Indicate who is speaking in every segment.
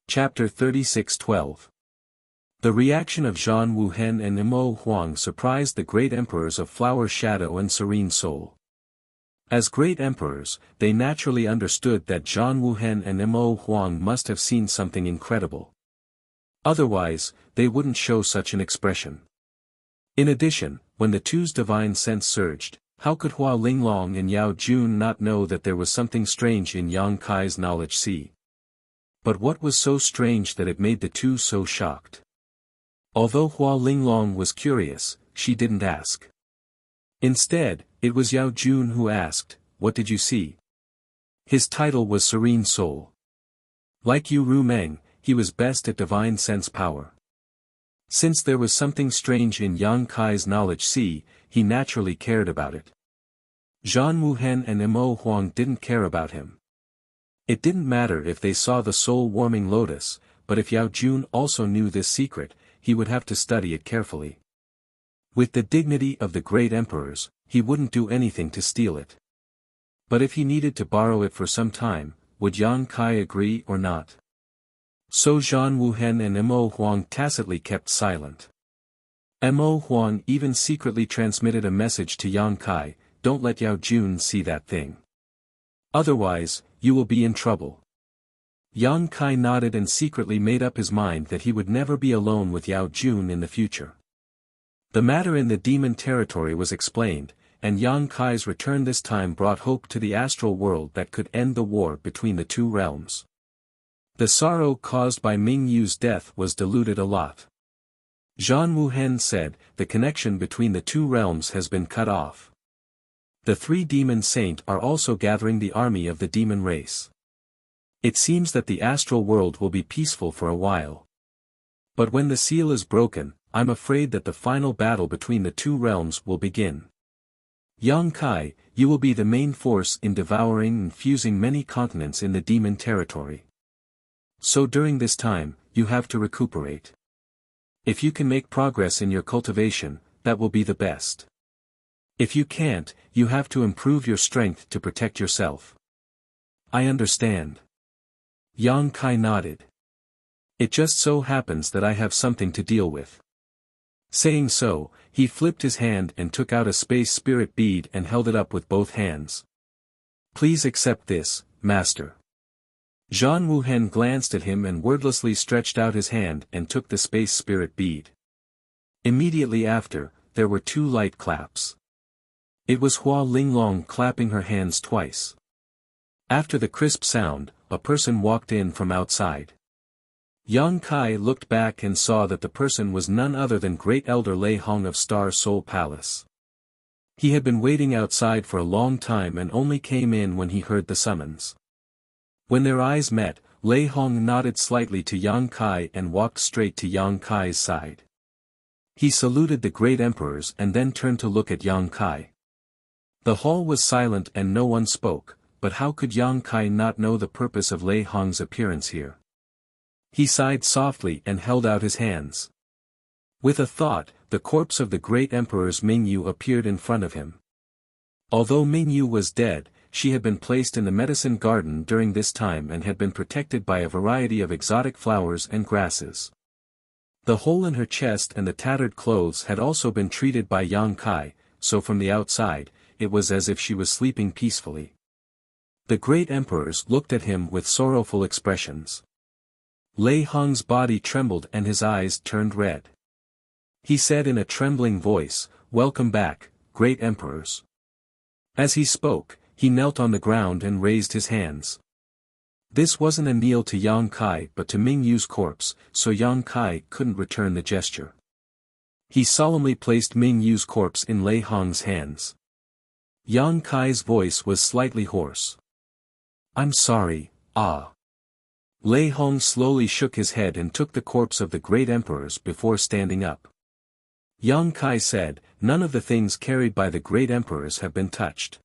Speaker 1: Chapter 36:12. The reaction of Zhan Wuhen and Imo Huang surprised the great emperors of Flower Shadow and Serene Soul. As great emperors, they naturally understood that Zhan Wuhen and Imo Huang must have seen something incredible. Otherwise, they wouldn't show such an expression. In addition, when the two's divine sense surged, how could Hua Linglong and Yao Jun not know that there was something strange in Yang Kai's knowledge sea? But what was so strange that it made the two so shocked? Although Hua Linglong was curious, she didn't ask. Instead, it was Yao Jun who asked, "What did you see?" His title was Serene Soul. Like Yu Rumeng, he was best at divine sense power. Since there was something strange in Yang Kai's knowledge sea, he naturally cared about it. Zhan Wuhen and Imo Huang didn't care about him. It didn't matter if they saw the soul-warming lotus, but if Yao Jun also knew this secret, he would have to study it carefully. With the dignity of the great emperors, he wouldn't do anything to steal it. But if he needed to borrow it for some time, would Yang Kai agree or not? So Zhan Wuhen and Imo Huang tacitly kept silent. Imo Huang even secretly transmitted a message to Yang Kai, "Don't let Yao Jun see that thing. Otherwise, you will be in trouble." Yang Kai nodded and secretly made up his mind that he would never be alone with Yao Jun in the future. The matter in the demon territory was explained, and Yang Kai's return this time brought hope to the astral world that could end the war between the two realms. The sorrow caused by Ming Yu's death was diluted a lot. Zhan Wuhen said, "The connection between the two realms has been cut off. The three demon saints are also gathering the army of the demon race. It seems that the astral world will be peaceful for a while. But when the seal is broken, I'm afraid that the final battle between the two realms will begin. Yang Kai, you will be the main force in devouring and fusing many continents in the demon territory. So during this time, you have to recuperate. If you can make progress in your cultivation, that will be the best. If you can't, you have to improve your strength to protect yourself." "I understand." Yang Kai nodded. "It just so happens that I have something to deal with." Saying so, he flipped his hand and took out a space spirit bead and held it up with both hands. "Please accept this, Master." Zhan Wuhen glanced at him and wordlessly stretched out his hand and took the space spirit bead. Immediately after, there were two light claps. It was Hua Linglong clapping her hands twice. After the crisp sound, a person walked in from outside. Yang Kai looked back and saw that the person was none other than Great Elder Lei Hong of Star Soul Palace. He had been waiting outside for a long time and only came in when he heard the summons. When their eyes met, Lei Hong nodded slightly to Yang Kai and walked straight to Yang Kai's side. He saluted the great emperors and then turned to look at Yang Kai. The hall was silent and no one spoke, but how could Yang Kai not know the purpose of Lei Hong's appearance here? He sighed softly and held out his hands. With a thought, the corpse of the great emperors Ming Yu appeared in front of him. Although Ming Yu was dead, she had been placed in the medicine garden during this time and had been protected by a variety of exotic flowers and grasses. The hole in her chest and the tattered clothes had also been treated by Yang Kai, so from the outside, it was as if she was sleeping peacefully. The great emperors looked at him with sorrowful expressions. Lei Hong's body trembled and his eyes turned red. He said in a trembling voice, "Welcome back, great emperors." As he spoke, he knelt on the ground and raised his hands. This wasn't a kneel to Yang Kai but to Ming Yu's corpse, so Yang Kai couldn't return the gesture. He solemnly placed Ming Yu's corpse in Lei Hong's hands. Yang Kai's voice was slightly hoarse. "I'm sorry, ah." Lei Hong slowly shook his head and took the corpse of the great emperors before standing up. Yang Kai said, "None of the things carried by the great emperors have been touched.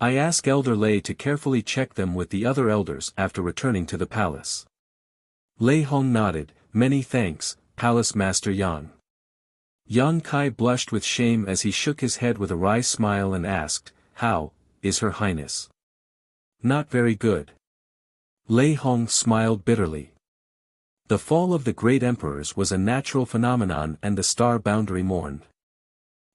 Speaker 1: I ask Elder Lei to carefully check them with the other elders after returning to the palace." Lei Hong nodded, "Many thanks, Palace Master Yang." Yang Kai blushed with shame as he shook his head with a wry smile and asked, "How is Her Highness?" "Not very good." Lei Hong smiled bitterly. The fall of the great emperors was a natural phenomenon and the star boundary mourned.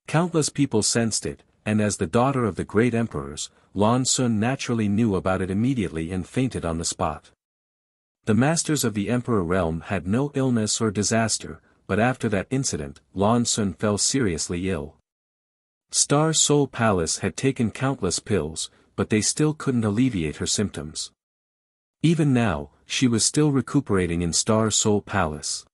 Speaker 1: Countless people sensed it, and as the daughter of the great emperors, Lan Xun naturally knew about it immediately and fainted on the spot. The masters of the emperor realm had no illness or disaster, but after that incident, Lan Xun fell seriously ill. Star Soul Palace had taken countless pills, but they still couldn't alleviate her symptoms. Even now, she was still recuperating in Star Soul Palace.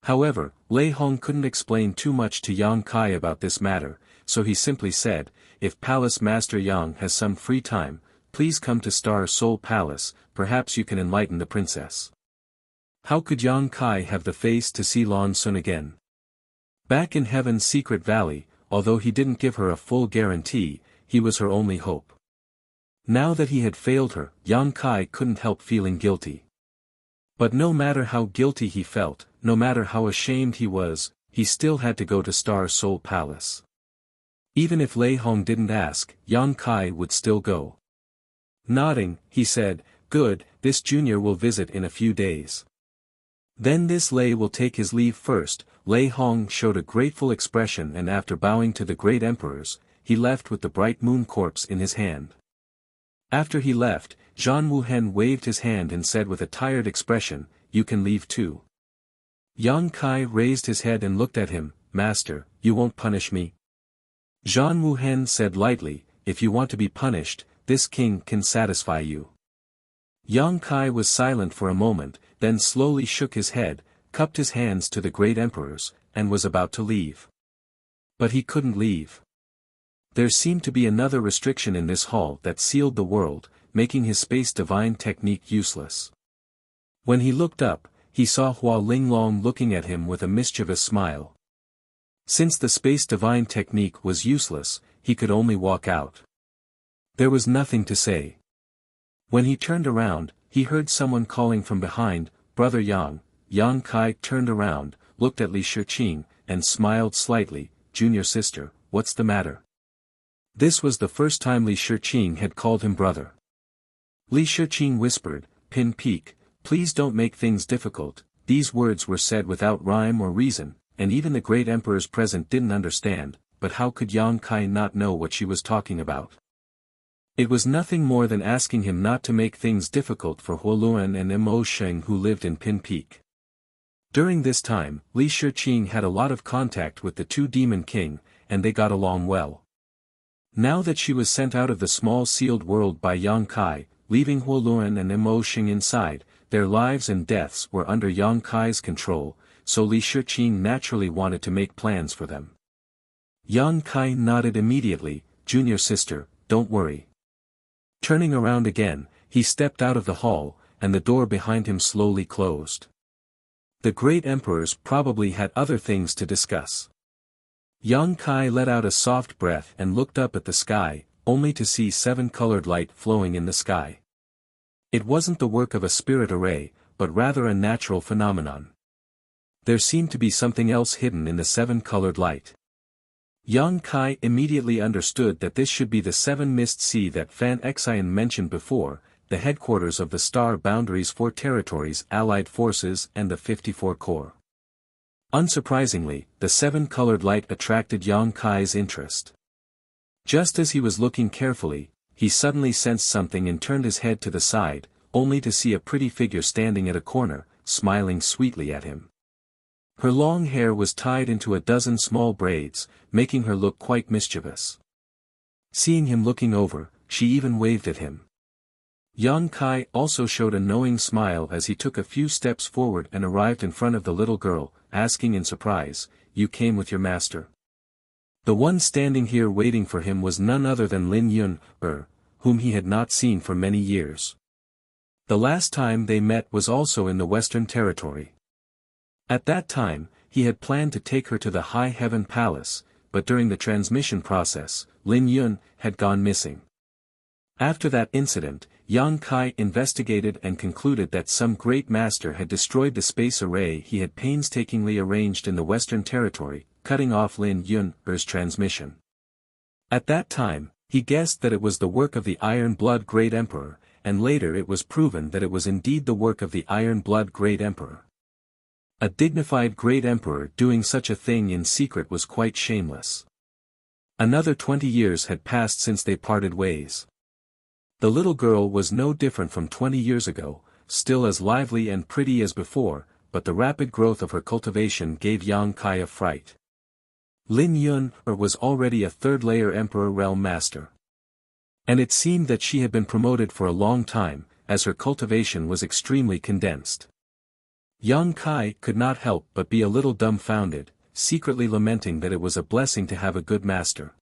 Speaker 1: However, Lei Hong couldn't explain too much to Yang Kai about this matter, so he simply said, "If Palace Master Yang has some free time, please come to Star Soul Palace, perhaps you can enlighten the princess." How could Yang Kai have the face to see Lan Xun again? Back in Heaven's secret valley, although he didn't give her a full guarantee, he was her only hope. Now that he had failed her, Yang Kai couldn't help feeling guilty. But no matter how guilty he felt, no matter how ashamed he was, he still had to go to Star Soul Palace. Even if Lei Hong didn't ask, Yang Kai would still go. Nodding, he said, "Good, this junior will visit in a few days. Then this Lei will take his leave first." Lei Hong showed a grateful expression, and after bowing to the great emperors, he left with the bright moon corpse in his hand. After he left, Zhan Wuhen waved his hand and said with a tired expression, "You can leave too." Yang Kai raised his head and looked at him, "Master, you won't punish me?" Zhan Wuhen said lightly, "If you want to be punished, this king can satisfy you." Yang Kai was silent for a moment, then slowly shook his head, cupped his hands to the great emperors, and was about to leave. But he couldn't leave. There seemed to be another restriction in this hall that sealed the world, making his space divine technique useless. When he looked up, he saw Hua Linglong looking at him with a mischievous smile. Since the space divine technique was useless, he could only walk out. There was nothing to say. When he turned around, he heard someone calling from behind, "Brother Yang." Yang Kai turned around, looked at Li Shiqing, and smiled slightly, "Junior sister, what's the matter?" This was the first time Li Shiqing had called him brother. Li Shiqing whispered, "Pin Peak, please don't make things difficult." These words were said without rhyme or reason, and even the great emperors present didn't understand, but how could Yang Kai not know what she was talking about? It was nothing more than asking him not to make things difficult for Huoluan and Mo Sheng who lived in Pin Peak. During this time, Li Shiqing had a lot of contact with the two Demon King, and they got along well. Now that she was sent out of the small sealed world by Yang Kai, leaving Huoluan and Mo Sheng inside, their lives and deaths were under Yang Kai's control, so Li Shiqing naturally wanted to make plans for them. Yang Kai nodded immediately, "Junior sister, don't worry." Turning around again, he stepped out of the hall, and the door behind him slowly closed. The great emperors probably had other things to discuss. Yang Kai let out a soft breath and looked up at the sky, only to see seven-colored light flowing in the sky. It wasn't the work of a spirit array, but rather a natural phenomenon. There seemed to be something else hidden in the seven-colored light. Yang Kai immediately understood that this should be the Seven Mist Sea that Fan Xian mentioned before, the headquarters of the Star Boundaries 4 territories, Allied forces and the 54 Corps. Unsurprisingly, the seven-colored light attracted Yang Kai's interest. Just as he was looking carefully, he suddenly sensed something and turned his head to the side, only to see a pretty figure standing at a corner, smiling sweetly at him. Her long hair was tied into a dozen small braids, making her look quite mischievous. Seeing him looking over, she even waved at him. Yang Kai also showed a knowing smile as he took a few steps forward and arrived in front of the little girl, asking in surprise, "You came with your master?" The one standing here waiting for him was none other than Lin Yun, whom he had not seen for many years. The last time they met was also in the Western Territory. At that time, he had planned to take her to the High Heaven Palace, but during the transmission process, Lin Yun had gone missing. After that incident, Yang Kai investigated and concluded that some great master had destroyed the space array he had painstakingly arranged in the Western Territory, cutting off Lin Yun's transmission. At that time, he guessed that it was the work of the Iron Blood Great Emperor, and later it was proven that it was indeed the work of the Iron Blood Great Emperor. A dignified great emperor doing such a thing in secret was quite shameless. Another 20 years had passed since they parted ways. The little girl was no different from 20 years ago, still as lively and pretty as before, but the rapid growth of her cultivation gave Yang Kai a fright. Lin Yun was already a third-layer emperor realm master. And it seemed that she had been promoted for a long time, as her cultivation was extremely condensed. Yang Kai could not help but be a little dumbfounded, secretly lamenting that it was a blessing to have a good master.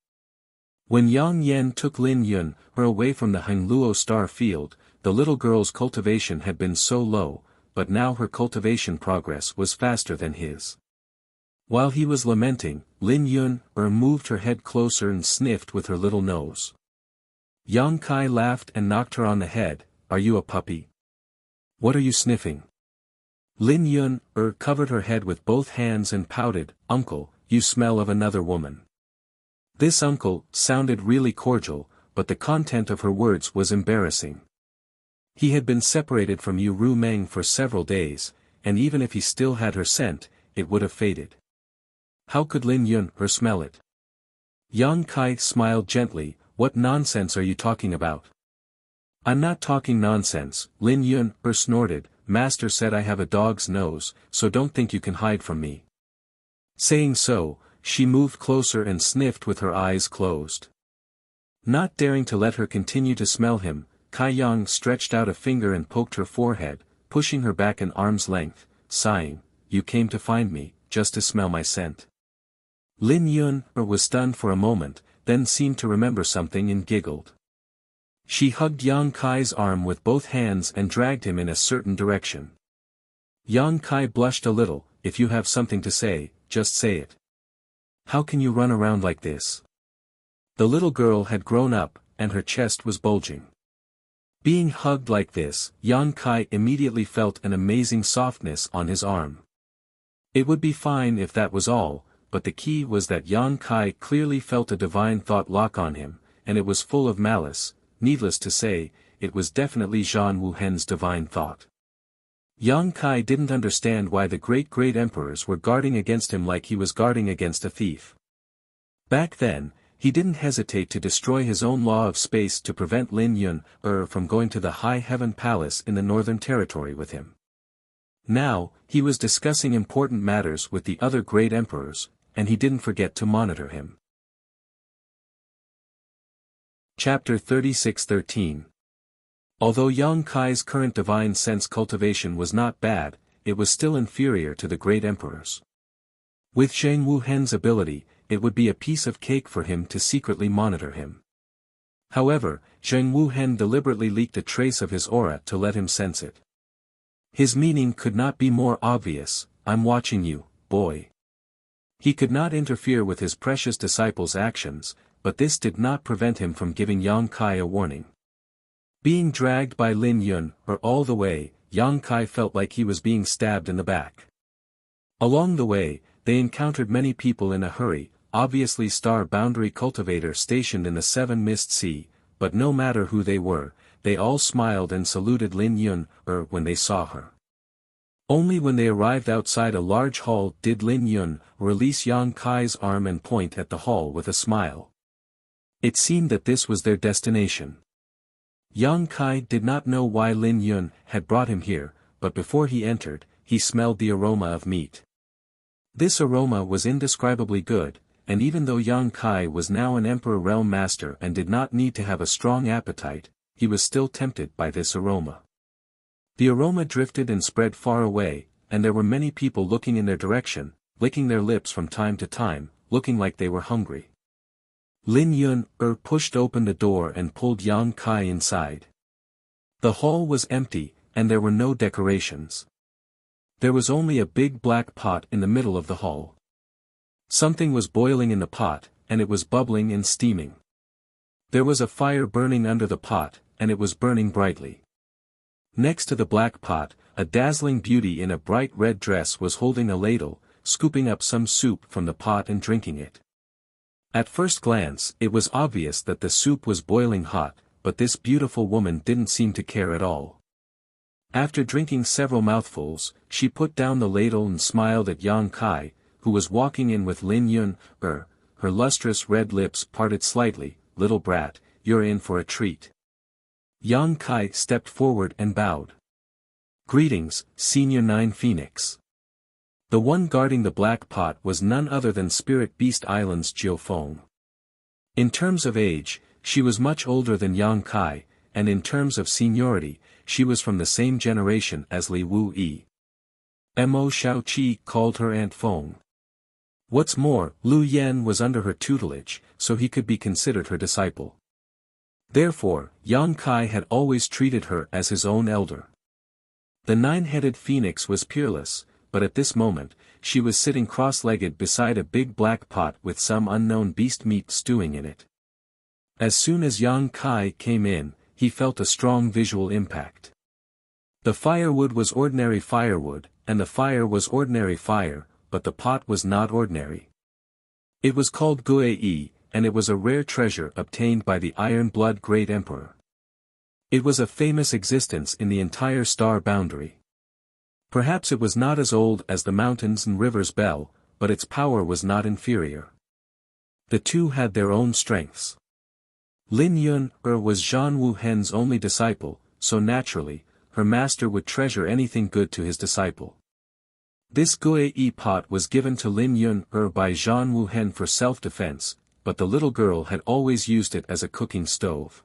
Speaker 1: When Yang Yan took Lin Yun away from the Hengluo star field, the little girl's cultivation had been so low, but now her cultivation progress was faster than his. While he was lamenting, Lin Yun moved her head closer and sniffed with her little nose. Yang Kai laughed and knocked her on the head. "Are you a puppy? What are you sniffing?" Lin Yun covered her head with both hands and pouted, "Uncle, you smell of another woman." This uncle sounded really cordial, but the content of her words was embarrassing. He had been separated from Yu Ru Meng for several days, and even if he still had her scent, it would have faded. How could Lin Yun smell it? Yang Kai smiled gently. "What nonsense are you talking about?" "I'm not talking nonsense," Lin Yun snorted. "Master said I have a dog's nose, so don't think you can hide from me." Saying so, she moved closer and sniffed with her eyes closed. Not daring to let her continue to smell him, Kai Yang stretched out a finger and poked her forehead, pushing her back an arm's length, sighing, "You came to find me, just to smell my scent." Lin Yun was stunned for a moment, then seemed to remember something and giggled. She hugged Yang Kai's arm with both hands and dragged him in a certain direction. Yang Kai blushed a little. "If you have something to say, just say it. How can you run around like this?" The little girl had grown up, and her chest was bulging. Being hugged like this, Yang Kai immediately felt an amazing softness on his arm. It would be fine if that was all, but the key was that Yang Kai clearly felt a divine thought lock on him, and it was full of malice. Needless to say, it was definitely Zhan Wuhen's divine thought. Yang Kai didn't understand why the great emperors were guarding against him like he was guarding against a thief. Back then, he didn't hesitate to destroy his own law of space to prevent Lin Yun from going to the High Heaven Palace in the Northern Territory with him. Now, he was discussing important matters with the other great emperors, and he didn't forget to monitor him. Chapter 36:13. Although Yang Kai's current divine sense cultivation was not bad, it was still inferior to the great emperors. With Zhang Wuhen's ability, it would be a piece of cake for him to secretly monitor him. However, Zhang Wuhen deliberately leaked a trace of his aura to let him sense it. His meaning could not be more obvious. "I'm watching you, boy." He could not interfere with his precious disciple's actions, but this did not prevent him from giving Yang Kai a warning. Being dragged by Lin Yun all the way, Yang Kai felt like he was being stabbed in the back. Along the way, they encountered many people in a hurry, obviously Star Boundary Cultivator stationed in the Seven Mist Sea, but no matter who they were, they all smiled and saluted Lin Yun when they saw her. Only when they arrived outside a large hall did Lin Yun release Yang Kai's arm and point at the hall with a smile. It seemed that this was their destination. Yang Kai did not know why Lin Yun had brought him here, but before he entered, he smelled the aroma of meat. This aroma was indescribably good, and even though Yang Kai was now an Emperor Realm Master and did not need to have a strong appetite, he was still tempted by this aroma. The aroma drifted and spread far away, and there were many people looking in their direction, licking their lips from time to time, looking like they were hungry. Lin Yun pushed open the door and pulled Yang Kai inside. The hall was empty, and there were no decorations. There was only a big black pot in the middle of the hall. Something was boiling in the pot, and it was bubbling and steaming. There was a fire burning under the pot, and it was burning brightly. Next to the black pot, a dazzling beauty in a bright red dress was holding a ladle, scooping up some soup from the pot and drinking it. At first glance, it was obvious that the soup was boiling hot, but this beautiful woman didn't seem to care at all. After drinking several mouthfuls, she put down the ladle and smiled at Yang Kai, who was walking in with Lin Yun. Her lustrous red lips parted slightly. "Little brat, you're in for a treat." Yang Kai stepped forward and bowed. "Greetings, Senior 9 Phoenix." The one guarding the black pot was none other than Spirit Beast Island's Jiufeng. In terms of age, she was much older than Yang Kai, and in terms of seniority, she was from the same generation as Li Wu Yi. Mo Shaoqi called her Aunt Feng. What's more, Lu Yan was under her tutelage, so he could be considered her disciple. Therefore, Yang Kai had always treated her as his own elder. The nine-headed phoenix was peerless, but at this moment, she was sitting cross-legged beside a big black pot with some unknown beast meat stewing in it. As soon as Yang Kai came in, he felt a strong visual impact. The firewood was ordinary firewood, and the fire was ordinary fire, but the pot was not ordinary. It was called Guei, and it was a rare treasure obtained by the Iron Blood Great Emperor. It was a famous existence in the entire star boundary. Perhaps it was not as old as the mountains and rivers Bell, but its power was not inferior. The two had their own strengths. Lin Yun was Zhan Wuhen's only disciple, so naturally, her master would treasure anything good to his disciple. This Guei pot was given to Lin Yun by Zhan Wuhen for self-defense, but the little girl had always used it as a cooking stove.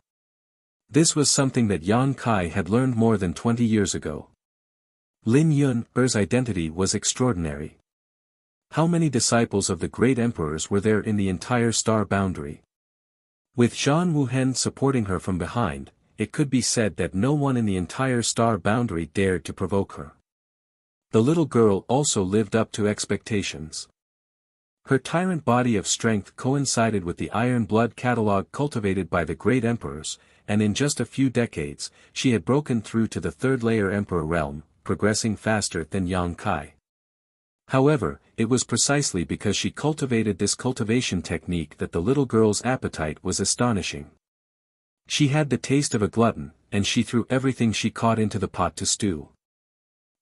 Speaker 1: This was something that Yang Kai had learned more than 20 years ago. Lin Yun's identity was extraordinary. How many disciples of the great emperors were there in the entire star boundary? With Zhan Wuhen supporting her from behind, it could be said that no one in the entire star boundary dared to provoke her. The little girl also lived up to expectations. Her tyrant body of strength coincided with the iron blood catalogue cultivated by the great emperors, and in just a few decades, she had broken through to the third-layer emperor realm, progressing faster than Yang Kai. However, it was precisely because she cultivated this cultivation technique that the little girl's appetite was astonishing. She had the taste of a glutton, and she threw everything she caught into the pot to stew.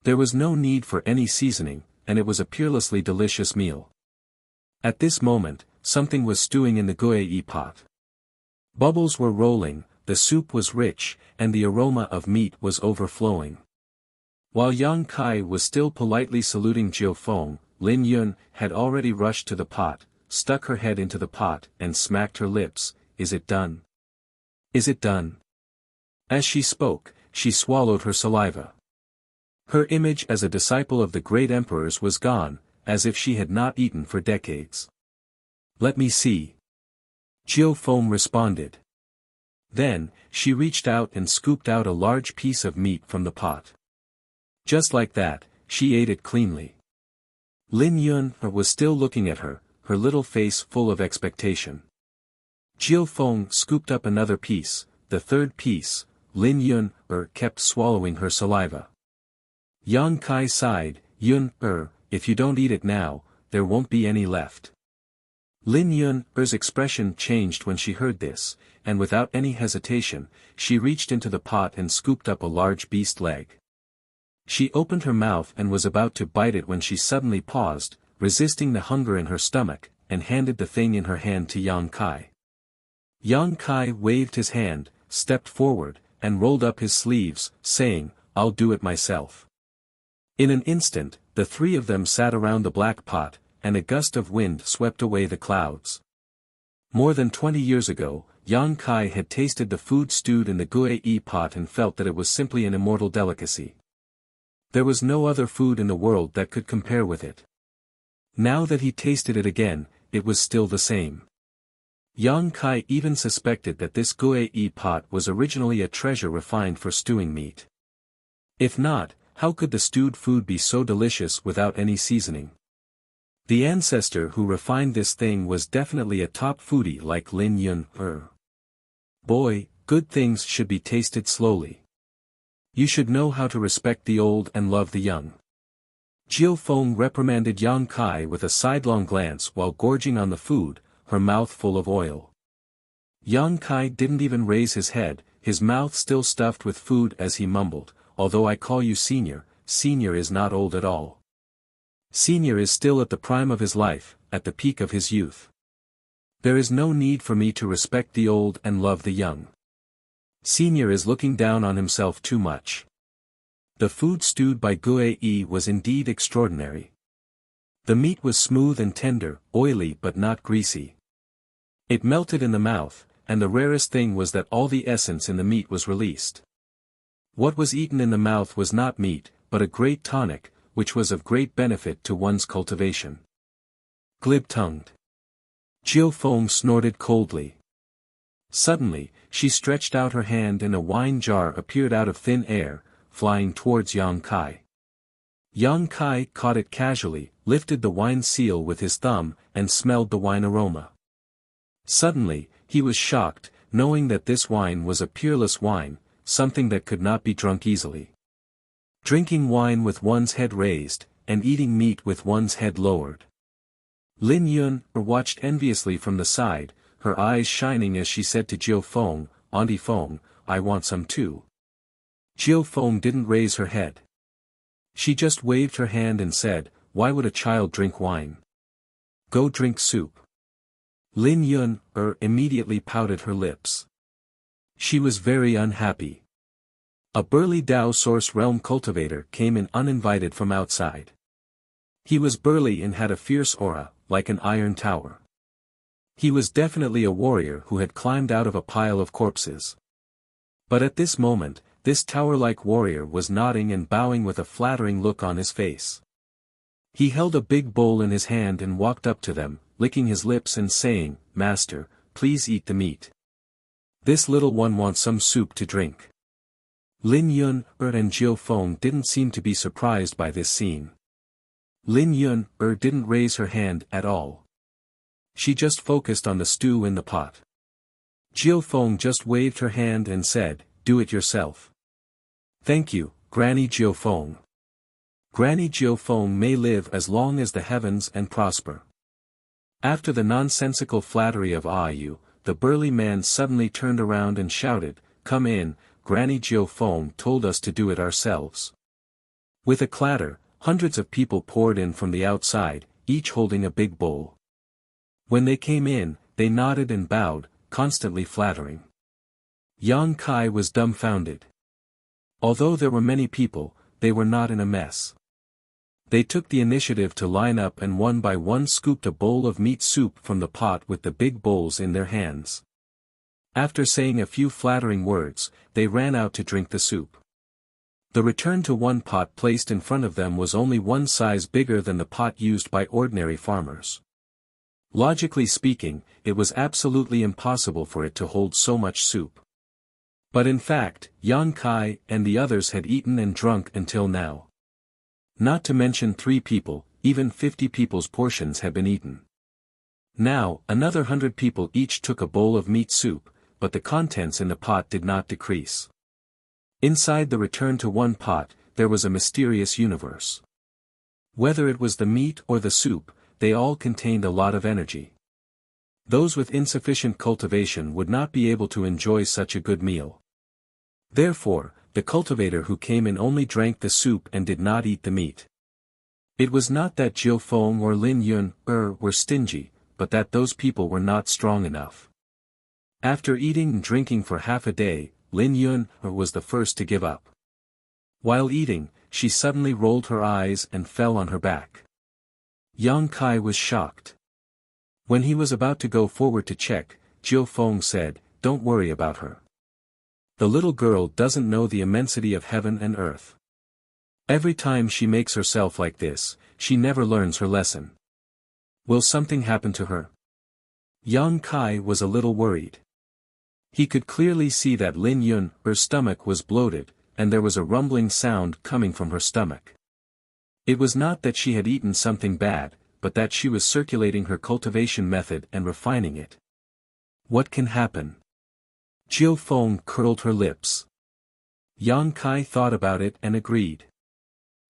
Speaker 1: There was no need for any seasoning, and it was a peerlessly delicious meal. At this moment, something was stewing in the Guei pot. Bubbles were rolling, the soup was rich, and the aroma of meat was overflowing. While Yang Kai was still politely saluting Jiufeng, Lin Yun had already rushed to the pot, stuck her head into the pot and smacked her lips. "Is it done? Is it done?" As she spoke, she swallowed her saliva. Her image as a disciple of the great emperors was gone, as if she had not eaten for decades. "Let me see." Jiufeng responded. Then, she reached out and scooped out a large piece of meat from the pot. Just like that, she ate it cleanly. Lin Yun was still looking at her, her little face full of expectation. Jiufeng scooped up another piece, the third piece. Lin Yun kept swallowing her saliva. Yang Kai sighed. "Yun if you don't eat it now, there won't be any left." Lin Yun's expression changed when she heard this, and without any hesitation, she reached into the pot and scooped up a large beast leg. She opened her mouth and was about to bite it when she suddenly paused, resisting the hunger in her stomach, and handed the thing in her hand to Yang Kai. Yang Kai waved his hand, stepped forward, and rolled up his sleeves, saying, "I'll do it myself." In an instant, the three of them sat around the black pot, and a gust of wind swept away the clouds. More than 20 years ago, Yang Kai had tasted the food stewed in the Guei pot and felt that it was simply an immortal delicacy. There was no other food in the world that could compare with it. Now that he tasted it again, it was still the same. Yang Kai even suspected that this Guei pot was originally a treasure refined for stewing meat. If not, how could the stewed food be so delicious without any seasoning? The ancestor who refined this thing was definitely a top foodie like Lin Yun. Boy, good things should be tasted slowly. You should know how to respect the old and love the young. Jiufeng reprimanded Yang Kai with a sidelong glance while gorging on the food, her mouth full of oil. Yang Kai didn't even raise his head, his mouth still stuffed with food as he mumbled, although I call you senior, senior is not old at all. Senior is still at the prime of his life, at the peak of his youth. There is no need for me to respect the old and love the young. Senior is looking down on himself too much. The food stewed by Gue was indeed extraordinary. The meat was smooth and tender, oily but not greasy. It melted in the mouth, and the rarest thing was that all the essence in the meat was released. What was eaten in the mouth was not meat, but a great tonic, which was of great benefit to one's cultivation. Glib-tongued. Jiu Feng snorted coldly. Suddenly, she stretched out her hand and a wine jar appeared out of thin air, flying towards Yang Kai. Yang Kai caught it casually, lifted the wine seal with his thumb, and smelled the wine aroma. Suddenly, he was shocked, knowing that this wine was a peerless wine, something that could not be drunk easily. Drinking wine with one's head raised, and eating meat with one's head lowered. Lin Yun watched enviously from the side, her eyes shining as she said to Jiu Feng, "Auntie Feng, I want some too." Jiu Feng didn't raise her head. She just waved her hand and said, "Why would a child drink wine? Go drink soup." Lin Yun immediately pouted her lips. She was very unhappy. A burly Dao Source Realm cultivator came in uninvited from outside. He was burly and had a fierce aura, like an iron tower. He was definitely a warrior who had climbed out of a pile of corpses. But at this moment, this tower-like warrior was nodding and bowing with a flattering look on his face. He held a big bowl in his hand and walked up to them, licking his lips and saying, "Master, please eat the meat. This little one wants some soup to drink." Lin Yun and Jiu Feng didn't seem to be surprised by this scene. Lin Yun didn't raise her hand at all. She just focused on the stew in the pot. Jiu Feng just waved her hand and said, "Do it yourself." "Thank you, Granny Jiu Feng. Granny Jiu Feng may live as long as the heavens and prosper." After the nonsensical flattery of Yu, the burly man suddenly turned around and shouted, "Come in, Granny Jiu Feng told us to do it ourselves." With a clatter, hundreds of people poured in from the outside, each holding a big bowl. When they came in, they nodded and bowed, constantly flattering. Yang Kai was dumbfounded. Although there were many people, they were not in a mess. They took the initiative to line up and one by one scooped a bowl of meat soup from the pot with the big bowls in their hands. After saying a few flattering words, they ran out to drink the soup. The return to one pot placed in front of them was only one size bigger than the pot used by ordinary farmers. Logically speaking, it was absolutely impossible for it to hold so much soup. But in fact, Yang Kai and the others had eaten and drunk until now. Not to mention 3 people, even 50 people's portions had been eaten. Now, another 100 people each took a bowl of meat soup, but the contents in the pot did not decrease. Inside the return to one pot, there was a mysterious universe. Whether it was the meat or the soup, they all contained a lot of energy. Those with insufficient cultivation would not be able to enjoy such a good meal. Therefore, the cultivator who came in only drank the soup and did not eat the meat. It was not that Jiu Feng or Lin Yun were stingy, but that those people were not strong enough. After eating and drinking for half a day, Lin Yun was the first to give up. While eating, she suddenly rolled her eyes and fell on her back. Yang Kai was shocked. When he was about to go forward to check, Jiu Feng said, "Don't worry about her. The little girl doesn't know the immensity of heaven and earth. Every time she makes herself like this, she never learns her lesson. Will something happen to her?" Yang Kai was a little worried. He could clearly see that Lin Yun, her stomach was bloated, and there was a rumbling sound coming from her stomach. It was not that she had eaten something bad, but that she was circulating her cultivation method and refining it. What can happen? Jiu Feng curled her lips. Yang Kai thought about it and agreed.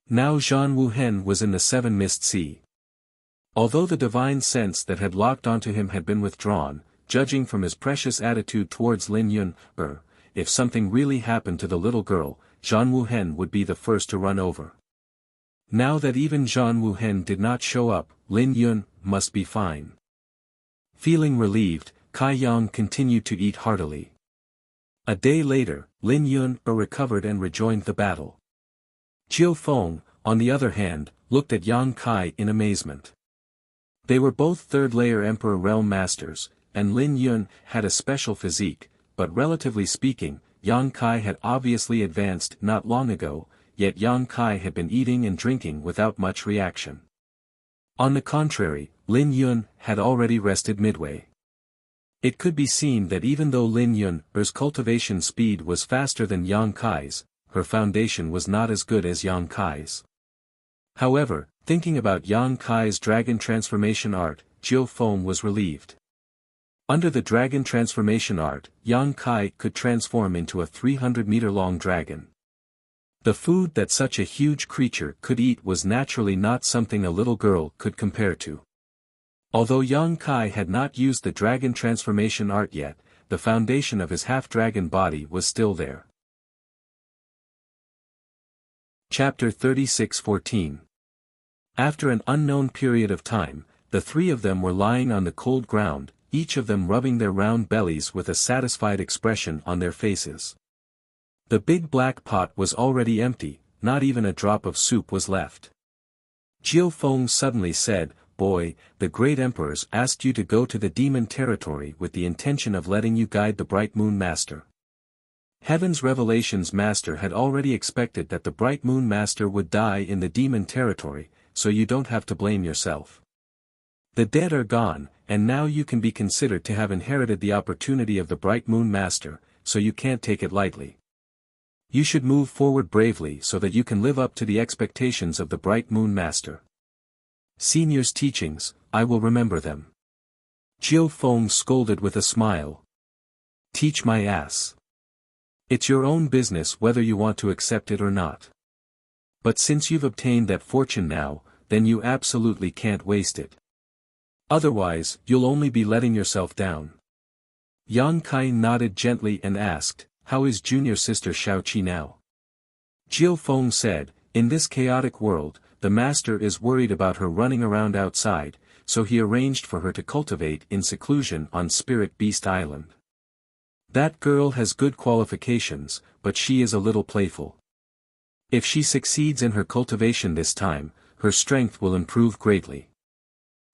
Speaker 1: Now Zhan Wuhen was in the 7 Mist Sea. Although the divine sense that had locked onto him had been withdrawn, judging from his precious attitude towards Lin Yun, if something really happened to the little girl, Zhan Wuhen would be the first to run over. Now that even Zhan Wuhen did not show up, Lin Yun must be fine. Feeling relieved, Kai Yang continued to eat heartily. A day later, Lin Yun recovered and rejoined the battle. Jiu Feng, on the other hand, looked at Yang Kai in amazement. They were both third-layer Emperor Realm Masters, and Lin Yun had a special physique, but relatively speaking, Yang Kai had obviously advanced not long ago, yet Yang Kai had been eating and drinking without much reaction. On the contrary, Lin Yun had already rested midway. It could be seen that even though Lin Yun's cultivation speed was faster than Yang Kai's, her foundation was not as good as Yang Kai's. However, thinking about Yang Kai's dragon transformation art, Jiu Feng was relieved. Under the dragon transformation art, Yang Kai could transform into a 300-meter-long dragon. The food that such a huge creature could eat was naturally not something a little girl could compare to. Although Yang Kai had not used the dragon transformation art yet, the foundation of his half-dragon body was still there. Chapter 36:14. After an unknown period of time, the three of them were lying on the cold ground, each of them rubbing their round bellies with a satisfied expression on their faces. The big black pot was already empty, not even a drop of soup was left. Jiu Feng suddenly said, "Boy, the great emperors asked you to go to the demon territory with the intention of letting you guide the Bright Moon Master." Heaven's Revelations Master had already expected that the Bright Moon Master would die in the demon territory, so you don't have to blame yourself. The dead are gone, and now you can be considered to have inherited the opportunity of the Bright Moon Master, so you can't take it lightly. You should move forward bravely so that you can live up to the expectations of the Bright Moon Master. Senior's teachings, I will remember them. Jiu Feng scolded with a smile. Teach my ass. It's your own business whether you want to accept it or not. But since you've obtained that fortune now, then you absolutely can't waste it. Otherwise, you'll only be letting yourself down. Yang Kai nodded gently and asked, "How is junior sister Xiaoqi now?" Jiu Feng said, "In this chaotic world, the master is worried about her running around outside, so he arranged for her to cultivate in seclusion on Spirit Beast Island. That girl has good qualifications, but she is a little playful. If she succeeds in her cultivation this time, her strength will improve greatly.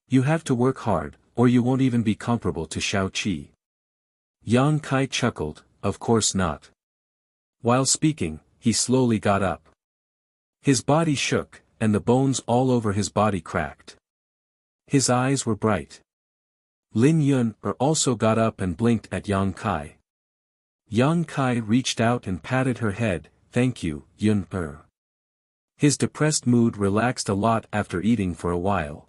Speaker 1: You have to work hard, or you won't even be comparable to Xiaoqi." Yang Kai chuckled, "Of course not." While speaking, he slowly got up. His body shook, and the bones all over his body cracked. His eyes were bright. Lin Yun also got up and blinked at Yang Kai. Yang Kai reached out and patted her head, "Thank you, Yun." His depressed mood relaxed a lot after eating for a while.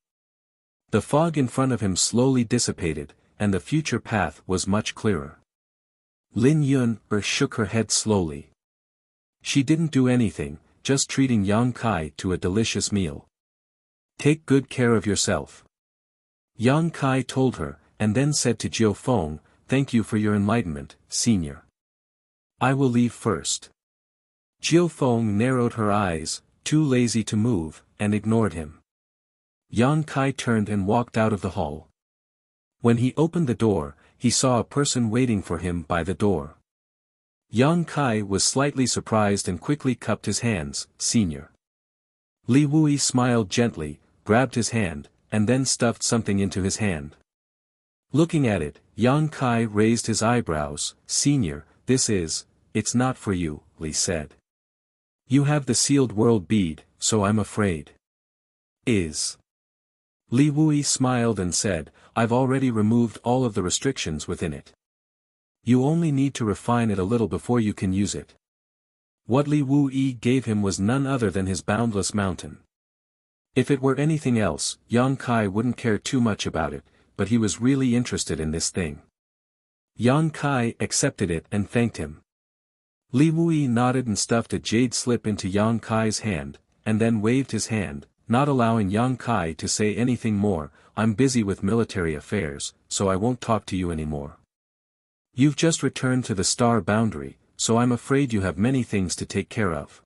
Speaker 1: The fog in front of him slowly dissipated, and the future path was much clearer. Lin Yun shook her head slowly. She didn't do anything, just treating Yang Kai to a delicious meal. "Take good care of yourself," Yang Kai told her, and then said to Jiu Feng, "Thank you for your enlightenment, senior. I will leave first." Jiu Feng narrowed her eyes, too lazy to move, and ignored him. Yang Kai turned and walked out of the hall. When he opened the door, he saw a person waiting for him by the door. Yang Kai was slightly surprised and quickly cupped his hands, "Senior." Li Wui smiled gently, grabbed his hand, and then stuffed something into his hand. Looking at it, Yang Kai raised his eyebrows. "Senior, it's not for you," Li said. "You have the sealed world bead, so I'm afraid." Li Wui smiled and said, "I've already removed all of the restrictions within it. You only need to refine it a little before you can use it." What Li Wui gave him was none other than his boundless mountain. If it were anything else, Yang Kai wouldn't care too much about it, but he was really interested in this thing. Yang Kai accepted it and thanked him. Li Wui nodded and stuffed a jade slip into Yang Kai's hand, and then waved his hand, not allowing Yang Kai to say anything more. "I'm busy with military affairs, so I won't talk to you anymore. You've just returned to the star boundary, so I'm afraid you have many things to take care of."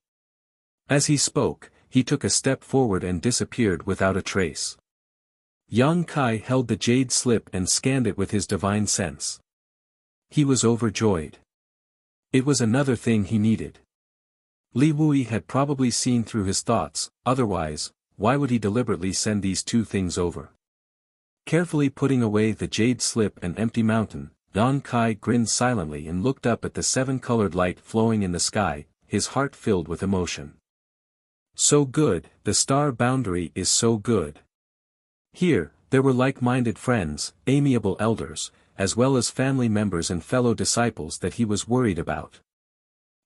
Speaker 1: As he spoke, he took a step forward and disappeared without a trace. Yang Kai held the jade slip and scanned it with his divine sense. He was overjoyed. It was another thing he needed. Li Wui had probably seen through his thoughts, otherwise, why would he deliberately send these two things over? Carefully putting away the jade slip and empty mountain, Yang Kai grinned silently and looked up at the seven-colored light flowing in the sky, his heart filled with emotion. So good, the star boundary is so good. Here, there were like-minded friends, amiable elders, as well as family members and fellow disciples that he was worried about.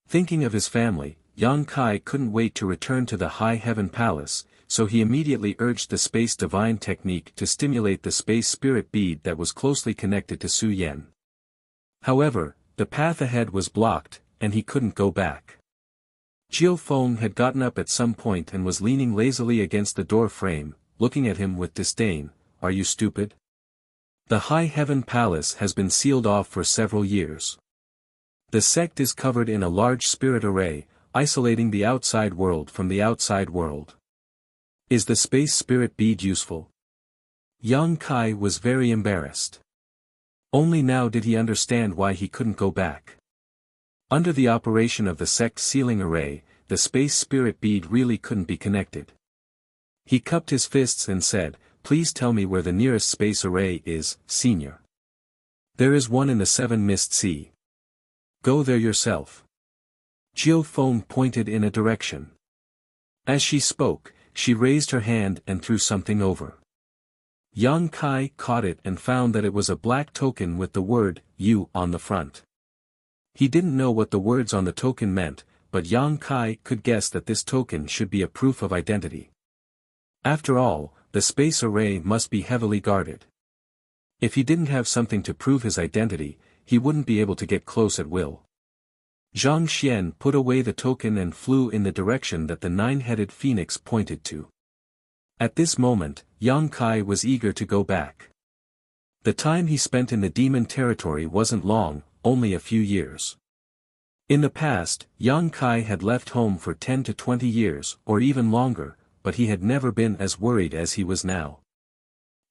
Speaker 1: Thinking of his family, Yang Kai couldn't wait to return to the High Heaven Palace, so he immediately urged the Space Divine technique to stimulate the Space Spirit bead that was closely connected to Su Yen. However, the path ahead was blocked, and he couldn't go back. Jiao Feng had gotten up at some point and was leaning lazily against the door frame, looking at him with disdain. "Are you stupid? The High Heaven Palace has been sealed off for several years. The sect is covered in a large spirit array, isolating the outside world from the outside world. Is the Space Spirit bead useful?" Yang Kai was very embarrassed. Only now did he understand why he couldn't go back. Under the operation of the sect sealing array, the Space Spirit bead really couldn't be connected. He cupped his fists and said, "Please tell me where the nearest space array is, Senior." "There is one in the Seven Mist Sea. Go there yourself." Jiao Feng pointed in a direction. As she spoke, she raised her hand and threw something over. Yang Kai caught it and found that it was a black token with the word, "You," on the front. He didn't know what the words on the token meant, but Yang Kai could guess that this token should be a proof of identity. After all, the space array must be heavily guarded. If he didn't have something to prove his identity, he wouldn't be able to get close at will. Zhang Xian put away the token and flew in the direction that the nine-headed phoenix pointed to. At this moment, Yang Kai was eager to go back. The time he spent in the demon territory wasn't long, only a few years. In the past, Yang Kai had left home for 10 to 20 years, or even longer, but he had never been as worried as he was now.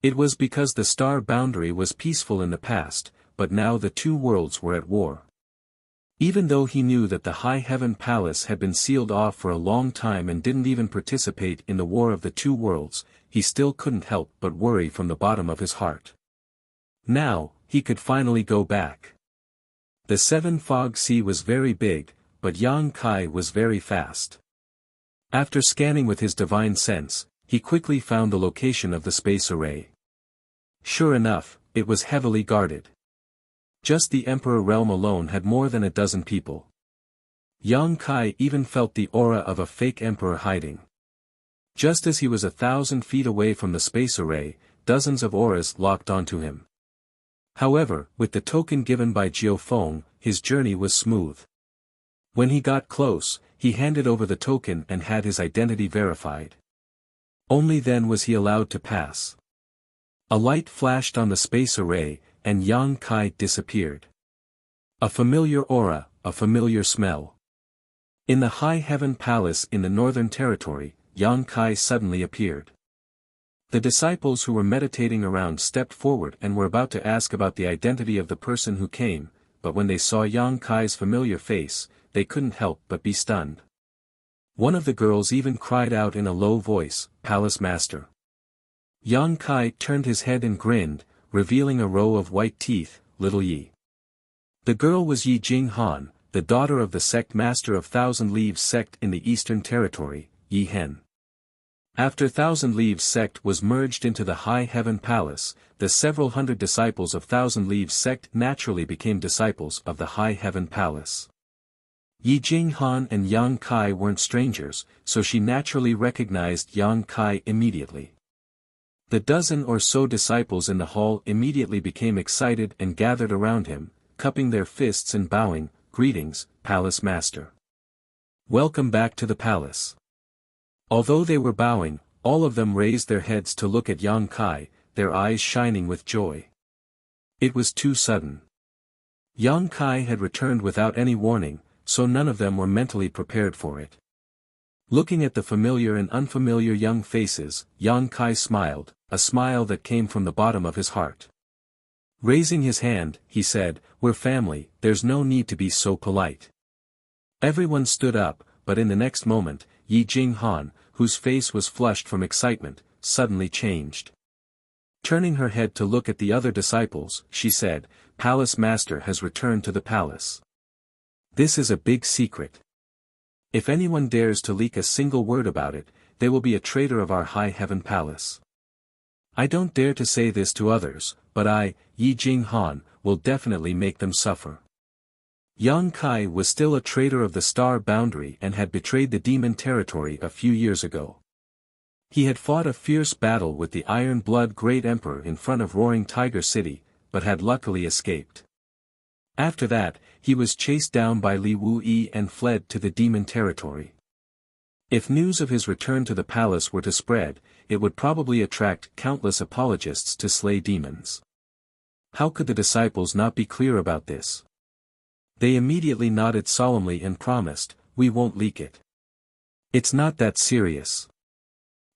Speaker 1: It was because the star boundary was peaceful in the past, but now the two worlds were at war. Even though he knew that the High Heaven Palace had been sealed off for a long time and didn't even participate in the war of the two worlds, he still couldn't help but worry from the bottom of his heart. Now, he could finally go back. The Seven Fog Sea was very big, but Yang Kai was very fast. After scanning with his divine sense, he quickly found the location of the space array. Sure enough, it was heavily guarded. Just the Emperor realm alone had more than a dozen people. Yang Kai even felt the aura of a fake emperor hiding. Just as he was 1,000 feet away from the space array, dozens of auras locked onto him. However, with the token given by Jiao Feng, his journey was smooth. When he got close, he handed over the token and had his identity verified. Only then was he allowed to pass. A light flashed on the space array, and Yang Kai disappeared. A familiar aura, a familiar smell. In the High Heaven Palace in the Northern Territory, Yang Kai suddenly appeared. The disciples who were meditating around stepped forward and were about to ask about the identity of the person who came, but when they saw Yang Kai's familiar face, they couldn't help but be stunned. One of the girls even cried out in a low voice, "Palace Master." Yang Kai turned his head and grinned, revealing a row of white teeth, "Little Yi." The girl was Yi Jinghan, the daughter of the sect master of Thousand Leaves sect in the Eastern Territory, Yi Hen. After Thousand Leaves sect was merged into the High Heaven Palace, the several hundred disciples of Thousand Leaves sect naturally became disciples of the High Heaven Palace. Yi Jinghan and Yang Kai weren't strangers, so she naturally recognized Yang Kai immediately. The dozen or so disciples in the hall immediately became excited and gathered around him, cupping their fists and bowing, "Greetings, Palace Master. Welcome back to the palace." Although they were bowing, all of them raised their heads to look at Yang Kai, their eyes shining with joy. It was too sudden. Yang Kai had returned without any warning, so none of them were mentally prepared for it. Looking at the familiar and unfamiliar young faces, Yang Kai smiled, a smile that came from the bottom of his heart. Raising his hand, he said, "We're family, there's no need to be so polite." Everyone stood up, but in the next moment, Yi Jinghan, whose face was flushed from excitement, suddenly changed. Turning her head to look at the other disciples, she said, "Palace Master has returned to the palace. This is a big secret. If anyone dares to leak a single word about it, they will be a traitor of our High Heaven Palace. I don't dare to say this to others, but I, Yi Jinghan, will definitely make them suffer." Yang Kai was still a traitor of the Star Boundary and had betrayed the demon territory a few years ago. He had fought a fierce battle with the Iron Blood Great Emperor in front of Roaring Tiger City, but had luckily escaped. After that, he was chased down by Li Wuyi and fled to the demon territory. If news of his return to the palace were to spread, it would probably attract countless apologists to slay demons. How could the disciples not be clear about this? They immediately nodded solemnly and promised, "We won't leak it. It's not that serious."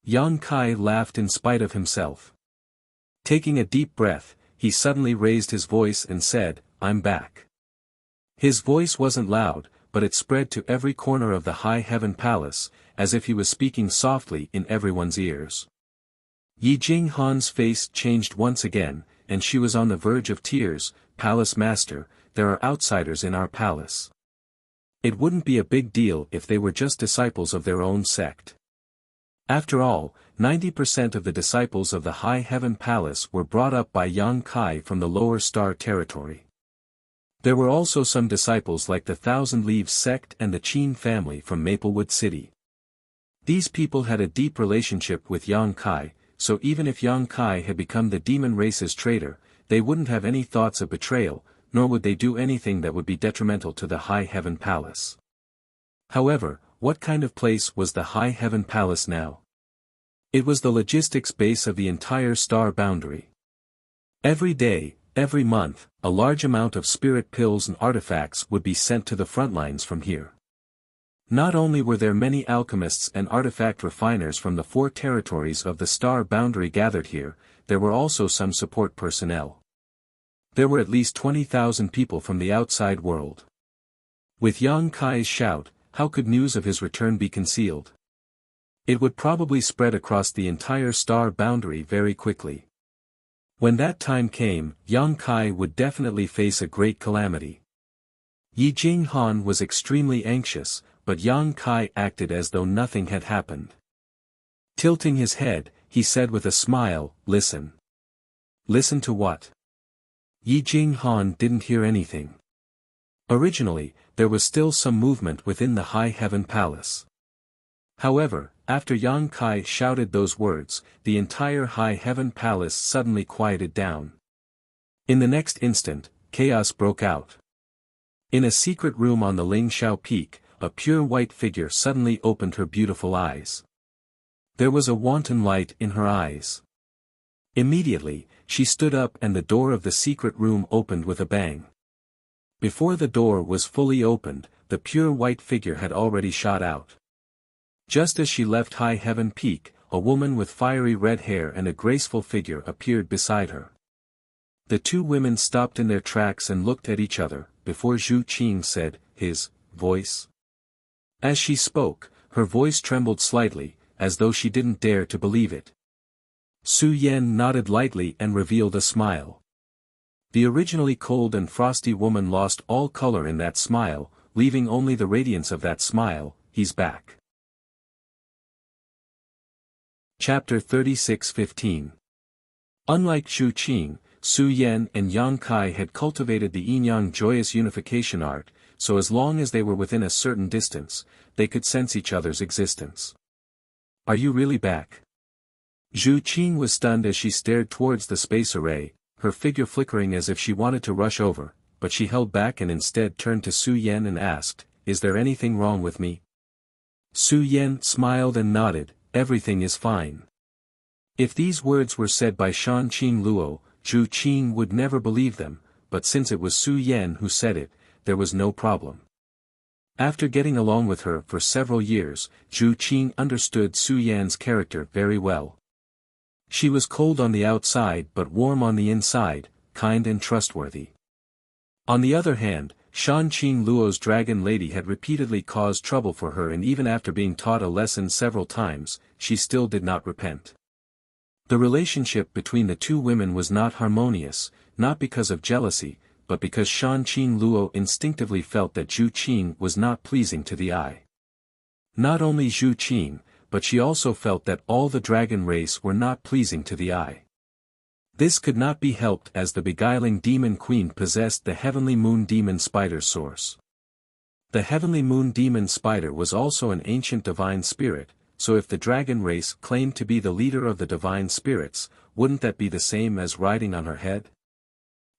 Speaker 1: Yang Kai laughed in spite of himself. Taking a deep breath, he suddenly raised his voice and said, "I'm back." His voice wasn't loud, but it spread to every corner of the High Heaven Palace, as if he was speaking softly in everyone's ears. Yi Jinghan's face changed once again, and she was on the verge of tears. "Palace Master, there are outsiders in our palace. It wouldn't be a big deal if they were just disciples of their own sect. After all, 90% of the disciples of the High Heaven Palace were brought up by Yang Kai from the Lower Star Territory. There were also some disciples like the Thousand Leaves sect and the Qin family from Maplewood City. These people had a deep relationship with Yang Kai, so even if Yang Kai had become the demon race's traitor, they wouldn't have any thoughts of betrayal, nor would they do anything that would be detrimental to the High Heaven Palace. However, what kind of place was the High Heaven Palace now? It was the logistics base of the entire Star Boundary. Every day, every month, a large amount of spirit pills and artifacts would be sent to the front lines from here. Not only were there many alchemists and artifact refiners from the 4 territories of the Star Boundary gathered here, there were also some support personnel. There were at least 20,000 people from the outside world. With Yang Kai's shout, how could news of his return be concealed? It would probably spread across the entire Star Boundary very quickly. When that time came, Yang Kai would definitely face a great calamity. Yi Jinghan was extremely anxious, but Yang Kai acted as though nothing had happened. Tilting his head, he said with a smile, "Listen." "Listen to what?" Yi Jinghan didn't hear anything. Originally, there was still some movement within the High Heaven Palace. However, after Yang Kai shouted those words, the entire High Heaven Palace suddenly quieted down. In the next instant, chaos broke out. In a secret room on the Lingxiao Peak, a pure white figure suddenly opened her beautiful eyes. There was a wanton light in her eyes. Immediately, she stood up and the door of the secret room opened with a bang. Before the door was fully opened, the pure white figure had already shot out. Just as she left High Heaven Peak, a woman with fiery red hair and a graceful figure appeared beside her. The two women stopped in their tracks and looked at each other, before Zhu Qing said, "His voice?" As she spoke, her voice trembled slightly, as though she didn't dare to believe it. Su Yan nodded lightly and revealed a smile. The originally cold and frosty woman lost all color in that smile, leaving only the radiance of that smile. "He's back." Chapter 36:15. Unlike Zhu Qing, Su Yan and Yang Kai had cultivated the yin-yang joyous unification art, so as long as they were within a certain distance, they could sense each other's existence. "Are you really back?" Zhu Qing was stunned as she stared towards the space array, her figure flickering as if she wanted to rush over, but she held back and instead turned to Su Yan and asked, "Is there anything wrong with me?" Su Yan smiled and nodded, "Everything is fine." If these words were said by Shan Qing Luo, Zhu Qing would never believe them, but since it was Su Yan who said it, there was no problem. After getting along with her for several years, Zhu Qing understood Su Yan's character very well. She was cold on the outside but warm on the inside, kind and trustworthy. On the other hand, Shan Qing Luo's dragon lady had repeatedly caused trouble for her, and even after being taught a lesson several times, she still did not repent. The relationship between the two women was not harmonious, not because of jealousy, but because Shan Qing Luo instinctively felt that Zhu Qing was not pleasing to the eye. Not only Zhu Qing, but she also felt that all the dragon race were not pleasing to the eye. This could not be helped, as the beguiling demon queen possessed the heavenly moon demon spider source. The heavenly moon demon spider was also an ancient divine spirit, so if the dragon race claimed to be the leader of the divine spirits, wouldn't that be the same as riding on her head?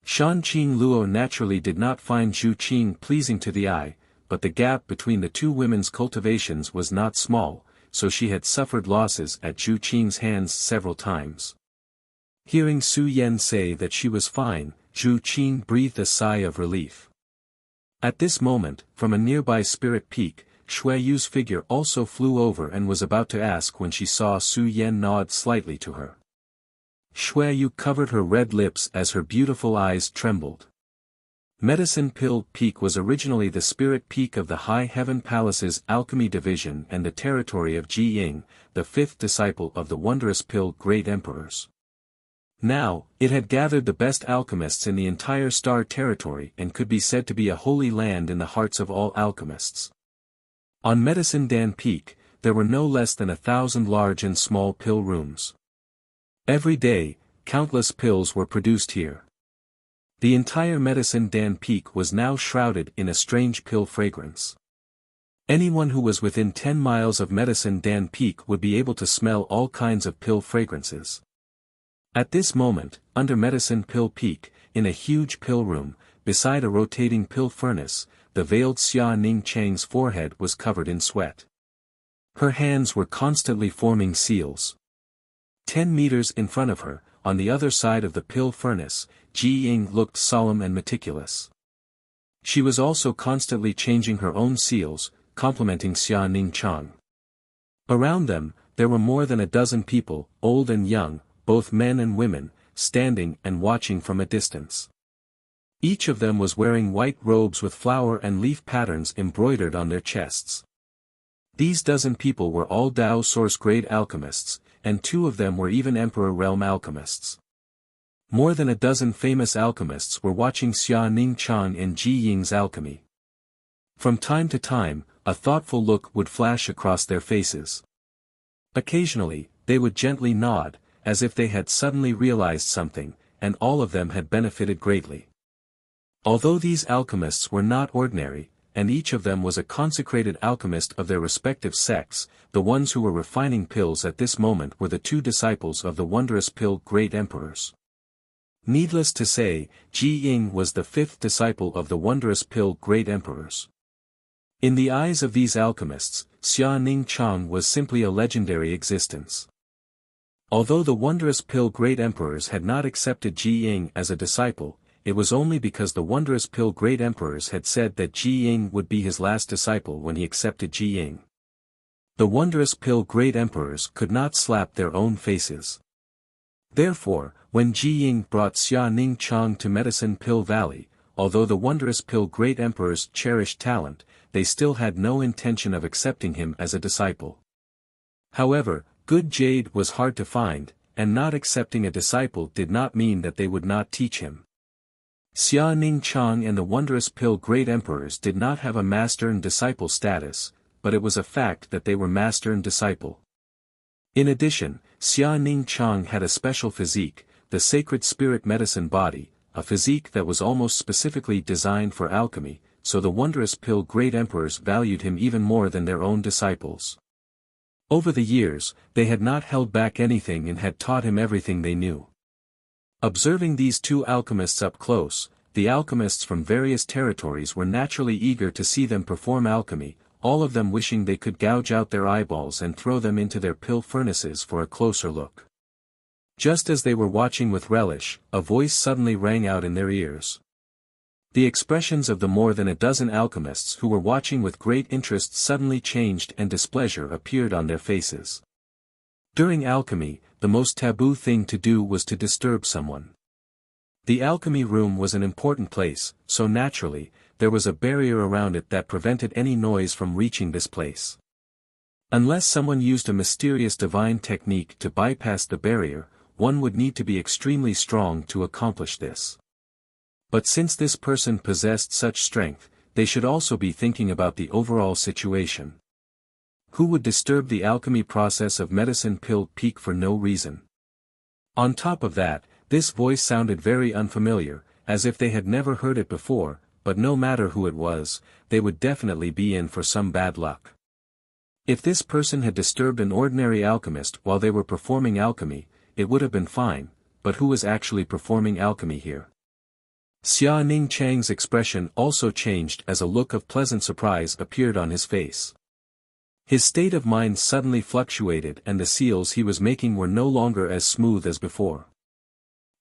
Speaker 1: Shan Qing Luo naturally did not find Zhu Qing pleasing to the eye, but the gap between the two women's cultivations was not small, so she had suffered losses at Zhu Qing's hands several times. Hearing Su Yan say that she was fine, Zhu Qing breathed a sigh of relief. At this moment, from a nearby spirit peak, Shui Yu's figure also flew over and was about to ask when she saw Su Yan nod slightly to her. Shui Yu covered her red lips as her beautiful eyes trembled. Medicine Pill Peak was originally the spirit peak of the High Heaven Palace's alchemy division and the territory of Ji Ying, the fifth disciple of the wondrous Pill Great Emperors. Now, it had gathered the best alchemists in the entire star territory and could be said to be a holy land in the hearts of all alchemists. On Medicine Dan Peak, there were no less than 1,000 large and small pill rooms. Every day, countless pills were produced here. The entire Medicine Dan Peak was now shrouded in a strange pill fragrance. Anyone who was within 10 miles of Medicine Dan Peak would be able to smell all kinds of pill fragrances. At this moment, under Medicine Pill Peak, in a huge pill room, beside a rotating pill furnace, the veiled Xia Ning Chang's forehead was covered in sweat. Her hands were constantly forming seals. 10 meters in front of her, on the other side of the pill furnace, Ji Ying looked solemn and meticulous. She was also constantly changing her own seals, complimenting Xia Ning Chang. Around them, there were more than a dozen people, old and young, both men and women, standing and watching from a distance. Each of them was wearing white robes with flower and leaf patterns embroidered on their chests. These dozen people were all Dao Source grade alchemists, and 2 of them were even Emperor Realm alchemists. More than a dozen famous alchemists were watching Xia Ning Chang and Ji Ying's alchemy. From time to time, a thoughtful look would flash across their faces. Occasionally, they would gently nod, as if they had suddenly realized something, and all of them had benefited greatly. Although these alchemists were not ordinary, and each of them was a consecrated alchemist of their respective sects, the ones who were refining pills at this moment were the 2 disciples of the wondrous Pill Great Emperors. Needless to say, Ji Ying was the 5th disciple of the wondrous Pill Great Emperors. In the eyes of these alchemists, Xia Ning Chang was simply a legendary existence. Although the wondrous Pill Great Emperors had not accepted Ji Ying as a disciple, it was only because the wondrous Pill Great Emperors had said that Ji Ying would be his last disciple when he accepted Ji Ying. The wondrous Pill Great Emperors could not slap their own faces. Therefore, when Ji Ying brought Xia Ning Chang to Medicine Pill Valley, although the wondrous Pill Great Emperors cherished talent, they still had no intention of accepting him as a disciple. However, good jade was hard to find, and not accepting a disciple did not mean that they would not teach him. Xia Ning Chang and the wondrous Pill Great Emperors did not have a master and disciple status, but it was a fact that they were master and disciple. In addition, Xia Ning Chang had a special physique, the sacred spirit medicine body, a physique that was almost specifically designed for alchemy, so the wondrous Pill Great Emperors valued him even more than their own disciples. Over the years, they had not held back anything and had taught him everything they knew. Observing these 2 alchemists up close, the alchemists from various territories were naturally eager to see them perform alchemy, all of them wishing they could gouge out their eyeballs and throw them into their pill furnaces for a closer look. Just as they were watching with relish, a voice suddenly rang out in their ears. The expressions of the more than a dozen alchemists who were watching with great interest suddenly changed and displeasure appeared on their faces. During alchemy, the most taboo thing to do was to disturb someone. The alchemy room was an important place, so naturally, there was a barrier around it that prevented any noise from reaching this place. Unless someone used a mysterious divine technique to bypass the barrier, one would need to be extremely strong to accomplish this. But since this person possessed such strength, they should also be thinking about the overall situation. Who would disturb the alchemy process of medicine pill peak for no reason? On top of that, this voice sounded very unfamiliar, as if they had never heard it before, but no matter who it was, they would definitely be in for some bad luck. If this person had disturbed an ordinary alchemist while they were performing alchemy, it would have been fine, but who was actually performing alchemy here? Xia Ning Chang's expression also changed as a look of pleasant surprise appeared on his face. His state of mind suddenly fluctuated and the seals he was making were no longer as smooth as before.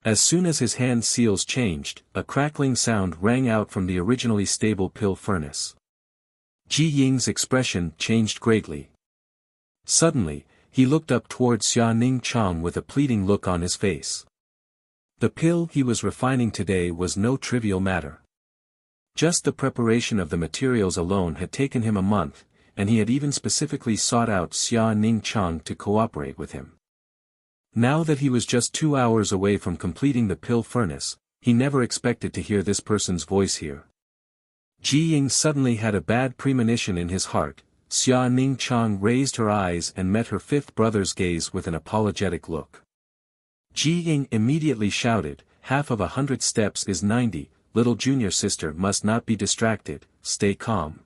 Speaker 1: As soon as his hand seals changed, a crackling sound rang out from the originally stable pill furnace. Ji Ying's expression changed greatly. Suddenly, he looked up toward Xia Ning Chang with a pleading look on his face. The pill he was refining today was no trivial matter. Just the preparation of the materials alone had taken him a month, and he had even specifically sought out Xia Ning Chang to cooperate with him. Now that he was just 2 hours away from completing the pill furnace, he never expected to hear this person's voice here. Ji Ying suddenly had a bad premonition in his heart. Xia Ning Chang raised her eyes and met her fifth brother's gaze with an apologetic look. Ji Ying immediately shouted, "Half of 100 steps is 90, little junior sister must not be distracted, stay calm."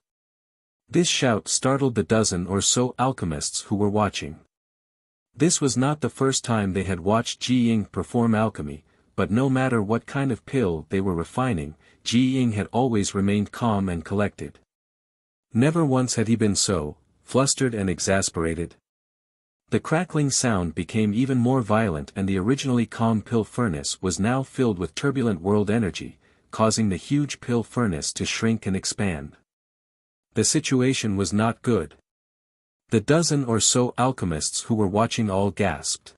Speaker 1: This shout startled the dozen or so alchemists who were watching. This was not the first time they had watched Ji Ying perform alchemy, but no matter what kind of pill they were refining, Ji Ying had always remained calm and collected. Never once had he been so flustered and exasperated. The crackling sound became even more violent and the originally calm pill furnace was now filled with turbulent world energy, causing the huge pill furnace to shrink and expand. The situation was not good. The dozen or so alchemists who were watching all gasped.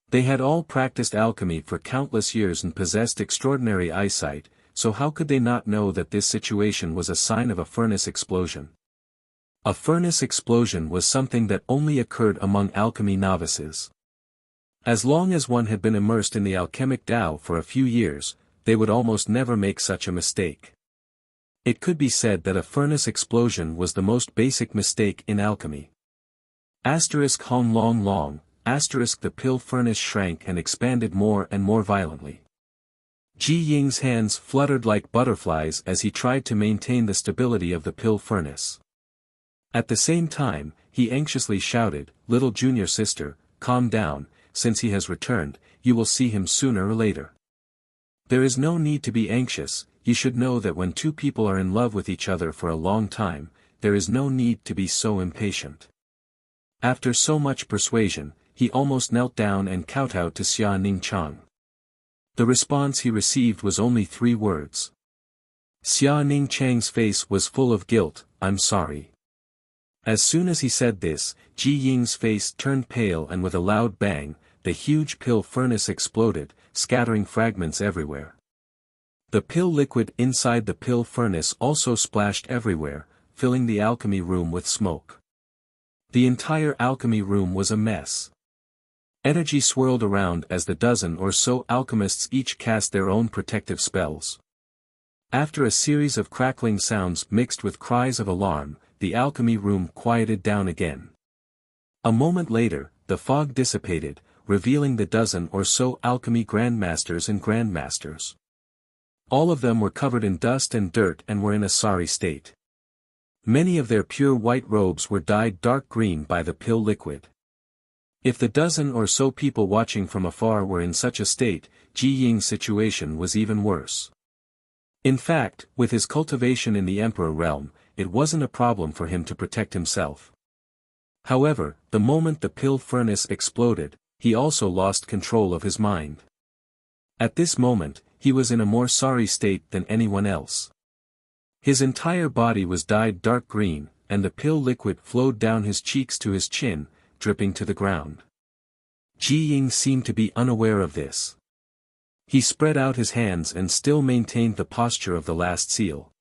Speaker 1: They had all practiced alchemy for countless years and possessed extraordinary eyesight, so how could they not know that this situation was a sign of a furnace explosion? A furnace explosion was something that only occurred among alchemy novices. As long as one had been immersed in the alchemic Tao for a few years, they would almost never make such a mistake. It could be said that a furnace explosion was the most basic mistake in alchemy. Hong long long, the pill furnace shrank and expanded more and more violently. Ji Ying's hands fluttered like butterflies as he tried to maintain the stability of the pill furnace. At the same time, he anxiously shouted, "Little junior sister, calm down, since he has returned, you will see him sooner or later. There is no need to be anxious, you should know that when two people are in love with each other for a long time, there is no need to be so impatient." After so much persuasion, he almost knelt down and kowtowed to Xia Ning Chang. The response he received was only 3 words. Xia Ning Chang's face was full of guilt, "I'm sorry." As soon as he said this, Ji Ying's face turned pale and with a loud bang, the huge pill furnace exploded, scattering fragments everywhere. The pill liquid inside the pill furnace also splashed everywhere, filling the alchemy room with smoke. The entire alchemy room was a mess. Energy swirled around as the dozen or so alchemists each cast their own protective spells. After a series of crackling sounds mixed with cries of alarm, the alchemy room quieted down again. A moment later, the fog dissipated, revealing the dozen or so alchemy grandmasters and grandmasters. All of them were covered in dust and dirt and were in a sorry state. Many of their pure white robes were dyed dark green by the pill liquid. If the dozen or so people watching from afar were in such a state, Ji Ying's situation was even worse. In fact, with his cultivation in the Emperor realm, it wasn't a problem for him to protect himself. However, the moment the pill furnace exploded, he also lost control of his mind. At this moment, he was in a more sorry state than anyone else. His entire body was dyed dark green, and the pill liquid flowed down his cheeks to his chin, dripping to the ground. Ji Ying seemed to be unaware of this. He spread out his hands and still maintained the posture of the last seal.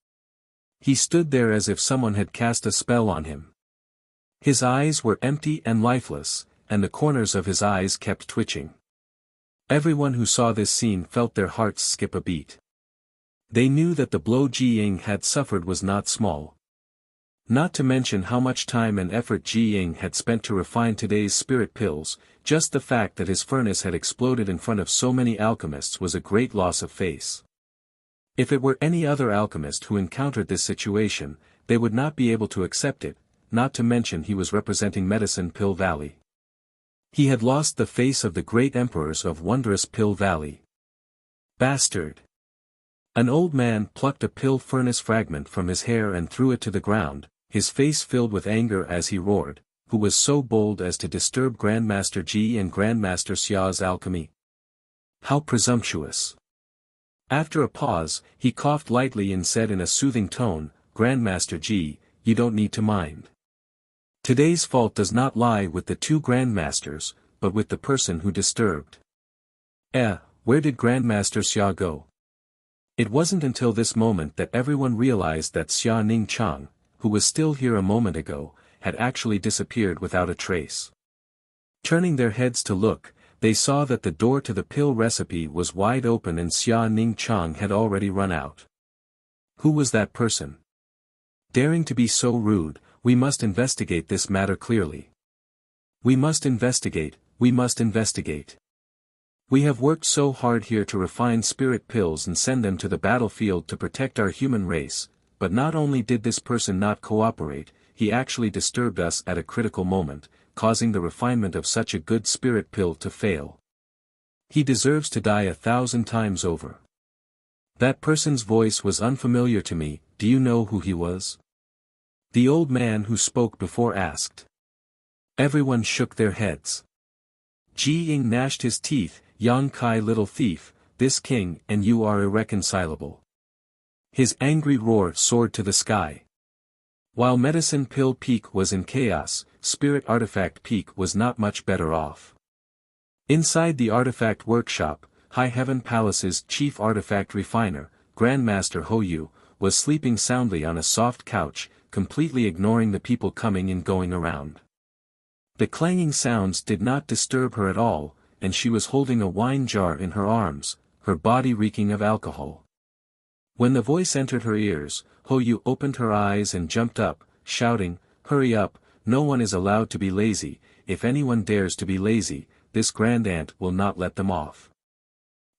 Speaker 1: He stood there as if someone had cast a spell on him. His eyes were empty and lifeless, and the corners of his eyes kept twitching. Everyone who saw this scene felt their hearts skip a beat. They knew that the blow Ji Ying had suffered was not small. Not to mention how much time and effort Ji Ying had spent to refine today's spirit pills, just the fact that his furnace had exploded in front of so many alchemists was a great loss of face. If it were any other alchemist who encountered this situation, they would not be able to accept it, not to mention he was representing Medicine Pill Valley. He had lost the face of the great emperors of wondrous Pill Valley. Bastard! An old man plucked a pill furnace fragment from his hair and threw it to the ground, his face filled with anger as he roared, "Who was so bold as to disturb Grandmaster Ji and Grandmaster Xia's alchemy? How presumptuous!" After a pause, he coughed lightly and said in a soothing tone, "Grandmaster Ji, you don't need to mind. Today's fault does not lie with the two grandmasters, but with the person who disturbed." Where did Grandmaster Xia go? It wasn't until this moment that everyone realized that Xia Ning Chang, who was still here a moment ago, had actually disappeared without a trace. Turning their heads to look, they saw that the door to the pill recipe was wide open and Xia Ning Chang had already run out. Who was that person? Daring to be so rude, we must investigate this matter clearly. We must investigate, we must investigate. We have worked so hard here to refine spirit pills and send them to the battlefield to protect our human race, but not only did this person not cooperate, he actually disturbed us at a critical moment, causing the refinement of such a good spirit pill to fail. He deserves to die 1,000 times over. That person's voice was unfamiliar to me. Do you know who he was? The old man who spoke before asked. Everyone shook their heads. Ji Ying gnashed his teeth. "Yang Kai, little thief, this king and you are irreconcilable." His angry roar soared to the sky. While Medicine Pill Peak was in chaos, Spirit Artifact Peak was not much better off. Inside the artifact workshop, High Heaven Palace's chief artifact refiner, Grandmaster Hou Yu, was sleeping soundly on a soft couch, completely ignoring the people coming and going around. The clanging sounds did not disturb her at all, and she was holding a wine jar in her arms, her body reeking of alcohol. When the voice entered her ears, Hou Yu opened her eyes and jumped up, shouting, "Hurry up, no one is allowed to be lazy. If anyone dares to be lazy, this grand aunt will not let them off."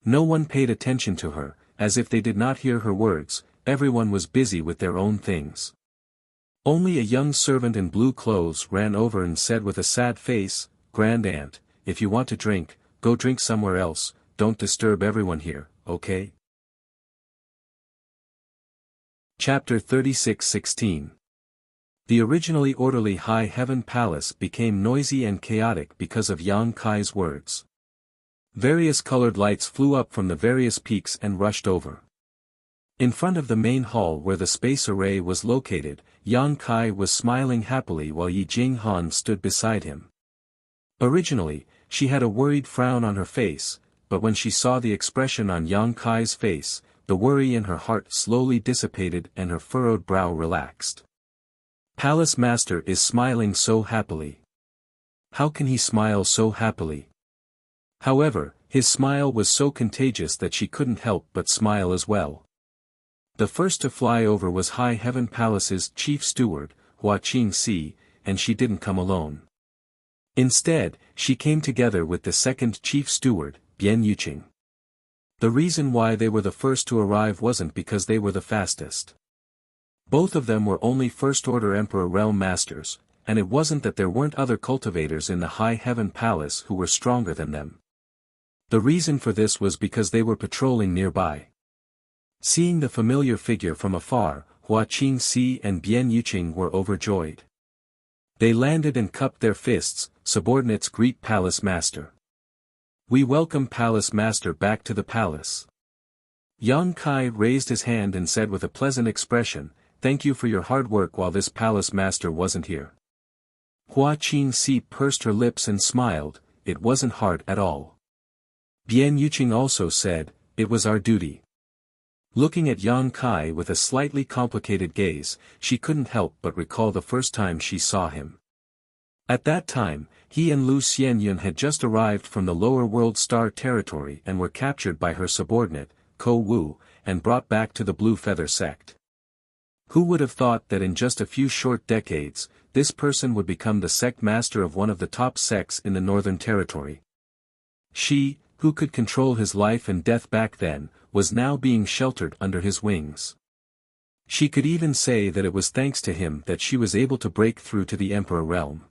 Speaker 1: No one paid attention to her, as if they did not hear her words. Everyone was busy with their own things. Only a young servant in blue clothes ran over and said with a sad face, "Grand aunt, if you want to drink, go drink somewhere else, don't disturb everyone here, okay?" Chapter 36:16. The originally orderly High Heaven Palace became noisy and chaotic because of Yang Kai's words. Various colored lights flew up from the various peaks and rushed over. In front of the main hall where the space array was located, Yang Kai was smiling happily while Yi Jinghan stood beside him. Originally, she had a worried frown on her face, but when she saw the expression on Yang Kai's face, the worry in her heart slowly dissipated and her furrowed brow relaxed. Palace Master is smiling so happily. How can he smile so happily? However, his smile was so contagious that she couldn't help but smile as well. The first to fly over was High Heaven Palace's chief steward, Hua Qingxi, and she didn't come alone. Instead, she came together with the second chief steward, Bian Yuqing. The reason why they were the first to arrive wasn't because they were the fastest. Both of them were only First-Order Emperor Realm Masters, and it wasn't that there weren't other cultivators in the High Heaven Palace who were stronger than them. The reason for this was because they were patrolling nearby. Seeing the familiar figure from afar, Hua Qingxi and Bian Yuqing were overjoyed. They landed and cupped their fists. Subordinates greet Palace Master. "We welcome Palace Master back to the palace." Yang Kai raised his hand and said with a pleasant expression, "Thank you for your hard work while this palace master wasn't here." Hua Qingxi pursed her lips and smiled, "It wasn't hard at all." Bian Yuqing also said, "It was our duty." Looking at Yang Kai with a slightly complicated gaze, she couldn't help but recall the first time she saw him. At that time, he and Lu Xianyun had just arrived from the lower world star territory and were captured by her subordinate, Ko Wu, and brought back to the Blue Feather sect. Who would have thought that in just a few short decades, this person would become the sect master of one of the top sects in the Northern Territory? She, who could control his life and death back then, was now being sheltered under his wings. She could even say that it was thanks to him that she was able to break through to the Emperor realm.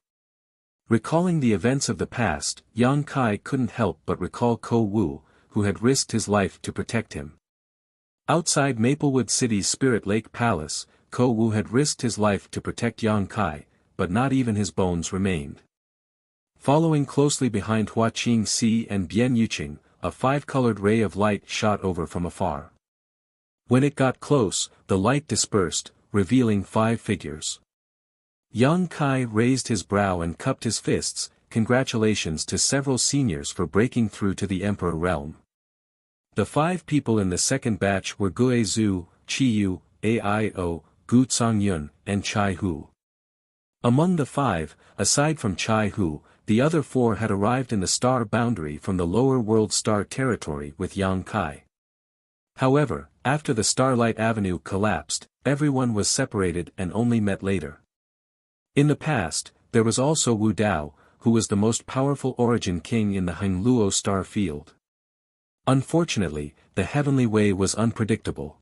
Speaker 1: Recalling the events of the past, Yang Kai couldn't help but recall Ko Wu, who had risked his life to protect him. Outside Maplewood City's Spirit Lake Palace, Ko Wu had risked his life to protect Yang Kai, but not even his bones remained. Following closely behind Hua Qingxi and Bian Yuqing, a five-colored ray of light shot over from afar. When it got close, the light dispersed, revealing 5 figures. Yang Kai raised his brow and cupped his fists, congratulations to several seniors for breaking through to the Emperor realm. The 5 people in the second batch were Gue Zhu, Qi Yu, Aio, Gu Zongyun, and Chai Hu. Among the 5, aside from Chai Hu, the other 4 had arrived in the star boundary from the lower world star territory with Yang Kai. However, after the Starlight Avenue collapsed, everyone was separated and only met later. In the past, there was also Wu Dao, who was the most powerful origin king in the Hengluo star field. Unfortunately, the heavenly way was unpredictable.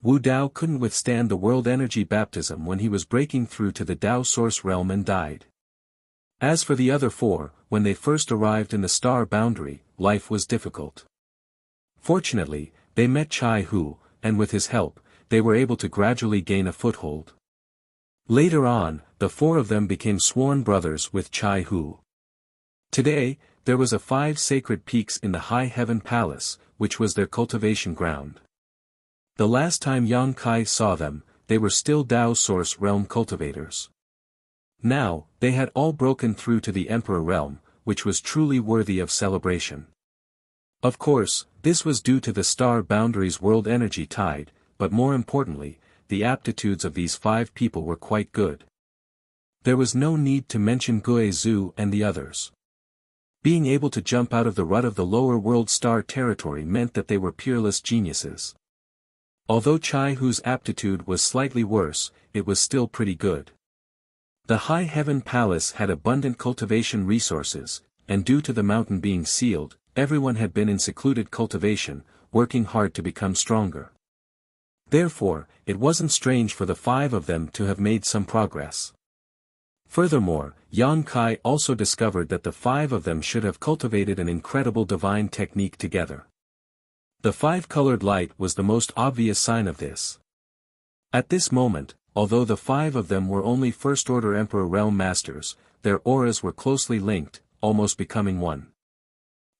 Speaker 1: Wu Dao couldn't withstand the world energy baptism when he was breaking through to the Dao source realm and died. As for the other 4, when they first arrived in the star boundary, life was difficult. Fortunately, they met Chai Hu, and with his help, they were able to gradually gain a foothold. Later on, the 4 of them became sworn brothers with Chai Hu. Today, there was 5 sacred peaks in the High Heaven Palace, which was their cultivation ground. The last time Yang Kai saw them, they were still Dao Source Realm cultivators. Now, they had all broken through to the Emperor realm, which was truly worthy of celebration. Of course, this was due to the star boundary's world energy tide, but more importantly, the aptitudes of these 5 people were quite good. There was no need to mention Gue Zhu and the others. Being able to jump out of the rut of the lower world star territory meant that they were peerless geniuses. Although Chai Hu's aptitude was slightly worse, it was still pretty good. The High Heaven Palace had abundant cultivation resources, and due to the mountain being sealed, everyone had been in secluded cultivation, working hard to become stronger. Therefore, it wasn't strange for the 5 of them to have made some progress. Furthermore, Yang Kai also discovered that the 5 of them should have cultivated an incredible divine technique together. The 5-colored light was the most obvious sign of this. At this moment, although the 5 of them were only First-Order Emperor Realm Masters, their auras were closely linked, almost becoming one.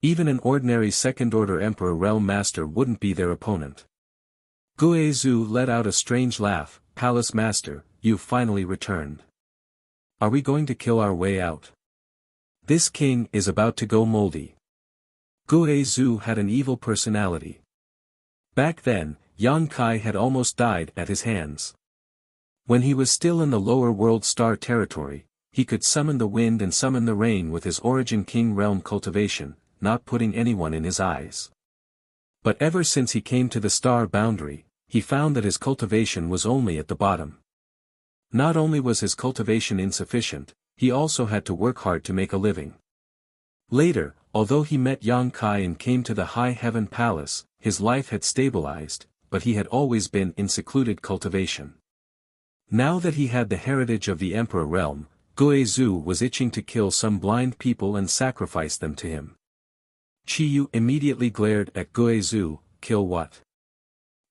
Speaker 1: Even an ordinary Second-Order Emperor Realm Master wouldn't be their opponent. Gue Zhu let out a strange laugh, "Palace Master, you've finally returned. Are we going to kill our way out? This king is about to go moldy." Gue Zhu had an evil personality. Back then, Yang Kai had almost died at his hands. When he was still in the lower world star territory, he could summon the wind and summon the rain with his origin king realm cultivation, not putting anyone in his eyes. But ever since he came to the star boundary, he found that his cultivation was only at the bottom. Not only was his cultivation insufficient, he also had to work hard to make a living. Later, although he met Yang Kai and came to the High Heaven Palace, his life had stabilized, but he had always been in secluded cultivation. Now that he had the heritage of the Emperor realm, Gue Zhu was itching to kill some blind people and sacrifice them to him. Qi Yu immediately glared at Gue Zhu, "Kill what?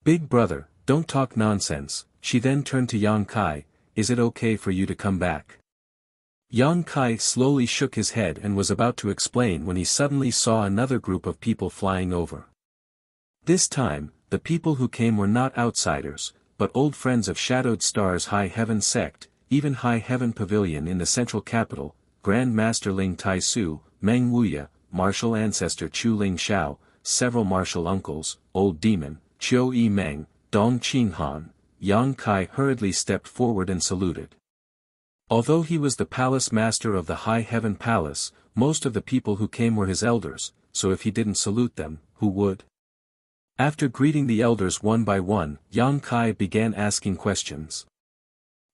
Speaker 1: Big brother, don't talk nonsense." She then turned to Yang Kai, "Is it okay for you to come back?" Yang Kai slowly shook his head and was about to explain when he suddenly saw another group of people flying over. This time, The people who came were not outsiders, but old friends of Shadowed Star's High Heaven sect, even High Heaven Pavilion in the central capital, Grand Master Ling Tai Su, Meng Wuya, martial ancestor Chu Ling Xiao, several martial uncles, Old Demon, Chiu Yi Meng, Dong Qing Han. Yang Kai hurriedly stepped forward and saluted. Although he was the palace master of the High Heaven Palace, most of the people who came were his elders, so if he didn't salute them, who would? After greeting the elders one by one, Yang Kai began asking questions.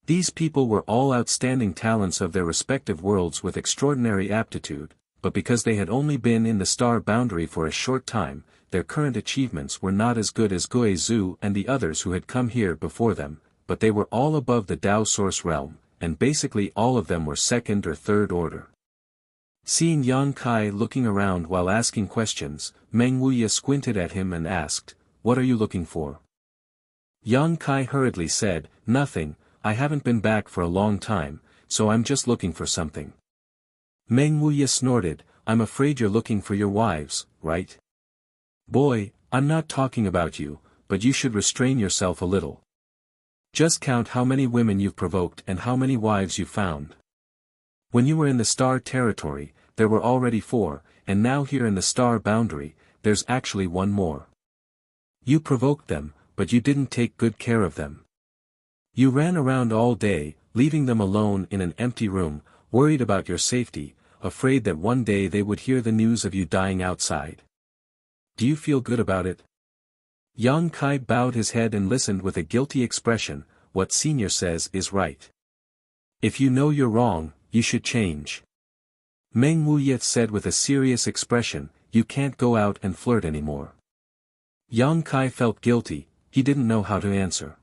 Speaker 1: These people were all outstanding talents of their respective worlds with extraordinary aptitude, but because they had only been in the star boundary for a short time, their current achievements were not as good as Gui Zhu and the others who had come here before them, but they were all above the Tao Source realm, and basically all of them were second or third order. Seeing Yang Kai looking around while asking questions, Meng Wuya squinted at him and asked, "What are you looking for?" Yang Kai hurriedly said, "Nothing, I haven't been back for a long time, so I'm just looking for something." Meng Wuya snorted, "I'm afraid you're looking for your wives, right? Boy, I'm not talking about you, but you should restrain yourself a little. Just count how many women you've provoked and how many wives you've found. When you were in the star territory, there were already 4, and now here in the star boundary, there's actually 1 more. You provoked them, but you didn't take good care of them. You ran around all day, leaving them alone in an empty room, worried about your safety, afraid that one day they would hear the news of you dying outside. Do you feel good about it?" Yang Kai bowed his head and listened with a guilty expression. "What senior says is right. If you know you're wrong, you should change." Meng Wuye said with a serious expression, "You can't go out and flirt anymore." Yang Kai felt guilty, he didn't know how to answer.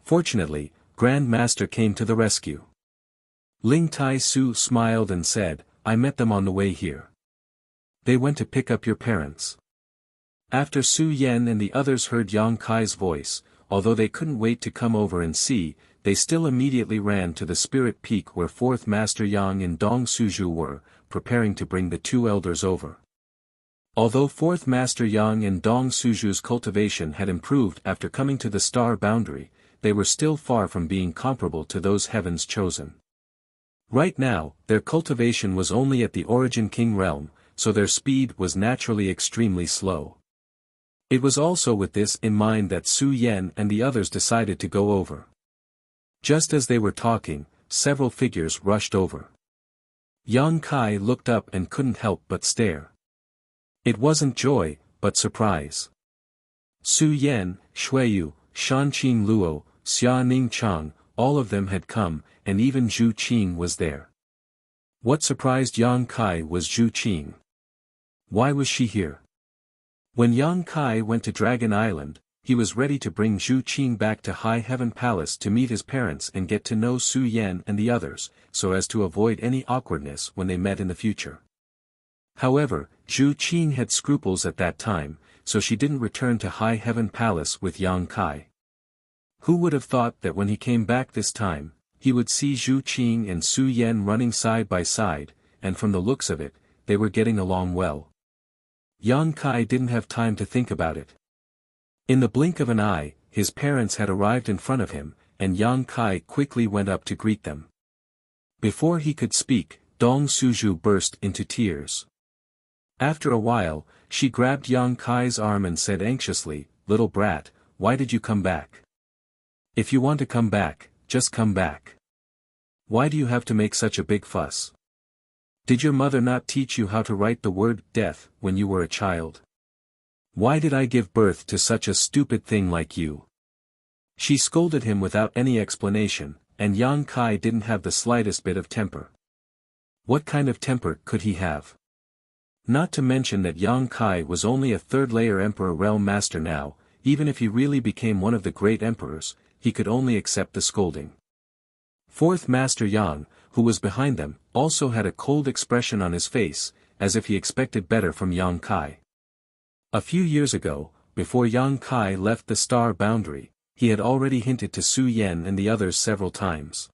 Speaker 1: Fortunately, Grand Master came to the rescue. Ling Tai Su smiled and said, "I met them on the way here. They went to pick up your parents." After Su Yen and the others heard Yang Kai's voice, although they couldn't wait to come over and see, they still immediately ran to the Spirit Peak where 4th Master Yang and Dong Suju were, preparing to bring the 2 elders over. Although 4th Master Yang and Dong Suju's cultivation had improved after coming to the star boundary, they were still far from being comparable to those heavens chosen. Right now, their cultivation was only at the Origin King realm, so their speed was naturally extremely slow. It was also with this in mind that Su Yen and the others decided to go over. Just as they were talking, several figures rushed over. Yang Kai looked up and couldn't help but stare. It wasn't joy, but surprise. Su Yen, Shuiyu, Shanqing Luo, Xia Ning Chang, all of them had come, and even Zhu Qing was there. What surprised Yang Kai was Zhu Qing. Why was she here? When Yang Kai went to Dragon Island, he was ready to bring Zhu Qing back to High Heaven Palace to meet his parents and get to know Su Yen and the others, so as to avoid any awkwardness when they met in the future. However, Zhu Qing had scruples at that time, so she didn't return to High Heaven Palace with Yang Kai. Who would have thought that when he came back this time, he would see Zhu Qing and Su Yen running side by side, and from the looks of it, they were getting along well. Yang Kai didn't have time to think about it. In the blink of an eye, his parents had arrived in front of him, and Yang Kai quickly went up to greet them. Before he could speak, Dong Suju burst into tears. After a while, she grabbed Yang Kai's arm and said anxiously, "Little brat, why did you come back? If you want to come back, just come back. Why do you have to make such a big fuss? Did your mother not teach you how to write the word death when you were a child? Why did I give birth to such a stupid thing like you?" She scolded him without any explanation, and Yang Kai didn't have the slightest bit of temper. What kind of temper could he have? Not to mention that Yang Kai was only a 3rd-layer Emperor Realm Master now, even if he really became one of the great emperors, he could only accept the scolding. 4th Master Yang, who was behind them, also had a cold expression on his face, as if he expected better from Yang Kai. A few years ago, before Yang Kai left the star boundary, he had already hinted to Su Yen and the others several times.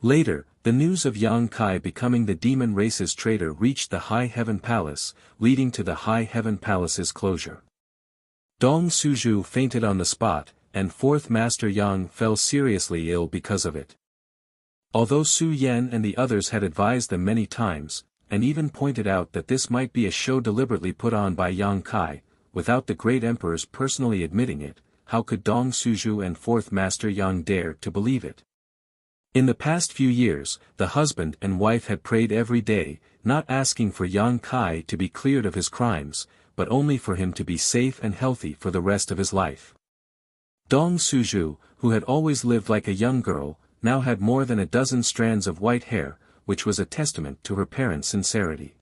Speaker 1: Later, the news of Yang Kai becoming the demon race's traitor reached the High Heaven Palace, leading to the High Heaven Palace's closure. Dong Suju fainted on the spot, and fourth Master Yang fell seriously ill because of it. Although Su Yan and the others had advised them many times, and even pointed out that this might be a show deliberately put on by Yang Kai, without the great emperors personally admitting it, how could Dong Suju and fourth Master Yang dare to believe it? In the past few years, the husband and wife had prayed every day, not asking for Yang Kai to be cleared of his crimes, but only for him to be safe and healthy for the rest of his life. Dong Suju, who had always lived like a young girl, now had more than a dozen strands of white hair, which was a testament to her parents' sincerity.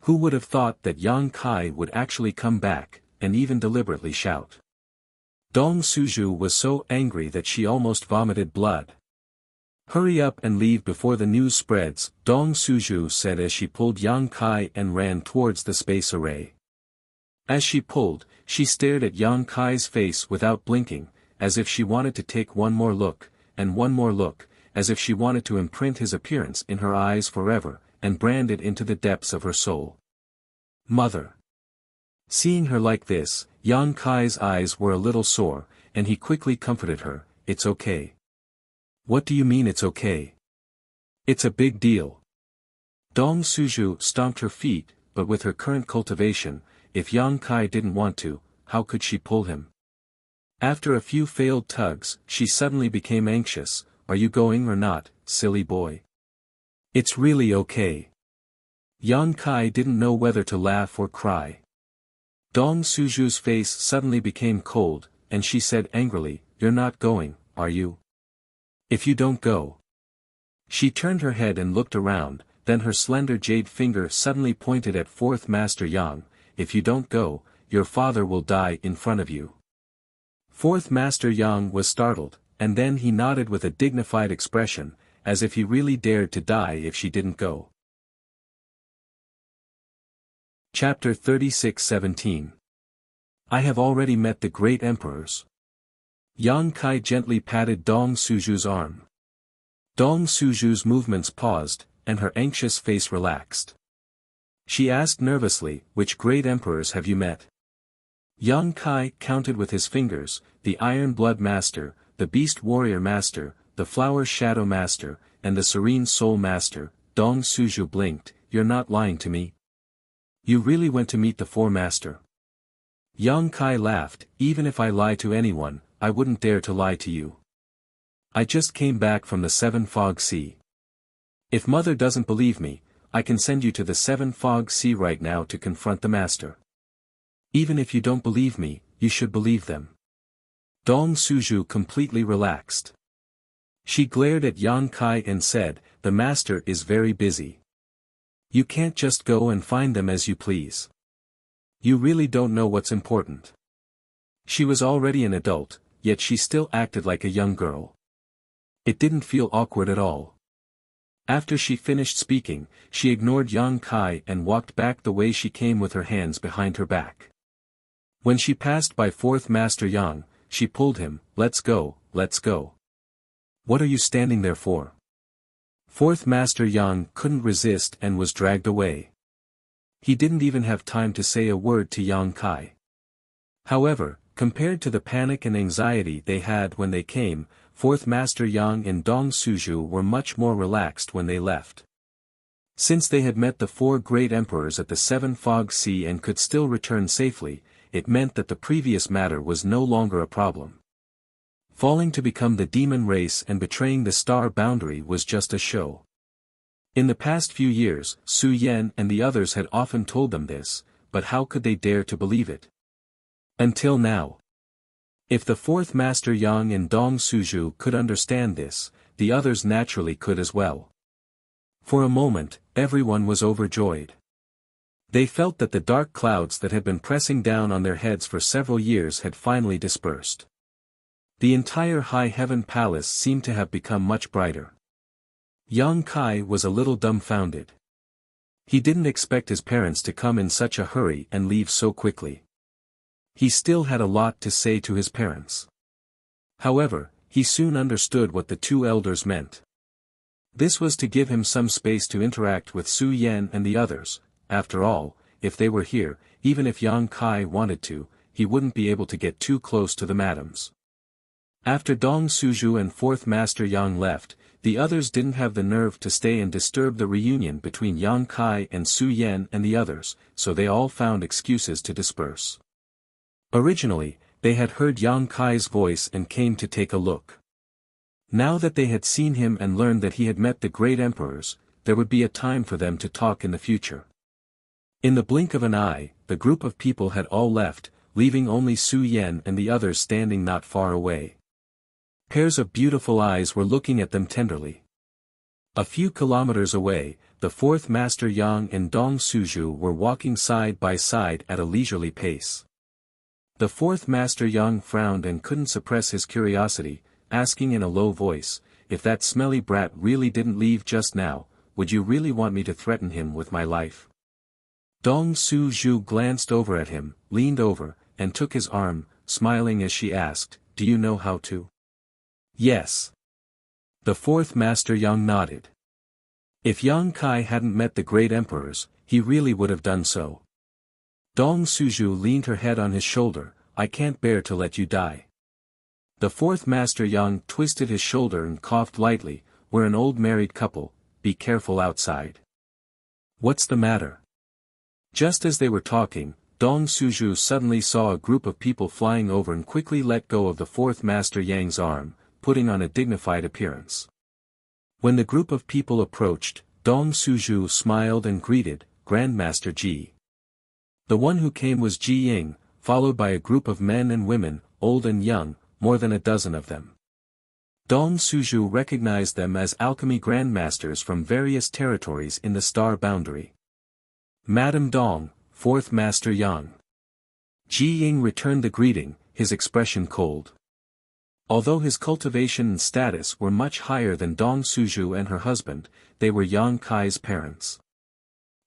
Speaker 1: Who would have thought that Yang Kai would actually come back, and even deliberately shout? Dong Suju was so angry that she almost vomited blood. "Hurry up and leave before the news spreads," Dong Suju said as she pulled Yang Kai and ran towards the space array. As she pulled, she stared at Yang Kai's face without blinking, as if she wanted to take one more look, and one more look, as if she wanted to imprint his appearance in her eyes forever, and brand it into the depths of her soul. Mother. Seeing her like this, Yang Kai's eyes were a little sore, and he quickly comforted her, "It's okay." "What do you mean it's okay?" "It's a big deal." Dong Suju stomped her feet, but with her current cultivation, if Yang Kai didn't want to, how could she pull him? After a few failed tugs, she suddenly became anxious. "Are you going or not, silly boy?" "It's really okay." Yang Kai didn't know whether to laugh or cry. Dong Suju's face suddenly became cold, and she said angrily, "You're not going, are you? If you don't go." She turned her head and looked around, then her slender jade finger suddenly pointed at fourth Master Yang. "If you don't go, your father will die in front of you." Fourth Master Yang was startled, and then he nodded with a dignified expression, as if he really dared to die if she didn't go. Chapter 36:17. I have already met the great emperors. Yang Kai gently patted Dong Suju's arm. Dong Suju's movements paused, and her anxious face relaxed. She asked nervously, "Which great emperors have you met?" Yang Kai counted with his fingers: the Iron Blood Master, the Beast Warrior Master, the Flower Shadow Master, and the Serene Soul Master. Dong Suju blinked. "You're not lying to me? You really went to meet the Four Master?" Yang Kai laughed. "Even if I lie to anyone, I wouldn't dare to lie to you. I just came back from the Seven Fog Sea. If Mother doesn't believe me, I can send you to the Seven Fog Sea right now to confront the Master. Even if you don't believe me, you should believe them." Dong Suju completely relaxed. She glared at Yang Kai and said, "The Master is very busy. You can't just go and find them as you please. You really don't know what's important." She was already an adult, yet she still acted like a young girl. It didn't feel awkward at all. After she finished speaking, she ignored Yang Kai and walked back the way she came with her hands behind her back. When she passed by fourth Master Yang, she pulled him. "Let's go, let's go. What are you standing there for?" Fourth Master Yang couldn't resist and was dragged away. He didn't even have time to say a word to Yang Kai. However, compared to the panic and anxiety they had when they came, fourth Master Yang and Dong Suju were much more relaxed when they left. Since they had met the four great emperors at the Seven Fog Sea and could still return safely, it meant that the previous matter was no longer a problem. Falling to become the demon race and betraying the star boundary was just a show. In the past few years, Su Yan and the others had often told them this, but how could they dare to believe it? Until now. If the fourth Master Yang and Dong Suju could understand this, the others naturally could as well. For a moment, everyone was overjoyed. They felt that the dark clouds that had been pressing down on their heads for several years had finally dispersed. The entire High Heaven Palace seemed to have become much brighter. Yang Kai was a little dumbfounded. He didn't expect his parents to come in such a hurry and leave so quickly. He still had a lot to say to his parents. However, he soon understood what the two elders meant. This was to give him some space to interact with Su Yan and the others. After all, if they were here, even if Yang Kai wanted to, he wouldn't be able to get too close to the madams. After Dong Suju and fourth Master Yang left, the others didn't have the nerve to stay and disturb the reunion between Yang Kai and Su Yan and the others, so they all found excuses to disperse. Originally, they had heard Yang Kai's voice and came to take a look. Now that they had seen him and learned that he had met the great emperors, there would be a time for them to talk in the future. In the blink of an eye, the group of people had all left, leaving only Su Yan and the others standing not far away. Pairs of beautiful eyes were looking at them tenderly. A few kilometers away, the fourth Master Yang and Dong Suju were walking side by side at a leisurely pace. The fourth Master Yang frowned and couldn't suppress his curiosity, asking in a low voice, "If that smelly brat really didn't leave just now, would you really want me to threaten him with my life?" Dong Suju glanced over at him, leaned over, and took his arm, smiling as she asked, "Do you know how to?" "Yes." The fourth Master Yang nodded. If Yang Kai hadn't met the great emperors, he really would have done so. Dong Suju leaned her head on his shoulder, "I can't bear to let you die." The fourth Master Yang twisted his shoulder and coughed lightly, "We're an old married couple, be careful outside." "What's the matter?" Just as they were talking, Dong Suju suddenly saw a group of people flying over and quickly let go of the fourth Master Yang's arm, putting on a dignified appearance. When the group of people approached, Dong Suju smiled and greeted, "Grandmaster Ji." The one who came was Ji Ying, followed by a group of men and women, old and young, more than a dozen of them. Dong Suju recognized them as alchemy grandmasters from various territories in the star boundary. "Madam Dong, fourth Master Yang." Ji Ying returned the greeting, his expression cold. Although his cultivation and status were much higher than Dong Suju and her husband, they were Yang Kai's parents.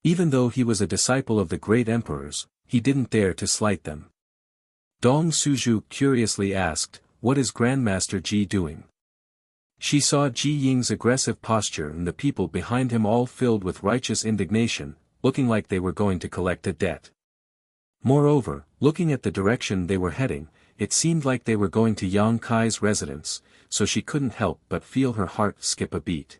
Speaker 1: Even though he was a disciple of the great emperors, he didn't dare to slight them. Dong Suju curiously asked, "What is Grandmaster Ji doing?" She saw Ji Ying's aggressive posture and the people behind him all filled with righteous indignation, looking like they were going to collect a debt. Moreover, looking at the direction they were heading, it seemed like they were going to Yang Kai's residence, so she couldn't help but feel her heart skip a beat.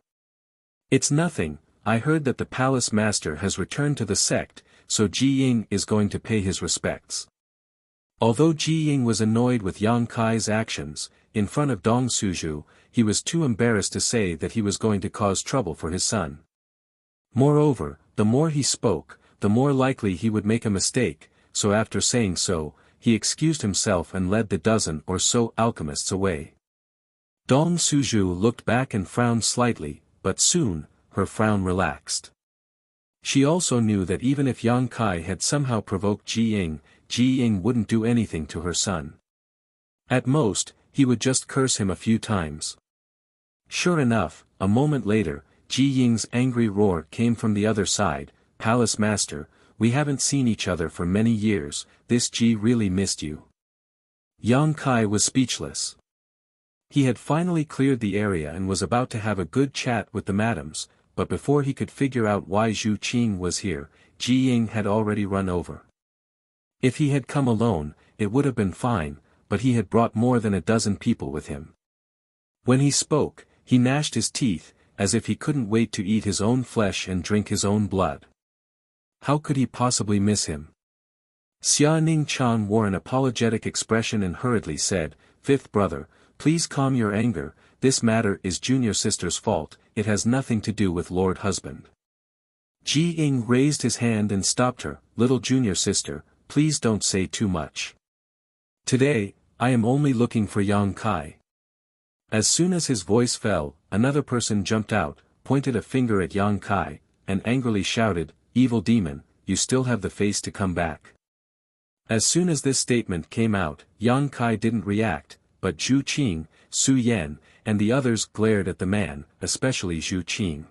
Speaker 1: "It's nothing, I heard that the palace master has returned to the sect, so Ji Ying is going to pay his respects." Although Ji Ying was annoyed with Yang Kai's actions, in front of Dong Suju, he was too embarrassed to say that he was going to cause trouble for his son. Moreover, the more he spoke, the more likely he would make a mistake, so after saying so, he excused himself and led the dozen or so alchemists away. Dong Suju looked back and frowned slightly, but soon, her frown relaxed. She also knew that even if Yang Kai had somehow provoked Ji Ying wouldn't do anything to her son. At most, he would just curse him a few times. Sure enough, a moment later, Ji Ying's angry roar came from the other side, "Palace Master, we haven't seen each other for many years, this Ji really missed you." Yang Kai was speechless. He had finally cleared the area and was about to have a good chat with the madams, but before he could figure out why Zhu Qing was here, Ji Ying had already run over. If he had come alone, it would have been fine, but he had brought more than a dozen people with him. When he spoke, he gnashed his teeth, as if he couldn't wait to eat his own flesh and drink his own blood. How could he possibly miss him? Xia Ning Chan wore an apologetic expression and hurriedly said, "Fifth brother, please calm your anger, this matter is junior sister's fault, it has nothing to do with Lord Husband." Ji Ying raised his hand and stopped her, "Little junior sister, please don't say too much. Today, I am only looking for Yang Kai." As soon as his voice fell, another person jumped out, pointed a finger at Yang Kai, and angrily shouted, "Evil demon, you still have the face to come back." As soon as this statement came out, Yang Kai didn't react, but Zhu Qing, Su Yan, and the others glared at the man, especially Zhu Qing.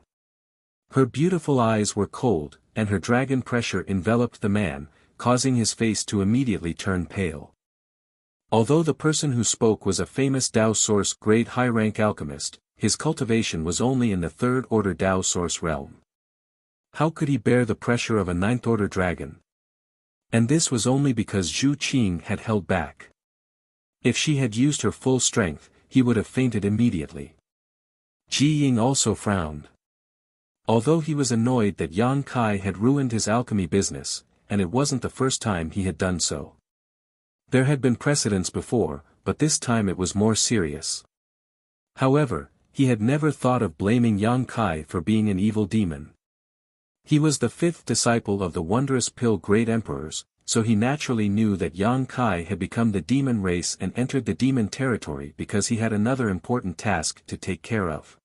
Speaker 1: Her beautiful eyes were cold, and her dragon pressure enveloped the man, causing his face to immediately turn pale. Although the person who spoke was a famous Dao Source grade high-rank alchemist, his cultivation was only in the third-order Dao Source realm. How could he bear the pressure of a ninth-order dragon? And this was only because Zhu Qing had held back. If she had used her full strength, he would have fainted immediately. Ji Ying also frowned. Although he was annoyed that Yang Kai had ruined his alchemy business, and it wasn't the first time he had done so. There had been precedents before, but this time it was more serious. However, he had never thought of blaming Yang Kai for being an evil demon. He was the fifth disciple of the wondrous pill great emperors, so he naturally knew that Yang Kai had become the demon race and entered the demon territory because he had another important task to take care of.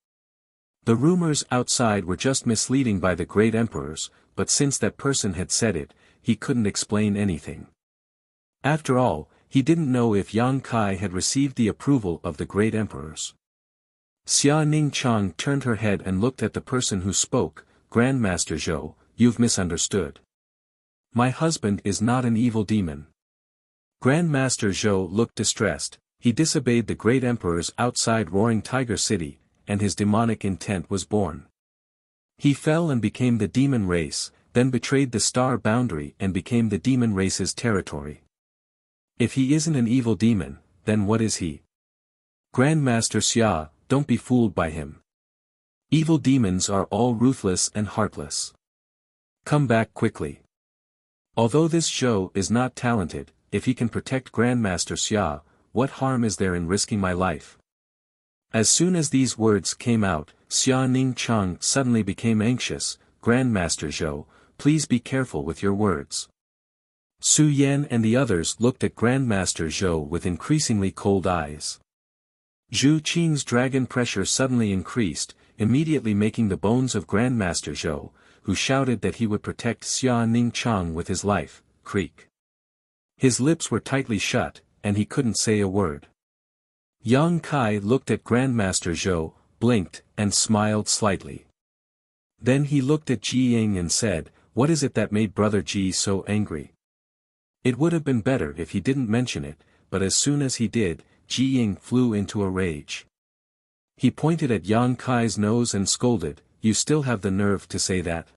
Speaker 1: The rumors outside were just misleading by the great emperors, but since that person had said it, he couldn't explain anything. After all, he didn't know if Yang Kai had received the approval of the great emperors. Xia Ningchang turned her head and looked at the person who spoke. Grandmaster Zhou, you've misunderstood. My husband is not an evil demon. Grandmaster Zhou looked distressed. He disobeyed the great emperors outside Roaring Tiger City, and his demonic intent was born. He fell and became the demon race, then betrayed the star boundary and became the demon race's territory. If he isn't an evil demon, then what is he? Grandmaster Xia, don't be fooled by him. Evil demons are all ruthless and heartless. Come back quickly. Although this Zhou is not talented, if he can protect Grandmaster Xia, what harm is there in risking my life? As soon as these words came out, Xia Ningchang suddenly became anxious. Grandmaster Zhou, please be careful with your words. Su Yan and the others looked at Grandmaster Zhou with increasingly cold eyes. Zhu Qing's dragon pressure suddenly increased, immediately making the bones of Grandmaster Zhou, who shouted that he would protect Xia Ningchang with his life, creak. His lips were tightly shut, and he couldn't say a word. Yang Kai looked at Grandmaster Zhou, blinked, and smiled slightly. Then he looked at Ji Ying and said, what is it that made Brother Ji so angry? It would have been better if he didn't mention it, but as soon as he did, Ji Ying flew into a rage. He pointed at Yang Kai's nose and scolded, you still have the nerve to say that?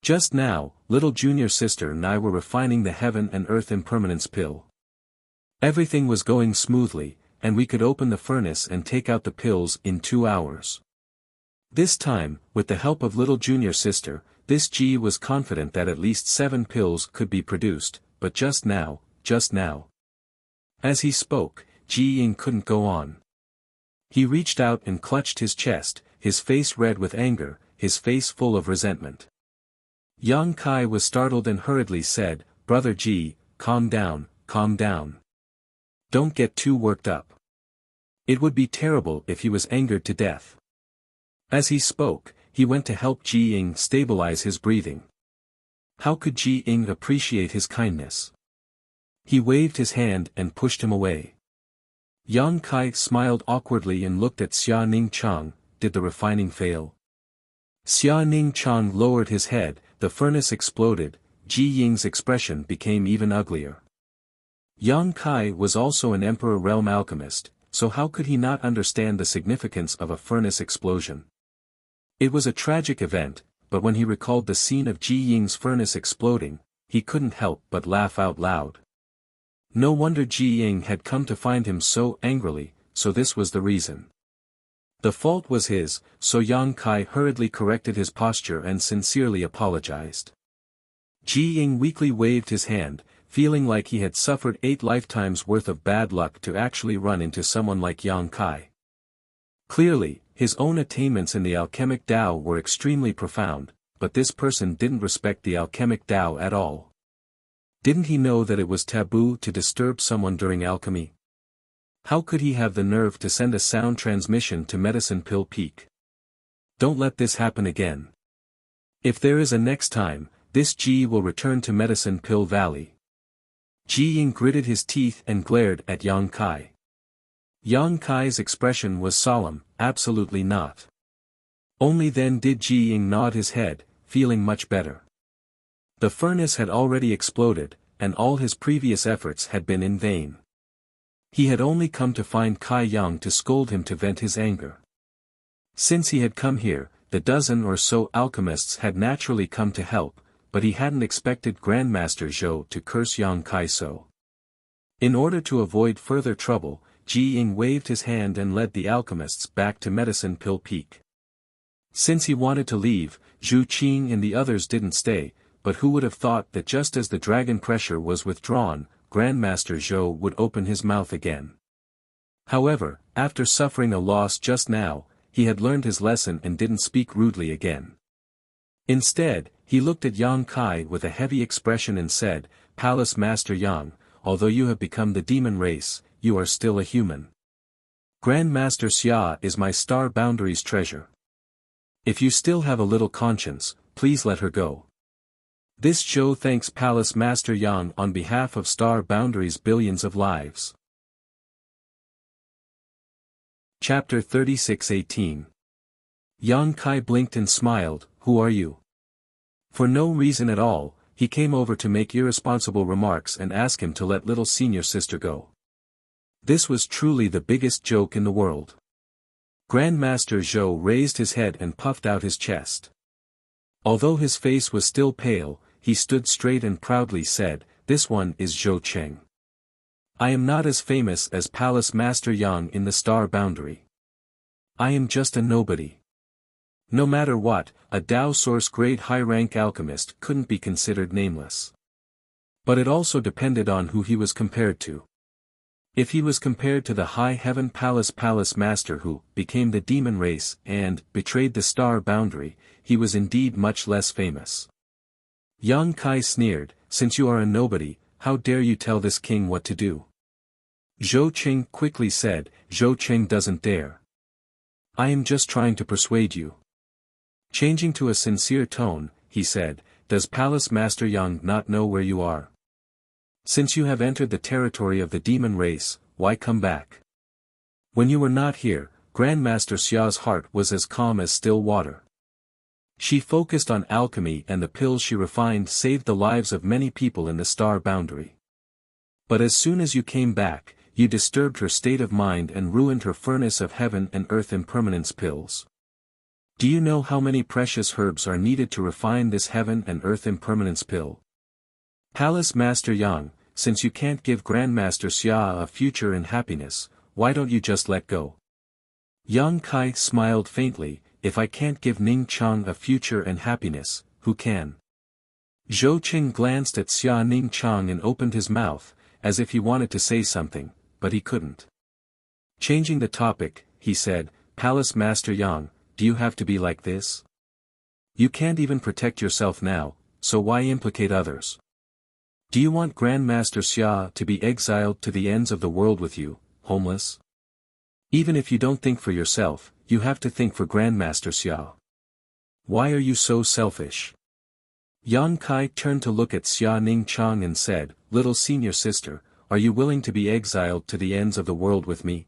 Speaker 1: Just now, little junior sister and I were refining the heaven and earth impermanence pill. Everything was going smoothly, and we could open the furnace and take out the pills in 2 hours. This time, with the help of little junior sister, this Ji was confident that at least 7 pills could be produced, but just now. As he spoke, Ji Ying couldn't go on. He reached out and clutched his chest, his face red with anger, his face full of resentment. Yang Kai was startled and hurriedly said, Brother Ji, calm down. Don't get too worked up. It would be terrible if he was angered to death. As he spoke, he went to help Ji Ying stabilize his breathing. How could Ji Ying appreciate his kindness? He waved his hand and pushed him away. Yang Kai smiled awkwardly and looked at Xia Ningchang. Did the refining fail? Xia Ningchang lowered his head, the furnace exploded. Ji Ying's expression became even uglier. Yang Kai was also an Emperor Realm alchemist, so how could he not understand the significance of a furnace explosion? It was a tragic event, but when he recalled the scene of Ji Ying's furnace exploding, he couldn't help but laugh out loud. No wonder Ji Ying had come to find him so angrily, so this was the reason. The fault was his, so Yang Kai hurriedly corrected his posture and sincerely apologized. Ji Ying weakly waved his hand, feeling like he had suffered 8 lifetimes worth of bad luck to actually run into someone like Yang Kai. Clearly, his own attainments in the alchemic Tao were extremely profound, but this person didn't respect the alchemic Tao at all. Didn't he know that it was taboo to disturb someone during alchemy? How could he have the nerve to send a sound transmission to Medicine Pill Peak? Don't let this happen again. If there is a next time, this Ji will return to Medicine Pill Valley. Ji Ying gritted his teeth and glared at Yang Kai. Yang Kai's expression was solemn, absolutely not. Only then did Ji Ying nod his head, feeling much better. The furnace had already exploded, and all his previous efforts had been in vain. He had only come to find Kai Yang to scold him to vent his anger. Since he had come here, the dozen or so alchemists had naturally come to help, but he hadn't expected Grandmaster Zhou to curse Yang Kai so. In order to avoid further trouble, Ji Ying waved his hand and led the alchemists back to Medicine Pill Peak. Since he wanted to leave, Zhu Qing and the others didn't stay, but who would have thought that just as the dragon pressure was withdrawn, Grandmaster Zhou would open his mouth again. However, after suffering a loss just now, he had learned his lesson and didn't speak rudely again. Instead, he looked at Yang Kai with a heavy expression and said, "Palace Master Yang, although you have become the demon race, you are still a human. Grandmaster Xia is my Star Boundaries treasure. If you still have a little conscience, please let her go." This Zhou thanks Palace Master Yang on behalf of Star Boundaries' billions of lives. Chapter 36:18. Yang Kai blinked and smiled. "Who are you?" For no reason at all, he came over to make irresponsible remarks and ask him to let little senior sister go. This was truly the biggest joke in the world. Grandmaster Zhou raised his head and puffed out his chest. Although his face was still pale, he stood straight and proudly said, "This one is Zhou Cheng. I am not as famous as Palace Master Yang in the Star Boundary. I am just a nobody." No matter what, a Tao Source grade high-rank alchemist couldn't be considered nameless. But it also depended on who he was compared to. If he was compared to the High Heaven Palace Master who became the demon race and betrayed the Star Boundary, he was indeed much less famous. Yang Kai sneered, "Since you are a nobody, how dare you tell this king what to do?" Zhou Qing quickly said, "Zhou Qing doesn't dare. I am just trying to persuade you." Changing to a sincere tone, he said, "Does Palace Master Yang not know where you are? Since you have entered the territory of the demon race, why come back? When you were not here, Grandmaster Xia's heart was as calm as still water. She focused on alchemy and the pills she refined saved the lives of many people in the Star Boundary. But as soon as you came back, you disturbed her state of mind and ruined her furnace of heaven and earth impermanence pills. Do you know how many precious herbs are needed to refine this heaven and earth impermanence pill? Palace Master Yang, since you can't give Grandmaster Xia a future and happiness, why don't you just let go?" Yang Kai smiled faintly, "If I can't give Ning Chang a future and happiness, who can?" Zhou Qing glanced at Xia Ning Chang and opened his mouth, as if he wanted to say something, but he couldn't. Changing the topic, he said, "Palace Master Yang, do you have to be like this? You can't even protect yourself now, so why implicate others? Do you want Grandmaster Xia to be exiled to the ends of the world with you, homeless? Even if you don't think for yourself, you have to think for Grandmaster Xia. Why are you so selfish?" Yang Kai turned to look at Xia Ning Chang and said, "Little senior sister, are you willing to be exiled to the ends of the world with me?"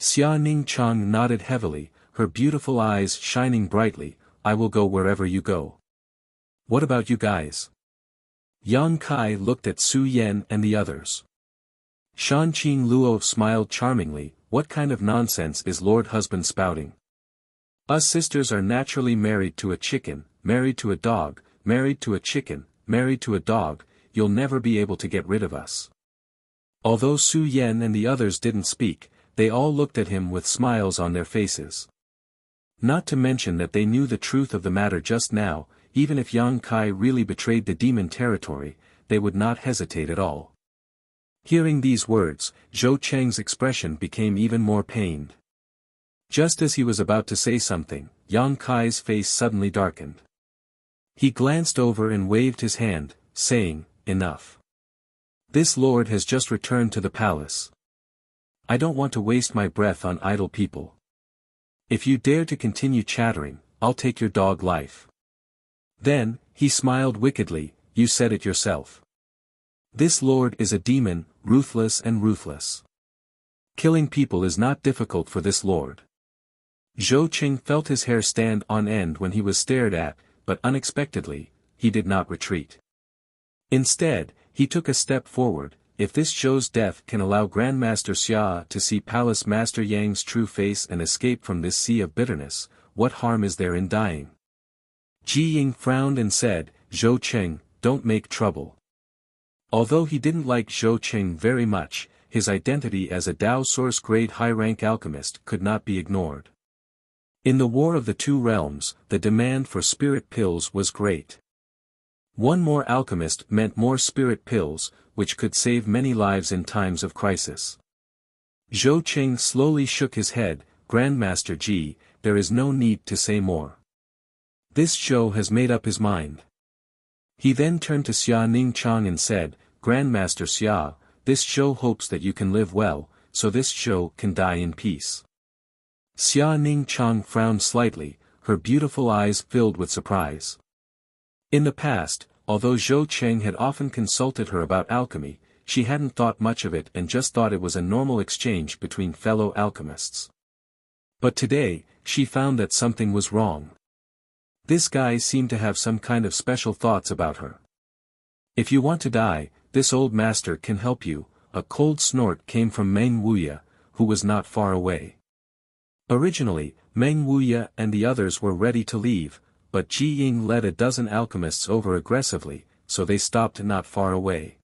Speaker 1: Xia Ning Chang nodded heavily, her beautiful eyes shining brightly. "I will go wherever you go." "What about you guys?" Yang Kai looked at Su Yan and the others. Shanqing Luo smiled charmingly, "What kind of nonsense is Lord Husband spouting? Us sisters are naturally married to a chicken, married to a dog, married to a chicken, married to a dog, you'll never be able to get rid of us." Although Su Yan and the others didn't speak, they all looked at him with smiles on their faces. Not to mention that they knew the truth of the matter just now, even if Yang Kai really betrayed the demon territory, they would not hesitate at all. Hearing these words, Zhou Cheng's expression became even more pained. Just as he was about to say something, Yang Kai's face suddenly darkened. He glanced over and waved his hand, saying, "Enough. This lord has just returned to the palace. I don't want to waste my breath on idle people. If you dare to continue chattering, I'll take your dog life." Then, he smiled wickedly, "You said it yourself. This lord is a demon, ruthless and ruthless. Killing people is not difficult for this lord." Zhou Qing felt his hair stand on end when he was stared at, but unexpectedly, he did not retreat. Instead, he took a step forward. If this Zhou's death can allow Grandmaster Xia to see Palace Master Yang's true face and escape from this sea of bitterness, what harm is there in dying? Ji Ying frowned and said, "Zhou Cheng, don't make trouble." Although he didn't like Zhou Cheng very much, his identity as a Dao Source grade high-rank alchemist could not be ignored. In the War of the Two Realms, the demand for spirit pills was great. One more alchemist meant more spirit pills, which could save many lives in times of crisis. Zhou Cheng slowly shook his head. "Grandmaster Ji, there is no need to say more. This Zhou has made up his mind." He then turned to Xia Ningchang and said, "Grandmaster Xia, this Zhou hopes that you can live well, so this Zhou can die in peace." Xia Ningchang frowned slightly, her beautiful eyes filled with surprise. In the past, although Zhou Cheng had often consulted her about alchemy, she hadn't thought much of it and just thought it was a normal exchange between fellow alchemists. But today, she found that something was wrong. This guy seemed to have some kind of special thoughts about her. "If you want to die, this old master can help you." A cold snort came from Meng Wuya, who was not far away. Originally, Meng Wuya and the others were ready to leave, but Ji Ying led a dozen alchemists over aggressively, so they stopped not far away.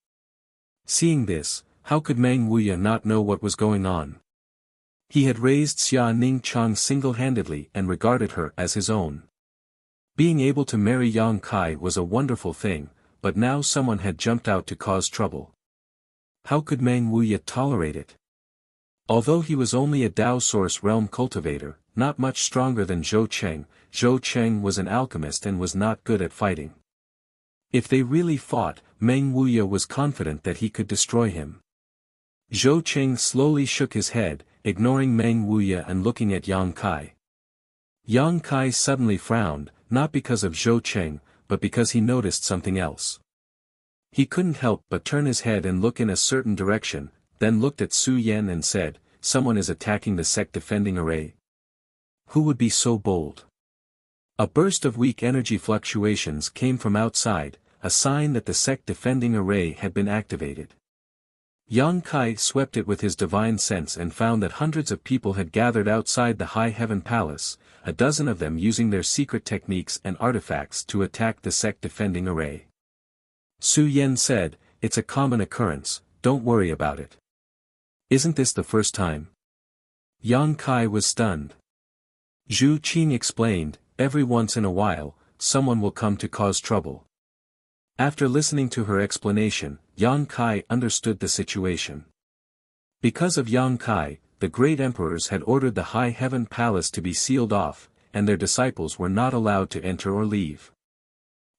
Speaker 1: Seeing this, how could Meng Wuya not know what was going on? He had raised Xia Ningchang single-handedly and regarded her as his own. Being able to marry Yang Kai was a wonderful thing, but now someone had jumped out to cause trouble. How could Meng Wuya tolerate it? Although he was only a Dao Source realm cultivator, not much stronger than Zhou Cheng was an alchemist and was not good at fighting. If they really fought, Meng Wuya was confident that he could destroy him. Zhou Cheng slowly shook his head, ignoring Meng Wuya and looking at Yang Kai. Yang Kai suddenly frowned, not because of Zhou Cheng, but because he noticed something else. He couldn't help but turn his head and look in a certain direction, then looked at Su Yan and said, "Someone is attacking the sect defending array. Who would be so bold?" A burst of weak energy fluctuations came from outside, a sign that the sect defending array had been activated. Yang Kai swept it with his divine sense and found that hundreds of people had gathered outside the High Heaven Palace, a dozen of them using their secret techniques and artifacts to attack the sect defending array. Su Yan said, "It's a common occurrence, don't worry about it." "Isn't this the first time?" Yang Kai was stunned. Zhu Qing explained, "Every once in a while, someone will come to cause trouble." After listening to her explanation, Yang Kai understood the situation. Because of Yang Kai, the great emperors had ordered the High Heaven Palace to be sealed off, and their disciples were not allowed to enter or leave.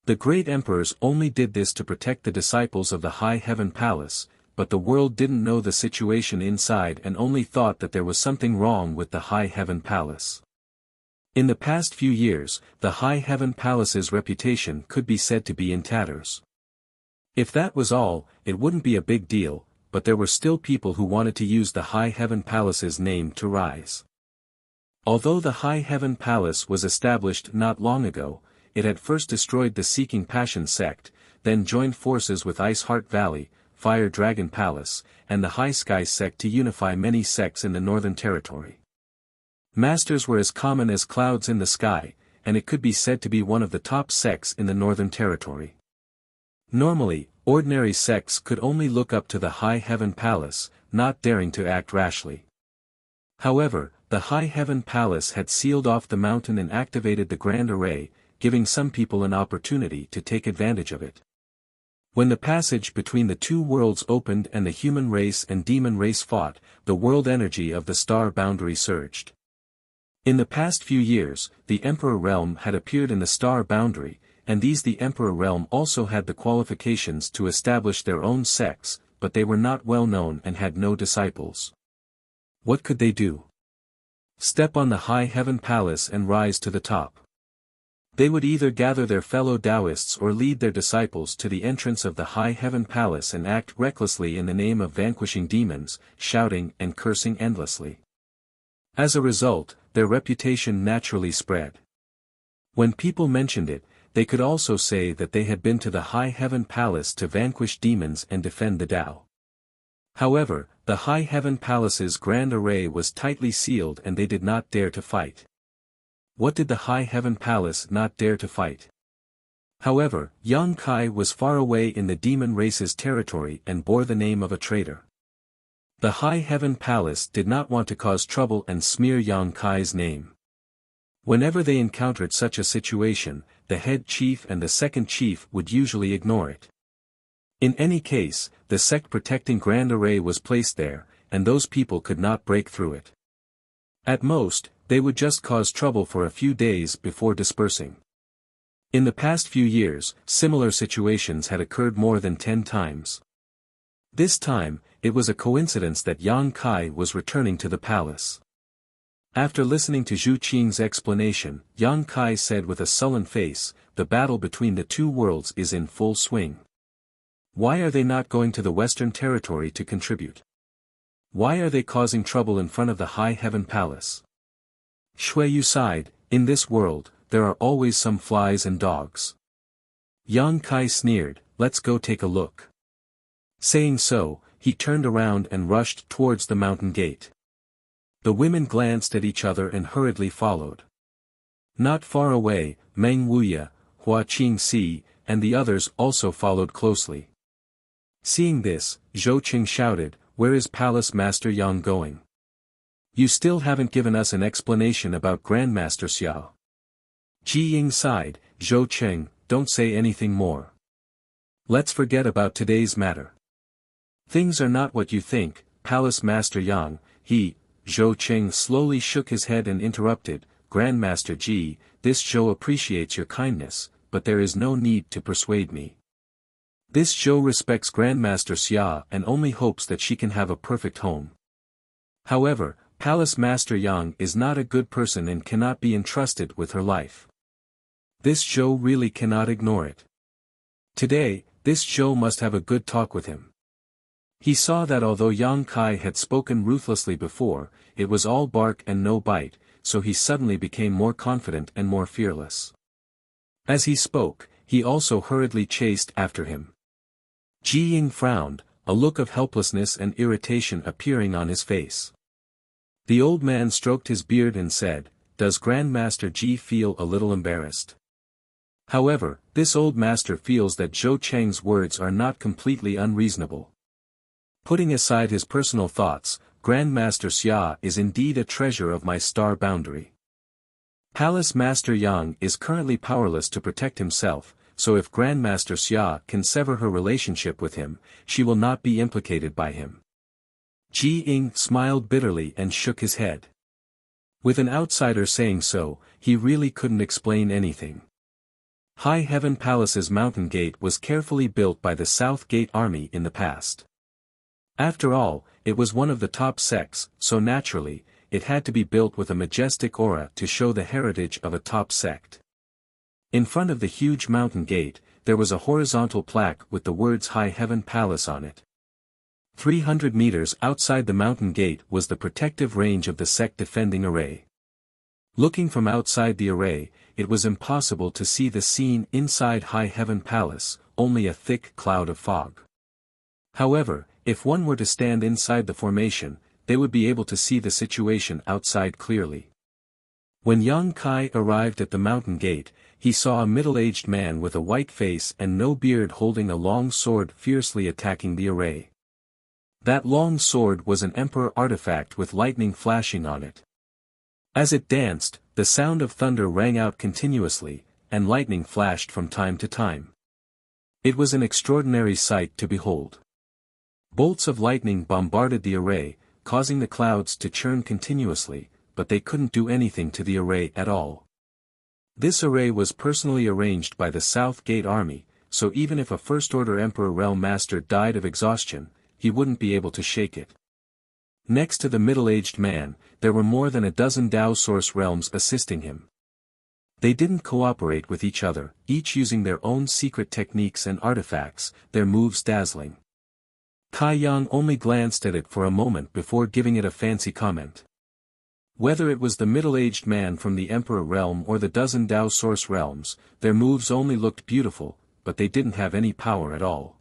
Speaker 1: The great emperors only did this to protect the disciples of the High Heaven Palace, but the world didn't know the situation inside and only thought that there was something wrong with the High Heaven Palace. In the past few years, the High Heaven Palace's reputation could be said to be in tatters. If that was all, it wouldn't be a big deal, but there were still people who wanted to use the High Heaven Palace's name to rise. Although the High Heaven Palace was established not long ago, it had first destroyed the Seeking Passion sect, then joined forces with Ice Heart Valley, Fire Dragon Palace, and the High Sky sect to unify many sects in the Northern Territory. Masters were as common as clouds in the sky, and it could be said to be one of the top sects in the Northern Territory. Normally, ordinary sects could only look up to the High Heaven Palace, not daring to act rashly. However, the High Heaven Palace had sealed off the mountain and activated the Grand Array, giving some people an opportunity to take advantage of it. When the passage between the two worlds opened and the human race and demon race fought, the world energy of the star boundary surged. In the past few years, the Emperor Realm had appeared in the star boundary, and the Emperor Realm also had the qualifications to establish their own sects, but they were not well known and had no disciples. What could they do? Step on the High Heaven Palace and rise to the top. They would either gather their fellow Taoists or lead their disciples to the entrance of the High Heaven Palace and act recklessly in the name of vanquishing demons, shouting and cursing endlessly. As a result, their reputation naturally spread. When people mentioned it, they could also say that they had been to the High Heaven Palace to vanquish demons and defend the Tao. However, the High Heaven Palace's Grand Array was tightly sealed and they did not dare to fight. What did the High Heaven Palace not dare to fight? However, Yang Kai was far away in the demon race's territory and bore the name of a traitor. The High Heaven Palace did not want to cause trouble and smear Yang Kai's name. Whenever they encountered such a situation, the head chief and the second chief would usually ignore it. In any case, the sect protecting Grand Array was placed there, and those people could not break through it. At most, they would just cause trouble for a few days before dispersing. In the past few years, similar situations had occurred more than 10 times. This time, it was a coincidence that Yang Kai was returning to the palace. After listening to Zhu Qing's explanation, Yang Kai said with a sullen face, "The battle between the two worlds is in full swing. Why are they not going to the Western Territory to contribute? Why are they causing trouble in front of the High Heaven Palace?" Shuiyu sighed, "In this world, there are always some flies and dogs." Yang Kai sneered, "Let's go take a look." Saying so, he turned around and rushed towards the mountain gate. The women glanced at each other and hurriedly followed. Not far away, Meng Wuya, Hua Qingxi, and the others also followed closely. Seeing this, Zhou Qing shouted, "Where is Palace Master Yang going? You still haven't given us an explanation about Grandmaster Xia." Ji Ying sighed, "Zhou Qing, don't say anything more. Let's forget about today's matter. Things are not what you think, Palace Master Yang." Zhou Qing slowly shook his head and interrupted, "Grandmaster Ji, this Zhou appreciates your kindness, but there is no need to persuade me. This Zhou respects Grandmaster Xia and only hopes that she can have a perfect home. However, Palace Master Yang is not a good person and cannot be entrusted with her life. This Zhou really cannot ignore it. Today, this Zhou must have a good talk with him." He saw that although Yang Kai had spoken ruthlessly before, it was all bark and no bite, so he suddenly became more confident and more fearless. As he spoke, he also hurriedly chased after him. Ji Ying frowned, a look of helplessness and irritation appearing on his face. The old man stroked his beard and said, "Does Grandmaster Ji feel a little embarrassed?" However, this old master feels that Zhou Cheng's words are not completely unreasonable. Putting aside his personal thoughts, Grandmaster Xia is indeed a treasure of my star boundary. Palace Master Yang is currently powerless to protect himself, so if Grandmaster Xia can sever her relationship with him, she will not be implicated by him. Ji Ying smiled bitterly and shook his head. With an outsider saying so, he really couldn't explain anything. High Heaven Palace's mountain gate was carefully built by the South Gate Army in the past. After all, it was one of the top sects, so naturally, it had to be built with a majestic aura to show the heritage of a top sect. In front of the huge mountain gate, there was a horizontal plaque with the words High Heaven Palace on it. 300 meters outside the mountain gate was the protective range of the sect defending array. Looking from outside the array, it was impossible to see the scene inside High Heaven Palace, only a thick cloud of fog. However, if one were to stand inside the formation, they would be able to see the situation outside clearly. When Yang Kai arrived at the mountain gate, he saw a middle-aged man with a white face and no beard holding a long sword fiercely attacking the array. That long sword was an emperor artifact with lightning flashing on it. As it danced, the sound of thunder rang out continuously, and lightning flashed from time to time. It was an extraordinary sight to behold. Bolts of lightning bombarded the array, causing the clouds to churn continuously, but they couldn't do anything to the array at all. This array was personally arranged by the South Gate Army, so even if a First-Order Emperor Realm Master died of exhaustion, he wouldn't be able to shake it. Next to the middle-aged man, there were more than a dozen Dao Source realms assisting him. They didn't cooperate with each other, each using their own secret techniques and artifacts, their moves dazzling. Kai Yang only glanced at it for a moment before giving it a fancy comment. Whether it was the middle-aged man from the Emperor realm or the dozen Dao Source realms, their moves only looked beautiful, but they didn't have any power at all.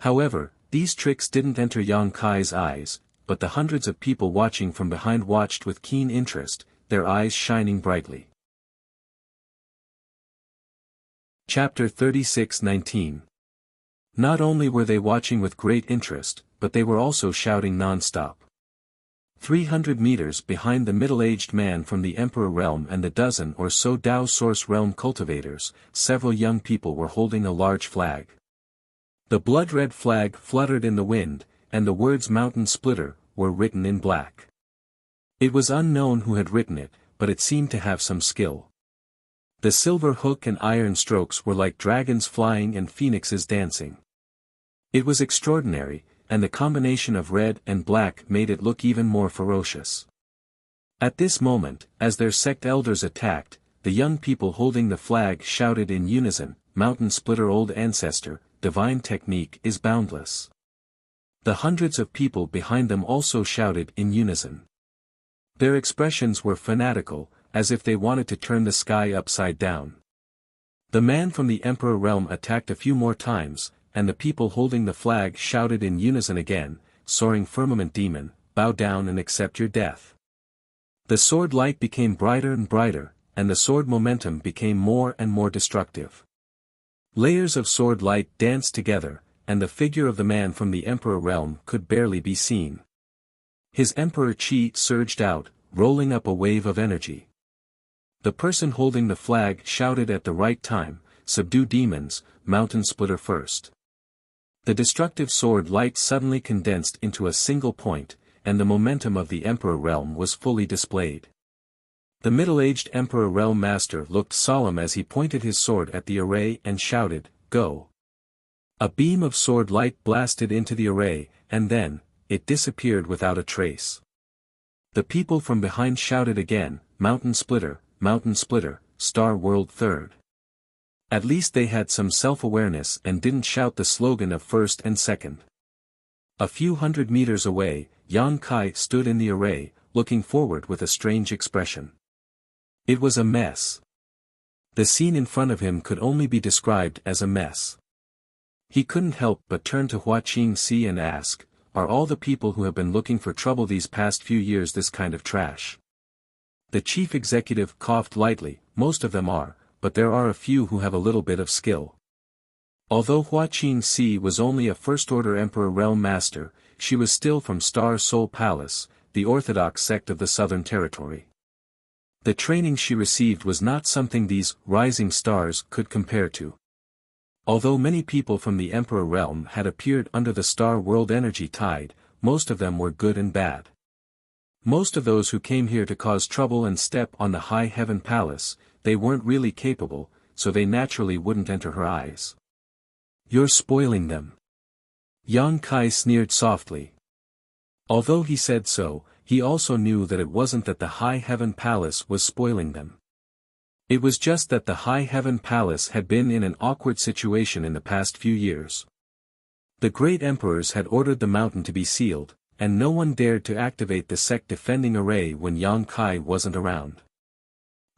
Speaker 1: However, these tricks didn't enter Yang Kai's eyes, but the hundreds of people watching from behind watched with keen interest, their eyes shining brightly. Chapter 36:19. Not only were they watching with great interest, but they were also shouting non-stop. 300 meters behind the middle-aged man from the Emperor realm and the dozen or so Dao Source realm cultivators, several young people were holding a large flag. The blood-red flag fluttered in the wind, and the words Mountain Splitter were written in black. It was unknown who had written it, but it seemed to have some skill. The silver hook and iron strokes were like dragons flying and phoenixes dancing. It was extraordinary, and the combination of red and black made it look even more ferocious. At this moment, as their sect elders attacked, the young people holding the flag shouted in unison, "Mountain Splitter Old Ancestor, divine technique is boundless." The hundreds of people behind them also shouted in unison. Their expressions were fanatical, as if they wanted to turn the sky upside down. The man from the Emperor realm attacked a few more times, and the people holding the flag shouted in unison again, "Soaring firmament demon, bow down and accept your death." The sword light became brighter and brighter, and the sword momentum became more and more destructive. Layers of sword light danced together, and the figure of the man from the Emperor realm could barely be seen. His Emperor Chi surged out, rolling up a wave of energy. The person holding the flag shouted at the right time, "Subdue demons, Mountain Splitter first." The destructive sword light suddenly condensed into a single point, and the momentum of the Emperor realm was fully displayed. The middle-aged Emperor realm master looked solemn as he pointed his sword at the array and shouted, "Go!" A beam of sword light blasted into the array, and then, it disappeared without a trace. The people from behind shouted again, "Mountain Splitter, Mountain Splitter, Star World Third." At least they had some self-awareness and didn't shout the slogan of first and second. A few hundred meters away, Yang Kai stood in the array, looking forward with a strange expression. It was a mess. The scene in front of him could only be described as a mess. He couldn't help but turn to Hua Qingxi and ask, "Are all the people who have been looking for trouble these past few years this kind of trash?" The chief executive coughed lightly. "Most of them are, but there are a few who have a little bit of skill." Although Hua Qingxi was only a first-order Emperor realm master, she was still from Star Soul Palace, the orthodox sect of the Southern Territory. The training she received was not something these rising stars could compare to. Although many people from the Emperor realm had appeared under the Star World energy tide, most of them were good and bad. Most of those who came here to cause trouble and step on the High Heaven Palace, they weren't really capable, so they naturally wouldn't enter her eyes. "You're spoiling them." Yang Kai sneered softly. Although he said so, he also knew that it wasn't that the High Heaven Palace was spoiling them. It was just that the High Heaven Palace had been in an awkward situation in the past few years. The great emperors had ordered the mountain to be sealed, and no one dared to activate the sect defending array when Yang Kai wasn't around.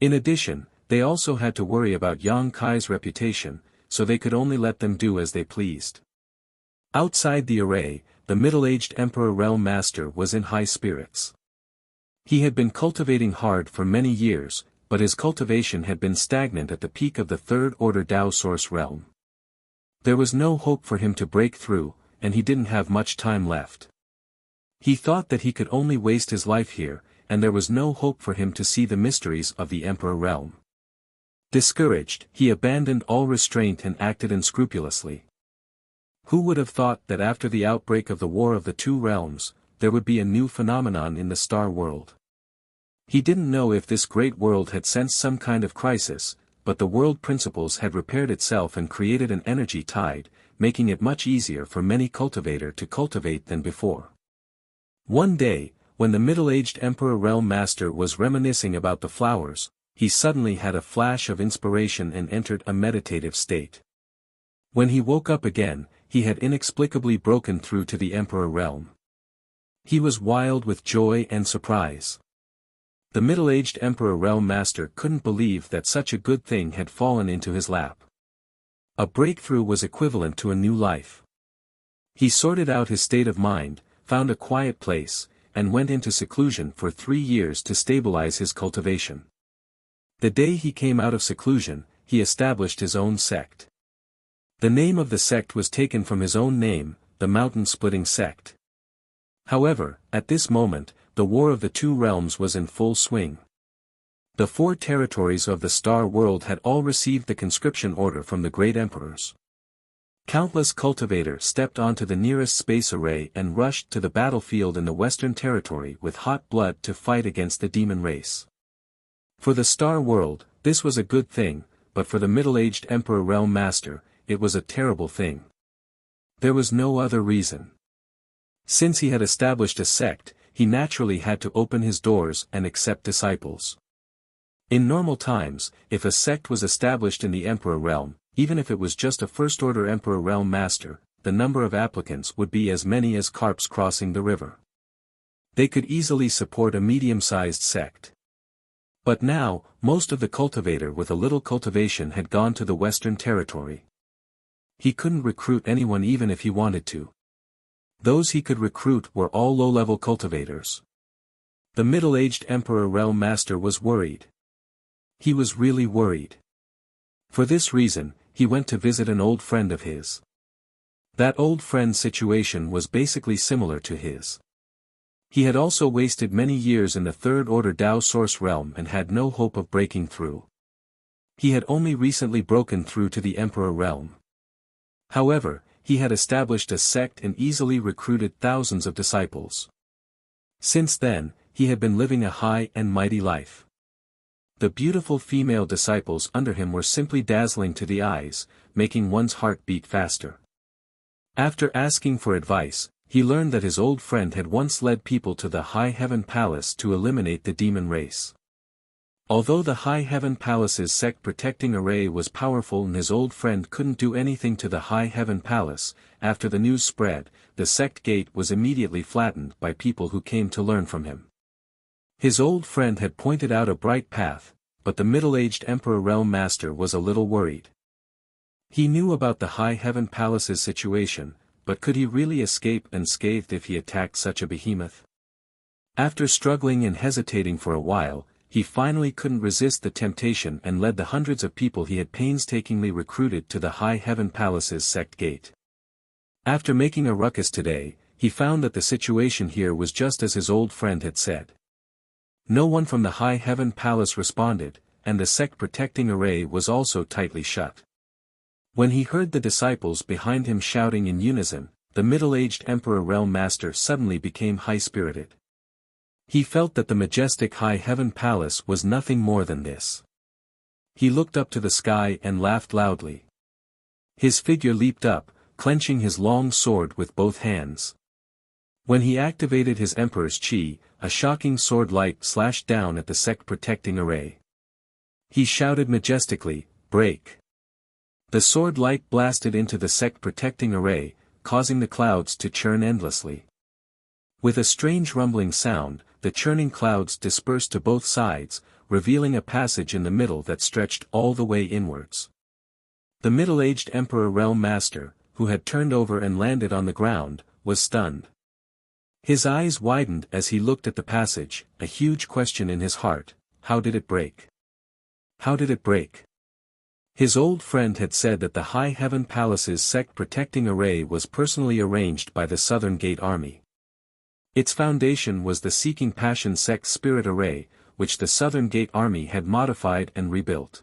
Speaker 1: In addition, they also had to worry about Yang Kai's reputation, so they could only let them do as they pleased. Outside the array, the middle-aged Emperor Realm Master was in high spirits. He had been cultivating hard for many years, but his cultivation had been stagnant at the peak of the third-order Dao Source realm. There was no hope for him to break through, and he didn't have much time left. He thought that he could only waste his life here, and there was no hope for him to see the mysteries of the Emperor realm. Discouraged, he abandoned all restraint and acted unscrupulously. Who would have thought that after the outbreak of the War of the Two Realms, there would be a new phenomenon in the star world? He didn't know if this great world had sensed some kind of crisis, but the world principles had repaired itself and created an energy tide, making it much easier for many cultivator to cultivate than before. One day, when the middle-aged Emperor Realm Master was reminiscing about the flowers, he suddenly had a flash of inspiration and entered a meditative state. When he woke up again, he had inexplicably broken through to the Emperor Realm. He was wild with joy and surprise. The middle-aged Emperor Realm Master couldn't believe that such a good thing had fallen into his lap. A breakthrough was equivalent to a new life. He sorted out his state of mind, found a quiet place, and went into seclusion for 3 years to stabilize his cultivation. The day he came out of seclusion, he established his own sect. The name of the sect was taken from his own name, the Mountain-Splitting Sect. However, at this moment, the War of the Two Realms was in full swing. The 4 territories of the Star World had all received the conscription order from the great emperors. Countless cultivators stepped onto the nearest space array and rushed to the battlefield in the Western Territory with hot blood to fight against the demon race. For the Star World, this was a good thing, but for the middle-aged Emperor Realm Master, it was a terrible thing. There was no other reason. Since he had established a sect, he naturally had to open his doors and accept disciples. In normal times, if a sect was established in the Emperor Realm, even if it was just a first-order Emperor Realm Master, the number of applicants would be as many as carps crossing the river. They could easily support a medium-sized sect. But now, most of the cultivator with a little cultivation had gone to the Western Territory. He couldn't recruit anyone even if he wanted to. Those he could recruit were all low-level cultivators. The middle-aged Emperor Realm Master was worried. He was really worried. For this reason, he went to visit an old friend of his. That old friend's situation was basically similar to his. He had also wasted many years in the third-order Dao Source realm and had no hope of breaking through. He had only recently broken through to the Emperor realm. However, he had established a sect and easily recruited thousands of disciples. Since then, he had been living a high and mighty life. The beautiful female disciples under him were simply dazzling to the eyes, making one's heart beat faster. After asking for advice, he learned that his old friend had once led people to the High Heaven Palace to eliminate the demon race. Although the High Heaven Palace's sect protecting array was powerful and his old friend couldn't do anything to the High Heaven Palace, after the news spread, the sect gate was immediately flattened by people who came to learn from him. His old friend had pointed out a bright path, but the middle-aged Emperor Realm Master was a little worried. He knew about the High Heaven Palace's situation, but could he really escape unscathed if he attacked such a behemoth? After struggling and hesitating for a while, he finally couldn't resist the temptation and led the hundreds of people he had painstakingly recruited to the High Heaven Palace's sect gate. After making a ruckus today, he found that the situation here was just as his old friend had said. No one from the High Heaven Palace responded, and the sect protecting array was also tightly shut. When he heard the disciples behind him shouting in unison, the middle-aged Emperor Realm Master suddenly became high-spirited. He felt that the majestic High Heaven Palace was nothing more than this. He looked up to the sky and laughed loudly. His figure leaped up, clenching his long sword with both hands. When he activated his Emperor's Chi, a shocking sword light slashed down at the sect protecting array. He shouted majestically, "Break!" The sword light blasted into the sect protecting array, causing the clouds to churn endlessly. With a strange rumbling sound, the churning clouds dispersed to both sides, revealing a passage in the middle that stretched all the way inwards. The middle-aged Emperor Realm Master, who had turned over and landed on the ground, was stunned. His eyes widened as he looked at the passage, a huge question in his heart: how did it break? How did it break? His old friend had said that the High Heaven Palace's sect protecting array was personally arranged by the Southern Gate Army. Its foundation was the Seeking Passion Sect Spirit Array, which the Southern Gate Army had modified and rebuilt.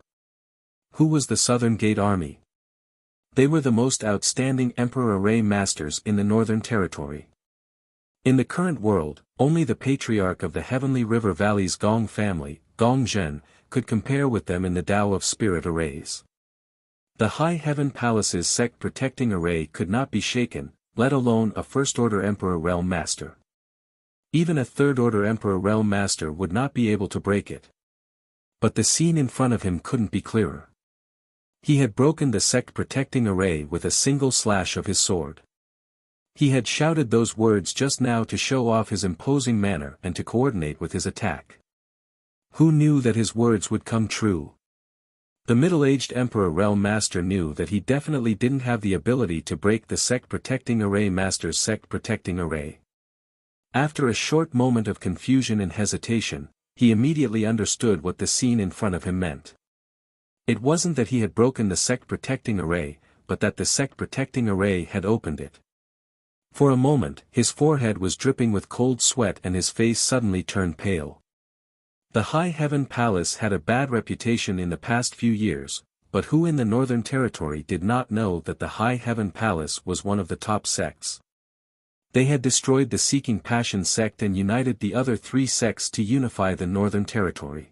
Speaker 1: Who was the Southern Gate Army? They were the most outstanding Emperor Array Masters in the Northern Territory. In the current world, only the Patriarch of the Heavenly River Valley's Gong family, Gong Zhen, could compare with them in the Tao of Spirit Arrays. The High Heaven Palace's sect protecting array could not be shaken, let alone a first-order Emperor Realm Master. Even a third-order Emperor Realm Master would not be able to break it. But the scene in front of him couldn't be clearer. He had broken the sect protecting array with a single slash of his sword. He had shouted those words just now to show off his imposing manner and to coordinate with his attack. Who knew that his words would come true? The middle-aged Emperor Realm Master knew that he definitely didn't have the ability to break the sect protecting array Master's sect protecting array. After a short moment of confusion and hesitation, he immediately understood what the scene in front of him meant. It wasn't that he had broken the sect protecting array, but that the sect protecting array had opened it. For a moment, his forehead was dripping with cold sweat and his face suddenly turned pale. The High Heaven Palace had a bad reputation in the past few years, but who in the Northern Territory did not know that the High Heaven Palace was one of the top sects? They had destroyed the Seeking Passion sect and united the other 3 sects to unify the Northern Territory.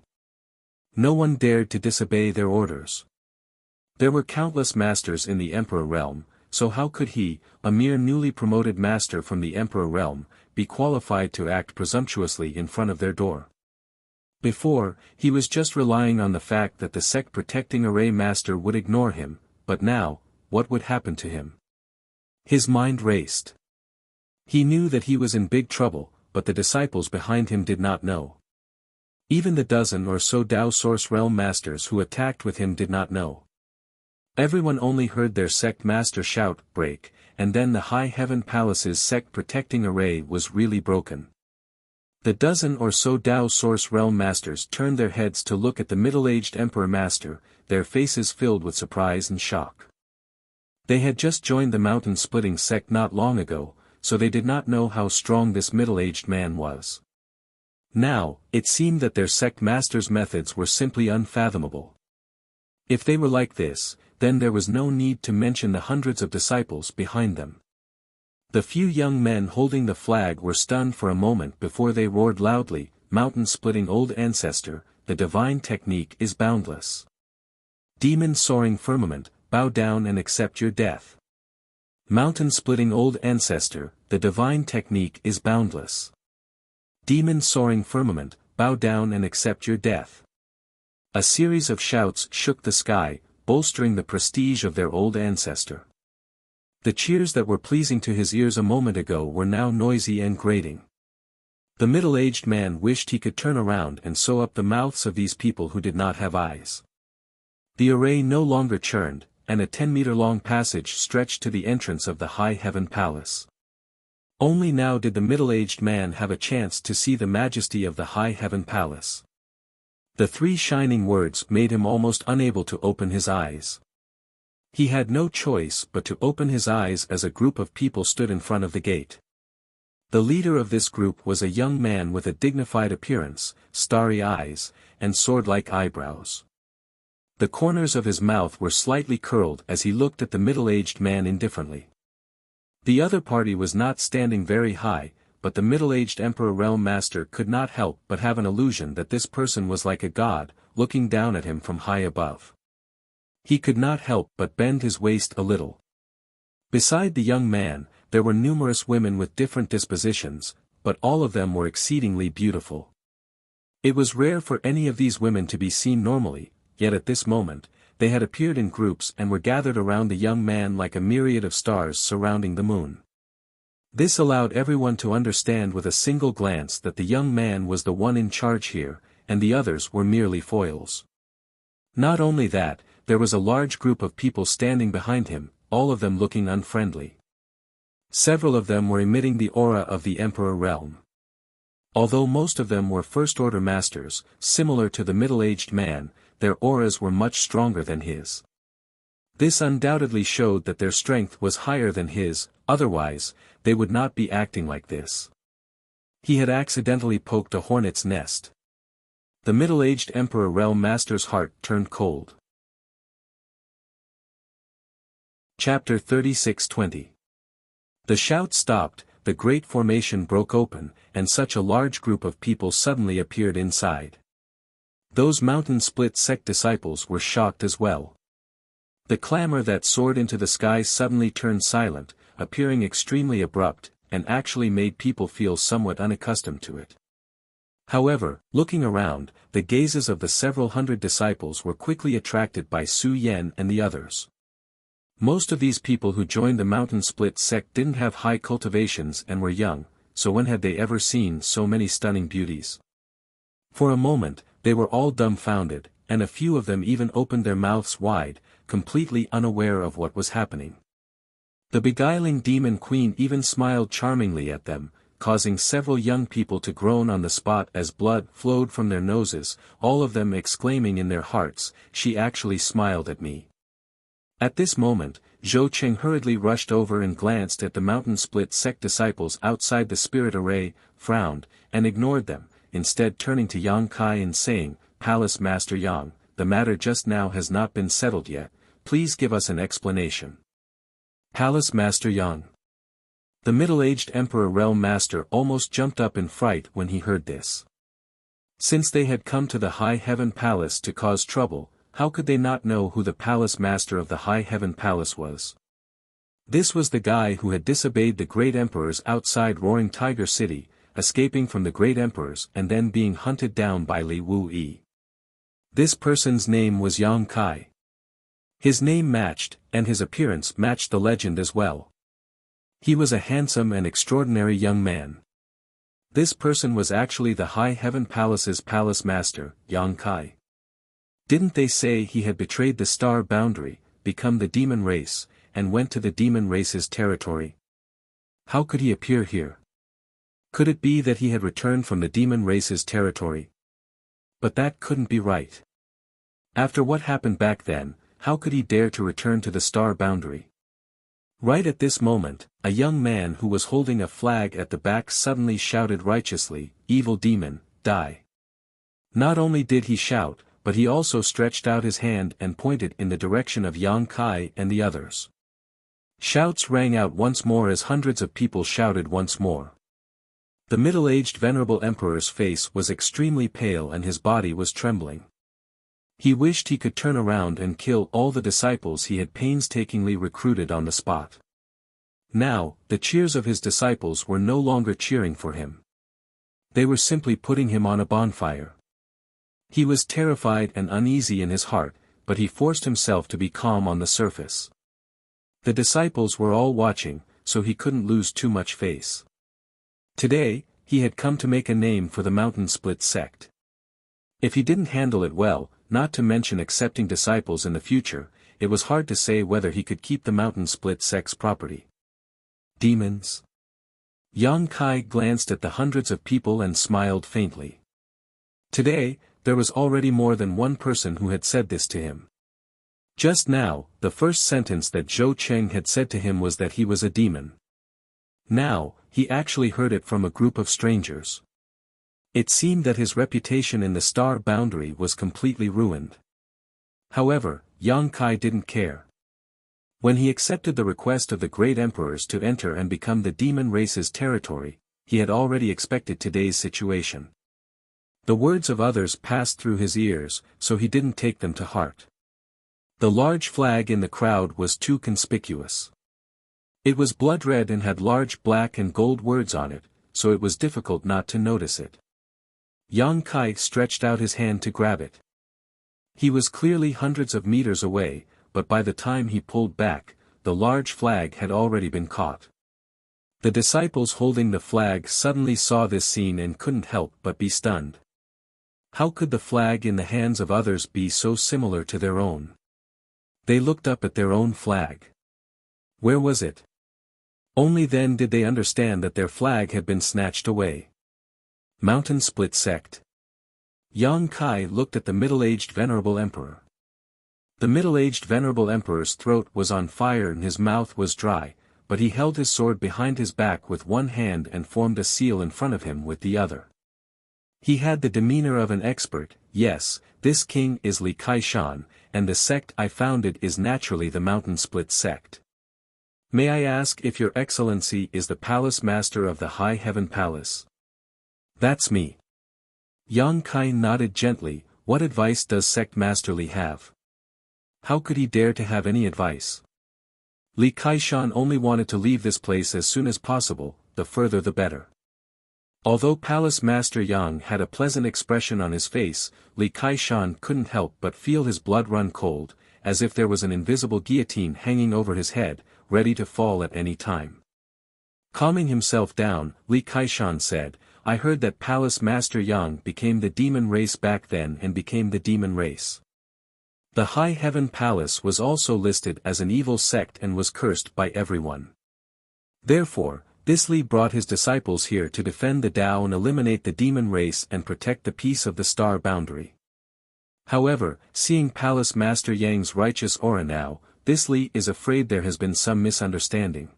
Speaker 1: No one dared to disobey their orders. There were countless masters in the Emperor realm, so how could he, a mere newly promoted master from the Emperor realm, be qualified to act presumptuously in front of their door? Before, he was just relying on the fact that the sect protecting array master would ignore him, but now, what would happen to him? His mind raced. He knew that he was in big trouble, but the disciples behind him did not know. Even the dozen or so Tao Source Realm masters who attacked with him did not know. Everyone only heard their sect master shout, "Break," and then the High Heaven Palace's sect protecting array was really broken. The dozen or so Tao Source Realm masters turned their heads to look at the middle-aged Emperor Master, their faces filled with surprise and shock. They had just joined the mountain-splitting sect not long ago, so they did not know how strong this middle-aged man was. Now, it seemed that their sect master's methods were simply unfathomable. If they were like this, then there was no need to mention the hundreds of disciples behind them. The few young men holding the flag were stunned for a moment before they roared loudly, "Mountain-splitting old ancestor, the divine technique is boundless. Demon-soaring firmament, bow down and accept your death. Mountain-splitting old ancestor, the divine technique is boundless. Demon-soaring firmament, bow down and accept your death." A series of shouts shook the sky, bolstering the prestige of their old ancestor. The cheers that were pleasing to his ears a moment ago were now noisy and grating. The middle-aged man wished he could turn around and sew up the mouths of these people who did not have eyes. The array no longer churned, and a 10-meter-long passage stretched to the entrance of the High Heaven Palace. Only now did the middle-aged man have a chance to see the majesty of the High Heaven Palace. The 3 shining words made him almost unable to open his eyes. He had no choice but to open his eyes as a group of people stood in front of the gate. The leader of this group was a young man with a dignified appearance, starry eyes, and sword-like eyebrows. The corners of his mouth were slightly curled as he looked at the middle-aged man indifferently. The other party was not standing very high, but the middle-aged Emperor Realm Master could not help but have an illusion that this person was like a god, looking down at him from high above. He could not help but bend his waist a little. Beside the young man, there were numerous women with different dispositions, but all of them were exceedingly beautiful. It was rare for any of these women to be seen normally, yet at this moment, they had appeared in groups and were gathered around the young man like a myriad of stars surrounding the moon. This allowed everyone to understand with a single glance that the young man was the one in charge here, and the others were merely foils. Not only that, there was a large group of people standing behind him, all of them looking unfriendly. Several of them were emitting the aura of the Emperor realm. Although most of them were first-order masters, similar to the middle-aged man, their auras were much stronger than his. This undoubtedly showed that their strength was higher than his, otherwise, they would not be acting like this. He had accidentally poked a hornet's nest. The middle-aged Emperor Realm Master's heart turned cold. Chapter 36:20. The shout stopped, the great formation broke open, and such a large group of people suddenly appeared inside. Those mountain-split sect disciples were shocked as well. The clamor that soared into the sky suddenly turned silent, appearing extremely abrupt, and actually made people feel somewhat unaccustomed to it. However, looking around, the gazes of the several hundred disciples were quickly attracted by Su Yan and the others. Most of these people who joined the mountain-split sect didn't have high cultivations and were young, so when had they ever seen so many stunning beauties? For a moment, they were all dumbfounded, and a few of them even opened their mouths wide, completely unaware of what was happening. The beguiling demon queen even smiled charmingly at them, causing several young people to groan on the spot as blood flowed from their noses, all of them exclaiming in their hearts, "She actually smiled at me." At this moment, Zhou Cheng hurriedly rushed over and glanced at the mountain split sect disciples outside the spirit array, frowned, and ignored them, instead turning to Yang Kai and saying, "Palace Master Yang, the matter just now has not been settled yet, please give us an explanation." Palace Master Yang. The middle-aged Emperor Realm Master almost jumped up in fright when he heard this. Since they had come to the High Heaven Palace to cause trouble, how could they not know who the Palace Master of the High Heaven Palace was? This was the guy who had disobeyed the great emperors outside Roaring Tiger City, escaping from the great emperors and then being hunted down by Li Wu-yi. This person's name was Yang Kai. His name matched, and his appearance matched the legend as well. He was a handsome and extraordinary young man. This person was actually the High Heaven Palace's Palace Master, Yang Kai. Didn't they say he had betrayed the star boundary, become the demon race, and went to the demon race's territory? How could he appear here? Could it be that he had returned from the demon race's territory? But that couldn't be right. After what happened back then, how could he dare to return to the star boundary? Right at this moment, a young man who was holding a flag at the back suddenly shouted righteously, "Evil demon, die." Not only did he shout, but he also stretched out his hand and pointed in the direction of Yang Kai and the others. Shouts rang out once more as hundreds of people shouted once more. The middle-aged venerable emperor's face was extremely pale and his body was trembling. He wished he could turn around and kill all the disciples he had painstakingly recruited on the spot. Now, the cheers of his disciples were no longer cheering for him. They were simply putting him on a bonfire. He was terrified and uneasy in his heart, but he forced himself to be calm on the surface. The disciples were all watching, so he couldn't lose too much face. Today, he had come to make a name for the Mountain Split sect. If he didn't handle it well, not to mention accepting disciples in the future, it was hard to say whether he could keep the Mountain Split sect's property. Demons? Yang Kai glanced at the hundreds of people and smiled faintly. Today, there was already more than one person who had said this to him. Just now, the first sentence that Zhou Cheng had said to him was that he was a demon. Now, he actually heard it from a group of strangers. It seemed that his reputation in the star boundary was completely ruined. However, Yang Kai didn't care. When he accepted the request of the great emperors to enter and become the demon race's territory, he had already expected today's situation. The words of others passed through his ears, so he didn't take them to heart. The large flag in the crowd was too conspicuous. It was blood red and had large black and gold words on it, so it was difficult not to notice it. Yang Kai stretched out his hand to grab it. He was clearly hundreds of meters away, but by the time he pulled back, the large flag had already been caught. The disciples holding the flag suddenly saw this scene and couldn't help but be stunned. How could the flag in the hands of others be so similar to their own? They looked up at their own flag. Where was it? Only then did they understand that their flag had been snatched away. Mountain Split Sect. Yang Kai looked at the middle-aged venerable emperor. The middle-aged venerable emperor's throat was on fire and his mouth was dry, but he held his sword behind his back with one hand and formed a seal in front of him with the other. He had the demeanor of an expert. Yes, this king is Li Kaishan, and the sect I founded is naturally the Mountain Split Sect. May I ask if your excellency is the palace master of the High Heaven Palace? That's me. Yang Kai nodded gently. What advice does Sect Master Li have? How could he dare to have any advice? Li Kaishan only wanted to leave this place as soon as possible, the further the better. Although Palace Master Yang had a pleasant expression on his face, Li Kaishan couldn't help but feel his blood run cold, as if there was an invisible guillotine hanging over his head, ready to fall at any time. Calming himself down, Li Kaishan said, I heard that Palace Master Yang became the demon race back then and became the demon race. The High Heaven Palace was also listed as an evil sect and was cursed by everyone. Therefore, This Li brought his disciples here to defend the Tao and eliminate the demon race and protect the peace of the star boundary. However, seeing Palace Master Yang's righteous aura now, this Li is afraid there has been some misunderstanding.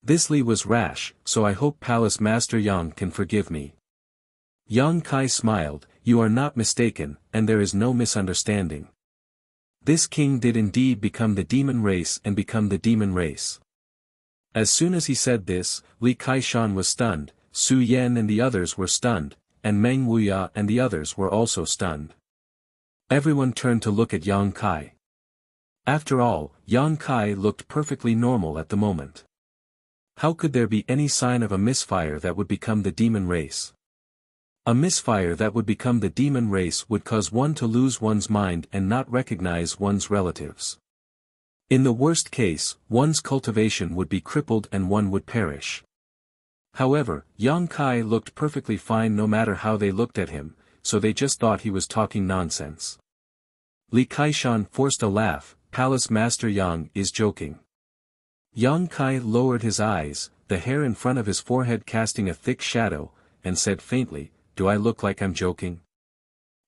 Speaker 1: This Li was rash, so I hope Palace Master Yang can forgive me. Yang Kai smiled, you are not mistaken, and there is no misunderstanding. This king did indeed become the demon race and become the demon race. As soon as he said this, Li Kaishan was stunned, Su Yan and the others were stunned, and Meng Wuya and the others were also stunned. Everyone turned to look at Yang Kai. After all, Yang Kai looked perfectly normal at the moment. How could there be any sign of a misfire that would become the demon race? A misfire that would become the demon race would cause one to lose one's mind and not recognize one's relatives. In the worst case, one's cultivation would be crippled and one would perish. However, Yang Kai looked perfectly fine no matter how they looked at him, so they just thought he was talking nonsense. Li Kaishan forced a laugh, Palace Master Yang is joking. Yang Kai lowered his eyes, the hair in front of his forehead casting a thick shadow, and said faintly, do I look like I'm joking?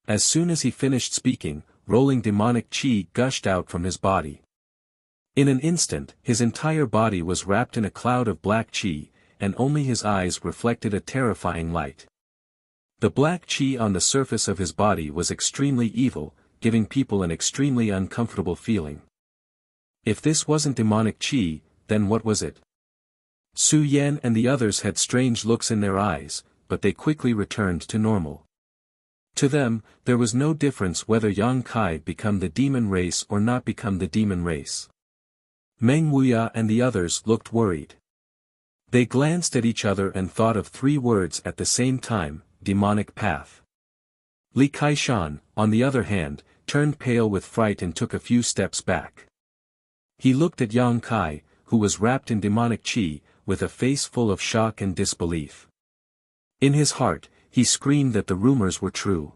Speaker 1: As soon as he finished speaking, rolling demonic chi gushed out from his body. In an instant, his entire body was wrapped in a cloud of black chi, and only his eyes reflected a terrifying light. The black chi on the surface of his body was extremely evil, giving people an extremely uncomfortable feeling. If this wasn't demonic chi, then what was it? Su Yan and the others had strange looks in their eyes, but they quickly returned to normal. To them, there was no difference whether Yang Kai become the demon race or not become the demon race. Meng Wuya and the others looked worried. They glanced at each other and thought of 3 words at the same time, demonic path. Li Kaishan, on the other hand, turned pale with fright and took a few steps back. He looked at Yang Kai, who was wrapped in demonic chi, with a face full of shock and disbelief. In his heart, he screamed that the rumors were true.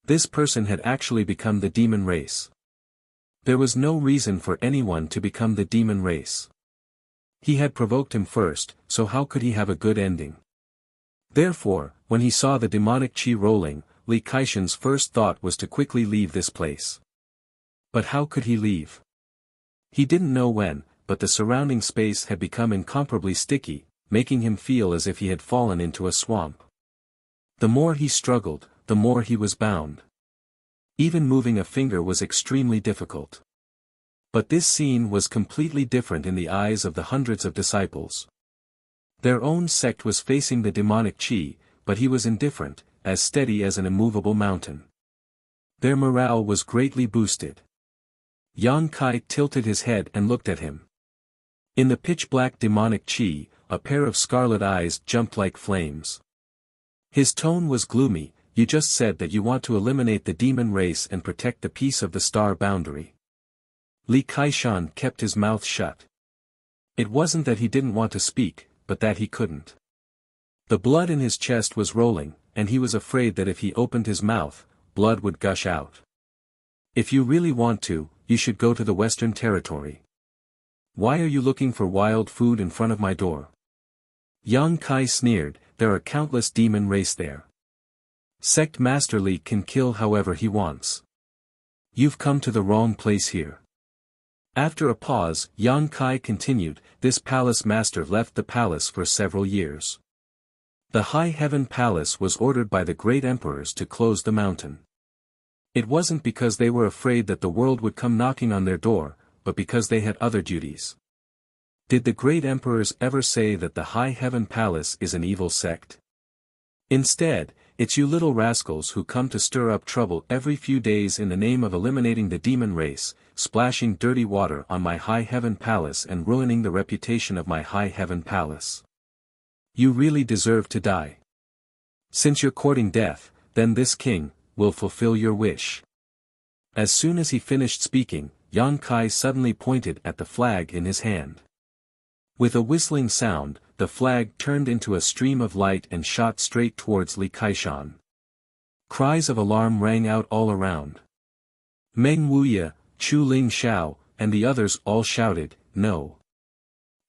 Speaker 1: This person had actually become the demon race. There was no reason for anyone to become the demon race. He had provoked him first, so how could he have a good ending? Therefore, when he saw the demonic chi rolling, Li Kaishan's first thought was to quickly leave this place. But how could he leave? He didn't know when, but the surrounding space had become incomparably sticky, making him feel as if he had fallen into a swamp. The more he struggled, the more he was bound. Even moving a finger was extremely difficult. But this scene was completely different in the eyes of the hundreds of disciples. Their own sect was facing the demonic chi, but he was indifferent, as steady as an immovable mountain. Their morale was greatly boosted. Yang Kai tilted his head and looked at him. In the pitch-black demonic chi, a pair of scarlet eyes jumped like flames. His tone was gloomy, you just said that you want to eliminate the demon race and protect the peace of the star boundary. Li Kaishan kept his mouth shut. It wasn't that he didn't want to speak, but that he couldn't. The blood in his chest was rolling, and he was afraid that if he opened his mouth, blood would gush out. If you really want to, you should go to the Western Territory. Why are you looking for wild food in front of my door? Yang Kai sneered, there are countless demon race there. Sect Master Li can kill however he wants. You've come to the wrong place here. After a pause, Yang Kai continued, this palace master left the palace for several years. The High Heaven Palace was ordered by the great emperors to close the mountain. It wasn't because they were afraid that the world would come knocking on their door, but because they had other duties. Did the great emperors ever say that the High Heaven Palace is an evil sect? Instead, it's you little rascals who come to stir up trouble every few days in the name of eliminating the demon race, splashing dirty water on my High Heaven Palace and ruining the reputation of my High Heaven Palace. You really deserve to die. Since you're courting death, then this king will fulfill your wish. As soon as he finished speaking, Yang Kai suddenly pointed at the flag in his hand. With a whistling sound, the flag turned into a stream of light and shot straight towards Li Kaishan. Cries of alarm rang out all around. Meng Wuya, Chu Ling Xiao, and the others all shouted, no.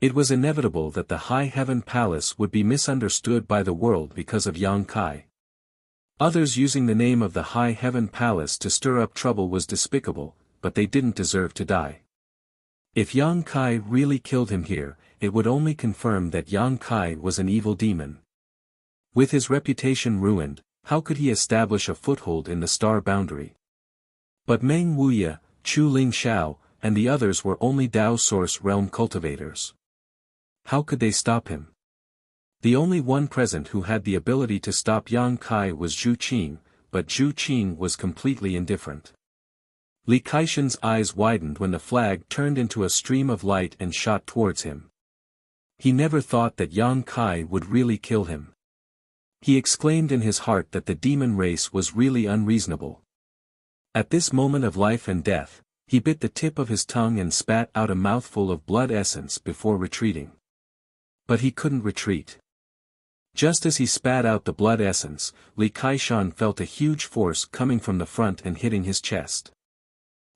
Speaker 1: It was inevitable that the High Heaven Palace would be misunderstood by the world because of Yang Kai. Others using the name of the High Heaven Palace to stir up trouble was despicable, but they didn't deserve to die. If Yang Kai really killed him here, it would only confirm that Yang Kai was an evil demon. With his reputation ruined, how could he establish a foothold in the star boundary? But Meng Wuya, Chu Ling Xiao, and the others were only Dao Source Realm cultivators. How could they stop him? The only one present who had the ability to stop Yang Kai was Zhu Qing, but Zhu Qing was completely indifferent. Li Kaishan's eyes widened when the flag turned into a stream of light and shot towards him. He never thought that Yang Kai would really kill him. He exclaimed in his heart that the demon race was really unreasonable. At this moment of life and death, he bit the tip of his tongue and spat out a mouthful of blood essence before retreating. But he couldn't retreat. Just as he spat out the blood essence, Li Kaishan felt a huge force coming from the front and hitting his chest.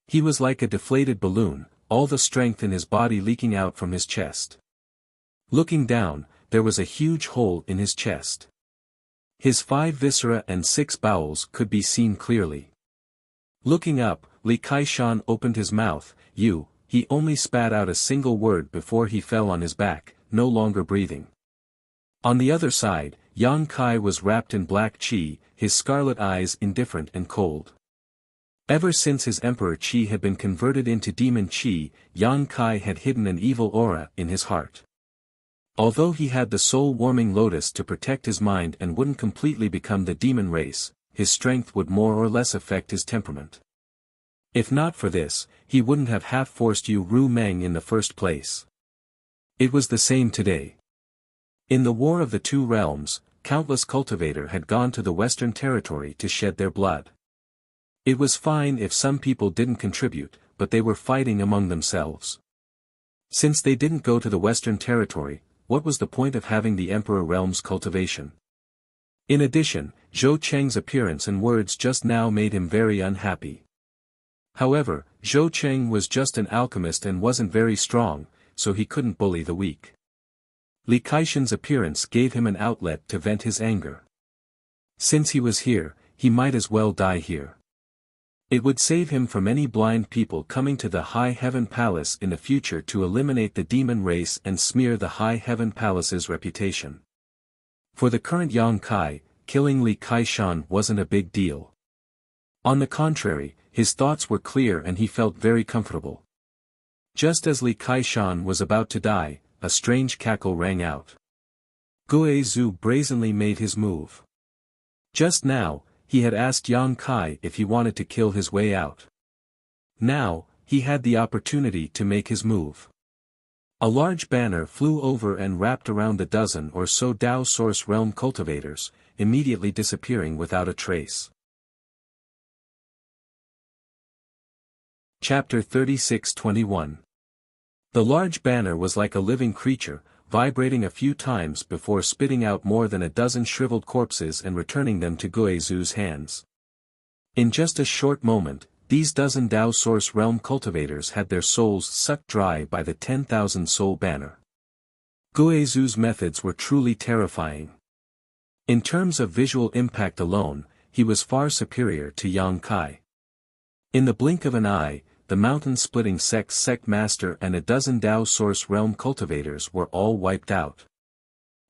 Speaker 1: He was like a deflated balloon, all the strength in his body leaking out from his chest. Looking down, there was a huge hole in his chest. His 5 viscera and 6 bowels could be seen clearly. Looking up, Li Kaishan opened his mouth. He only spat out a single word before he fell on his back, no longer breathing. On the other side, Yang Kai was wrapped in black qi, his scarlet eyes indifferent and cold. Ever since his emperor qi had been converted into demon qi, Yang Kai had hidden an evil aura in his heart. Although he had the soul-warming lotus to protect his mind and wouldn't completely become the demon race, his strength would more or less affect his temperament. If not for this, he wouldn't have half-forced Yu Ru Meng in the first place. It was the same today. In the War of the Two Realms, countless cultivators had gone to the Western Territory to shed their blood. It was fine if some people didn't contribute, but they were fighting among themselves. Since they didn't go to the Western Territory, what was the point of having the Emperor Realm's cultivation? In addition, Zhou Cheng's appearance and words just now made him very unhappy. However, Zhou Cheng was just an alchemist and wasn't very strong, so he couldn't bully the weak. Li Kaishan's appearance gave him an outlet to vent his anger. Since he was here, he might as well die here. It would save him from any blind people coming to the High Heaven Palace in the future to eliminate the demon race and smear the High Heaven Palace's reputation. For the current Yang Kai, killing Li Kaishan wasn't a big deal. On the contrary, his thoughts were clear and he felt very comfortable. Just as Li Kaishan was about to die, a strange cackle rang out. Gue Zhu brazenly made his move. Just now, he had asked Yang Kai if he wanted to kill his way out. Now, he had the opportunity to make his move. A large banner flew over and wrapped around the dozen or so Dao Source Realm cultivators, immediately disappearing without a trace. Chapter 36-21. The large banner was like a living creature, vibrating a few times before spitting out more than a dozen shriveled corpses and returning them to Gue Zhu's hands. In just a short moment, these dozen Dao Source Realm cultivators had their souls sucked dry by the 10,000 soul banner. Gue Zhu's methods were truly terrifying. In terms of visual impact alone, he was far superior to Yang Kai. In the blink of an eye, the mountain-splitting sect master and a dozen Dao Source Realm cultivators were all wiped out.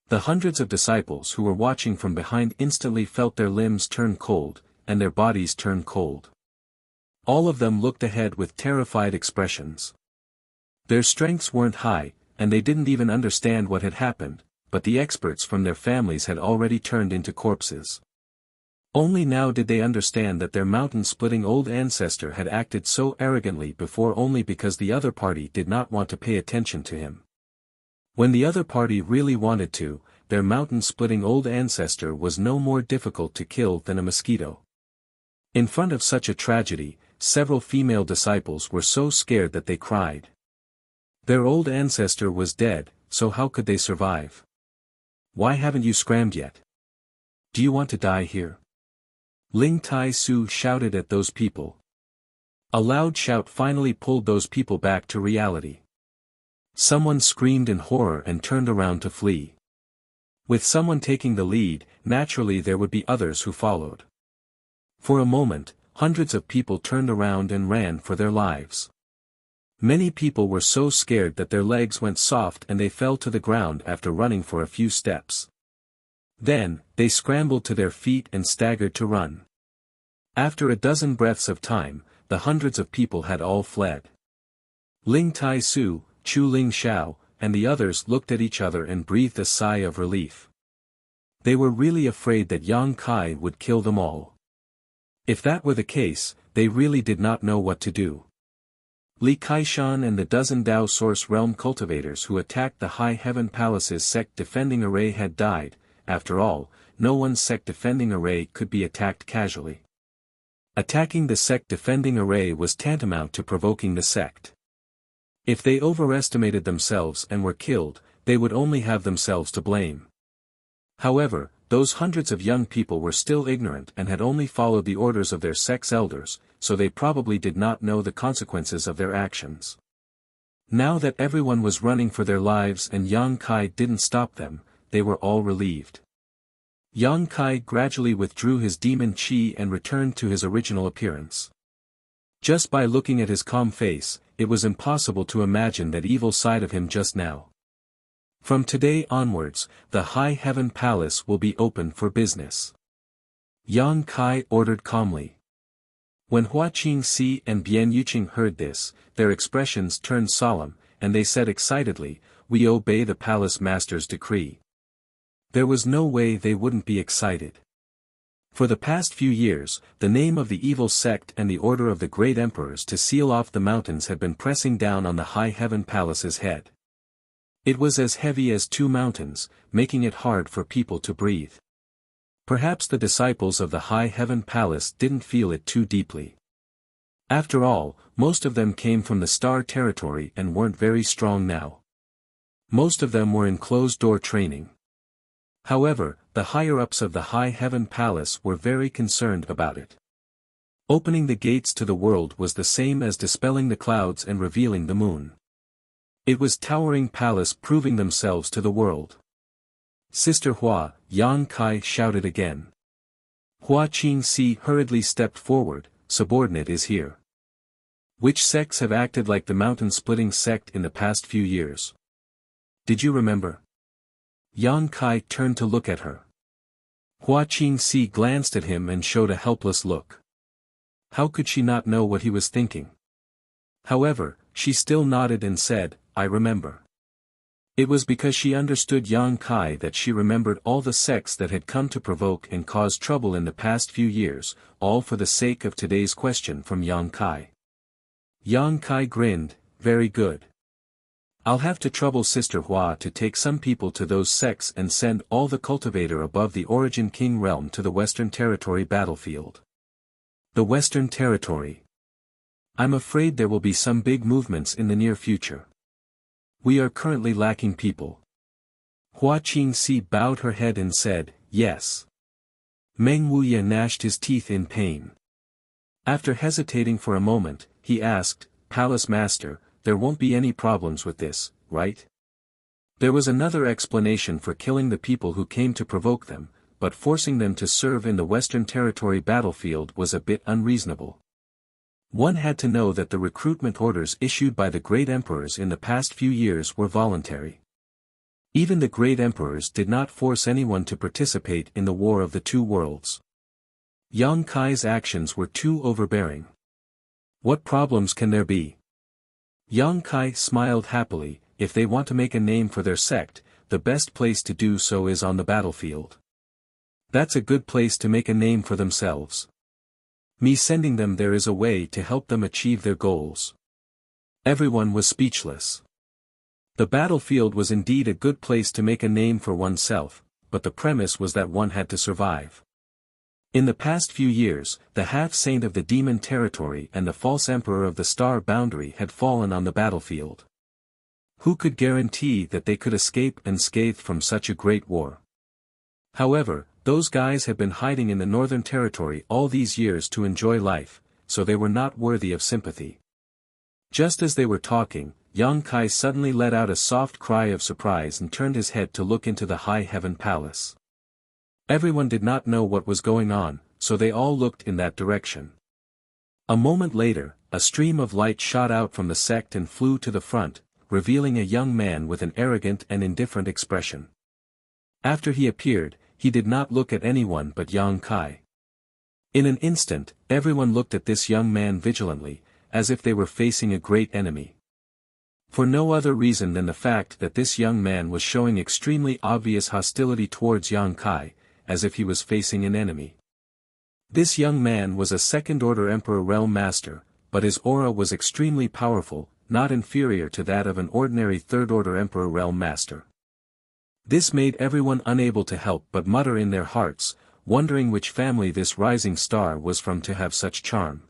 Speaker 1: The hundreds of disciples who were watching from behind instantly felt their limbs turn cold, and their bodies turn cold. All of them looked ahead with terrified expressions. Their strengths weren't high, and they didn't even understand what had happened, but the experts from their families had already turned into corpses. Only now did they understand that their mountain-splitting old ancestor had acted so arrogantly before only because the other party did not want to pay attention to him. When the other party really wanted to, their mountain-splitting old ancestor was no more difficult to kill than a mosquito. In front of such a tragedy, several female disciples were so scared that they cried. Their old ancestor was dead, so how could they survive? Why haven't you scrammed yet? Do you want to die here? Ling Tai Su shouted at those people. A loud shout finally pulled those people back to reality. Someone screamed in horror and turned around to flee. With someone taking the lead, naturally there would be others who followed. For a moment, hundreds of people turned around and ran for their lives. Many people were so scared that their legs went soft and they fell to the ground after running for a few steps. Then, they scrambled to their feet and staggered to run. After a dozen breaths of time, the hundreds of people had all fled. Ling Tai Su, Chu Ling Xiao, and the others looked at each other and breathed a sigh of relief. They were really afraid that Yang Kai would kill them all. If that were the case, they really did not know what to do. Li Kaishan and the dozen Dao Source Realm cultivators who attacked the High Heaven Palace's sect defending array had died. After all, no one's sect defending array could be attacked casually. Attacking the sect defending array was tantamount to provoking the sect. If they overestimated themselves and were killed, they would only have themselves to blame. However, those hundreds of young people were still ignorant and had only followed the orders of their sect's elders, so they probably did not know the consequences of their actions. Now that everyone was running for their lives and Yang Kai didn't stop them, they were all relieved. Yang Kai gradually withdrew his demon chi and returned to his original appearance. Just by looking at his calm face, it was impossible to imagine that evil side of him just now. From today onwards, the High Heaven Palace will be open for business. Yang Kai ordered calmly. When Hua Qingxi and Bian Yuqing heard this, their expressions turned solemn, and they said excitedly, "We obey the palace master's decree." There was no way they wouldn't be excited. For the past few years, the name of the evil sect and the order of the great emperors to seal off the mountains had been pressing down on the High Heaven Palace's head. It was as heavy as 2 mountains, making it hard for people to breathe. Perhaps the disciples of the High Heaven Palace didn't feel it too deeply. After all, most of them came from the Star Territory and weren't very strong now. Most of them were in closed-door training. However, the higher-ups of the High Heaven Palace were very concerned about it. Opening the gates to the world was the same as dispelling the clouds and revealing the moon. It was towering palace proving themselves to the world. "Sister Hua," Yang Kai shouted again. Hua Qingxi hurriedly stepped forward, "Subordinate is here." Which sects have acted like the mountain-splitting sect in the past few years? Did you remember? Yang Kai turned to look at her. Hua Qingxi glanced at him and showed a helpless look. How could she not know what he was thinking? However, she still nodded and said, "I remember." It was because she understood Yang Kai that she remembered all the sects that had come to provoke and cause trouble in the past few years, all for the sake of today's question from Yang Kai. Yang Kai grinned, "Very good. I'll have to trouble Sister Hua to take some people to those sects and send all the cultivator above the Origin King realm to the Western Territory battlefield." The Western Territory. I'm afraid there will be some big movements in the near future. We are currently lacking people. Hua Qingxi bowed her head and said, "Yes." Meng Wuya gnashed his teeth in pain. After hesitating for a moment, he asked, "Palace Master, there won't be any problems with this, right?" There was another explanation for killing the people who came to provoke them, but forcing them to serve in the Western Territory battlefield was a bit unreasonable. One had to know that the recruitment orders issued by the great emperors in the past few years were voluntary. Even the great emperors did not force anyone to participate in the War of the Two Worlds. Yang Kai's actions were too overbearing. What problems can there be? Yang Kai smiled happily. If they want to make a name for their sect, the best place to do so is on the battlefield. That's a good place to make a name for themselves. Me sending them there is a way to help them achieve their goals. Everyone was speechless. The battlefield was indeed a good place to make a name for oneself, but the premise was that one had to survive. In the past few years, the half-saint of the demon territory and the false emperor of the star boundary had fallen on the battlefield. Who could guarantee that they could escape unscathed from such a great war? However, those guys had been hiding in the northern territory all these years to enjoy life, so they were not worthy of sympathy. Just as they were talking, Yang Kai suddenly let out a soft cry of surprise and turned his head to look into the high heaven palace. Everyone did not know what was going on, so they all looked in that direction. A moment later, a stream of light shot out from the sect and flew to the front, revealing a young man with an arrogant and indifferent expression. After he appeared, he did not look at anyone but Yang Kai. In an instant, everyone looked at this young man vigilantly, as if they were facing a great enemy. For no other reason than the fact that this young man was showing extremely obvious hostility towards Yang Kai, as if he was facing an enemy. This young man was a second-order Emperor Realm Master, but his aura was extremely powerful, not inferior to that of an ordinary third-order Emperor Realm Master. This made everyone unable to help but mutter in their hearts, wondering which family this rising star was from to have such charm.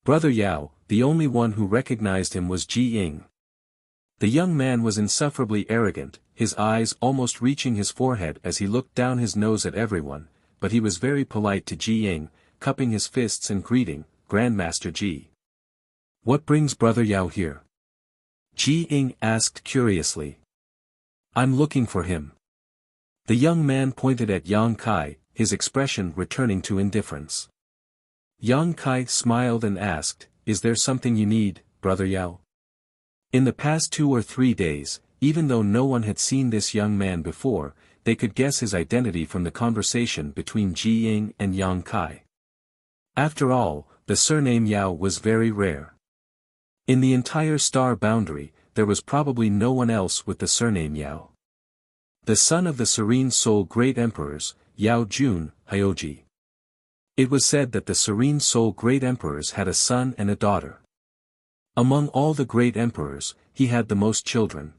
Speaker 1: Brother Yao, the only one who recognized him, was Ji Ying. The young man was insufferably arrogant, his eyes almost reaching his forehead as he looked down his nose at everyone, but he was very polite to Ji Ying, cupping his fists and greeting, Grandmaster Ji. What brings Brother Yao here? Ji Ying asked curiously. I'm looking for him. The young man pointed at Yang Kai, his expression returning to indifference. Yang Kai smiled and asked, Is there something you need, Brother Yao? In the past 2 or 3 days, even though no one had seen this young man before, they could guess his identity from the conversation between Ji Ying and Yang Kai. After all, the surname Yao was very rare. In the entire star boundary, there was probably no one else with the surname Yao. The son of the Serene Soul Great Emperors, Yao Jun, Hyoji. It was said that the Serene Soul Great Emperors had a son and a daughter. Among all the great emperors, he had the most children.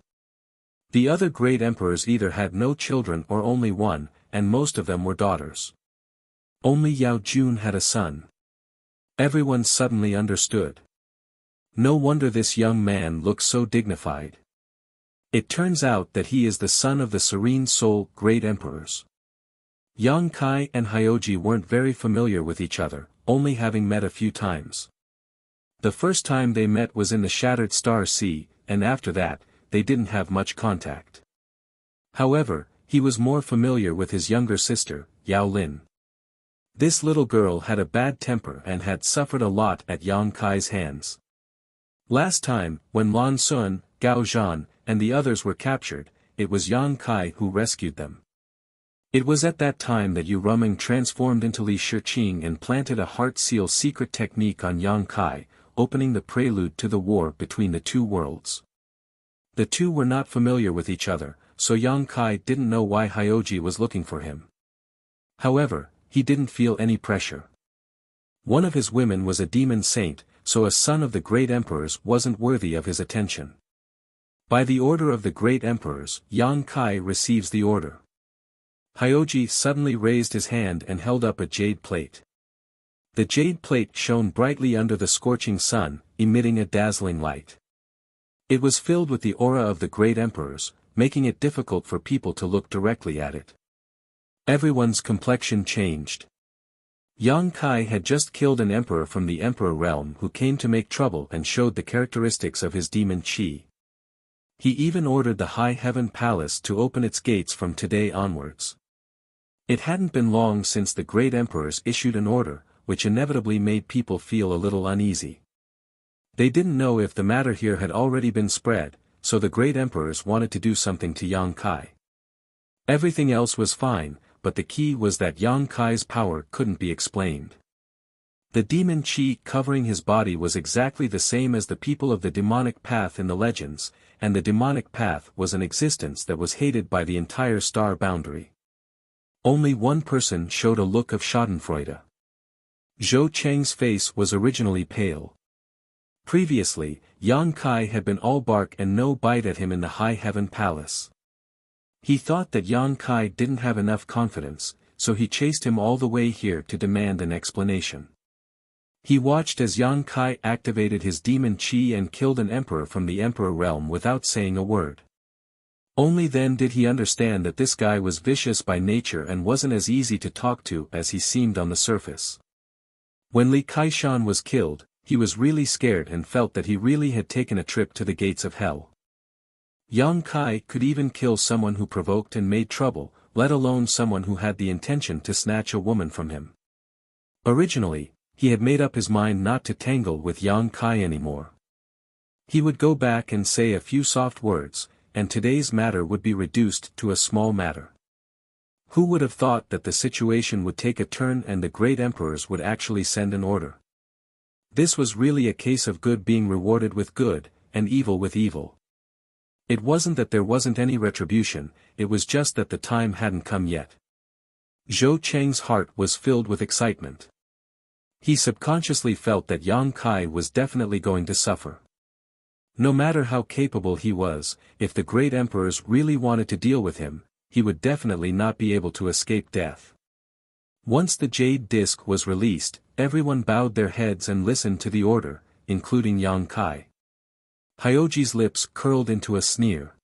Speaker 1: The other great emperors either had no children or only one, and most of them were daughters. Only Yao Jun had a son. Everyone suddenly understood. No wonder this young man looks so dignified. It turns out that he is the son of the Serene Soul Great Emperors. Yang Kai and Hyoji weren't very familiar with each other, only having met a few times. The first time they met was in the Shattered Star Sea, and after that, they didn't have much contact. However, he was more familiar with his younger sister, Yao Lin. This little girl had a bad temper and had suffered a lot at Yang Kai's hands. Last time, when Lan Sun, Gao Zhan, and the others were captured, it was Yang Kai who rescued them. It was at that time that Yu Ruming transformed into Li Shiqing and planted a heart seal secret technique on Yang Kai, opening the prelude to the war between the two worlds. The two were not familiar with each other, so Yang Kai didn't know why Hyoji was looking for him. However, he didn't feel any pressure. One of his women was a demon saint, so a son of the great emperors wasn't worthy of his attention. By the order of the great emperors, Yang Kai receives the order. Hyoji suddenly raised his hand and held up a jade plate. The jade plate shone brightly under the scorching sun, emitting a dazzling light. It was filled with the aura of the great emperors, making it difficult for people to look directly at it. Everyone's complexion changed. Yang Kai had just killed an emperor from the emperor realm who came to make trouble and showed the characteristics of his demon chi. He even ordered the High Heaven Palace to open its gates from today onwards. It hadn't been long since the great emperors issued an order, which inevitably made people feel a little uneasy. They didn't know if the matter here had already been spread, so the great emperors wanted to do something to Yang Kai. Everything else was fine, but the key was that Yang Kai's power couldn't be explained. The demon chi covering his body was exactly the same as the people of the demonic path in the legends, and the demonic path was an existence that was hated by the entire star boundary. Only one person showed a look of schadenfreude. Zhou Cheng's face was originally pale. Previously, Yang Kai had been all bark and no bite at him in the High Heaven Palace. He thought that Yang Kai didn't have enough confidence, so he chased him all the way here to demand an explanation. He watched as Yang Kai activated his demon chi and killed an emperor from the emperor realm without saying a word. Only then did he understand that this guy was vicious by nature and wasn't as easy to talk to as he seemed on the surface. When Li Kaishan was killed, he was really scared and felt that he really had taken a trip to the gates of hell. Yang Kai could even kill someone who provoked and made trouble, let alone someone who had the intention to snatch a woman from him. Originally, he had made up his mind not to tangle with Yang Kai anymore. He would go back and say a few soft words, and today's matter would be reduced to a small matter. Who would have thought that the situation would take a turn and the great emperors would actually send an order? This was really a case of good being rewarded with good, and evil with evil. It wasn't that there wasn't any retribution, it was just that the time hadn't come yet. Zhou Cheng's heart was filled with excitement. He subconsciously felt that Yang Kai was definitely going to suffer. No matter how capable he was, if the great emperors really wanted to deal with him, he would definitely not be able to escape death. Once the jade disc was released, everyone bowed their heads and listened to the order, including Yang Kai. Hyoji's lips curled into a sneer.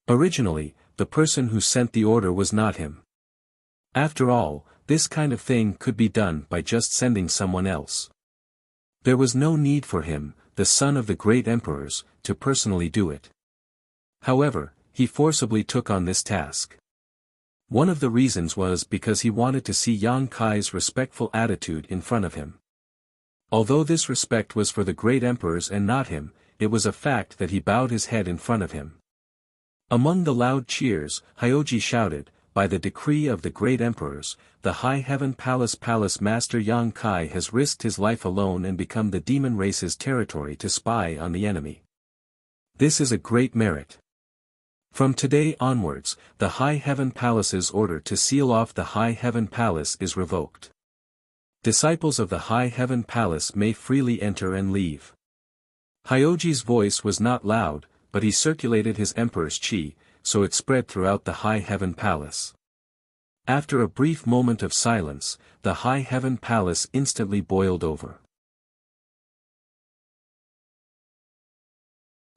Speaker 1: Originally, the person who sent the order was not him. After all, this kind of thing could be done by just sending someone else. There was no need for him, the son of the great emperors, to personally do it. However, he forcibly took on this task. One of the reasons was because he wanted to see Yang Kai's respectful attitude in front of him. Although this respect was for the great emperors and not him, it was a fact that he bowed his head in front of him. Among the loud cheers, Hyoji shouted, "By the decree of the great emperors, the High Heaven Palace Master Yang Kai has risked his life alone and become the demon race's territory to spy on the enemy. This is a great merit. From today onwards, the High Heaven Palace's order to seal off the High Heaven Palace is revoked. Disciples of the High Heaven Palace may freely enter and leave." Hyoji's voice was not loud, but he circulated his emperor's chi, so it spread throughout the High Heaven Palace. After a brief moment of silence, the High Heaven Palace instantly boiled over.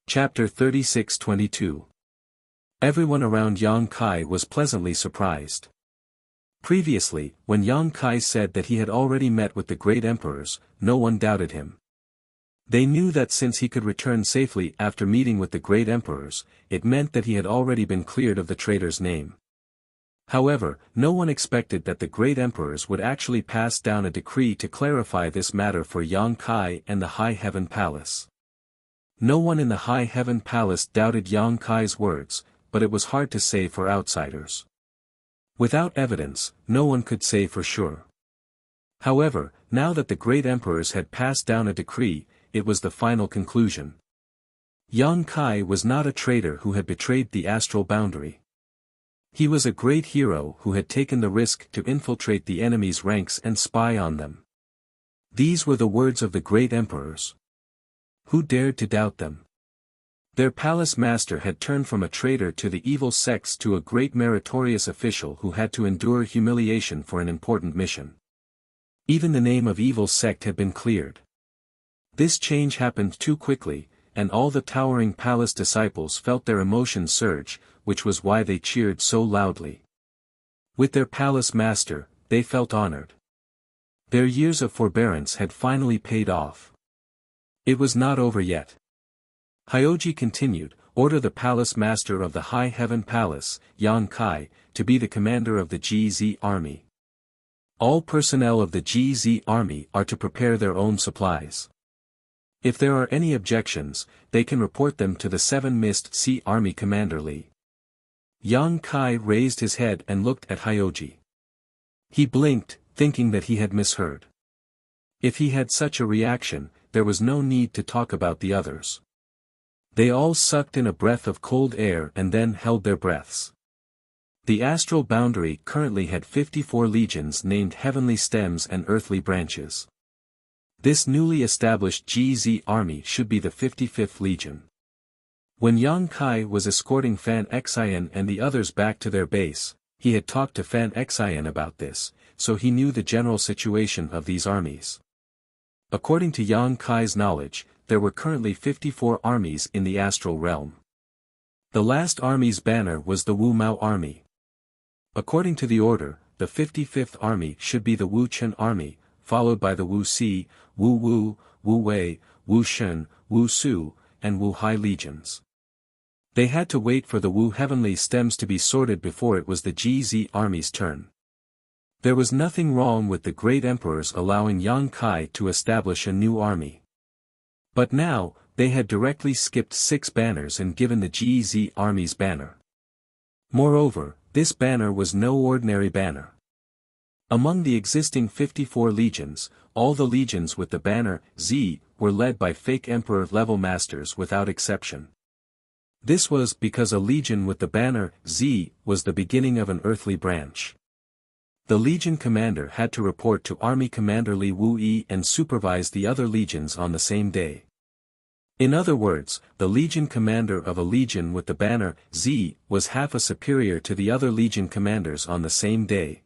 Speaker 1: Chapter 36-22. Everyone around Yang Kai was pleasantly surprised. Previously, when Yang Kai said that he had already met with the great emperors, no one doubted him. They knew that since he could return safely after meeting with the great emperors, it meant that he had already been cleared of the traitor's name. However, no one expected that the great emperors would actually pass down a decree to clarify this matter for Yang Kai and the High Heaven Palace. No one in the High Heaven Palace doubted Yang Kai's words, but it was hard to say for outsiders. Without evidence, no one could say for sure. However, now that the great emperors had passed down a decree, it was the final conclusion. Yang Kai was not a traitor who had betrayed the astral boundary. He was a great hero who had taken the risk to infiltrate the enemy's ranks and spy on them. These were the words of the great emperors. Who dared to doubt them? Their palace master had turned from a traitor to the evil sects to a great meritorious official who had to endure humiliation for an important mission. Even the name of evil sect had been cleared. This change happened too quickly, and all the towering palace disciples felt their emotions surge, which was why they cheered so loudly. With their palace master, they felt honored. Their years of forbearance had finally paid off. It was not over yet. Hyoji continued, "Order the palace master of the High Heaven Palace, Yang Kai, to be the commander of the GZ army. All personnel of the GZ army are to prepare their own supplies. If there are any objections, they can report them to the 7 Mist Sea Army Commander Li." Yang Kai raised his head and looked at Hyoji. He blinked, thinking that he had misheard. If he had such a reaction, there was no need to talk about the others. They all sucked in a breath of cold air and then held their breaths. The astral boundary currently had 54 legions named Heavenly Stems and Earthly Branches. This newly established GZ army should be the 55th Legion. When Yang Kai was escorting Fan Xian and the others back to their base, he had talked to Fan Xian about this, so he knew the general situation of these armies. According to Yang Kai's knowledge, there were currently 54 armies in the astral realm. The last army's banner was the Wu Mao army. According to the order, the 55th army should be the Wu Chen army, followed by the Wu Si, Wu Wu, Wu Wei, Wu Shen, Wu Su, and Wu Hai legions. They had to wait for the Wu heavenly stems to be sorted before it was the GZ army's turn. There was nothing wrong with the great emperors allowing Yang Kai to establish a new army. But now, they had directly skipped 6 banners and given the GZ army's banner. Moreover, this banner was no ordinary banner. Among the existing 54 legions, all the legions with the banner Z were led by fake emperor-level masters without exception. This was because a legion with the banner Z was the beginning of an earthly branch. The legion commander had to report to Army Commander Li Wuyi and supervise the other legions on the same day. In other words, the legion commander of a legion with the banner Z was half a superior to the other legion commanders on the same day.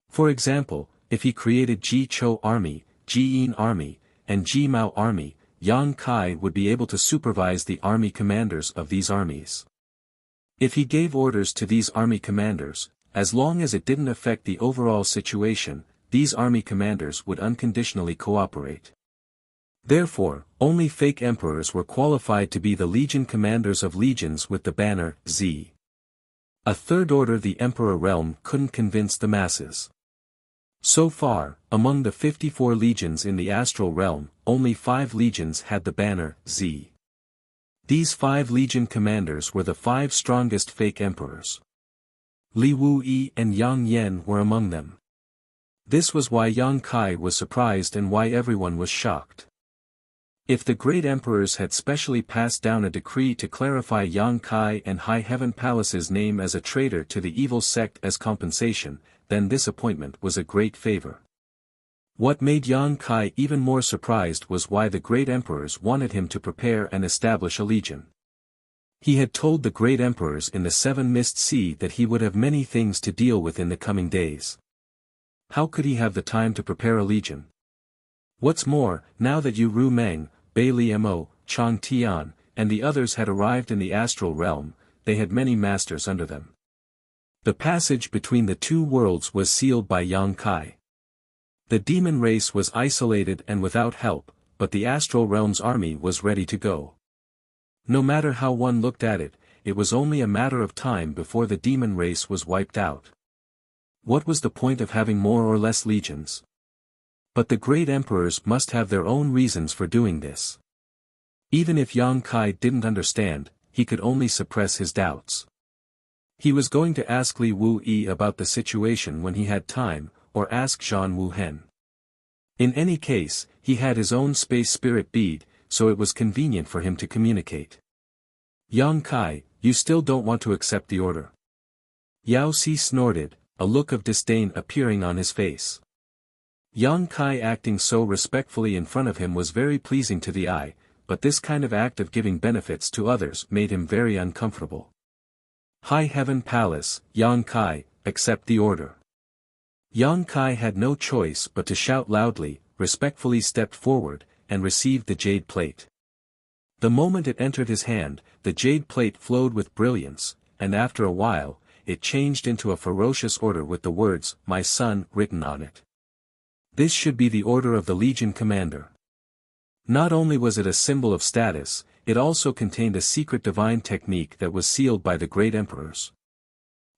Speaker 1: For example, if he created Ji Chou Army, Ji Yin Army, and Ji Mao Army, Yang Kai would be able to supervise the army commanders of these armies. If he gave orders to these army commanders, as long as it didn't affect the overall situation, these army commanders would unconditionally cooperate. Therefore, only fake emperors were qualified to be the legion commanders of legions with the banner Z. A third order, the emperor realm, couldn't convince the masses. So far, among the 54 legions in the astral realm, only 5 legions had the banner Z. These 5 legion commanders were the 5 strongest fake emperors. Li Wuyi and Yang Yan were among them. This was why Yang Kai was surprised and why everyone was shocked. If the great emperors had specially passed down a decree to clarify Yang Kai and High Heaven Palace's name as a traitor to the evil sect as compensation, then this appointment was a great favor. What made Yang Kai even more surprised was why the great emperors wanted him to prepare and establish a legion. He had told the great emperors in the 7 Mist Sea that he would have many things to deal with in the coming days. How could he have the time to prepare a legion? What's more, now that Yu Ru Meng, Bai Liemo, Chang Tian, and the others had arrived in the astral realm, they had many masters under them. The passage between the 2 worlds was sealed by Yang Kai. The demon race was isolated and without help, but the astral realm's army was ready to go. No matter how one looked at it, it was only a matter of time before the demon race was wiped out. What was the point of having more or less legions? But the great emperors must have their own reasons for doing this. Even if Yang Kai didn't understand, he could only suppress his doubts. He was going to ask Li Wuyi about the situation when he had time, or ask Zhan Wuhen. In any case, he had his own space spirit bead, so it was convenient for him to communicate. Yang Kai, you still don't want to accept the order? Yao Si snorted, a look of disdain appearing on his face. Yang Kai acting so respectfully in front of him was very pleasing to the eye, but this kind of act of giving benefits to others made him very uncomfortable. High Heaven Palace, Yang Kai, accept the order. Yang Kai had no choice but to shout loudly, respectfully stepped forward, and received the jade plate. The moment it entered his hand, the jade plate flowed with brilliance, and after a while, it changed into a ferocious order with the words, "My son," written on it. This should be the order of the Legion commander. Not only was it a symbol of status, it also contained a secret divine technique that was sealed by the great emperors.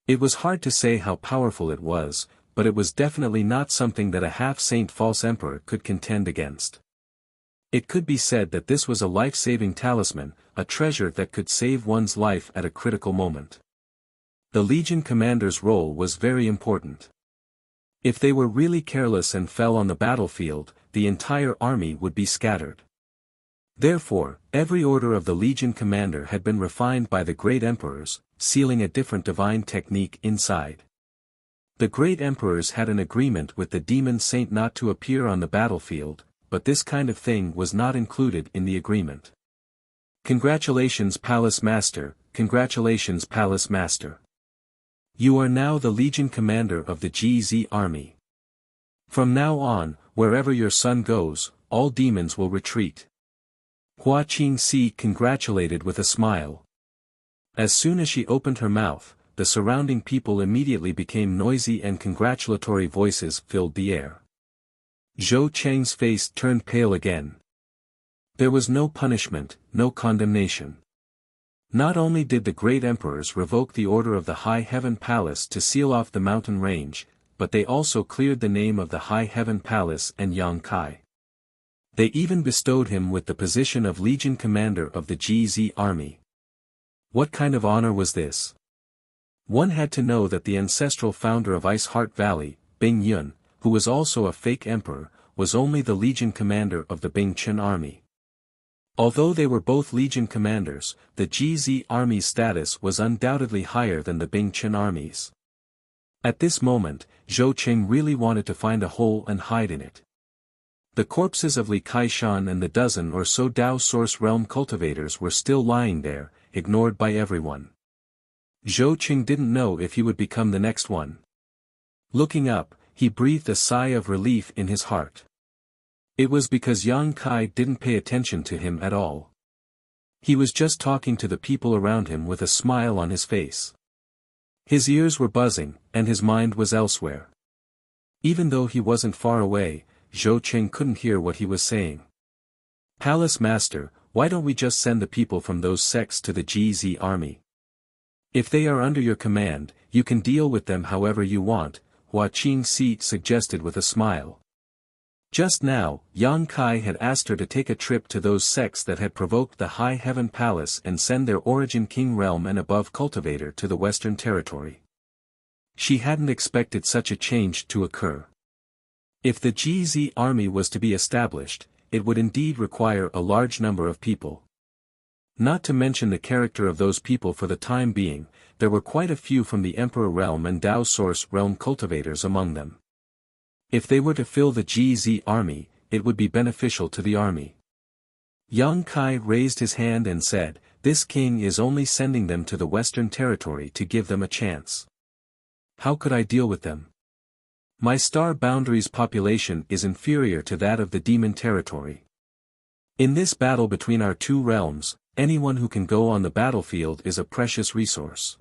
Speaker 1: It was hard to say how powerful it was, but it was definitely not something that a half-saint false emperor could contend against. It could be said that this was a life-saving talisman, a treasure that could save one's life at a critical moment. The Legion commander's role was very important. If they were really careless and fell on the battlefield, the entire army would be scattered. Therefore, every order of the Legion commander had been refined by the great emperors, sealing a different divine technique inside. The great emperors had an agreement with the demon saint not to appear on the battlefield, but this kind of thing was not included in the agreement. Congratulations, Palace Master, congratulations, Palace Master. You are now the Legion commander of the GZ army. From now on, wherever your son goes, all demons will retreat. Hua Qingxi congratulated with a smile. As soon as she opened her mouth, the surrounding people immediately became noisy and congratulatory voices filled the air. Zhou Cheng's face turned pale again. There was no punishment, no condemnation. Not only did the great emperors revoke the order of the High Heaven Palace to seal off the mountain range, but they also cleared the name of the High Heaven Palace and Yang Kai. They even bestowed him with the position of Legion Commander of the GZ Army. What kind of honor was this? One had to know that the ancestral founder of Ice Heart Valley, Bing Yun, who was also a fake emperor, was only the Legion Commander of the Bing Chen Army. Although they were both Legion Commanders, the GZ Army's status was undoubtedly higher than the Bing Chen Army's. At this moment, Zhou Qing really wanted to find a hole and hide in it. The corpses of Li Kaishan and the dozen or so Dao Source Realm cultivators were still lying there, ignored by everyone. Zhou Qing didn't know if he would become the next one. Looking up, he breathed a sigh of relief in his heart. It was because Yang Kai didn't pay attention to him at all. He was just talking to the people around him with a smile on his face. His ears were buzzing, and his mind was elsewhere. Even though he wasn't far away, Zhou Qing couldn't hear what he was saying. "Palace Master, why don't we just send the people from those sects to the GZ Army? If they are under your command, you can deal with them however you want," Hua Qingxi suggested with a smile. Just now, Yang Kai had asked her to take a trip to those sects that had provoked the High Heaven Palace and send their Origin King Realm and above cultivator to the Western Territory. She hadn't expected such a change to occur. If the GZ Army was to be established, it would indeed require a large number of people. Not to mention the character of those people for the time being, there were quite a few from the Emperor Realm and Dao Source Realm cultivators among them. If they were to fill the GZ Army, it would be beneficial to the army. Yang Kai raised his hand and said, "This king is only sending them to the Western Territory to give them a chance. How could I deal with them? My star boundary's population is inferior to that of the Demon Territory. In this battle between our two realms, anyone who can go on the battlefield is a precious resource."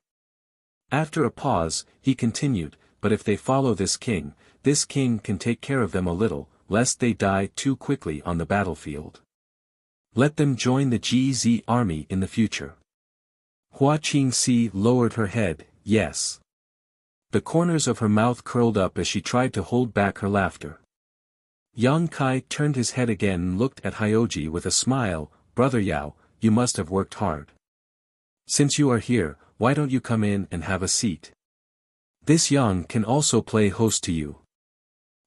Speaker 1: After a pause, he continued, "But if they follow this king can take care of them a little, lest they die too quickly on the battlefield. Let them join the GZ Army in the future." Hua Qingxi lowered her head, "Yes." The corners of her mouth curled up as she tried to hold back her laughter. Yang Kai turned his head again and looked at Hyoji with a smile, "Brother Yao, you must have worked hard. Since you are here, why don't you come in and have a seat? This Yang can also play host to you."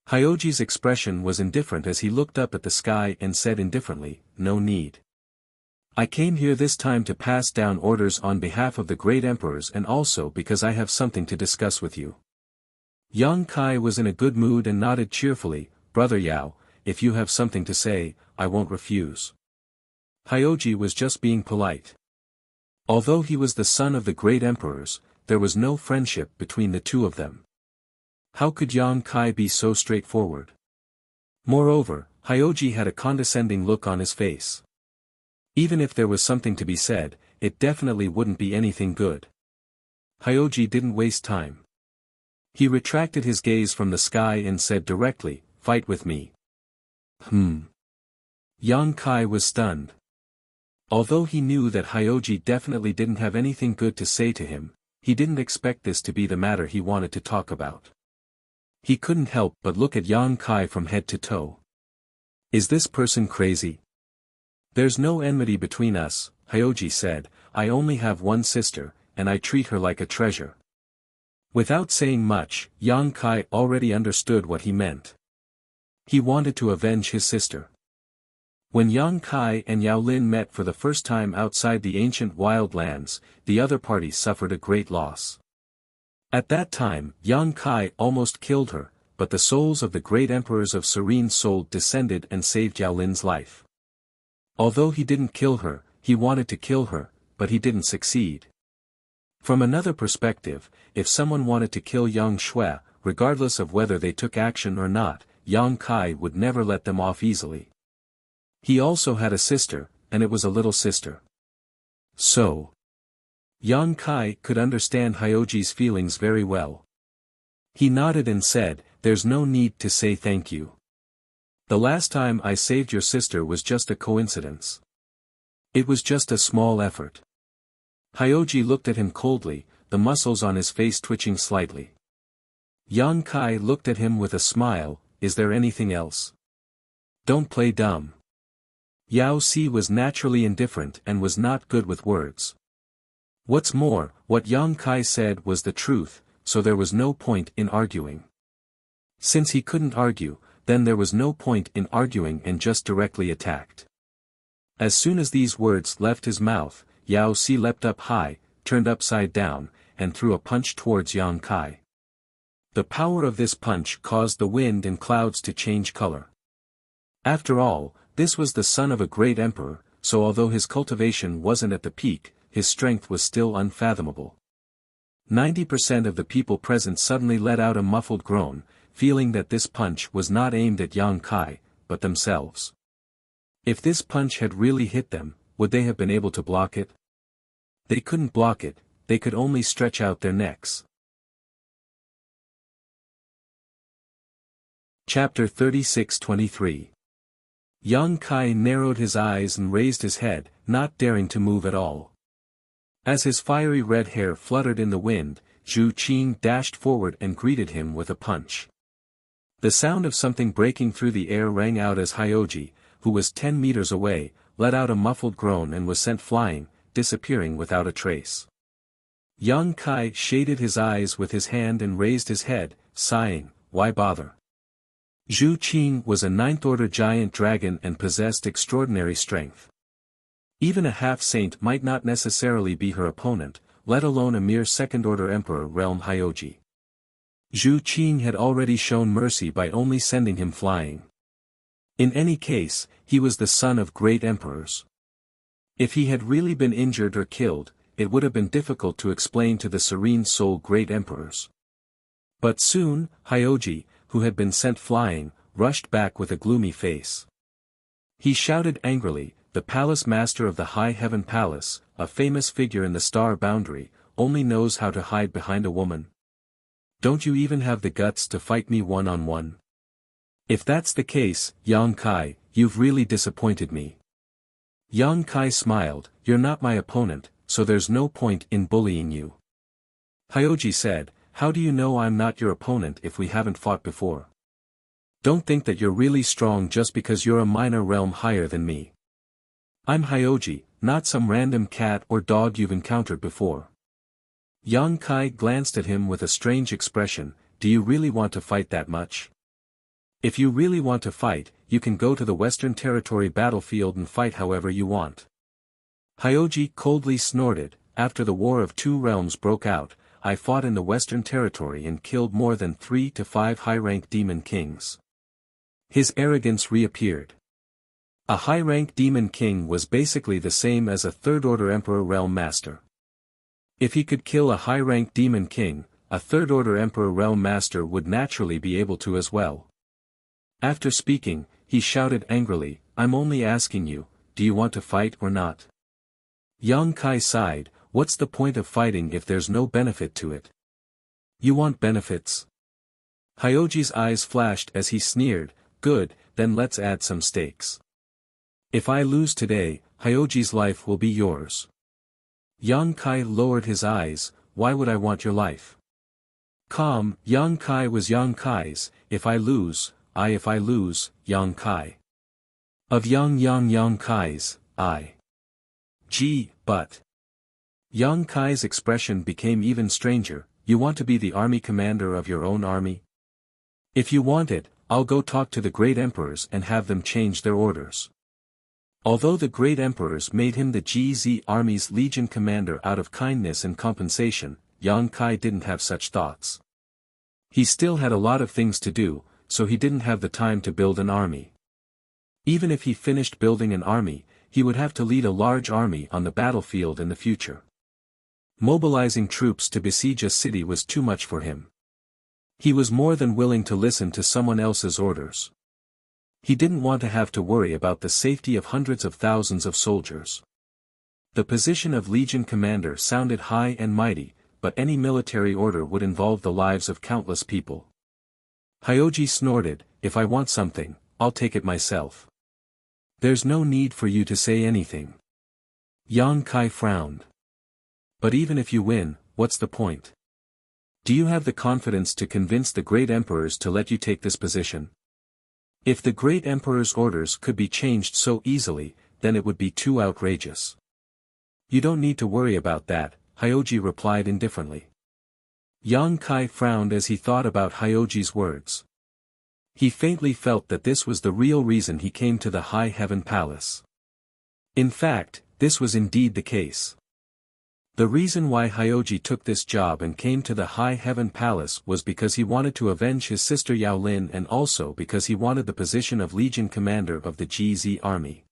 Speaker 1: Hyoji's expression was indifferent as he looked up at the sky and said indifferently, "No need. I came here this time to pass down orders on behalf of the great emperors and also because I have something to discuss with you." Yang Kai was in a good mood and nodded cheerfully, "Brother Yao, if you have something to say, I won't refuse." Hyoji was just being polite. Although he was the son of the great emperors, there was no friendship between the two of them. How could Yang Kai be so straightforward? Moreover, Hyoji had a condescending look on his face. Even if there was something to be said, it definitely wouldn't be anything good. Hyoji didn't waste time. He retracted his gaze from the sky and said directly, "Fight with me." Yang Kai was stunned. Although he knew that Hyoji definitely didn't have anything good to say to him, he didn't expect this to be the matter he wanted to talk about. He couldn't help but look at Yang Kai from head to toe. Is this person crazy? There's no enmity between us, Hyoji said, I only have one sister, and I treat her like a treasure. Without saying much, Yang Kai already understood what he meant. He wanted to avenge his sister. When Yang Kai and Yao Lin met for the first time outside the ancient wildlands, the other party suffered a great loss. At that time, Yang Kai almost killed her, but the souls of the great emperors of Serene Soul descended and saved Yao Lin's life. Although he didn't kill her, he wanted to kill her, but he didn't succeed. From another perspective, if someone wanted to kill Yang Shui, regardless of whether they took action or not, Yang Kai would never let them off easily. He also had a sister, and it was a little sister. So, Yang Kai could understand Hyoji's feelings very well. He nodded and said, There's no need to say thank you. The last time I saved your sister was just a coincidence. It was just a small effort. Hyoji looked at him coldly, the muscles on his face twitching slightly. Yang Kai looked at him with a smile, is there anything else? Don't play dumb. Yao Si was naturally indifferent and was not good with words. What's more, what Yang Kai said was the truth, so there was no point in arguing. Since he couldn't argue, then there was no point in arguing and just directly attacked. As soon as these words left his mouth, Yao Si leapt up high, turned upside down, and threw a punch towards Yang Kai. The power of this punch caused the wind and clouds to change color. After all, this was the son of a great emperor, so although his cultivation wasn't at the peak, his strength was still unfathomable. 90% of the people present suddenly let out a muffled groan, feeling that this punch was not aimed at Yang Kai, but themselves. If this punch had really hit them, would they have been able to block it? They couldn't block it, they could only stretch out their necks. Chapter 36-23. Yang Kai narrowed his eyes and raised his head, not daring to move at all. As his fiery red hair fluttered in the wind, Zhu Qing dashed forward and greeted him with a punch. The sound of something breaking through the air rang out as Hyoji, who was 10 meters away, let out a muffled groan and was sent flying, disappearing without a trace. Yang Kai shaded his eyes with his hand and raised his head, sighing, why bother? Zhu Qing was a ninth-order giant dragon and possessed extraordinary strength. Even a half-saint might not necessarily be her opponent, let alone a mere second-order emperor realm Hyoji. Zhu Qing had already shown mercy by only sending him flying. In any case, he was the son of great emperors. If he had really been injured or killed, it would have been difficult to explain to the serene soul great emperors. But soon, Hyoji, who had been sent flying, rushed back with a gloomy face. He shouted angrily, the palace master of the High Heaven Palace, a famous figure in the star boundary, only knows how to hide behind a woman. Don't you even have the guts to fight me one-on-one? If that's the case, Yang Kai, you've really disappointed me. Yang Kai smiled, you're not my opponent, so there's no point in bullying you. Hyoji said, how do you know I'm not your opponent if we haven't fought before? Don't think that you're really strong just because you're a minor realm higher than me. I'm Hyoji, not some random cat or dog you've encountered before. Yang Kai glanced at him with a strange expression, do you really want to fight that much? If you really want to fight, you can go to the Western Territory battlefield and fight however you want. Hyoji coldly snorted, after the War of Two Realms broke out, I fought in the Western Territory and killed more than 3 to 5 high-rank demon kings. His arrogance reappeared. A high-rank demon king was basically the same as a third-order emperor realm master. If he could kill a high-rank demon king, a third-order emperor realm master would naturally be able to as well. After speaking, he shouted angrily, I'm only asking you, do you want to fight or not? Yang Kai sighed, what's the point of fighting if there's no benefit to it? You want benefits? Hyoji's eyes flashed as he sneered, good, then let's add some stakes. If I lose today, Hyoji's life will be yours. Yang Kai lowered his eyes, why would I want your life? Calm, Yang Kai was Yang Kai's, if I lose, Yang Kai. Of Yang Kai's, I. Gee, but. Yang Kai's expression became even stranger, you want to be the army commander of your own army? If you want it, I'll go talk to the great emperors and have them change their orders. Although the great emperors made him the GZ army's legion commander out of kindness and compensation, Yang Kai didn't have such thoughts. He still had a lot of things to do, so he didn't have the time to build an army. Even if he finished building an army, he would have to lead a large army on the battlefield in the future. Mobilizing troops to besiege a city was too much for him. He was more than willing to listen to someone else's orders. He didn't want to have to worry about the safety of hundreds of thousands of soldiers. The position of Legion Commander sounded high and mighty, but any military order would involve the lives of countless people. Hyoji snorted, if I want something, I'll take it myself. There's no need for you to say anything. Yang Kai frowned. But even if you win, what's the point? Do you have the confidence to convince the great emperors to let you take this position? If the great emperor's orders could be changed so easily, then it would be too outrageous. You don't need to worry about that, Hyoji replied indifferently. Yang Kai frowned as he thought about Hyoji's words. He faintly felt that this was the real reason he came to the High Heaven Palace. In fact, this was indeed the case. The reason why Hyoji took this job and came to the High Heaven Palace was because he wanted to avenge his sister Yao Lin and also because he wanted the position of Legion Commander of the GZ Army.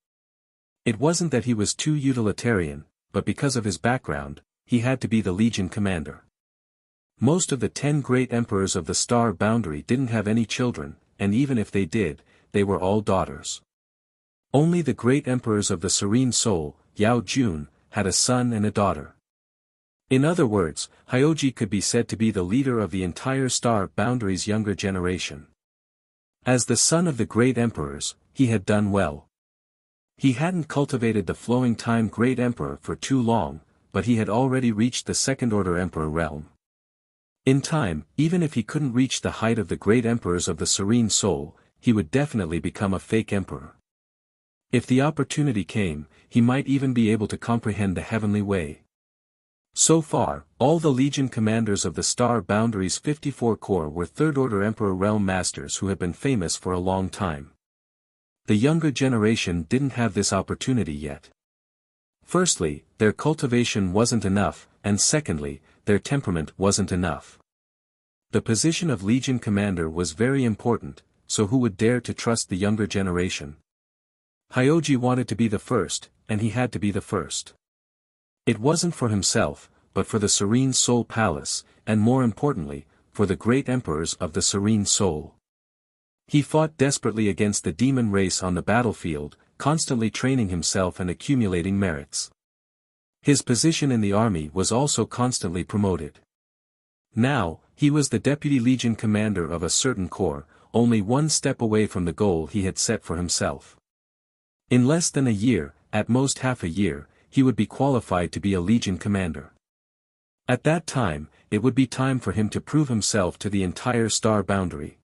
Speaker 1: It wasn't that he was too utilitarian, but because of his background, he had to be the Legion Commander. Most of the 10 great emperors of the Star Boundary didn't have any children, and even if they did, they were all daughters. Only the great emperors of the Serene Soul, Yao Jun, had a son and a daughter. In other words, Hyoji could be said to be the leader of the entire Star Boundary's younger generation. As the son of the great emperors, he had done well. He hadn't cultivated the flowing time great emperor for too long, but he had already reached the second-order emperor realm. In time, even if he couldn't reach the height of the great emperors of the Serene Soul, he would definitely become a fake emperor. If the opportunity came, he might even be able to comprehend the heavenly way. So far, all the Legion commanders of the Star Boundary's 54 corps were third-order Emperor Realm Masters who had been famous for a long time. The younger generation didn't have this opportunity yet. Firstly, their cultivation wasn't enough, and secondly, their temperament wasn't enough. The position of Legion Commander was very important, so who would dare to trust the younger generation? Hyoji wanted to be the first, and he had to be the first. It wasn't for himself, but for the Serene Soul Palace, and more importantly, for the great emperors of the Serene Soul. He fought desperately against the demon race on the battlefield, constantly training himself and accumulating merits. His position in the army was also constantly promoted. Now, he was the Deputy Legion Commander of a certain corps, only one step away from the goal he had set for himself. In less than a year, at most half a year, he would be qualified to be a Legion Commander. At that time, it would be time for him to prove himself to the entire Star Boundary.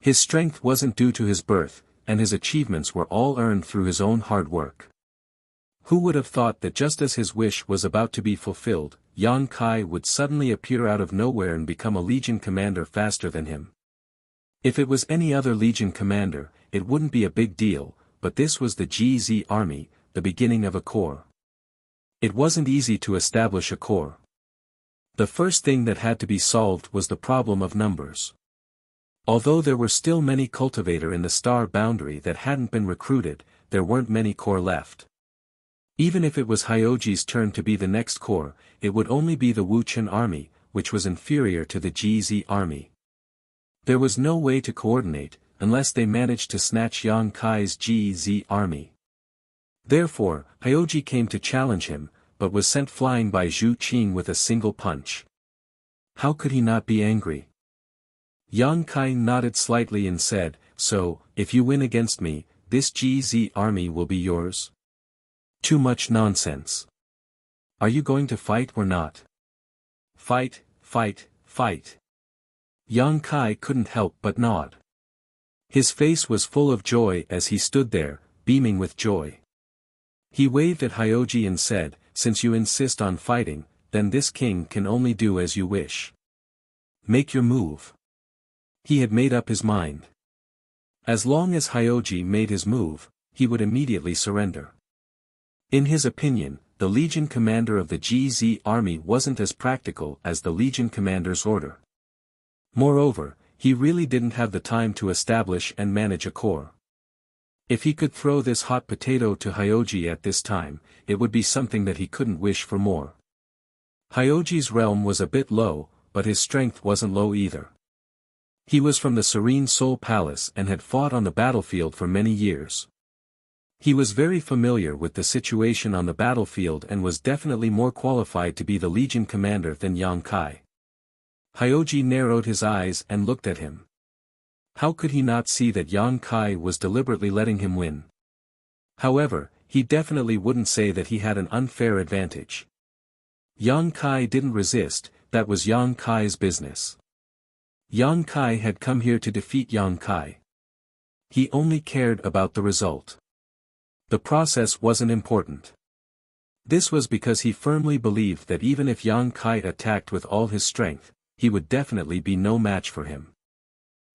Speaker 1: His strength wasn't due to his birth, and his achievements were all earned through his own hard work. Who would have thought that just as his wish was about to be fulfilled, Yang Kai would suddenly appear out of nowhere and become a Legion Commander faster than him? If it was any other Legion Commander, it wouldn't be a big deal, but this was the GZ Army, the beginning of a corps. It wasn't easy to establish a corps. The first thing that had to be solved was the problem of numbers. Although there were still many cultivators in the Star Boundary that hadn't been recruited, there weren't many corps left. Even if it was Hyoji's turn to be the next corps, it would only be the Wuxian army, which was inferior to the GZ army. There was no way to coordinate, unless they managed to snatch Yang Kai's GZ army. Therefore, Hyoji came to challenge him, but was sent flying by Zhu Qing with a single punch. How could he not be angry? Yang Kai nodded slightly and said, "So, if you win against me, this GZ army will be yours?" Too much nonsense. Are you going to fight or not? Fight, fight, fight. Yang Kai couldn't help but nod. His face was full of joy as he stood there, beaming with joy. He waved at Hyoji and said, "Since you insist on fighting, then this king can only do as you wish. Make your move." He had made up his mind. As long as Hyoji made his move, he would immediately surrender. In his opinion, the Legion Commander of the GZ army wasn't as practical as the Legion Commander's order. Moreover, he really didn't have the time to establish and manage a corps. If he could throw this hot potato to Hyoji at this time, it would be something that he couldn't wish for more. Hyoji's realm was a bit low, but his strength wasn't low either. He was from the Serene Soul Palace and had fought on the battlefield for many years. He was very familiar with the situation on the battlefield and was definitely more qualified to be the Legion Commander than Yang Kai. Hyoji narrowed his eyes and looked at him. How could he not see that Yang Kai was deliberately letting him win? However, he definitely wouldn't say that he had an unfair advantage. Yang Kai didn't resist, that was Yang Kai's business. Yang Kai had come here to defeat Yang Kai. He only cared about the result. The process wasn't important. This was because he firmly believed that even if Yang Kai attacked with all his strength, he would definitely be no match for him.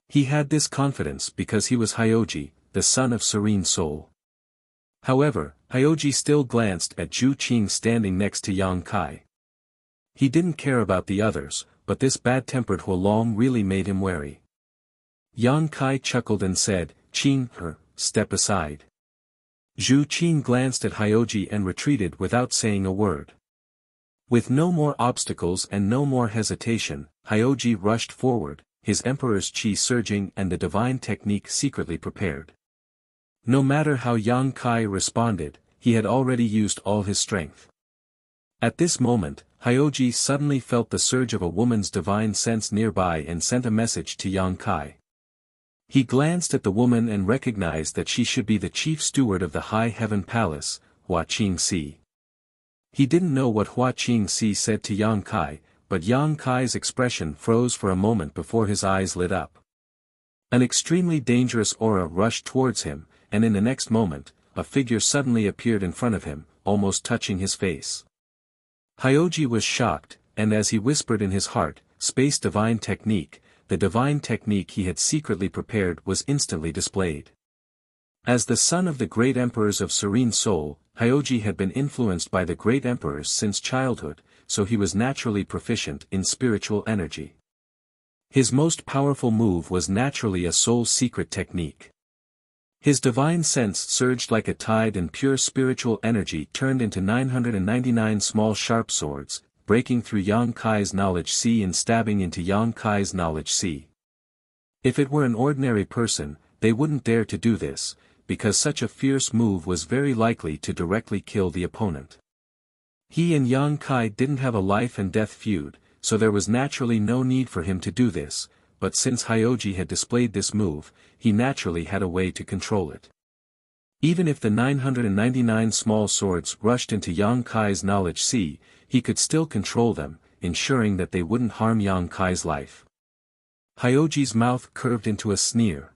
Speaker 1: He had this confidence because he was Hyoji, the son of Serene Soul. However, Hyoji still glanced at Zhu Qing standing next to Yang Kai. He didn't care about the others, but this bad-tempered Huolong really made him wary. Yang Kai chuckled and said, "Qing, step aside." Zhu Qing glanced at Hyoji and retreated without saying a word. With no more obstacles and no more hesitation, Hyoji rushed forward, his emperor's qi surging and the divine technique secretly prepared. No matter how Yang Kai responded, he had already used all his strength. At this moment, Hyoji suddenly felt the surge of a woman's divine sense nearby and sent a message to Yang Kai. He glanced at the woman and recognized that she should be the chief steward of the High Heaven Palace, Hua Qingxi. He didn't know what Hua Qingxi said to Yang Kai, but Yang Kai's expression froze for a moment before his eyes lit up. An extremely dangerous aura rushed towards him, and in the next moment, a figure suddenly appeared in front of him, almost touching his face. Hyoji was shocked, and as he whispered in his heart, "Space Divine Technique," the divine technique he had secretly prepared was instantly displayed. As the son of the great emperors of Serene Soul, Hyoji had been influenced by the great emperors since childhood, so he was naturally proficient in spiritual energy. His most powerful move was naturally a soul's secret technique. His divine sense surged like a tide and pure spiritual energy turned into 999 small sharp swords, breaking through Yang Kai's knowledge sea and stabbing into Yang Kai's knowledge sea. If it were an ordinary person, they wouldn't dare to do this, because such a fierce move was very likely to directly kill the opponent. He and Yang Kai didn't have a life and death feud, so there was naturally no need for him to do this, but since Hyoji had displayed this move, he naturally had a way to control it. Even if the 999 small swords rushed into Yang Kai's knowledge sea, he could still control them, ensuring that they wouldn't harm Yang Kai's life. Hyoji's mouth curved into a sneer.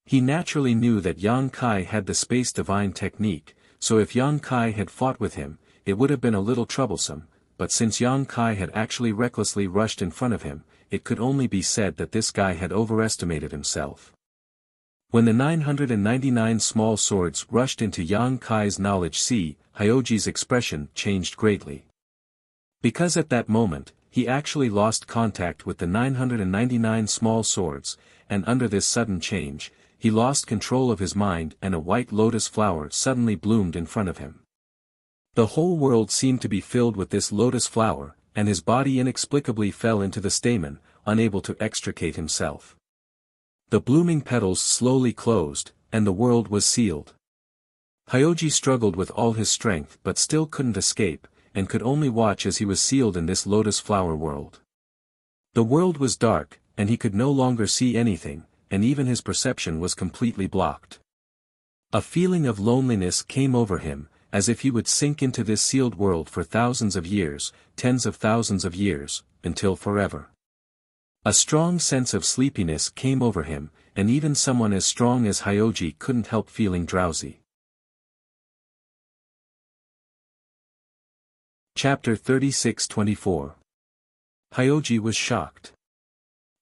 Speaker 1: He naturally knew that Yang Kai had the space divine technique, so if Yang Kai had fought with him, it would have been a little troublesome, but since Yang Kai had actually recklessly rushed in front of him, it could only be said that this guy had overestimated himself. When the 999 small swords rushed into Yang Kai's knowledge sea, Hyoji's expression changed greatly. Because at that moment, he actually lost contact with the 999 small swords, and under this sudden change, he lost control of his mind and a white lotus flower suddenly bloomed in front of him. The whole world seemed to be filled with this lotus flower, and his body inexplicably fell into the stamen, unable to extricate himself. The blooming petals slowly closed, and the world was sealed. Hyoji struggled with all his strength but still couldn't escape, and could only watch as he was sealed in this lotus flower world. The world was dark, and he could no longer see anything, and even his perception was completely blocked. A feeling of loneliness came over him, as if he would sink into this sealed world for thousands of years, tens of thousands of years, until forever. A strong sense of sleepiness came over him, and even someone as strong as Hyoji couldn't help feeling drowsy. Chapter 36-24. Hyoji was shocked.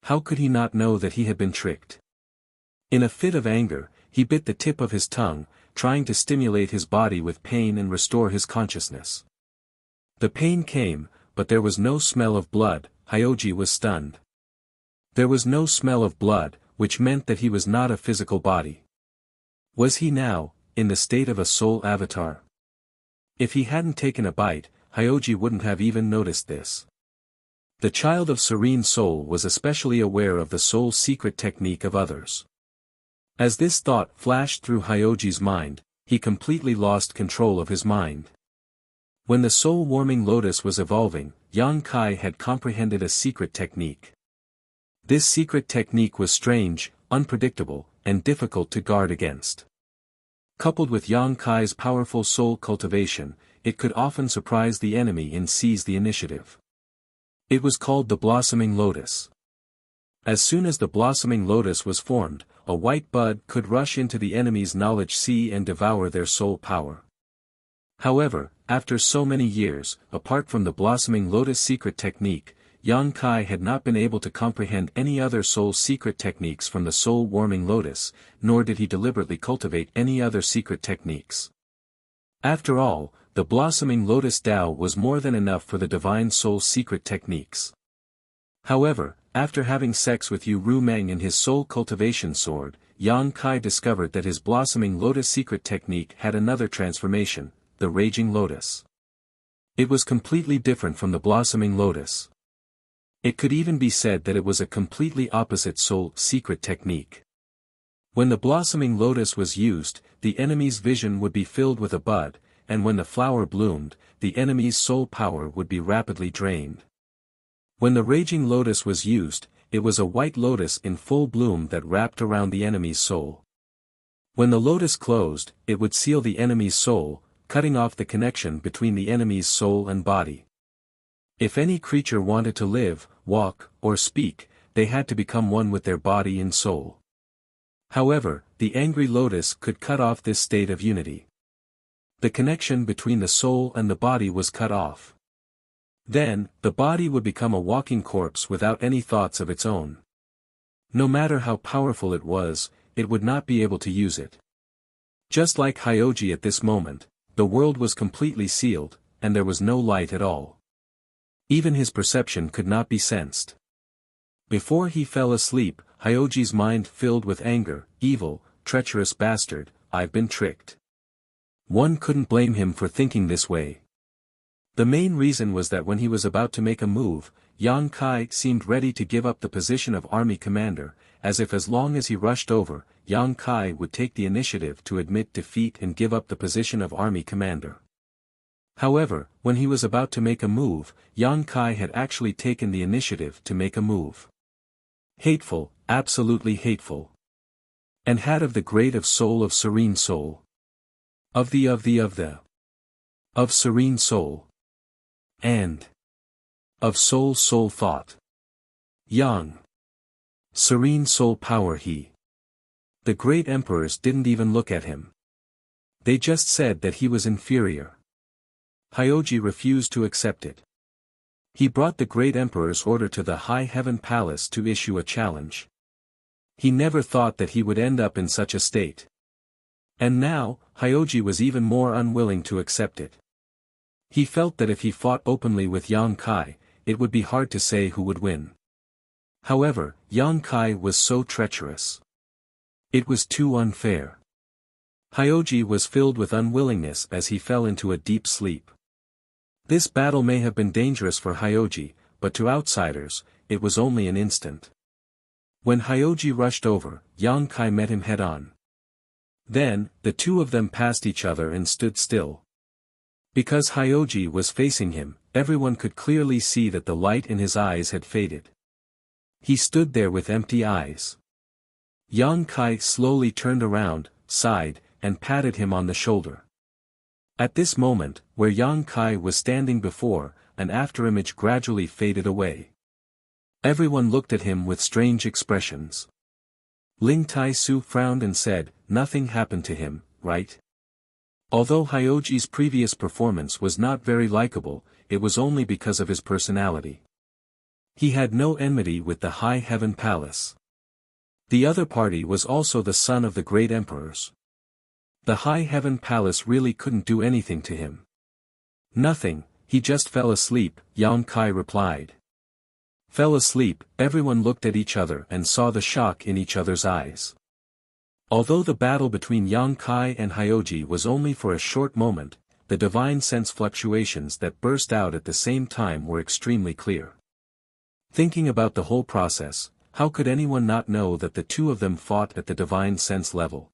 Speaker 1: How could he not know that he had been tricked? In a fit of anger, he bit the tip of his tongue, trying to stimulate his body with pain and restore his consciousness. The pain came, but there was no smell of blood. Hyoji was stunned. There was no smell of blood, which meant that he was not a physical body. Was he now, in the state of a soul avatar? If he hadn't taken a bite, Hyoji wouldn't have even noticed this. The child of Serene Soul was especially aware of the soul's secret technique of others. As this thought flashed through Hyoji's mind, he completely lost control of his mind. When the soul-warming lotus was evolving, Yang Kai had comprehended a secret technique. This secret technique was strange, unpredictable, and difficult to guard against. Coupled with Yang Kai's powerful soul cultivation, it could often surprise the enemy and seize the initiative. It was called the blossoming lotus. As soon as the blossoming lotus was formed, a white bud could rush into the enemy's knowledge sea and devour their soul power. However, after so many years, apart from the blossoming lotus secret technique, Yang Kai had not been able to comprehend any other soul secret techniques from the soul-warming lotus, nor did he deliberately cultivate any other secret techniques. After all, the blossoming lotus Tao was more than enough for the divine soul secret techniques. However, after having sex with Yu Ru Meng and his soul cultivation sword, Yang Kai discovered that his blossoming lotus secret technique had another transformation, the raging lotus. It was completely different from the blossoming lotus. It could even be said that it was a completely opposite soul secret technique. When the blossoming lotus was used, the enemy's vision would be filled with a bud, and when the flower bloomed, the enemy's soul power would be rapidly drained. When the raging lotus was used, it was a white lotus in full bloom that wrapped around the enemy's soul. When the lotus closed, it would seal the enemy's soul, cutting off the connection between the enemy's soul and body. If any creature wanted to live, walk, or speak, they had to become one with their body and soul. However, the angry lotus could cut off this state of unity. The connection between the soul and the body was cut off. Then, the body would become a walking corpse without any thoughts of its own. No matter how powerful it was, it would not be able to use it. Just like Hyoji at this moment, the world was completely sealed, and there was no light at all. Even his perception could not be sensed. Before he fell asleep, Hyoji's mind filled with anger, evil, treacherous bastard, I've been tricked. One couldn't blame him for thinking this way. The main reason was that when he was about to make a move, Yang Kai seemed ready to give up the position of army commander, as if as long as he rushed over, Yang Kai would take the initiative to admit defeat and give up the position of army commander. However, when he was about to make a move, Yang Kai had actually taken the initiative to make a move. Hateful, absolutely hateful. And had of the grade of soul of serene soul. Of serene soul. And of soul thought. Young. Serene soul power he. The great emperors didn't even look at him. They just said that he was inferior. Hyoji refused to accept it. He brought the great emperor's order to the High Heaven Palace to issue a challenge. He never thought that he would end up in such a state. And now, Hyoji was even more unwilling to accept it. He felt that if he fought openly with Yang Kai, it would be hard to say who would win. However, Yang Kai was so treacherous. It was too unfair. Hyoji was filled with unwillingness as he fell into a deep sleep. This battle may have been dangerous for Hyoji, but to outsiders, it was only an instant. When Hyoji rushed over, Yang Kai met him head-on. Then, the two of them passed each other and stood still. Because Hyoji was facing him, everyone could clearly see that the light in his eyes had faded. He stood there with empty eyes. Yang Kai slowly turned around, sighed, and patted him on the shoulder. At this moment, where Yang Kai was standing before, an afterimage gradually faded away. Everyone looked at him with strange expressions. Ling Tai-su frowned and said, nothing happened to him, right? Although Hyoji's previous performance was not very likable, it was only because of his personality. He had no enmity with the High Heaven Palace. The other party was also the son of the great emperors. The High Heaven Palace really couldn't do anything to him. Nothing, he just fell asleep, Yang Kai replied. Fell asleep, everyone looked at each other and saw the shock in each other's eyes. Although the battle between Yang Kai and Hyoji was only for a short moment, the divine sense fluctuations that burst out at the same time were extremely clear. Thinking about the whole process, how could anyone not know that the two of them fought at the divine sense level?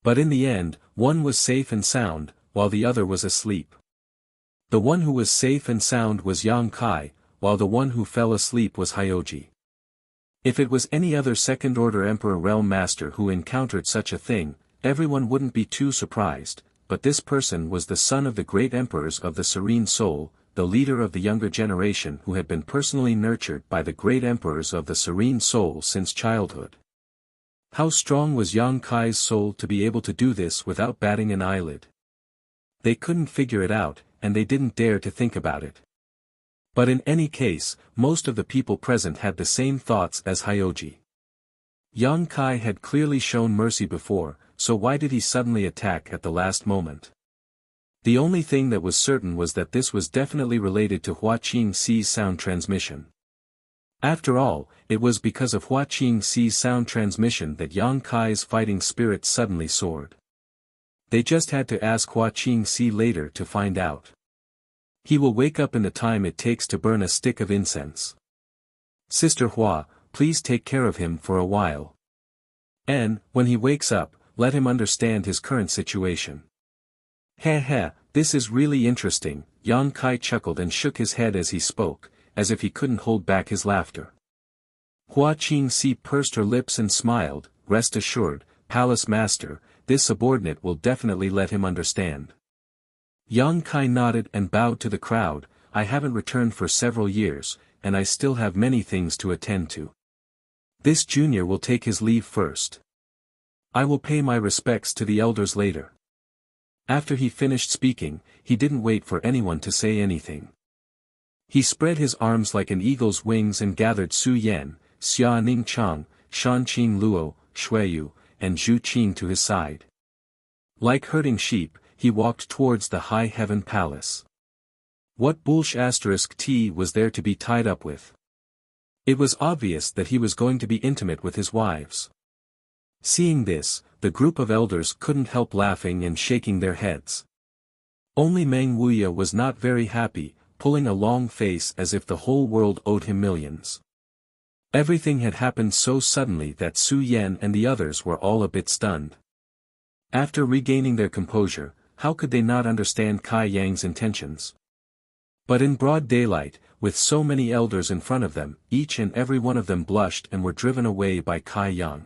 Speaker 1: But in the end, one was safe and sound, while the other was asleep. The one who was safe and sound was Yang Kai, while the one who fell asleep was Hyoji. If it was any other second-order Emperor Realm Master who encountered such a thing, everyone wouldn't be too surprised, but this person was the son of the great emperors of the Serene Soul, the leader of the younger generation who had been personally nurtured by the great emperors of the Serene Soul since childhood. How strong was Yang Kai's soul to be able to do this without batting an eyelid? They couldn't figure it out, and they didn't dare to think about it. But in any case, most of the people present had the same thoughts as Hyoji. Yang Kai had clearly shown mercy before, so why did he suddenly attack at the last moment? The only thing that was certain was that this was definitely related to Hua Qingxi's sound transmission. After all, it was because of Hua Qingxi's sound transmission that Yang Kai's fighting spirit suddenly soared. They just had to ask Hua Qingxi later to find out. He will wake up in the time it takes to burn a stick of incense. Sister Hua, please take care of him for a while. And, when he wakes up, let him understand his current situation. Heh, this is really interesting, Yang Kai chuckled and shook his head as he spoke, as if he couldn't hold back his laughter. Hua Qingxi pursed her lips and smiled, rest assured, Palace Master, this subordinate will definitely let him understand. Yang Kai nodded and bowed to the crowd, I haven't returned for several years, and I still have many things to attend to. This junior will take his leave first. I will pay my respects to the elders later. After he finished speaking, he didn't wait for anyone to say anything. He spread his arms like an eagle's wings and gathered Su Yan, Xia Ning Chang, Shan Qing Luo, Shuiyu, and Zhu Qing to his side. Like herding sheep, he walked towards the High Heaven Palace. What *T was there to be tied up with? It was obvious that he was going to be intimate with his wives. Seeing this, the group of elders couldn't help laughing and shaking their heads. Only Meng Wuya was not very happy, pulling a long face as if the whole world owed him millions. Everything had happened so suddenly that Su Yan and the others were all a bit stunned. After regaining their composure, how could they not understand Kai Yang's intentions? But in broad daylight, with so many elders in front of them, each and every one of them blushed and were driven away by Kai Yang.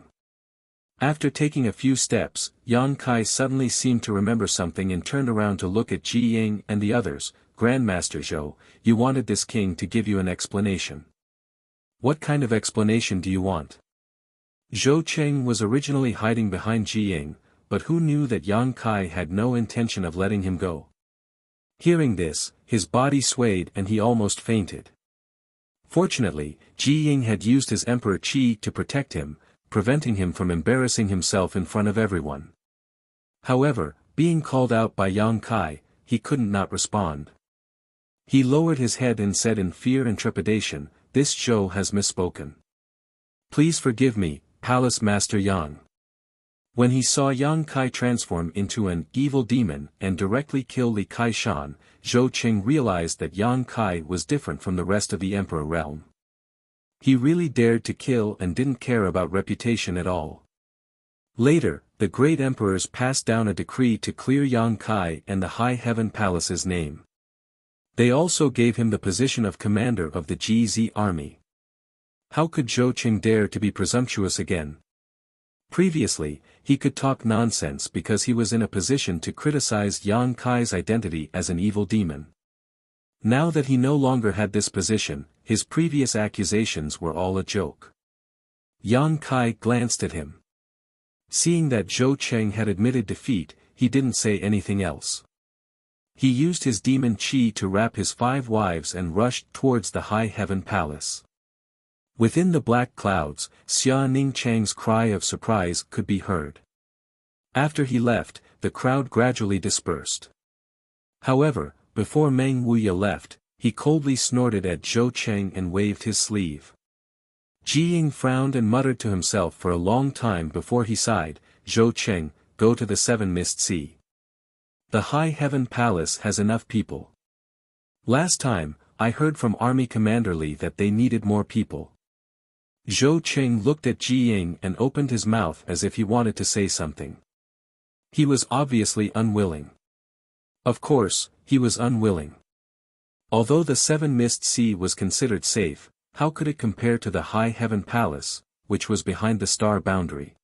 Speaker 1: After taking a few steps, Yang Kai suddenly seemed to remember something and turned around to look at Ji Ying and the others. Grandmaster Zhou, you wanted this king to give you an explanation. What kind of explanation do you want? Zhou Cheng was originally hiding behind Ji Ying, but who knew that Yang Kai had no intention of letting him go? Hearing this, his body swayed and he almost fainted. Fortunately, Ji Ying had used his Emperor Qi to protect him, preventing him from embarrassing himself in front of everyone. However, being called out by Yang Kai, he couldn't not respond. He lowered his head and said in fear and trepidation, this Zhou has misspoken. Please forgive me, Palace Master Yang. When he saw Yang Kai transform into an evil demon and directly kill Li Kaishan, Zhou Qing realized that Yang Kai was different from the rest of the Emperor realm. He really dared to kill and didn't care about reputation at all. Later, the great emperors passed down a decree to clear Yang Kai and the High Heaven Palace's name. They also gave him the position of commander of the GZ army. How could Zhou Qing dare to be presumptuous again? Previously, he could talk nonsense because he was in a position to criticize Yang Kai's identity as an evil demon. Now that he no longer had this position, his previous accusations were all a joke. Yang Kai glanced at him. Seeing that Zhou Cheng had admitted defeat, he didn't say anything else. He used his demon qi to wrap his 5 wives and rushed towards the High Heaven Palace. Within the black clouds, Xia Ning Chang's cry of surprise could be heard. After he left, the crowd gradually dispersed. However, before Meng Wuya left, he coldly snorted at Zhou Cheng and waved his sleeve. Ji Ying frowned and muttered to himself for a long time before he sighed, Zhou Cheng, go to the 7 Mist Sea. The High Heaven Palace has enough people. Last time, I heard from Army Commander Li that they needed more people. Zhou Cheng looked at Ji Ying and opened his mouth as if he wanted to say something. He was obviously unwilling. Of course, he was unwilling. Although the 7 Mist Sea was considered safe, how could it compare to the high heaven palace, which was behind the star boundary?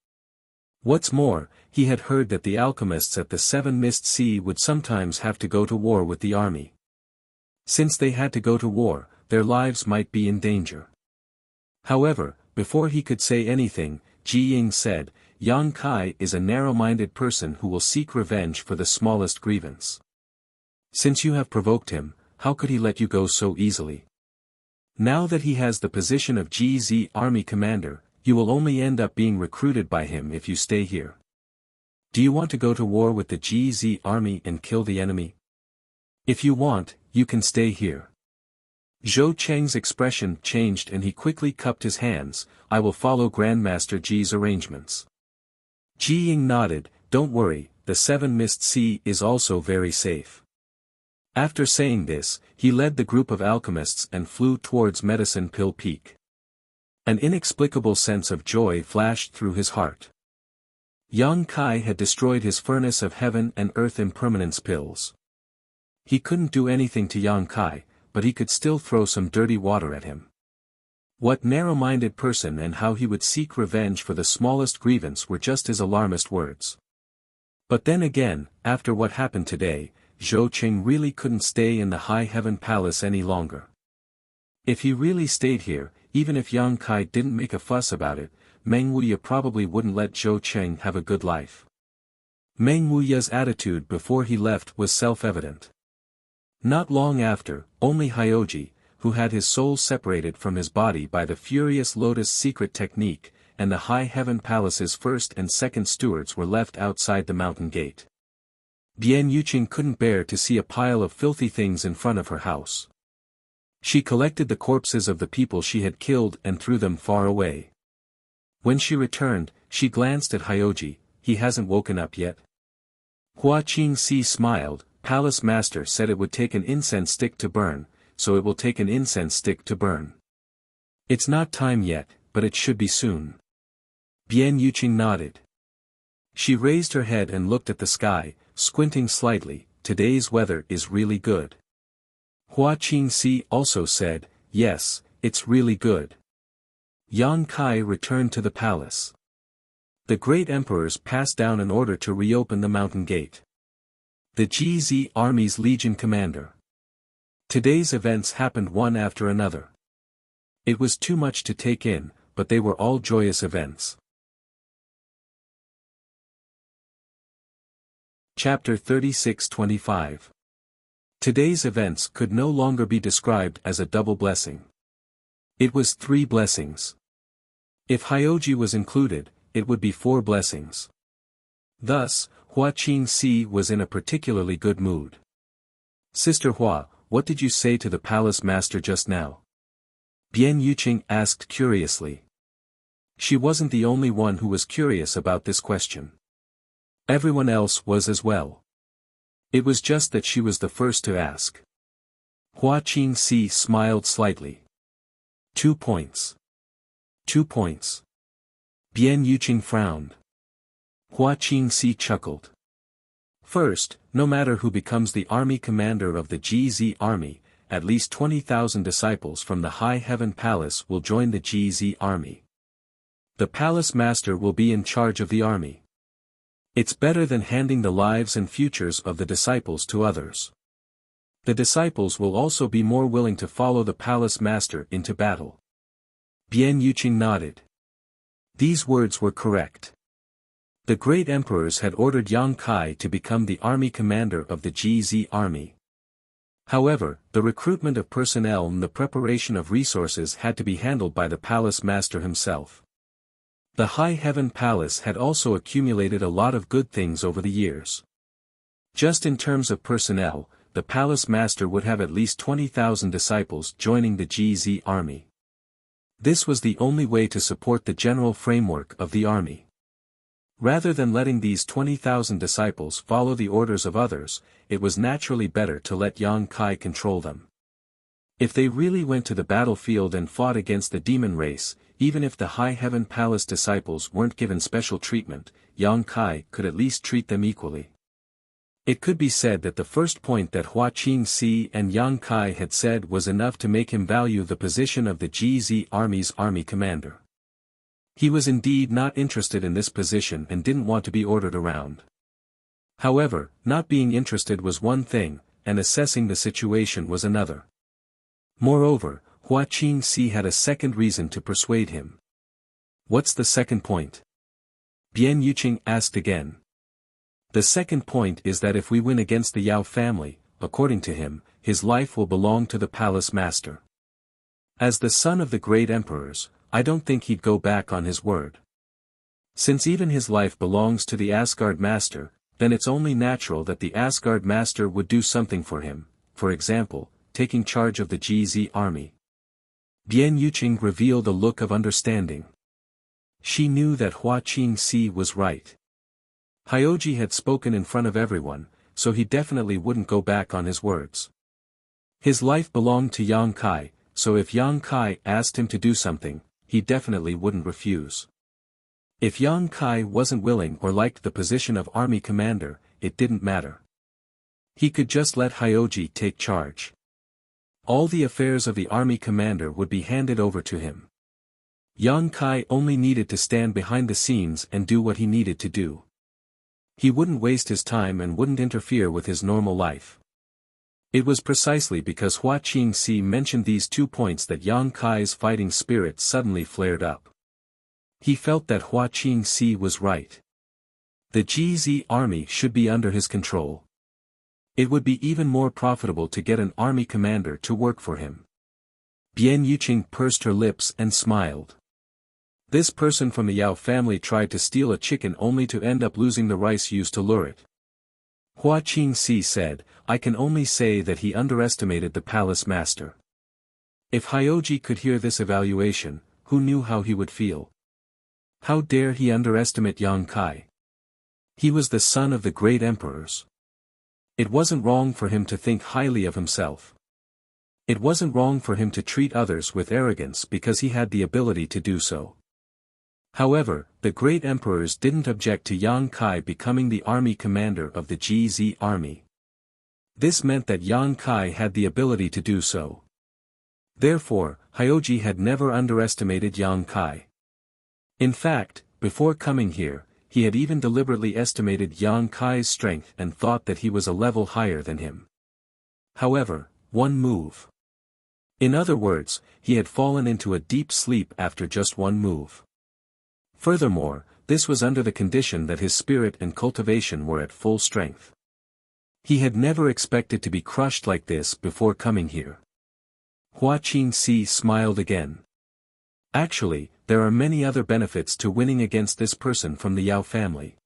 Speaker 1: What's more, he had heard that the alchemists at the Seven Mist Sea would sometimes have to go to war with the army. Since they had to go to war, their lives might be in danger. However, before he could say anything, Ji Ying said, "Yang Kai is a narrow-minded person who will seek revenge for the smallest grievance. Since you have provoked him, how could he let you go so easily? Now that he has the position of GZ army commander, you will only end up being recruited by him if you stay here. Do you want to go to war with the GZ army and kill the enemy? If you want, you can stay here." Zhou Cheng's expression changed and he quickly cupped his hands. "I will follow Grandmaster Ji's arrangements." Ji Ying nodded. "Don't worry, the Seven Mist Sea is also very safe." After saying this, he led the group of alchemists and flew towards Medicine Pill Peak. An inexplicable sense of joy flashed through his heart. Yang Kai had destroyed his furnace of heaven and earth impermanence pills. He couldn't do anything to Yang Kai, but he could still throw some dirty water at him. What narrow-minded person and how he would seek revenge for the smallest grievance were just his alarmist words. But then again, after what happened today, Zhou Cheng really couldn't stay in the High Heaven Palace any longer. If he really stayed here, even if Yang Kai didn't make a fuss about it, Meng Wuya probably wouldn't let Zhou Cheng have a good life. Meng Wuya's attitude before he left was self-evident. Not long after, only Hyoji, who had his soul separated from his body by the Furious Lotus secret technique, and the High Heaven Palace's first and second stewards were left outside the mountain gate. Bian Yuqing couldn't bear to see a pile of filthy things in front of her house. She collected the corpses of the people she had killed and threw them far away. When she returned, she glanced at Hyoji. "He hasn't woken up yet?" Hua Qingxi smiled. "Palace Master said it would take an incense stick to burn, so it will take an incense stick to burn. It's not time yet, but it should be soon." Bian Yuqing nodded. She raised her head and looked at the sky, squinting slightly. "Today's weather is really good." Hua Qingxi also said, "Yes, it's really good." Yang Kai returned to the palace. The great emperors passed down an order to reopen the mountain gate. The GZ Army's Legion Commander. Today's events happened one after another. It was too much to take in, but they were all joyous events. Chapter 36-25. Today's events could no longer be described as a double blessing. It was 3 blessings. If Hyoji was included, it would be 4 blessings. Thus, Hua Qingxi was in a particularly good mood. "Sister Hua, what did you say to the palace master just now?" Bian Yuqing asked curiously. She wasn't the only one who was curious about this question. Everyone else was as well. It was just that she was the first to ask. Hua Qingxi smiled slightly. 2 points. 2 points. Bian Yuqing frowned. Hua Qingxi chuckled. "First, no matter who becomes the army commander of the GZ army, at least 20,000 disciples from the High Heaven Palace will join the GZ army. The palace master will be in charge of the army. It's better than handing the lives and futures of the disciples to others. The disciples will also be more willing to follow the palace master into battle." Bian Yuqing nodded. These words were correct. The great emperors had ordered Yang Kai to become the army commander of the GZ army. However, the recruitment of personnel and the preparation of resources had to be handled by the palace master himself. The High Heaven Palace had also accumulated a lot of good things over the years. Just in terms of personnel, the palace master would have at least 20,000 disciples joining the GZ army. This was the only way to support the general framework of the army. Rather than letting these 20,000 disciples follow the orders of others, it was naturally better to let Yang Kai control them. If they really went to the battlefield and fought against the demon race, even if the High Heaven Palace disciples weren't given special treatment, Yang Kai could at least treat them equally. It could be said that the first point that Hua Qingxi and Yang Kai had said was enough to make him value the position of the GZ Army's army commander. He was indeed not interested in this position and didn't want to be ordered around. However, not being interested was one thing, and assessing the situation was another. Moreover, Hua Qingxi had a second reason to persuade him. What's the second point? Bian Yuqing asked again. The second point is that if we win against the Yao family, according to him, his life will belong to the palace master. As the son of the great emperors, I don't think he'd go back on his word. Since even his life belongs to the Asgard master, then it's only natural that the Asgard master would do something for him, for example, taking charge of the GZ army. Bian Yuqing revealed a look of understanding. She knew that Hua Qingxi was right. Hyoji had spoken in front of everyone, so he definitely wouldn't go back on his words. His life belonged to Yang Kai, so if Yang Kai asked him to do something, he definitely wouldn't refuse. If Yang Kai wasn't willing or liked the position of army commander, it didn't matter. He could just let Hyoji take charge. All the affairs of the army commander would be handed over to him. Yang Kai only needed to stand behind the scenes and do what he needed to do. He wouldn't waste his time and wouldn't interfere with his normal life. It was precisely because Hua Qingxi mentioned these 2 points that Yang Kai's fighting spirit suddenly flared up. He felt that Hua Qingxi was right. The GZ army should be under his control. It would be even more profitable to get an army commander to work for him. Bian Yuqing pursed her lips and smiled. This person from the Yao family tried to steal a chicken only to end up losing the rice used to lure it. Hua Qingxi said, I can only say that he underestimated the palace master. If Hyoji could hear this evaluation, who knew how he would feel? How dare he underestimate Yang Kai? He was the son of the great emperors. It wasn't wrong for him to think highly of himself. It wasn't wrong for him to treat others with arrogance because he had the ability to do so. However, the great emperors didn't object to Yang Kai becoming the army commander of the GZ army. This meant that Yang Kai had the ability to do so. Therefore, Hyoji had never underestimated Yang Kai. In fact, before coming here, he had even deliberately estimated Yang Kai's strength and thought that he was a level higher than him. However, one move. In other words, he had fallen into a deep sleep after just one move. Furthermore, this was under the condition that his spirit and cultivation were at full strength. He had never expected to be crushed like this before coming here. Hua Qingxi smiled again. Actually, there are many other benefits to winning against this person from the Yao family.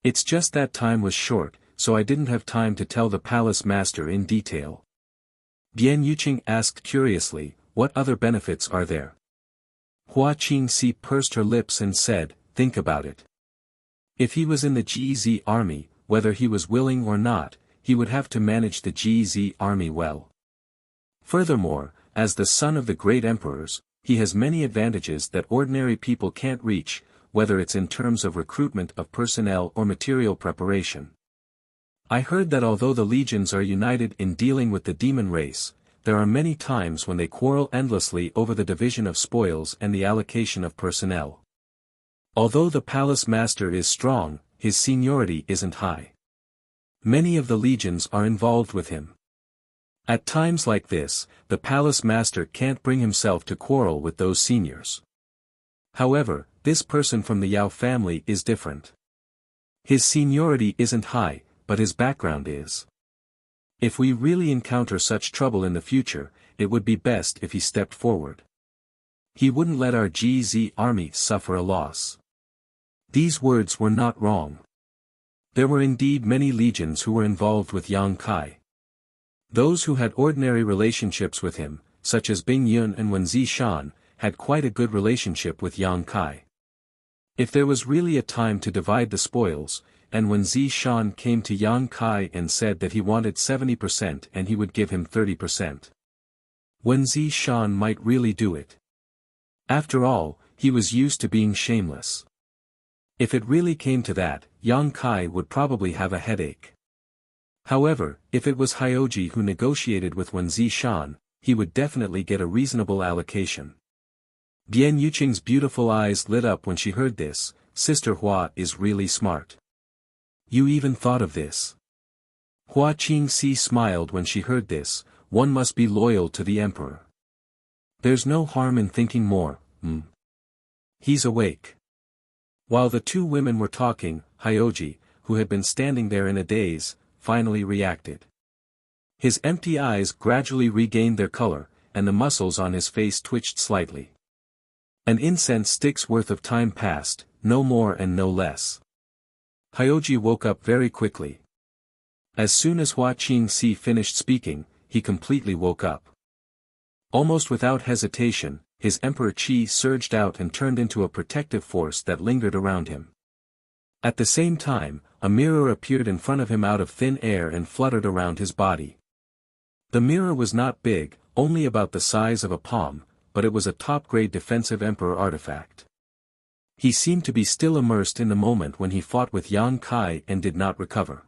Speaker 1: It's just that time was short, so I didn't have time to tell the palace master in detail. Bian Yuqing asked curiously, what other benefits are there? Hua Qingxi pursed her lips and said, think about it. If he was in the GZ army, whether he was willing or not, he would have to manage the GZ army well. Furthermore, as the son of the great emperors, he has many advantages that ordinary people can't reach, whether it's in terms of recruitment of personnel or material preparation. I heard that although the legions are united in dealing with the demon race, there are many times when they quarrel endlessly over the division of spoils and the allocation of personnel. Although the palace master is strong, his seniority isn't high. Many of the legions are involved with him. At times like this, the palace master can't bring himself to quarrel with those seniors. However, this person from the Yao family is different. His seniority isn't high, but his background is. If we really encounter such trouble in the future, it would be best if he stepped forward. He wouldn't let our GZ army suffer a loss. These words were not wrong. There were indeed many legions who were involved with Yang Kai. Those who had ordinary relationships with him, such as Bing Yun and Wen Zishan, had quite a good relationship with Yang Kai. If there was really a time to divide the spoils, and when Zishan came to Yang Kai and said that he wanted 70% and he would give him 30%. Wen Zishan might really do it. After all, he was used to being shameless. If it really came to that, Yang Kai would probably have a headache. However, if it was Hyoji who negotiated with Wen Zishan, he would definitely get a reasonable allocation. Bian Yuqing's beautiful eyes lit up when she heard this. Sister Hua is really smart. You even thought of this. Hua Qingxi smiled when she heard this. One must be loyal to the emperor. There's no harm in thinking more. He's awake. While the two women were talking, Hyoji, who had been standing there in a daze, finally reacted. His empty eyes gradually regained their color, and the muscles on his face twitched slightly. An incense stick's worth of time passed, no more and no less. Hyoji woke up very quickly. As soon as Hua Qingxi finished speaking, he completely woke up. Almost without hesitation, his emperor qi surged out and turned into a protective force that lingered around him. At the same time, a mirror appeared in front of him out of thin air and fluttered around his body. The mirror was not big, only about the size of a palm, but it was a top-grade defensive emperor artifact. He seemed to be still immersed in the moment when he fought with Yang Kai and did not recover.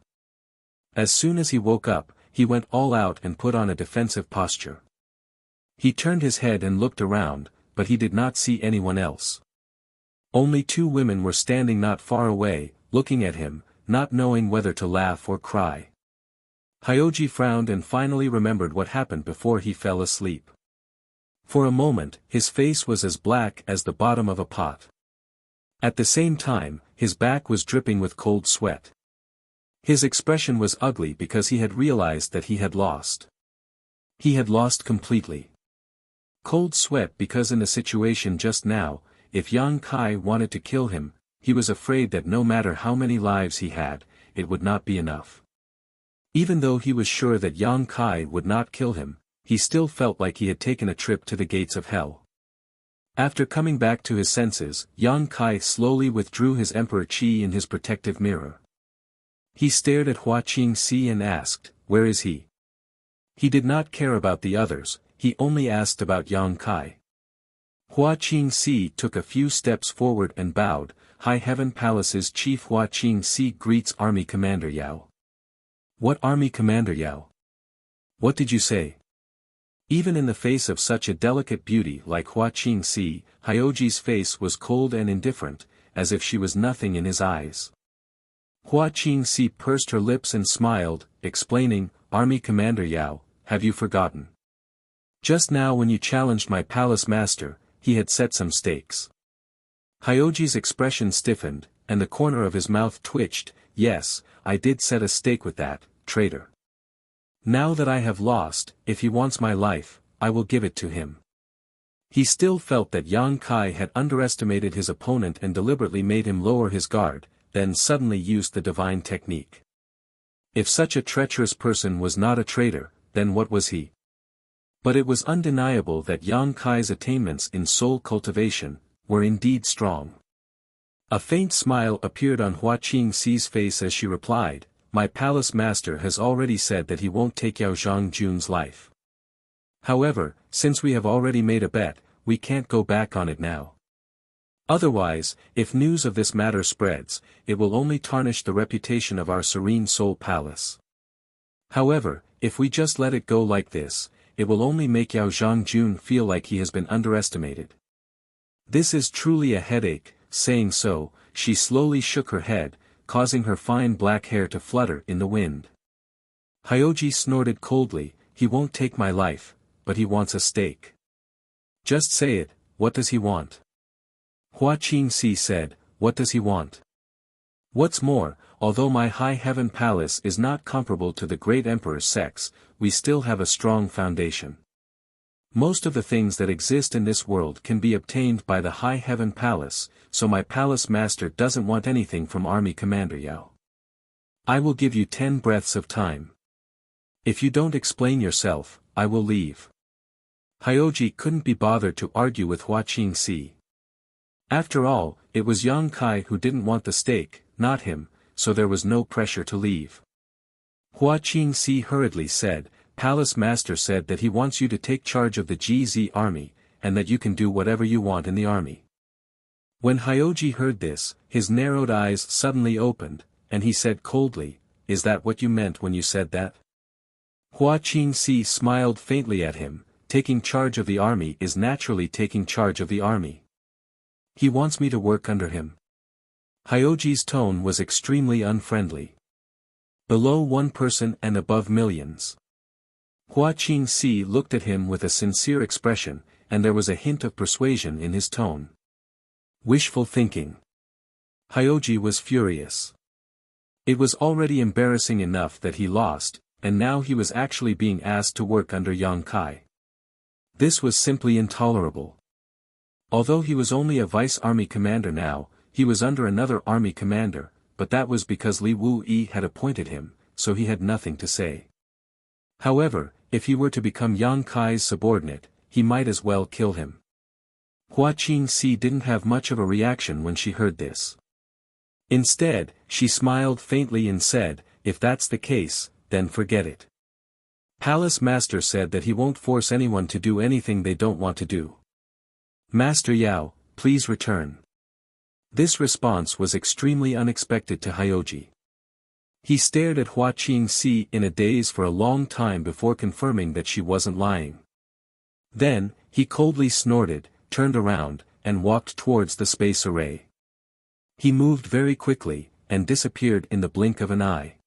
Speaker 1: As soon as he woke up, he went all out and put on a defensive posture. He turned his head and looked around, but he did not see anyone else. Only two women were standing not far away, looking at him, not knowing whether to laugh or cry. Hyoji frowned and finally remembered what happened before he fell asleep. For a moment, his face was as black as the bottom of a pot. At the same time, his back was dripping with cold sweat. His expression was ugly because he had realized that he had lost. He had lost completely. Cold sweat because in the situation just now, if Yang Kai wanted to kill him, he was afraid that no matter how many lives he had, it would not be enough. Even though he was sure that Yang Kai would not kill him, he still felt like he had taken a trip to the gates of hell. After coming back to his senses, Yang Kai slowly withdrew his emperor qi in his protective mirror. He stared at Hua Qingxi and asked, "Where is he?" He did not care about the others, he only asked about Yang Kai. Hua Qingxi took a few steps forward and bowed. High Heaven Palace's Chief Hua Qingxi greets Army Commander Yao. What Army Commander Yao? What did you say? Even in the face of such a delicate beauty like Hua Qingxi, Hyoji's face was cold and indifferent, as if she was nothing in his eyes. Hua Qingxi pursed her lips and smiled, explaining, "Army Commander Yao, have you forgotten? Just now when you challenged my palace master, he had set some stakes." Hyoji's expression stiffened, and the corner of his mouth twitched. "Yes, I did set a stake with that, traitor. Now that I have lost, if he wants my life, I will give it to him." He still felt that Yang Kai had underestimated his opponent and deliberately made him lower his guard, then suddenly used the divine technique. If such a treacherous person was not a traitor, then what was he? But it was undeniable that Yang Kai's attainments in soul cultivation were indeed strong. A faint smile appeared on Hua Qingxi's face as she replied, "My palace master has already said that he won't take Yao Zhangjun's life. However, since we have already made a bet, we can't go back on it now. Otherwise, if news of this matter spreads, it will only tarnish the reputation of our serene soul palace. However, if we just let it go like this, it will only make Yao Zhangjun feel like he has been underestimated. This is truly a headache." Saying so, she slowly shook her head, causing her fine black hair to flutter in the wind. Hyoji snorted coldly, "He won't take my life, but he wants a stake." "Just say it, what does he want?" Hua Qingxi said, "What does he want? What's more, although my High Heaven Palace is not comparable to the great Emperor's sex, we still have a strong foundation. Most of the things that exist in this world can be obtained by the High Heaven Palace, so my palace master doesn't want anything from Army Commander Yao. I will give you 10 breaths of time. If you don't explain yourself, I will leave." Hyoji couldn't be bothered to argue with Hua Qingxi. After all, it was Yang Kai who didn't want the stake, not him, so there was no pressure to leave. Hua Qingxi hurriedly said, "Palace master said that he wants you to take charge of the GZ army, and that you can do whatever you want in the army." When Hyoji heard this, his narrowed eyes suddenly opened, and he said coldly, is that what you meant when you said that? Hua Qingxi smiled faintly at him. Taking charge of the army is naturally taking charge of the army. He wants me to work under him. Hyoji's tone was extremely unfriendly. Below one person and above millions. Hua Qingxi looked at him with a sincere expression, and there was a hint of persuasion in his tone. Wishful thinking. Hyoji was furious. It was already embarrassing enough that he lost, and now he was actually being asked to work under Yang Kai. This was simply intolerable. Although he was only a vice army commander now, he was under another army commander, but that was because Li Wuyi had appointed him, so he had nothing to say. However, if he were to become Yang Kai's subordinate, he might as well kill him. Hua Qingxi didn't have much of a reaction when she heard this. Instead, she smiled faintly and said, "If that's the case, then forget it. Palace Master said that he won't force anyone to do anything they don't want to do. Master Yao, please return." This response was extremely unexpected to Hyoji. He stared at Hua Qingxi in a daze for a long time before confirming that she wasn't lying. Then, he coldly snorted, turned around, and walked towards the space array. He moved very quickly, and disappeared in the blink of an eye.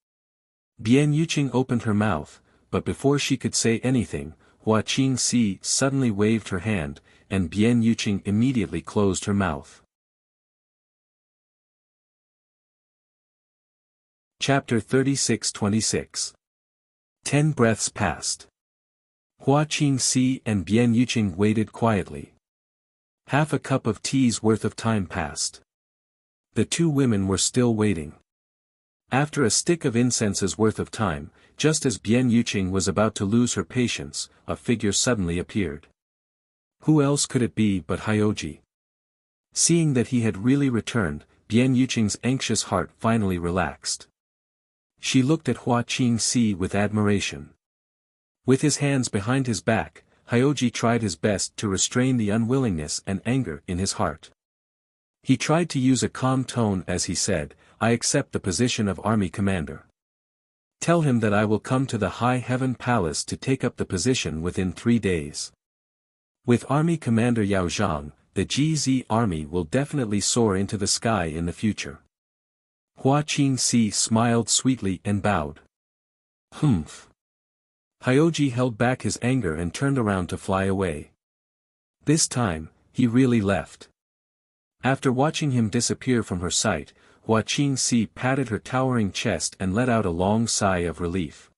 Speaker 1: Bian Yuqing opened her mouth, but before she could say anything, Hua Qingxi suddenly waved her hand, and Bian Yuqing immediately closed her mouth. Chapter 36-26. 10 breaths passed. Hua Qingxi and Bian Yuqing waited quietly. Half a cup of tea's worth of time passed. The two women were still waiting. After a stick of incense's worth of time, just as Bian Yuqing was about to lose her patience, a figure suddenly appeared. Who else could it be but Hyoji? Seeing that he had really returned, Bian Yuqing's anxious heart finally relaxed. She looked at Hua Qingxi with admiration. With his hands behind his back, Hyoji tried his best to restrain the unwillingness and anger in his heart. He tried to use a calm tone as he said, "I accept the position of army commander. Tell him that I will come to the High Heaven Palace to take up the position within 3 days. With Army Commander Yao Zhang, the GZ army will definitely soar into the sky in the future." Hua Qingxi smiled sweetly and bowed. Humph. Hyoji held back his anger and turned around to fly away. This time, he really left. After watching him disappear from her sight, Hua Qingxi patted her towering chest and let out a long sigh of relief.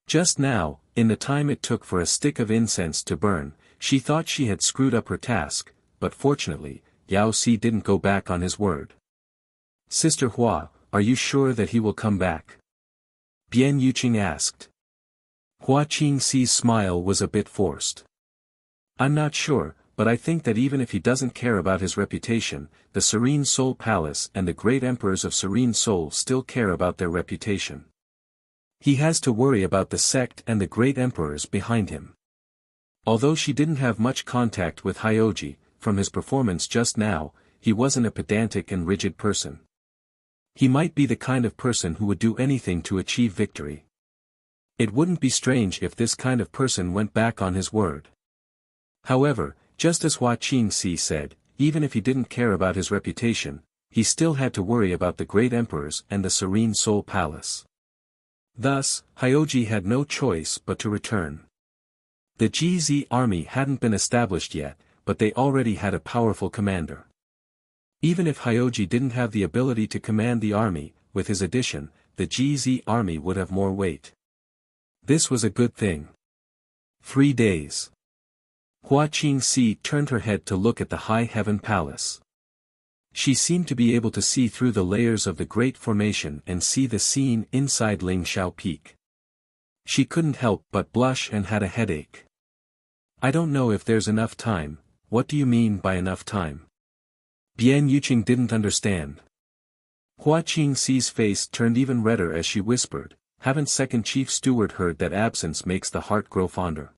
Speaker 1: Just now, in the time it took for a stick of incense to burn, she thought she had screwed up her task, but fortunately, Yao Si didn't go back on his word. "Sister Hua, are you sure that he will come back?" Bian Yuqing asked. Hua Qingxi's smile was a bit forced. "I'm not sure, but I think that even if he doesn't care about his reputation, the Serene Soul Palace and the great emperors of Serene Soul still care about their reputation. He has to worry about the sect and the great emperors behind him." Although she didn't have much contact with Hyoji, from his performance just now, he wasn't a pedantic and rigid person. He might be the kind of person who would do anything to achieve victory. It wouldn't be strange if this kind of person went back on his word. However, just as Hua Qingxi said, even if he didn't care about his reputation, he still had to worry about the great emperors and the Serene Soul Palace. Thus, Hyoji had no choice but to return. The GZ army hadn't been established yet, but they already had a powerful commander. Even if Hyoji didn't have the ability to command the army, with his addition, the GZ army would have more weight. This was a good thing. 3 days. Hua Qingxi turned her head to look at the High Heaven Palace. She seemed to be able to see through the layers of the Great Formation and see the scene inside Ling Shao Peak. She couldn't help but blush and had a headache. "I don't know if there's enough time. What do you mean by enough time?" Bian Yuqing didn't understand. Hua Qingxi's face turned even redder as she whispered, "Haven't Second Chief Steward heard that absence makes the heart grow fonder?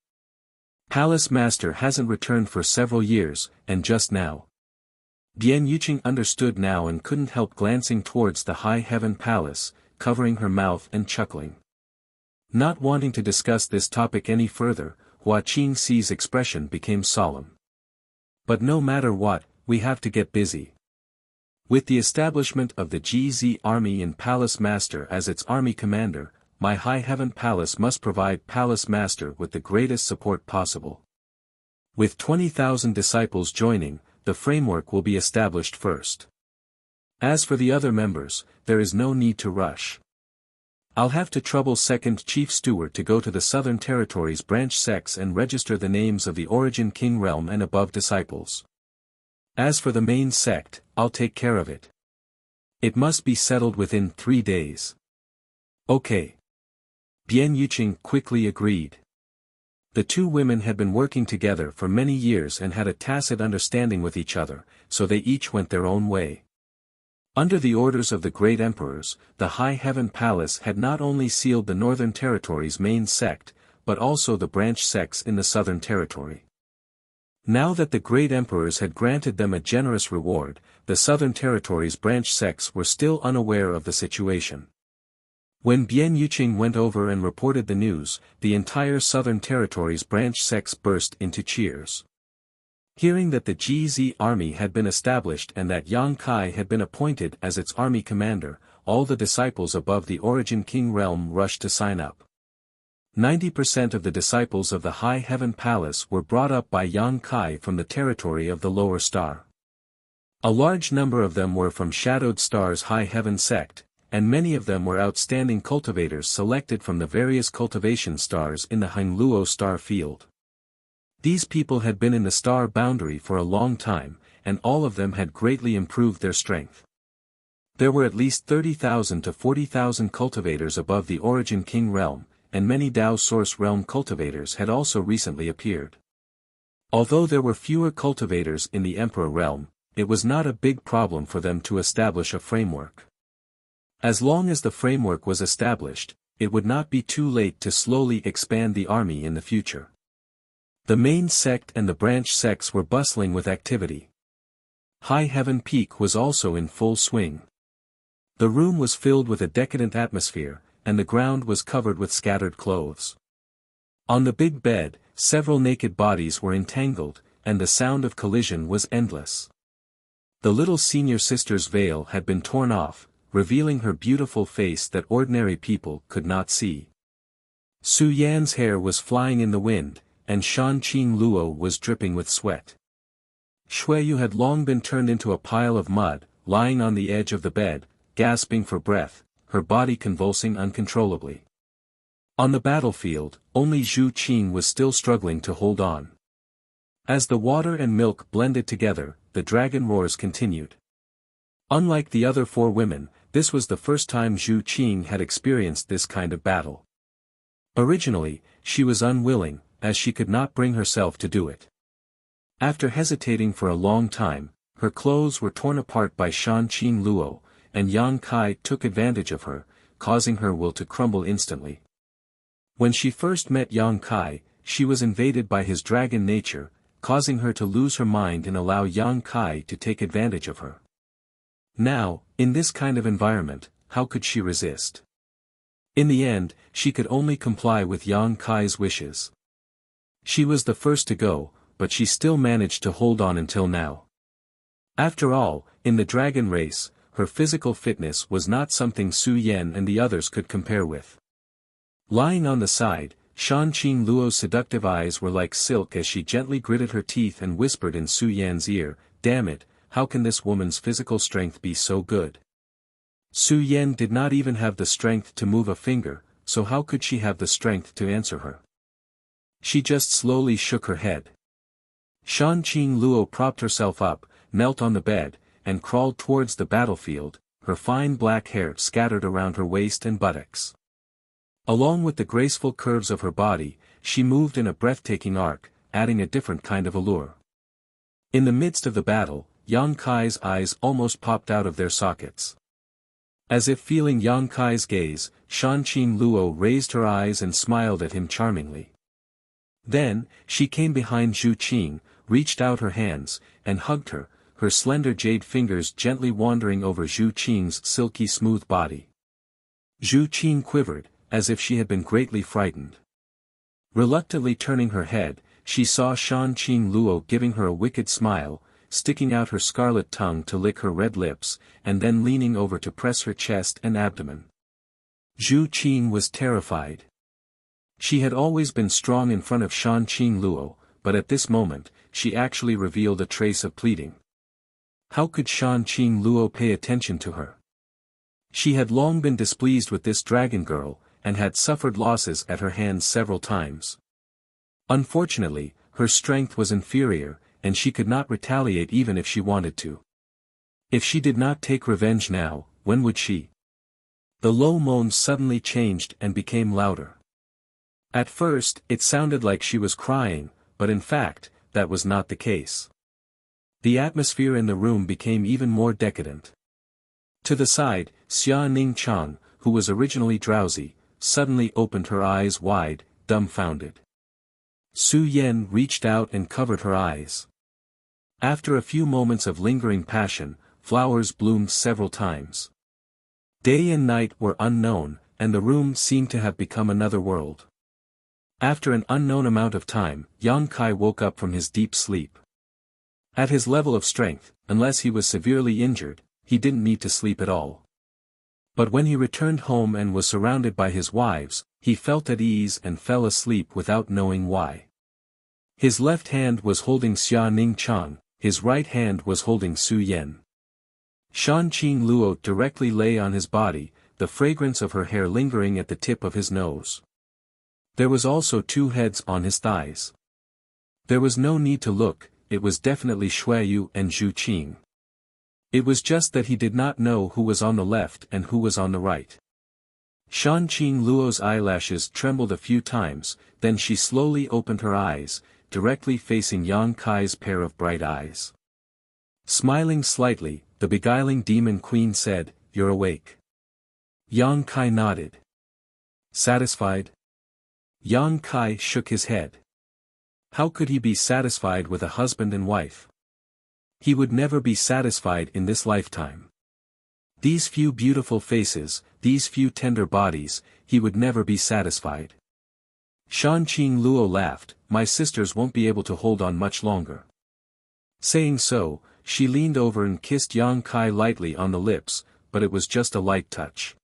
Speaker 1: Palace Master hasn't returned for several years, and just now." Bian Yuqing understood now and couldn't help glancing towards the High Heaven Palace, covering her mouth and chuckling. Not wanting to discuss this topic any further, Hua Qingxi's expression became solemn. But no matter what, we have to get busy. With the establishment of the GZ army and Palace Master as its army commander, my High Heaven Palace must provide Palace Master with the greatest support possible. With 20,000 disciples joining, the framework will be established first. As for the other members, there is no need to rush. I'll have to trouble Second Chief Steward to go to the Southern Territories branch sects and register the names of the Origin King Realm and above disciples. As for the main sect, I'll take care of it. It must be settled within 3 days. Okay. Bian Yuqing quickly agreed. The two women had been working together for many years and had a tacit understanding with each other, so they each went their own way. Under the orders of the great emperors, the High Heaven Palace had not only sealed the Northern Territory's main sect, but also the branch sects in the Southern Territory. Now that the great emperors had granted them a generous reward, the Southern Territory's branch sects were still unaware of the situation. When Bian Yuqing went over and reported the news, the entire Southern Territory's branch sects burst into cheers. Hearing that the GZ army had been established and that Yang Kai had been appointed as its army commander, all the disciples above the Origin King realm rushed to sign up. 90% of the disciples of the High Heaven Palace were brought up by Yang Kai from the territory of the Lower Star. A large number of them were from Shadowed Star's High Heaven sect, and many of them were outstanding cultivators selected from the various cultivation stars in the Hangluo star field. These people had been in the star boundary for a long time, and all of them had greatly improved their strength. There were at least 30,000 to 40,000 cultivators above the Origin King realm, and many Dao Source realm cultivators had also recently appeared. Although there were fewer cultivators in the Emperor realm, it was not a big problem for them to establish a framework. As long as the framework was established, it would not be too late to slowly expand the army in the future. The main sect and the branch sects were bustling with activity. High Heaven Peak was also in full swing. The room was filled with a decadent atmosphere, and the ground was covered with scattered clothes. On the big bed, several naked bodies were entangled, and the sound of collision was endless. The little senior sister's veil had been torn off, revealing her beautiful face that ordinary people could not see. Su Yan's hair was flying in the wind, and Shan Qing Luo was dripping with sweat. Shuiyu had long been turned into a pile of mud, lying on the edge of the bed, gasping for breath, her body convulsing uncontrollably. On the battlefield, only Zhu Qing was still struggling to hold on. As the water and milk blended together, the dragon roars continued. Unlike the other 4 women, this was the first time Zhu Qing had experienced this kind of battle. Originally, she was unwilling, as she could not bring herself to do it. After hesitating for a long time, her clothes were torn apart by Shan Qing Luo, and Yang Kai took advantage of her, causing her will to crumble instantly. When she first met Yang Kai, she was invaded by his dragon nature, causing her to lose her mind and allow Yang Kai to take advantage of her. Now, in this kind of environment, how could she resist? In the end, she could only comply with Yang Kai's wishes. She was the first to go, but she still managed to hold on until now. After all, in the dragon race, her physical fitness was not something Su Yan and the others could compare with. Lying on the side, Shan Qing Luo's seductive eyes were like silk as she gently gritted her teeth and whispered in Su Yan's ear, "Damn it, how can this woman's physical strength be so good?" Su Yan did not even have the strength to move a finger, so how could she have the strength to answer her? She just slowly shook her head. Shan Qing Luo propped herself up, knelt on the bed, and crawled towards the battlefield, her fine black hair scattered around her waist and buttocks. Along with the graceful curves of her body, she moved in a breathtaking arc, adding a different kind of allure. In the midst of the battle, Yang Kai's eyes almost popped out of their sockets. As if feeling Yang Kai's gaze, Shan Qing Luo raised her eyes and smiled at him charmingly. Then, she came behind Zhu Qing, reached out her hands, and hugged her, her slender jade fingers gently wandering over Zhu Qing's silky smooth body. Zhu Qing quivered, as if she had been greatly frightened. Reluctantly turning her head, she saw Shan Qing Luo giving her a wicked smile, sticking out her scarlet tongue to lick her red lips, and then leaning over to press her chest and abdomen. Zhu Qing was terrified. She had always been strong in front of Shan Qing Luo, but at this moment, she actually revealed a trace of pleading. How could Shan Qing Luo pay attention to her? She had long been displeased with this dragon girl, and had suffered losses at her hands several times. Unfortunately, her strength was inferior, and she could not retaliate even if she wanted to. If she did not take revenge now, when would she? The low moans suddenly changed and became louder. At first, it sounded like she was crying, but in fact, that was not the case. The atmosphere in the room became even more decadent. To the side, Xia Ningchang, who was originally drowsy, suddenly opened her eyes wide, dumbfounded. Su Yan reached out and covered her eyes. After a few moments of lingering passion, flowers bloomed several times. Day and night were unknown, and the room seemed to have become another world. After an unknown amount of time, Yang Kai woke up from his deep sleep. At his level of strength, unless he was severely injured, he didn't need to sleep at all. But when he returned home and was surrounded by his wives, he felt at ease and fell asleep without knowing why. His left hand was holding Xia Ningchang, his right hand was holding Su Yan. Shan Qing Luo directly lay on his body, the fragrance of her hair lingering at the tip of his nose. There was also 2 heads on his thighs. There was no need to look, it was definitely Xueyu and Zhu Qing. It was just that he did not know who was on the left and who was on the right. Shan Qing Luo's eyelashes trembled a few times, then she slowly opened her eyes, directly facing Yang Kai's pair of bright eyes. Smiling slightly, the beguiling demon queen said, "You're awake." Yang Kai nodded. Satisfied? Yang Kai shook his head. How could he be satisfied with a husband and wife? He would never be satisfied in this lifetime. These few beautiful faces, these few tender bodies, he would never be satisfied. Shan Qing Luo laughed, "My sisters won't be able to hold on much longer." Saying so, she leaned over and kissed Yang Kai lightly on the lips, but it was just a light touch.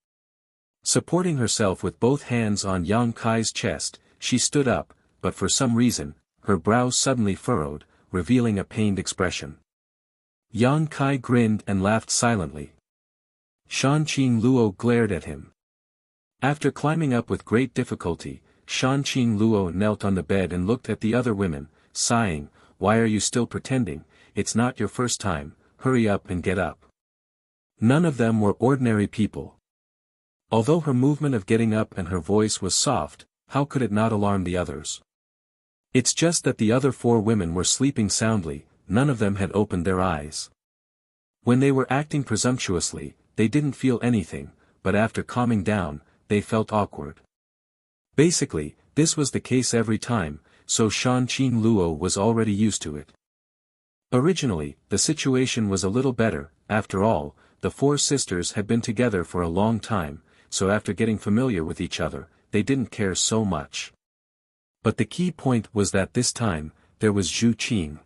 Speaker 1: Supporting herself with both hands on Yang Kai's chest, she stood up, but for some reason, her brows suddenly furrowed, revealing a pained expression. Yang Kai grinned and laughed silently. Shan Qing Luo glared at him. After climbing up with great difficulty, Shan Qing Luo knelt on the bed and looked at the other women, sighing, "Why are you still pretending? It's not your first time, hurry up and get up." None of them were ordinary people. Although her movement of getting up and her voice was soft, how could it not alarm the others? It's just that the other 4 women were sleeping soundly, none of them had opened their eyes. When they were acting presumptuously, they didn't feel anything, but after calming down, they felt awkward. Basically, this was the case every time, so Shan Qing Luo was already used to it. Originally, the situation was a little better. After all, the 4 sisters had been together for a long time, so after getting familiar with each other, they didn't care so much. But the key point was that this time, there was Zhu Qing.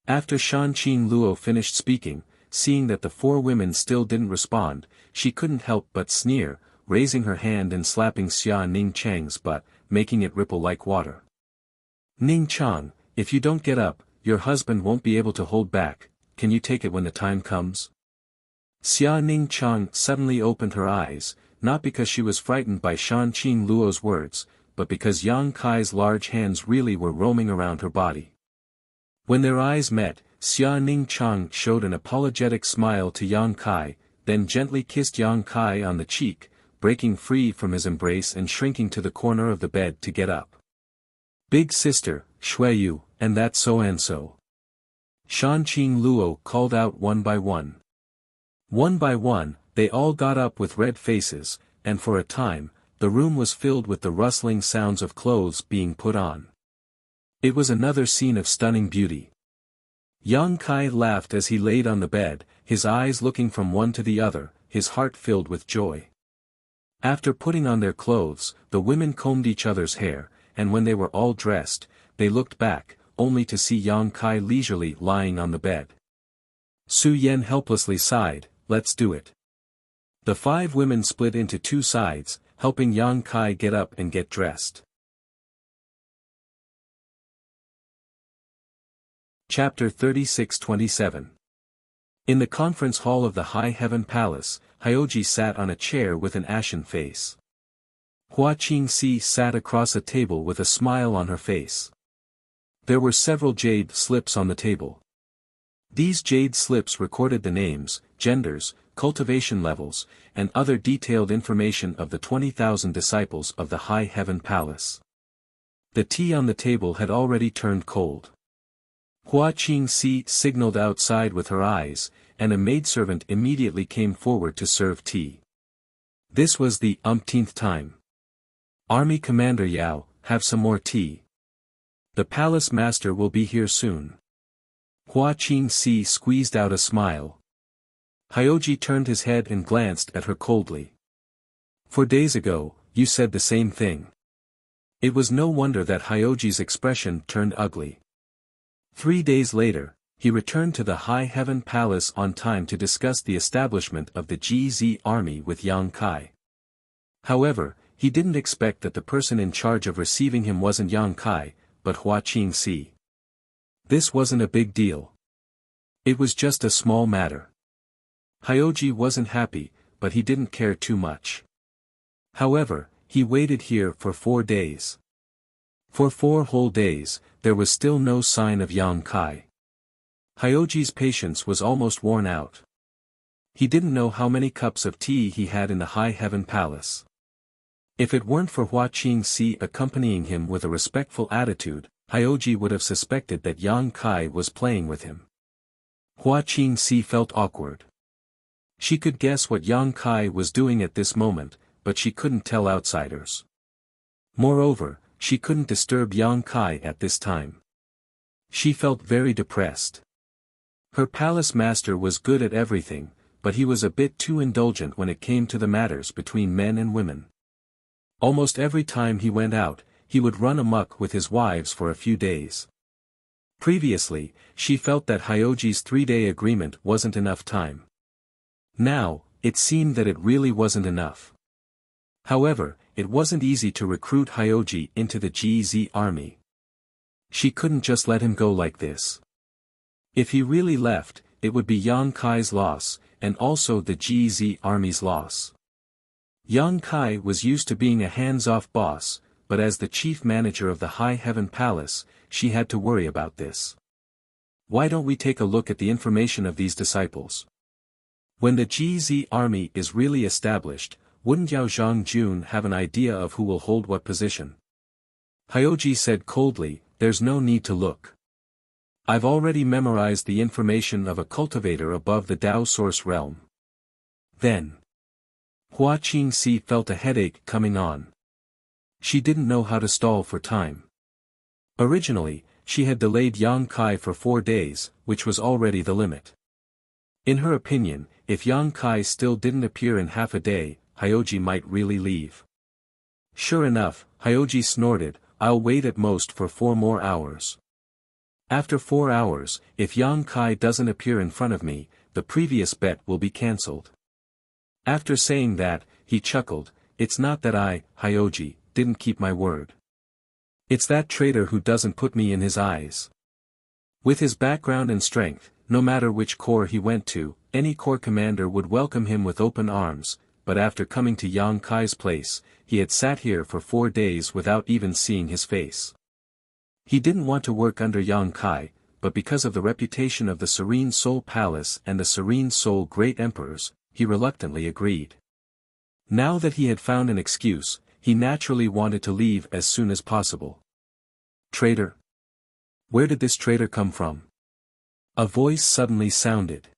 Speaker 1: After Shan Qing Luo finished speaking, seeing that the 4 women still didn't respond, she couldn't help but sneer, raising her hand and slapping Xia Ningchang's butt, making it ripple like water. "Ningchang, if you don't get up, your husband won't be able to hold back, can you take it when the time comes?" Xia Ningchang suddenly opened her eyes, not because she was frightened by Shan Qing Luo's words, but because Yang Kai's large hands really were roaming around her body. When their eyes met, Xia Ningchang showed an apologetic smile to Yang Kai, then gently kissed Yang Kai on the cheek, breaking free from his embrace and shrinking to the corner of the bed to get up. "Big sister, Xueyu, and that so-and-so." Shan Qing Luo called out one by one. One by one, they all got up with red faces, and for a time, the room was filled with the rustling sounds of clothes being put on. It was another scene of stunning beauty. Yang Kai laughed as he laid on the bed, his eyes looking from one to the other, his heart filled with joy. After putting on their clothes, the women combed each other's hair, and when they were all dressed, they looked back, only to see Yang Kai leisurely lying on the bed. Su Yen helplessly sighed, "Let's do it." The 5 women split into 2 sides, helping Yang Kai get up and get dressed. Chapter 36-27. In the conference hall of the High Heaven Palace, Hyoji sat on a chair with an ashen face. Hua Qingxi sat across a table with a smile on her face. There were several jade slips on the table. These jade slips recorded the names, genders, cultivation levels, and other detailed information of the 20,000 disciples of the High Heaven Palace. The tea on the table had already turned cold. Hua Qingxi signaled outside with her eyes, and a maidservant immediately came forward to serve tea. This was the umpteenth time. "Army Commander Yao, have some more tea. The palace master will be here soon." Hua Qingxi squeezed out a smile. Hyoji turned his head and glanced at her coldly. "4 days ago, you said the same thing." It was no wonder that Hyoji's expression turned ugly. 3 days later, he returned to the High Heaven Palace on time to discuss the establishment of the GZ army with Yang Kai. However, he didn't expect that the person in charge of receiving him wasn't Yang Kai, but Hua Qingxi. This wasn't a big deal. It was just a small matter. Hyoji wasn't happy, but he didn't care too much. However, he waited here for 4 days. For 4 whole days, there was still no sign of Yang Kai. Hyoji's patience was almost worn out. He didn't know how many cups of tea he had in the High Heaven Palace. If it weren't for Hua Qingxi accompanying him with a respectful attitude, Hyoji would have suspected that Yang Kai was playing with him. Hua Qingxi felt awkward. She could guess what Yang Kai was doing at this moment, but she couldn't tell outsiders. Moreover, she couldn't disturb Yang Kai at this time. She felt very depressed. Her palace master was good at everything, but he was a bit too indulgent when it came to the matters between men and women. Almost every time he went out, he would run amok with his wives for a few days. Previously, she felt that Hyoji's 3-day agreement wasn't enough time. Now, it seemed that it really wasn't enough. However, it wasn't easy to recruit Hyoji into the GZ army. She couldn't just let him go like this. If he really left, it would be Yang Kai's loss, and also the GZ army's loss. Yang Kai was used to being a hands-off boss, but as the chief manager of the High Heaven Palace, she had to worry about this. Why don't we take a look at the information of these disciples? When the GZ army is really established, wouldn't Yao Zhangjun have an idea of who will hold what position? Hyoji said coldly, "There's no need to look. I've already memorized the information of a cultivator above the Dao source realm." Then, Hua Qingxi felt a headache coming on. She didn't know how to stall for time. Originally, she had delayed Yang Kai for 4 days, which was already the limit. In her opinion, if Yang Kai still didn't appear in half a day, Hyoji might really leave. Sure enough, Hyoji snorted, "I'll wait at most for 4 more hours. After 4 hours, if Yang Kai doesn't appear in front of me, the previous bet will be cancelled." After saying that, he chuckled, "It's not that I, Hyoji, didn't keep my word. It's that traitor who doesn't put me in his eyes." With his background and strength, no matter which corps he went to, any corps commander would welcome him with open arms, but after coming to Yang Kai's place, he had sat here for 4 days without even seeing his face. He didn't want to work under Yang Kai, but because of the reputation of the Serene Soul Palace and the Serene Soul Great Emperors, he reluctantly agreed. Now that he had found an excuse, he naturally wanted to leave as soon as possible. "Traitor? Where did this traitor come from?" A voice suddenly sounded.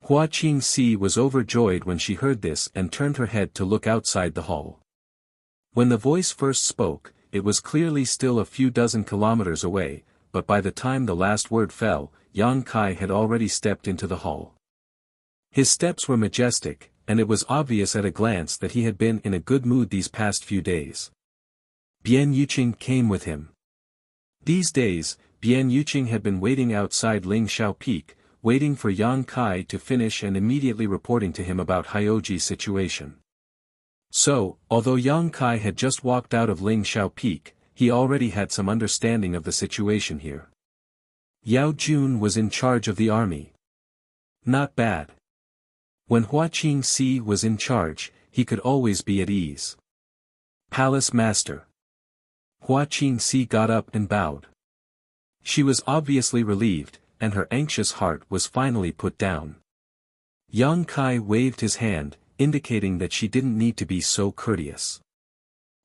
Speaker 1: Hua Qingxi was overjoyed when she heard this and turned her head to look outside the hall. When the voice first spoke, it was clearly still a few dozen kilometers away, but by the time the last word fell, Yang Kai had already stepped into the hall. His steps were majestic, and it was obvious at a glance that he had been in a good mood these past few days. Bian Yuqing came with him. These days, Bian Yuqing had been waiting outside Ling Shao Peak, waiting for Yang Kai to finish and immediately reporting to him about Hyoji's situation. So, although Yang Kai had just walked out of Ling Shao Peak, he already had some understanding of the situation here. Yao Jun was in charge of the army. Not bad. When Hua Qingxi was in charge, he could always be at ease. Palace Master. Hua Qingxi got up and bowed. She was obviously relieved, and her anxious heart was finally put down. Yang Kai waved his hand, indicating that she didn't need to be so courteous.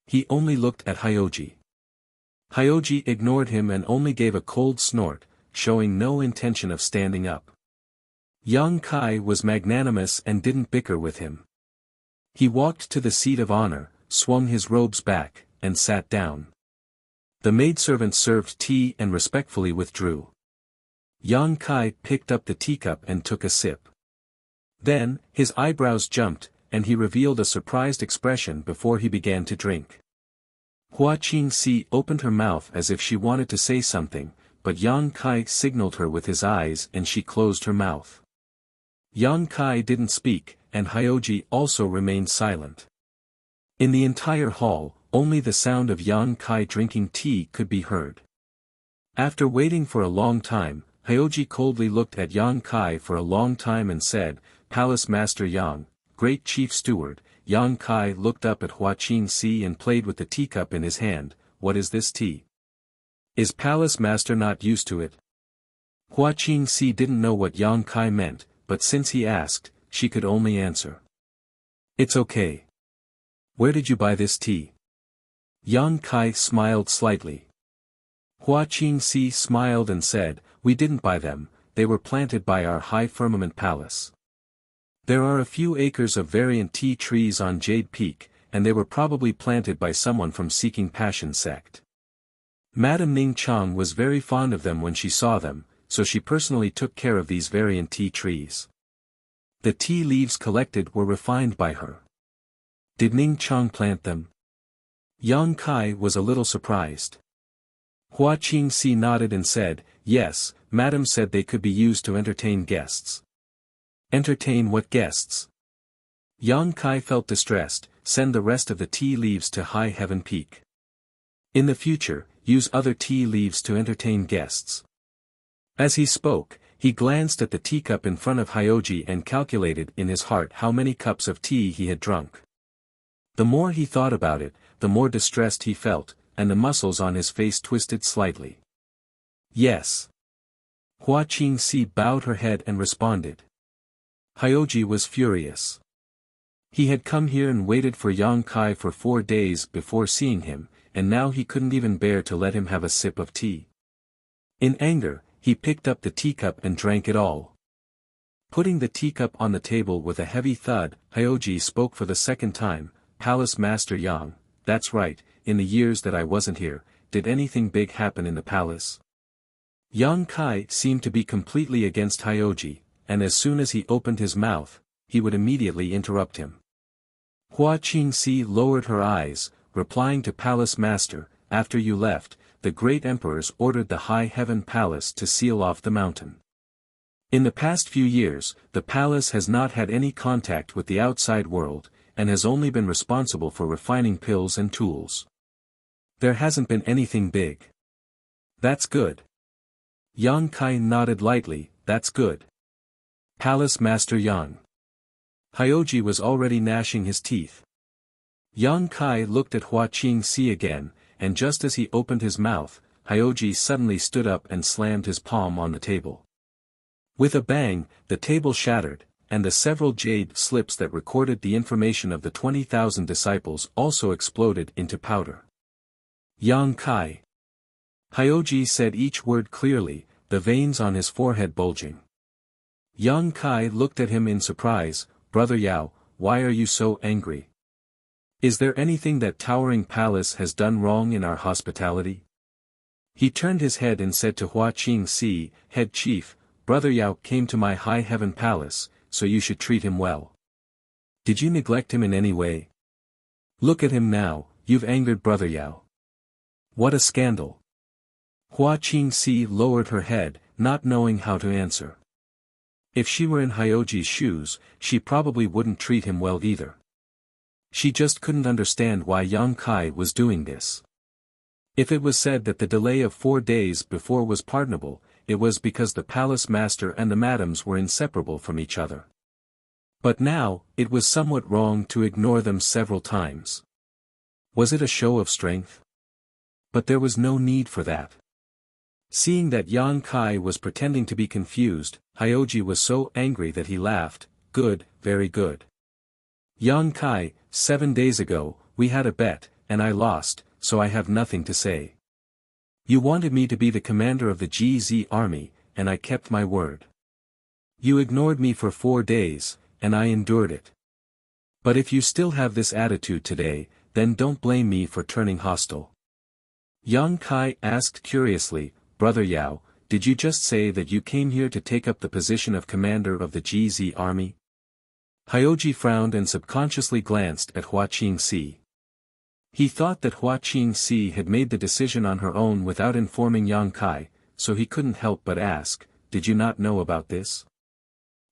Speaker 1: He only looked at Hyoji. Hyoji ignored him and only gave a cold snort, showing no intention of standing up. Yang Kai was magnanimous and didn't bicker with him. He walked to the seat of honor, swung his robes back, and sat down. The maidservant served tea and respectfully withdrew. Yang Kai picked up the teacup and took a sip. Then, his eyebrows jumped, and he revealed a surprised expression before he began to drink. Hua Qingxi opened her mouth as if she wanted to say something, but Yang Kai signaled her with his eyes and she closed her mouth. Yang Kai didn't speak, and Hyoji also remained silent. In the entire hall, only the sound of Yang Kai drinking tea could be heard. After waiting for a long time, Hyoji coldly looked at Yang Kai for a long time and said, "Palace Master Yang, Great Chief Steward." Yang Kai looked up at Hua Qingxi and played with the teacup in his hand. "What is this tea? Is Palace Master not used to it?" Hua Qingxi didn't know what Yang Kai meant, but since he asked, she could only answer. "It's okay. Where did you buy this tea?" Yang Kai smiled slightly. Hua Qingxi smiled and said, "We didn't buy them, they were planted by our High Firmament Palace. There are a few acres of variant tea trees on Jade Peak, and they were probably planted by someone from Seeking Passion sect. Madame Ning Chang was very fond of them when she saw them, so she personally took care of these variant tea trees. The tea leaves collected were refined by her." "Did Ning Chang plant them?" Yang Kai was a little surprised. Hua Qingxi nodded and said, "Yes, Madame said they could be used to entertain guests." "Entertain what guests?" Yang Kai felt distressed. "Send the rest of the tea leaves to High Heaven Peak. In the future, use other tea leaves to entertain guests." As he spoke, he glanced at the teacup in front of Hyoji and calculated in his heart how many cups of tea he had drunk. The more he thought about it, the more distressed he felt, and the muscles on his face twisted slightly. "Yes." Hua Qingxi bowed her head and responded. Hyoji was furious. He had come here and waited for Yang Kai for 4 days before seeing him, and now he couldn't even bear to let him have a sip of tea. In anger, he picked up the teacup and drank it all. Putting the teacup on the table with a heavy thud, Hyoji spoke for the second time, "Palace Master Yang, that's right, in the years that I wasn't here, did anything big happen in the palace?" Yang Kai seemed to be completely against Hyoji, and as soon as he opened his mouth, he would immediately interrupt him. Hua Qingxi lowered her eyes, replying to Palace Master, "After you left, the great emperors ordered the High Heaven Palace to seal off the mountain. In the past few years, the palace has not had any contact with the outside world, and has only been responsible for refining pills and tools. There hasn't been anything big." "That's good." Yang Kai nodded lightly, "That's good. Palace Master Yang." Hyoji was already gnashing his teeth. Yang Kai looked at Hua Qingxi again, and just as he opened his mouth, Hyoji suddenly stood up and slammed his palm on the table. With a bang, the table shattered, and the several jade slips that recorded the information of the 20,000 disciples also exploded into powder. "Yang Kai." Hyoji said each word clearly, the veins on his forehead bulging. Yang Kai looked at him in surprise. "Brother Yao, why are you so angry? Is there anything that towering palace has done wrong in our hospitality?" He turned his head and said to Hua Qingxi, "Head chief, Brother Yao came to my High Heaven Palace, so you should treat him well." Did you neglect him in any way? Look at him now, you've angered Brother Yao. What a scandal. Hua Qingxi lowered her head, not knowing how to answer. If she were in Hyoji's shoes, she probably wouldn't treat him well either. She just couldn't understand why Yang Kai was doing this. If it was said that the delay of 4 days before was pardonable, it was because the palace master and the madams were inseparable from each other. But now, it was somewhat wrong to ignore them several times. Was it a show of strength? But there was no need for that. Seeing that Yang Kai was pretending to be confused, Hyoji was so angry that he laughed. Good, very good. Yang Kai, 7 days ago, we had a bet, and I lost, so I have nothing to say. You wanted me to be the commander of the GZ army, and I kept my word. You ignored me for 4 days, and I endured it. But if you still have this attitude today, then don't blame me for turning hostile. Yang Kai asked curiously, Brother Yao, did you just say that you came here to take up the position of commander of the GZ army? Hyoji frowned and subconsciously glanced at Hua Qingxi. He thought that Hua Qingxi had made the decision on her own without informing Yang Kai, so he couldn't help but ask, did you not know about this?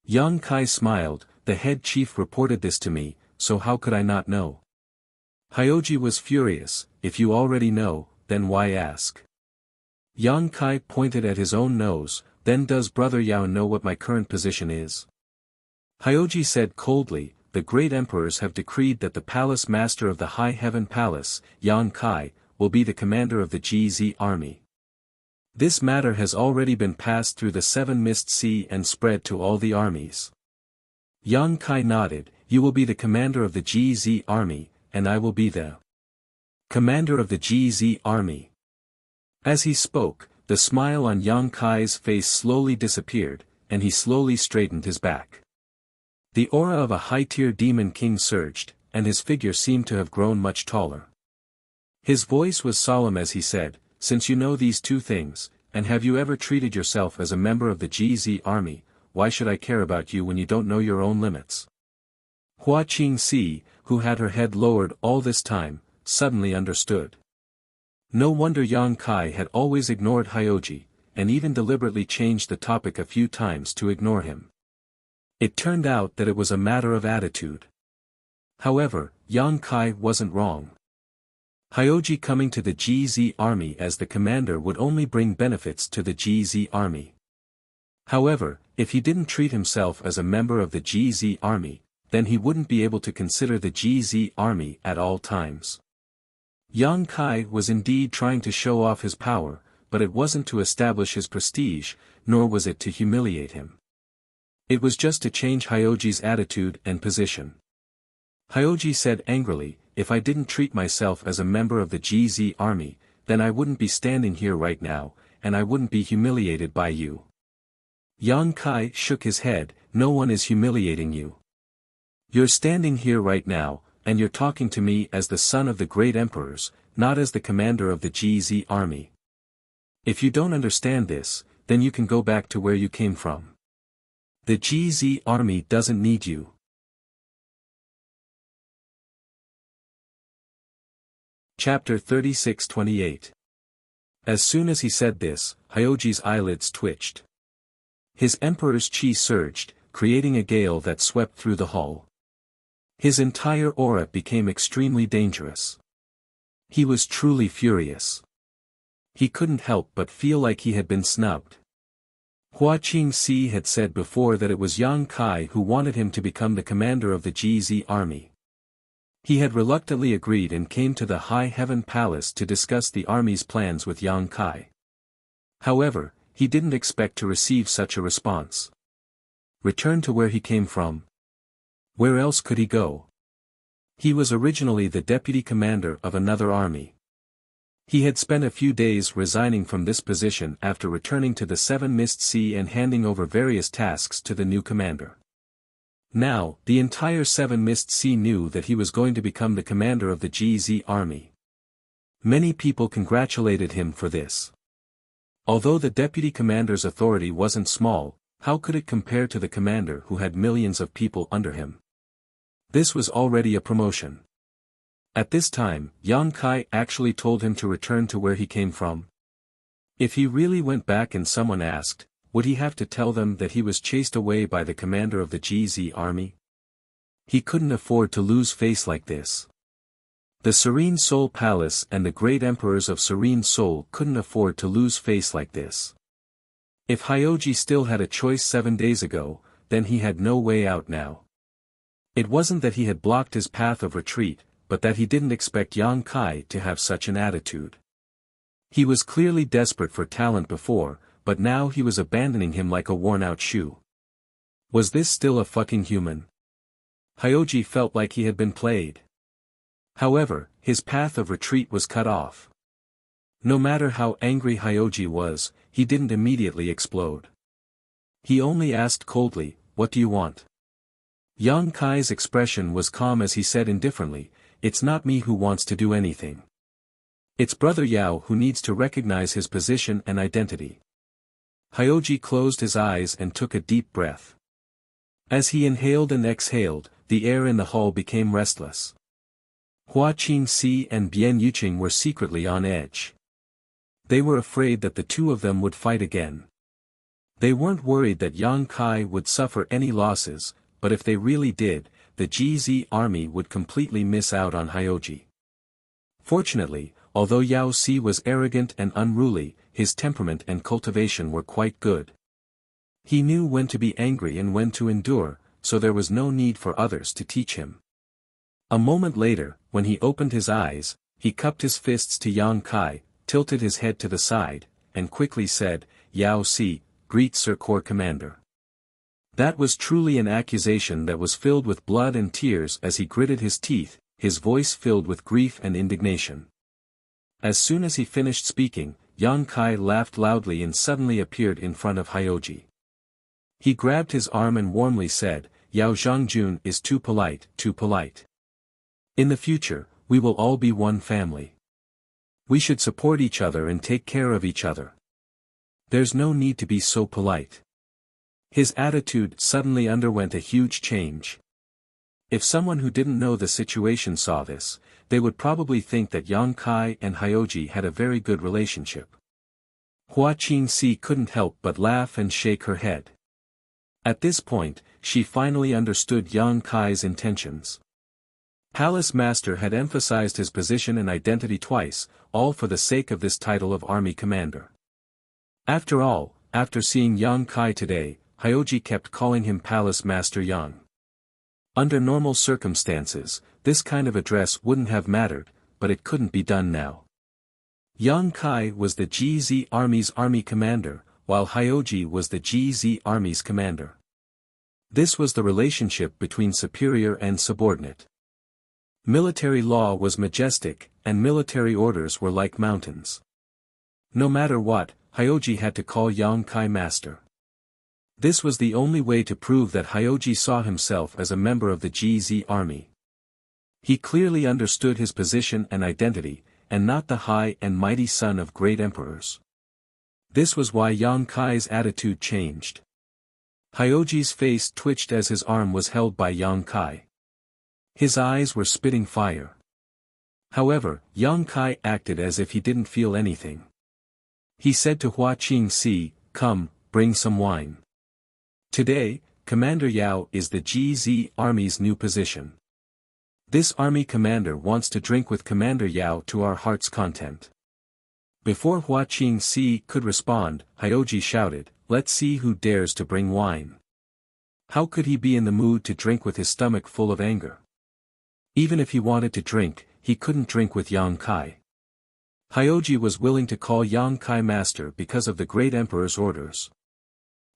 Speaker 1: Yang Kai smiled, the head chief reported this to me, so how could I not know? Hyoji was furious, if you already know, then why ask? Yang Kai pointed at his own nose, then does Brother Yao know what my current position is? Hyoji said coldly, the great emperors have decreed that the palace master of the High Heaven Palace, Yang Kai, will be the commander of the GZ army. This matter has already been passed through the 7 Mist Sea and spread to all the armies. Yang Kai nodded, you will be the commander of the GZ army, and I will be the commander of the GZ army. As he spoke, the smile on Yang Kai's face slowly disappeared, and he slowly straightened his back. The aura of a high-tier demon king surged, and his figure seemed to have grown much taller. His voice was solemn as he said, since you know these 2 things, and have you ever treated yourself as a member of the GZ army, why should I care about you when you don't know your own limits? Hua Qingxi, who had her head lowered all this time, suddenly understood. No wonder Yang Kai had always ignored Hyoji, and even deliberately changed the topic a few times to ignore him. It turned out that it was a matter of attitude. However, Yang Kai wasn't wrong. Hyoji coming to the GZ army as the commander would only bring benefits to the GZ army. However, if he didn't treat himself as a member of the GZ army, then he wouldn't be able to consider the GZ army at all times. Yang Kai was indeed trying to show off his power, but it wasn't to establish his prestige, nor was it to humiliate him. It was just to change Hyoji's attitude and position. Hyoji said angrily, if I didn't treat myself as a member of the GZ army, then I wouldn't be standing here right now, and I wouldn't be humiliated by you. Yang Kai shook his head, no one is humiliating you. You're standing here right now, and you're talking to me as the son of the great emperors, not as the commander of the GZ army. If you don't understand this, then you can go back to where you came from. The GZ army doesn't need you. Chapter 36-28. As soon as he said this, Hyoji's eyelids twitched. His emperor's chi surged, creating a gale that swept through the hall. His entire aura became extremely dangerous. He was truly furious. He couldn't help but feel like he had been snubbed. Hua Qingxi had said before that it was Yang Kai who wanted him to become the commander of the GZ army. He had reluctantly agreed and came to the High Heaven Palace to discuss the army's plans with Yang Kai. However, he didn't expect to receive such a response. Return to where he came from? Where else could he go? He was originally the deputy commander of another army. He had spent a few days resigning from this position after returning to the 7 Mist Sea and handing over various tasks to the new commander. Now, the entire 7 Mist Sea knew that he was going to become the commander of the GZ army. Many people congratulated him for this. Although the deputy commander's authority wasn't small, how could it compare to the commander who had millions of people under him? This was already a promotion. At this time, Yang Kai actually told him to return to where he came from. If he really went back and someone asked, would he have to tell them that he was chased away by the commander of the GZ army? He couldn't afford to lose face like this. The Serene Soul Palace and the great emperors of Serene Soul couldn't afford to lose face like this. If Hyoji still had a choice 7 days ago, then he had no way out now. It wasn't that he had blocked his path of retreat, but that he didn't expect Yang Kai to have such an attitude. He was clearly desperate for talent before, but now he was abandoning him like a worn-out shoe. Was this still a fucking human? Hyoji felt like he had been played. However, his path of retreat was cut off. No matter how angry Hyoji was, he didn't immediately explode. He only asked coldly, "What do you want?" Yang Kai's expression was calm as he said indifferently, "It's not me who wants to do anything. It's Brother Yao who needs to recognize his position and identity." Hyoji closed his eyes and took a deep breath. As he inhaled and exhaled, the air in the hall became restless. Hua Qingxi and Bian Yuqing were secretly on edge. They were afraid that the two of them would fight again. They weren't worried that Yang Kai would suffer any losses, but if they really did, the GZ army would completely miss out on Hyoji. Fortunately, although Yao Si was arrogant and unruly, his temperament and cultivation were quite good. He knew when to be angry and when to endure, so there was no need for others to teach him. A moment later, when he opened his eyes, he cupped his fists to Yang Kai, tilted his head to the side, and quickly said, "Yao Si, greet Sir Corps Commander." That was truly an accusation that was filled with blood and tears as he gritted his teeth, his voice filled with grief and indignation. As soon as he finished speaking, Yang Kai laughed loudly and suddenly appeared in front of Hyoji. He grabbed his arm and warmly said, "Yao Zhangjun is too polite, too polite. In the future, we will all be one family. We should support each other and take care of each other. There's no need to be so polite." His attitude suddenly underwent a huge change. If someone who didn't know the situation saw this, they would probably think that Yang Kai and Hyoji had a very good relationship. Hua Qingxi couldn't help but laugh and shake her head. At this point, she finally understood Yang Kai's intentions. Palace Master had emphasized his position and identity twice, all for the sake of this title of army commander. After all, after seeing Yang Kai today, Hyoji kept calling him Palace Master Yang. Under normal circumstances, this kind of address wouldn't have mattered, but it couldn't be done now. Yang Kai was the GZ Army's army commander, while Hyoji was the GZ Army's commander. This was the relationship between superior and subordinate. Military law was majestic, and military orders were like mountains. No matter what, Hyoji had to call Yang Kai master. This was the only way to prove that Hyoji saw himself as a member of the GZ army. He clearly understood his position and identity, and not the high and mighty son of great emperors. This was why Yang Kai's attitude changed. Hyoji's face twitched as his arm was held by Yang Kai. His eyes were spitting fire. However, Yang Kai acted as if he didn't feel anything. He said to Hua Qingxi, "Come, bring some wine. Today, Commander Yao is the GZ Army's new position. This army commander wants to drink with Commander Yao to our heart's content." Before Hua Qingxi could respond, Hyoji shouted, "Let's see who dares to bring wine." How could he be in the mood to drink with his stomach full of anger? Even if he wanted to drink, he couldn't drink with Yang Kai. Hyoji was willing to call Yang Kai master because of the great emperor's orders.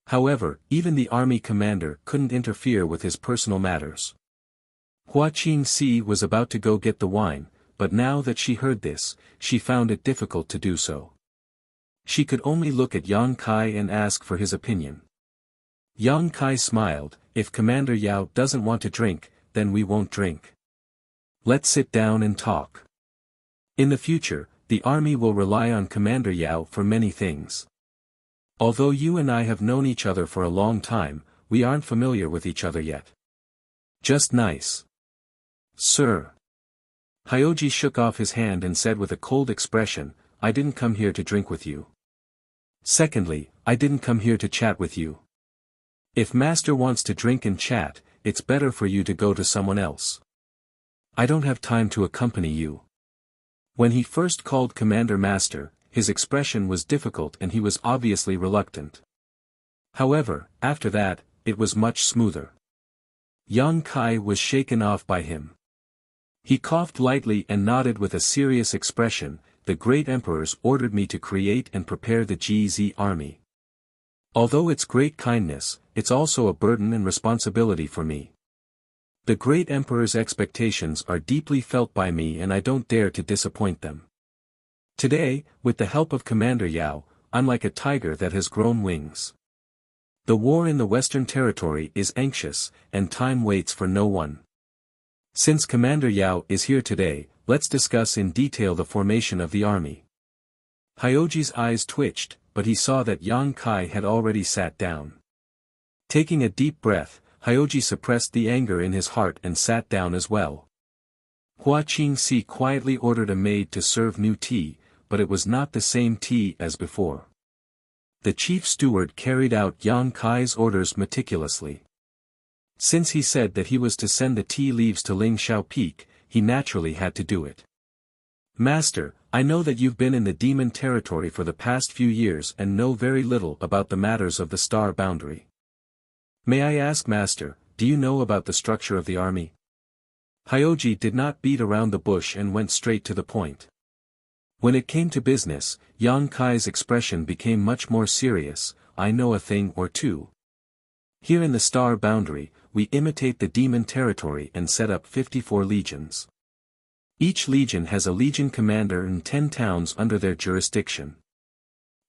Speaker 1: However, even the army commander couldn't interfere with his personal matters. Hua Qingxi was about to go get the wine, but now that she heard this, she found it difficult to do so. She could only look at Yang Kai and ask for his opinion. Yang Kai smiled, "If Commander Yao doesn't want to drink, then we won't drink. Let's sit down and talk. In the future, the army will rely on Commander Yao for many things. Although you and I have known each other for a long time, we aren't familiar with each other yet. Just nice. Sir. Hyoji shook off his hand and said with a cold expression, I didn't come here to drink with you. Secondly, I didn't come here to chat with you. If master wants to drink and chat, it's better for you to go to someone else. I don't have time to accompany you. When he first called Commander Master, his expression was difficult and he was obviously reluctant. However, after that, it was much smoother. Yang Kai was shaken off by him. He coughed lightly and nodded with a serious expression. The great emperors ordered me to create and prepare the GZ army. Although it's great kindness, it's also a burden and responsibility for me. The great emperor's expectations are deeply felt by me and I don't dare to disappoint them. Today, with the help of Commander Yao, I'm like a tiger that has grown wings. The war in the Western Territory is anxious, and time waits for no one. Since Commander Yao is here today, let's discuss in detail the formation of the army. Hyoji's eyes twitched, but he saw that Yang Kai had already sat down. Taking a deep breath, Hyoji suppressed the anger in his heart and sat down as well. Hua Qingxi quietly ordered a maid to serve new tea, but it was not the same tea as before. The chief steward carried out Yang Kai's orders meticulously. Since he said that he was to send the tea leaves to Ling Shao Peak, he naturally had to do it. Master, I know that you've been in the demon territory for the past few years and know very little about the matters of the star boundary. May I ask, Master, do you know about the structure of the army? Hyoji did not beat around the bush and went straight to the point. When it came to business, Yang Kai's expression became much more serious. I know a thing or two. Here in the star boundary, we imitate the demon territory and set up 54 legions. Each legion has a legion commander and 10 towns under their jurisdiction.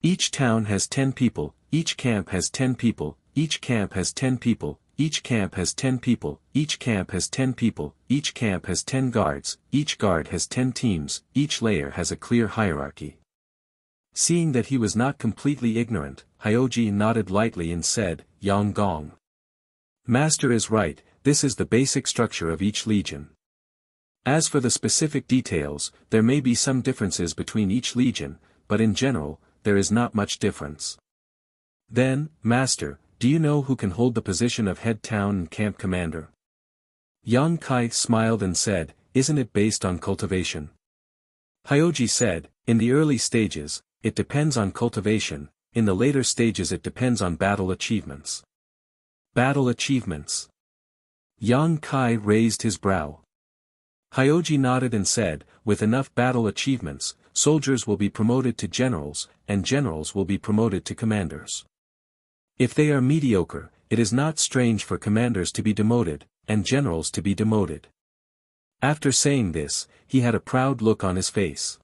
Speaker 1: Each town has 10 people, each camp has 10 people, each camp has 10 people, each camp has 10 people, each camp has 10 people, each camp has 10 guards, each guard has 10 teams, each layer has a clear hierarchy. Seeing that he was not completely ignorant, Hyoji nodded lightly and said, Yang Gong. Master is right, this is the basic structure of each legion. As for the specific details, there may be some differences between each legion, but in general, there is not much difference. Then, Master, do you know who can hold the position of head town and camp commander? Yang Kai smiled and said, isn't it based on cultivation? Hyoji said, in the early stages, it depends on cultivation, in the later stages it depends on battle achievements. Battle achievements. Yang Kai raised his brow. Hyoji nodded and said, with enough battle achievements, soldiers will be promoted to generals, and generals will be promoted to commanders. If they are mediocre, it is not strange for commanders to be demoted, and generals to be demoted. After saying this, he had a proud look on his face.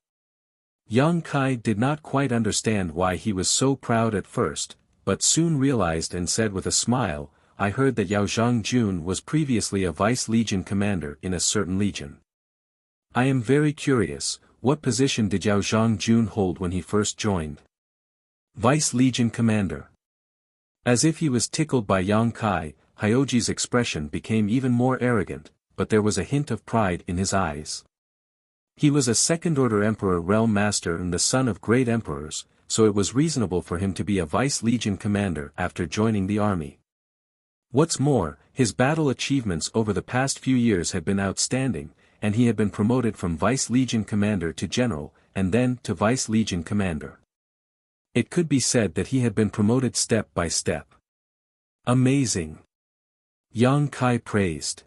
Speaker 1: Yang Kai did not quite understand why he was so proud at first, but soon realized and said with a smile, I heard that Yao Zhangjun was previously a vice-legion commander in a certain legion. I am very curious, what position did Yao Zhangjun hold when he first joined? Vice-legion commander. As if he was tickled by Yang Kai, Hyoji's expression became even more arrogant, but there was a hint of pride in his eyes. He was a second-order emperor realm master and the son of great emperors, so it was reasonable for him to be a vice-legion commander after joining the army. What's more, his battle achievements over the past few years had been outstanding, and he had been promoted from vice-legion commander to general, and then to vice-legion commander. It could be said that he had been promoted step by step. Amazing! Yang Kai praised.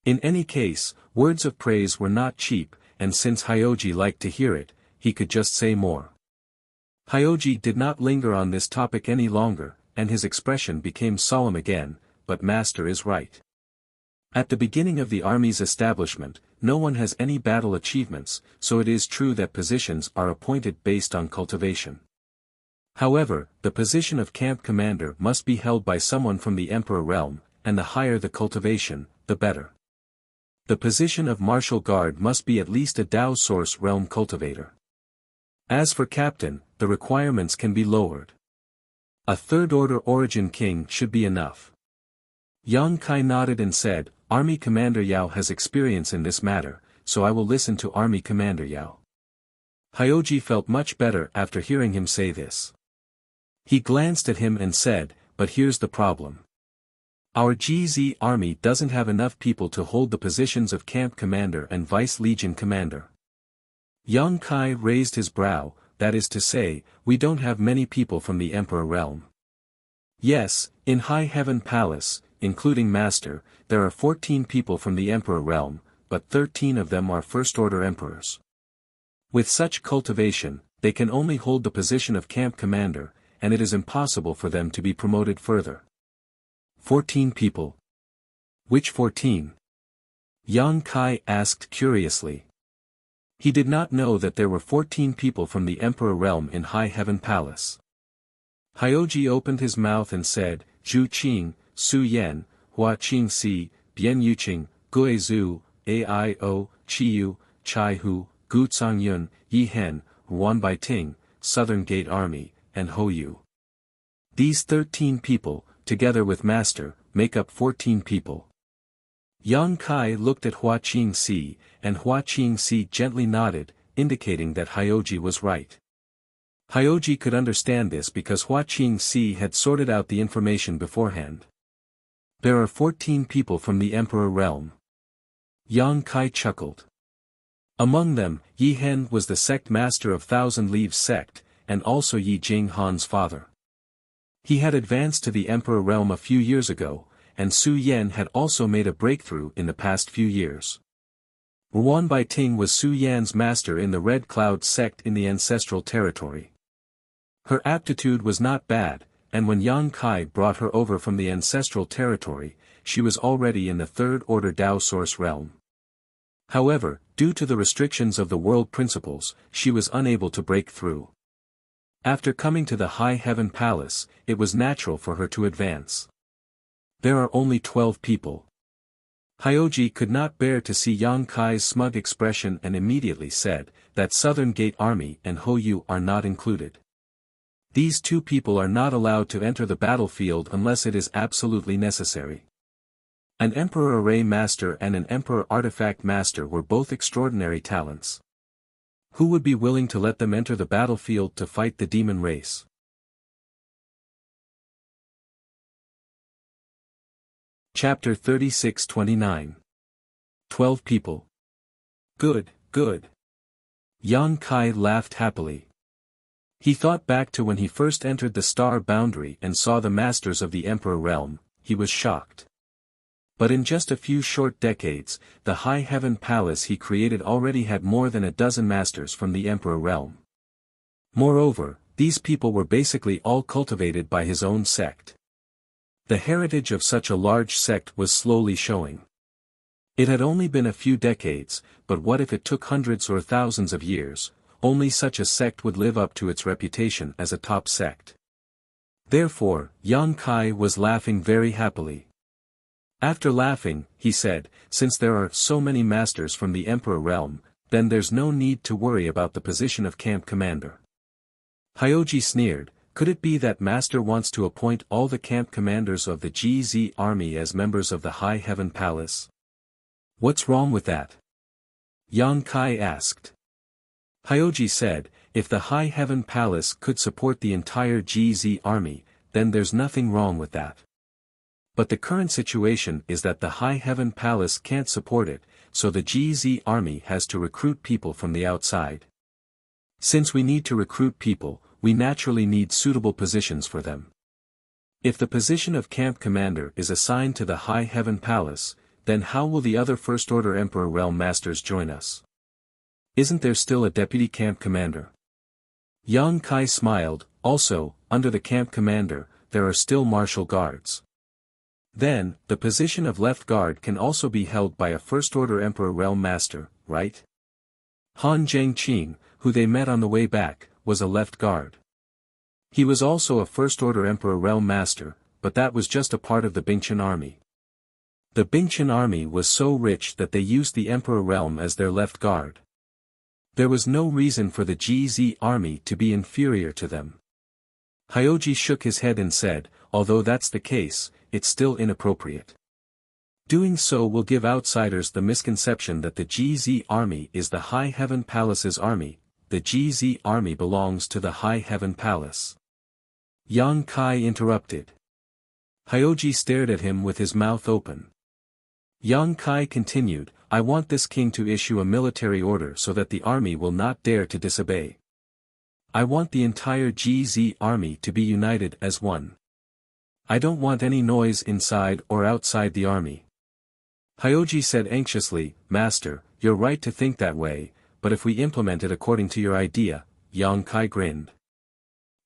Speaker 1: In any case, words of praise were not cheap, and since Hyoji liked to hear it, he could just say more. Hyoji did not linger on this topic any longer, and his expression became solemn again, but Master is right. At the beginning of the army's establishment, no one has any battle achievements, so it is true that positions are appointed based on cultivation. However, the position of camp commander must be held by someone from the emperor realm, and the higher the cultivation, the better. The position of martial guard must be at least a Dao source realm cultivator. As for captain, the requirements can be lowered. A third-order origin king should be enough. Yang Kai nodded and said, Army Commander Yao has experience in this matter, so I will listen to Army Commander Yao. Hyoji felt much better after hearing him say this. He glanced at him and said, but here's the problem. Our GZ army doesn't have enough people to hold the positions of Camp Commander and Vice Legion Commander. Yang Kai raised his brow, that is to say, we don't have many people from the Emperor realm. Yes, in High Heaven Palace, including Master, there are 14 people from the Emperor realm, but 13 of them are First-Order Emperors. With such cultivation, they can only hold the position of Camp Commander, and it is impossible for them to be promoted further. 14 people. Which 14? Yang Kai asked curiously. He did not know that there were 14 people from the Emperor realm in High Heaven Palace. Hyoji opened his mouth and said, Zhu Qing, Su Yan, Hua Qing Si, Bian Yuqing, Gui Zhu, Aio, Chiyu, Chai Hu, Gu Yun, Yi Hen, Huan Bai Ting, Southern Gate Army, and Ho Yu. These 13 people, together with Master, make up 14 people. Yang Kai looked at Hua Qing Si, and Hua Qing Si gently nodded, indicating that Hyoji was right. Hyoji could understand this because Hua Qing Si had sorted out the information beforehand. There are 14 people from the Emperor realm. Yang Kai chuckled. Among them, Yi Hen was the sect master of Thousand Leaves sect, and also Yi Jing Han's father. He had advanced to the Emperor realm a few years ago, and Su Yan had also made a breakthrough in the past few years. Huan Bai Ting was Su Yan's master in the Red Cloud sect in the ancestral territory. Her aptitude was not bad, and when Yang Kai brought her over from the ancestral territory, she was already in the Third Order Dao Source realm. However, due to the restrictions of the world principles, she was unable to break through. After coming to the High Heaven Palace, it was natural for her to advance. There are only 12 people. Hyoji could not bear to see Yang Kai's smug expression and immediately said, that Southern Gate Army and Ho Yu are not included. These two people are not allowed to enter the battlefield unless it is absolutely necessary. An Emperor Array Master and an Emperor Artifact Master were both extraordinary talents. Who would be willing to let them enter the battlefield to fight the demon race? Chapter 36-29. 12 people. Good, good. Yang Kai laughed happily. He thought back to when he first entered the Star Boundary and saw the masters of the Emperor realm, he was shocked. But in just a few short decades, the High Heaven Palace he created already had more than a dozen masters from the Emperor realm. Moreover, these people were basically all cultivated by his own sect. The heritage of such a large sect was slowly showing. It had only been a few decades, but what if it took hundreds or thousands of years? Only such a sect would live up to its reputation as a top sect. Therefore, Yang Kai was laughing very happily. After laughing, he said, since there are so many masters from the Emperor realm, then there's no need to worry about the position of camp commander. Hyoji sneered, could it be that Master wants to appoint all the camp commanders of the GZ army as members of the High Heaven Palace? What's wrong with that? Yang Kai asked. Hyoji said, if the High Heaven Palace could support the entire GZ army, then there's nothing wrong with that. But the current situation is that the High Heaven Palace can't support it, so the GZ army has to recruit people from the outside. Since we need to recruit people, we naturally need suitable positions for them. If the position of camp commander is assigned to the High Heaven Palace, then how will the other First Order Emperor Realm Masters join us? Isn't there still a deputy camp commander? Yang Kai smiled, also, under the camp commander, there are still martial guards. Then, the position of left guard can also be held by a First Order Emperor Realm Master, right? Han Zhengqing, who they met on the way back, was a left guard. He was also a First Order Emperor Realm Master, but that was just a part of the Bingchen army. The Bingchen army was so rich that they used the Emperor Realm as their left guard. There was no reason for the GZ army to be inferior to them. Hyoji shook his head and said, although that's the case, it's still inappropriate. Doing so will give outsiders the misconception that the GZ army is the High Heaven Palace's army. The GZ army belongs to the High Heaven Palace. Yang Kai interrupted. Hyoji stared at him with his mouth open. Yang Kai continued, I want this king to issue a military order so that the army will not dare to disobey. I want the entire GZ army to be united as one. I don't want any noise inside or outside the army. Hyoji said anxiously, Master, you're right to think that way, but if we implement it according to your idea, Yang Kai grinned.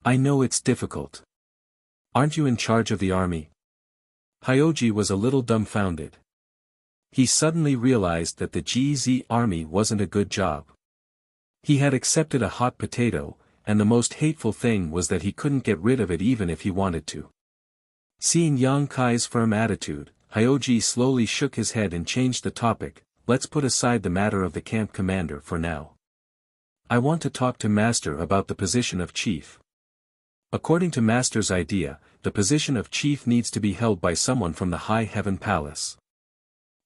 Speaker 1: I know it's difficult. Aren't you in charge of the army? Hyoji was a little dumbfounded. He suddenly realized that the GZ army wasn't a good job. He had accepted a hot potato, and the most hateful thing was that he couldn't get rid of it even if he wanted to. Seeing Yang Kai's firm attitude, Hyoji slowly shook his head and changed the topic. Let's put aside the matter of the camp commander for now. I want to talk to Master about the position of chief. According to Master's idea, the position of chief needs to be held by someone from the High Heaven Palace.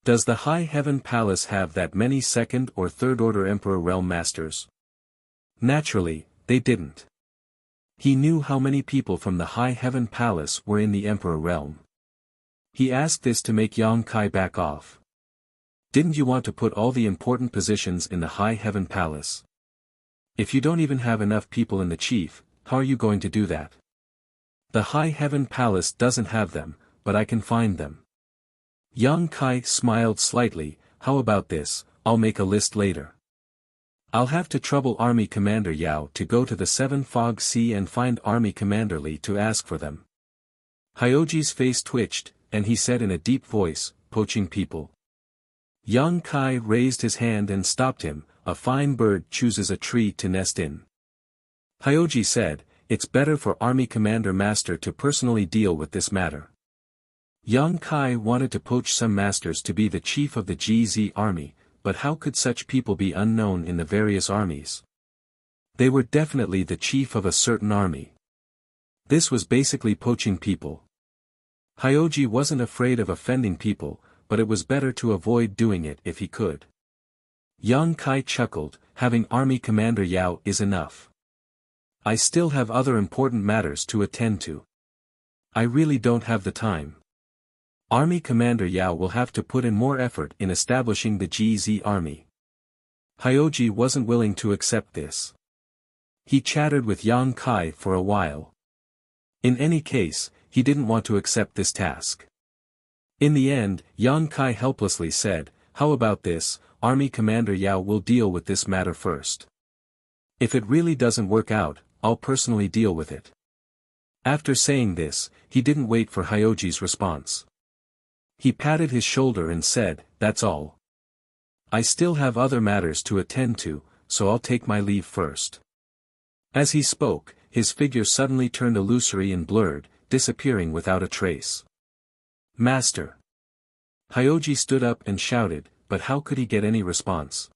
Speaker 1: Does the High Heaven Palace have that many second or third order Emperor Realm Masters? Naturally, they didn't. He knew how many people from the High Heaven Palace were in the Emperor Realm. He asked this to make Yang Kai back off. Didn't you want to put all the important positions in the High Heaven Palace? If you don't even have enough people in the chief, how are you going to do that? The High Heaven Palace doesn't have them, but I can find them. Yang Kai smiled slightly. How about this, I'll make a list later. I'll have to trouble Army Commander Yao to go to the Seven Fog Sea and find Army Commander Li to ask for them. Hyoji's face twitched, and he said in a deep voice, poaching people. Yang Kai raised his hand and stopped him. A fine bird chooses a tree to nest in. Hyoji said, it's better for Army Commander Master to personally deal with this matter. Yang Kai wanted to poach some masters to be the chief of the GZ army, but how could such people be unknown in the various armies? They were definitely the chief of a certain army. This was basically poaching people. Hyoji wasn't afraid of offending people, but it was better to avoid doing it if he could. Yang Kai chuckled, having Army Commander Yao is enough. I still have other important matters to attend to. I really don't have the time. Army Commander Yao will have to put in more effort in establishing the GZ army. Hyoji wasn't willing to accept this. He chatted with Yang Kai for a while. In any case, he didn't want to accept this task. In the end, Yang Kai helplessly said, how about this, Army Commander Yao will deal with this matter first. If it really doesn't work out, I'll personally deal with it. After saying this, he didn't wait for Hyoji's response. He patted his shoulder and said, that's all. I still have other matters to attend to, so I'll take my leave first. As he spoke, his figure suddenly turned illusory and blurred, disappearing without a trace. Master! Hyoji stood up and shouted, but how could he get any response?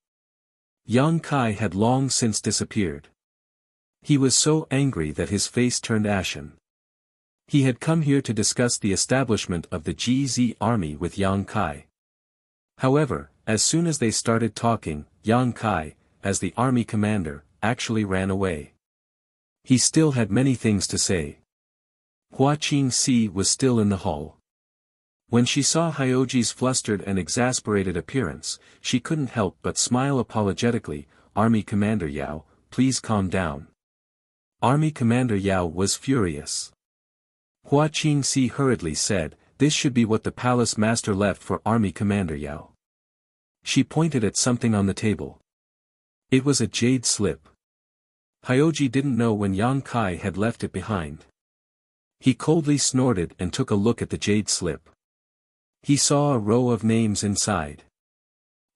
Speaker 1: Yang Kai had long since disappeared. He was so angry that his face turned ashen. He had come here to discuss the establishment of the GZ army with Yang Kai. However, as soon as they started talking, Yang Kai, as the army commander, actually ran away. He still had many things to say. Hua Qingxi was still in the hall. When she saw Hyoji's flustered and exasperated appearance, she couldn't help but smile apologetically. Army Commander Yao, please calm down. Army Commander Yao was furious. Hua Qingxi hurriedly said, this should be what the palace master left for Army Commander Yao. She pointed at something on the table. It was a jade slip. Hyoji didn't know when Yang Kai had left it behind. He coldly snorted and took a look at the jade slip. He saw a row of names inside.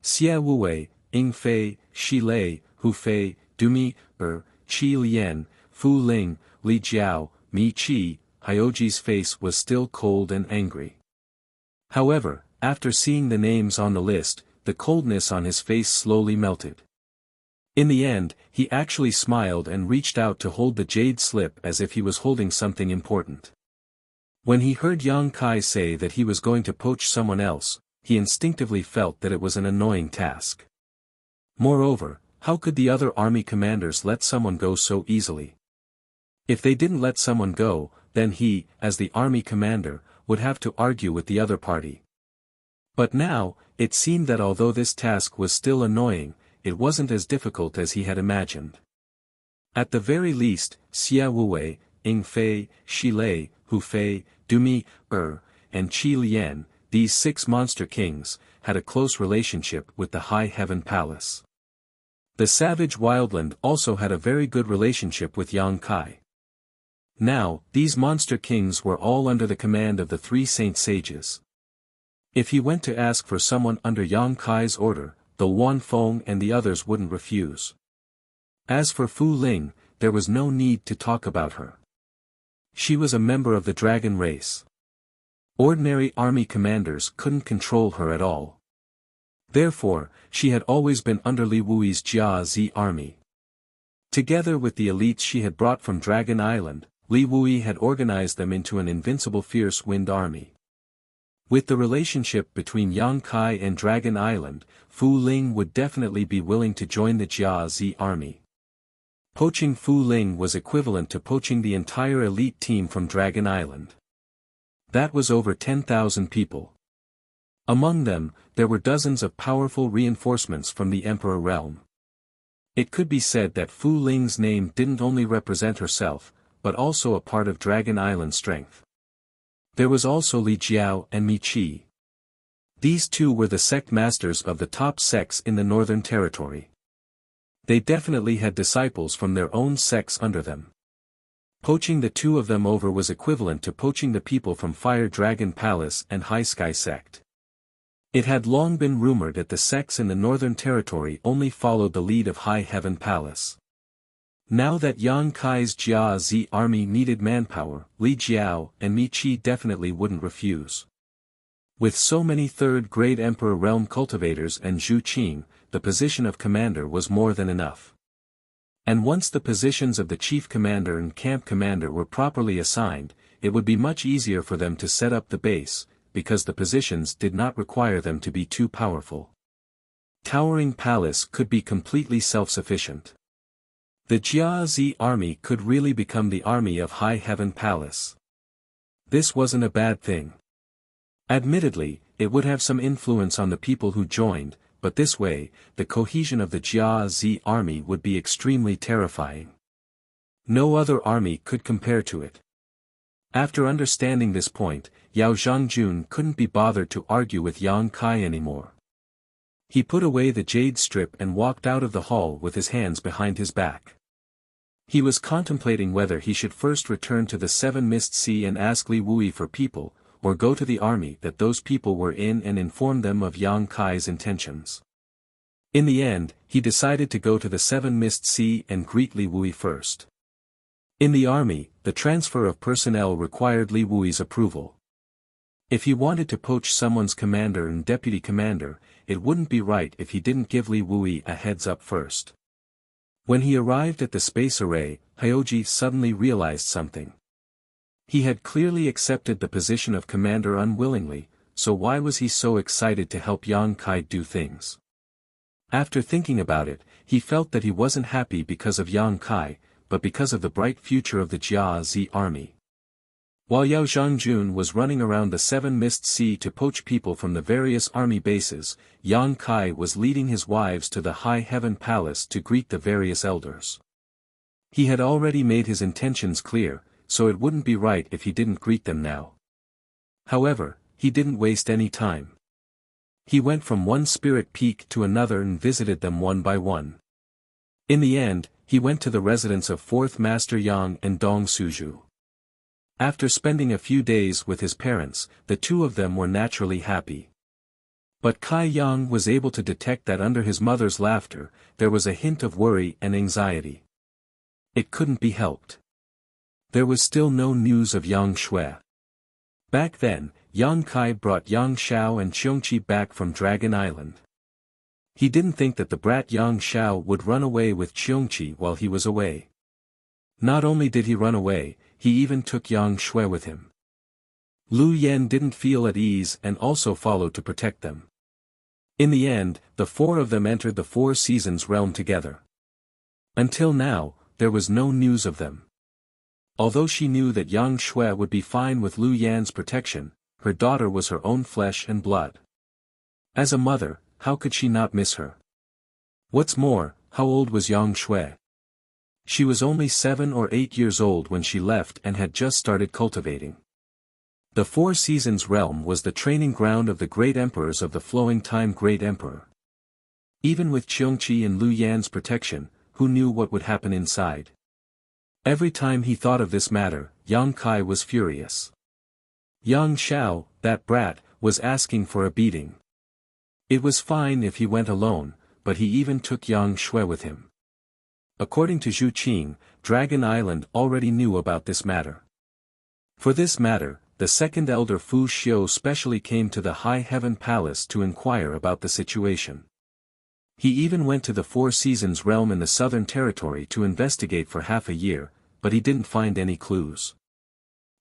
Speaker 1: Xie Wuwei, Ying Fei, Shi Lei, Hu Fei, Dumi, Qi Lian, Fu Ling, Li Jiao, Mi Qi. Hyoji's face was still cold and angry. However, after seeing the names on the list, the coldness on his face slowly melted. In the end, he actually smiled and reached out to hold the jade slip as if he was holding something important. When he heard Yang Kai say that he was going to poach someone else, he instinctively felt that it was an annoying task. Moreover, how could the other army commanders let someone go so easily? If they didn't let someone go, then he, as the army commander, would have to argue with the other party. But now, it seemed that although this task was still annoying, it wasn't as difficult as he had imagined. At the very least, Xia Wuwei, Ying Fei, Shi Lei, Hu Fei, Du Mi, and Qi Lian, these 6 monster kings, had a close relationship with the High Heaven Palace. The savage wildland also had a very good relationship with Yang Kai. Now, these monster kings were all under the command of the 3 saint sages. If he went to ask for someone under Yang Kai's order, the Wan Feng and the others wouldn't refuse. As for Fu Ling, there was no need to talk about her. She was a member of the dragon race. Ordinary army commanders couldn't control her at all. Therefore, she had always been under Li Wui's Jia Zi army. Together with the elites she had brought from Dragon Island, Li Wui had organized them into an invincible fierce wind army. With the relationship between Yang Kai and Dragon Island, Fu Ling would definitely be willing to join the Jia Zi army. Poaching Fu Ling was equivalent to poaching the entire elite team from Dragon Island. That was over 10,000 people. Among them, there were dozens of powerful reinforcements from the Emperor realm. It could be said that Fu Ling's name didn't only represent herself, but also a part of Dragon Island's strength. There was also Li Jiao and Mi Qi. These two were the sect masters of the top sects in the Northern Territory. They definitely had disciples from their own sects under them. Poaching the two of them over was equivalent to poaching the people from Fire Dragon Palace and High Sky Sect. It had long been rumored that the sects in the Northern Territory only followed the lead of High Heaven Palace. Now that Yang Kai's Jia Zi army needed manpower, Li Jiao and Mi Qi definitely wouldn't refuse. With so many third-grade Emperor realm cultivators and Zhu Qing, the position of commander was more than enough. And once the positions of the chief commander and camp commander were properly assigned, it would be much easier for them to set up the base, because the positions did not require them to be too powerful. Towering Palace could be completely self-sufficient. The Jia Zi army could really become the army of High Heaven Palace. This wasn't a bad thing. Admittedly, it would have some influence on the people who joined, but this way, the cohesion of the Jia Zi army would be extremely terrifying. No other army could compare to it. After understanding this point, Yao Zhangjun couldn't be bothered to argue with Yang Kai anymore. He put away the jade strip and walked out of the hall with his hands behind his back. He was contemplating whether he should first return to the Seven Mist Sea and ask Li Wui for people, or go to the army that those people were in and inform them of Yang Kai's intentions. In the end, he decided to go to the Seven Mist Sea and greet Li Wui first. In the army, the transfer of personnel required Li Wui's approval. If he wanted to poach someone's commander and deputy commander, it wouldn't be right if he didn't give Li Wui a heads up first. When he arrived at the space array, Hyoji suddenly realized something. He had clearly accepted the position of commander unwillingly, so why was he so excited to help Yang Kai do things? After thinking about it, he felt that he wasn't happy because of Yang Kai, but because of the bright future of the Jia Zi army. While Yao Zhangjun was running around the Seven Mist Sea to poach people from the various army bases, Yang Kai was leading his wives to the High Heaven Palace to greet the various elders. He had already made his intentions clear, so it wouldn't be right if he didn't greet them now. However, he didn't waste any time. He went from one spirit peak to another and visited them one by one. In the end, he went to the residence of Fourth Master Yang and Dong Suju. After spending a few days with his parents, the two of them were naturally happy. But Kai Yang was able to detect that under his mother's laughter, there was a hint of worry and anxiety. It couldn't be helped. There was still no news of Yang Shui. Back then, Yang Kai brought Yang Xiao and Qiongqi back from Dragon Island. He didn't think that the brat Yang Xiao would run away with Qiongqi while he was away. Not only did he run away, he even took Yang Shui with him. Lu Yen didn't feel at ease and also followed to protect them. In the end, the four of them entered the Four Seasons realm together. Until now, there was no news of them. Although she knew that Yang Shui would be fine with Lu Yan's protection, her daughter was her own flesh and blood. As a mother, how could she not miss her? What's more, how old was Yang Shui? She was only 7 or 8 years old when she left and had just started cultivating. The Four Seasons realm was the training ground of the great emperors of the flowing time Great Emperor. Even with Cheongqi and Lu Yan's protection, who knew what would happen inside? Every time he thought of this matter, Yang Kai was furious. Yang Xiao, that brat, was asking for a beating. It was fine if he went alone, but he even took Yang Shui with him. According to Zhu Qing, Dragon Island already knew about this matter. For this matter, the second elder Fu Xiu specially came to the High Heaven Palace to inquire about the situation. He even went to the Four Seasons realm in the Southern Territory to investigate for half a year, but he didn't find any clues.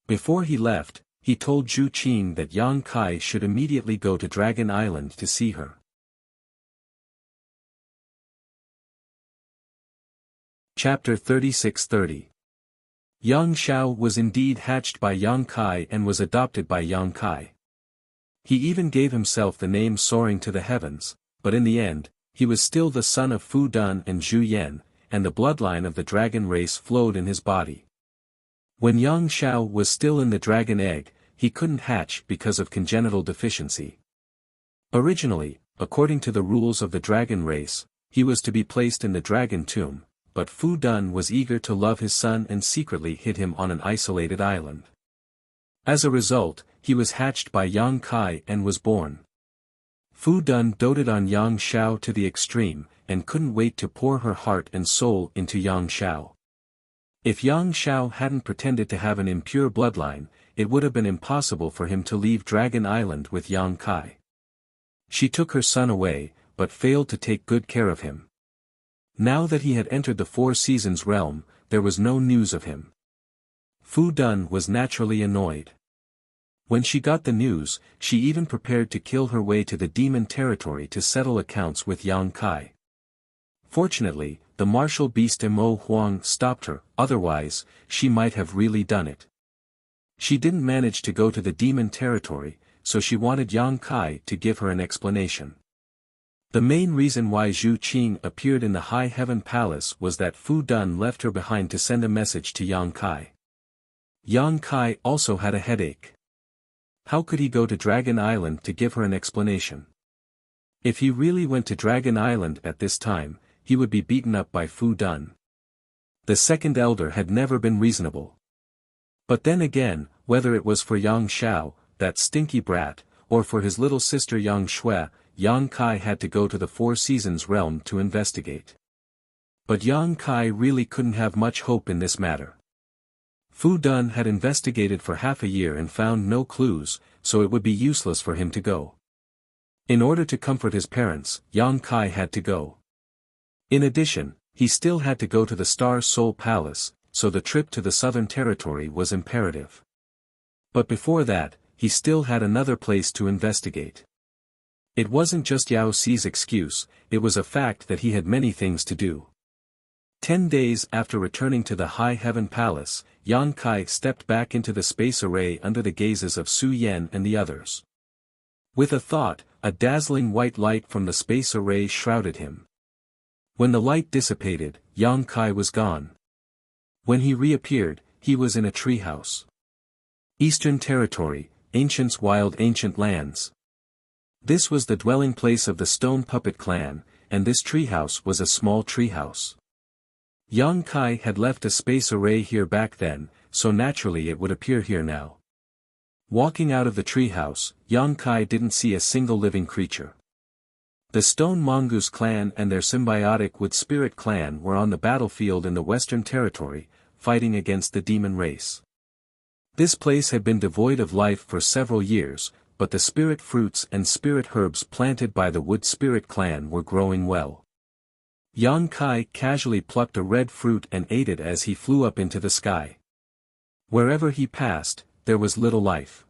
Speaker 1: Before he left, he told Zhu Qing that Yang Kai should immediately go to Dragon Island to see her. Chapter 36-30. Yang Xiao was indeed hatched by Yang Kai and was adopted by Yang Kai. He even gave himself the name Soaring to the Heavens, but in the end, he was still the son of Fu Dun and Zhu Yan, and the bloodline of the dragon race flowed in his body. When Yang Xiao was still in the dragon egg, he couldn't hatch because of congenital deficiency. Originally, according to the rules of the dragon race, he was to be placed in the dragon tomb, but Fu Dun was eager to love his son and secretly hid him on an isolated island. As a result, he was hatched by Yang Kai and was born. Fu Dun doted on Yang Xiao to the extreme, and couldn't wait to pour her heart and soul into Yang Xiao. If Yang Xiao hadn't pretended to have an impure bloodline, it would have been impossible for him to leave Dragon Island with Yang Kai. She took her son away, but failed to take good care of him. Now that he had entered the Four Seasons realm, there was no news of him. Fu Dun was naturally annoyed. When she got the news, she even prepared to kill her way to the demon territory to settle accounts with Yang Kai. Fortunately, the martial beast Mo Huang stopped her, otherwise, she might have really done it. She didn't manage to go to the demon territory, so she wanted Yang Kai to give her an explanation. The main reason why Zhu Qing appeared in the High Heaven Palace was that Fu Dun left her behind to send a message to Yang Kai. Yang Kai also had a headache. How could he go to Dragon Island to give her an explanation? If he really went to Dragon Island at this time, he would be beaten up by Fu Dun. The second elder had never been reasonable. But then again, whether it was for Yang Xiao, that stinky brat, or for his little sister Yang Shui, Yang Kai had to go to the Four Seasons realm to investigate. But Yang Kai really couldn't have much hope in this matter. Fu Dun had investigated for half a year and found no clues, so it would be useless for him to go. In order to comfort his parents, Yang Kai had to go. In addition, he still had to go to the Star Soul Palace, so the trip to the Southern Territory was imperative. But before that, he still had another place to investigate. It wasn't just Yao Xi's excuse, it was a fact that he had many things to do. 10 days after returning to the High Heaven Palace, Yang Kai stepped back into the space array under the gazes of Su Yan and the others. With a thought, a dazzling white light from the space array shrouded him. When the light dissipated, Yang Kai was gone. When he reappeared, he was in a treehouse. Eastern Territory, Ancients' Wild Ancient Lands. This was the dwelling place of the Stone Puppet Clan, and this treehouse was a small treehouse. Yang Kai had left a space array here back then, so naturally it would appear here now. Walking out of the treehouse, Yang Kai didn't see a single living creature. The Stone Mongoose Clan and their symbiotic Wood Spirit Clan were on the battlefield in the Western Territory, fighting against the demon race. This place had been devoid of life for several years, but the spirit fruits and spirit herbs planted by the Wood Spirit Clan were growing well. Yang Kai casually plucked a red fruit and ate it as he flew up into the sky. Wherever he passed, there was little life.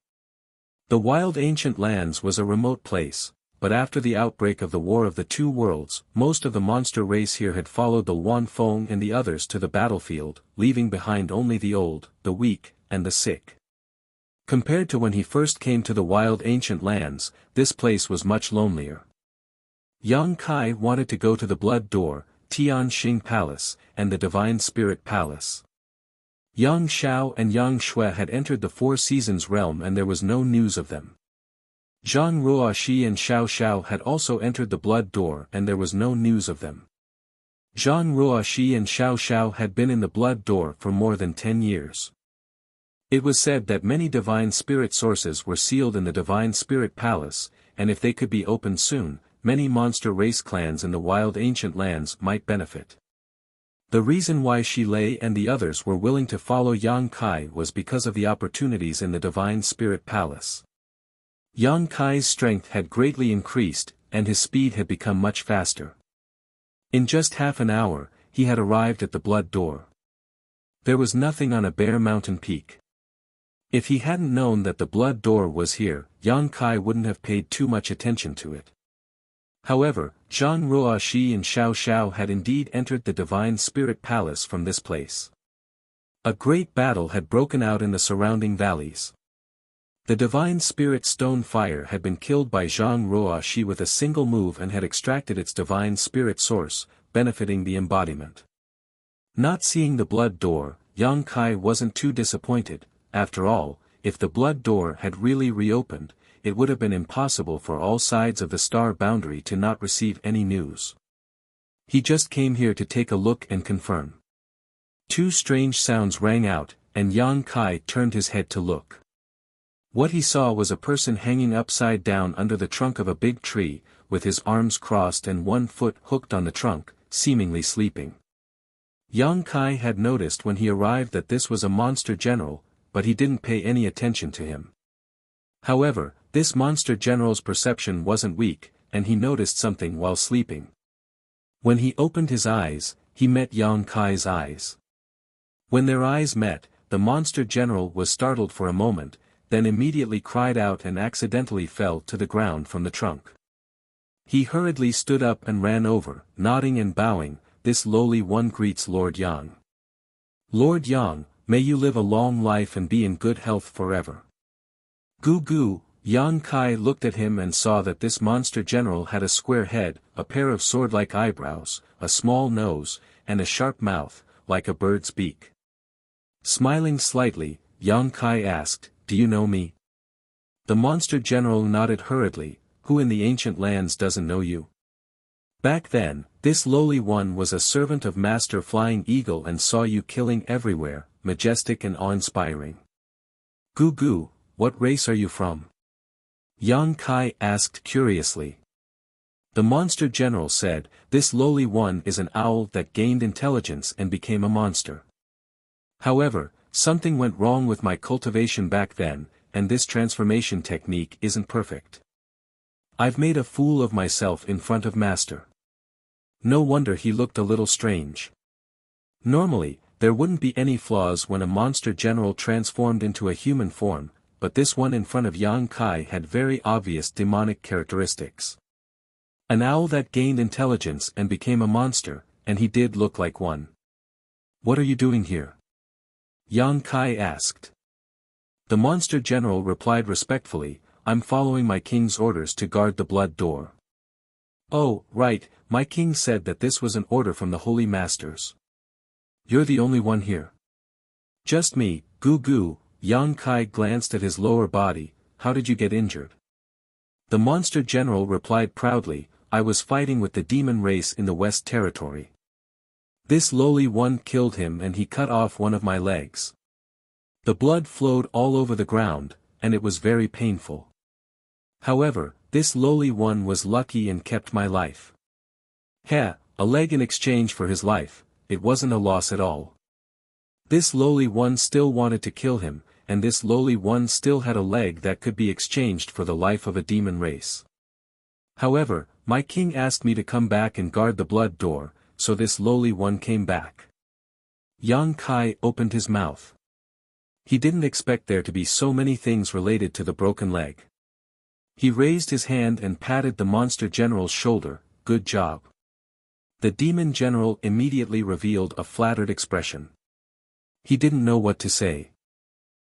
Speaker 1: The wild ancient lands was a remote place, but after the outbreak of the War of the Two Worlds, most of the monster race here had followed the Wan Feng and the others to the battlefield, leaving behind only the old, the weak, and the sick. Compared to when he first came to the wild ancient lands, this place was much lonelier. Yang Kai wanted to go to the Blood Door, Tian Xing Palace, and the Divine Spirit Palace. Yang Xiao and Yang Shui had entered the Four Seasons realm and there was no news of them. Zhang Ruoxi and Xiao Xiao had also entered the Blood Door and there was no news of them. Zhang Ruoxi and Xiao Xiao had been in the Blood Door for more than 10 years. It was said that many divine spirit sources were sealed in the Divine Spirit Palace, and if they could be opened soon, many monster race clans in the wild ancient lands might benefit. The reason why Shi Lei and the others were willing to follow Yang Kai was because of the opportunities in the Divine Spirit Palace. Yang Kai's strength had greatly increased, and his speed had become much faster. In just half an hour, he had arrived at the Blood Door. There was nothing on a bare mountain peak. If he hadn't known that the Blood Door was here, Yang Kai wouldn't have paid too much attention to it. However, Zhang Ruoxi and Xiao Xiao had indeed entered the Divine Spirit Palace from this place. A great battle had broken out in the surrounding valleys. The Divine Spirit Stone Fire had been killed by Zhang Ruoxi with a single move and had extracted its Divine Spirit source, benefiting the embodiment. Not seeing the Blood Door, Yang Kai wasn't too disappointed. After all, if the Blood Door had really reopened, it would have been impossible for all sides of the star boundary to not receive any news. He just came here to take a look and confirm. Two strange sounds rang out, and Yang Kai turned his head to look. What he saw was a person hanging upside down under the trunk of a big tree, with his arms crossed and one foot hooked on the trunk, seemingly sleeping. Yang Kai had noticed when he arrived that this was a monster general, but he didn't pay any attention to him. However, this monster general's perception wasn't weak, and he noticed something while sleeping. When he opened his eyes, he met Yang Kai's eyes. When their eyes met, the monster general was startled for a moment, then immediately cried out and accidentally fell to the ground from the trunk. He hurriedly stood up and ran over, nodding and bowing. This lowly one greets Lord Yang. Lord Yang, may you live a long life and be in good health forever. Goo goo. Yang Kai looked at him and saw that this monster general had a square head, a pair of sword-like eyebrows, a small nose, and a sharp mouth, like a bird's beak. Smiling slightly, Yang Kai asked, "Do you know me?" The monster general nodded hurriedly. "Who in the ancient lands doesn't know you?" Back then, this lowly one was a servant of Master Flying Eagle and saw you killing everywhere, majestic and awe-inspiring. Goo goo, what race are you from? Yang Kai asked curiously. The monster general said, "This lowly one is an owl that gained intelligence and became a monster. However, something went wrong with my cultivation back then, and this transformation technique isn't perfect. I've made a fool of myself in front of Master." No wonder he looked a little strange. Normally, there wouldn't be any flaws when a monster general transformed into a human form, but this one in front of Yang Kai had very obvious demonic characteristics. An owl that gained intelligence and became a monster, and he did look like one. "What are you doing here?" Yang Kai asked. The monster general replied respectfully, "I'm following my king's orders to guard the Blood Door." "Oh, right, my king said that this was an order from the Holy Masters. You're the only one here." "Just me, goo goo." Yang Kai glanced at his lower body. "How did you get injured?" The monster general replied proudly, "I was fighting with the demon race in the West Territory. This lowly one killed him and he cut off one of my legs. The blood flowed all over the ground, and it was very painful. However, this lowly one was lucky and kept my life." "Heh, a leg in exchange for his life, it wasn't a loss at all. This lowly one still wanted to kill him, and this lowly one still had a leg that could be exchanged for the life of a demon race. However, my king asked me to come back and guard the Blood Door, so this lowly one came back." Yang Kai opened his mouth. He didn't expect there to be so many things related to the broken leg. He raised his hand and patted the monster general's shoulder. "Good job." The demon general immediately revealed a flattered expression. He didn't know what to say.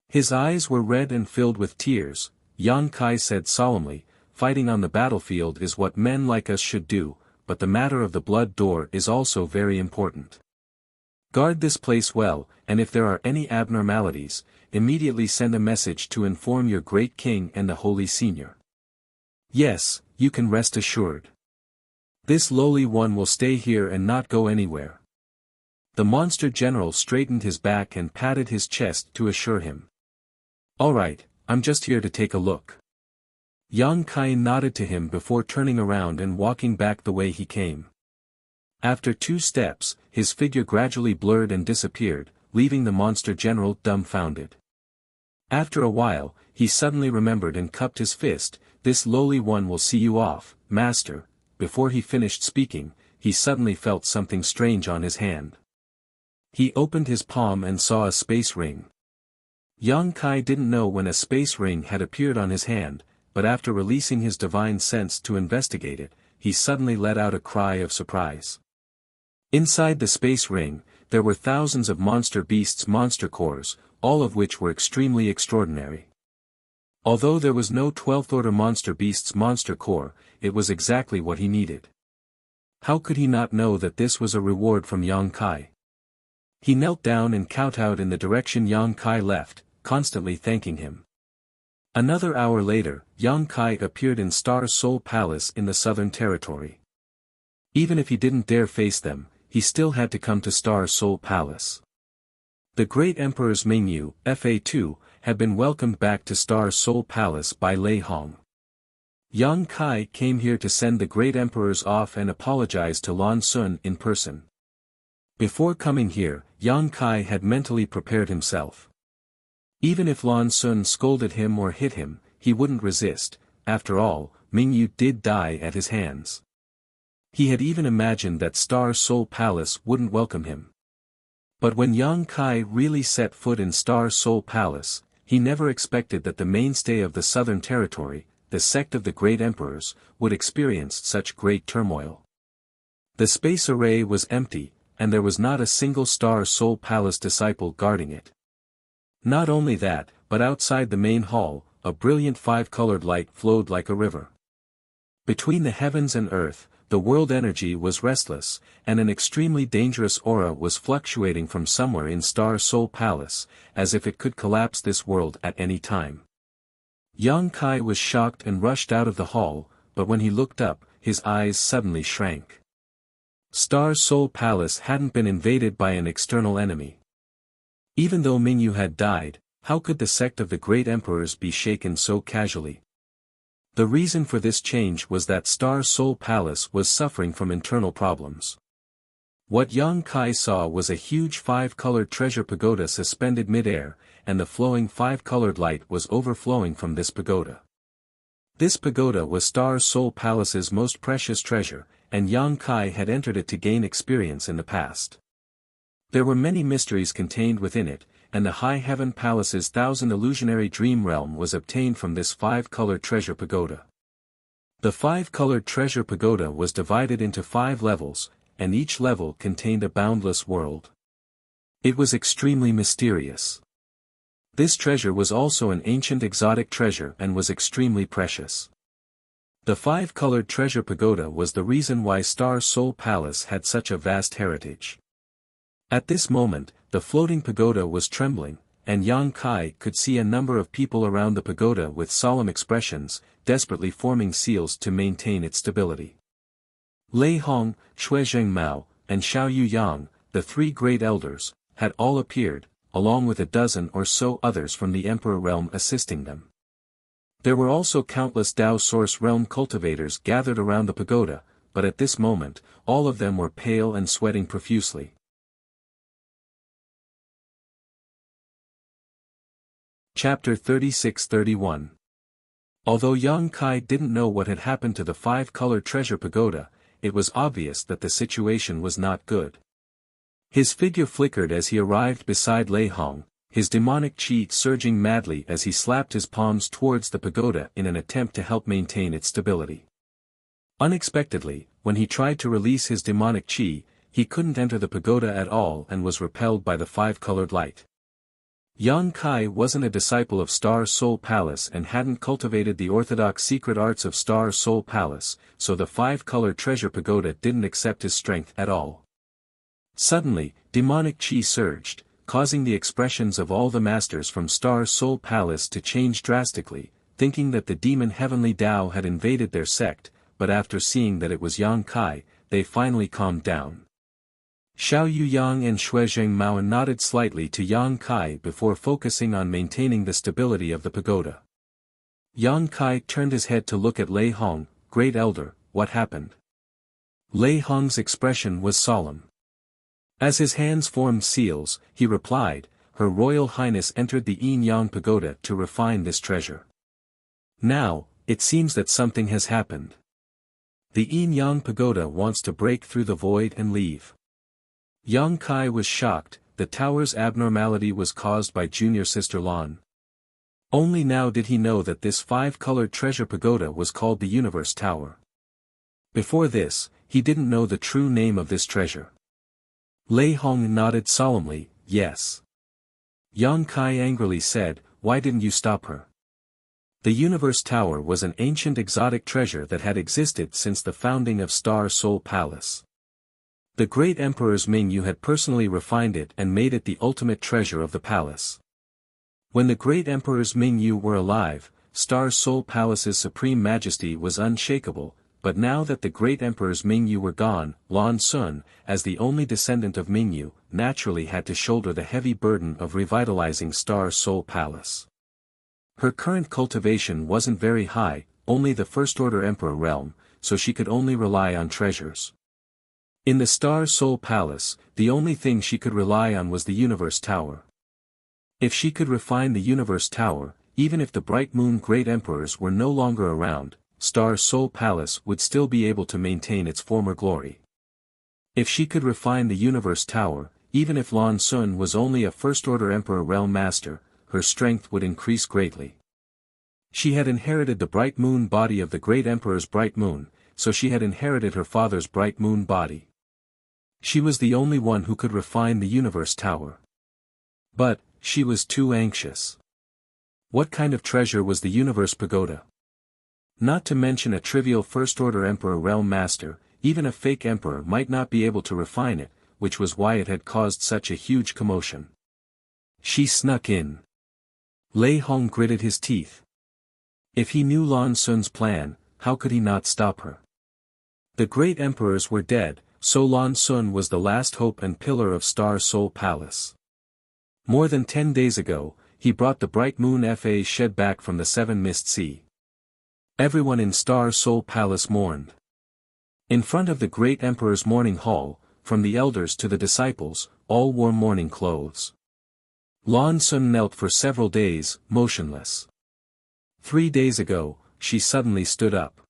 Speaker 1: His eyes were red and filled with tears. Yang Kai said solemnly, "Fighting on the battlefield is what men like us should do, but the matter of the blood door is also very important. Guard this place well, and if there are any abnormalities, immediately send a message to inform your great king and the holy senior. Yes, you can rest assured. This lowly one will stay here and not go anywhere." The monster general straightened his back and patted his chest to assure him. "All right, I'm just here to take a look." Yang Kai nodded to him before turning around and walking back the way he came. After 2 steps, his figure gradually blurred and disappeared, leaving the monster general dumbfounded. After a while, he suddenly remembered and cupped his fist. "This lowly one will see you off, master." Before he finished speaking, he suddenly felt something strange on his hand. He opened his palm and saw a space ring. Yang Kai didn't know when a space ring had appeared on his hand, but after releasing his divine sense to investigate it, he suddenly let out a cry of surprise. Inside the space ring, there were thousands of monster beasts' monster cores, all of which were extremely extraordinary. Although there was no 12th order monster beast's monster core, it was exactly what he needed. How could he not know that this was a reward from Yang Kai? He knelt down and kowtowed in the direction Yang Kai left, constantly thanking him. Another hour later, Yang Kai appeared in Star Soul Palace in the Southern Territory. Even if he didn't dare face them, he still had to come to Star Soul Palace. The great emperors Mingyu, Fa2, had been welcomed back to Star Soul Palace by Lei Hong. Yang Kai came here to send the great emperors off and apologize to Lan Sun in person. Before coming here, Yang Kai had mentally prepared himself. Even if Lan Sun scolded him or hit him, he wouldn't resist. After all, Mingyu did die at his hands. He had even imagined that Star Soul Palace wouldn't welcome him. But when Yang Kai really set foot in Star Soul Palace, he never expected that the mainstay of the Southern Territory, the sect of the Great Emperors, would experience such great turmoil. The space array was empty, and there was not a single Star Soul Palace disciple guarding it. Not only that, but outside the main hall, a brilliant 5-colored light flowed like a river. Between the heavens and earth, the world energy was restless, and an extremely dangerous aura was fluctuating from somewhere in Star Soul Palace, as if it could collapse this world at any time. Yang Kai was shocked and rushed out of the hall, but when he looked up, his eyes suddenly shrank. Star Soul Palace hadn't been invaded by an external enemy. Even though Mingyu had died, how could the sect of the Great Emperors be shaken so casually? The reason for this change was that Star Soul Palace was suffering from internal problems. What Yang Kai saw was a huge 5-colored treasure pagoda suspended mid-air, and the flowing 5-colored light was overflowing from this pagoda. This pagoda was Star Soul Palace's most precious treasure, and Yang Kai had entered it to gain experience in the past. There were many mysteries contained within it, and the High Heaven Palace's 1000 illusionary dream realm was obtained from this 5-colored treasure pagoda. The 5-colored treasure pagoda was divided into 5 levels, and each level contained a boundless world. It was extremely mysterious. This treasure was also an ancient exotic treasure and was extremely precious. The 5-colored treasure pagoda was the reason why Star Soul Palace had such a vast heritage. At this moment, the floating pagoda was trembling, and Yang Kai could see a number of people around the pagoda with solemn expressions, desperately forming seals to maintain its stability. Lei Hong, Shui Zhengmao, and Xiao Yu Yang, the 3 great elders, had all appeared, along with a dozen or so others from the Emperor realm assisting them. There were also countless Dao Source realm cultivators gathered around the pagoda, but at this moment, all of them were pale and sweating profusely. Chapter 36-31. Although Yang Kai didn't know what had happened to the 5-colored treasure pagoda, it was obvious that the situation was not good. His figure flickered as he arrived beside Lei Hong, his demonic chi surging madly as he slapped his palms towards the pagoda in an attempt to help maintain its stability. Unexpectedly, when he tried to release his demonic chi, he couldn't enter the pagoda at all and was repelled by the five-colored light. Yang Kai wasn't a disciple of Star Soul Palace and hadn't cultivated the orthodox secret arts of Star Soul Palace, so the five-colored treasure pagoda didn't accept his strength at all. Suddenly, demonic chi surged, causing the expressions of all the masters from Star Soul Palace to change drastically, thinking that the demon Heavenly Tao had invaded their sect, but after seeing that it was Yang Kai, they finally calmed down. Xiao Yuyang and Shuizheng Mao nodded slightly to Yang Kai before focusing on maintaining the stability of the pagoda. Yang Kai turned his head to look at Lei Hong. "Great Elder, what happened?" Lei Hong's expression was solemn. As his hands formed seals, he replied, "Her Royal Highness entered the Yin Yang Pagoda to refine this treasure. Now, it seems that something has happened. The Yin Yang Pagoda wants to break through the void and leave." Yang Kai was shocked. The tower's abnormality was caused by junior sister Lan. Only now did he know that this five-colored treasure pagoda was called the Universe Tower. Before this, he didn't know the true name of this treasure. Lei Hong nodded solemnly, "Yes." Yang Kai angrily said, "Why didn't you stop her?" The Universe Tower was an ancient exotic treasure that had existed since the founding of Star Soul Palace. The great emperors Mingyu had personally refined it and made it the ultimate treasure of the palace. When the great emperors Mingyu were alive, Star Soul Palace's supreme majesty was unshakable, but now that the great emperors Mingyu were gone, Lan Xun, as the only descendant of Mingyu, naturally had to shoulder the heavy burden of revitalizing Star Soul Palace. Her current cultivation wasn't very high, only the First-Order Emperor realm, so she could only rely on treasures. In the Star Soul Palace, the only thing she could rely on was the Universe Tower. If she could refine the Universe Tower, even if the Bright Moon Great Emperors were no longer around, Star Soul Palace would still be able to maintain its former glory. If she could refine the Universe Tower, even if Lan Xun was only a First-Order Emperor realm master, her strength would increase greatly. She had inherited the Bright Moon body of the Great Emperor's Bright Moon, so she had inherited her father's Bright Moon body. She was the only one who could refine the Universe Tower. But, she was too anxious. What kind of treasure was the Universe Pagoda? Not to mention a trivial First-Order Emperor realm master, even a fake emperor might not be able to refine it, which was why it had caused such a huge commotion. She snuck in. Lei Hong gritted his teeth. If he knew Lan Xun's plan, how could he not stop her? The great emperors were dead, so Lan Xun was the last hope and pillar of Star Soul Palace. More than 10 days ago, he brought the Bright Moon Fa shed back from the Seven Mist Sea. Everyone in Star Soul Palace mourned. In front of the great emperor's mourning hall, from the elders to the disciples, all wore mourning clothes. Lan Xun knelt for several days, motionless. 3 days ago, she suddenly stood up.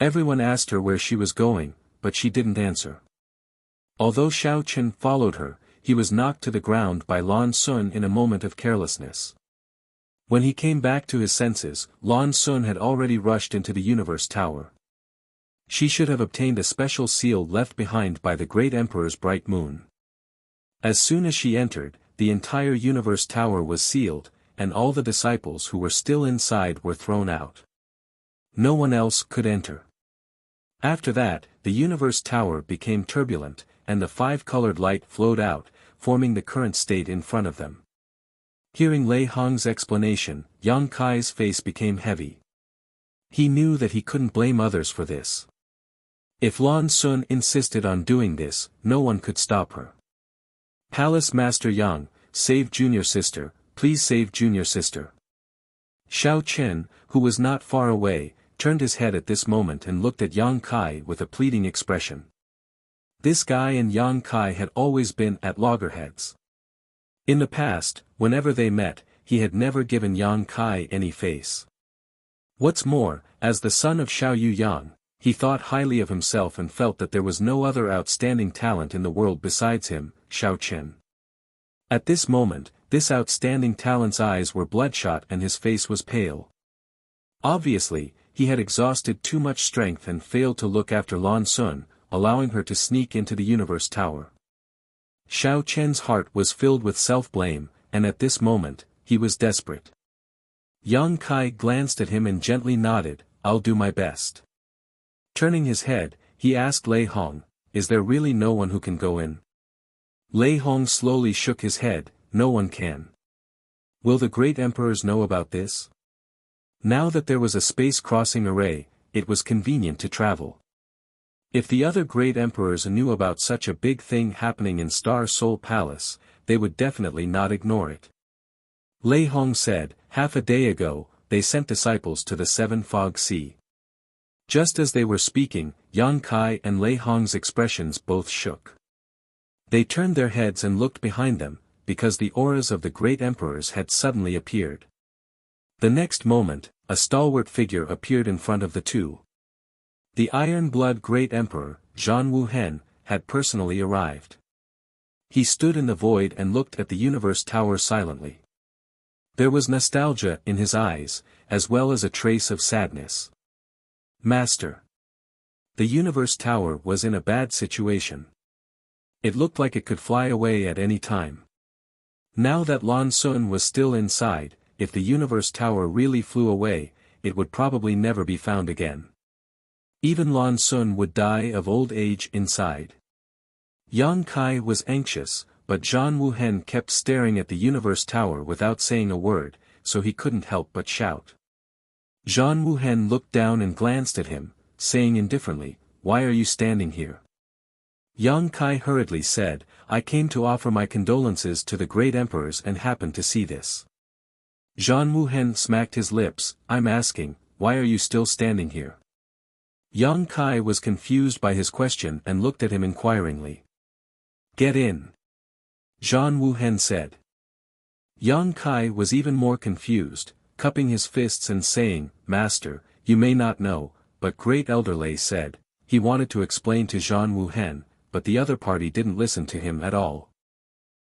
Speaker 1: Everyone asked her where she was going, but she didn't answer. Although Xiao Chen followed her, he was knocked to the ground by Lan Xun in a moment of carelessness. When he came back to his senses, Lan Xun had already rushed into the Universe Tower. She should have obtained a special seal left behind by the great emperor's Bright Moon. As soon as she entered, the entire Universe Tower was sealed, and all the disciples who were still inside were thrown out. No one else could enter. After that, the Universe Tower became turbulent, and the five-colored light flowed out, forming the current state in front of them. Hearing Lei Hong's explanation, Yang Kai's face became heavy. He knew that he couldn't blame others for this. If Lan Xun insisted on doing this, no one could stop her. Palace Master Yang, save junior sister, please save junior sister. Xiao Chen, who was not far away, turned his head at this moment and looked at Yang Kai with a pleading expression. This guy and Yang Kai had always been at loggerheads. In the past, whenever they met, he had never given Yang Kai any face. What's more, as the son of Xiao Yuyang, he thought highly of himself and felt that there was no other outstanding talent in the world besides him, Xiao Chen. At this moment, This outstanding talent's eyes were bloodshot and his face was pale. Obviously, he had exhausted too much strength and failed to look after Lan Xun, allowing her to sneak into the Universe Tower. Xiao Chen's heart was filled with self-blame, and at this moment, he was desperate. Yang Kai glanced at him and gently nodded, "I'll do my best." Turning his head, he asked Lei Hong, "Is there really no one who can go in?" Lei Hong slowly shook his head, "No one can." "Will the great emperors know about this?" Now that there was a space crossing array, it was convenient to travel. If the other great emperors knew about such a big thing happening in Star Soul Palace, they would definitely not ignore it. Lei Hong said, "Half a day ago, they sent disciples to the Seven Fog Sea." Just as they were speaking, Yang Kai and Lei Hong's expressions both shook. They turned their heads and looked behind them, because the auras of the great emperors had suddenly appeared. The next moment, a stalwart figure appeared in front of the two. The Iron-Blood Great Emperor, Zhan Wuhen, had personally arrived. He stood in the void and looked at the Universe Tower silently. There was nostalgia in his eyes, as well as a trace of sadness. "Master." The Universe Tower was in a bad situation. It looked like it could fly away at any time. Now that Lan Xun was still inside, if the Universe Tower really flew away, it would probably never be found again. Even Lan Xun would die of old age inside. Yang Kai was anxious, but Zhan Wuhen kept staring at the Universe Tower without saying a word, so he couldn't help but shout. Zhan Wuhen looked down and glanced at him, saying indifferently, "Why are you standing here?" Yang Kai hurriedly said, "I came to offer my condolences to the great emperors and happened to see this." Zhan Wuhen smacked his lips, "I'm asking, why are you still standing here?" Yang Kai was confused by his question and looked at him inquiringly. "Get in," Zhan Wuhen said. Yang Kai was even more confused, cupping his fists and saying, "Master, you may not know, but Great Elder Lei said," he wanted to explain to Zhan Wuhen, but the other party didn't listen to him at all.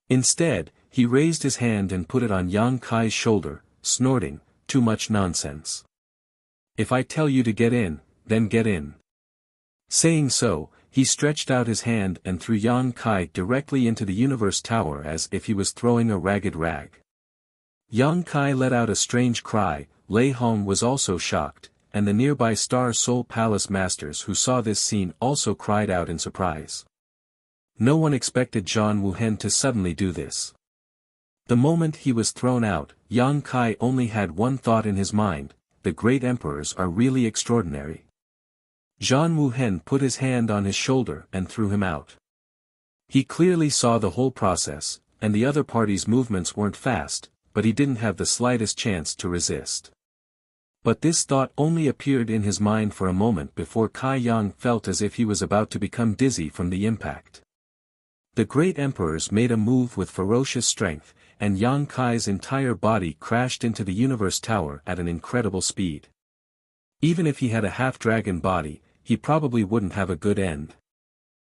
Speaker 1: Instead, he raised his hand and put it on Yang Kai's shoulder, snorting, "Too much nonsense. If I tell you to get in, then get in." Saying so, he stretched out his hand and threw Yang Kai directly into the Universe Tower as if he was throwing a ragged rag. Yang Kai let out a strange cry. Lei Hong was also shocked, and the nearby Star Soul Palace masters who saw this scene also cried out in surprise. No one expected Zhan Wuhen to suddenly do this. The moment he was thrown out, Yang Kai only had one thought in his mind: the great emperors are really extraordinary. Zhan Wuhen put his hand on his shoulder and threw him out. He clearly saw the whole process, and the other party's movements weren't fast, but he didn't have the slightest chance to resist. But this thought only appeared in his mind for a moment before Kai Yang felt as if he was about to become dizzy from the impact. The great emperors made a move with ferocious strength, and Yang Kai's entire body crashed into the Universe Tower at an incredible speed. Even if he had a half-dragon body, he probably wouldn't have a good end.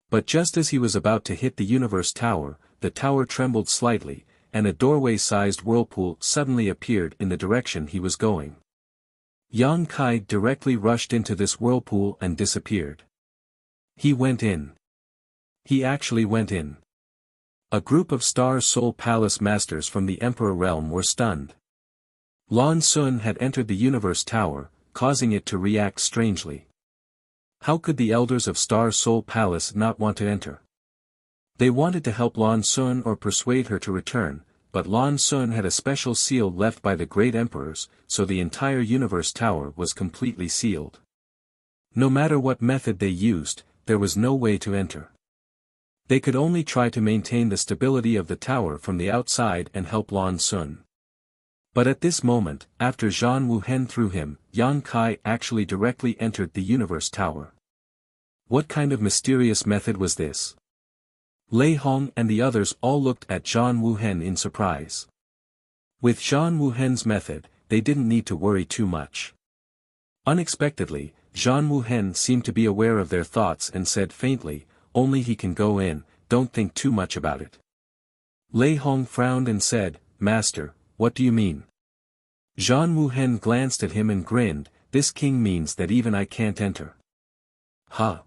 Speaker 1: But just as he was about to hit the Universe Tower, the tower trembled slightly, and a doorway-sized whirlpool suddenly appeared in the direction he was going. Yang Kai directly rushed into this whirlpool and disappeared. He went in. He actually went in. A group of Star Soul Palace masters from the Emperor realm were stunned. Lan Xun had entered the Universe Tower, causing it to react strangely. How could the elders of Star Soul Palace not want to enter? They wanted to help Lan Xun or persuade her to return, but Lan Xun had a special seal left by the great emperors, so the entire Universe Tower was completely sealed. No matter what method they used, there was no way to enter. They could only try to maintain the stability of the tower from the outside and help Lan Xun. But at this moment, after Zhan Wuhen threw him, Yang Kai actually directly entered the Universe Tower. What kind of mysterious method was this? Lei Hong and the others all looked at Zhan Wuhen in surprise. With Zhan Wuhen's method, they didn't need to worry too much. Unexpectedly, Zhan Wuhen seemed to be aware of their thoughts and said faintly, "Only he can go in, don't think too much about it." Lei Hong frowned and said, Master, what do you mean? Zhan Wuhen glanced at him and grinned, this king means that even I can't enter. Huh?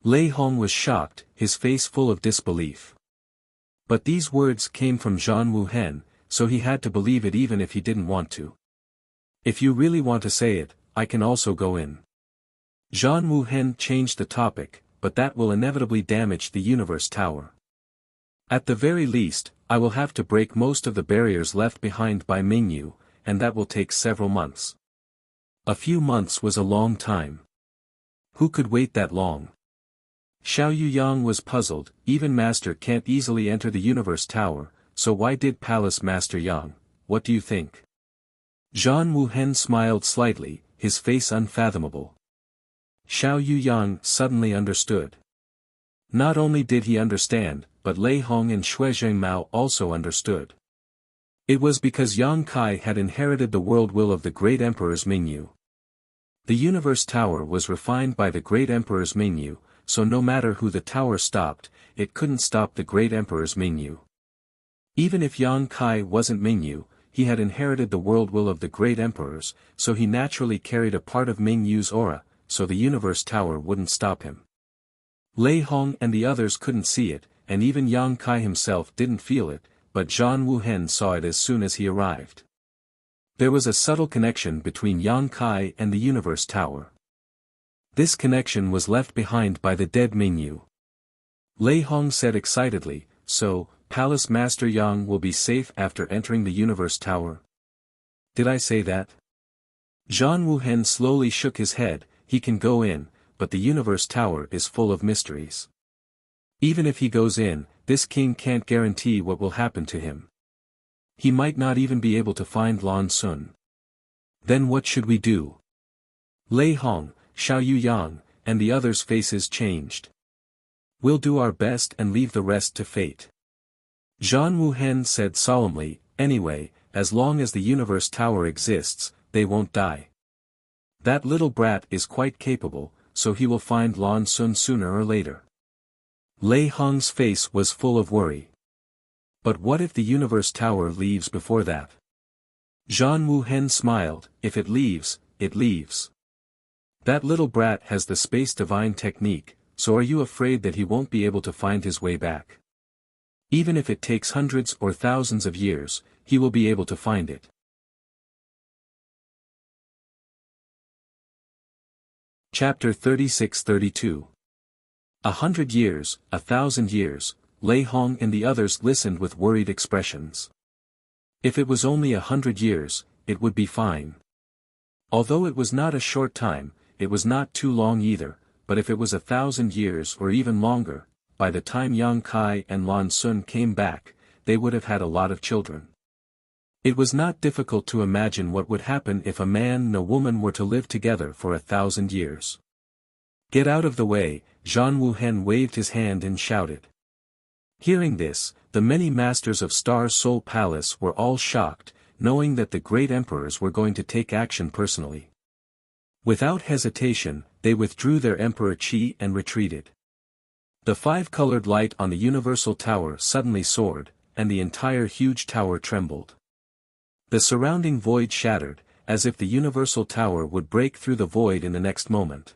Speaker 1: Lei Hong was shocked, his face full of disbelief. But these words came from Zhan Wuhen, so he had to believe it even if he didn't want to. If you really want to say it, I can also go in. Zhan Wuhen changed the topic, but that will inevitably damage the Universe Tower. At the very least, I will have to break most of the barriers left behind by Mingyu, and that will take several months. A few months was a long time. Who could wait that long? Xiao Yuyang was puzzled, even Master can't easily enter the Universe Tower, so why did Palace Master Yang? What do you think? Zhan Wuhen smiled slightly, his face unfathomable. Xiao Yuyang suddenly understood. Not only did he understand, but Lei Hong and Xue Zhengmao also understood. It was because Yang Kai had inherited the world will of the great emperor's Mingyu. The Universe Tower was refined by the great emperor's Mingyu, so no matter who the tower stopped, it couldn't stop the great emperor's Mingyu. Even if Yang Kai wasn't Mingyu, he had inherited the world will of the great emperors, so he naturally carried a part of Mingyu's aura, so the Universe Tower wouldn't stop him. Lei Hong and the others couldn't see it, and even Yang Kai himself didn't feel it, but Zhan Wuhen saw it as soon as he arrived. There was a subtle connection between Yang Kai and the Universe Tower. This connection was left behind by the dead Mingyu. Lei Hong said excitedly, so, Palace Master Yang will be safe after entering the Universe Tower? Did I say that? Zhan Wuhen slowly shook his head, he can go in, but the Universe Tower is full of mysteries. Even if he goes in, this king can't guarantee what will happen to him. He might not even be able to find Lan Sun. Then what should we do? Lei Hong, Xiao Yuyang, and the others' faces changed. We'll do our best and leave the rest to fate. Zhan Wuhen said solemnly, anyway, as long as the Universe Tower exists, they won't die. That little brat is quite capable, so he will find Lan Sun sooner or later. Lei Hong's face was full of worry. But what if the Universe Tower leaves before that? Zhan Wuhen smiled, if it leaves, it leaves. That little brat has the space divine technique, so are you afraid that he won't be able to find his way back? Even if it takes hundreds or thousands of years, he will be able to find it. Chapter 36-32. 100 years, 1,000 years, Lei Hong and the others listened with worried expressions. If it was only 100 years, it would be fine. Although it was not a short time, it was not too long either, but if it was 1,000 years or even longer, by the time Yang Kai and Lan Sun came back, they would have had a lot of children. It was not difficult to imagine what would happen if a man and a woman were to live together for 1,000 years. Get out of the way, Zhan Wuhen waved his hand and shouted. Hearing this, the many masters of Star Soul Palace were all shocked, knowing that the great emperors were going to take action personally. Without hesitation, they withdrew their emperor Qi and retreated. The five-colored light on the Universal Tower suddenly soared, and the entire huge tower trembled. The surrounding void shattered, as if the Universal Tower would break through the void in the next moment.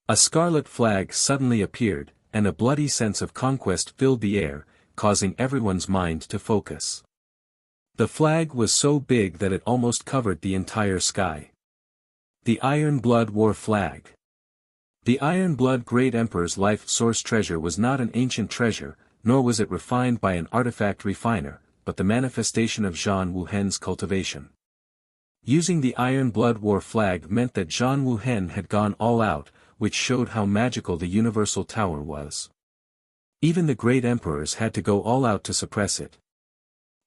Speaker 1: A scarlet flag suddenly appeared, and a bloody sense of conquest filled the air, causing everyone's mind to focus. The flag was so big that it almost covered the entire sky. The Iron Blood War Flag. The Iron Blood Great Emperor's life source treasure was not an ancient treasure, nor was it refined by an artifact refiner, but the manifestation of Zhan Wuhen's cultivation. Using the Iron Blood War Flag meant that Zhan Wuhen had gone all out, which showed how magical the Universal Tower was. Even the great emperors had to go all out to suppress it.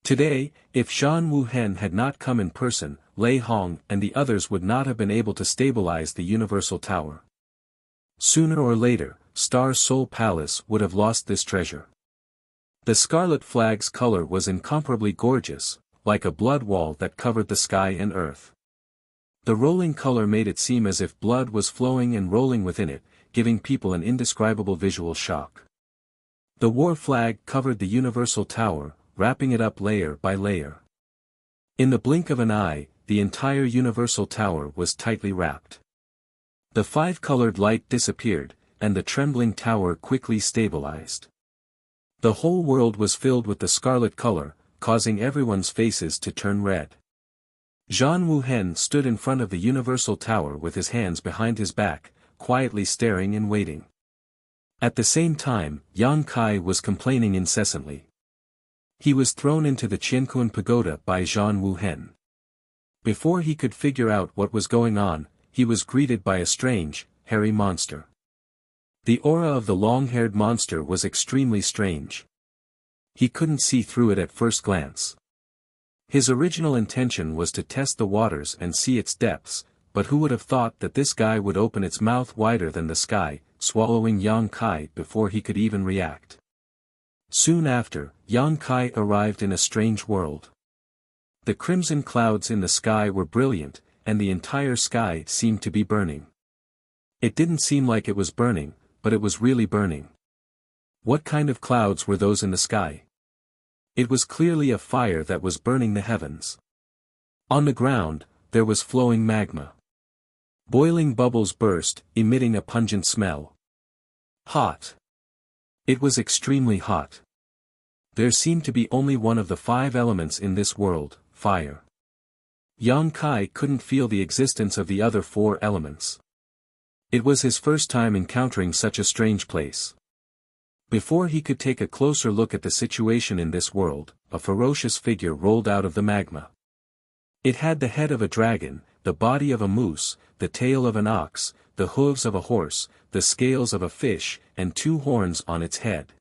Speaker 1: Today, if Zhan Wuhen had not come in person, Lei Hong and the others would not have been able to stabilize the Universal Tower. Sooner or later, Star Soul Palace would have lost this treasure. The scarlet flag's color was incomparably gorgeous, like a blood wall that covered the sky and earth. The rolling color made it seem as if blood was flowing and rolling within it, giving people an indescribable visual shock. The war flag covered the Universal Tower, wrapping it up layer by layer. In the blink of an eye, the entire universal tower was tightly wrapped. The five-colored light disappeared, and the trembling tower quickly stabilized. The whole world was filled with the scarlet color, causing everyone's faces to turn red. Zhan Wuhen stood in front of the universal tower with his hands behind his back, quietly staring and waiting. At the same time, Yang Kai was complaining incessantly. He was thrown into the Qianquan pagoda by Zhan Wuhen. Before he could figure out what was going on, he was greeted by a strange, hairy monster. The aura of the long-haired monster was extremely strange. He couldn't see through it at first glance. His original intention was to test the waters and see its depths, but who would have thought that this guy would open its mouth wider than the sky, swallowing Yang Kai before he could even react. Soon after, Yang Kai arrived in a strange world. The crimson clouds in the sky were brilliant, and the entire sky seemed to be burning. It didn't seem like it was burning, but it was really burning. What kind of clouds were those in the sky? It was clearly a fire that was burning the heavens. On the ground, there was flowing magma. Boiling bubbles burst, emitting a pungent smell. Hot. It was extremely hot. There seemed to be only one of the five elements in this world, fire. Yang Kai couldn't feel the existence of the other four elements. It was his first time encountering such a strange place. Before he could take a closer look at the situation in this world, a ferocious figure rolled out of the magma. It had the head of a dragon, the body of a moose, the tail of an ox, the hooves of a horse, the scales of a fish, and two horns on its head.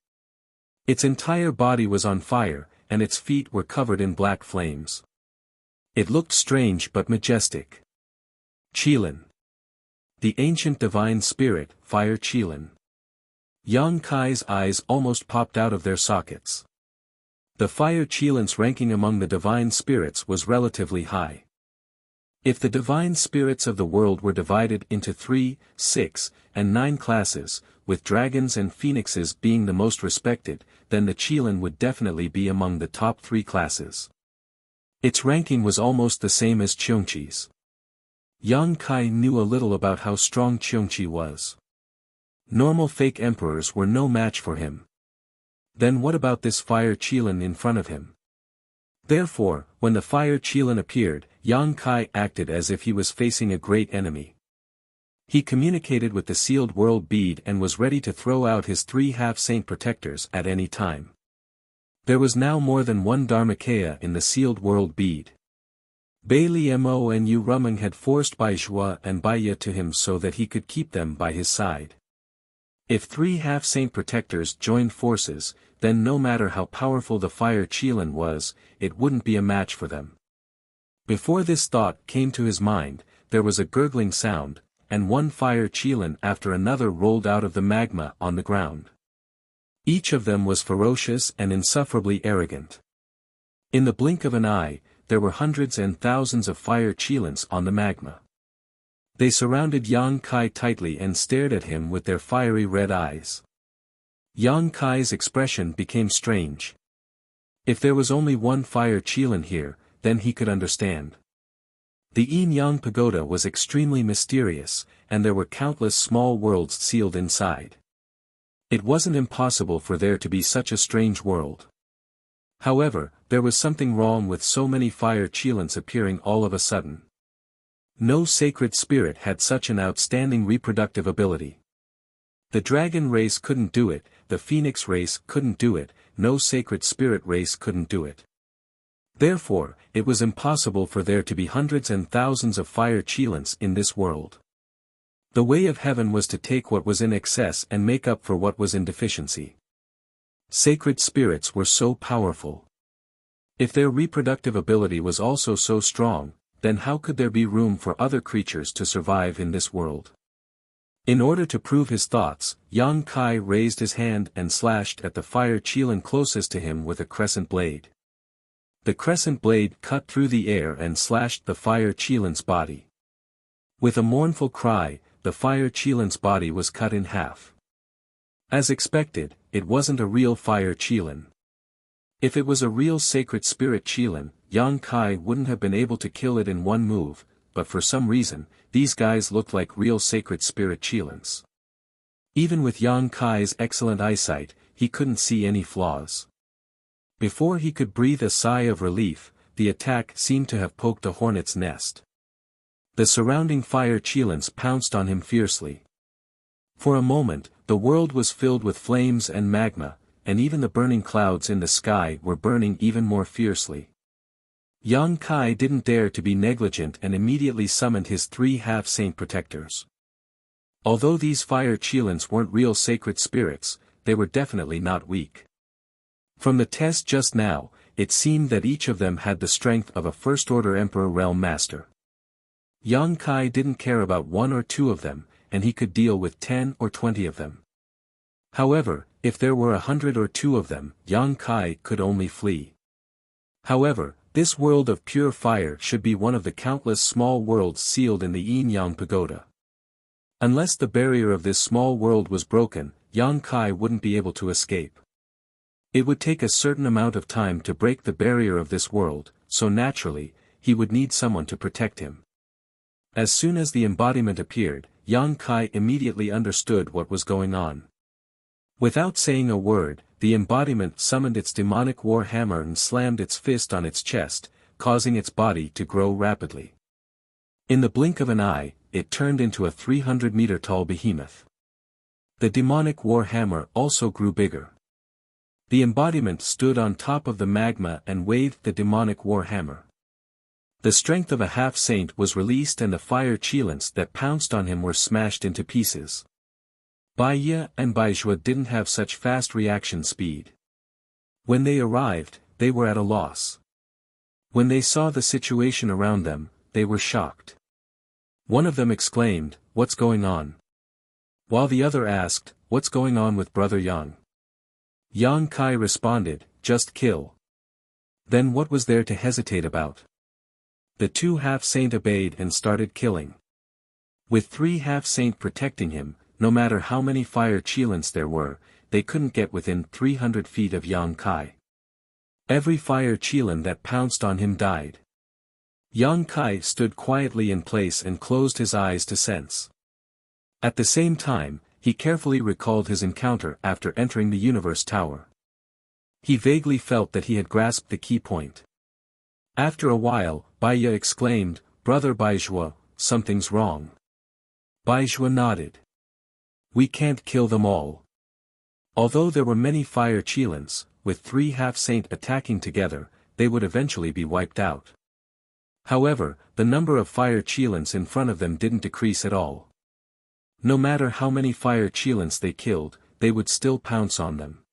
Speaker 1: Its entire body was on fire, and its feet were covered in black flames. It looked strange but majestic. Qilin. The ancient divine spirit, Fire Qilin. Yang Kai's eyes almost popped out of their sockets. The Fire Qilin's ranking among the divine spirits was relatively high. If the divine spirits of the world were divided into 3, 6, and 9 classes, with dragons and phoenixes being the most respected, then the Qilin would definitely be among the top 3 classes. Its ranking was almost the same as Qiongqi's. Yang Kai knew a little about how strong Qiongqi was. Normal fake emperors were no match for him. Then what about this Fire Qilin in front of him? Therefore, when the Fire Qilin appeared, Yang Kai acted as if he was facing a great enemy. He communicated with the sealed world bead and was ready to throw out his 3 half-saint protectors at any time. There was now more than one Dharmakaya in the sealed world bead. Bai Liemo and Yu Rumeng had forced Bai Zhua and Bai Ye to him so that he could keep them by his side. If 3 half-saint protectors joined forces, then no matter how powerful the Fire Qilin was, it wouldn't be a match for them. Before this thought came to his mind, there was a gurgling sound, and one Fire Qilin after another rolled out of the magma on the ground. Each of them was ferocious and insufferably arrogant. In the blink of an eye, there were hundreds and thousands of Fire Qilins on the magma. They surrounded Yang Kai tightly and stared at him with their fiery red eyes. Yang Kai's expression became strange. If there was only one Fire Qilin here, then he could understand. The Yin-Yang Pagoda was extremely mysterious, and there were countless small worlds sealed inside. It wasn't impossible for there to be such a strange world. However, there was something wrong with so many Fire Qilins appearing all of a sudden. No sacred spirit had such an outstanding reproductive ability. The dragon race couldn't do it, the phoenix race couldn't do it, no sacred spirit race couldn't do it. Therefore, it was impossible for there to be hundreds and thousands of Fire Qilins in this world. The way of heaven was to take what was in excess and make up for what was in deficiency. Sacred spirits were so powerful. If their reproductive ability was also so strong, then how could there be room for other creatures to survive in this world? In order to prove his thoughts, Yang Kai raised his hand and slashed at the Fire Qilin closest to him with a crescent blade. The crescent blade cut through the air and slashed the Fire Qilin's body. With a mournful cry, the Fire Qilin's body was cut in half. As expected, it wasn't a real Fire Qilin. If it was a real sacred spirit Qilin, Yang Kai wouldn't have been able to kill it in one move, but for some reason, these guys looked like real sacred spirit Qilins. Even with Yang Kai's excellent eyesight, he couldn't see any flaws. Before he could breathe a sigh of relief, the attack seemed to have poked a hornet's nest. The surrounding fire Qilins pounced on him fiercely. For a moment, the world was filled with flames and magma, and even the burning clouds in the sky were burning even more fiercely. Yang Kai didn't dare to be negligent and immediately summoned his 3 half-saint protectors. Although these fire Qilins weren't real sacred spirits, they were definitely not weak. From the test just now, it seemed that each of them had the strength of a first-order Emperor Realm Master. Yang Kai didn't care about 1 or 2 of them, and he could deal with 10 or 20 of them. However, if there were 100 or 2 of them, Yang Kai could only flee. However, this world of pure fire should be one of the countless small worlds sealed in the Yin-Yang Pagoda. Unless the barrier of this small world was broken, Yang Kai wouldn't be able to escape. It would take a certain amount of time to break the barrier of this world, so naturally, he would need someone to protect him. As soon as the embodiment appeared, Yang Kai immediately understood what was going on. Without saying a word, the embodiment summoned its demonic war hammer and slammed its fist on its chest, causing its body to grow rapidly. In the blink of an eye, it turned into a 300-meter-tall behemoth. The demonic war hammer also grew bigger. The embodiment stood on top of the magma and waved the demonic war hammer. The strength of a half-saint was released and the fire Qilins that pounced on him were smashed into pieces. Baiya and Baizhua didn't have such fast reaction speed. When they arrived, they were at a loss. When they saw the situation around them, they were shocked. One of them exclaimed, "What's going on?" While the other asked, "What's going on with Brother Yang?" Yang Kai responded, "Just kill." Then what was there to hesitate about? The 2 half-saint obeyed and started killing. With 3 half-saint protecting him, no matter how many fire Qilins there were, they couldn't get within 300 feet of Yang Kai. Every fire Qilin that pounced on him died. Yang Kai stood quietly in place and closed his eyes to sense. At the same time, he carefully recalled his encounter after entering the Universe Tower. He vaguely felt that he had grasped the key point. After a while, Baiya exclaimed, "Brother Baizhua, something's wrong." Baizhua nodded. "We can't kill them all." Although there were many fire Qilins, with 3 half-saint attacking together, they would eventually be wiped out. However, the number of fire Qilins in front of them didn't decrease at all. No matter how many fire Qilins they killed, they would still pounce on them.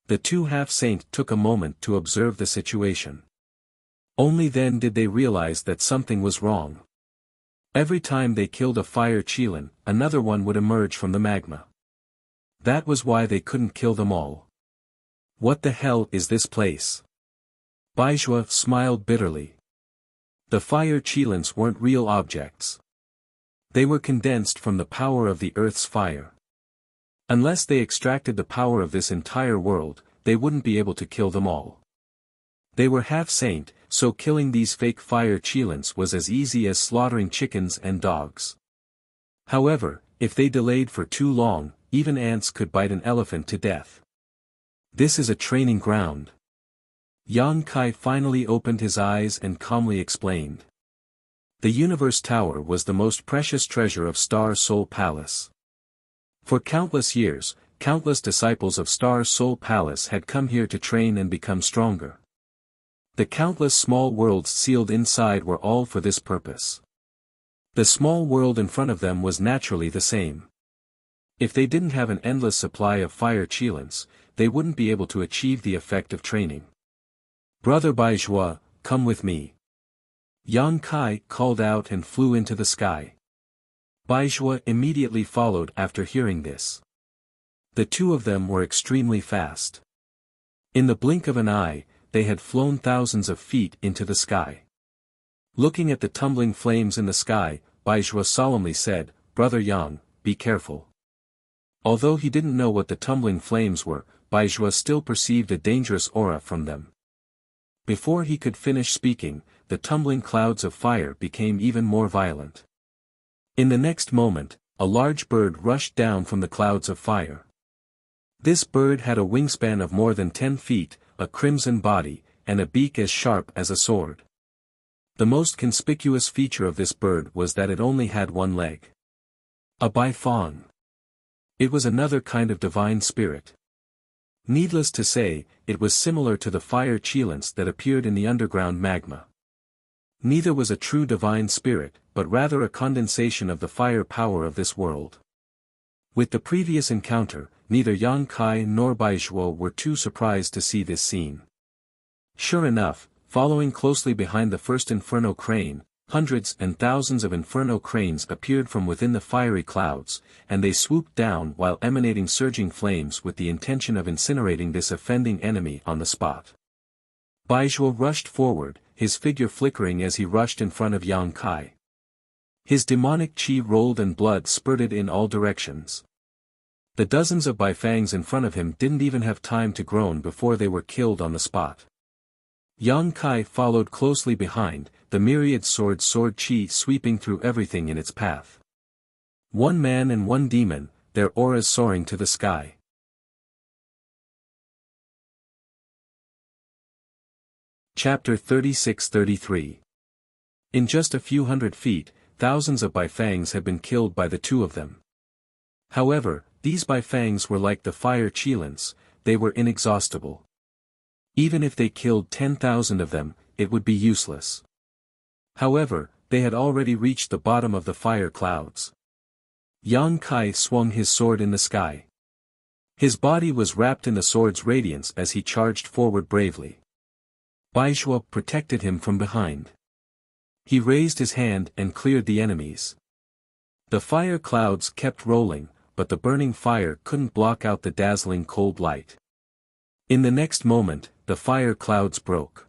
Speaker 1: The 2 half-saint took a moment to observe the situation. Only then did they realize that something was wrong. Every time they killed a fire Qilin, another one would emerge from the magma. That was why they couldn't kill them all. What the hell is this place? Baizhua smiled bitterly. The fire Qilins weren't real objects. They were condensed from the power of the Earth's fire. Unless they extracted the power of this entire world, they wouldn't be able to kill them all. They were half-saint, so killing these fake fire Qilins was as easy as slaughtering chickens and dogs. However, if they delayed for too long, even ants could bite an elephant to death. This is a training ground. Yang Kai finally opened his eyes and calmly explained. The Universe Tower was the most precious treasure of Star Soul Palace. For countless years, countless disciples of Star Soul Palace had come here to train and become stronger. The countless small worlds sealed inside were all for this purpose. The small world in front of them was naturally the same. If they didn't have an endless supply of fire Qilins, they wouldn't be able to achieve the effect of training. "Brother Baizhua, come with me." Yang Kai called out and flew into the sky. Baizhua immediately followed after hearing this. The 2 of them were extremely fast. In the blink of an eye, they had flown thousands of feet into the sky. Looking at the tumbling flames in the sky, Baizhua solemnly said, "Brother Yang, be careful." Although he didn't know what the tumbling flames were, Baizhua still perceived a dangerous aura from them. Before he could finish speaking, the tumbling clouds of fire became even more violent. In the next moment, a large bird rushed down from the clouds of fire. This bird had a wingspan of more than 10 feet, a crimson body, and a beak as sharp as a sword. The most conspicuous feature of this bird was that it only had one leg. A Baifang. It was another kind of divine spirit. Needless to say, it was similar to the fire chilants that appeared in the underground magma. Neither was a true divine spirit, but rather a condensation of the fire power of this world. With the previous encounter, neither Yang Kai nor Baizhua were too surprised to see this scene. Sure enough, following closely behind the first inferno crane, hundreds and thousands of inferno cranes appeared from within the fiery clouds, and they swooped down while emanating surging flames with the intention of incinerating this offending enemy on the spot. Baizhua rushed forward, his figure flickering as he rushed in front of Yang Kai. His demonic qi rolled and blood spurted in all directions. The dozens of Baifangs in front of him didn't even have time to groan before they were killed on the spot. Yang Kai followed closely behind, the myriad sword qi sweeping through everything in its path. One man and one demon, their auras soaring to the sky. Chapter 36-33. In just a few hundred feet, thousands of Baifangs had been killed by the two of them. However, these Baifangs were like the fire chilants, they were inexhaustible. Even if they killed 10,000 of them, it would be useless. However, they had already reached the bottom of the fire clouds. Yang Kai swung his sword in the sky. His body was wrapped in the sword's radiance as he charged forward bravely. Baizhua protected him from behind. He raised his hand and cleared the enemies. The fire clouds kept rolling, but the burning fire couldn't block out the dazzling cold light. In the next moment, the fire clouds broke.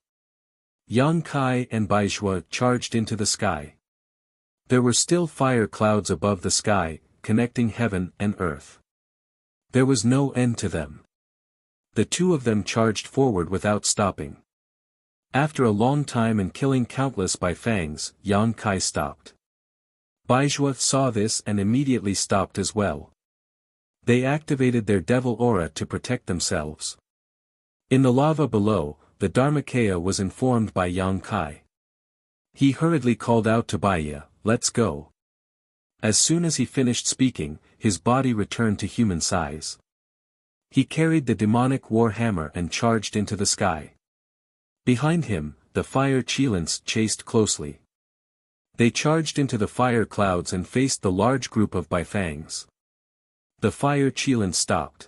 Speaker 1: Yang Kai and Baizhua charged into the sky. There were still fire clouds above the sky, connecting heaven and earth. There was no end to them. The two of them charged forward without stopping. After a long time and killing countless Baifangs, Yang Kai stopped. Baizhua saw this and immediately stopped as well. They activated their devil aura to protect themselves. In the lava below, the Dharmakaya was informed by Yang Kai. He hurriedly called out to Baiya, "Let's go." As soon as he finished speaking, his body returned to human size. He carried the demonic war hammer and charged into the sky. Behind him, the fire chilants chased closely. They charged into the fire clouds and faced the large group of Baifangs. The fire chilants stopped.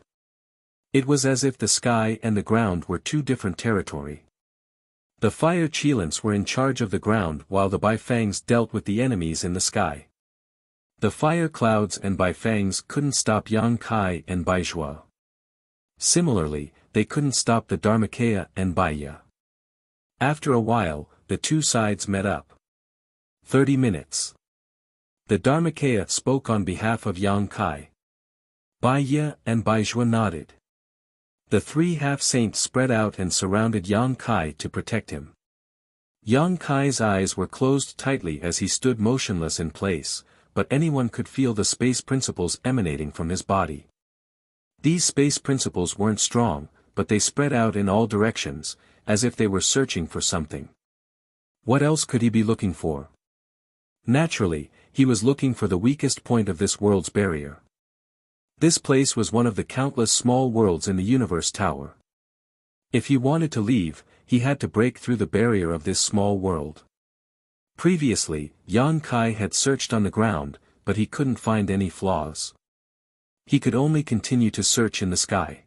Speaker 1: It was as if the sky and the ground were two different territory. The fire chilants were in charge of the ground while the Baifangs dealt with the enemies in the sky. The fire clouds and Baifangs couldn't stop Yang Kai and Baizhua. Similarly, they couldn't stop the Dharmakaya and Baiya. After a while, the two sides met up. 30 minutes. The Dharmakaya spoke on behalf of Yang Kai. Baiya and Baizhua nodded. The three half-saints spread out and surrounded Yang Kai to protect him. Yang Kai's eyes were closed tightly as he stood motionless in place, but anyone could feel the space principles emanating from his body. These space principles weren't strong, but they spread out in all directions, as if they were searching for something. What else could he be looking for? Naturally, he was looking for the weakest point of this world's barrier. This place was one of the countless small worlds in the universe tower. If he wanted to leave, he had to break through the barrier of this small world. Previously, Yang Kai had searched on the ground, but he couldn't find any flaws. He could only continue to search in the sky.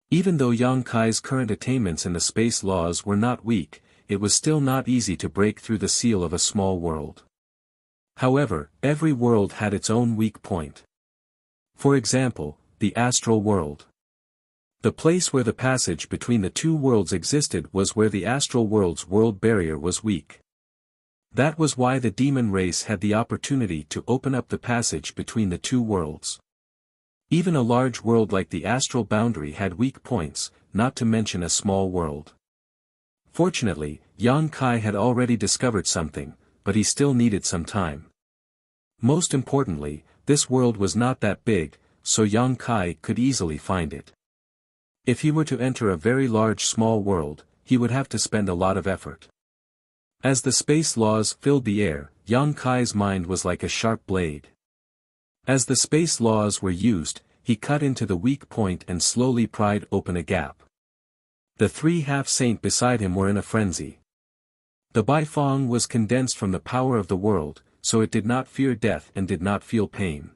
Speaker 1: Even though Yang Kai's current attainments in the space laws were not weak, it was still not easy to break through the seal of a small world. However, every world had its own weak point. For example, the astral world. The place where the passage between the two worlds existed was where the astral world's world barrier was weak. That was why the demon race had the opportunity to open up the passage between the two worlds. Even a large world like the astral boundary had weak points, not to mention a small world. Fortunately, Yang Kai had already discovered something, but he still needed some time. Most importantly, this world was not that big, so Yang Kai could easily find it. If he were to enter a very large small world, he would have to spend a lot of effort. As the space laws filled the air, Yang Kai's mind was like a sharp blade. As the space laws were used, he cut into the weak point and slowly pried open a gap. The three half-saint beside him were in a frenzy. The Baifeng was condensed from the power of the world, so it did not fear death and did not feel pain.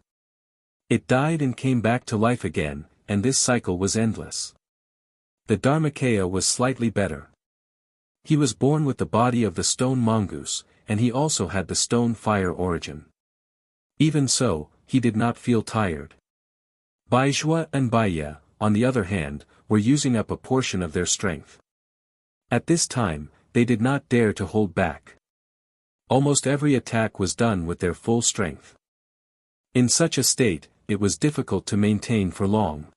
Speaker 1: It died and came back to life again, and this cycle was endless. The Dharmakaya was slightly better. He was born with the body of the stone mongoose, and he also had the stone fire origin. Even so, he did not feel tired. Baizhua and Baiya, on the other hand, were using up a portion of their strength. At this time, they did not dare to hold back. Almost every attack was done with their full strength. In such a state, it was difficult to maintain for long.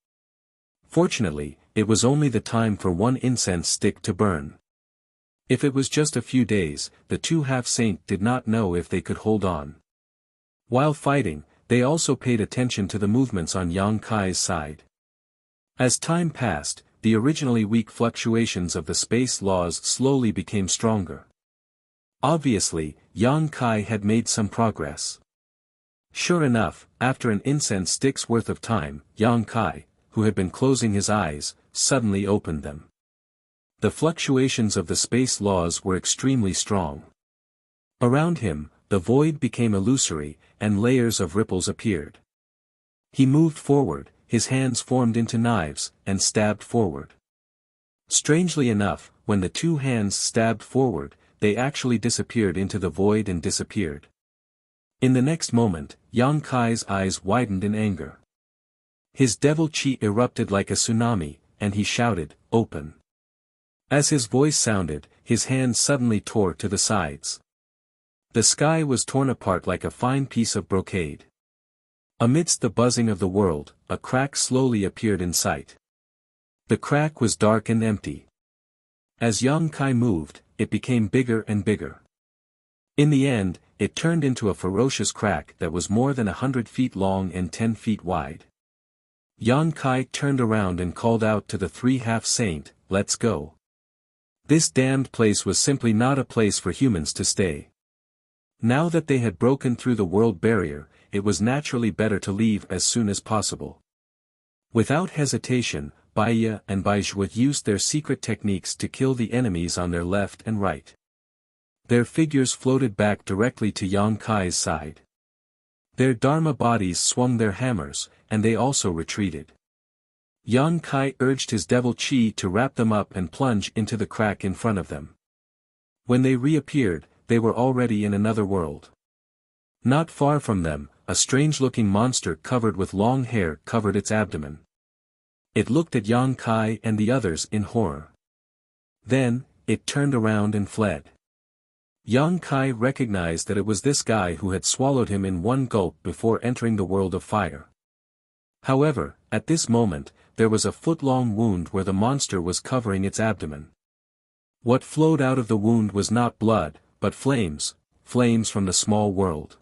Speaker 1: Fortunately, it was only the time for one incense stick to burn. If it was just a few days, the two half-saint did not know if they could hold on. While fighting, they also paid attention to the movements on Yang Kai's side. As time passed, the originally weak fluctuations of the space laws slowly became stronger. Obviously, Yang Kai had made some progress. Sure enough, after an incense stick's worth of time, Yang Kai, who had been closing his eyes, suddenly opened them. The fluctuations of the space laws were extremely strong. Around him, the void became illusory, and layers of ripples appeared. He moved forward, his hands formed into knives, and stabbed forward. Strangely enough, when the two hands stabbed forward, they actually disappeared into the void and disappeared. In the next moment, Yang Kai's eyes widened in anger. His devil chi erupted like a tsunami, and he shouted, "Open!" As his voice sounded, his hands suddenly tore to the sides. The sky was torn apart like a fine piece of brocade. Amidst the buzzing of the world, a crack slowly appeared in sight. The crack was dark and empty. As Yang Kai moved, it became bigger and bigger. In the end, it turned into a ferocious crack that was more than 100 feet long and 10 feet wide. Yang Kai turned around and called out to the three half-saint, "Let's go." This damned place was simply not a place for humans to stay. Now that they had broken through the world barrier, it was naturally better to leave as soon as possible. Without hesitation, Baiya and Baizhua used their secret techniques to kill the enemies on their left and right. Their figures floated back directly to Yang Kai's side. Their Dharma bodies swung their hammers, and they also retreated. Yang Kai urged his devil chi to wrap them up and plunge into the crack in front of them. When they reappeared, they were already in another world. Not far from them, a strange-looking monster covered with long hair covered its abdomen. It looked at Yang Kai and the others in horror. Then, it turned around and fled. Yang Kai recognized that it was this guy who had swallowed him in one gulp before entering the world of fire. However, at this moment, there was a foot-long wound where the monster was covering its abdomen. What flowed out of the wound was not blood, but flames from the small world.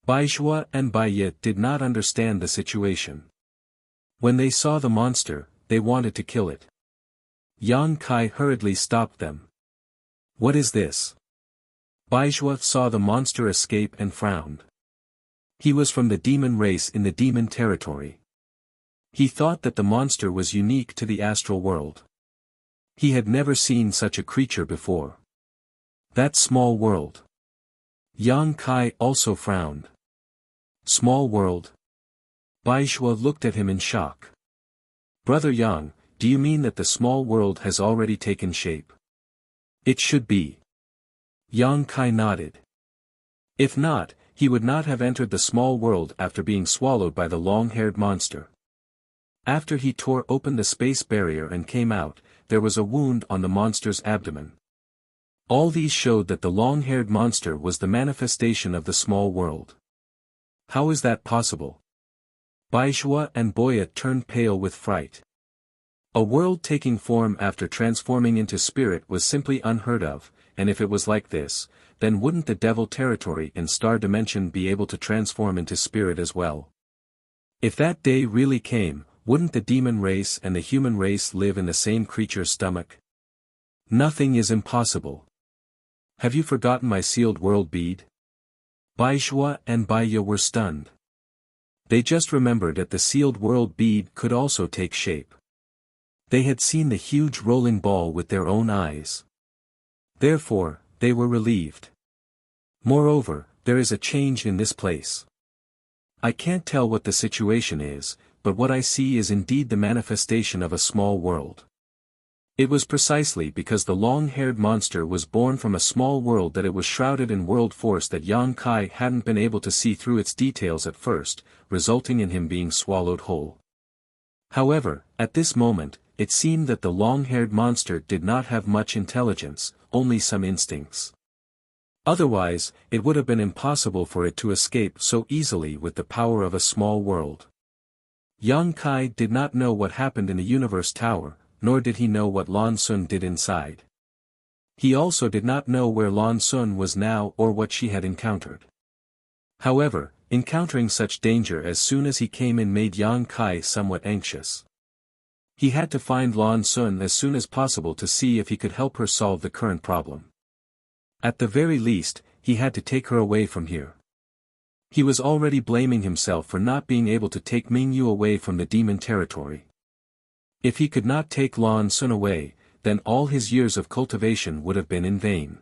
Speaker 1: Baizhua and Baiya did not understand the situation. When they saw the monster, they wanted to kill it. Yang Kai hurriedly stopped them. "What is this?" Baizhua saw the monster escape and frowned. He was from the demon race in the demon territory. He thought that the monster was unique to the astral world. He had never seen such a creature before. That small world. Yang Kai also frowned. Small world? Baizhua looked at him in shock. "Brother Yang, do you mean that the small world has already taken shape?" "It should be." Yang Kai nodded. If not, he would not have entered the small world after being swallowed by the long-haired monster. After he tore open the space barrier and came out, there was a wound on the monster's abdomen. All these showed that the long-haired monster was the manifestation of the small world. How is that possible? Baizhua and Boya turned pale with fright. A world taking form after transforming into spirit was simply unheard of, and if it was like this, then wouldn't the devil territory in Star Dimension be able to transform into spirit as well? If that day really came, wouldn't the demon race and the human race live in the same creature's stomach? Nothing is impossible. Have you forgotten my sealed world bead? Baizhua and Baiya were stunned. They just remembered that the sealed world bead could also take shape. They had seen the huge rolling ball with their own eyes. Therefore, they were relieved. Moreover, there is a change in this place. I can't tell what the situation is, but what I see is indeed the manifestation of a small world. It was precisely because the long-haired monster was born from a small world that it was shrouded in world force that Yang Kai hadn't been able to see through its details at first, resulting in him being swallowed whole. However, at this moment, it seemed that the long-haired monster did not have much intelligence, only some instincts. Otherwise, it would have been impossible for it to escape so easily with the power of a small world. Yang Kai did not know what happened in the Universe Tower, nor did he know what Lan Sun did inside. He also did not know where Lan Sun was now or what she had encountered. However, encountering such danger as soon as he came in made Yang Kai somewhat anxious. He had to find Lan Sun as soon as possible to see if he could help her solve the current problem. At the very least, he had to take her away from here. He was already blaming himself for not being able to take Mingyu away from the demon territory. If he could not take Lan Sun away, then all his years of cultivation would have been in vain.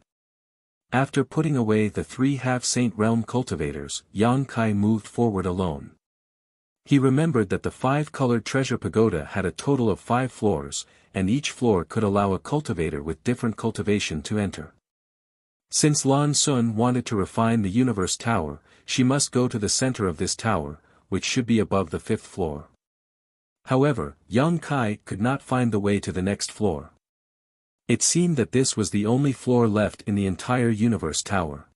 Speaker 1: After putting away the 3 half-saint realm cultivators, Yang Kai moved forward alone. He remembered that the 5-colored treasure pagoda had a total of 5 floors, and each floor could allow a cultivator with different cultivation to enter. Since Lan Sun wanted to refine the Universe Tower, she must go to the center of this tower, which should be above the 5th floor. However, Yang Kai could not find the way to the next floor. It seemed that this was the only floor left in the entire Universe Tower.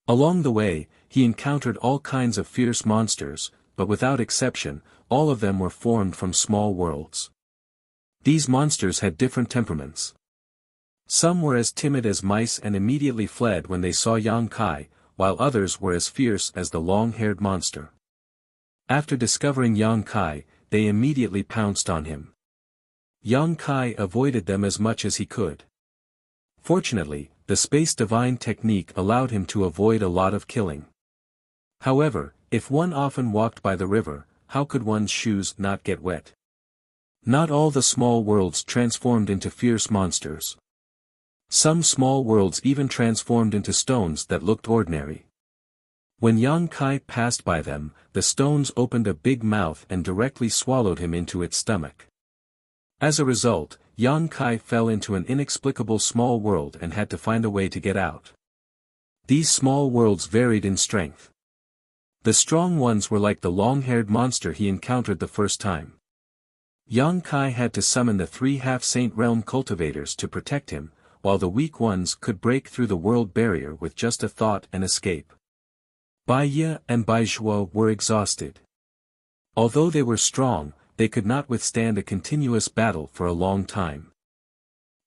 Speaker 1: Along the way, he encountered all kinds of fierce monsters, but without exception, all of them were formed from small worlds. These monsters had different temperaments. Some were as timid as mice and immediately fled when they saw Yang Kai, while others were as fierce as the long-haired monster. After discovering Yang Kai, they immediately pounced on him. Yang Kai avoided them as much as he could. Fortunately, the Space Divine technique allowed him to avoid a lot of killing. However, if one often walked by the river, how could one's shoes not get wet? Not all the small worlds transformed into fierce monsters. Some small worlds even transformed into stones that looked ordinary. When Yang Kai passed by them, the stones opened a big mouth and directly swallowed him into its stomach. As a result, Yang Kai fell into an inexplicable small world and had to find a way to get out. These small worlds varied in strength. The strong ones were like the long-haired monster he encountered the first time. Yang Kai had to summon the 3 half-saint realm cultivators to protect him, while the weak ones could break through the world barrier with just a thought and escape. Baiya and Baizhua were exhausted. Although they were strong, they could not withstand a continuous battle for a long time.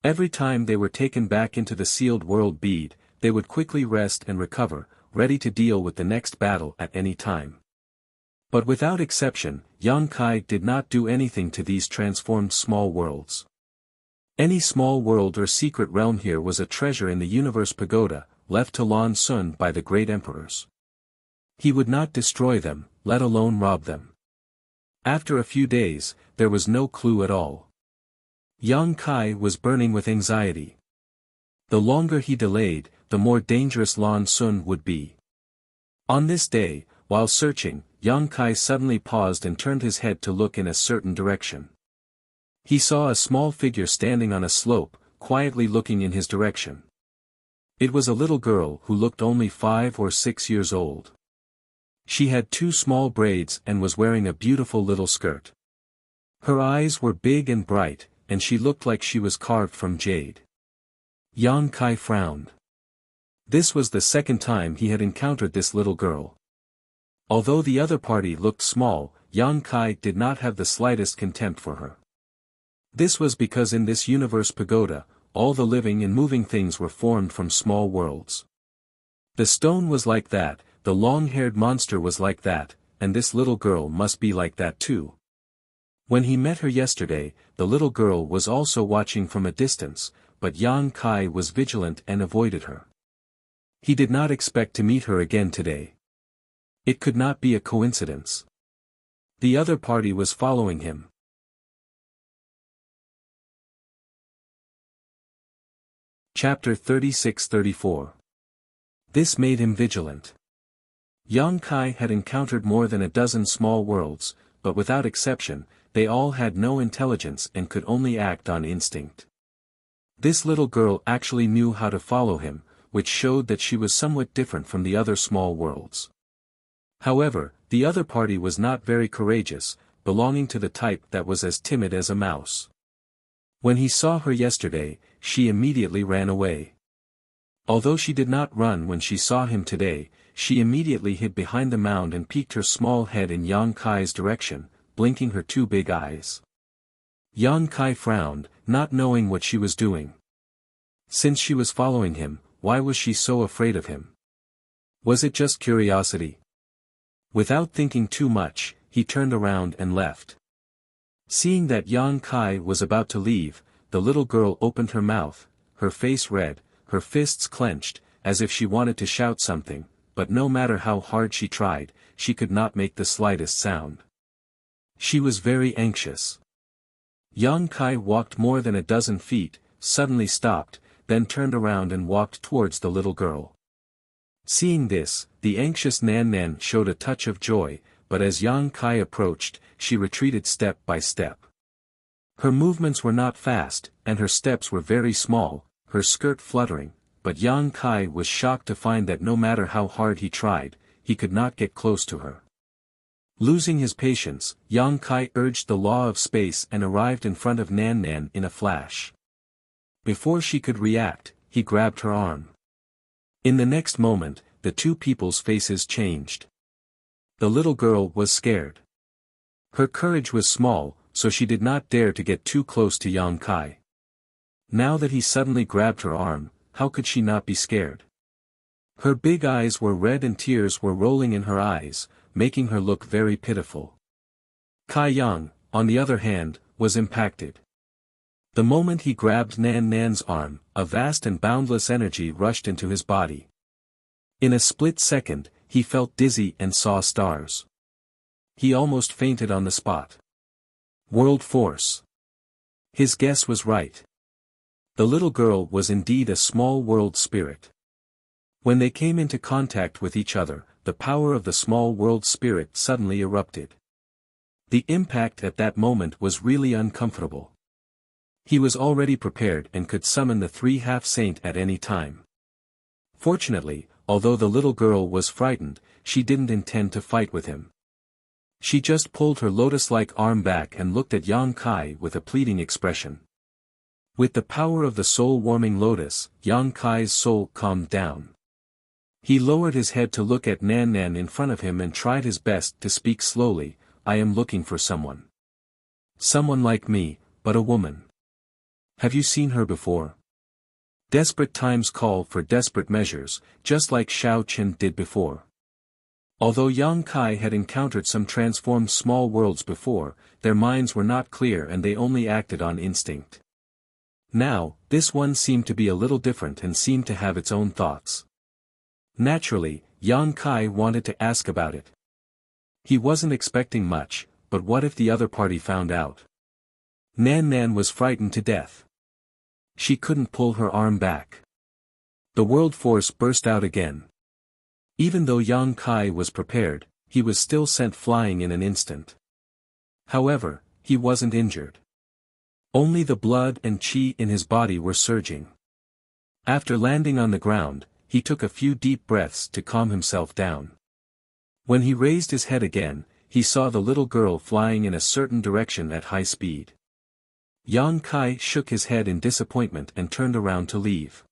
Speaker 1: Every time they were taken back into the sealed world bead, they would quickly rest and recover, ready to deal with the next battle at any time. But without exception, Yang Kai did not do anything to these transformed small worlds. Any small world or secret realm here was a treasure in the Universe Pagoda, left to Lan Sun by the great emperors. He would not destroy them, let alone rob them. After a few days, there was no clue at all. Yang Kai was burning with anxiety. The longer he delayed, the more dangerous Lan Sun would be. On this day, while searching, Yang Kai suddenly paused and turned his head to look in a certain direction. He saw a small figure standing on a slope, quietly looking in his direction. It was a little girl who looked only 5 or 6 years old. She had 2 small braids and was wearing a beautiful little skirt. Her eyes were big and bright, and she looked like she was carved from jade. Yang Kai frowned. This was the second time he had encountered this little girl. Although the other party looked small, Yang Kai did not have the slightest contempt for her. This was because in this universe pagoda, all the living and moving things were formed from small worlds. The stone was like that, the long-haired monster was like that, and this little girl must be like that too. When he met her yesterday, the little girl was also watching from a distance, but Yang Kai was vigilant and avoided her. He did not expect to meet her again today. It could not be a coincidence. The other party was following him. Chapter 36-34. This made him vigilant. Yang Kai had encountered more than a dozen small worlds, but without exception, they all had no intelligence and could only act on instinct. This little girl actually knew how to follow him, which showed that she was somewhat different from the other small worlds. However, the other party was not very courageous, belonging to the type that was as timid as a mouse. When he saw her yesterday, she immediately ran away. Although she did not run when she saw him today, she immediately hid behind the mound and peeked her small head in Yang Kai's direction, blinking her two big eyes. Yang Kai frowned, not knowing what she was doing. Since she was following him, why was she so afraid of him? Was it just curiosity? Without thinking too much, he turned around and left. Seeing that Yang Kai was about to leave, the little girl opened her mouth, her face red, her fists clenched, as if she wanted to shout something, but no matter how hard she tried, she could not make the slightest sound. She was very anxious. Yang Kai walked more than a dozen feet, suddenly stopped, then turned around and walked towards the little girl. Seeing this, the anxious Nan Nan showed a touch of joy, but as Yang Kai approached, she retreated step by step. Her movements were not fast, and her steps were very small, her skirt fluttering, but Yang Kai was shocked to find that no matter how hard he tried, he could not get close to her. Losing his patience, Yang Kai urged the law of space and arrived in front of Nan Nan in a flash. Before she could react, he grabbed her arm. In the next moment, the two people's faces changed. The little girl was scared. Her courage was small, so she did not dare to get too close to Yang Kai. Now that he suddenly grabbed her arm, how could she not be scared? Her big eyes were red and tears were rolling in her eyes, making her look very pitiful. Kai Yang, on the other hand, was impacted. The moment he grabbed Nan Nan's arm, a vast and boundless energy rushed into his body. In a split second, he felt dizzy and saw stars. He almost fainted on the spot. World force. His guess was right. The little girl was indeed a small world spirit. When they came into contact with each other, the power of the small world spirit suddenly erupted. The impact at that moment was really uncomfortable. He was already prepared and could summon the 3/2 at any time. Fortunately, although the little girl was frightened, she didn't intend to fight with him. She just pulled her lotus-like arm back and looked at Yang Kai with a pleading expression. With the power of the soul-warming lotus, Yang Kai's soul calmed down. He lowered his head to look at Nan Nan in front of him and tried his best to speak slowly. I am looking for someone. Someone like me, but a woman. Have you seen her before? Desperate times call for desperate measures, just like Xiao Qin did before. Although Yang Kai had encountered some transformed small worlds before, their minds were not clear and they only acted on instinct. Now, this one seemed to be a little different and seemed to have its own thoughts. Naturally, Yang Kai wanted to ask about it. He wasn't expecting much, but what if the other party found out? Nan Nan was frightened to death. She couldn't pull her arm back. The world force burst out again. Even though Yang Kai was prepared, he was still sent flying in an instant. However, he wasn't injured. Only the blood and qi in his body were surging. After landing on the ground, he took a few deep breaths to calm himself down. When he raised his head again, he saw the little girl flying in a certain direction at high speed. Yang Kai shook his head in disappointment and turned around to leave.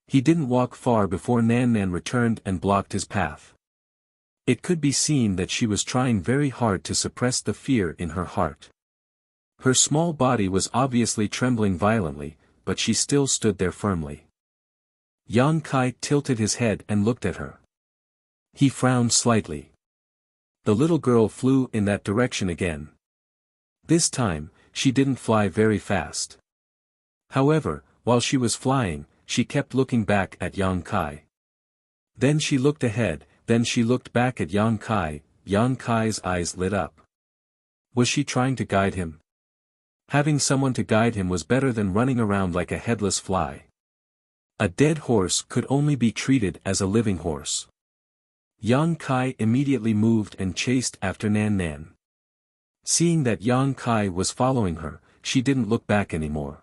Speaker 1: He didn't walk far before Nan Nan returned and blocked his path. It could be seen that she was trying very hard to suppress the fear in her heart. Her small body was obviously trembling violently, but she still stood there firmly. Yang Kai tilted his head and looked at her. He frowned slightly. The little girl flew in that direction again. This time, she didn't fly very fast. However, while she was flying, she kept looking back at Yang Kai. Then she looked ahead, then she looked back at Yang Kai. Yang Kai's eyes lit up. Was she trying to guide him? Having someone to guide him was better than running around like a headless fly. A dead horse could only be treated as a living horse. Yang Kai immediately moved and chased after Nan Nan. Seeing that Yang Kai was following her, she didn't look back anymore.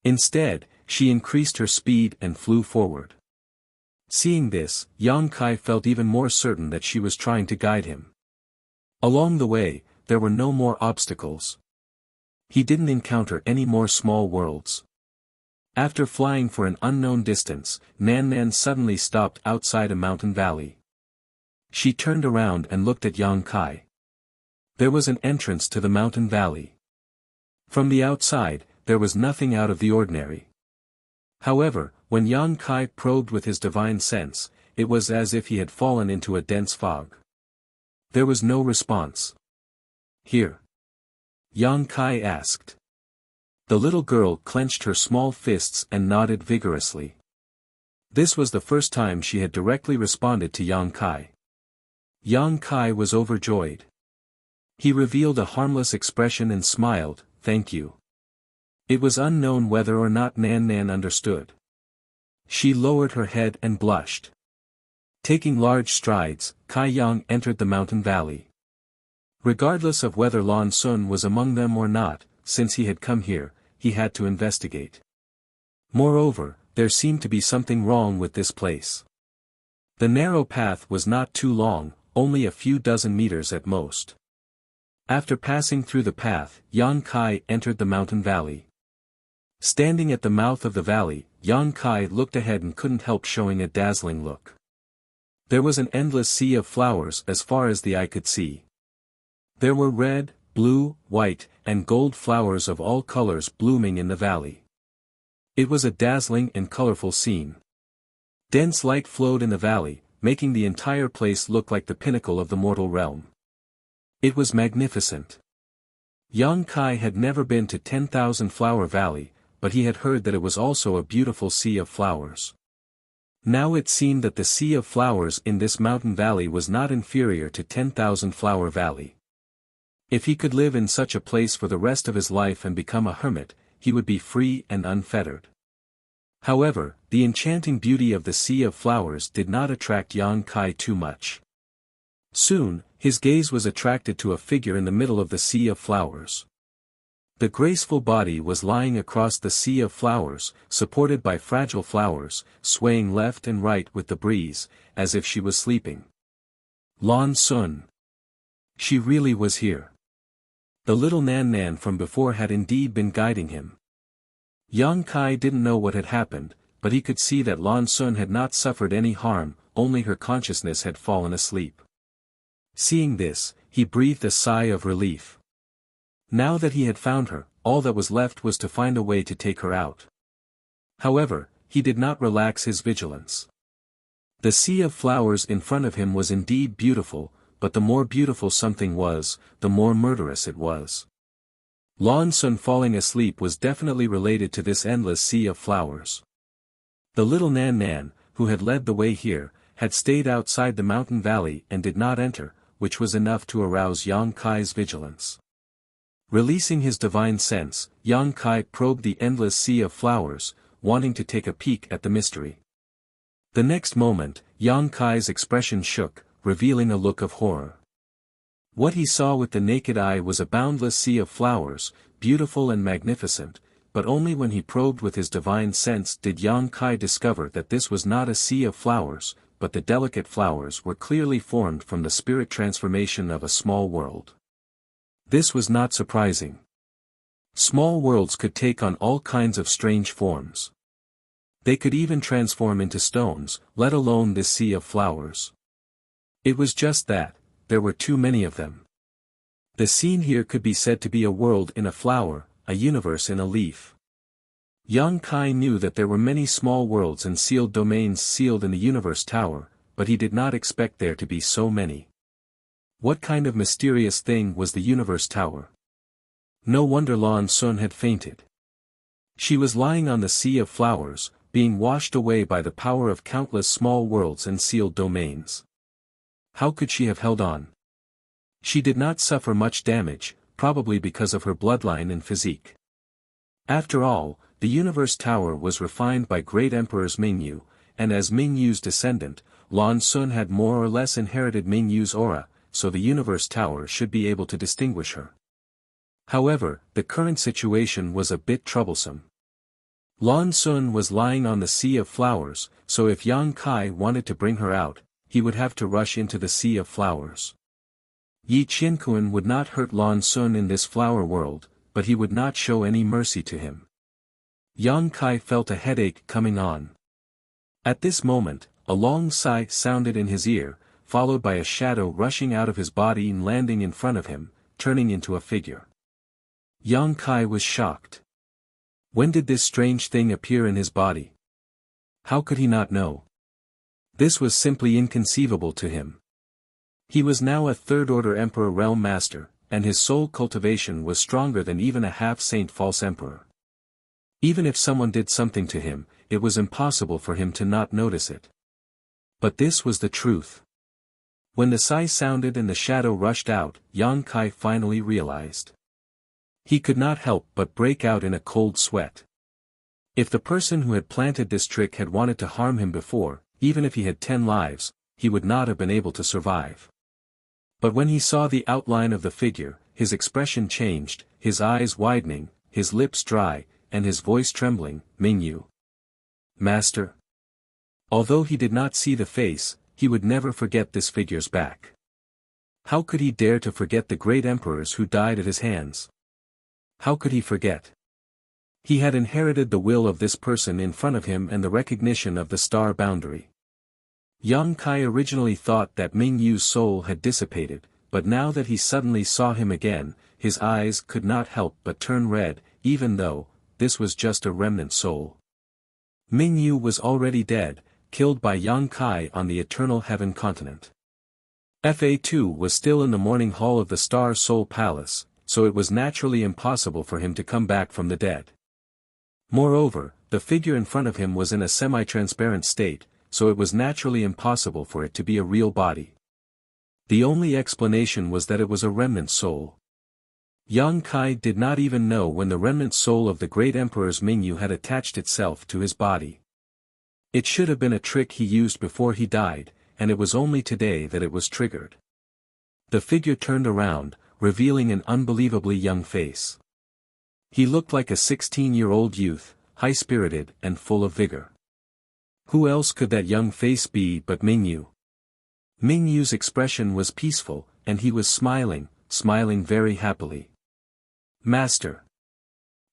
Speaker 1: Instead, she increased her speed and flew forward. Seeing this, Yang Kai felt even more certain that she was trying to guide him. Along the way, there were no more obstacles. He didn't encounter any more small worlds. After flying for an unknown distance, Nan Nan suddenly stopped outside a mountain valley. She turned around and looked at Yang Kai. There was an entrance to the mountain valley. From the outside, there was nothing out of the ordinary. However, when Yang Kai probed with his divine sense, it was as if he had fallen into a dense fog. There was no response. Here? Yang Kai asked. The little girl clenched her small fists and nodded vigorously. This was the first time she had directly responded to Yang Kai. Yang Kai was overjoyed. He revealed a harmless expression and smiled, "Thank you." It was unknown whether or not Nan Nan understood. She lowered her head and blushed. Taking large strides, Kai Yang entered the mountain valley. Regardless of whether Lan Sun was among them or not, since he had come here, he had to investigate. Moreover, there seemed to be something wrong with this place. The narrow path was not too long, only a few dozen meters at most. After passing through the path, Yang Kai entered the mountain valley. Standing at the mouth of the valley, Yang Kai looked ahead and couldn't help showing a dazzling look. There was an endless sea of flowers as far as the eye could see. There were red, blue, white, and gold flowers of all colors blooming in the valley. It was a dazzling and colorful scene. Dense light flowed in the valley, making the entire place look like the pinnacle of the mortal realm. It was magnificent. Yang Kai had never been to 10,000 Flower Valley, but he had heard that it was also a beautiful sea of flowers. Now it seemed that the sea of flowers in this mountain valley was not inferior to 10,000 Flower Valley. If he could live in such a place for the rest of his life and become a hermit, he would be free and unfettered. However, the enchanting beauty of the sea of flowers did not attract Yang Kai too much. Soon, his gaze was attracted to a figure in the middle of the sea of flowers. The graceful body was lying across the sea of flowers, supported by fragile flowers, swaying left and right with the breeze, as if she was sleeping. Lan Sun. She really was here. The little Nan Nan from before had indeed been guiding him. Yang Kai didn't know what had happened, but he could see that Lan Sun had not suffered any harm, only her consciousness had fallen asleep. Seeing this, he breathed a sigh of relief. Now that he had found her, all that was left was to find a way to take her out. However, he did not relax his vigilance. The sea of flowers in front of him was indeed beautiful, but the more beautiful something was, the more murderous it was. Lan Sun falling asleep was definitely related to this endless sea of flowers. The little Nan Nan, who had led the way here, had stayed outside the mountain valley and did not enter, which was enough to arouse Yang Kai's vigilance. Releasing his divine sense, Yang Kai probed the endless sea of flowers, wanting to take a peek at the mystery. The next moment, Yang Kai's expression shook, revealing a look of horror. What he saw with the naked eye was a boundless sea of flowers, beautiful and magnificent, but only when he probed with his divine sense did Yang Kai discover that this was not a sea of flowers, but the delicate flowers were clearly formed from the spirit transformation of a small world. This was not surprising. Small worlds could take on all kinds of strange forms. They could even transform into stones, let alone this sea of flowers. It was just that, there were too many of them. The scene here could be said to be a world in a flower, a universe in a leaf. Yang Kai knew that there were many small worlds and sealed domains sealed in the universe tower, but he did not expect there to be so many. What kind of mysterious thing was the universe tower? No wonder Lan Sun had fainted. She was lying on the sea of flowers, being washed away by the power of countless small worlds and sealed domains. How could she have held on? She did not suffer much damage, probably because of her bloodline and physique. After all, the universe tower was refined by great emperors Mingyu, and as Mingyu's descendant, Lan Sun had more or less inherited Mingyu's aura, so the universe tower should be able to distinguish her. However, the current situation was a bit troublesome. Lan Sun was lying on the sea of flowers, so if Yang Kai wanted to bring her out, he would have to rush into the sea of flowers. Yi Qianquan would not hurt Lan Sun in this flower world, but he would not show any mercy to him. Yang Kai felt a headache coming on. At this moment, a long sigh sounded in his ear, followed by a shadow rushing out of his body and landing in front of him, turning into a figure. Yang Kai was shocked. When did this strange thing appear in his body? How could he not know? This was simply inconceivable to him. He was now a third-order Emperor Realm Master, and his soul cultivation was stronger than even a half-saint false emperor. Even if someone did something to him, it was impossible for him to not notice it. But this was the truth. When the sigh sounded and the shadow rushed out, Yang Kai finally realized. He could not help but break out in a cold sweat. If the person who had planted this trick had wanted to harm him before, even if he had 10 lives, he would not have been able to survive. But when he saw the outline of the figure, his expression changed, his eyes widening, his lips dry, and his voice trembling. Mingyu. Master. Although he did not see the face, he would never forget this figure's back. How could he dare to forget the great emperors who died at his hands? How could he forget? He had inherited the will of this person in front of him and the recognition of the star boundary. Yang Kai originally thought that Mingyu's soul had dissipated, but now that he suddenly saw him again, his eyes could not help but turn red, even though this was just a remnant soul. Mingyu was already dead, killed by Yang Kai on the Eternal Heaven continent. Fa2 was still in the morning hall of the Star Soul Palace, so it was naturally impossible for him to come back from the dead. Moreover, the figure in front of him was in a semi-transparent state, so it was naturally impossible for it to be a real body. The only explanation was that it was a remnant soul. Yang Kai did not even know when the remnant soul of the great emperor's Mingyu had attached itself to his body. It should have been a trick he used before he died, and it was only today that it was triggered. The figure turned around, revealing an unbelievably young face. He looked like a 16-year-old youth, high-spirited and full of vigor. Who else could that young face be but Mingyu? Mingyu's expression was peaceful, and he was smiling very happily. Master.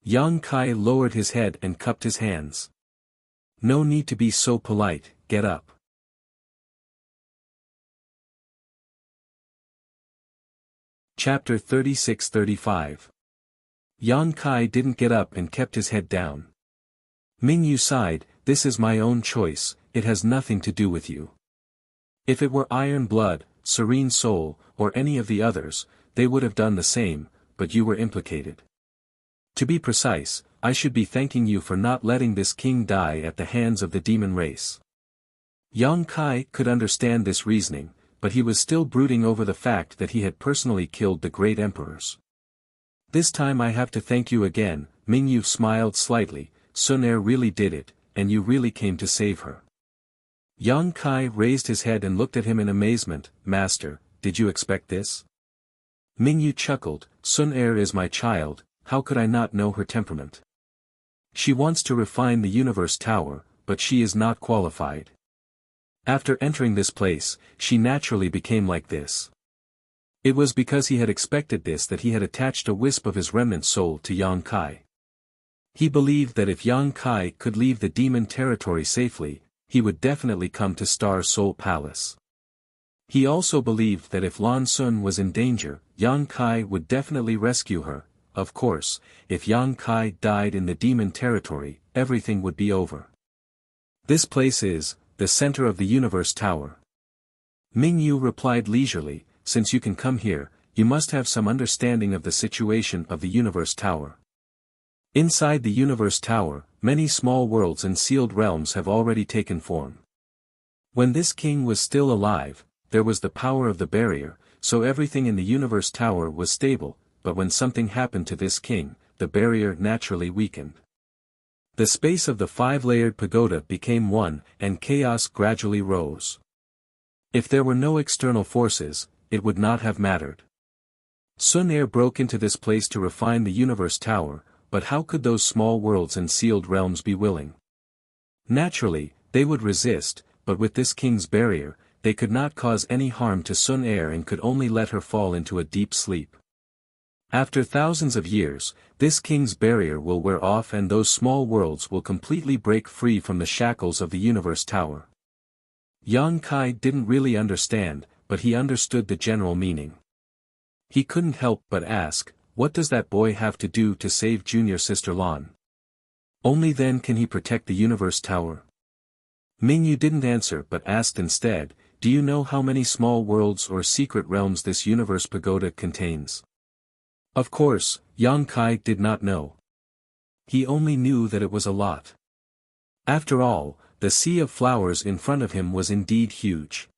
Speaker 1: Yang Kai lowered his head and cupped his hands. No need to be so polite, get up. Chapter 36-35. Yang Kai didn't get up and kept his head down. Mingyu sighed, this is my own choice, it has nothing to do with you. If it were Iron Blood, Serene Soul, or any of the others, they would have done the same, but you were implicated. To be precise, I should be thanking you for not letting this king die at the hands of the demon race. Yang Kai could understand this reasoning, but he was still brooding over the fact that he had personally killed the great emperors. This time I have to thank you again, Mingyu smiled slightly, Sun Er really did it, and you really came to save her. Yang Kai raised his head and looked at him in amazement, Master, did you expect this? Mingyu chuckled, Sun Er is my child, how could I not know her temperament? She wants to refine the universe tower, but she is not qualified. After entering this place, she naturally became like this. It was because he had expected this that he had attached a wisp of his remnant soul to Yang Kai. He believed that if Yang Kai could leave the demon territory safely, he would definitely come to Star Soul Palace. He also believed that if Lan Sun was in danger, Yang Kai would definitely rescue her. Of course, if Yang Kai died in the demon territory, everything would be over. This place is the center of the universe tower. Ming Yu replied leisurely, since you can come here, you must have some understanding of the situation of the universe tower. Inside the universe tower, many small worlds and sealed realms have already taken form. When this king was still alive, there was the power of the barrier, so everything in the universe tower was stable, but when something happened to this king, the barrier naturally weakened. The space of the 5-layered pagoda became one, and chaos gradually rose. If there were no external forces, it would not have mattered. Sun Air broke into this place to refine the universe tower, but how could those small worlds and sealed realms be willing? Naturally, they would resist, but with this king's barrier, they could not cause any harm to Sun Air and could only let her fall into a deep sleep. After thousands of years, this king's barrier will wear off and those small worlds will completely break free from the shackles of the universe tower. Yang Kai didn't really understand, but he understood the general meaning. He couldn't help but ask, what does that boy have to do to save junior sister Lan? Only then can he protect the universe tower. Ming Yu didn't answer but asked instead, do you know how many small worlds or secret realms this universe pagoda contains? Of course, Yang Kai did not know. He only knew that it was a lot. After all, the sea of flowers in front of him was indeed huge.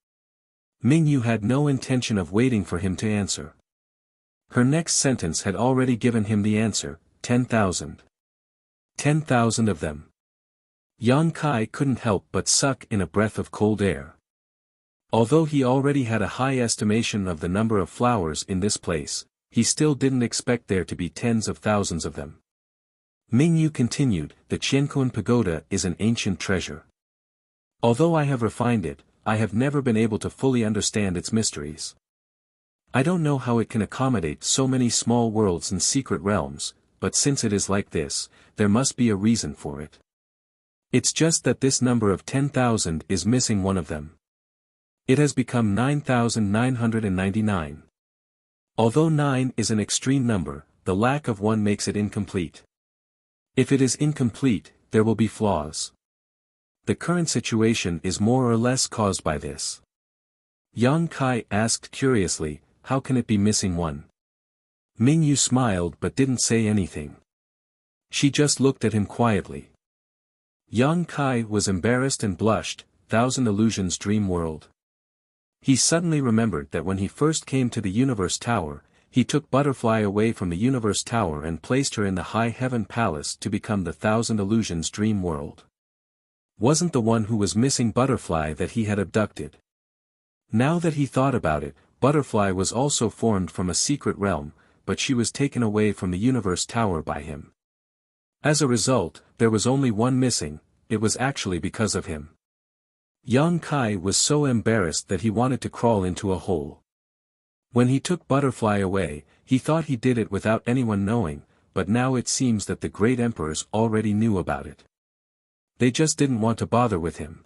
Speaker 1: Ming Yu had no intention of waiting for him to answer. Her next sentence had already given him the answer, 10,000. 10,000 of them. Yang Kai couldn't help but suck in a breath of cold air. Although he already had a high estimation of the number of flowers in this place, he still didn't expect there to be tens of thousands of them. Ming Yu continued, the Qianquan pagoda is an ancient treasure. Although I have refined it, I have never been able to fully understand its mysteries. I don't know how it can accommodate so many small worlds and secret realms, but since it is like this, there must be a reason for it. It's just that this number of 10,000 is missing one of them. It has become 9,999. Although 9 is an extreme number, the lack of one makes it incomplete. If it is incomplete, there will be flaws. The current situation is more or less caused by this. Yang Kai asked curiously, how can it be missing one? Ming Yu smiled but didn't say anything. She just looked at him quietly. Yang Kai was embarrassed and blushed, Thousand Illusions Dream World. He suddenly remembered that when he first came to the Universe Tower, he took Butterfly away from the Universe Tower and placed her in the High Heaven Palace to become the Thousand Illusions Dream World. Wasn't the one who was missing Butterfly that he had abducted? Now that he thought about it, Butterfly was also formed from a secret realm, but she was taken away from the Universe Tower by him. As a result, there was only one missing, it was actually because of him. Yang Kai was so embarrassed that he wanted to crawl into a hole. When he took Butterfly away, he thought he did it without anyone knowing, but now it seems that the great emperors already knew about it. They just didn't want to bother with him.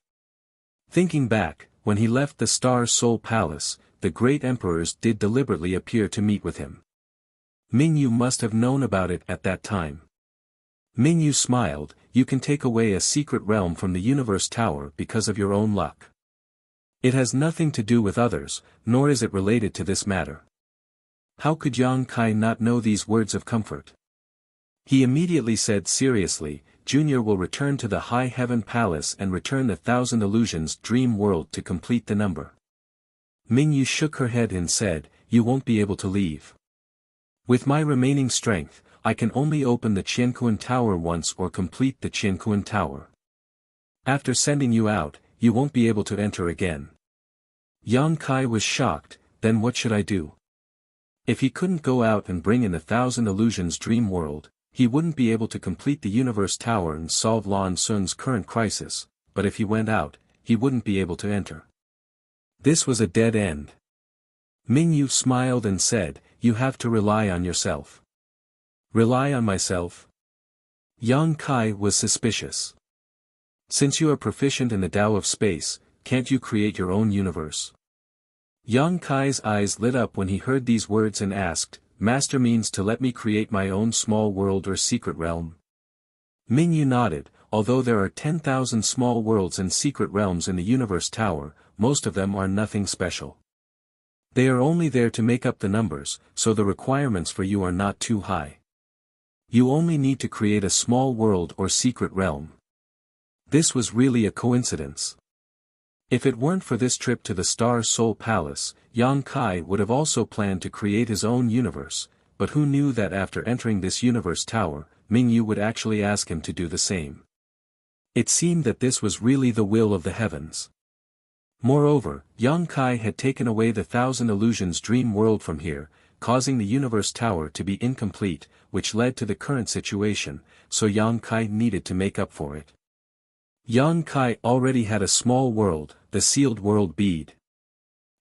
Speaker 1: Thinking back, when he left the Star Soul Palace, the great emperors did deliberately appear to meet with him. Ming Yu must have known about it at that time. Ming Yu smiled, you can take away a secret realm from the Universe Tower because of your own luck. It has nothing to do with others, nor is it related to this matter. How could Yang Kai not know these words of comfort? He immediately said seriously, Junior will return to the High Heaven Palace and return the Thousand Illusions Dream World to complete the number. Ming Yu shook her head and said, you won't be able to leave. With my remaining strength, I can only open the Qianquan Tower once or complete the Qianquan Tower. After sending you out, you won't be able to enter again. Yang Kai was shocked, then what should I do? If he couldn't go out and bring in the Thousand Illusions Dream World, he wouldn't be able to complete the Universe Tower and solve Lan Sun's current crisis, but if he went out, he wouldn't be able to enter. This was a dead end. Ming Yu smiled and said, you have to rely on yourself. Rely on myself? Yang Kai was suspicious. Since you are proficient in the Tao of space, can't you create your own universe? Yang Kai's eyes lit up when he heard these words and asked, Master means to let me create my own small world or secret realm? Mingyu nodded. Although there are 10,000 small worlds and secret realms in the Universe Tower, most of them are nothing special. They are only there to make up the numbers, so the requirements for you are not too high. You only need to create a small world or secret realm. This was really a coincidence. If it weren't for this trip to the Star Soul Palace, Yang Kai would have also planned to create his own universe, but who knew that after entering this Universe Tower, Mingyu would actually ask him to do the same. It seemed that this was really the will of the heavens. Moreover, Yang Kai had taken away the Thousand Illusions dream world from here, causing the Universe Tower to be incomplete, which led to the current situation, so Yang Kai needed to make up for it. Yang Kai already had a small world, the sealed world bead.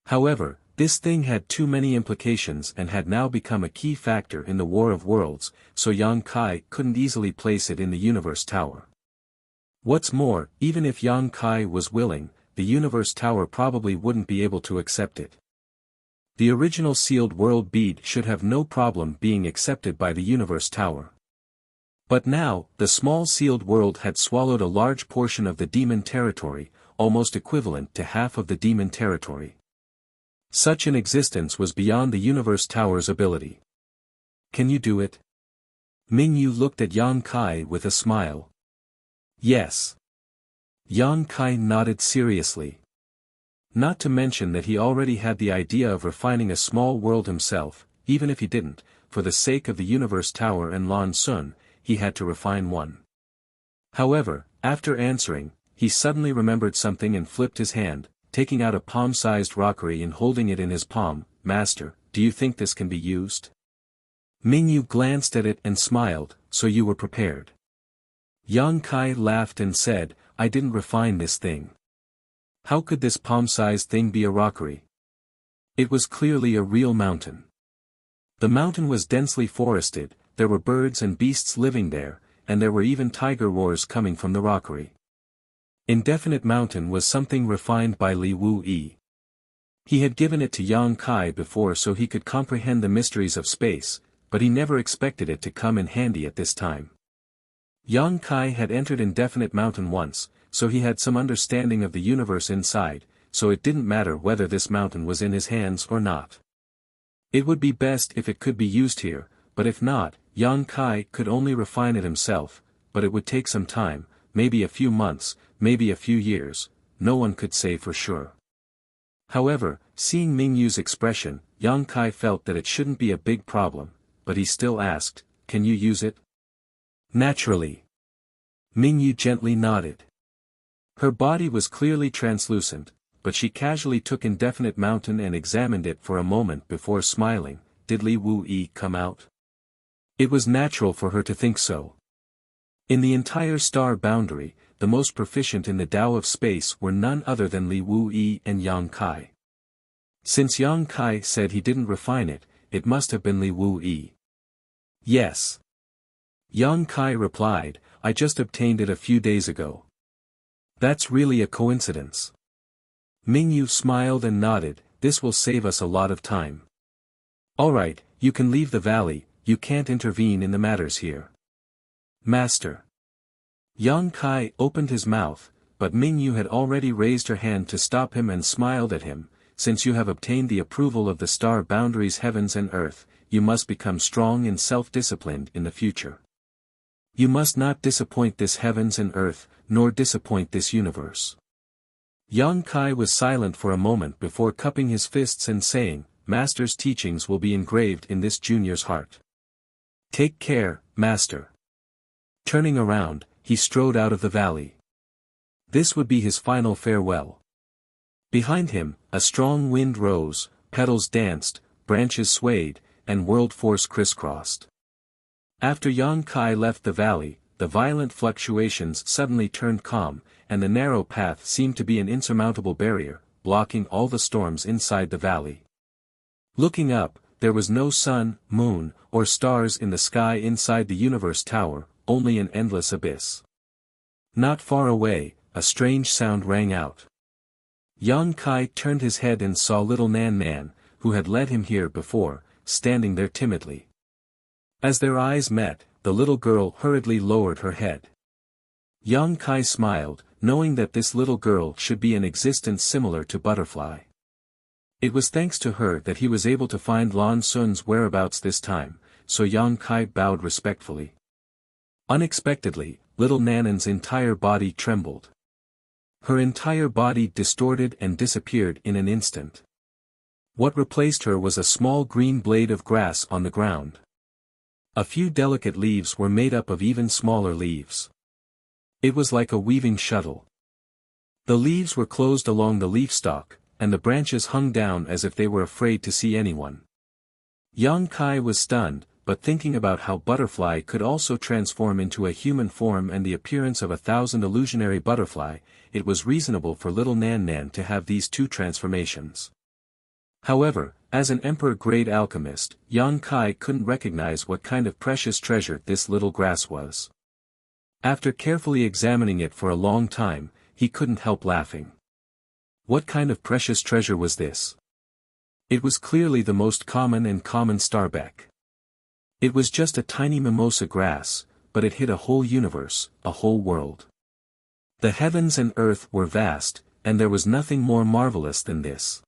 Speaker 1: However, this thing had too many implications and had now become a key factor in the War of Worlds, so Yang Kai couldn't easily place it in the Universe Tower. What's more, even if Yang Kai was willing, the Universe Tower probably wouldn't be able to accept it. The original sealed world bead should have no problem being accepted by the Universe Tower. But now, the small sealed world had swallowed a large portion of the demon territory, almost equivalent to half of the demon territory. Such an existence was beyond the Universe Tower's ability. Can you do it? Mingyu looked at Yang Kai with a smile. Yes. Yang Kai nodded seriously. Not to mention that he already had the idea of refining a small world himself, even if he didn't, for the sake of the Universe Tower and Lan Sun, he had to refine one. However, after answering, he suddenly remembered something and flipped his hand, taking out a palm-sized rockery and holding it in his palm. Master, do you think this can be used? Mingyu glanced at it and smiled. So you were prepared. Yang Kai laughed and said, I didn't refine this thing. How could this palm-sized thing be a rockery? It was clearly a real mountain. The mountain was densely forested, there were birds and beasts living there, and there were even tiger roars coming from the rockery. Indefinite Mountain was something refined by Li Wu-yi. He had given it to Yang Kai before so he could comprehend the mysteries of space, but he never expected it to come in handy at this time. Yang Kai had entered Indefinite Mountain once, so he had some understanding of the universe inside, so it didn't matter whether this mountain was in his hands or not. It would be best if it could be used here, but if not, Yang Kai could only refine it himself, but it would take some time, maybe a few months, maybe a few years, no one could say for sure. However, seeing Mingyu's expression, Yang Kai felt that it shouldn't be a big problem, but he still asked, can you use it? Naturally. Mingyu gently nodded. Her body was clearly translucent, but she casually took Indefinite Mountain and examined it for a moment before smiling. Did Li Wu-yi come out? It was natural for her to think so. In the entire star boundary, the most proficient in the Tao of space were none other than Li Wu-yi and Yang Kai. Since Yang Kai said he didn't refine it, it must have been Li Wu-yi. Yes. Yang Kai replied, I just obtained it a few days ago. That's really a coincidence. Mingyu smiled and nodded, this will save us a lot of time. Alright, you can leave the valley, you can't intervene in the matters here. Master. Yang Kai opened his mouth, but Mingyu had already raised her hand to stop him and smiled at him. Since you have obtained the approval of the star boundaries heavens and earth, you must become strong and self-disciplined in the future. You must not disappoint this heavens and earth, nor disappoint this universe. Yang Kai was silent for a moment before cupping his fists and saying, Master's teachings will be engraved in this junior's heart. Take care, Master. Turning around, he strode out of the valley. This would be his final farewell. Behind him, a strong wind rose, petals danced, branches swayed, and world force crisscrossed. After Yang Kai left the valley, the violent fluctuations suddenly turned calm, and the narrow path seemed to be an insurmountable barrier, blocking all the storms inside the valley. Looking up, there was no sun, moon, or stars in the sky inside the Universe Tower, only an endless abyss. Not far away, a strange sound rang out. Yang Kai turned his head and saw little Nan Nan, who had led him here before, standing there timidly. As their eyes met, the little girl hurriedly lowered her head. Yang Kai smiled, knowing that this little girl should be an existence similar to Butterfly. It was thanks to her that he was able to find Lan Sun's whereabouts this time, so Yang Kai bowed respectfully. Unexpectedly, little Nanan's entire body trembled. Her entire body distorted and disappeared in an instant. What replaced her was a small green blade of grass on the ground. A few delicate leaves were made up of even smaller leaves. It was like a weaving shuttle. The leaves were closed along the leaf stalk, and the branches hung down as if they were afraid to see anyone. Yang Kai was stunned, but thinking about how Butterfly could also transform into a human form and the appearance of 1,000 illusionary butterfly, it was reasonable for little Nan Nan to have these two transformations. However, as an emperor-grade alchemist, Yang Kai couldn't recognize what kind of precious treasure this little grass was. After carefully examining it for a long time, he couldn't help laughing. What kind of precious treasure was this? It was clearly the most common starbeck. It was just a tiny mimosa grass, but it hid a whole universe, a whole world. The heavens and earth were vast, and there was nothing more marvelous than this.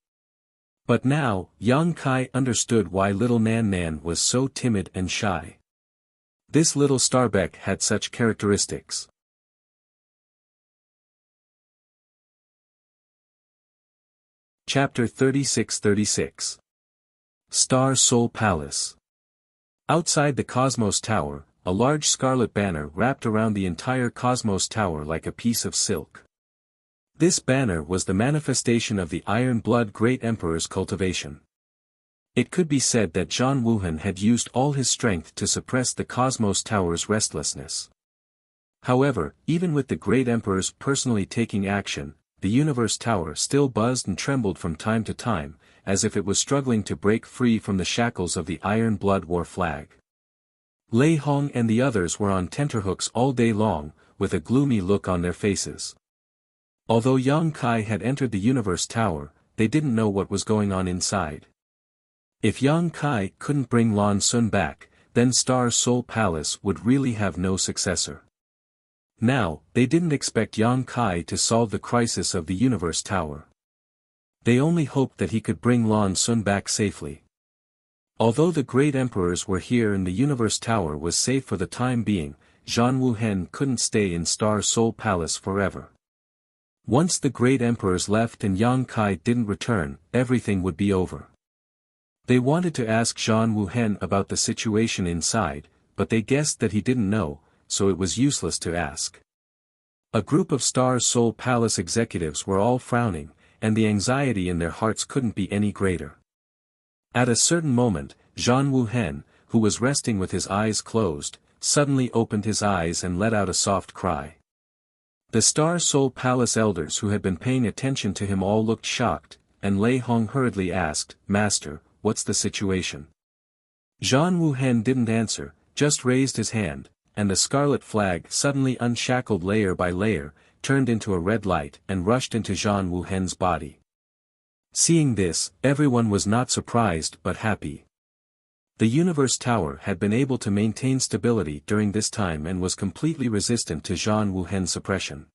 Speaker 1: But now, Yang Kai understood why little Nan Nan was so timid and shy. This little starbeck had such characteristics. Chapter 36-36 Star Soul Palace. Outside the Cosmos Tower, a large scarlet banner wrapped around the entire Cosmos Tower like a piece of silk. This banner was the manifestation of the Iron Blood Great Emperor's cultivation. It could be said that Zhan Wuhan had used all his strength to suppress the Cosmos Tower's restlessness. However, even with the Great Emperors personally taking action, the Universe Tower still buzzed and trembled from time to time, as if it was struggling to break free from the shackles of the Iron Blood War flag. Lei Hong and the others were on tenterhooks all day long, with a gloomy look on their faces. Although Yang Kai had entered the Universe Tower, they didn't know what was going on inside. If Yang Kai couldn't bring Lan Sun back, then Star Soul Palace would really have no successor. Now, they didn't expect Yang Kai to solve the crisis of the Universe Tower. They only hoped that he could bring Lan Sun back safely. Although the great emperors were here and the Universe Tower was safe for the time being, Zhan Wuhen couldn't stay in Star Soul Palace forever. Once the great emperors left and Yang Kai didn't return, everything would be over. They wanted to ask Zhan Wuhen about the situation inside, but they guessed that he didn't know, so it was useless to ask. A group of Star Soul Palace executives were all frowning, and the anxiety in their hearts couldn't be any greater. At a certain moment, Zhan Wuhen, who was resting with his eyes closed, suddenly opened his eyes and let out a soft cry. The Star Soul Palace elders who had been paying attention to him all looked shocked, and Lei Hong hurriedly asked, "Master, what's the situation?" Zhan Wuhen didn't answer, just raised his hand, and the scarlet flag suddenly unshackled layer by layer, turned into a red light and rushed into Zhan Wuhen's body. Seeing this, everyone was not surprised but happy. The Universe Tower had been able to maintain stability during this time and was completely resistant to Zhan Wuhen's suppression.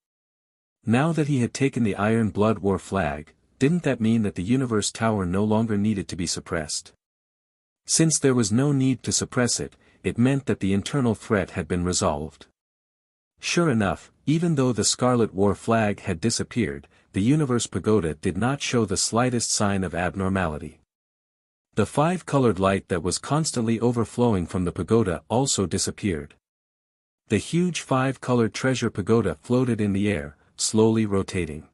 Speaker 1: Now that he had taken the Iron Blood War flag, didn't that mean that the Universe Tower no longer needed to be suppressed? Since there was no need to suppress it, it meant that the internal threat had been resolved. Sure enough, even though the Scarlet War flag had disappeared, the Universe Pagoda did not show the slightest sign of abnormality. The five-colored light that was constantly overflowing from the pagoda also disappeared. The huge five-colored treasure pagoda floated in the air, slowly rotating.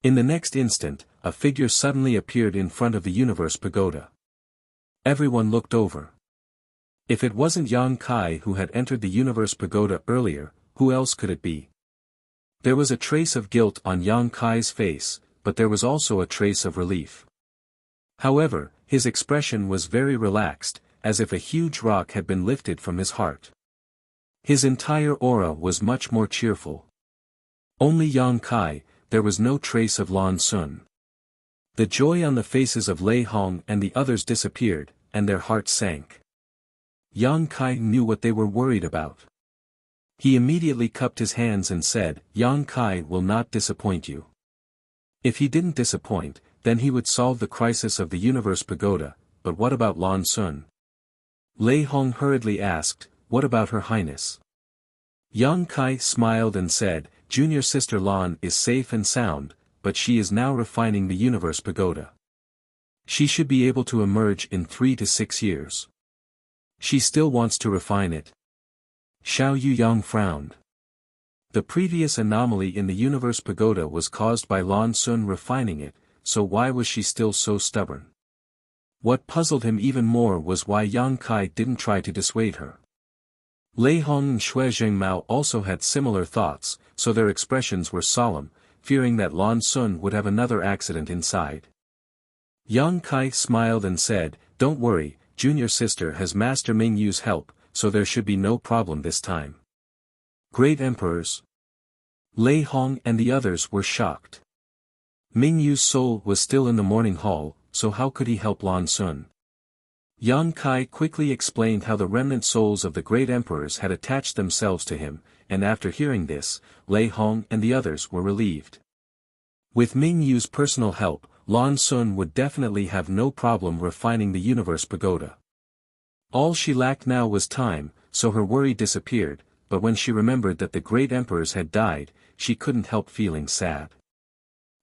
Speaker 1: In the next instant, a figure suddenly appeared in front of the Universe Pagoda. Everyone looked over. If it wasn't Yang Kai who had entered the Universe Pagoda earlier, who else could it be? There was a trace of guilt on Yang Kai's face, but there was also a trace of relief. However, his expression was very relaxed, as if a huge rock had been lifted from his heart. His entire aura was much more cheerful. Only Yang Kai, there was no trace of Lan Sun. The joy on the faces of Lei Hong and the others disappeared, and their hearts sank. Yang Kai knew what they were worried about. He immediately cupped his hands and said, Yang Kai will not disappoint you. If he didn't disappoint, then he would solve the crisis of the Universe Pagoda, but what about Lan Sun? Lei Hong hurriedly asked, what about Her Highness? Yang Kai smiled and said, Junior Sister Lan is safe and sound, but she is now refining the Universe Pagoda. She should be able to emerge in 3 to 6 years. She still wants to refine it. Xiao Yuyang frowned. The previous anomaly in the Universe Pagoda was caused by Lan Sun refining it, so why was she still so stubborn? What puzzled him even more was why Yang Kai didn't try to dissuade her. Lei Hong and Xue Zhengmao also had similar thoughts, so their expressions were solemn, fearing that Lan Sun would have another accident inside. Yang Kai smiled and said, Don't worry, Junior Sister has Master Ming Yu's help, so there should be no problem this time. Great Emperors. Lei Hong and the others were shocked. Ming Yu's soul was still in the morning hall, so how could he help Lan Sun? Yang Kai quickly explained how the remnant souls of the great emperors had attached themselves to him, and after hearing this, Lei Hong and the others were relieved. With Ming Yu's personal help, Lan Sun would definitely have no problem refining the Universe Pagoda. All she lacked now was time, so her worry disappeared, but when she remembered that the great emperors had died, she couldn't help feeling sad.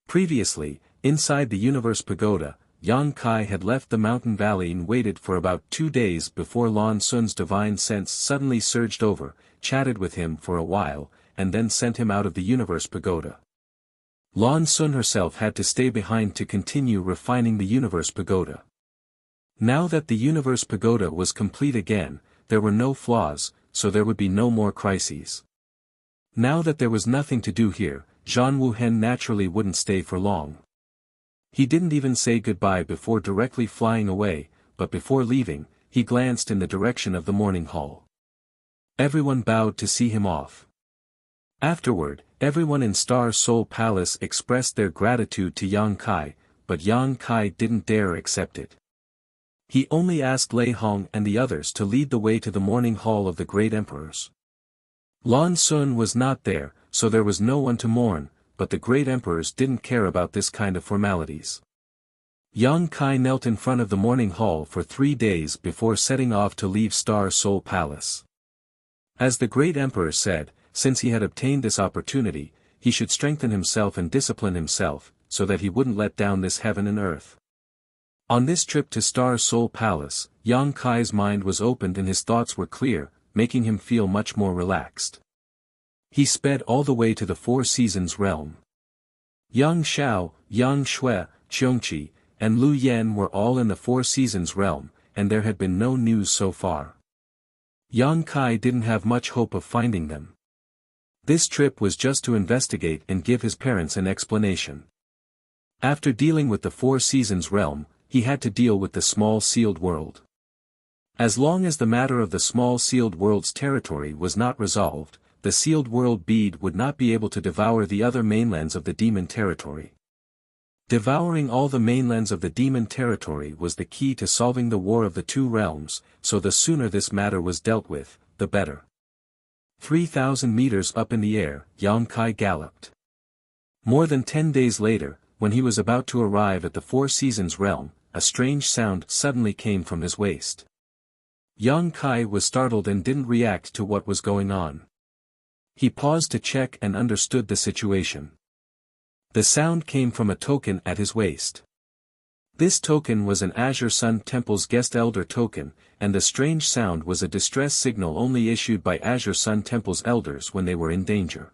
Speaker 1: Previously, inside the Universe Pagoda, Yang Kai had left the mountain valley and waited for about 2 days before Lan Sun's divine sense suddenly surged over, chatted with him for a while, and then sent him out of the Universe Pagoda. Lan Sun herself had to stay behind to continue refining the Universe Pagoda. Now that the Universe Pagoda was complete again, there were no flaws, so there would be no more crises. Now that there was nothing to do here, Zhan Wuhen naturally wouldn't stay for long. He didn't even say goodbye before directly flying away, but before leaving, he glanced in the direction of the morning hall. Everyone bowed to see him off. Afterward, everyone in Star Soul Palace expressed their gratitude to Yang Kai, but Yang Kai didn't dare accept it. He only asked Lei Hong and the others to lead the way to the morning hall of the great emperors. Lan Sun was not there, so there was no one to mourn, but the great emperors didn't care about this kind of formalities. Yang Kai knelt in front of the morning hall for 3 days before setting off to leave Star Soul Palace. As the great emperor said, since he had obtained this opportunity, he should strengthen himself and discipline himself, so that he wouldn't let down this heaven and earth. On this trip to Star Soul Palace, Yang Kai's mind was opened and his thoughts were clear, making him feel much more relaxed. He sped all the way to the Four Seasons realm. Yang Xiao, Yang Shui, Qiongqi, and Lu Yan were all in the Four Seasons realm, and there had been no news so far. Yang Kai didn't have much hope of finding them. This trip was just to investigate and give his parents an explanation. After dealing with the Four Seasons realm, he had to deal with the Small Sealed World. As long as the matter of the Small Sealed World's territory was not resolved, the Sealed World bead would not be able to devour the other mainlands of the Demon Territory. Devouring all the mainlands of the Demon Territory was the key to solving the war of the two realms, so the sooner this matter was dealt with, the better. 3,000 meters up in the air, Yang Kai galloped. More than 10 days later, when he was about to arrive at the Four Seasons realm, a strange sound suddenly came from his waist. Yang Kai was startled and didn't react to what was going on. He paused to check and understood the situation. The sound came from a token at his waist. This token was an Azure Sun Temple's Guest Elder token, and the strange sound was a distress signal only issued by Azure Sun Temple's elders when they were in danger.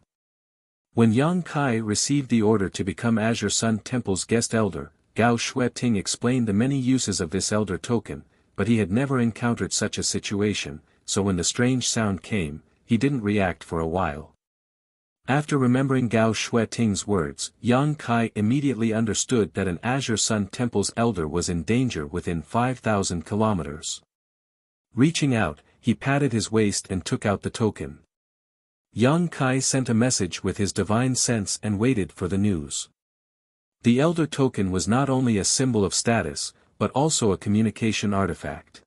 Speaker 1: When Yang Kai received the order to become Azure Sun Temple's Guest Elder, Gao Shueting explained the many uses of this elder token, but he had never encountered such a situation, so when the strange sound came, he didn't react for a while. After remembering Gao Shueting's words, Yang Kai immediately understood that an Azure Sun Temple's elder was in danger within 5,000 kilometers. Reaching out, he patted his waist and took out the token. Yang Kai sent a message with his divine sense and waited for the news. The Elder Token was not only a symbol of status, but also a communication artifact.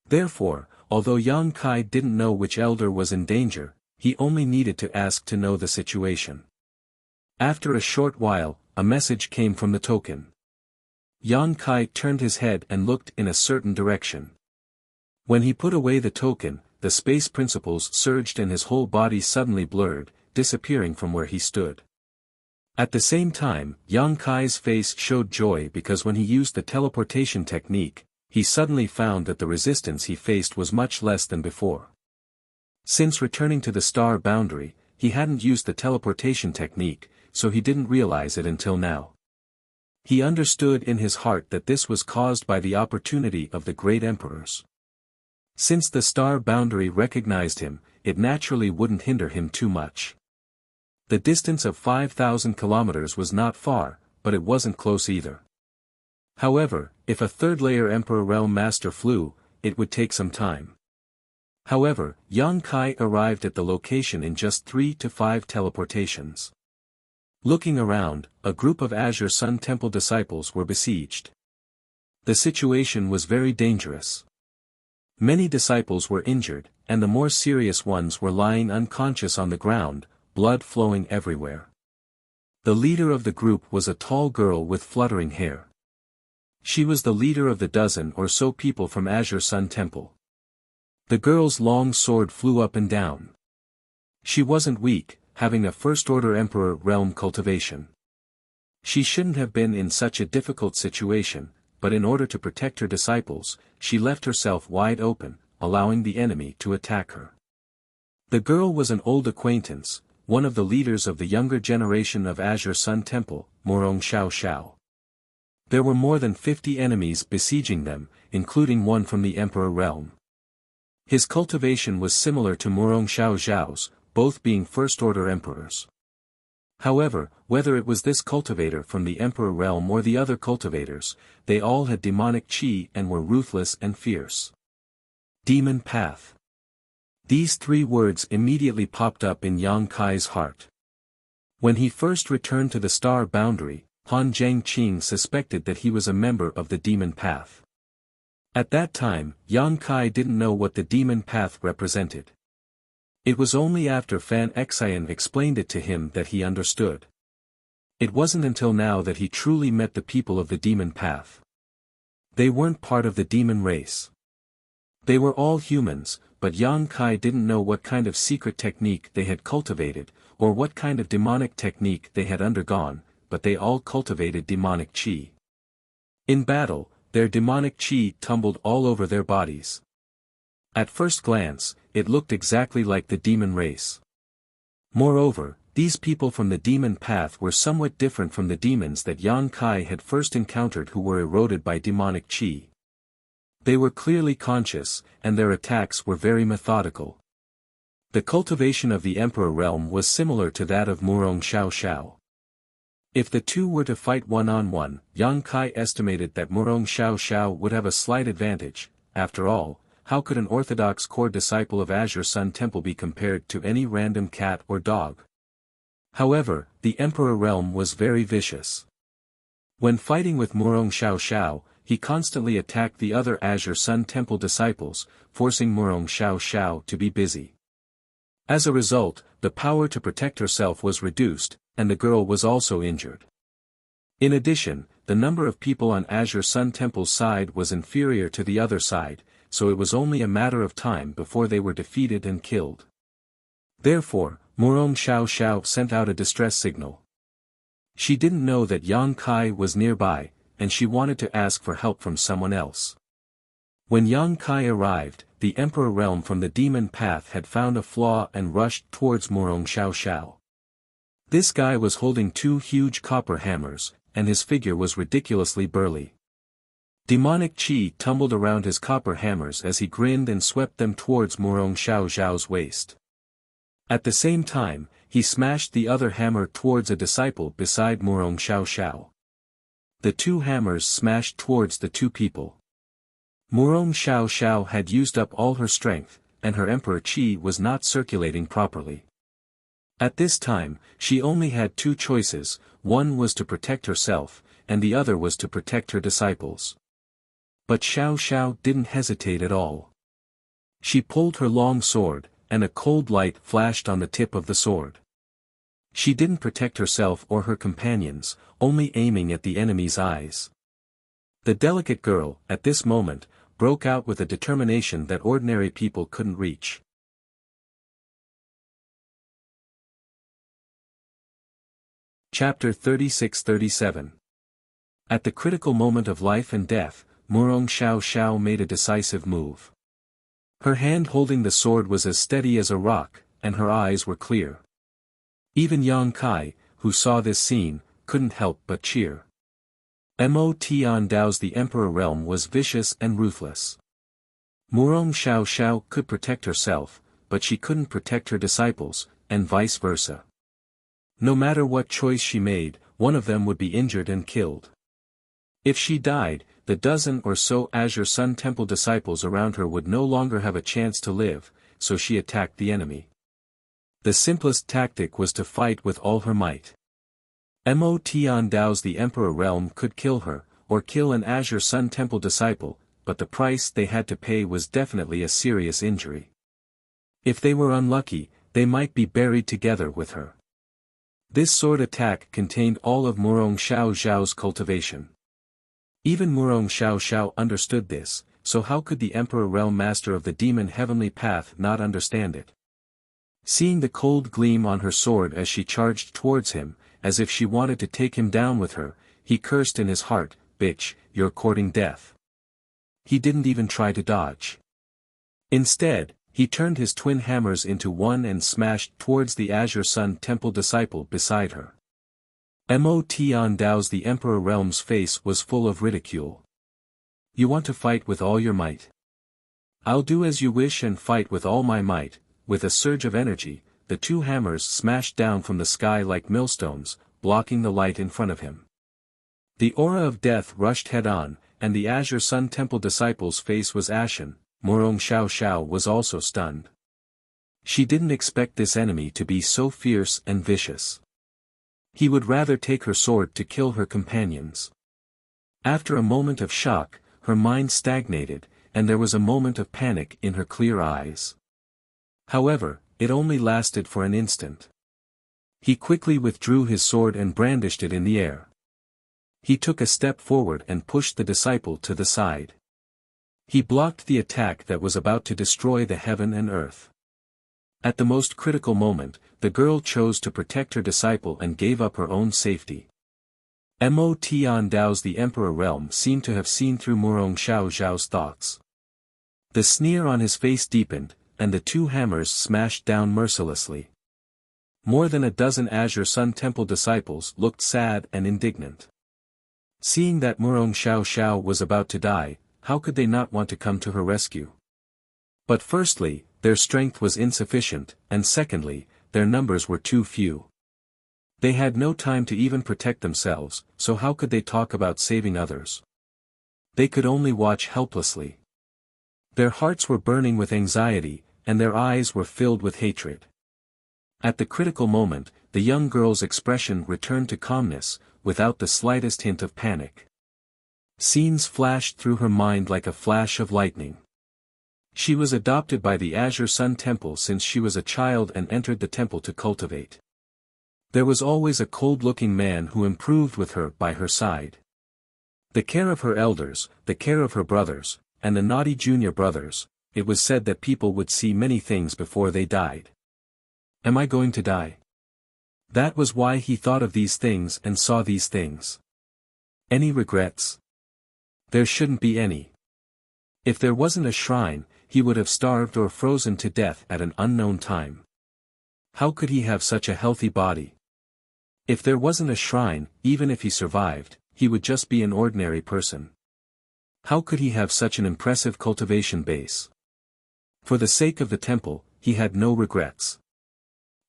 Speaker 1: Therefore, although Yang Kai didn't know which elder was in danger, he only needed to ask to know the situation. After a short while, a message came from the token. Yang Kai turned his head and looked in a certain direction. When he put away the token, the space principles surged and his whole body suddenly blurred, disappearing from where he stood. At the same time, Yang Kai's face showed joy because when he used the teleportation technique, he suddenly found that the resistance he faced was much less than before. Since returning to the star boundary, he hadn't used the teleportation technique, so he didn't realize it until now. He understood in his heart that this was caused by the opportunity of the great emperors. Since the star boundary recognized him, it naturally wouldn't hinder him too much. The distance of 5,000 kilometers was not far, but it wasn't close either. However, if a third-layer Emperor Realm Master flew, it would take some time. However, Yang Kai arrived at the location in just 3 to 5 teleportations. Looking around, a group of Azure Sun Temple disciples were besieged. The situation was very dangerous. Many disciples were injured, and the more serious ones were lying unconscious on the ground, blood flowing everywhere. The leader of the group was a tall girl with fluttering hair. She was the leader of the dozen or so people from Azure Sun Temple. The girl's long sword flew up and down. She wasn't weak, having a first-order Emperor realm cultivation. She shouldn't have been in such a difficult situation, but in order to protect her disciples, she left herself wide open, allowing the enemy to attack her. The girl was an old acquaintance, one of the leaders of the younger generation of Azure Sun Temple, Murong Xiao Xiao. There were more than 50 enemies besieging them, including one from the Emperor realm. His cultivation was similar to Murong Xiao Xiao's, both being first-order emperors. However, whether it was this cultivator from the Emperor realm or the other cultivators, they all had demonic chi and were ruthless and fierce. Demon Path. These 3 words immediately popped up in Yang Kai's heart. When he first returned to the star boundary, Han Zhengqing suspected that he was a member of the Demon Path. At that time, Yang Kai didn't know what the Demon Path represented. It was only after Fan Xian explained it to him that he understood. It wasn't until now that he truly met the people of the Demon Path. They weren't part of the demon race. They were all humans, but Yang Kai didn't know what kind of secret technique they had cultivated, or what kind of demonic technique they had undergone, but they all cultivated demonic chi. In battle, their demonic chi tumbled all over their bodies. At first glance, it looked exactly like the demon race. Moreover, these people from the demon path were somewhat different from the demons that Yang Kai had first encountered who were eroded by demonic chi. They were clearly conscious, and their attacks were very methodical. The cultivation of the Emperor realm was similar to that of Murong Xiao Xiao. If the two were to fight one-on-one, Yang Kai estimated that Murong Xiao Xiao would have a slight advantage. After all, how could an orthodox core disciple of Azure Sun Temple be compared to any random cat or dog? However, the Emperor realm was very vicious. When fighting with Murong Xiao Xiao, he constantly attacked the other Azure Sun Temple disciples, forcing Murong Xiao Xiao to be busy. As a result, the power to protect herself was reduced, and the girl was also injured. In addition, the number of people on Azure Sun Temple's side was inferior to the other side, so it was only a matter of time before they were defeated and killed. Therefore, Murong Xiao Xiao sent out a distress signal. She didn't know that Yang Kai was nearby, and she wanted to ask for help from someone else. When Yang Kai arrived, the Emperor realm from the demon path had found a flaw and rushed towards Murong Xiao Xiao. This guy was holding two huge copper hammers, and his figure was ridiculously burly. Demonic chi tumbled around his copper hammers as he grinned and swept them towards Murong Xiao Xiao's waist. At the same time, he smashed the other hammer towards a disciple beside Murong Xiao Xiao. The two hammers smashed towards the two people. Murong Xiao Xiao had used up all her strength, and her emperor chi was not circulating properly. At this time, she only had two choices, one was to protect herself, and the other was to protect her disciples. But Xiao Xiao didn't hesitate at all. She pulled her long sword, and a cold light flashed on the tip of the sword. She didn't protect herself or her companions, only aiming at the enemy's eyes. The delicate girl, at this moment, broke out with a determination that ordinary people couldn't reach. Chapter 36-37. At the critical moment of life and death, Murong Xiao Xiao made a decisive move. Her hand holding the sword was as steady as a rock, and her eyes were clear. Even Yang Kai, who saw this scene, couldn't help but cheer. Mo Tian Dao's the Emperor realm was vicious and ruthless. Murong Xiao Xiao could protect herself, but she couldn't protect her disciples, and vice versa. No matter what choice she made, one of them would be injured and killed. If she died, the dozen or so Azure Sun Temple disciples around her would no longer have a chance to live, so she attacked the enemy. The simplest tactic was to fight with all her might. Mo Tian Dao's the Emperor realm could kill her, or kill an Azure Sun Temple disciple, but the price they had to pay was definitely a serious injury. If they were unlucky, they might be buried together with her. This sword attack contained all of Murong Xiao Xiao's cultivation. Even Murong Xiao Xiao understood this, so how could the Emperor Realm Master of the Demon Heavenly Path not understand it? Seeing the cold gleam on her sword as she charged towards him, as if she wanted to take him down with her, he cursed in his heart, "Bitch, you're courting death." He didn't even try to dodge. Instead, he turned his twin hammers into one and smashed towards the Azure Sun Temple disciple beside her. Mo Tian Dao's the Emperor Realm's face was full of ridicule. "You want to fight with all your might? I'll do as you wish and fight with all my might." With a surge of energy, the two hammers smashed down from the sky like millstones, blocking the light in front of him. The aura of death rushed head-on, and the Azure Sun Temple disciple's face was ashen. Murong Xiao Xiao was also stunned. She didn't expect this enemy to be so fierce and vicious. He would rather take her sword to kill her companions. After a moment of shock, her mind stagnated, and there was a moment of panic in her clear eyes. However, it only lasted for an instant. He quickly withdrew his sword and brandished it in the air. He took a step forward and pushed the disciple to the side. He blocked the attack that was about to destroy the heaven and earth. At the most critical moment, the girl chose to protect her disciple and gave up her own safety. Mo Tian Dao's the Emperor Realm seemed to have seen through Murong Xiao Xiao's thoughts. The sneer on his face deepened, and the two hammers smashed down mercilessly. More than a dozen Azure Sun Temple disciples looked sad and indignant. Seeing that Murong Xiao Xiao was about to die, how could they not want to come to her rescue? But firstly, their strength was insufficient, and secondly, their numbers were too few. They had no time to even protect themselves, so how could they talk about saving others? They could only watch helplessly. Their hearts were burning with anxiety, and their eyes were filled with hatred. At the critical moment, the young girl's expression returned to calmness, without the slightest hint of panic. Scenes flashed through her mind like a flash of lightning. She was adopted by the Azure Sun Temple since she was a child and entered the temple to cultivate. There was always a cold-looking man who improved with her by her side. The care of her elders, the care of her brothers, and the naughty junior brothers, it was said that people would see many things before they died. Am I going to die? That was why he thought of these things and saw these things. Any regrets? There shouldn't be any. If there wasn't a shrine, he would have starved or frozen to death at an unknown time. How could he have such a healthy body? If there wasn't a shrine, even if he survived, he would just be an ordinary person. How could he have such an impressive cultivation base? For the sake of the temple, he had no regrets.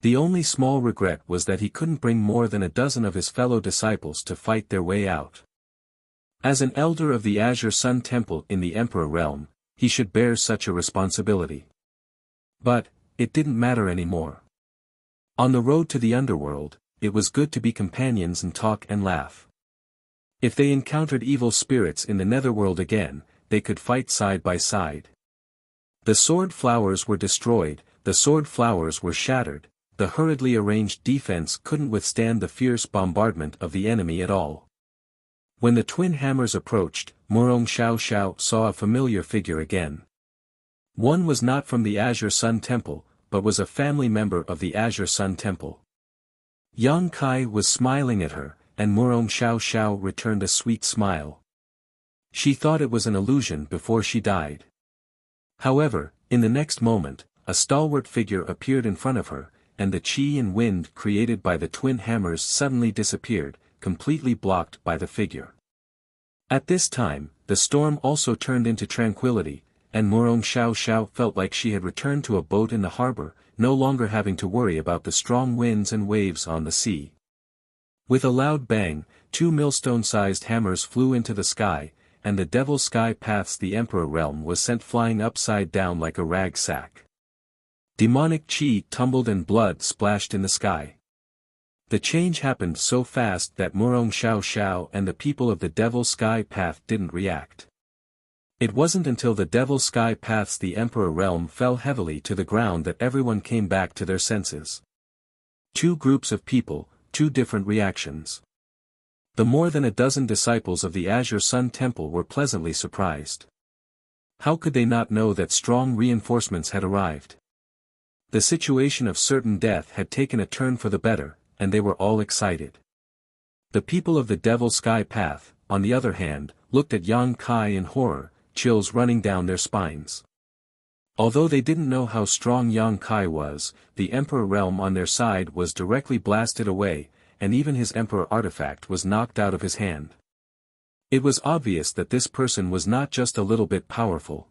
Speaker 1: The only small regret was that he couldn't bring more than a dozen of his fellow disciples to fight their way out. As an elder of the Azure Sun Temple in the Emperor Realm, he should bear such a responsibility. But, it didn't matter anymore. On the road to the underworld, it was good to be companions and talk and laugh. If they encountered evil spirits in the netherworld again, they could fight side by side. The sword flowers were destroyed, the sword flowers were shattered, the hurriedly arranged defense couldn't withstand the fierce bombardment of the enemy at all. When the twin hammers approached, Murong Xiao saw a familiar figure again. One was not from the Azure Sun Temple, but was a family member of the Azure Sun Temple. Yang Kai was smiling at her, and Murong Xiao returned a sweet smile. She thought it was an illusion before she died. However, in the next moment, a stalwart figure appeared in front of her, and the qi and wind created by the twin hammers suddenly disappeared, completely blocked by the figure. At this time, the storm also turned into tranquility, and Murong Xiao felt like she had returned to a boat in the harbor, no longer having to worry about the strong winds and waves on the sea. With a loud bang, 2 millstone-sized hammers flew into the sky, and the Devil Sky Path's the Emperor realm was sent flying upside down like a rag sack. Demonic qi tumbled and blood splashed in the sky. The change happened so fast that Murong Xiao and the people of the Devil Sky Path didn't react. It wasn't until the Devil Sky Path's the Emperor realm fell heavily to the ground that everyone came back to their senses. 2 groups of people, 2 different reactions. The more than a dozen disciples of the Azure Sun Temple were pleasantly surprised. How could they not know that strong reinforcements had arrived? The situation of certain death had taken a turn for the better, and they were all excited. The people of the Devil Sky Path, on the other hand, looked at Yang Kai in horror, chills running down their spines. Although they didn't know how strong Yang Kai was, the Emperor realm on their side was directly blasted away, and even his Emperor artifact was knocked out of his hand. It was obvious that this person was not just a little bit powerful.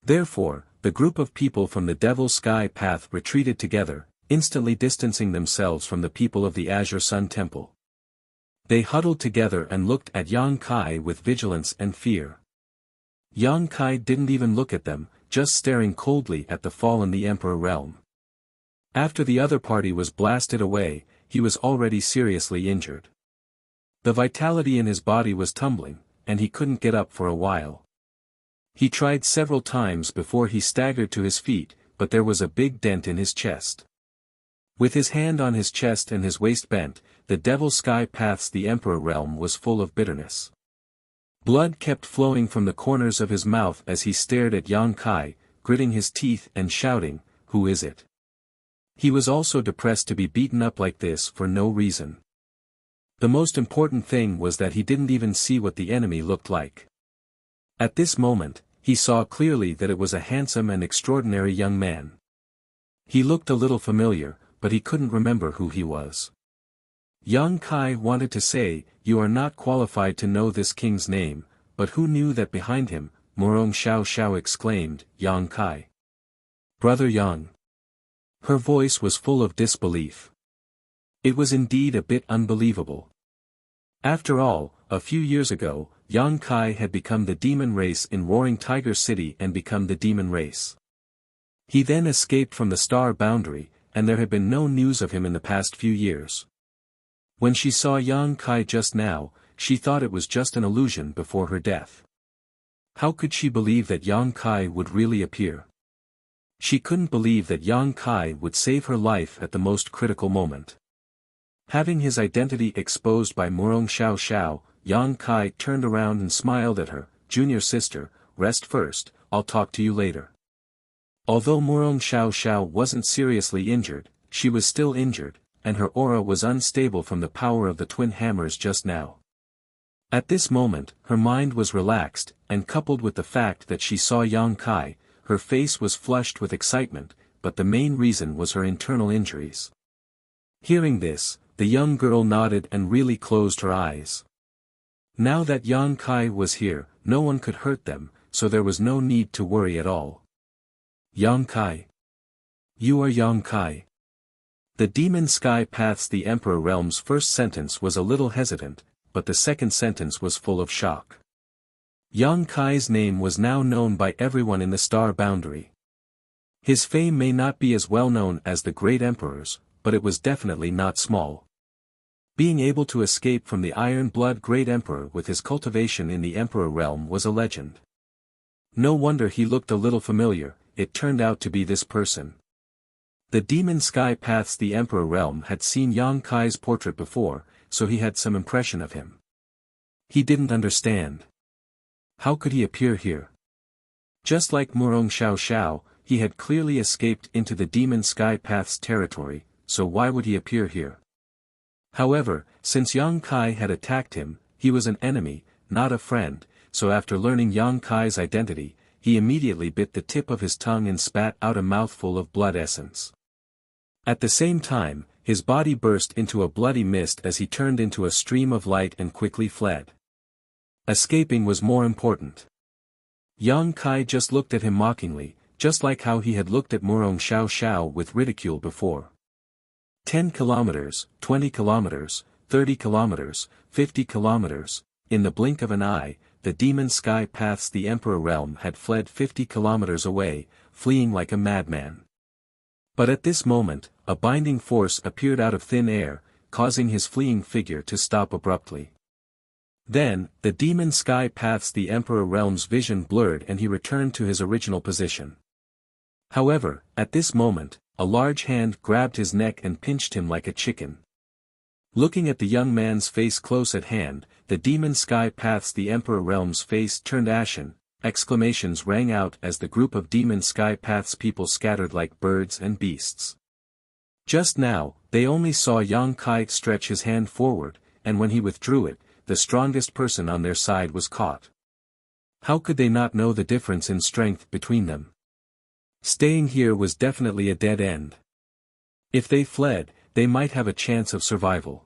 Speaker 1: Therefore, the group of people from the Devil Sky Path retreated together, instantly distancing themselves from the people of the Azure Sun Temple. They huddled together and looked at Yang Kai with vigilance and fear. Yang Kai didn't even look at them, just staring coldly at the fallen the Emperor realm. After the other party was blasted away, he was already seriously injured. The vitality in his body was tumbling, and he couldn't get up for a while. He tried several times before he staggered to his feet, but there was a big dent in his chest. With his hand on his chest and his waist bent, the Devil Sky Path's the Emperor realm was full of bitterness. Blood kept flowing from the corners of his mouth as he stared at Yang Kai, gritting his teeth and shouting, "Who is it?" He was also depressed to be beaten up like this for no reason. The most important thing was that he didn't even see what the enemy looked like. At this moment, he saw clearly that it was a handsome and extraordinary young man. He looked a little familiar, but he couldn't remember who he was. Yang Kai wanted to say, "You are not qualified to know this king's name," but who knew that behind him, Murong Xiao exclaimed, "Yang Kai. Brother Yang." Her voice was full of disbelief. It was indeed a bit unbelievable. After all, a few years ago, Yang Kai had become the demon race in Roaring Tiger City and become the demon race. He then escaped from the star boundary, and there had been no news of him in the past few years. When she saw Yang Kai just now, she thought it was just an illusion before her death. How could she believe that Yang Kai would really appear? She couldn't believe that Yang Kai would save her life at the most critical moment. Having his identity exposed by Murong Xiao, Yang Kai turned around and smiled at her, "Junior sister, rest first, I'll talk to you later." Although Murong Xiao wasn't seriously injured, she was still injured, and her aura was unstable from the power of the twin hammers just now. At this moment, her mind was relaxed, and coupled with the fact that she saw Yang Kai, her face was flushed with excitement, but the main reason was her internal injuries. Hearing this, the young girl nodded and really closed her eyes. Now that Yang Kai was here, no one could hurt them, so there was no need to worry at all. "Yang Kai. You are Yang Kai." The Demon Sky Path's the Emperor realm's first sentence was a little hesitant, but the second sentence was full of shock. Yang Kai's name was now known by everyone in the star boundary. His fame may not be as well known as the great emperor's, but it was definitely not small. Being able to escape from the Iron Blood Great Emperor with his cultivation in the Emperor realm was a legend. No wonder he looked a little familiar, it turned out to be this person. The demon Sky Paths the Emperor realm had seen Yang Kai's portrait before, so he had some impression of him. He didn't understand. How could he appear here? Just like Murong Xiao Xiao, he had clearly escaped into the demon Sky Path's territory, so why would he appear here? However, since Yang Kai had attacked him, he was an enemy, not a friend, so after learning Yang Kai's identity, he immediately bit the tip of his tongue and spat out a mouthful of blood essence. At the same time, his body burst into a bloody mist as he turned into a stream of light and quickly fled. Escaping was more important. Yang Kai just looked at him mockingly, just like how he had looked at Murong Xiao Xiao with ridicule before. 10 kilometers, 20 kilometers, 30 kilometers, 50 kilometers, in the blink of an eye, the demon Sky Paths the Emperor realm had fled 50 kilometers away, fleeing like a madman. But at this moment, a binding force appeared out of thin air, causing his fleeing figure to stop abruptly. Then, the demon Sky Paths the Emperor realm's vision blurred and he returned to his original position. However, at this moment, a large hand grabbed his neck and pinched him like a chicken. Looking at the young man's face close at hand, the demon Sky Paths the Emperor realm's face turned ashen. Exclamations rang out as the group of demon Sky Paths people scattered like birds and beasts. Just now, they only saw Yang Kai stretch his hand forward, and when he withdrew it, the strongest person on their side was caught. How could they not know the difference in strength between them? Staying here was definitely a dead end. If they fled, they might have a chance of survival.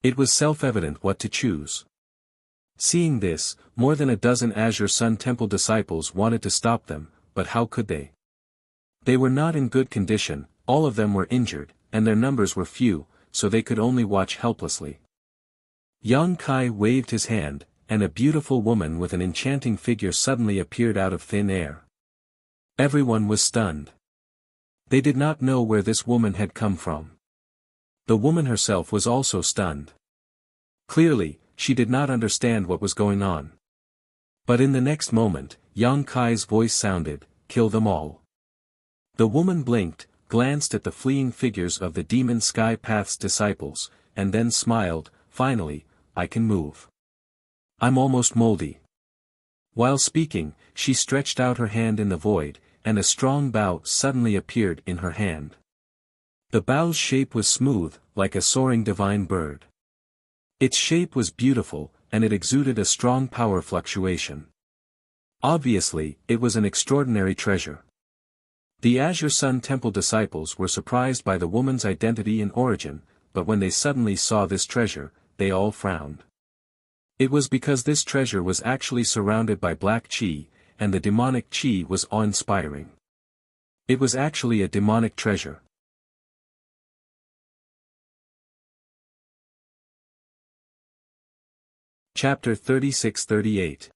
Speaker 1: It was self-evident what to choose. Seeing this, more than a dozen Azure Sun Temple disciples wanted to stop them, but how could they? They were not in good condition, all of them were injured, and their numbers were few, so they could only watch helplessly. Yang Kai waved his hand, and a beautiful woman with an enchanting figure suddenly appeared out of thin air. Everyone was stunned. They did not know where this woman had come from. The woman herself was also stunned. Clearly, she did not understand what was going on. But in the next moment, Yang Kai's voice sounded, "Kill them all." The woman blinked, glanced at the fleeing figures of the demon Sky Path's disciples, and then smiled, "Finally, I can move. I'm almost moldy." While speaking, she stretched out her hand in the void, and a strong bow suddenly appeared in her hand. The bow's shape was smooth, like a soaring divine bird. Its shape was beautiful, and it exuded a strong power fluctuation. Obviously, it was an extraordinary treasure. The Azure Sun Temple disciples were surprised by the woman's identity and origin, but when they suddenly saw this treasure, they all frowned. It was because this treasure was actually surrounded by black chi, and the demonic chi was awe-inspiring. It was actually a demonic treasure. Chapter 36-38.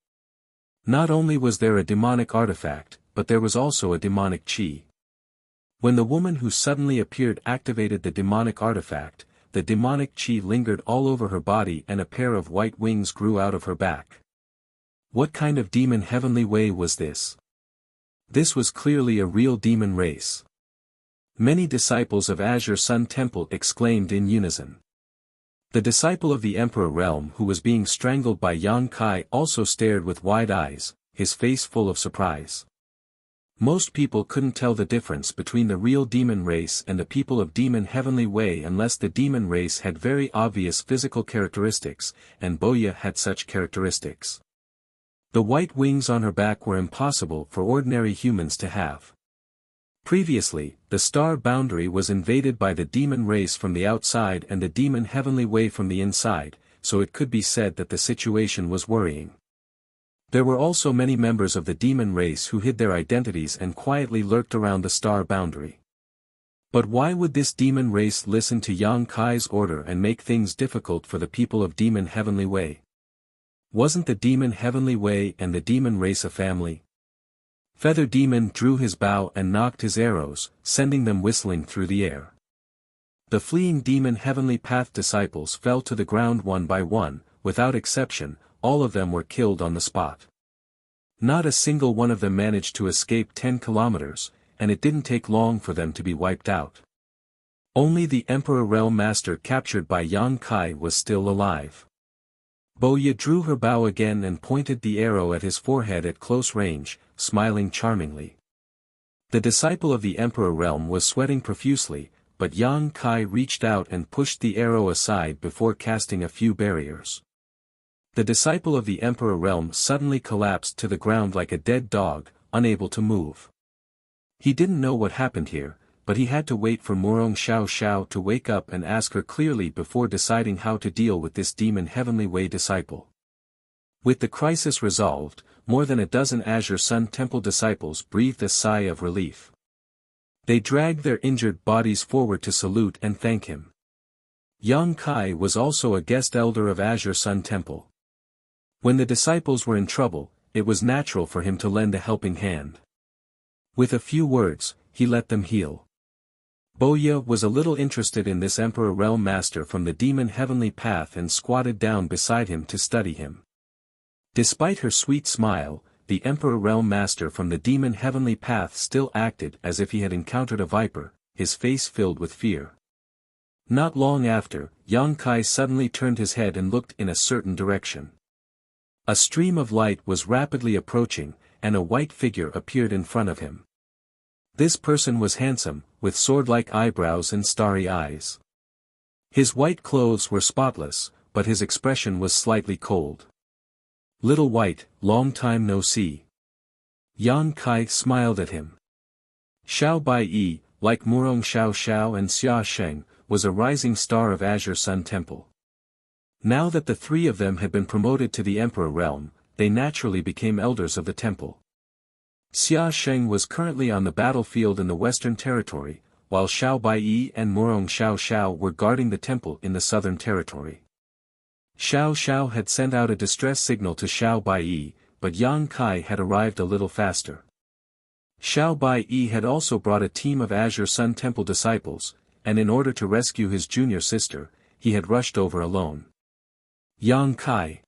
Speaker 1: Not only was there a demonic artifact, but there was also a demonic chi. When the woman who suddenly appeared activated the demonic artifact, the demonic chi lingered all over her body and a pair of white wings grew out of her back. What kind of demon heavenly way was this? This was clearly a real demon race. Many disciples of Azure Sun Temple exclaimed in unison. The disciple of the Emperor realm who was being strangled by Yang Kai also stared with wide eyes, his face full of surprise. Most people couldn't tell the difference between the real demon race and the people of demon heavenly way unless the demon race had very obvious physical characteristics, and Boya had such characteristics. The white wings on her back were impossible for ordinary humans to have. Previously, the star boundary was invaded by the demon race from the outside and the demon heavenly way from the inside, so it could be said that the situation was worrying. There were also many members of the demon race who hid their identities and quietly lurked around the star boundary. But why would this demon race listen to Yang Kai's order and make things difficult for the people of demon heavenly way? Wasn't the demon heavenly way and the demon race a family? Feather Demon drew his bow and knocked his arrows, sending them whistling through the air. The fleeing demon heavenly path disciples fell to the ground one by one, without exception, all of them were killed on the spot. Not a single one of them managed to escape 10 kilometers, and it didn't take long for them to be wiped out. Only the Emperor Realm Master captured by Yang Kai was still alive. Boya drew her bow again and pointed the arrow at his forehead at close range, smiling charmingly. The disciple of the Emperor Realm was sweating profusely, but Yang Kai reached out and pushed the arrow aside before casting a few barriers. The disciple of the Emperor Realm suddenly collapsed to the ground like a dead dog, unable to move. He didn't know what happened here, but he had to wait for Murong Xiao Xiao to wake up and ask her clearly before deciding how to deal with this demon Heavenly Way disciple. With the crisis resolved, more than a dozen Azure Sun Temple disciples breathed a sigh of relief. They dragged their injured bodies forward to salute and thank him. Yang Kai was also a guest elder of Azure Sun Temple. When the disciples were in trouble, it was natural for him to lend a helping hand. With a few words, he let them heal. Boya was a little interested in this Emperor Realm Master from the Demon Heavenly Path and squatted down beside him to study him. Despite her sweet smile, the Emperor Realm Master from the Demon Heavenly Path still acted as if he had encountered a viper, his face filled with fear. Not long after, Yang Kai suddenly turned his head and looked in a certain direction. A stream of light was rapidly approaching, and a white figure appeared in front of him. This person was handsome, with sword-like eyebrows and starry eyes. His white clothes were spotless, but his expression was slightly cold. "Little White, long time no see." Yang Kai smiled at him. Xiao Bai-yi, like Murong Xiao Xiao and Xia Sheng, was a rising star of Azure Sun Temple. Now that the three of them had been promoted to the Emperor Realm, they naturally became elders of the temple. Xia Sheng was currently on the battlefield in the Western Territory, while Xiao Bai-yi and Murong Xiao Xiao were guarding the temple in the Southern Territory. Xiao Xiao had sent out a distress signal to Xiao Bai-yi, but Yang Kai had arrived a little faster. Xiao Bai-yi had also brought a team of Azure Sun Temple disciples, and in order to rescue his junior sister, he had rushed over alone. Yang Kai.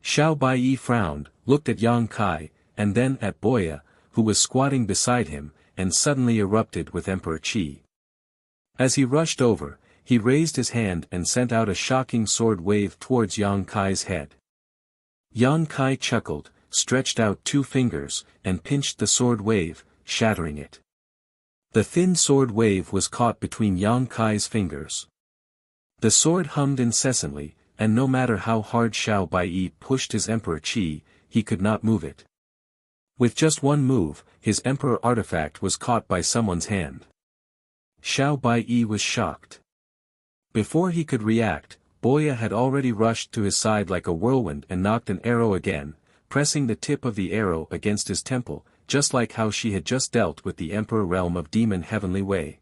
Speaker 1: Xiao Bai-yi frowned, looked at Yang Kai, and then at Boya, who was squatting beside him, and suddenly erupted with Emperor Qi. As he rushed over, he raised his hand and sent out a shocking sword wave towards Yang Kai's head. Yang Kai chuckled, stretched out 2 fingers, and pinched the sword wave, shattering it. The thin sword wave was caught between Yang Kai's fingers. The sword hummed incessantly, and no matter how hard Xiao Bai-yi pushed his Emperor Qi, he could not move it. With just one move, his Emperor artifact was caught by someone's hand. Xiao Bai-yi was shocked. Before he could react, Boya had already rushed to his side like a whirlwind and knocked an arrow again, pressing the tip of the arrow against his temple, just like how she had just dealt with the Emperor Realm of Demon Heavenly Way.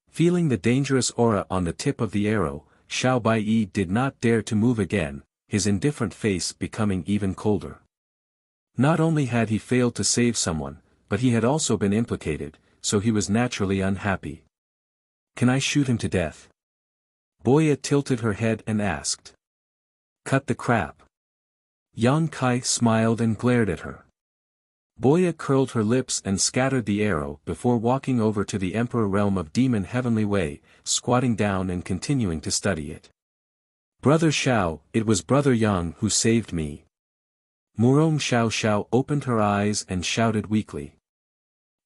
Speaker 1: Feeling the dangerous aura on the tip of the arrow, Xiao Bai-yi did not dare to move again, his indifferent face becoming even colder. Not only had he failed to save someone, but he had also been implicated, so he was naturally unhappy. "Can I shoot him to death?" Boya tilted her head and asked. "Cut the crap." Yang Kai smiled and glared at her. Boya curled her lips and scattered the arrow before walking over to the Emperor Realm of Demon Heavenly Way, squatting down and continuing to study it. "Brother Xiao, it was Brother Yang who saved me." Murong Xiao Xiao opened her eyes and shouted weakly.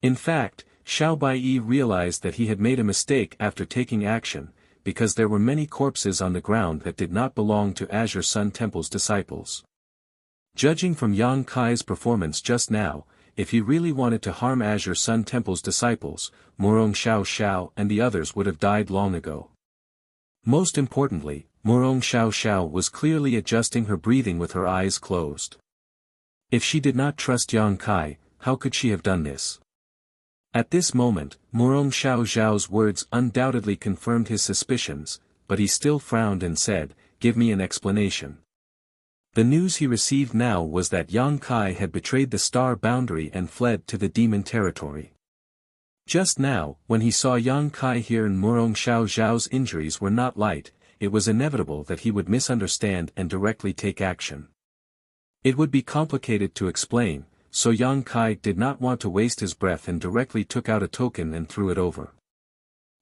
Speaker 1: In fact, Xiao Bai-yi realized that he had made a mistake after taking action, because there were many corpses on the ground that did not belong to Azure Sun Temple's disciples. Judging from Yang Kai's performance just now, if he really wanted to harm Azure Sun Temple's disciples, Murong Xiao Xiao and the others would have died long ago. Most importantly, Murong Xiao Xiao was clearly adjusting her breathing with her eyes closed. If she did not trust Yang Kai, how could she have done this? At this moment, Murong Xiao Xiao's words undoubtedly confirmed his suspicions, but he still frowned and said, "Give me an explanation." The news he received now was that Yang Kai had betrayed the star boundary and fled to the demon territory. Just now, when he saw Yang Kai here and Murong Xiao Zhao's injuries were not light, it was inevitable that he would misunderstand and directly take action. It would be complicated to explain, so Yang Kai did not want to waste his breath and directly took out a token and threw it over.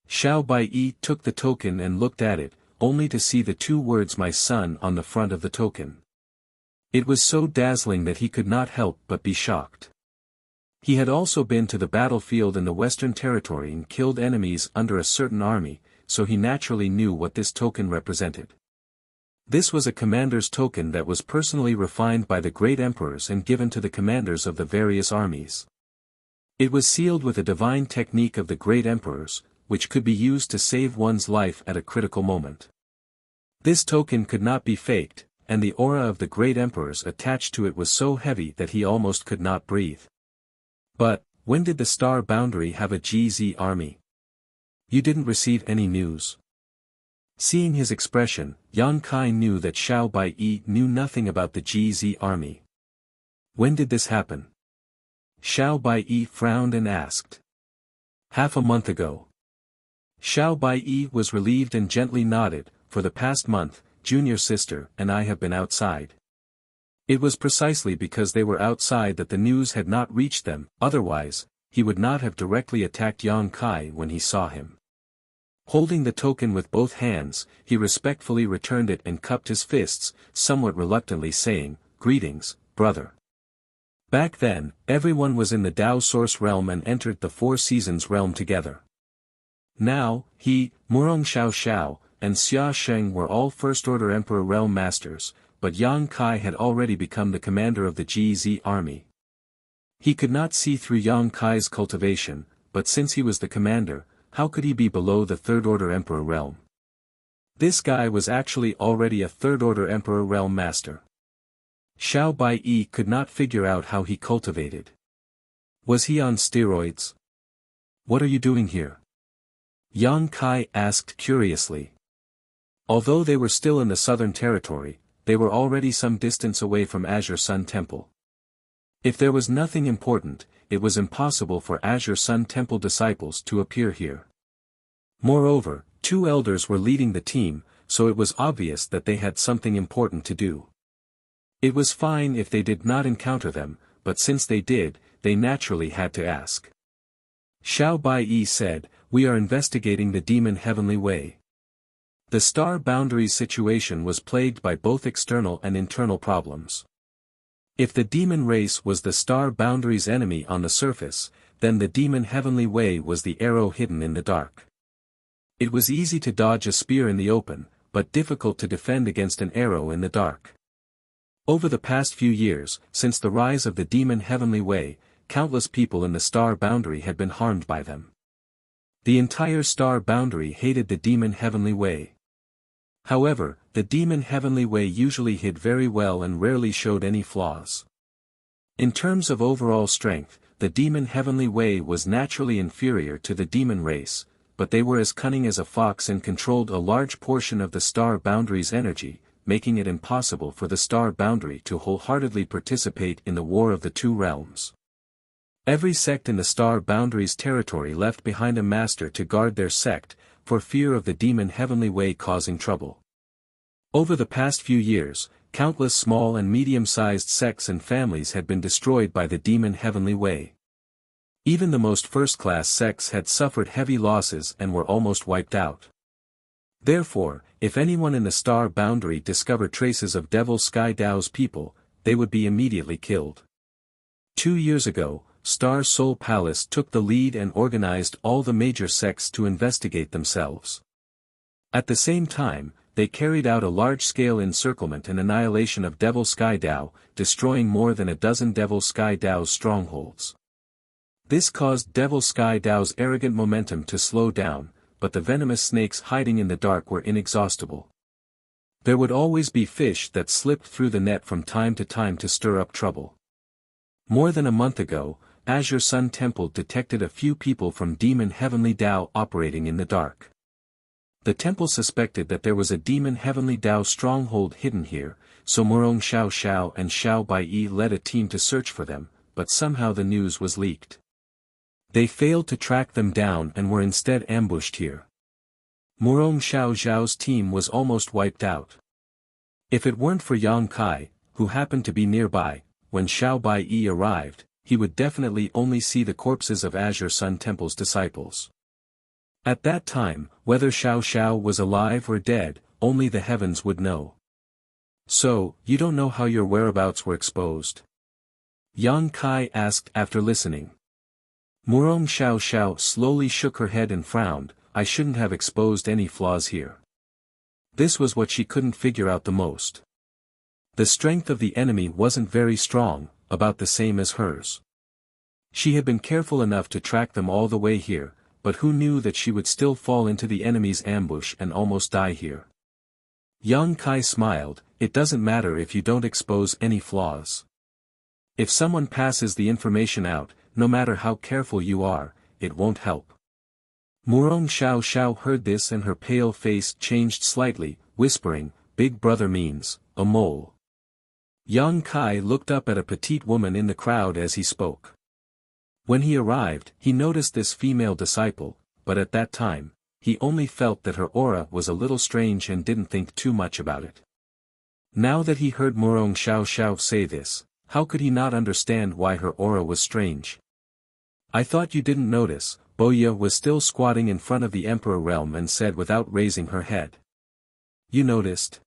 Speaker 1: Xiao Baiyi took the token and looked at it, only to see the two words "my son" on the front of the token. It was so dazzling that he could not help but be shocked. He had also been to the battlefield in the Western Territory and killed enemies under a certain army, so he naturally knew what this token represented. This was a commander's token that was personally refined by the great emperors and given to the commanders of the various armies. It was sealed with a divine technique of the great emperors, which could be used to save one's life at a critical moment. This token could not be faked, and the aura of the great emperors attached to it was so heavy that he almost could not breathe. But, when did the Star Boundary have a GZ army? You didn't receive any news. Seeing his expression, Yang Kai knew that Xiao Baiyi knew nothing about the GZ army. When did this happen? Xiao Baiyi frowned and asked. Half a month ago. Xiao Baiyi was relieved and gently nodded. For the past month, junior sister and I have been outside. It was precisely because they were outside that the news had not reached them, otherwise, he would not have directly attacked Yang Kai when he saw him. Holding the token with both hands, he respectfully returned it and cupped his fists, somewhat reluctantly saying, "Greetings, brother." Back then, everyone was in the Dao Source realm and entered the Four Seasons realm together. Now, he, Murong Xiao Xiao, and Xia Sheng were all First-Order Emperor realm masters, but Yang Kai had already become the commander of the GZ army. He could not see through Yang Kai's cultivation, but since he was the commander, how could he be below the Third-Order Emperor realm? This guy was actually already a Third-Order Emperor realm master. Xiao Baiyi could not figure out how he cultivated. Was he on steroids? What are you doing here? Yang Kai asked curiously. Although they were still in the Southern Territory, they were already some distance away from Azure Sun Temple. If there was nothing important, it was impossible for Azure Sun Temple disciples to appear here. Moreover, two elders were leading the team, so it was obvious that they had something important to do. It was fine if they did not encounter them, but since they did, they naturally had to ask. Xiao Baiyi said, "We are investigating the Demon Heavenly Way." The Star Boundaries situation was plagued by both external and internal problems. If the demon race was the Star Boundaries' enemy on the surface, then the Demon Heavenly Way was the arrow hidden in the dark. It was easy to dodge a spear in the open, but difficult to defend against an arrow in the dark. Over the past few years, since the rise of the Demon Heavenly Way, countless people in the Star Boundary had been harmed by them. The entire Star Boundary hated the Demon Heavenly Way. However, the Demon Heavenly Way usually hid very well and rarely showed any flaws. In terms of overall strength, the Demon Heavenly Way was naturally inferior to the demon race, but they were as cunning as a fox and controlled a large portion of the Star Boundary's energy, making it impossible for the Star Boundary to wholeheartedly participate in the war of the two realms. Every sect in the Star Boundary's territory left behind a master to guard their sect, for fear of the Demon Heavenly Way causing trouble. Over the past few years, countless small and medium-sized sects and families had been destroyed by the Demon Heavenly Way. Even the most first-class sects had suffered heavy losses and were almost wiped out. Therefore, if anyone in the Star Boundary discovered traces of Devil Sky Dao's people, they would be immediately killed. 2 years ago, Star Soul Palace took the lead and organized all the major sects to investigate themselves. At the same time, they carried out a large-scale encirclement and annihilation of Devil Sky Dao, destroying more than a dozen Devil Sky Dao's strongholds. This caused Devil Sky Dao's arrogant momentum to slow down, but the venomous snakes hiding in the dark were inexhaustible. There would always be fish that slipped through the net from time to stir up trouble. More than a month ago, Azure Sun Temple detected a few people from Demon Heavenly Dao operating in the dark. The temple suspected that there was a Demon Heavenly Dao stronghold hidden here, so Murong Xiao Xiao and Xiao Baiyi led a team to search for them, but somehow the news was leaked. They failed to track them down and were instead ambushed here. Murong Xiao Zhao's team was almost wiped out. If it weren't for Yang Kai, who happened to be nearby, when Xiao Baiyi arrived, he would definitely only see the corpses of Azure Sun Temple's disciples. At that time, whether Xiao Xiao was alive or dead, only the heavens would know. So, you don't know how your whereabouts were exposed? Yang Kai asked after listening. Murong Xiao Xiao slowly shook her head and frowned. I shouldn't have exposed any flaws here. This was what she couldn't figure out the most. The strength of the enemy wasn't very strong, about the same as hers. She had been careful enough to track them all the way here, but who knew that she would still fall into the enemy's ambush and almost die here? Yang Kai smiled. It doesn't matter if you don't expose any flaws. If someone passes the information out, no matter how careful you are, it won't help. Murong Xiao Xiao heard this and her pale face changed slightly, whispering, Big Brother means, a mole. Yang Kai looked up at a petite woman in the crowd as he spoke. When he arrived, he noticed this female disciple, but at that time, he only felt that her aura was a little strange and didn't think too much about it. Now that he heard Murong Xiao Xiao say this, how could he not understand why her aura was strange? I thought you didn't notice. Boya was still squatting in front of the Emperor realm and said without raising her head. You noticed?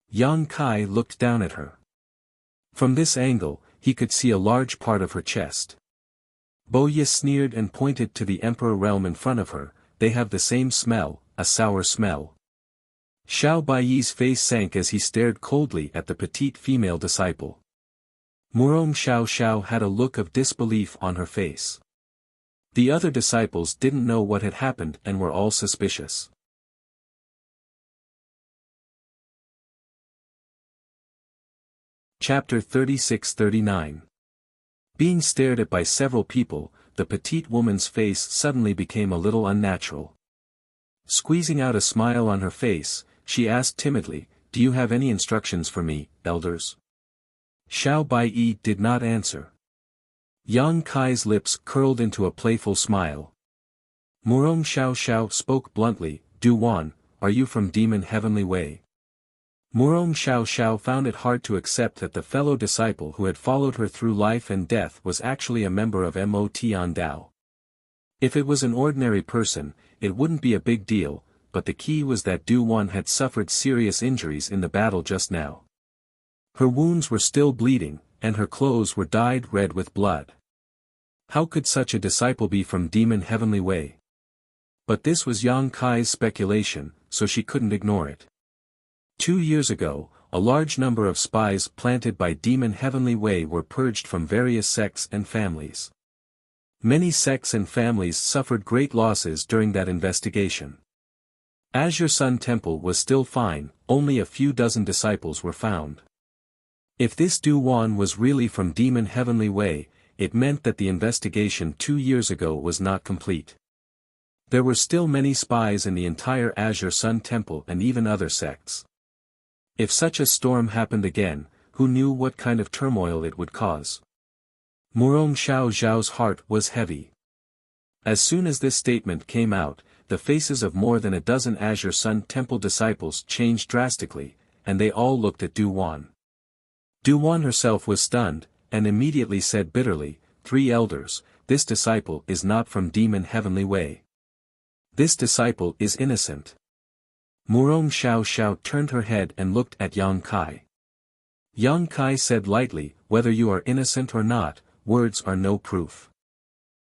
Speaker 1: Yang Kai looked down at her. From this angle, he could see a large part of her chest. Boya sneered and pointed to the Emperor realm in front of her. They have the same smell, a sour smell. Xiao Baiyi's face sank as he stared coldly at the petite female disciple. Murong Xiao Xiao had a look of disbelief on her face. The other disciples didn't know what had happened and were all suspicious. Chapter 36-39. Being stared at by several people, the petite woman's face suddenly became a little unnatural. Squeezing out a smile on her face, she asked timidly, Do you have any instructions for me, elders? Xiao Baiyi did not answer. Yang Kai's lips curled into a playful smile. Murong Xiao Xiao spoke bluntly, Du Wan, are you from Demon Heavenly Way? Murong Xiao Xiao found it hard to accept that the fellow disciple who had followed her through life and death was actually a member of Mot An Dao. If it was an ordinary person, it wouldn't be a big deal, but the key was that Du Wan had suffered serious injuries in the battle just now. Her wounds were still bleeding, and her clothes were dyed red with blood. How could such a disciple be from Demon Heavenly Way? But this was Yang Kai's speculation, so she couldn't ignore it. 2 years ago, a large number of spies planted by Demon Heavenly Way were purged from various sects and families. Many sects and families suffered great losses during that investigation. Azure Sun Temple was still fine, only a few dozen disciples were found. If this Du Wan was really from Demon Heavenly Way, it meant that the investigation 2 years ago was not complete. There were still many spies in the entire Azure Sun Temple and even other sects. If such a storm happened again, who knew what kind of turmoil it would cause? Murong Xiao Zhao's heart was heavy. As soon as this statement came out, the faces of more than a dozen Azure Sun Temple disciples changed drastically, and they all looked at Du Wan. Du Wan herself was stunned, and immediately said bitterly, 3 elders, this disciple is not from Demon Heavenly Way. This disciple is innocent. Murong Xiao Xiao turned her head and looked at Yang Kai. Yang Kai said lightly, whether you are innocent or not, words are no proof.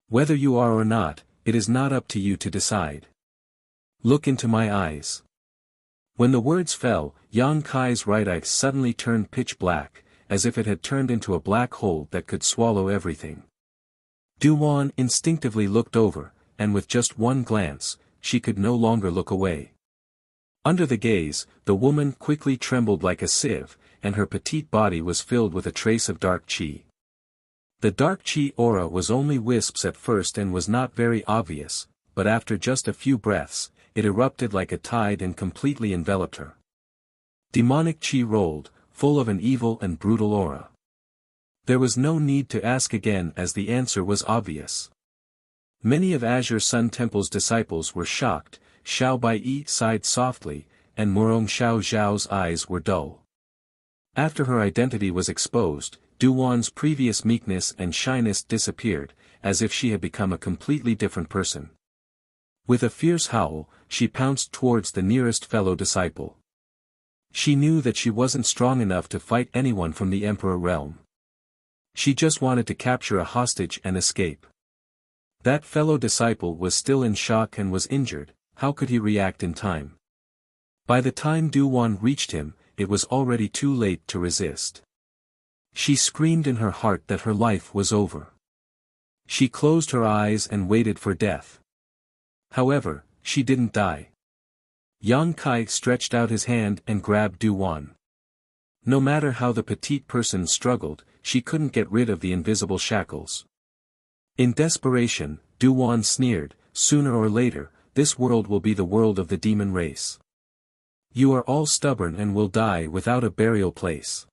Speaker 1: Whether you are or not, it is not up to you to decide. Look into my eyes. When the words fell, Yang Kai's right eye suddenly turned pitch black, as if it had turned into a black hole that could swallow everything. Du Wan instinctively looked over, and with just one glance, she could no longer look away. Under the gaze, the woman quickly trembled like a sieve, and her petite body was filled with a trace of dark qi. The dark qi aura was only wisps at first and was not very obvious, but after just a few breaths, it erupted like a tide and completely enveloped her. Demonic qi rolled, full of an evil and brutal aura. There was no need to ask again as the answer was obvious. Many of Azure Sun Temple's disciples were shocked. Xiao Baiyi sighed softly, and Murong Xiao Zhao's eyes were dull. After her identity was exposed, Duwan's previous meekness and shyness disappeared, as if she had become a completely different person. With a fierce howl, she pounced towards the nearest fellow disciple. She knew that she wasn't strong enough to fight anyone from the Emperor realm. She just wanted to capture a hostage and escape. That fellow disciple was still in shock and was injured. How could he react in time? By the time Duwan reached him, it was already too late to resist. She screamed in her heart that her life was over. She closed her eyes and waited for death. However, she didn't die. Yang Kai stretched out his hand and grabbed Duwan. No matter how the petite person struggled, she couldn't get rid of the invisible shackles. In desperation, Duwan sneered, "Sooner or later, this world will be the world of the demon race. You are all stubborn and will die without a burial place.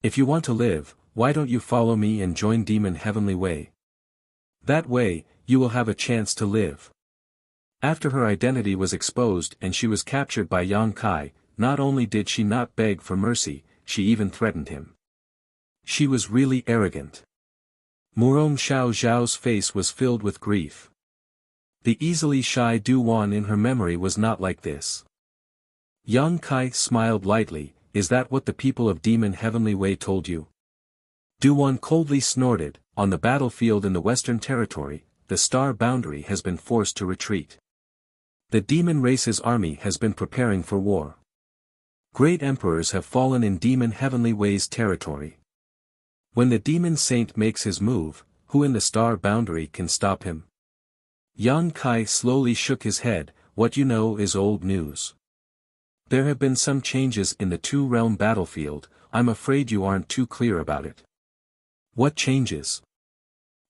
Speaker 1: If you want to live, why don't you follow me and join Demon Heavenly Way? That way, you will have a chance to live." After her identity was exposed and she was captured by Yang Kai, not only did she not beg for mercy, she even threatened him. She was really arrogant. Murong Xiao Zhao's face was filled with grief. The easily shy Duwan in her memory was not like this. Yang Kai smiled lightly, "Is that what the people of Demon Heavenly Way told you?" Duwan coldly snorted, "On the battlefield in the Western Territory, the Star Boundary has been forced to retreat. The demon race's army has been preparing for war. Great emperors have fallen in Demon Heavenly Way's territory. When the demon saint makes his move, who in the Star Boundary can stop him?" Yang Kai slowly shook his head, "What you know is old news. There have been some changes in the two-realm battlefield, I'm afraid you aren't too clear about it." "What changes?"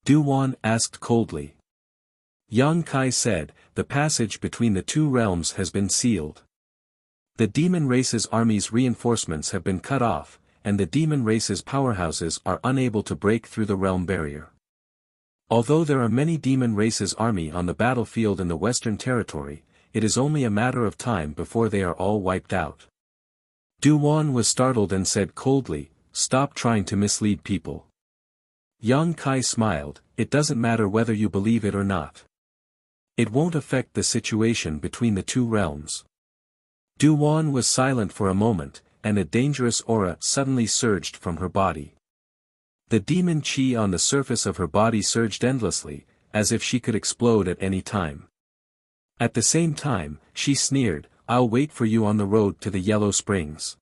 Speaker 1: Duwan asked coldly. Yang Kai said, "The passage between the two realms has been sealed. The demon race's army's reinforcements have been cut off, and the demon race's powerhouses are unable to break through the realm barrier. Although there are many demon race's army on the battlefield in the Western Territory, it is only a matter of time before they are all wiped out." Duwan was startled and said coldly, "Stop trying to mislead people." Yang Kai smiled, "It doesn't matter whether you believe it or not. It won't affect the situation between the two realms." Duwan was silent for a moment, and a dangerous aura suddenly surged from her body. The demon chi on the surface of her body surged endlessly, as if she could explode at any time. At the same time, she sneered, "I'll wait for you on the road to the Yellow Springs."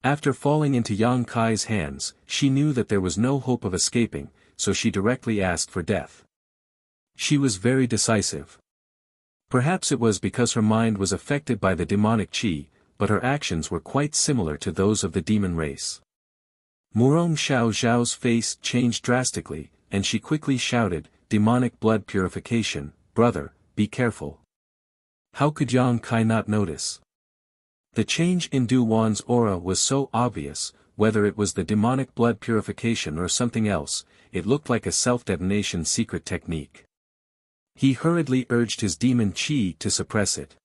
Speaker 1: After falling into Yang Kai's hands, she knew that there was no hope of escaping, so she directly asked for death. She was very decisive. Perhaps it was because her mind was affected by the demonic chi, but her actions were quite similar to those of the demon race. Murong Xiao Zhao's face changed drastically, and she quickly shouted, "Demonic blood purification, brother, be careful." How could Yang Kai not notice? The change in Duwan's aura was so obvious, whether it was the demonic blood purification or something else, it looked like a self-detonation secret technique. He hurriedly urged his demon chi to suppress it.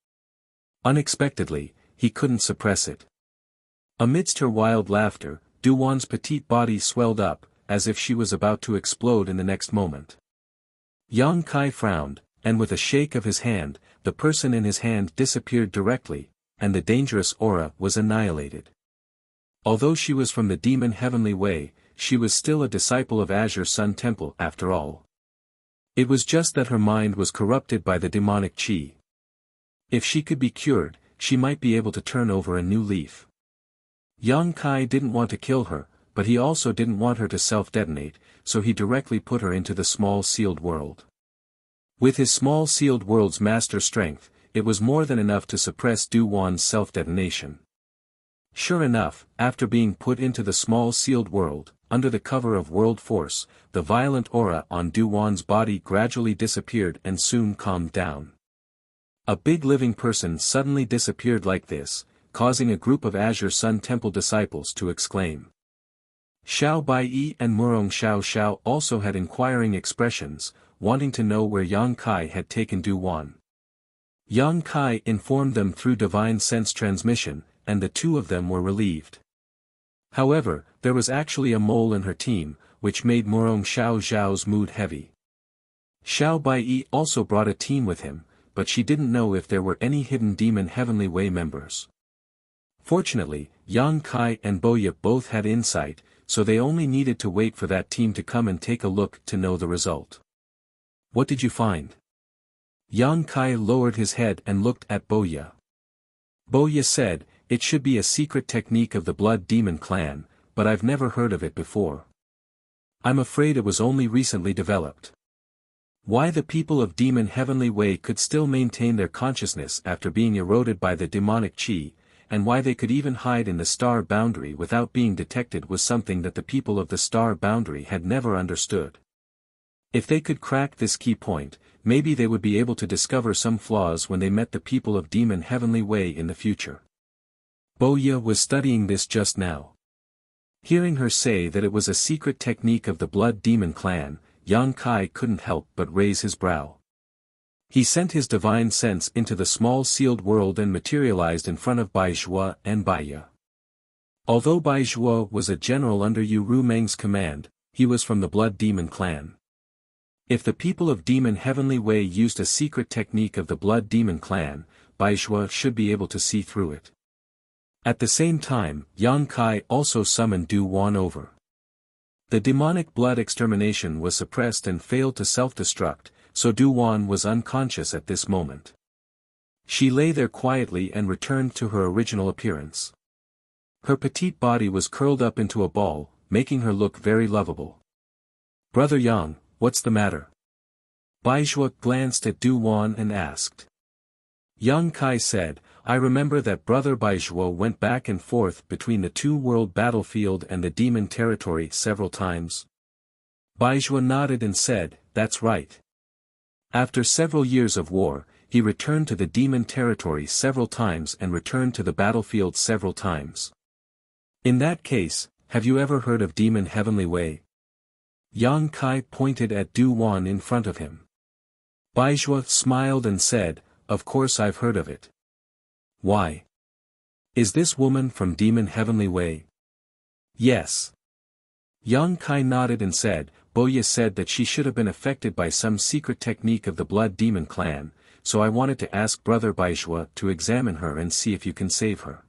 Speaker 1: Unexpectedly, he couldn't suppress it. Amidst her wild laughter, Duwan's petite body swelled up, as if she was about to explode in the next moment. Yang Kai frowned, and with a shake of his hand, the person in his hand disappeared directly, and the dangerous aura was annihilated. Although she was from the Demon Heavenly Way, she was still a disciple of Azure Sun Temple after all. It was just that her mind was corrupted by the demonic chi. If she could be cured, she might be able to turn over a new leaf. Yang Kai didn't want to kill her, but he also didn't want her to self-detonate, so he directly put her into the small sealed world. With his small sealed world's master strength, it was more than enough to suppress Duwan's self-detonation. Sure enough, after being put into the small sealed world, under the cover of world force, the violent aura on Duwan's body gradually disappeared and soon calmed down. A big living person suddenly disappeared like this, causing a group of Azure Sun Temple disciples to exclaim. Xiao Baiyi and Murong Xiao Xiao also had inquiring expressions, wanting to know where Yang Kai had taken Du Wan. Yang Kai informed them through divine sense transmission, and the two of them were relieved. However, there was actually a mole in her team, which made Murong Xiao Zhao's mood heavy. Xiao Baiyi also brought a team with him, but she didn't know if there were any hidden Demon Heavenly Way members. Fortunately, Yang Kai and Boya both had insight, so they only needed to wait for that team to come and take a look to know the result. What did you find? Yang Kai lowered his head and looked at Boya. Boya said, "It should be a secret technique of the Blood Demon clan, but I've never heard of it before. I'm afraid it was only recently developed. Why the people of Demon Heavenly Way could still maintain their consciousness after being eroded by the demonic chi, and why they could even hide in the star boundary without being detected was something that the people of the star boundary had never understood. If they could crack this key point, maybe they would be able to discover some flaws when they met the people of Demon Heavenly Way in the future." Boya was studying this just now. Hearing her say that it was a secret technique of the Blood Demon clan, Yang Kai couldn't help but raise his brow. He sent his divine sense into the small sealed world and materialized in front of Bai Zhuo and Baiya. Although Bai Zhuo was a general under Yu Rumeng's command, he was from the Blood Demon clan. If the people of Demon Heavenly Way used a secret technique of the Blood Demon clan, Bai Zhuo should be able to see through it. At the same time, Yang Kai also summoned Du Wan over. The demonic blood extermination was suppressed and failed to self-destruct, so Du Wan was unconscious at this moment. She lay there quietly and returned to her original appearance. Her petite body was curled up into a ball, making her look very lovable. "Brother Yang, what's the matter?" Bai Zhuo glanced at Du Wan and asked. Yang Kai said, "I remember that Brother Bai Zhuo went back and forth between the two-world battlefield and the demon territory several times." Bai Zhuo nodded and said, "That's right. After several years of war, he returned to the demon territory several times and returned to the battlefield several times. In that case, have you ever heard of Demon Heavenly Way?" Yang Kai pointed at Du Wan in front of him. Bai Zhuo smiled and said, "Of course I've heard of it. Why? Is this woman from Demon Heavenly Way?" "Yes." Yang Kai nodded and said, "Boya said that she should have been affected by some secret technique of the Blood Demon clan, so I wanted to ask Brother Bai Zhuo to examine her and see if you can save her."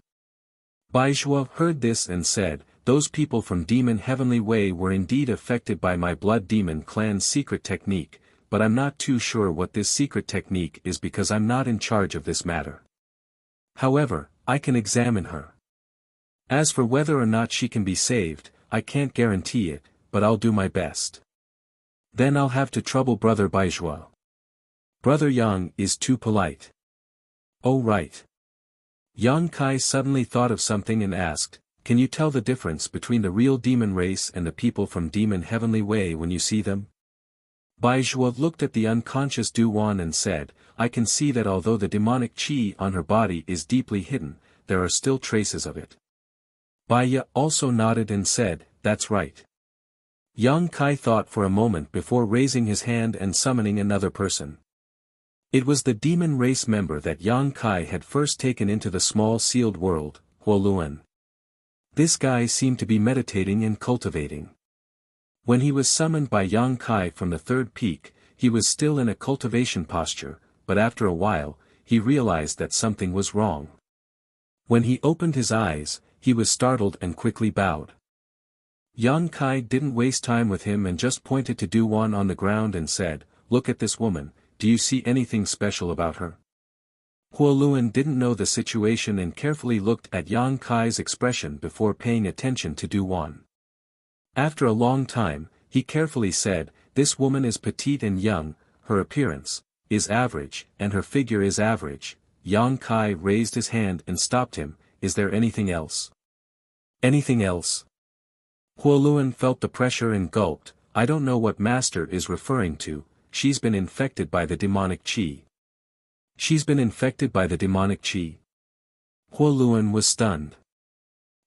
Speaker 1: Bai Zhuo heard this and said, "Those people from Demon Heavenly Way were indeed affected by my Blood Demon clan's secret technique, but I'm not too sure what this secret technique is because I'm not in charge of this matter. However, I can examine her. As for whether or not she can be saved, I can't guarantee it, but I'll do my best. Then I'll have to trouble Brother Bai Zhuo. Brother Yang is too polite." "Oh right." Yang Kai suddenly thought of something and asked, "Can you tell the difference between the real demon race and the people from Demon Heavenly Way when you see them?" Bai Zhuo looked at the unconscious Du Wan and said, "I can see that although the demonic chi on her body is deeply hidden, there are still traces of it." Baiya also nodded and said, "That's right." Yang Kai thought for a moment before raising his hand and summoning another person. It was the demon race member that Yang Kai had first taken into the small sealed world, Huoluan. This guy seemed to be meditating and cultivating. When he was summoned by Yang Kai from the third peak, he was still in a cultivation posture, but after a while, he realized that something was wrong. When he opened his eyes, he was startled and quickly bowed. Yang Kai didn't waste time with him and just pointed to Du Wan on the ground and said, "Look at this woman, do you see anything special about her?" Huoluan didn't know the situation and carefully looked at Yang Kai's expression before paying attention to Du Wan. After a long time, he carefully said, "This woman is petite and young, her appearance is average, and her figure is average." Yang Kai raised his hand and stopped him, "Is there anything else?" "Anything else?" Huoluan felt the pressure and gulped, "I don't know what Master is referring to. She's been infected by the demonic chi." "She's been infected by the demonic chi?" Huoluan was stunned.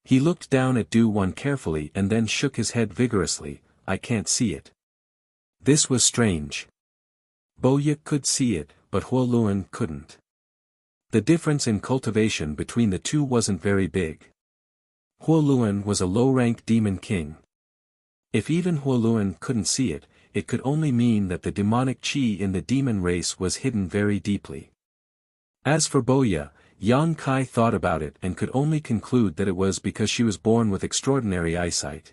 Speaker 1: He looked down at Du Wan carefully and then shook his head vigorously, "I can't see it." This was strange. Boya could see it, but Huoluan couldn't. The difference in cultivation between the two wasn't very big. Huoluan was a low-rank demon king. If even Huoluan couldn't see it, it could only mean that the demonic chi in the demon race was hidden very deeply. As for Boya, Yang Kai thought about it and could only conclude that it was because she was born with extraordinary eyesight.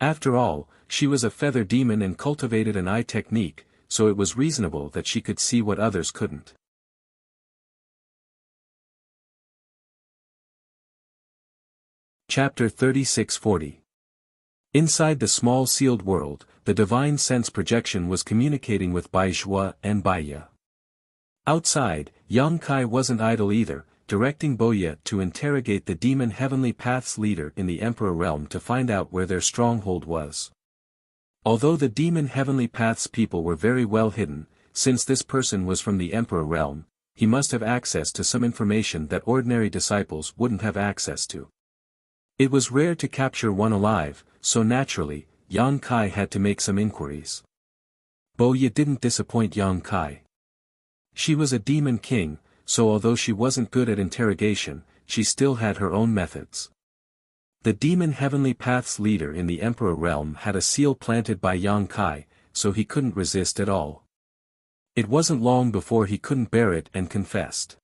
Speaker 1: After all, she was a feather demon and cultivated an eye technique, so it was reasonable that she could see what others couldn't. Chapter 3640. Inside the small sealed world, the divine sense projection was communicating with Baizhua and Baiya. Outside, Yang Kai wasn't idle either, directing Boya to interrogate the demon heavenly path's leader in the Emperor realm to find out where their stronghold was. Although the demon heavenly path's people were very well hidden, since this person was from the Emperor realm, he must have access to some information that ordinary disciples wouldn't have access to. It was rare to capture one alive, so naturally, Yang Kai had to make some inquiries. Boya didn't disappoint Yang Kai. She was a demon king, so although she wasn't good at interrogation, she still had her own methods. The demon heavenly path's leader in the Emperor realm had a seal planted by Yang Kai, so he couldn't resist at all. It wasn't long before he couldn't bear it and confessed.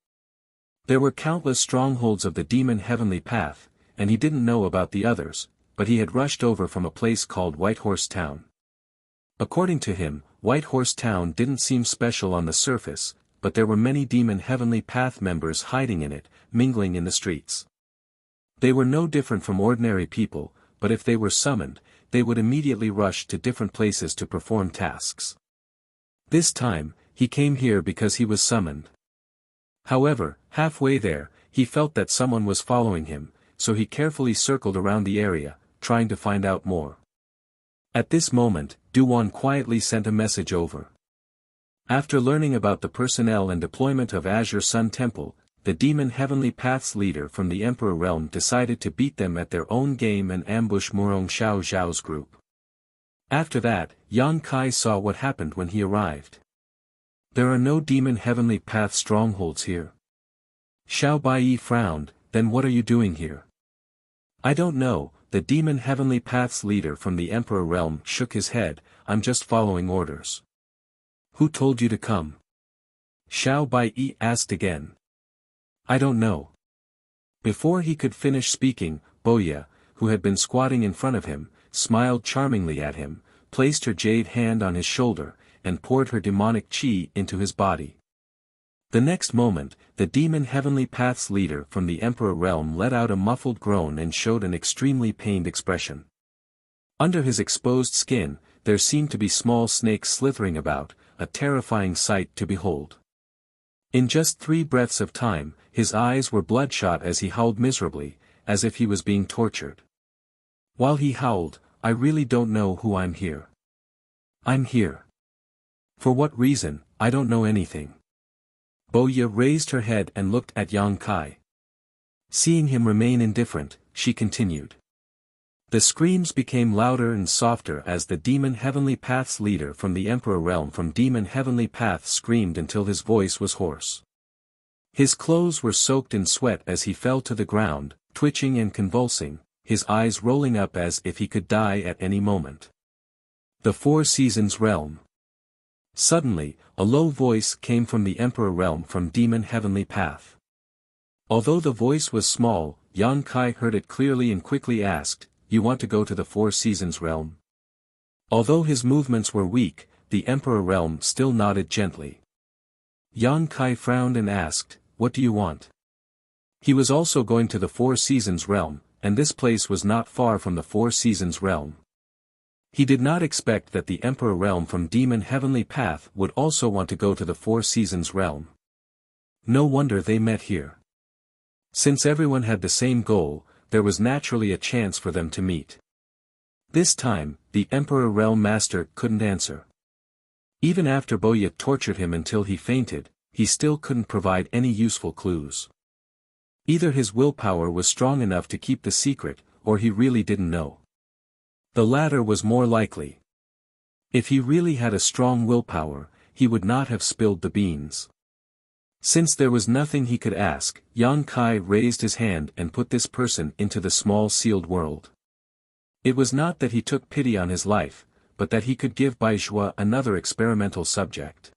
Speaker 1: There were countless strongholds of the demon heavenly path, and he didn't know about the others, but he had rushed over from a place called Whitehorse Town. According to him, Whitehorse Town didn't seem special on the surface, but there were many demon heavenly path members hiding in it, mingling in the streets. They were no different from ordinary people, but if they were summoned, they would immediately rush to different places to perform tasks. This time, he came here because he was summoned. However, halfway there, he felt that someone was following him, so he carefully circled around the area, trying to find out more. At this moment, Duwan quietly sent a message over. After learning about the personnel and deployment of Azure Sun Temple, the demon heavenly path's leader from the Emperor realm decided to beat them at their own game and ambush Murong Xiao Zhao's group. After that, Yang Kai saw what happened when he arrived. There are no demon heavenly path strongholds here. Xiao Baiyi frowned. Then what are you doing here? I don't know, the demon heavenly path's leader from the Emperor realm shook his head. I'm just following orders. Who told you to come? Xiao Baiyi asked again. I don't know. Before he could finish speaking, Boya, who had been squatting in front of him, smiled charmingly at him, placed her jade hand on his shoulder, and poured her demonic chi into his body. The next moment, the demon heavenly path's leader from the Emperor realm let out a muffled groan and showed an extremely pained expression. Under his exposed skin, there seemed to be small snakes slithering about, a terrifying sight to behold. In just 3 breaths of time, his eyes were bloodshot as he howled miserably, as if he was being tortured. While he howled, I really don't know who I'm here. I'm here. For what reason, I don't know anything. Boya raised her head and looked at Yang Kai. Seeing him remain indifferent, she continued. The screams became louder and softer as the demon heavenly path's leader from the Emperor realm from demon heavenly path screamed until his voice was hoarse. His clothes were soaked in sweat as he fell to the ground, twitching and convulsing, his eyes rolling up as if he could die at any moment. The Four Seasons Realm. Suddenly, a low voice came from the Emperor realm from demon heavenly path. Although the voice was small, Yang Kai heard it clearly and quickly asked, You want to go to the Four Seasons realm? Although his movements were weak, the Emperor realm still nodded gently. Yang Kai frowned and asked, What do you want? He was also going to the Four Seasons realm, and this place was not far from the Four Seasons realm. He did not expect that the Emperor realm from demon heavenly path would also want to go to the Four Seasons realm. No wonder they met here. Since everyone had the same goal, there was naturally a chance for them to meet. This time, the Emperor realm master couldn't answer. Even after Boya tortured him until he fainted, he still couldn't provide any useful clues. Either his willpower was strong enough to keep the secret, or he really didn't know. The latter was more likely. If he really had a strong willpower, he would not have spilled the beans. Since there was nothing he could ask, Yang Kai raised his hand and put this person into the small sealed world. It was not that he took pity on his life, but that he could give Baizhua another experimental subject.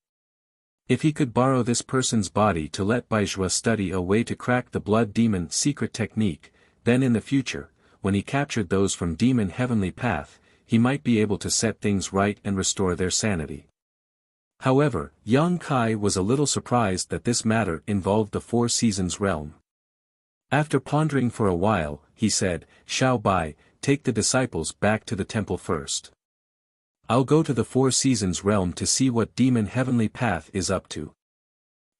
Speaker 1: If he could borrow this person's body to let Baizhua study a way to crack the blood demon secret technique, then in the future, when he captured those from demon heavenly path, he might be able to set things right and restore their sanity. However, Yang Kai was a little surprised that this matter involved the Four Seasons realm. After pondering for a while, he said, "Xiao Bai, take the disciples back to the temple first. I'll go to the Four Seasons realm to see what demon heavenly path is up to."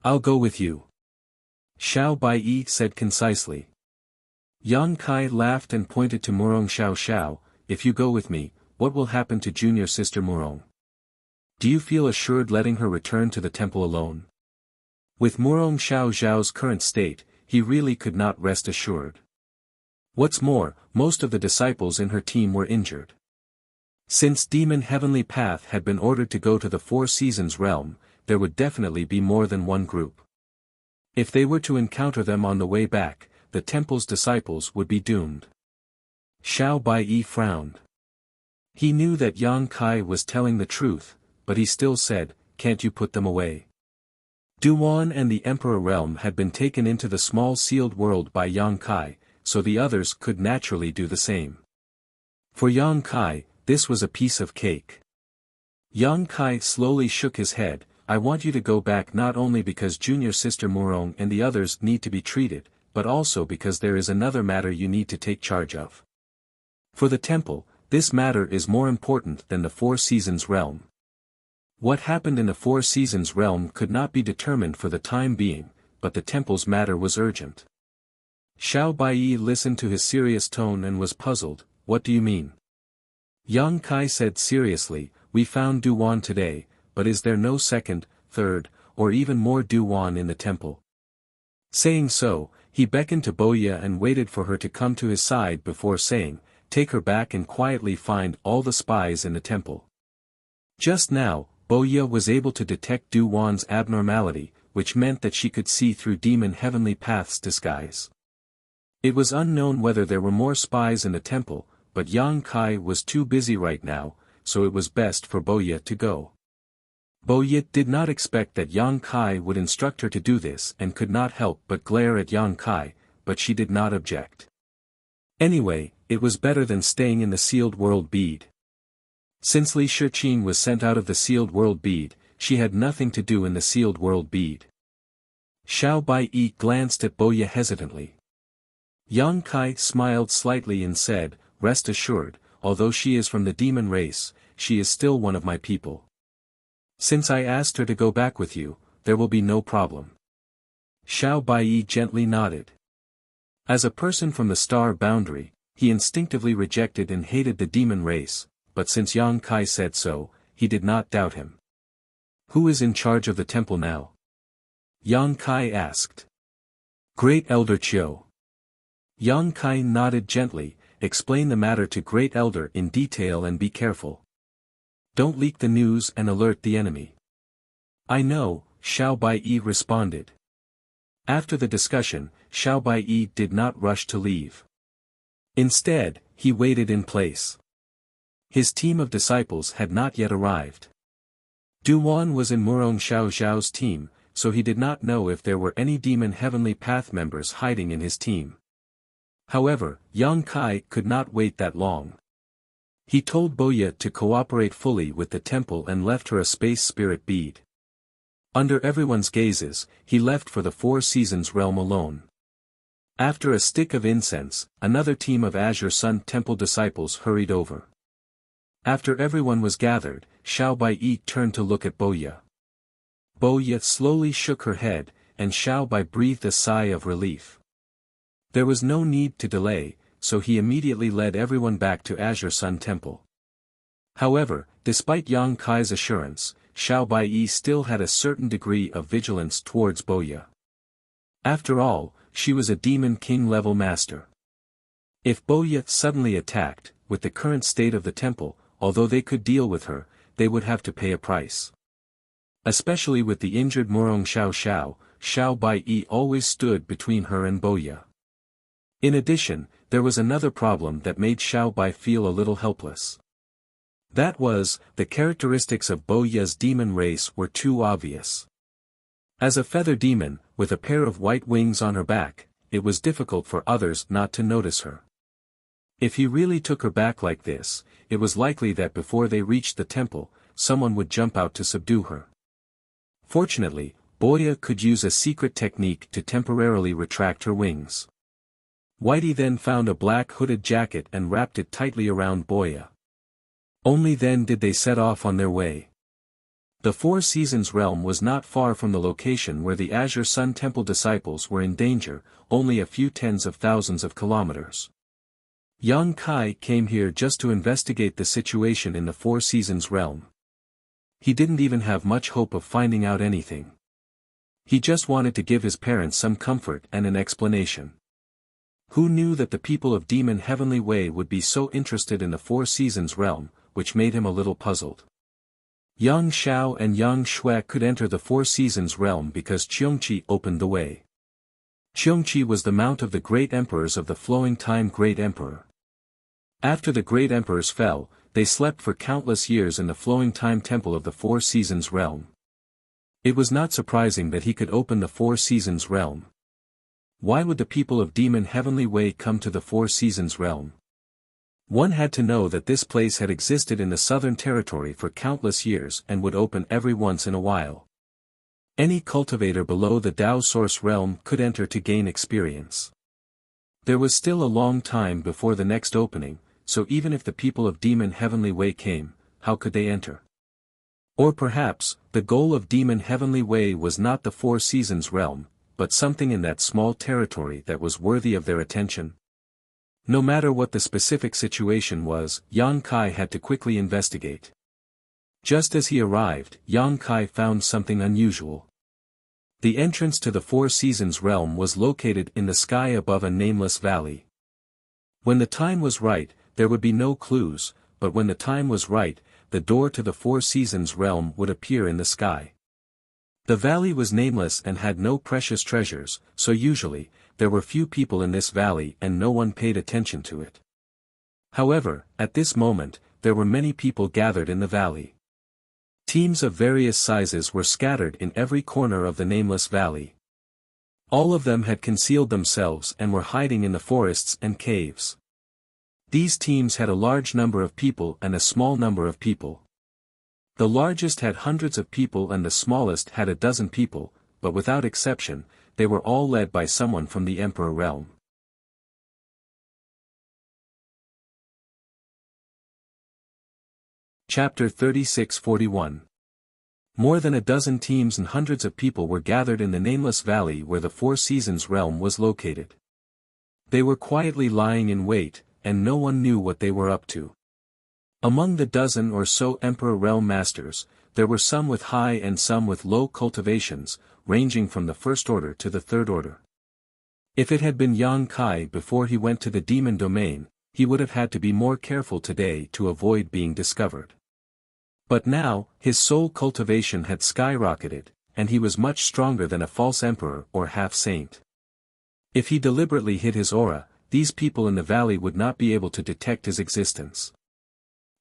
Speaker 1: "I'll go with you," Xiao Bai said concisely. Yang Kai laughed and pointed to Murong Xiao Xiao, "If you go with me, what will happen to junior sister Murong? Do you feel assured letting her return to the temple alone?" With Murong Xiao Xiao's current state, he really could not rest assured. What's more, most of the disciples in her team were injured. Since Demon Heavenly Path had been ordered to go to the Four Seasons realm, there would definitely be more than one group. If they were to encounter them on the way back, the temple's disciples would be doomed. Xiao Bai frowned. He knew that Yang Kai was telling the truth, but he still said, "Can't you put them away?" Duan and the Emperor realm had been taken into the small sealed world by Yang Kai, so the others could naturally do the same. For Yang Kai, this was a piece of cake. Yang Kai slowly shook his head. "I want you to go back not only because junior sister Murong and the others need to be treated, but also because there is another matter you need to take charge of. For the temple, this matter is more important than the Four Seasons realm. What happened in the Four Seasons realm could not be determined for the time being, but the temple's matter was urgent." Xiao Bai listened to his serious tone and was puzzled. "What do you mean?" Yang Kai said seriously, "We found Duan today, but is there no second, third, or even more Duan in the temple?" Saying so, he beckoned to Boya and waited for her to come to his side before saying, "Take her back and quietly find all the spies in the temple." Just now, Boya was able to detect Duan's abnormality, which meant that she could see through Demon Heavenly Path's disguise. It was unknown whether there were more spies in the temple, but Yang Kai was too busy right now, so it was best for Boya to go. Boya did not expect that Yang Kai would instruct her to do this and could not help but glare at Yang Kai, but she did not object. Anyway, it was better than staying in the sealed world bead. Since Li Shiqing was sent out of the sealed world bead, she had nothing to do in the sealed world bead. Xiao Bai glanced at Boya hesitantly. Yang Kai smiled slightly and said, "Rest assured, although she is from the demon race, she is still one of my people. Since I asked her to go back with you, there will be no problem." Xiao Bai gently nodded. As a person from the star boundary, he instinctively rejected and hated the demon race, but since Yang Kai said so, he did not doubt him. "Who is in charge of the temple now?" Yang Kai asked. "Great Elder Chiu." Yang Kai nodded gently. "Explain the matter to Great Elder in detail and be careful. Don't leak the news and alert the enemy." "I know," Xiao Bai responded. After the discussion, Xiao Bai did not rush to leave. Instead, he waited in place. His team of disciples had not yet arrived. Duan was in Murong Xiao Xiao's team, so he did not know if there were any Demon Heavenly Path members hiding in his team. However, Yang Kai could not wait that long. He told Boya to cooperate fully with the temple and left her a space spirit bead. Under everyone's gazes, he left for the Four Seasons realm alone. After a stick of incense, another team of Azure Sun Temple disciples hurried over. After everyone was gathered, Xiao Bai turned to look at Boya. Boya slowly shook her head, and Xiao Bai breathed a sigh of relief. There was no need to delay, so he immediately led everyone back to Azure Sun Temple. However, despite Yang Kai's assurance, Xiao Bai still had a certain degree of vigilance towards Boya. After all, she was a Demon King level master. If Boya suddenly attacked, with the current state of the temple, although they could deal with her, they would have to pay a price. Especially with the injured Murong Xiao Xiao, Xiao Bai always stood between her and Boya. In addition, there was another problem that made Xiao Bai feel a little helpless. That was, the characteristics of Boya's demon race were too obvious. As a feather demon, with a pair of white wings on her back, it was difficult for others not to notice her. If he really took her back like this, it was likely that before they reached the temple, someone would jump out to subdue her. Fortunately, Boya could use a secret technique to temporarily retract her wings. Whitey then found a black hooded jacket and wrapped it tightly around Boya. Only then did they set off on their way. The Four Seasons realm was not far from the location where the Azure Sun Temple disciples were in danger, only a few tens of thousands of kilometers. Yang Kai came here just to investigate the situation in the Four Seasons realm. He didn't even have much hope of finding out anything. He just wanted to give his parents some comfort and an explanation. Who knew that the people of Demon Heavenly Way would be so interested in the Four Seasons realm, which made him a little puzzled. Yang Xiao and Yang Shui could enter the Four Seasons realm because Qiongqi opened the way. Qiongqi was the mount of the great emperors of the Flowing Time Great Emperor. After the great emperors fell, they slept for countless years in the Flowing Time Temple of the Four Seasons realm. It was not surprising that he could open the Four Seasons realm. Why would the people of Demon Heavenly Way come to the Four Seasons realm? One had to know that this place had existed in the Southern Territory for countless years and would open every once in a while. Any cultivator below the Dao Source realm could enter to gain experience. There was still a long time before the next opening, so even if the people of Demon Heavenly Way came, how could they enter? Or perhaps, the goal of Demon Heavenly Way was not the Four Seasons realm, but something in that small territory that was worthy of their attention? No matter what the specific situation was, Yang Kai had to quickly investigate. Just as he arrived, Yang Kai found something unusual. The entrance to the Four Seasons realm was located in the sky above a nameless valley. When the time was right, there would be no clues, but when the time was right, the door to the Four Seasons realm would appear in the sky. The valley was nameless and had no precious treasures, so usually, there were few people in this valley and no one paid attention to it. However, at this moment, there were many people gathered in the valley. Teams of various sizes were scattered in every corner of the nameless valley. All of them had concealed themselves and were hiding in the forests and caves. These teams had a large number of people and a small number of people. The largest had hundreds of people and the smallest had a dozen people, but without exception, they were all led by someone from the Emperor realm. Chapter 36-41. More than a dozen teams and hundreds of people were gathered in the nameless valley where the Four Seasons realm was located. They were quietly lying in wait, and no one knew what they were up to. Among the dozen or so Emperor realm masters, there were some with high and some with low cultivations, ranging from the first order to the third order. If it had been Yang Kai before he went to the demon domain, he would have had to be more careful today to avoid being discovered. But now, his soul cultivation had skyrocketed, and he was much stronger than a false emperor or half-saint. If he deliberately hid his aura, these people in the valley would not be able to detect his existence.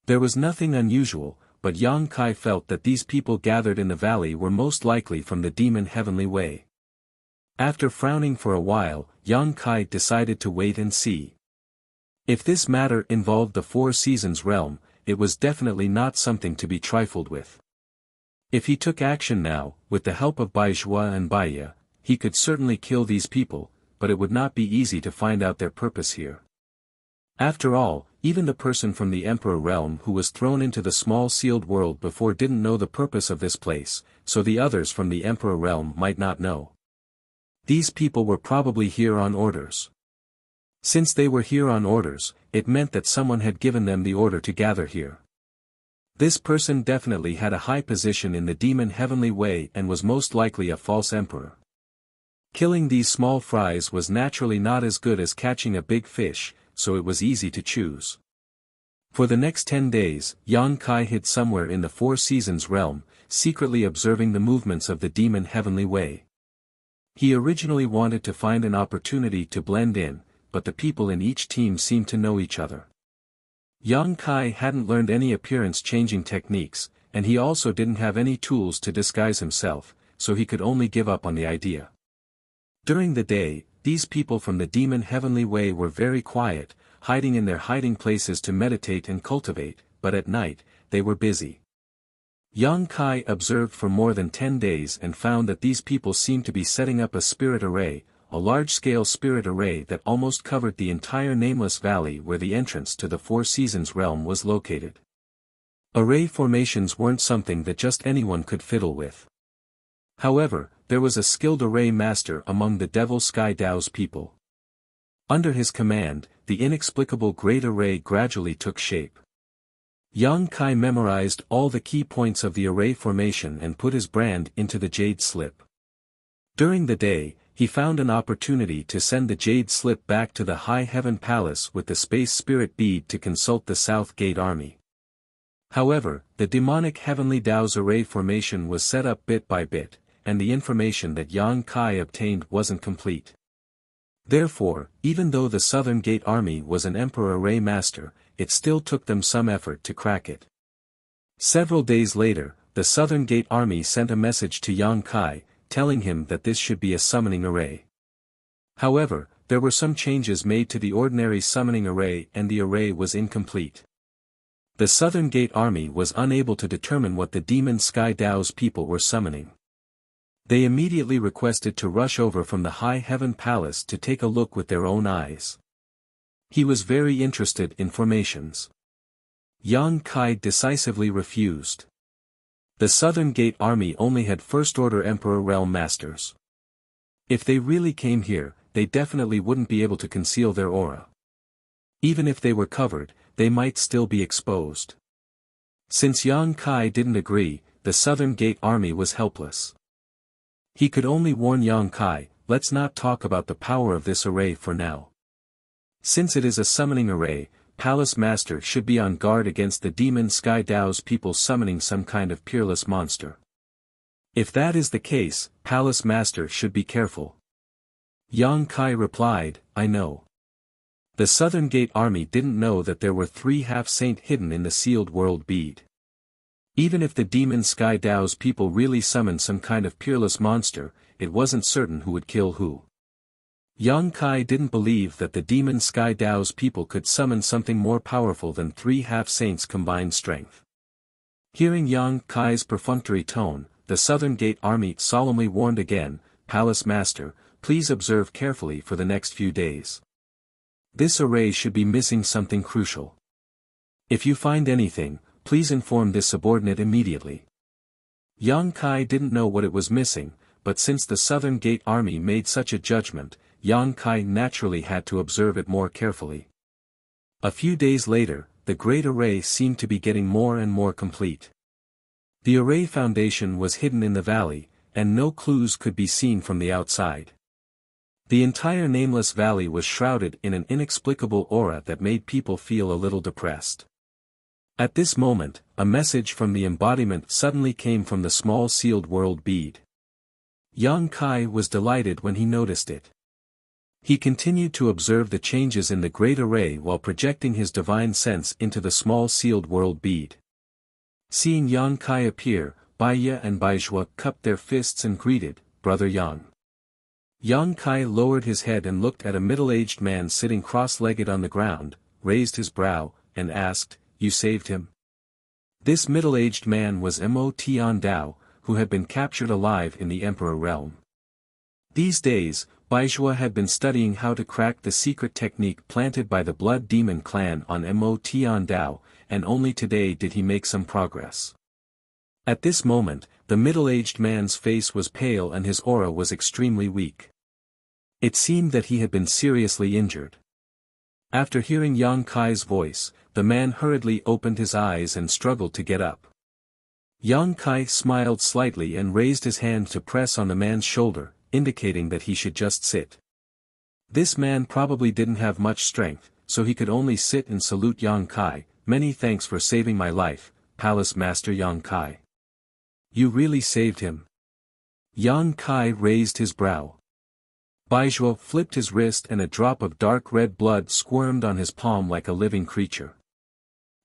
Speaker 1: There was nothing unusual, but Yang Kai felt that these people gathered in the valley were most likely from the Demon Heavenly Way. After frowning for a while, Yang Kai decided to wait and see. If this matter involved the Four Seasons realm, it was definitely not something to be trifled with. If he took action now, with the help of Bai Zhua and Baiya, he could certainly kill these people, but it would not be easy to find out their purpose here. After all, even the person from the Emperor realm who was thrown into the small sealed world before didn't know the purpose of this place, so the others from the Emperor realm might not know. These people were probably here on orders. Since they were here on orders, it meant that someone had given them the order to gather here. This person definitely had a high position in the Demon Heavenly Way and was most likely a false emperor. Killing these small fries was naturally not as good as catching a big fish, so it was easy to choose. For the next 10 days, Yang Kai hid somewhere in the Four Seasons realm, secretly observing the movements of the demon heavenly way. He originally wanted to find an opportunity to blend in, but the people in each team seemed to know each other. Yang Kai hadn't learned any appearance-changing techniques, and he also didn't have any tools to disguise himself, so he could only give up on the idea. During the day, these people from the demon heavenly way were very quiet, hiding in their hiding places to meditate and cultivate, but at night, they were busy. Yang Kai observed for more than 10 days and found that these people seemed to be setting up a spirit array, a large-scale spirit array that almost covered the entire nameless valley where the entrance to the Four Seasons realm was located. Array formations weren't something that just anyone could fiddle with. However, there was a skilled array master among the Devil Sky Dao's people. Under his command, the inexplicable Great Array gradually took shape. Yang Kai memorized all the key points of the array formation and put his brand into the jade slip. During the day, he found an opportunity to send the jade slip back to the High Heaven Palace with the Space Spirit Bead to consult the South Gate Army. However, the demonic Heavenly Dao's array formation was set up bit by bit, and the information that Yang Kai obtained wasn't complete. Therefore, even though the Southern Gate Army was an Emperor Array Master, it still took them some effort to crack it. Several days later, the Southern Gate Army sent a message to Yang Kai, telling him that this should be a summoning array. However, there were some changes made to the ordinary summoning array and the array was incomplete. The Southern Gate Army was unable to determine what the Demon Sky Dao's people were summoning. They immediately requested to rush over from the High Heaven Palace to take a look with their own eyes. He was very interested in formations. Yang Kai decisively refused. The Southern Gate Army only had First-Order Emperor Realm Masters. If they really came here, they definitely wouldn't be able to conceal their aura. Even if they were covered, they might still be exposed. Since Yang Kai didn't agree, the Southern Gate Army was helpless. He could only warn Yang Kai, let's not talk about the power of this array for now. Since it is a summoning array, Palace Master should be on guard against the Demon Sky Dao's people summoning some kind of peerless monster. If that is the case, Palace Master should be careful. Yang Kai replied, I know. The Southern Gate Army didn't know that there were 3 half-saint hidden in the sealed world bead. Even if the Demon Sky Dao's people really summoned some kind of peerless monster, it wasn't certain who would kill who. Yang Kai didn't believe that the Demon Sky Dao's people could summon something more powerful than 3 half-saints' combined strength. Hearing Yang Kai's perfunctory tone, the Southern Gate Army solemnly warned again, Palace Master, please observe carefully for the next few days. This array should be missing something crucial. If you find anything, please inform this subordinate immediately. Yang Kai didn't know what it was missing, but since the Southern Gate Army made such a judgment, Yang Kai naturally had to observe it more carefully. A few days later, the Great Array seemed to be getting more and more complete. The array foundation was hidden in the valley, and no clues could be seen from the outside. The entire nameless valley was shrouded in an inexplicable aura that made people feel a little depressed. At this moment, a message from the embodiment suddenly came from the small sealed world bead. Yang Kai was delighted when he noticed it. He continued to observe the changes in the Great Array while projecting his divine sense into the small sealed world bead. Seeing Yang Kai appear, Baiya and Baizhua cupped their fists and greeted, Brother Yang. Yang Kai lowered his head and looked at a middle-aged man sitting cross-legged on the ground, raised his brow, and asked, You saved him? This middle-aged man was Mo Tian Dao, who had been captured alive in the Emperor realm. These days, Baizhua had been studying how to crack the secret technique planted by the Blood Demon clan on Mo Tian Dao, and only today did he make some progress. At this moment, the middle-aged man's face was pale and his aura was extremely weak. It seemed that he had been seriously injured. After hearing Yang Kai's voice, the man hurriedly opened his eyes and struggled to get up. Yang Kai smiled slightly and raised his hand to press on the man's shoulder, indicating that he should just sit. This man probably didn't have much strength, so he could only sit and salute Yang Kai. Many thanks for saving my life, Palace Master Yang Kai. You really saved him. Yang Kai raised his brow. Baizhuo flipped his wrist and a drop of dark red blood squirmed on his palm like a living creature.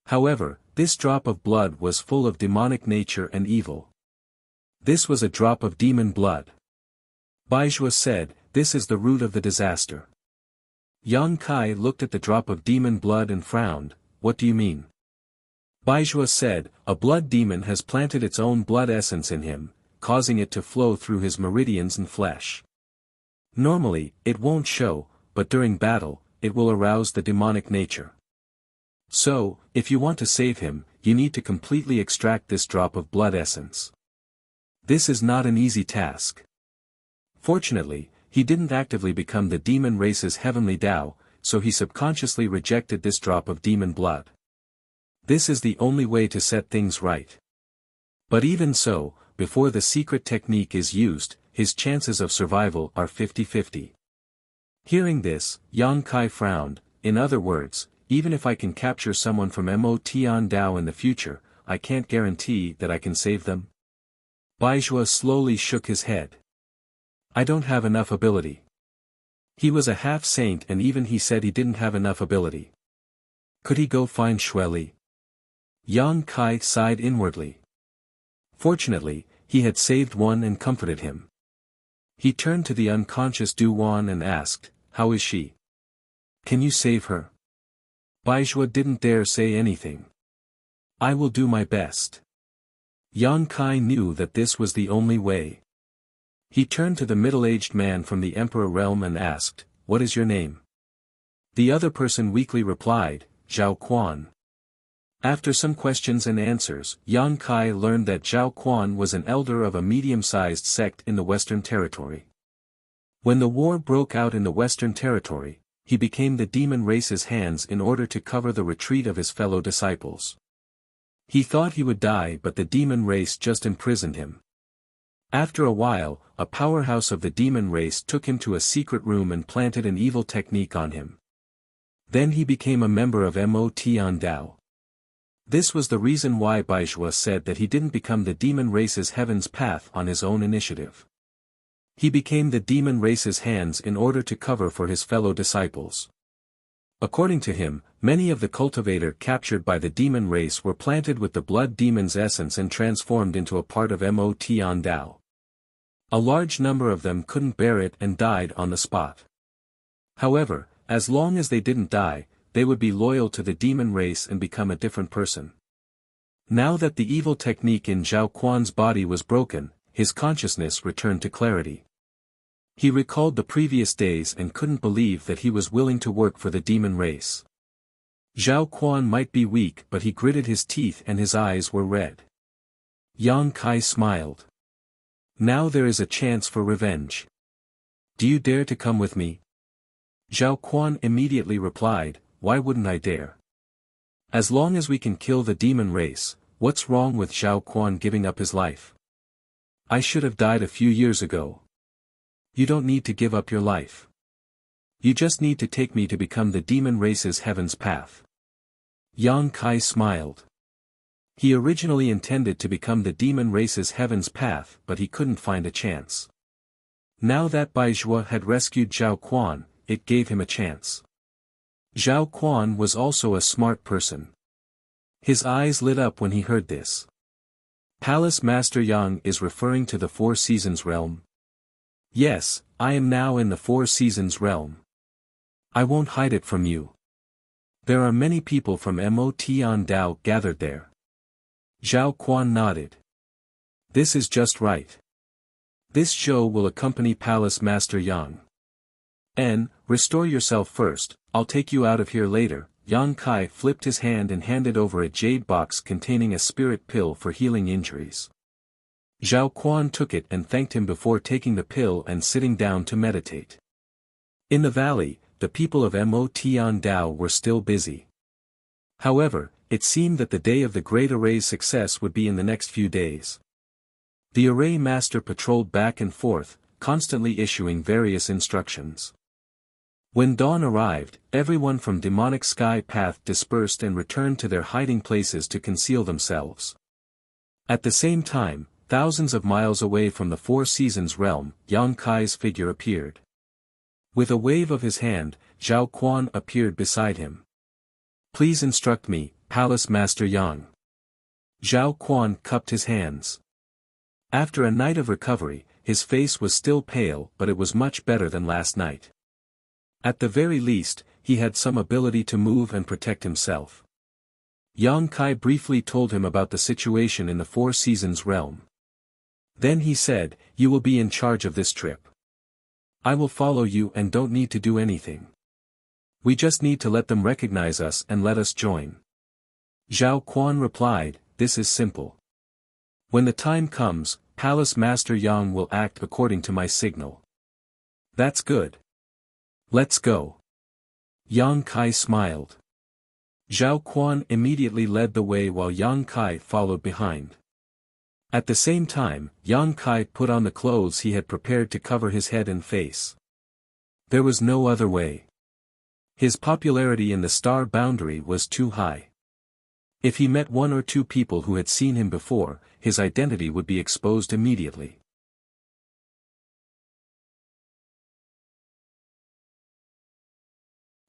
Speaker 1: However, this drop of blood was full of demonic nature and evil. This was a drop of demon blood. Baizhuo said, "This is the root of the disaster." Yang Kai looked at the drop of demon blood and frowned. "What do you mean?" Baizhuo said, "A blood demon has planted its own blood essence in him, causing it to flow through his meridians and flesh. Normally, it won't show, but during battle, it will arouse the demonic nature. So, if you want to save him, you need to completely extract this drop of blood essence. This is not an easy task." Fortunately, he didn't actively become the demon race's heavenly Tao, so he subconsciously rejected this drop of demon blood. This is the only way to set things right. But even so, before the secret technique is used, his chances of survival are 50-50. Hearing this, Yang Kai frowned. "In other words, even if I can capture someone from Mo Tian Dao in the future, I can't guarantee that I can save them?" Baizhuo slowly shook his head. "I don't have enough ability." He was a half-saint and even he said he didn't have enough ability. Could he go find Xueli? Yang Kai sighed inwardly. Fortunately, he had saved one and comforted him. He turned to the unconscious Du Wan and asked, "How is she? Can you save her?" Baizhuo didn't dare say anything. "I will do my best." Yang Kai knew that this was the only way. He turned to the middle-aged man from the Emperor realm and asked, "What is your name?" The other person weakly replied, "Zhao Quan." After some questions and answers, Yang Kai learned that Zhao Quan was an elder of a medium-sized sect in the Western Territory. When the war broke out in the Western Territory, he became the demon race's hands in order to cover the retreat of his fellow disciples. He thought he would die, but the demon race just imprisoned him. After a while, a powerhouse of the demon race took him to a secret room and planted an evil technique on him. Then he became a member of Mo Tian Dao. This was the reason why Baizhuo said that he didn't become the demon race's heaven's path on his own initiative. He became the demon race's hands in order to cover for his fellow disciples. According to him, many of the cultivator captured by the demon race were planted with the blood demon's essence and transformed into a part of Mo Tian Dao. A large number of them couldn't bear it and died on the spot. However, as long as they didn't die, they would be loyal to the demon race and become a different person. Now that the evil technique in Zhao Quan's body was broken, his consciousness returned to clarity. He recalled the previous days and couldn't believe that he was willing to work for the demon race. Zhao Quan might be weak, but he gritted his teeth and his eyes were red. Yang Kai smiled. "Now there is a chance for revenge. Do you dare to come with me?" Zhao Quan immediately replied, "Why wouldn't I dare? As long as we can kill the demon race, what's wrong with Zhao Quan giving up his life? I should have died a few years ago. You don't need to give up your life. You just need to take me to become the demon race's heaven's path." Yang Kai smiled. He originally intended to become the demon race's heaven's path, but he couldn't find a chance. Now that Baizhuo had rescued Zhao Quan, it gave him a chance. Zhao Quan was also a smart person. His eyes lit up when he heard this. "Palace Master Yang is referring to the Four Seasons realm?" "Yes, I am now in the Four Seasons realm. I won't hide it from you. There are many people from Mo Tian Dao gathered there." Zhao Quan nodded. "This is just right. This show will accompany Palace Master Yang. Restore yourself first, I'll take you out of here later." Yang Kai flipped his hand and handed over a jade box containing a spirit pill for healing injuries. Zhao Quan took it and thanked him before taking the pill and sitting down to meditate. In the valley, the people of Mo Tian Dao were still busy. However, it seemed that the day of the Great Array's success would be in the next few days. The Array Master patrolled back and forth, constantly issuing various instructions. When dawn arrived, everyone from Demonic Sky Path dispersed and returned to their hiding places to conceal themselves. At the same time, thousands of miles away from the Four Seasons realm, Yang Kai's figure appeared. With a wave of his hand, Zhao Quan appeared beside him. "Please instruct me, Palace Master Yang." Zhao Quan cupped his hands. After a night of recovery, his face was still pale, but it was much better than last night. At the very least, he had some ability to move and protect himself. Yang Kai briefly told him about the situation in the Four Seasons realm. Then he said, "You will be in charge of this trip. I will follow you and don't need to do anything. We just need to let them recognize us and let us join." Zhao Quan replied, "This is simple. When the time comes, Palace Master Yang will act according to my signal." "That's good. Let's go." Yang Kai smiled. Zhao Quan immediately led the way while Yang Kai followed behind. At the same time, Yang Kai put on the clothes he had prepared to cover his head and face. There was no other way. His popularity in the star boundary was too high. If he met one or two people who had seen him before, his identity would be exposed immediately.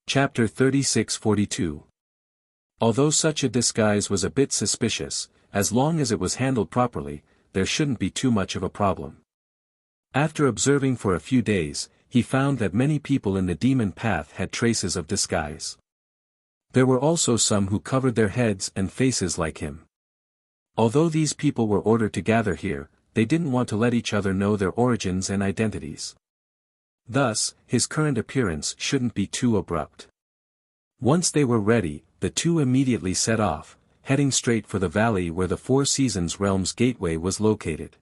Speaker 1: Chapter 36-42. Although such a disguise was a bit suspicious, as long as it was handled properly, there shouldn't be too much of a problem. After observing for a few days, he found that many people in the demon path had traces of disguise. There were also some who covered their heads and faces like him. Although these people were ordered to gather here, they didn't want to let each other know their origins and identities. Thus, his current appearance shouldn't be too abrupt. Once they were ready, the two immediately set off, heading straight for the valley where the Four Seasons realm's gateway was located.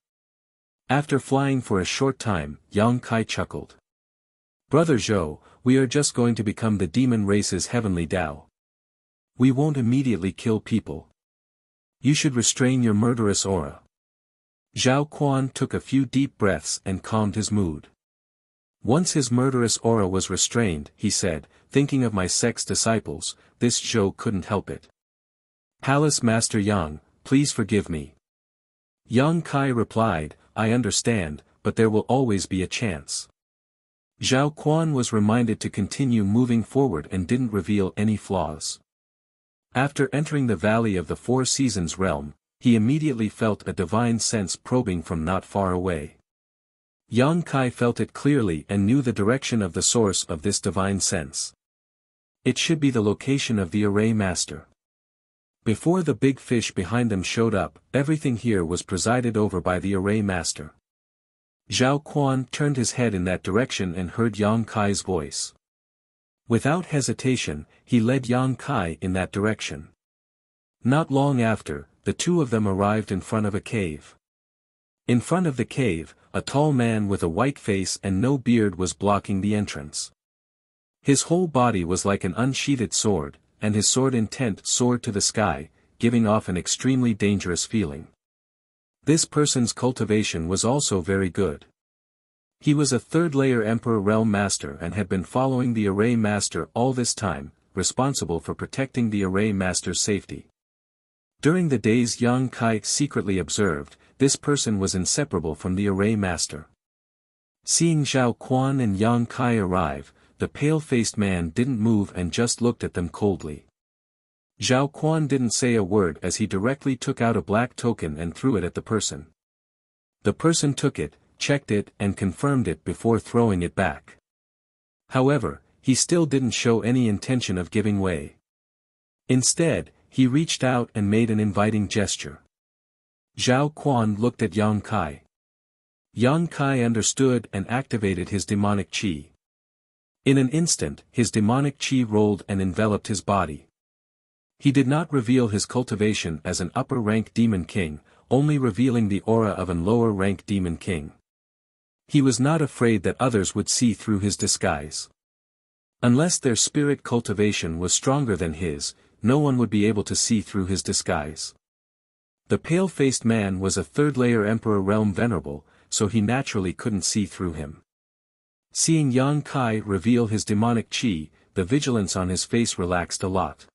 Speaker 1: After flying for a short time, Yang Kai chuckled. "Brother Zhou, we are just going to become the demon race's heavenly Tao. We won't immediately kill people. You should restrain your murderous aura." Zhao Quan took a few deep breaths and calmed his mood. Once his murderous aura was restrained, he said, "Thinking of my sect's disciples, this Zhou couldn't help it. Palace Master Yang, please forgive me." Yang Kai replied, "I understand, but there will always be a chance." Zhao Quan was reminded to continue moving forward and didn't reveal any flaws. After entering the valley of the Four Seasons realm, he immediately felt a divine sense probing from not far away. Yang Kai felt it clearly and knew the direction of the source of this divine sense. It should be the location of the Array Master. Before the big fish behind them showed up, everything here was presided over by the Array Master. Zhao Quan turned his head in that direction and heard Yang Kai's voice. Without hesitation, he led Yang Kai in that direction. Not long after, the two of them arrived in front of a cave. In front of the cave, a tall man with a white face and no beard was blocking the entrance. His whole body was like an unsheathed sword, and his sword intent soared to the sky, giving off an extremely dangerous feeling. This person's cultivation was also very good. He was a third-layer Emperor Realm Master and had been following the Array Master all this time, responsible for protecting the Array Master's safety. During the days Yang Kai secretly observed, this person was inseparable from the Array Master. Seeing Zhao Quan and Yang Kai arrive, the pale-faced man didn't move and just looked at them coldly. Zhao Quan didn't say a word as he directly took out a black token and threw it at the person. The person took it, checked it and confirmed it before throwing it back. However, he still didn't show any intention of giving way. Instead, he reached out and made an inviting gesture. Zhao Quan looked at Yang Kai. Yang Kai understood and activated his demonic qi. In an instant, his demonic qi rolled and enveloped his body. He did not reveal his cultivation as an upper-rank demon king, only revealing the aura of an lower-rank demon king. He was not afraid that others would see through his disguise. Unless their spirit cultivation was stronger than his, no one would be able to see through his disguise. The pale-faced man was a third-layer Emperor Realm Venerable, so he naturally couldn't see through him. Seeing Yang Kai reveal his demonic qi, the vigilance on his face relaxed a lot.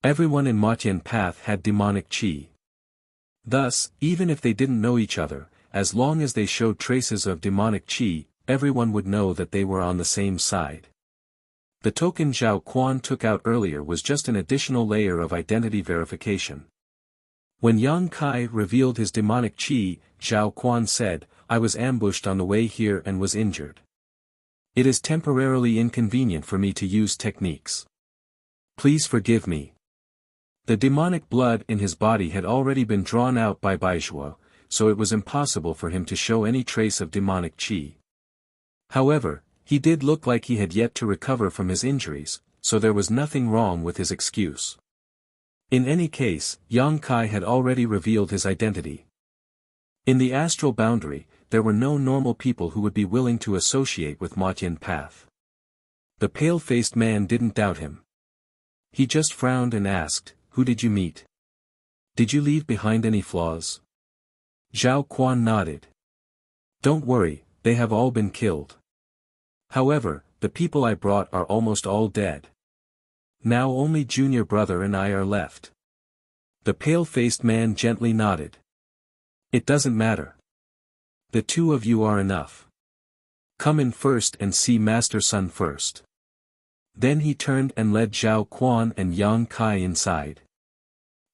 Speaker 1: Everyone in Matian Path had demonic qi. Thus, even if they didn't know each other, as long as they showed traces of demonic qi, everyone would know that they were on the same side. The token Zhao Quan took out earlier was just an additional layer of identity verification. When Yang Kai revealed his demonic qi, Zhao Quan said, "I was ambushed on the way here and was injured. It is temporarily inconvenient for me to use techniques. Please forgive me." The demonic blood in his body had already been drawn out by Baizhuo, so it was impossible for him to show any trace of demonic qi. However, he did look like he had yet to recover from his injuries, so there was nothing wrong with his excuse. In any case, Yang Kai had already revealed his identity. In the astral boundary, there were no normal people who would be willing to associate with Ma Tianpath. The pale-faced man didn't doubt him. He just frowned and asked, "Who did you meet? Did you leave behind any flaws?" Zhao Quan nodded. "Don't worry, they have all been killed. However, the people I brought are almost all dead. Now only junior brother and I are left." The pale-faced man gently nodded. "It doesn't matter. The two of you are enough. Come in first and see Master Sun first." Then he turned and led Zhao Quan and Yang Kai inside.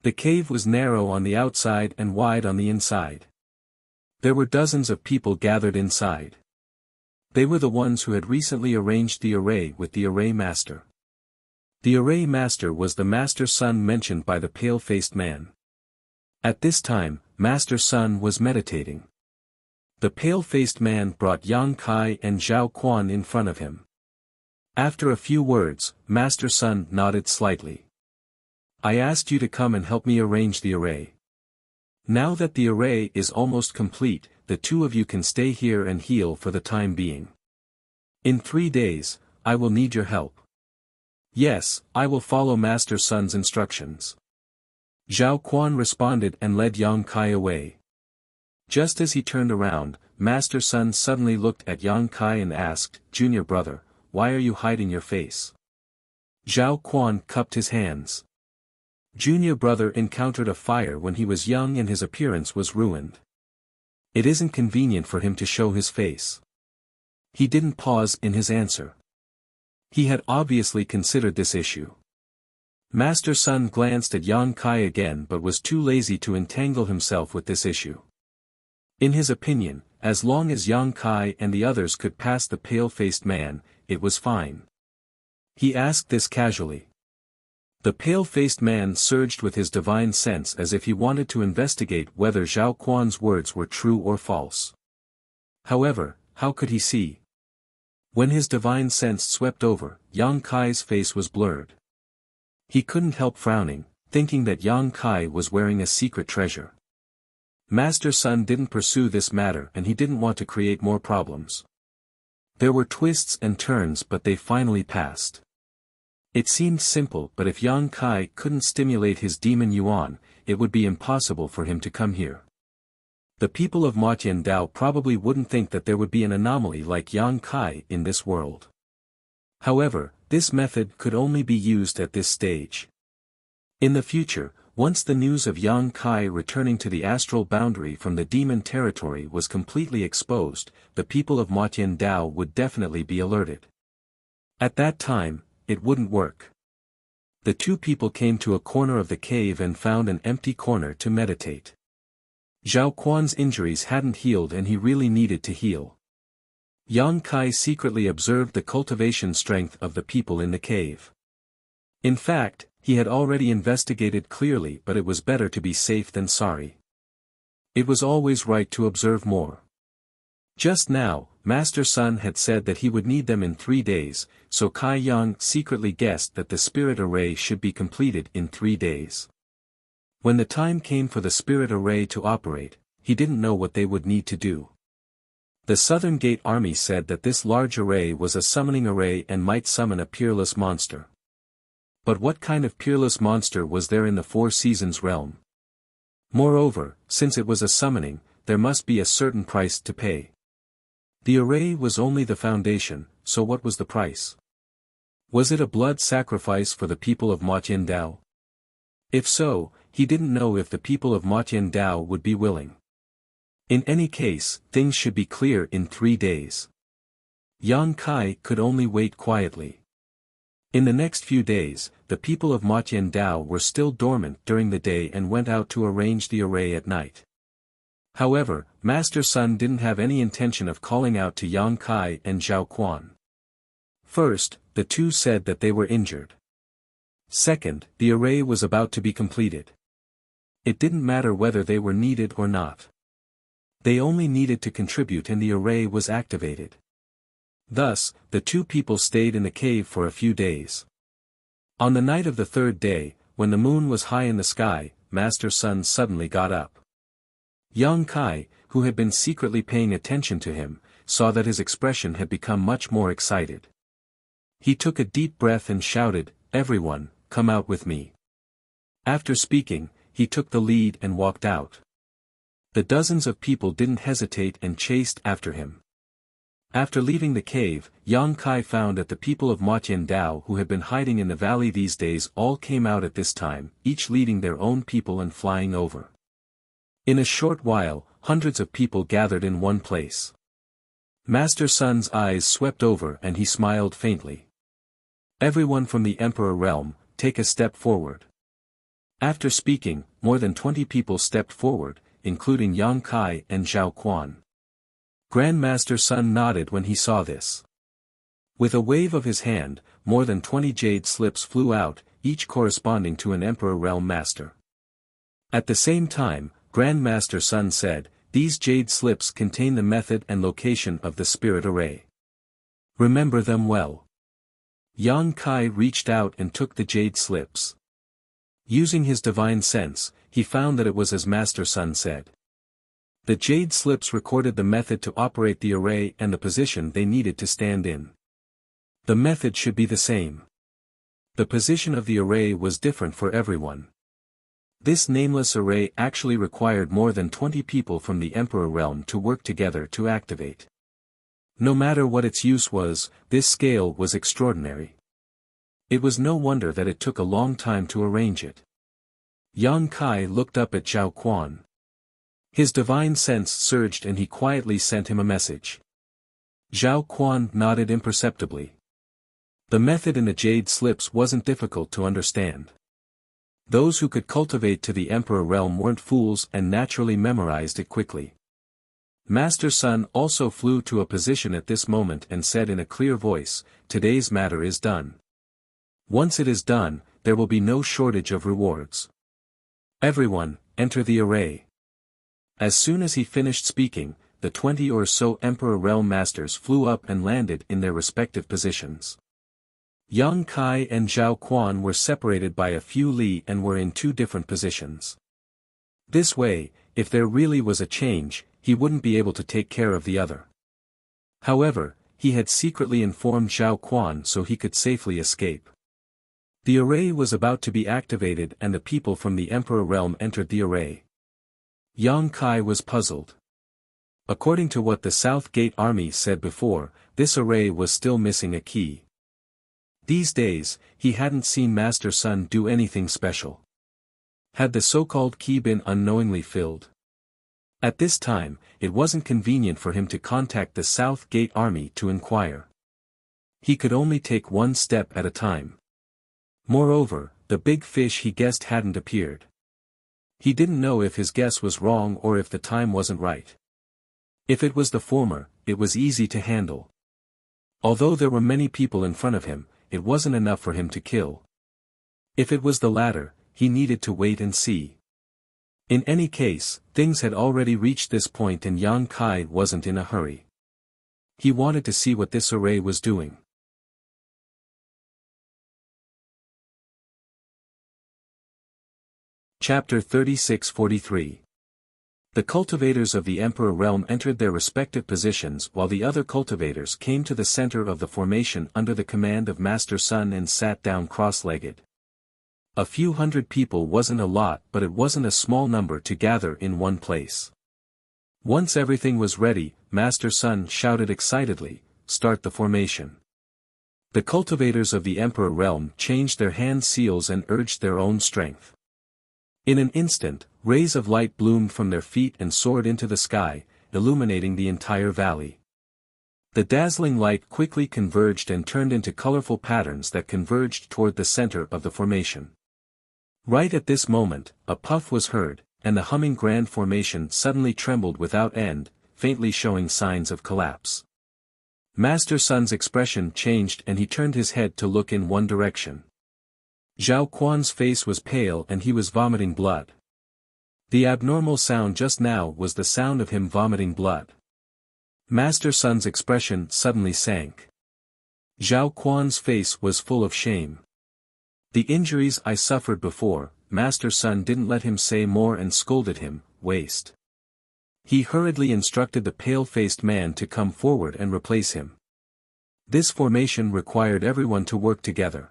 Speaker 1: The cave was narrow on the outside and wide on the inside. There were dozens of people gathered inside. They were the ones who had recently arranged the array with the array master. The array master was the Master Sun mentioned by the pale-faced man. At this time, Master Sun was meditating. The pale-faced man brought Yang Kai and Zhao Quan in front of him. After a few words, Master Sun nodded slightly. "I asked you to come and help me arrange the array. Now that the array is almost complete, the two of you can stay here and heal for the time being. In 3 days, I will need your help." "Yes, I will follow Master Sun's instructions." Zhao Quan responded and led Yang Kai away. Just as he turned around, Master Sun suddenly looked at Yang Kai and asked, "Junior brother, why are you hiding your face?" Zhao Quan cupped his hands. Junior brother encountered a fire when he was young and his appearance was ruined. It isn't convenient for him to show his face. He didn't pause in his answer. He had obviously considered this issue. Master Sun glanced at Yang Kai again but was too lazy to entangle himself with this issue. In his opinion, as long as Yang Kai and the others could pass the pale-faced man, it was fine. He asked this casually. The pale-faced man surged with his divine sense as if he wanted to investigate whether Zhao Quan's words were true or false. However, how could he see? When his divine sense swept over, Yang Kai's face was blurred. He couldn't help frowning, thinking that Yang Kai was wearing a secret treasure. Master Sun didn't pursue this matter and he didn't want to create more problems. There were twists and turns but they finally passed. It seemed simple, but if Yang Kai couldn't stimulate his demon yuan, it would be impossible for him to come here. The people of Ma Tiandao probably wouldn't think that there would be an anomaly like Yang Kai in this world. However, this method could only be used at this stage. In the future, once the news of Yang Kai returning to the astral boundary from the demon territory was completely exposed, the people of Ma Tiandao would definitely be alerted. At that time, it wouldn't work. The two people came to a corner of the cave and found an empty corner to meditate. Zhao Quan's injuries hadn't healed and he really needed to heal. Yang Kai secretly observed the cultivation strength of the people in the cave. In fact, he had already investigated clearly, but it was better to be safe than sorry. It was always right to observe more. Just now, Master Sun had said that he would need them in 3 days, so Kai Yang secretly guessed that the spirit array should be completed in 3 days. When the time came for the spirit array to operate, he didn't know what they would need to do. The Southern Gate Army said that this large array was a summoning array and might summon a peerless monster. But what kind of peerless monster was there in the Four Seasons realm? Moreover, since it was a summoning, there must be a certain price to pay. The array was only the foundation, so what was the price? Was it a blood sacrifice for the people of Ma Tiandao? If so, he didn't know if the people of Dao would be willing. In any case, things should be clear in 3 days. Yang Kai could only wait quietly. In the next few days, the people of Dao were still dormant during the day and went out to arrange the array at night. However, Master Sun didn't have any intention of calling out to Yang Kai and Zhao Quan. First, the two said that they were injured. Second, the array was about to be completed. It didn't matter whether they were needed or not. They only needed to contribute and the array was activated. Thus, the two people stayed in the cave for a few days. On the night of the 3rd day, when the moon was high in the sky, Master Sun suddenly got up. Yang Kai, who had been secretly paying attention to him, saw that his expression had become much more excited. He took a deep breath and shouted, "Everyone, come out with me." After speaking, he took the lead and walked out. The dozens of people didn't hesitate and chased after him. After leaving the cave, Yang Kai found that the people of Dao who had been hiding in the valley these days all came out at this time, each leading their own people and flying over. In a short while, hundreds of people gathered in one place. Master Sun's eyes swept over and he smiled faintly. "Everyone from the Emperor realm, take a step forward." After speaking, more than 20 people stepped forward, including Yang Kai and Zhao Quan. Grandmaster Sun nodded when he saw this. With a wave of his hand, more than 20 jade slips flew out, each corresponding to an Emperor realm master. At the same time, Grandmaster Sun said, "These jade slips contain the method and location of the spirit array. Remember them well." Yang Kai reached out and took the jade slips. Using his divine sense, he found that it was as Master Sun said. The jade slips recorded the method to operate the array and the position they needed to stand in. The method should be the same. The position of the array was different for everyone. This nameless array actually required more than 20 people from the Emperor realm to work together to activate. No matter what its use was, this scale was extraordinary. It was no wonder that it took a long time to arrange it. Yang Kai looked up at Zhao Quan. His divine sense surged and he quietly sent him a message. Zhao Quan nodded imperceptibly. The method in the jade slips wasn't difficult to understand. Those who could cultivate to the Emperor realm weren't fools and naturally memorized it quickly. Master Sun also flew to a position at this moment and said in a clear voice, "Today's matter is done. Once it is done, there will be no shortage of rewards. Everyone, enter the array." As soon as he finished speaking, the 20 or so Emperor realm masters flew up and landed in their respective positions. Yang Kai and Zhao Quan were separated by a few li and were in 2 different positions. This way, if there really was a change, he wouldn't be able to take care of the other. However, he had secretly informed Zhao Quan so he could safely escape. The array was about to be activated and the people from the Emperor realm entered the array. Yang Kai was puzzled. According to what the South Gate army said before, this array was still missing a key. These days, he hadn't seen Master Sun do anything special. Had the so-called key been unknowingly filled? At this time, it wasn't convenient for him to contact the South Gate army to inquire. He could only take one step at a time. Moreover, the big fish he guessed hadn't appeared. He didn't know if his guess was wrong or if the time wasn't right. If it was the former, it was easy to handle. Although there were many people in front of him, it wasn't enough for him to kill. If it was the latter, he needed to wait and see. In any case, things had already reached this point and Yang Kai wasn't in a hurry. He wanted to see what this array was doing. Chapter 36-43. The cultivators of the Emperor realm entered their respective positions while the other cultivators came to the center of the formation under the command of Master Sun and sat down cross-legged. A few hundred people wasn't a lot but it wasn't a small number to gather in one place. Once everything was ready, Master Sun shouted excitedly, "Start the formation." The cultivators of the Emperor realm changed their hand seals and urged their own strength. In an instant, rays of light bloomed from their feet and soared into the sky, illuminating the entire valley. The dazzling light quickly converged and turned into colorful patterns that converged toward the center of the formation. Right at this moment, a puff was heard, and the humming grand formation suddenly trembled without end, faintly showing signs of collapse. Master Sun's expression changed and he turned his head to look in one direction. Zhao Quan's face was pale and he was vomiting blood. The abnormal sound just now was the sound of him vomiting blood. Master Sun's expression suddenly sank. Zhao Quan's face was full of shame. The injuries I suffered before, Master Sun didn't let him say more and scolded him, waste. He hurriedly instructed the pale-faced man to come forward and replace him. This formation required everyone to work together.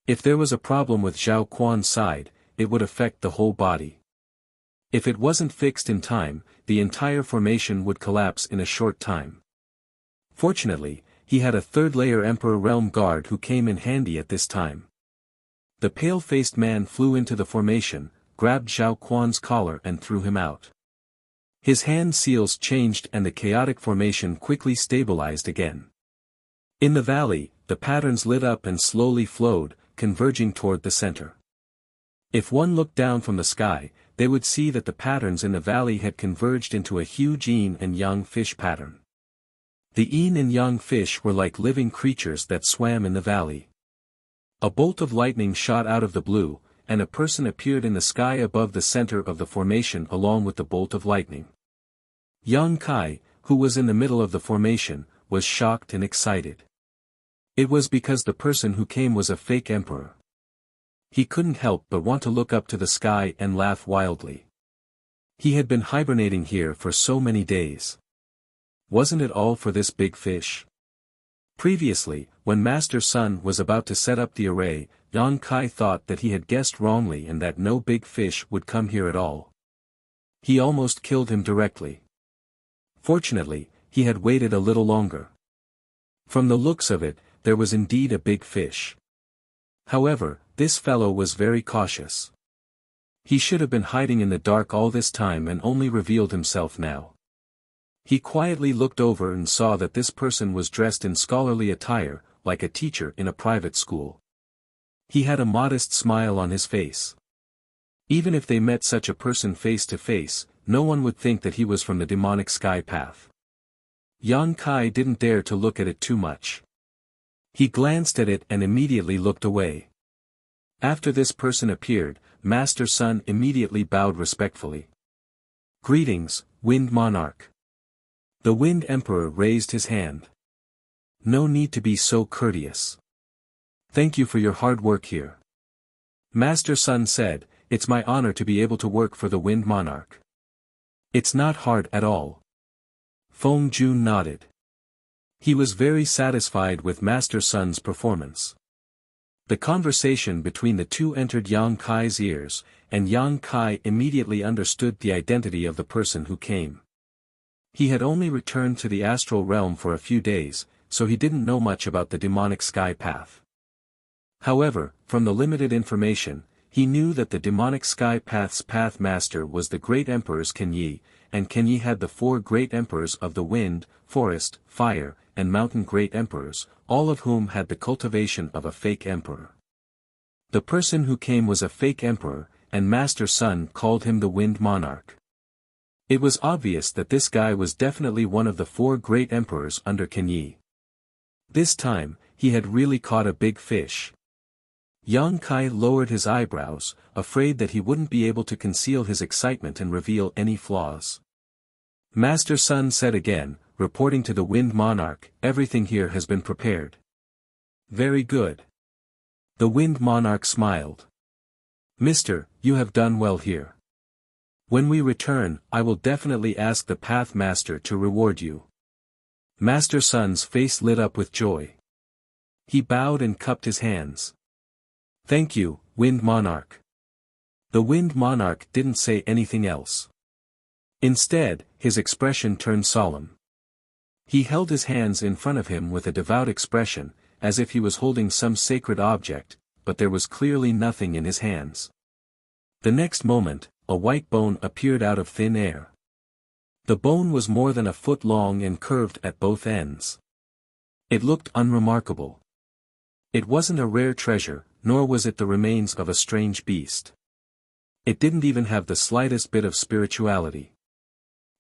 Speaker 1: If there was a problem with Zhao Quan's side, it would affect the whole body. If it wasn't fixed in time, the entire formation would collapse in a short time. Fortunately, he had a third-layer Emperor Realm Guard who came in handy at this time. The pale-faced man flew into the formation, grabbed Zhao Quan's collar and threw him out. His hand seals changed and the chaotic formation quickly stabilized again. In the valley, the patterns lit up and slowly flowed, converging toward the center. If one looked down from the sky, they would see that the patterns in the valley had converged into a huge yin and yang fish pattern. The yin and yang fish were like living creatures that swam in the valley. A bolt of lightning shot out of the blue, and a person appeared in the sky above the center of the formation along with the bolt of lightning. Yang Kai, who was in the middle of the formation, was shocked and excited. It was because the person who came was a fake emperor. He couldn't help but want to look up to the sky and laugh wildly. He had been hibernating here for so many days. Wasn't it all for this big fish? Previously, when Master Sun was about to set up the array, Yang Kai thought that he had guessed wrongly and that no big fish would come here at all. He almost killed him directly. Fortunately, he had waited a little longer. From the looks of it, there was indeed a big fish. However, this fellow was very cautious. He should have been hiding in the dark all this time and only revealed himself now. He quietly looked over and saw that this person was dressed in scholarly attire, like a teacher in a private school. He had a modest smile on his face. Even if they met such a person face to face, no one would think that he was from the demonic sky path. Yang Kai didn't dare to look at it too much. He glanced at it and immediately looked away. After this person appeared, Master Sun immediately bowed respectfully. "Greetings, Wind Monarch." The Wind Emperor raised his hand. "No need to be so courteous. Thank you for your hard work here." Master Sun said, "It's my honor to be able to work for the Wind Monarch." "It's not hard at all." Feng Jun nodded. He was very satisfied with Master Sun's performance. The conversation between the two entered Yang Kai's ears, and Yang Kai immediately understood the identity of the person who came. He had only returned to the astral realm for a few days, so he didn't know much about the demonic sky path. However, from the limited information, he knew that the demonic sky path's path master was the great emperors Kenyi, and Kenyi had the four great emperors of the wind, forest, fire, and mountain great emperors, all of whom had the cultivation of a fake emperor. The person who came was a fake emperor, and Master Sun called him the Wind Monarch. It was obvious that this guy was definitely one of the four great emperors under Kenyi. This time, he had really caught a big fish. Yang Kai lowered his eyebrows, afraid that he wouldn't be able to conceal his excitement and reveal any flaws. Master Sun said again, reporting to the Wind Monarch, "Everything here has been prepared." "Very good." The Wind Monarch smiled. "Mister, you have done well here. When we return, I will definitely ask the Path Master to reward you." Master Sun's face lit up with joy. He bowed and cupped his hands. "Thank you, Wind Monarch." The Wind Monarch didn't say anything else. Instead, his expression turned solemn. He held his hands in front of him with a devout expression, as if he was holding some sacred object, but there was clearly nothing in his hands. The next moment, a white bone appeared out of thin air. The bone was more than a foot long and curved at both ends. It looked unremarkable. It wasn't a rare treasure, nor was it the remains of a strange beast. It didn't even have the slightest bit of spirituality.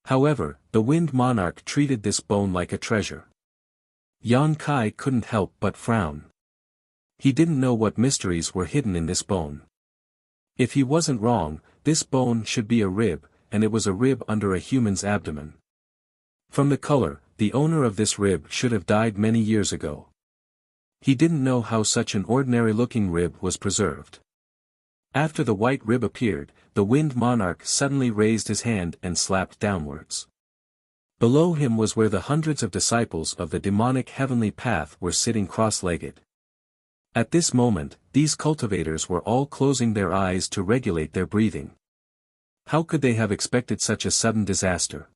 Speaker 1: However, the Wind Monarch treated this bone like a treasure. Yan Kai couldn't help but frown. He didn't know what mysteries were hidden in this bone. If he wasn't wrong, this bone should be a rib, and it was a rib under a human's abdomen. From the color, the owner of this rib should have died many years ago. He didn't know how such an ordinary-looking rib was preserved. After the white rib appeared, the Wind Monarch suddenly raised his hand and slapped downwards. Below him was where the hundreds of disciples of the demonic heavenly path were sitting cross-legged. At this moment, these cultivators were all closing their eyes to regulate their breathing. How could they have expected such a sudden disaster?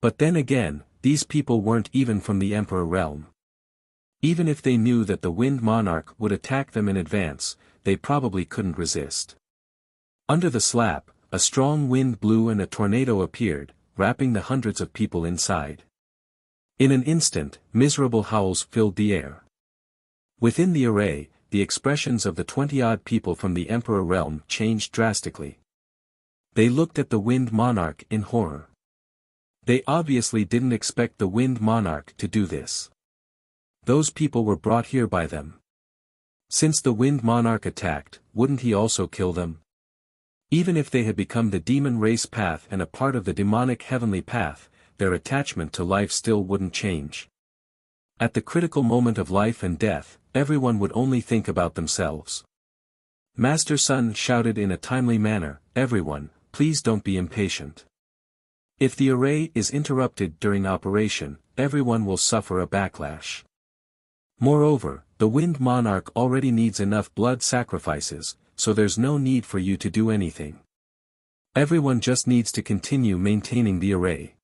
Speaker 1: But then again, these people weren't even from the Emperor realm. Even if they knew that the Wind Monarch would attack them in advance, they probably couldn't resist. Under the slap, a strong wind blew and a tornado appeared, wrapping the hundreds of people inside. In an instant, miserable howls filled the air. Within the array, the expressions of the 20-odd people from the Emperor realm changed drastically. They looked at the Wind Monarch in horror. They obviously didn't expect the Wind Monarch to do this. Those people were brought here by them. Since the Wind Monarch attacked, wouldn't he also kill them? Even if they had become the demon race path and a part of the demonic heavenly path, their attachment to life still wouldn't change. At the critical moment of life and death, everyone would only think about themselves. Master Sun shouted in a timely manner, "Everyone, please don't be impatient. If the array is interrupted during operation, everyone will suffer a backlash. Moreover, the Wind Monarch already needs enough blood sacrifices, so there's no need for you to do anything. Everyone just needs to continue maintaining the array."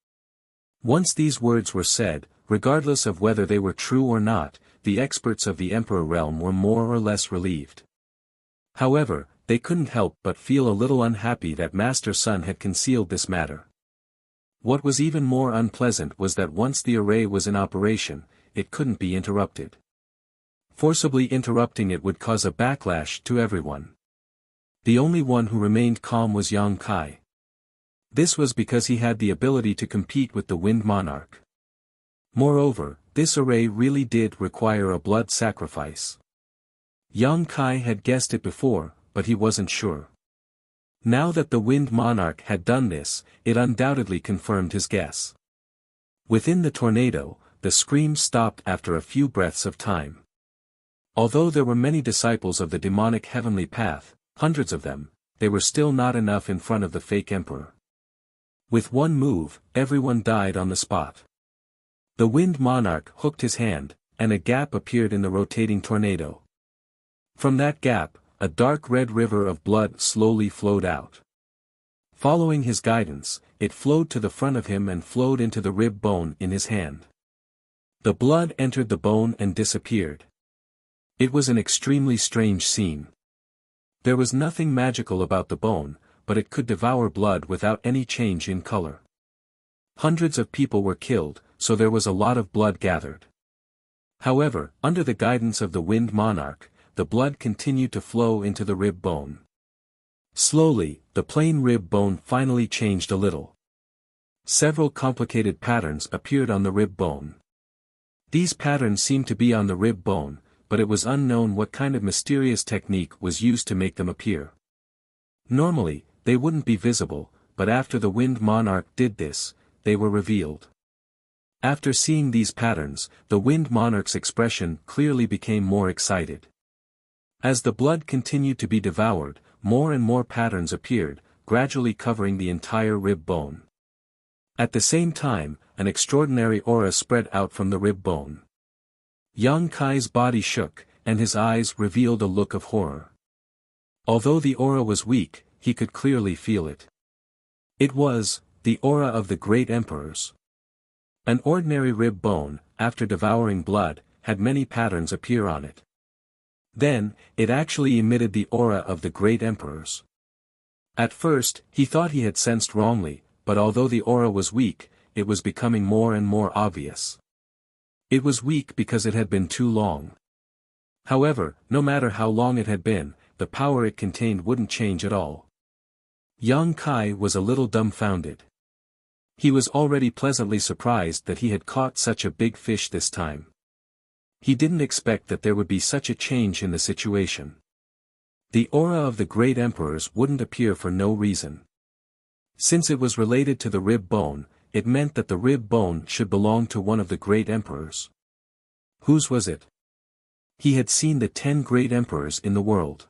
Speaker 1: Once these words were said, regardless of whether they were true or not, the experts of the Emperor realm were more or less relieved. However, they couldn't help but feel a little unhappy that Master Sun had concealed this matter. What was even more unpleasant was that once the array was in operation, it couldn't be interrupted. Forcibly interrupting it would cause a backlash to everyone. The only one who remained calm was Yang Kai. This was because he had the ability to compete with the Wind Monarch. Moreover, this array really did require a blood sacrifice. Yang Kai had guessed it before, but he wasn't sure. Now that the Wind Monarch had done this, it undoubtedly confirmed his guess. Within the tornado, the screams stopped after a few breaths of time. Although there were many disciples of the demonic heavenly path, hundreds of them, they were still not enough in front of the fake emperor. With one move, everyone died on the spot. The Wind Monarch hooked his hand, and a gap appeared in the rotating tornado. From that gap, a dark red river of blood slowly flowed out. Following his guidance, it flowed to the front of him and flowed into the rib bone in his hand. The blood entered the bone and disappeared. It was an extremely strange scene. There was nothing magical about the bone, but it could devour blood without any change in color. Hundreds of people were killed, so there was a lot of blood gathered. However, under the guidance of the Wind Monarch, the blood continued to flow into the rib bone. Slowly, the plain rib bone finally changed a little. Several complicated patterns appeared on the rib bone. These patterns seemed to be on the rib bone, but it was unknown what kind of mysterious technique was used to make them appear. Normally, they wouldn't be visible, but after the Wind Monarch did this, they were revealed. After seeing these patterns, the Wind Monarch's expression clearly became more excited. As the blood continued to be devoured, more and more patterns appeared, gradually covering the entire rib bone. At the same time, an extraordinary aura spread out from the rib bone. Yang Kai's body shook, and his eyes revealed a look of horror. Although the aura was weak, he could clearly feel it. It was the aura of the great emperors. An ordinary rib bone, after devouring blood, had many patterns appear on it. Then, it actually emitted the aura of the great emperors. At first, he thought he had sensed wrongly, but although the aura was weak, it was becoming more and more obvious. It was weak because it had been too long. However, no matter how long it had been, the power it contained wouldn't change at all. Yang Kai was a little dumbfounded. He was already pleasantly surprised that he had caught such a big fish this time. He didn't expect that there would be such a change in the situation. The aura of the great emperors wouldn't appear for no reason. Since it was related to the rib bone, it meant that the rib bone should belong to one of the great emperors. Whose was it? He had seen the 10 great emperors in the world.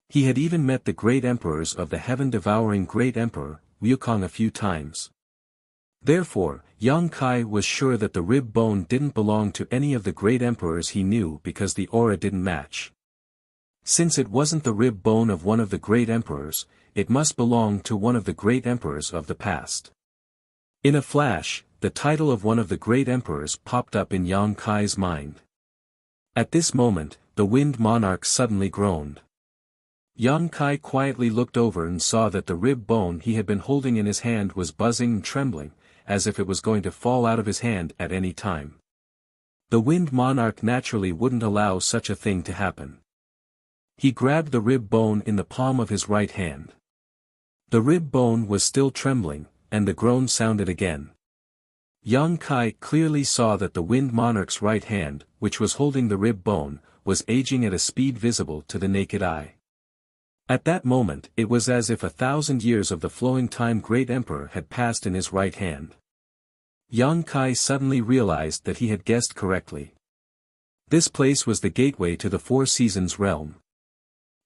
Speaker 1: He had even met the great emperors of the heaven-devouring great emperor, Wukong, a few times. Therefore, Yang Kai was sure that the rib bone didn't belong to any of the great emperors he knew because the aura didn't match. Since it wasn't the rib bone of one of the great emperors, it must belong to one of the great emperors of the past. In a flash, the title of one of the great emperors popped up in Yang Kai's mind. At this moment, the Wind Monarch suddenly groaned. Yang Kai quietly looked over and saw that the rib bone he had been holding in his hand was buzzing and trembling, as if it was going to fall out of his hand at any time. The Wind Monarch naturally wouldn't allow such a thing to happen. He grabbed the rib bone in the palm of his right hand. The rib bone was still trembling, and the groan sounded again. Yang Kai clearly saw that the Wind Monarch's right hand, which was holding the rib bone, was aging at a speed visible to the naked eye. At that moment it was as if 1,000 years of the flowing time great emperor had passed in his right hand. Yang Kai suddenly realized that he had guessed correctly. This place was the gateway to the Four Seasons realm.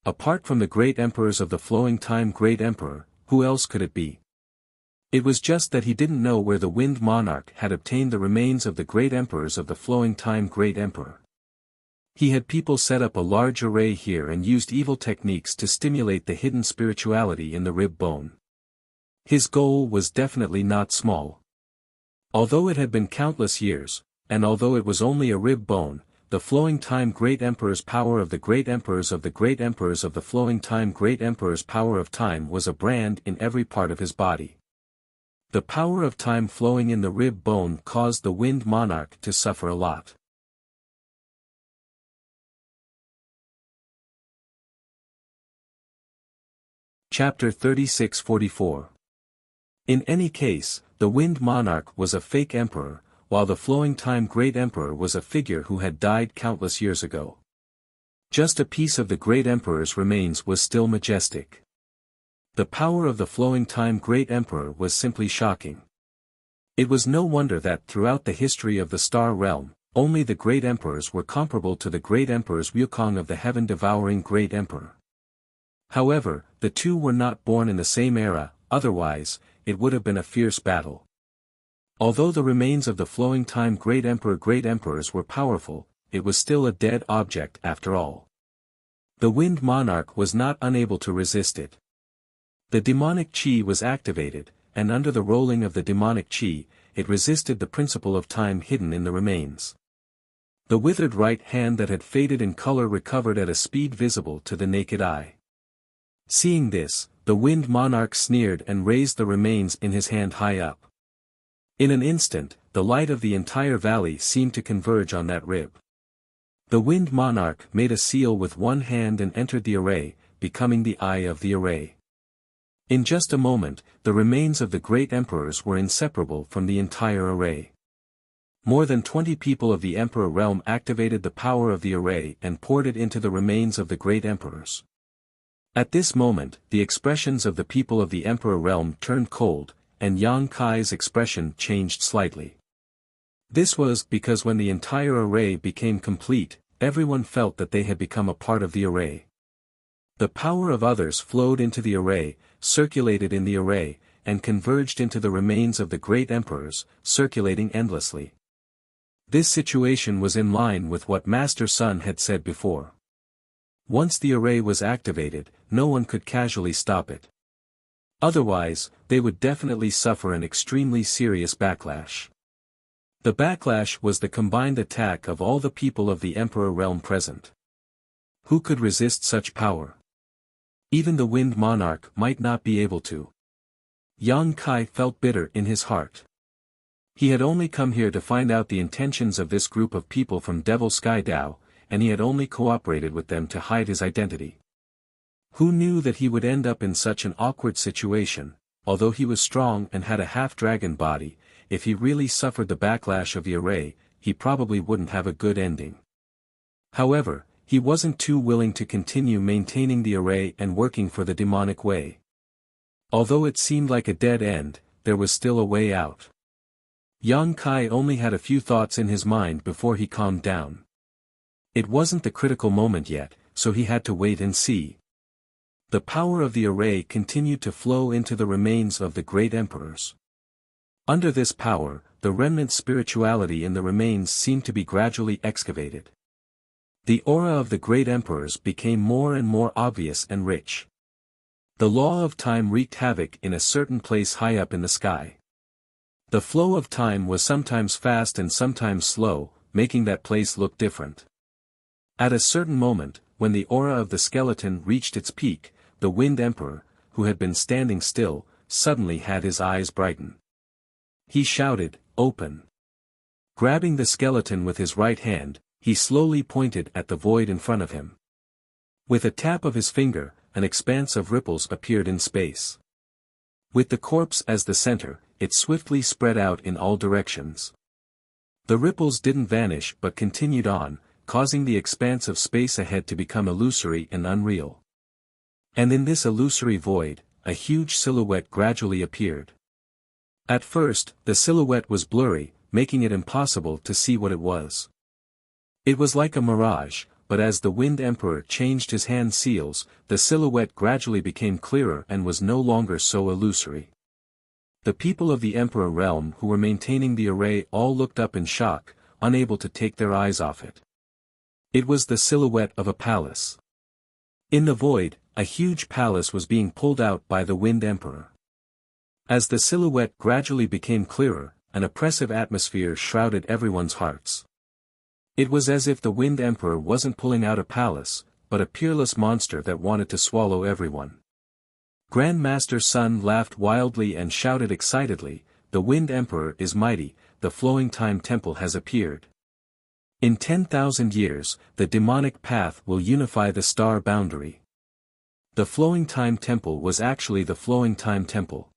Speaker 1: Apart from the great emperors of the flowing time great emperor, who else could it be? It was just that he didn't know where the Wind Monarch had obtained the remains of the great emperors of the flowing time great emperor. He had people set up a large array here and used evil techniques to stimulate the hidden spirituality in the rib bone. His goal was definitely not small. Although it had been countless years, and although it was only a rib bone, the flowing time great emperor's power of the great emperors of the great emperors of the flowing time great emperor's power of time was a brand in every part of his body. The power of time flowing in the rib bone caused the Wind Monarch to suffer a lot. Chapter 36-44. In any case, the Wind Monarch was a fake emperor, while the flowing time great emperor was a figure who had died countless years ago. Just a piece of the great emperor's remains was still majestic. The power of the flowing time great emperor was simply shocking. It was no wonder that throughout the history of the Star Realm, only the great emperors were comparable to the great emperors Wukong of the heaven-devouring great emperor. However, the two were not born in the same era, otherwise, it would have been a fierce battle. Although the remains of the flowing time great emperors were powerful, it was still a dead object after all. The Wind Monarch was not unable to resist it. The demonic chi was activated, and under the rolling of the demonic chi, it resisted the principle of time hidden in the remains. The withered right hand that had faded in color recovered at a speed visible to the naked eye. Seeing this, the Wind Monarch sneered and raised the remains in his hand high up. In an instant, the light of the entire valley seemed to converge on that rib. The Wind Monarch made a seal with one hand and entered the array, becoming the eye of the array. In just a moment, the remains of the great emperors were inseparable from the entire array. More than 20 people of the Emperor realm activated the power of the array and poured it into the remains of the great emperors. At this moment, the expressions of the people of the Emperor realm turned cold, and Yang Kai's expression changed slightly. This was because when the entire array became complete, everyone felt that they had become a part of the array. The power of others flowed into the array, circulated in the array, and converged into the remains of the great emperors, circulating endlessly. This situation was in line with what Master Sun had said before. Once the array was activated, no one could casually stop it. Otherwise, they would definitely suffer an extremely serious backlash. The backlash was the combined attack of all the people of the Emperor realm present. Who could resist such power? Even the Wind Monarch might not be able to. Yang Kai felt bitter in his heart. He had only come here to find out the intentions of this group of people from Devil Sky Dao, and he had only cooperated with them to hide his identity. Who knew that he would end up in such an awkward situation? Although he was strong and had a half-dragon body, if he really suffered the backlash of the array, he probably wouldn't have a good ending. However, he wasn't too willing to continue maintaining the array and working for the demonic way. Although it seemed like a dead end, there was still a way out. Yang Kai only had a few thoughts in his mind before he calmed down. It wasn't the critical moment yet, so he had to wait and see. The power of the array continued to flow into the remains of the great emperors. Under this power, the remnant spirituality in the remains seemed to be gradually excavated. The aura of the great emperors became more and more obvious and rich. The law of time wreaked havoc in a certain place high up in the sky. The flow of time was sometimes fast and sometimes slow, making that place look different. At a certain moment, when the aura of the skeleton reached its peak, the Wind Emperor, who had been standing still, suddenly had his eyes brighten. He shouted, "Open!" Grabbing the skeleton with his right hand, he slowly pointed at the void in front of him. With a tap of his finger, an expanse of ripples appeared in space. With the corpse as the center, it swiftly spread out in all directions. The ripples didn't vanish but continued on, causing the expanse of space ahead to become illusory and unreal. And in this illusory void, a huge silhouette gradually appeared. At first, the silhouette was blurry, making it impossible to see what it was. It was like a mirage, but as the Wind Emperor changed his hand seals, the silhouette gradually became clearer and was no longer so illusory. The people of the Emperor realm who were maintaining the array all looked up in shock, unable to take their eyes off it. It was the silhouette of a palace. In the void, a huge palace was being pulled out by the Wind Emperor. As the silhouette gradually became clearer, an oppressive atmosphere shrouded everyone's hearts. It was as if the Wind Emperor wasn't pulling out a palace, but a peerless monster that wanted to swallow everyone. Grand Master Sun laughed wildly and shouted excitedly, "The Wind Emperor is mighty, the flowing time temple has appeared. In 10,000 years, the demonic path will unify the star boundary." The flowing time temple was actually the flowing time temple.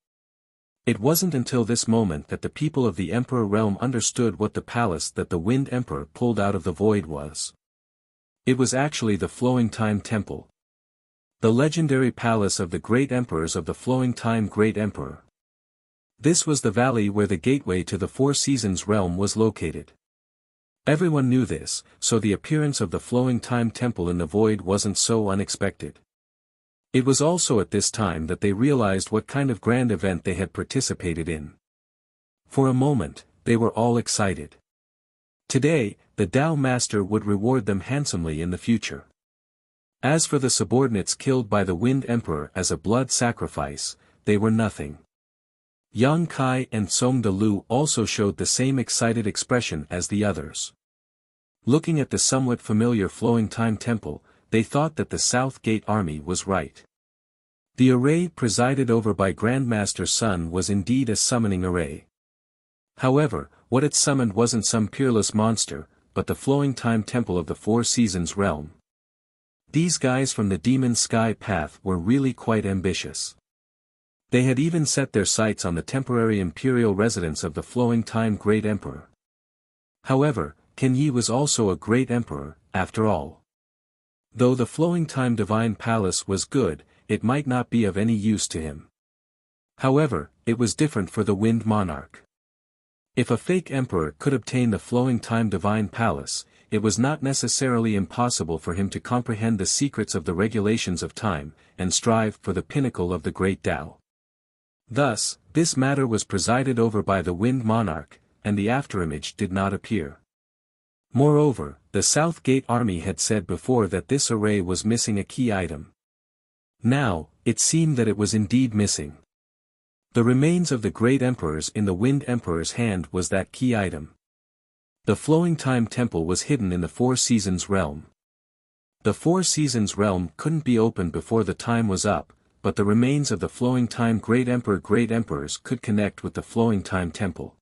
Speaker 1: It wasn't until this moment that the people of the Emperor realm understood what the palace that the Wind Emperor pulled out of the void was. It was actually the flowing time temple. The legendary palace of the great emperors of the flowing time great emperor. This was the valley where the gateway to the Four Seasons realm was located. Everyone knew this, so the appearance of the flowing time temple in the void wasn't so unexpected. It was also at this time that they realized what kind of grand event they had participated in. For a moment, they were all excited. Today, the Tao Master would reward them handsomely in the future. As for the subordinates killed by the Wind Emperor as a blood sacrifice, they were nothing. Yang Kai and Song De-lu also showed the same excited expression as the others. Looking at the somewhat familiar flowing time temple, they thought that the South Gate army was right. The array presided over by Grandmaster Sun was indeed a summoning array. However, what it summoned wasn't some peerless monster, but the flowing time temple of the Four Seasons realm. These guys from the Demon Sky Path were really quite ambitious. They had even set their sights on the temporary imperial residence of the flowing time great emperor. However, Ken Yi was also a great emperor, after all. Though the flowing time divine palace was good, it might not be of any use to him. However, it was different for the Wind Monarch. If a fake emperor could obtain the flowing time divine palace, it was not necessarily impossible for him to comprehend the secrets of the regulations of time, and strive for the pinnacle of the great Tao. Thus, this matter was presided over by the Wind Monarch, and the afterimage did not appear. Moreover, the South Gate army had said before that this array was missing a key item. Now, it seemed that it was indeed missing. The remains of the great emperors in the Wind Emperor's hand was that key item. The flowing time temple was hidden in the Four Seasons realm. The Four Seasons realm couldn't be opened before the time was up, but the remains of the Flowing Time Great Emperors could connect with the Flowing Time Temple.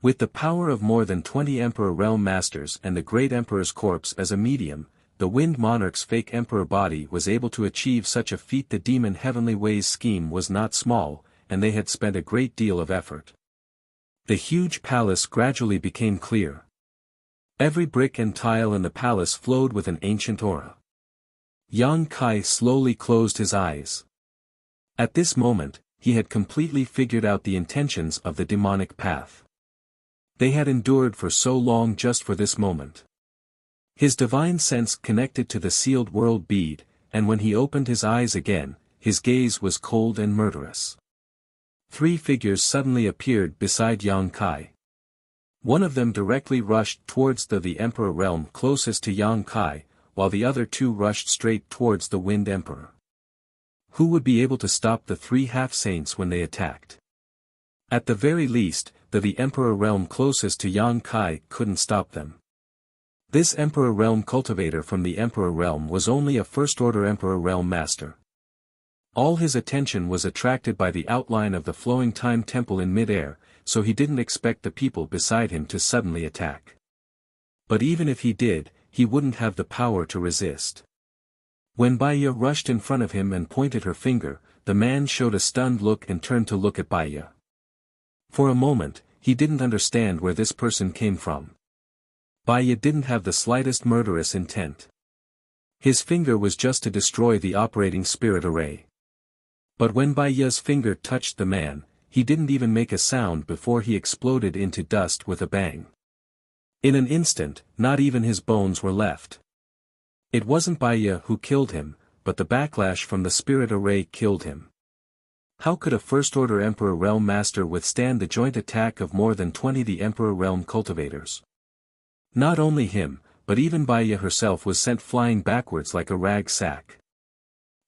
Speaker 1: With the power of more than 20 Emperor Realm Masters and the Great Emperor's corpse as a medium, the Wind Monarch's fake Emperor body was able to achieve such a feat. The Demon Heavenly Ways scheme was not small, and they had spent a great deal of effort. The huge palace gradually became clear. Every brick and tile in the palace flowed with an ancient aura. Yang Kai slowly closed his eyes. At this moment, he had completely figured out the intentions of the demonic path. They had endured for so long just for this moment. His divine sense connected to the sealed world bead, and when he opened his eyes again, his gaze was cold and murderous. Three figures suddenly appeared beside Yang Kai. One of them directly rushed towards the Emperor realm closest to Yang Kai, while the other two rushed straight towards the Wind Emperor. Who would be able to stop the three half-saints when they attacked? At the very least, the Emperor realm closest to Yang Kai couldn't stop them. This Emperor realm cultivator from the Emperor realm was only a first-order Emperor realm master. All his attention was attracted by the outline of the Flowing Time Temple in mid-air, so he didn't expect the people beside him to suddenly attack. But even if he did, he wouldn't have the power to resist. When Baiya rushed in front of him and pointed her finger, the man showed a stunned look and turned to look at Baiya. For a moment, he didn't understand where this person came from. Baiya didn't have the slightest murderous intent. His finger was just to destroy the operating spirit array. But when Baiya's finger touched the man, he didn't even make a sound before he exploded into dust with a bang. In an instant, not even his bones were left. It wasn't Baiya who killed him, but the backlash from the spirit array killed him. How could a first-order Emperor Realm Master withstand the joint attack of more than 20 the Emperor Realm cultivators? Not only him, but even Baiya herself was sent flying backwards like a rag sack.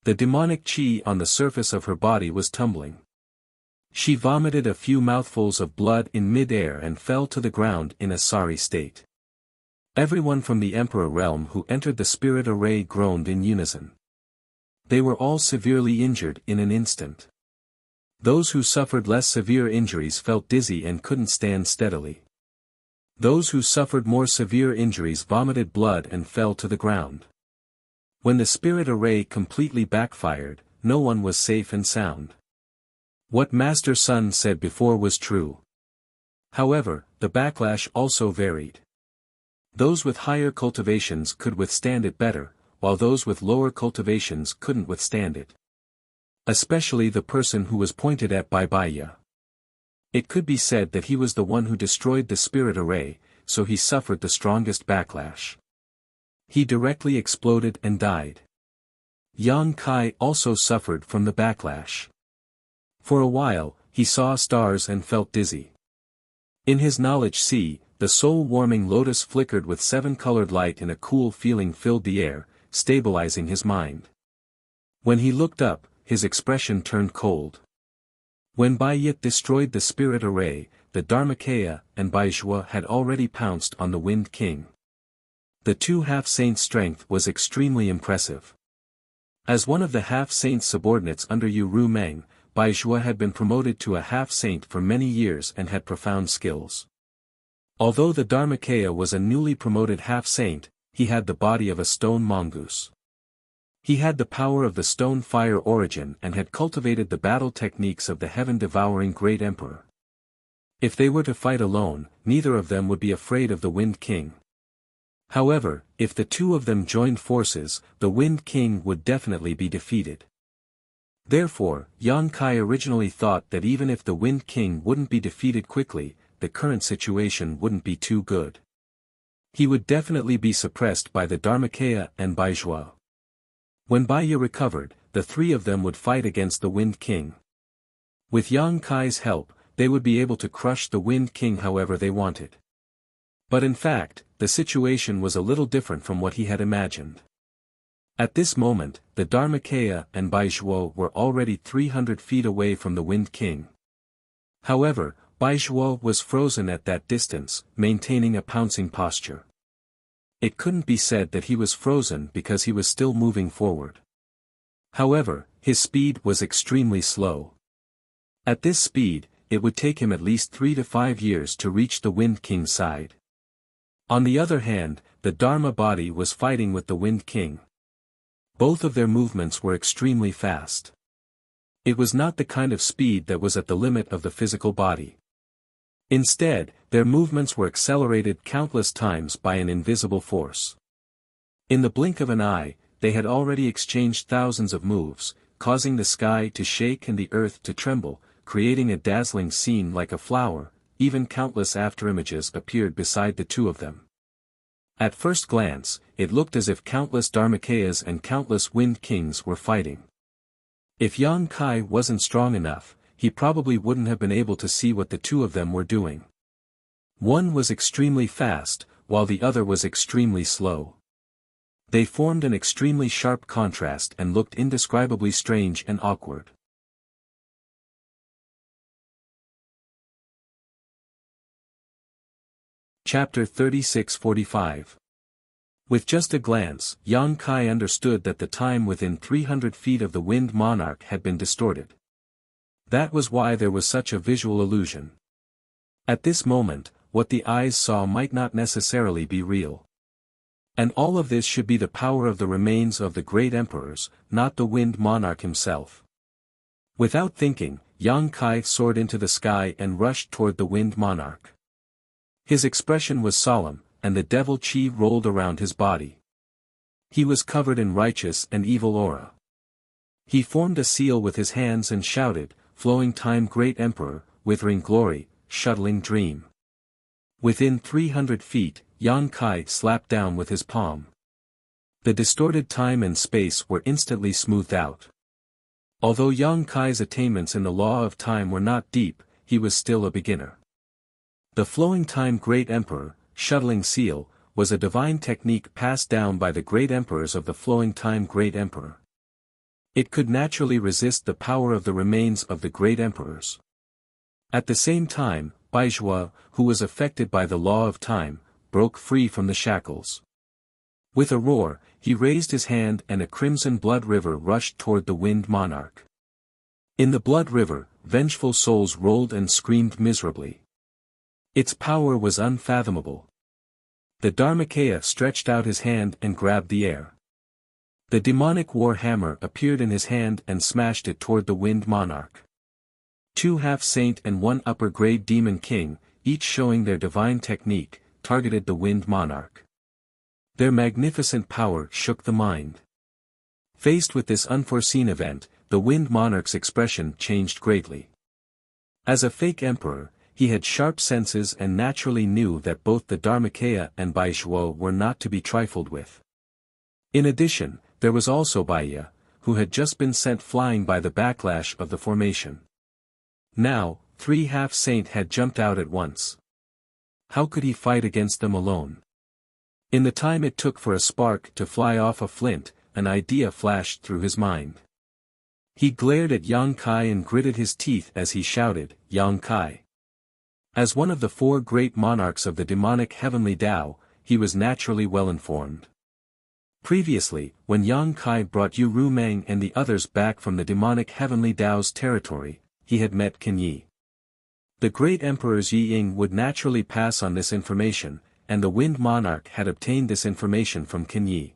Speaker 1: The demonic chi on the surface of her body was tumbling. She vomited a few mouthfuls of blood in mid-air and fell to the ground in a sorry state. Everyone from the Emperor realm who entered the spirit array groaned in unison. They were all severely injured in an instant. Those who suffered less severe injuries felt dizzy and couldn't stand steadily. Those who suffered more severe injuries vomited blood and fell to the ground. When the spirit array completely backfired, no one was safe and sound. What Master Sun said before was true. However, the backlash also varied. Those with higher cultivations could withstand it better, while those with lower cultivations couldn't withstand it. Especially the person who was pointed at by Baiya. It could be said that he was the one who destroyed the spirit array, so he suffered the strongest backlash. He directly exploded and died. Yang Kai also suffered from the backlash. For a while, he saw stars and felt dizzy. In his knowledge sea, the soul-warming lotus flickered with seven-colored light and a cool feeling filled the air, stabilizing his mind. When he looked up, his expression turned cold. When Baiya destroyed the spirit array, the Dharmakaya and Baizhua had already pounced on the Wind King. The two half-saints' strength was extremely impressive. As one of the half-saints' subordinates under Yu Ru Meng, Baizhua had been promoted to a half-saint for many years and had profound skills. Although the Dharmakaya was a newly promoted half-saint, he had the body of a stone mongoose. He had the power of the stone fire origin and had cultivated the battle techniques of the heaven-devouring Great Emperor. If they were to fight alone, neither of them would be afraid of the Wind King. However, if the two of them joined forces, the Wind King would definitely be defeated. Therefore, Yang Kai originally thought that even if the Wind King wouldn't be defeated quickly, the current situation wouldn't be too good. He would definitely be suppressed by the Dharmakaya and Baizhua. When Baiya recovered, the three of them would fight against the Wind King. With Yang Kai's help, they would be able to crush the Wind King however they wanted. But in fact, the situation was a little different from what he had imagined. At this moment, the Dharmakaya and Baizhua were already 300 feet away from the Wind King. However, Baizhua was frozen at that distance, maintaining a pouncing posture. It couldn't be said that he was frozen because he was still moving forward. However, his speed was extremely slow. At this speed, it would take him at least 3 to 5 years to reach the Wind King's side. On the other hand, the Dharma body was fighting with the Wind King. Both of their movements were extremely fast. It was not the kind of speed that was at the limit of the physical body. Instead, their movements were accelerated countless times by an invisible force. In the blink of an eye, they had already exchanged thousands of moves, causing the sky to shake and the earth to tremble, creating a dazzling scene like a flower. Even countless afterimages appeared beside the two of them. At first glance, it looked as if countless Dharmakayas and countless Wind Kings were fighting. If Yang Kai wasn't strong enough, he probably wouldn't have been able to see what the two of them were doing. One was extremely fast, while the other was extremely slow. They formed an extremely sharp contrast and looked indescribably strange and awkward. Chapter 36:45. With just a glance, Yang Kai understood that the time within 300 feet of the Wind Monarch had been distorted. That was why there was such a visual illusion. At this moment, what the eyes saw might not necessarily be real. And all of this should be the power of the remains of the great emperors, not the Wind Monarch himself. Without thinking, Yang Kai soared into the sky and rushed toward the Wind Monarch. His expression was solemn, and the devil chi rolled around his body. He was covered in righteous and evil aura. He formed a seal with his hands and shouted, "Flowing time great emperor, withering glory, shuttling dream." Within 300 feet, Yang Kai slapped down with his palm. The distorted time and space were instantly smoothed out. Although Yang Kai's attainments in the law of time were not deep, he was still a beginner. The flowing time great emperor, shuttling seal, was a divine technique passed down by the great emperors of the flowing time great emperor. It could naturally resist the power of the remains of the great emperors. At the same time, Baizhua, who was affected by the law of time, broke free from the shackles. With a roar, he raised his hand and a crimson blood river rushed toward the Wind Monarch. In the blood river, vengeful souls rolled and screamed miserably. Its power was unfathomable. The Dharmakaya stretched out his hand and grabbed the air. The demonic war hammer appeared in his hand and smashed it toward the Wind Monarch. 2 half-saint and 1 upper-grade demon king, each showing their divine technique, targeted the Wind Monarch. Their magnificent power shook the mind. Faced with this unforeseen event, the Wind Monarch's expression changed greatly. As a fake emperor, he had sharp senses and naturally knew that both the Dharmakaya and Baizhua were not to be trifled with. In addition, there was also Baiya, who had just been sent flying by the backlash of the formation. Now, 3 half-saint had jumped out at once. How could he fight against them alone? In the time it took for a spark to fly off a flint, an idea flashed through his mind. He glared at Yang Kai and gritted his teeth as he shouted, "Yang Kai." As one of the 4 great monarchs of the demonic heavenly Tao, he was naturally well informed. Previously, when Yang Kai brought Yu Rumeng and the others back from the demonic heavenly Tao's territory, he had met Qin Yi. The great emperors Yi Ying would naturally pass on this information, and the Wind Monarch had obtained this information from Qin Yi.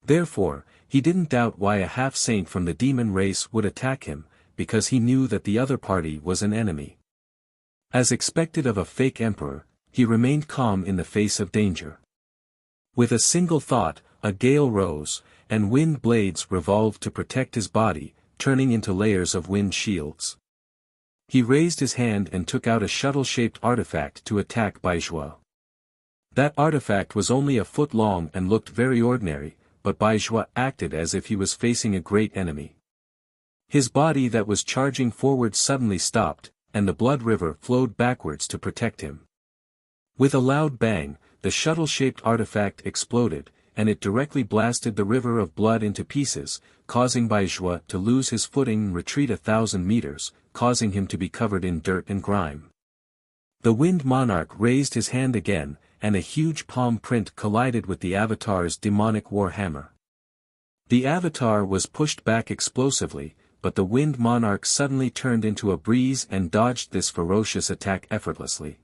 Speaker 1: Therefore, he didn't doubt why a half-saint from the demon race would attack him, because he knew that the other party was an enemy. As expected of a fake emperor, he remained calm in the face of danger. With a single thought, a gale rose, and wind blades revolved to protect his body, turning into layers of wind shields. He raised his hand and took out a shuttle-shaped artifact to attack Baizhua. That artifact was only a foot long and looked very ordinary, but Baizhua acted as if he was facing a great enemy. His body that was charging forward suddenly stopped, and the blood river flowed backwards to protect him. With a loud bang, the shuttle-shaped artifact exploded, and it directly blasted the river of blood into pieces, causing Baizhua to lose his footing and retreat 1,000 meters, causing him to be covered in dirt and grime. The Wind Monarch raised his hand again, and a huge palm print collided with the Avatar's demonic war hammer. The Avatar was pushed back explosively, but the Wind Monarch suddenly turned into a breeze and dodged this ferocious attack effortlessly.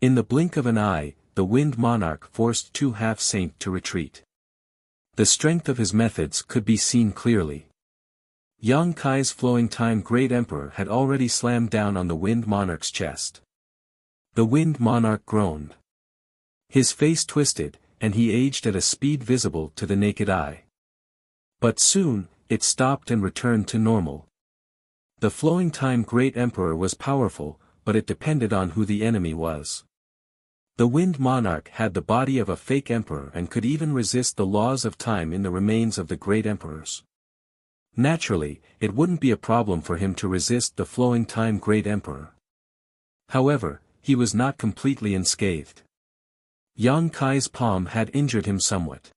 Speaker 1: In the blink of an eye, the Wind Monarch forced Two Half-Saint to retreat. The strength of his methods could be seen clearly. Yang Kai's Flowing Time Great Emperor had already slammed down on the Wind Monarch's chest. The Wind Monarch groaned. His face twisted, and he aged at a speed visible to the naked eye. But soon, it stopped and returned to normal. The Flowing Time Great Emperor was powerful, but it depended on who the enemy was. The Wind Monarch had the body of a fake emperor and could even resist the laws of time in the remains of the great emperors. Naturally, it wouldn't be a problem for him to resist the Flowing Time Great Emperor. However, he was not completely unscathed. Yang Kai's palm had injured him somewhat.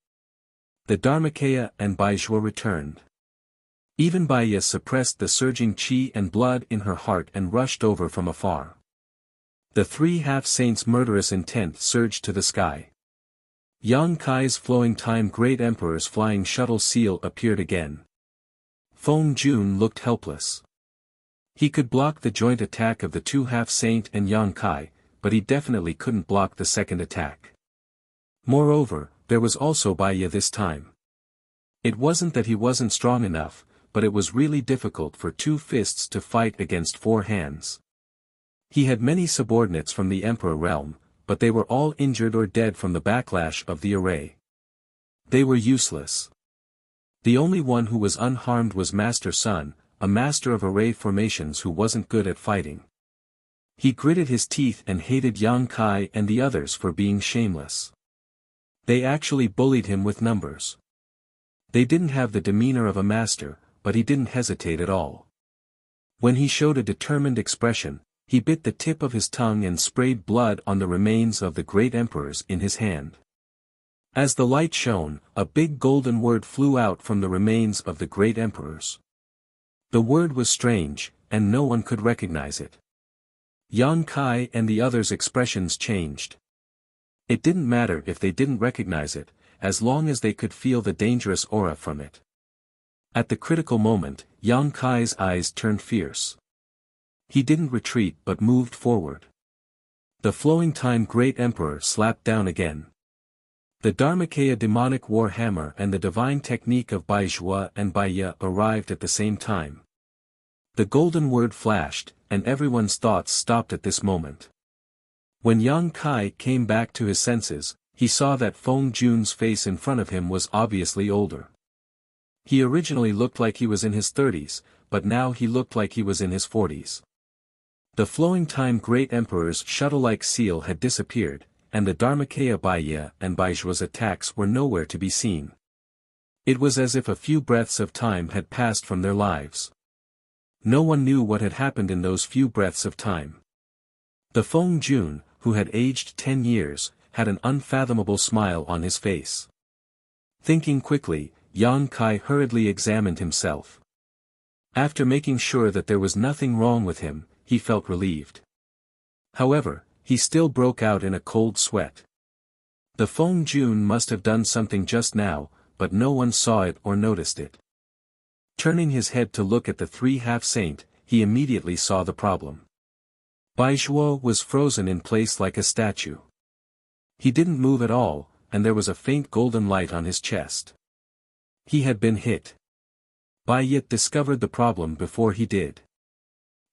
Speaker 1: The Dharmakaya and Baizhua returned. Even Baiya suppressed the surging qi and blood in her heart and rushed over from afar. The Three Half-Saints' murderous intent surged to the sky. Yang Kai's Flowing Time Great Emperor's flying shuttle seal appeared again. Feng Jun looked helpless. He could block the joint attack of the Two Half-Saint and Yang Kai, but he definitely couldn't block the second attack. Moreover, there was also Baiya this time. It wasn't that he wasn't strong enough, but it was really difficult for two fists to fight against four hands. He had many subordinates from the Emperor realm, but they were all injured or dead from the backlash of the array. They were useless. The only one who was unharmed was Master Sun, a master of array formations who wasn't good at fighting. He gritted his teeth and hated Yang Kai and the others for being shameless. They actually bullied him with numbers. They didn't have the demeanor of a master, but he didn't hesitate at all. When he showed a determined expression, he bit the tip of his tongue and sprayed blood on the remains of the great emperors in his hand. As the light shone, a big golden word flew out from the remains of the great emperors. The word was strange, and no one could recognize it. Yang Kai and the others' expressions changed. It didn't matter if they didn't recognize it, as long as they could feel the dangerous aura from it. At the critical moment, Yang Kai's eyes turned fierce. He didn't retreat but moved forward. The Flowing Time Great Emperor slapped down again. The Dharmakaya demonic war hammer and the divine technique of Baizhua and Baiya arrived at the same time. The golden word flashed, and everyone's thoughts stopped at this moment. When Yang Kai came back to his senses, he saw that Feng Jun's face in front of him was obviously older. He originally looked like he was in his 30s, but now he looked like he was in his 40s. The Flowing Time Great Emperor's shuttle-like seal had disappeared, and the Dharmakaya Baiya and Baizhua's attacks were nowhere to be seen. It was as if a few breaths of time had passed from their lives. No one knew what had happened in those few breaths of time. The Feng Jun, who had aged 10 years, had an unfathomable smile on his face. Thinking quickly, Yang Kai hurriedly examined himself. After making sure that there was nothing wrong with him, he felt relieved. However, he still broke out in a cold sweat. The Feng Jun must have done something just now, but no one saw it or noticed it. Turning his head to look at the Three Half-Saint, he immediately saw the problem. Baizhua was frozen in place like a statue. He didn't move at all, and there was a faint golden light on his chest. He had been hit. Baiya discovered the problem before he did.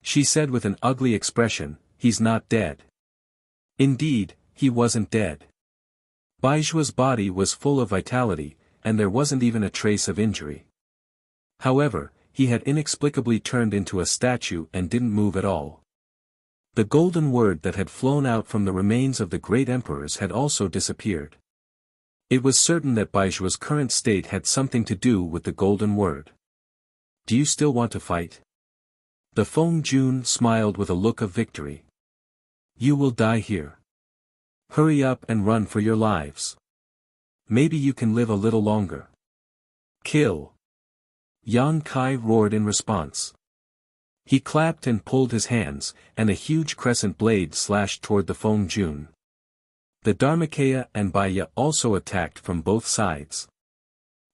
Speaker 1: She said with an ugly expression, "He's not dead." Indeed, he wasn't dead. Baizhua's body was full of vitality, and there wasn't even a trace of injury. However, he had inexplicably turned into a statue and didn't move at all. The golden word that had flown out from the remains of the great emperors had also disappeared. It was certain that Baizhua's current state had something to do with the golden word. "Do you still want to fight?" The Feng Jun smiled with a look of victory. "You will die here. Hurry up and run for your lives. Maybe you can live a little longer." "Kill!" Yang Kai roared in response. He clapped and pulled his hands, and a huge crescent blade slashed toward the Feng Jun. The Dharmakaya and Baya also attacked from both sides.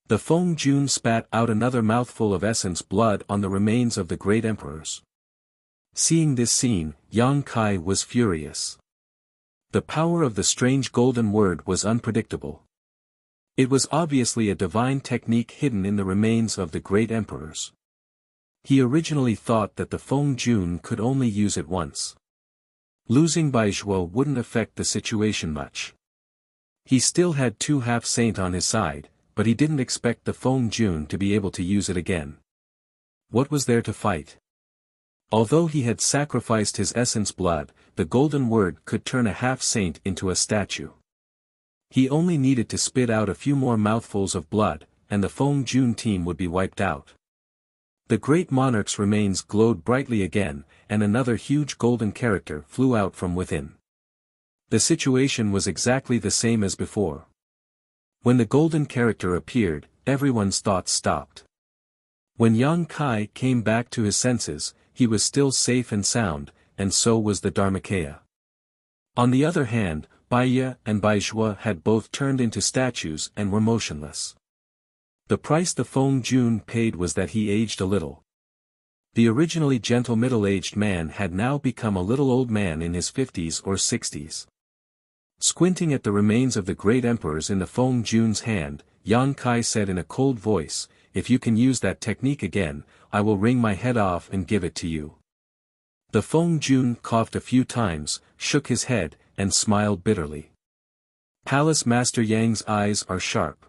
Speaker 1: The Feng Jun spat out another mouthful of essence blood on the remains of the great emperors. Seeing this scene, Yang Kai was furious. The power of the strange golden word was unpredictable. It was obviously a divine technique hidden in the remains of the great emperors. He originally thought that the Feng Jun could only use it once. Losing Baizhuo wouldn't affect the situation much. He still had two half-saint on his side, but he didn't expect the Feng Jun to be able to use it again. What was there to fight? Although he had sacrificed his essence blood, the golden word could turn a half-saint into a statue. He only needed to spit out a few more mouthfuls of blood, and the Feng Jun team would be wiped out. The great monarch's remains glowed brightly again, and another huge golden character flew out from within. The situation was exactly the same as before. When the golden character appeared, everyone's thoughts stopped. When Yang Kai came back to his senses, he was still safe and sound, and so was the Dharmakaya. On the other hand, Baya and Baizhuo had both turned into statues and were motionless. The price the Feng Jun paid was that he aged a little. The originally gentle middle-aged man had now become a little old man in his 50s or 60s. Squinting at the remains of the great emperors in the Feng Jun's hand, Yang Kai said in a cold voice, "If you can use that technique again, I will wring my head off and give it to you." The Feng Jun coughed a few times, shook his head, and smiled bitterly. Palace Master Yang's eyes are sharp.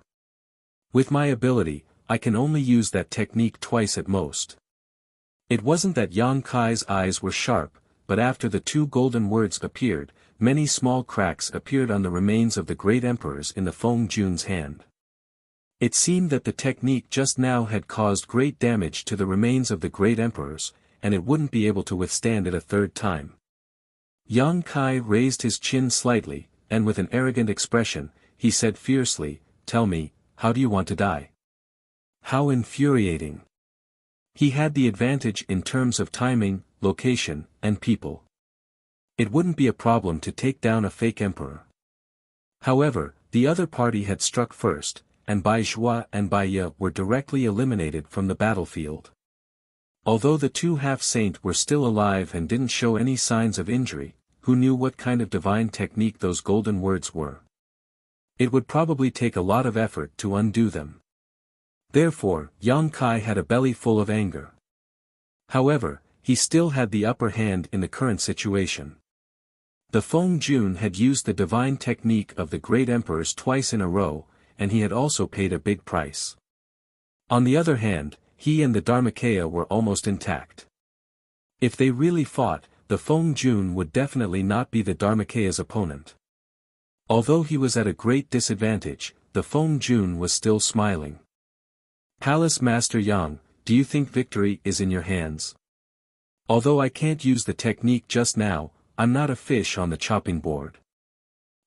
Speaker 1: With my ability, I can only use that technique twice at most. It wasn't that Yang Kai's eyes were sharp, but after the two golden words appeared, many small cracks appeared on the remains of the great emperors in the Feng Jun's hand. It seemed that the technique just now had caused great damage to the remains of the great emperors, and it wouldn't be able to withstand it a third time. Yang Kai raised his chin slightly, and with an arrogant expression, he said fiercely, "Tell me, how do you want to die?" How infuriating. He had the advantage in terms of timing, location, and people. It wouldn't be a problem to take down a fake emperor. However, the other party had struck first, and Baizhuo and Baya were directly eliminated from the battlefield. Although the two half-saint were still alive and didn't show any signs of injury, who knew what kind of divine technique those golden words were? It would probably take a lot of effort to undo them. Therefore, Yang Kai had a belly full of anger. However, he still had the upper hand in the current situation. The Feng Jun had used the divine technique of the great emperors twice in a row, and he had also paid a big price. On the other hand, he and the Dharmakaya were almost intact. If they really fought, the Feng Jun would definitely not be the Dharmakaya's opponent. Although he was at a great disadvantage, the Feng Jun was still smiling. "Palace Master Yang, do you think victory is in your hands? Although I can't use the technique just now, I'm not a fish on the chopping board.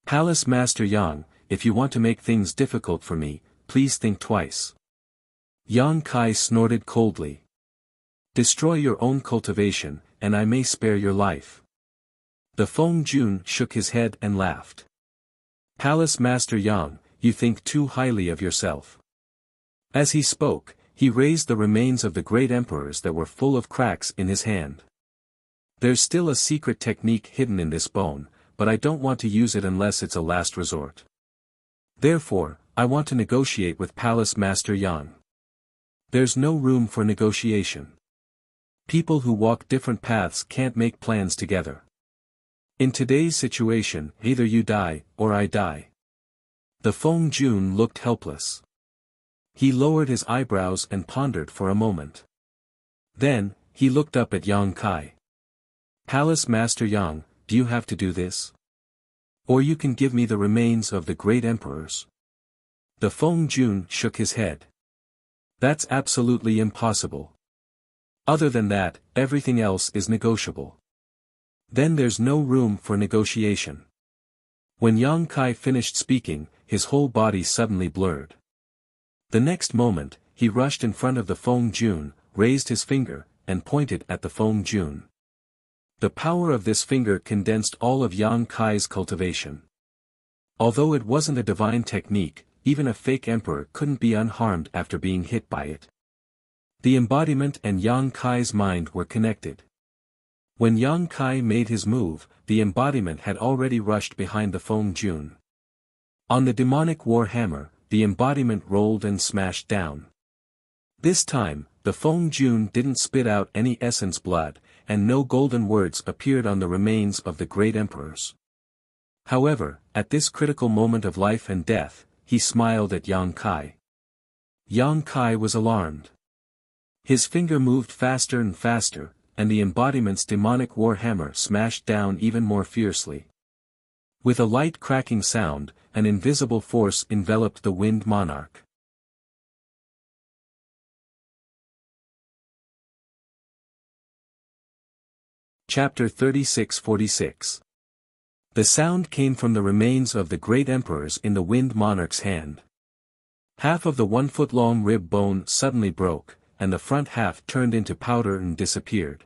Speaker 1: Palace Master Yang, if you want to make things difficult for me, please think twice." Yang Kai snorted coldly. "Destroy your own cultivation, and I may spare your life." The Feng Jun shook his head and laughed. "Palace Master Yang, you think too highly of yourself." As he spoke, he raised the remains of the great emperors that were full of cracks in his hand. "There's still a secret technique hidden in this bone, but I don't want to use it unless it's a last resort. Therefore, I want to negotiate with Palace Master Yang." There's no room for negotiation. People who walk different paths can't make plans together. In today's situation, either you die, or I die. The Feng Jun looked helpless. He lowered his eyebrows and pondered for a moment. Then, he looked up at Yang Kai. "Palace Master Yang, do you have to do this? Or you can give me the remains of the great emperors." The Feng Jun shook his head. "That's absolutely impossible. Other than that, everything else is negotiable." "Then there's no room for negotiation." When Yang Kai finished speaking, his whole body suddenly blurred. The next moment, he rushed in front of the Feng Jun, raised his finger, and pointed at the Feng Jun. The power of this finger condensed all of Yang Kai's cultivation. Although it wasn't a divine technique, even a fake emperor couldn't be unharmed after being hit by it. The embodiment and Yang Kai's mind were connected. When Yang Kai made his move, the embodiment had already rushed behind the Feng Jun. On the demonic war hammer, the embodiment rolled and smashed down. This time, the Feng Jun didn't spit out any essence blood, and no golden words appeared on the remains of the great emperors. However, at this critical moment of life and death, he smiled at Yang Kai. Yang Kai was alarmed. His finger moved faster and faster, and the embodiment's demonic war hammer smashed down even more fiercely. With a light cracking sound, an invisible force enveloped the Wind Monarch. Chapter 36-46. The sound came from the remains of the great emperors in the Wind Monarch's hand. Half of the 1-foot-long rib bone suddenly broke, and the front half turned into powder and disappeared.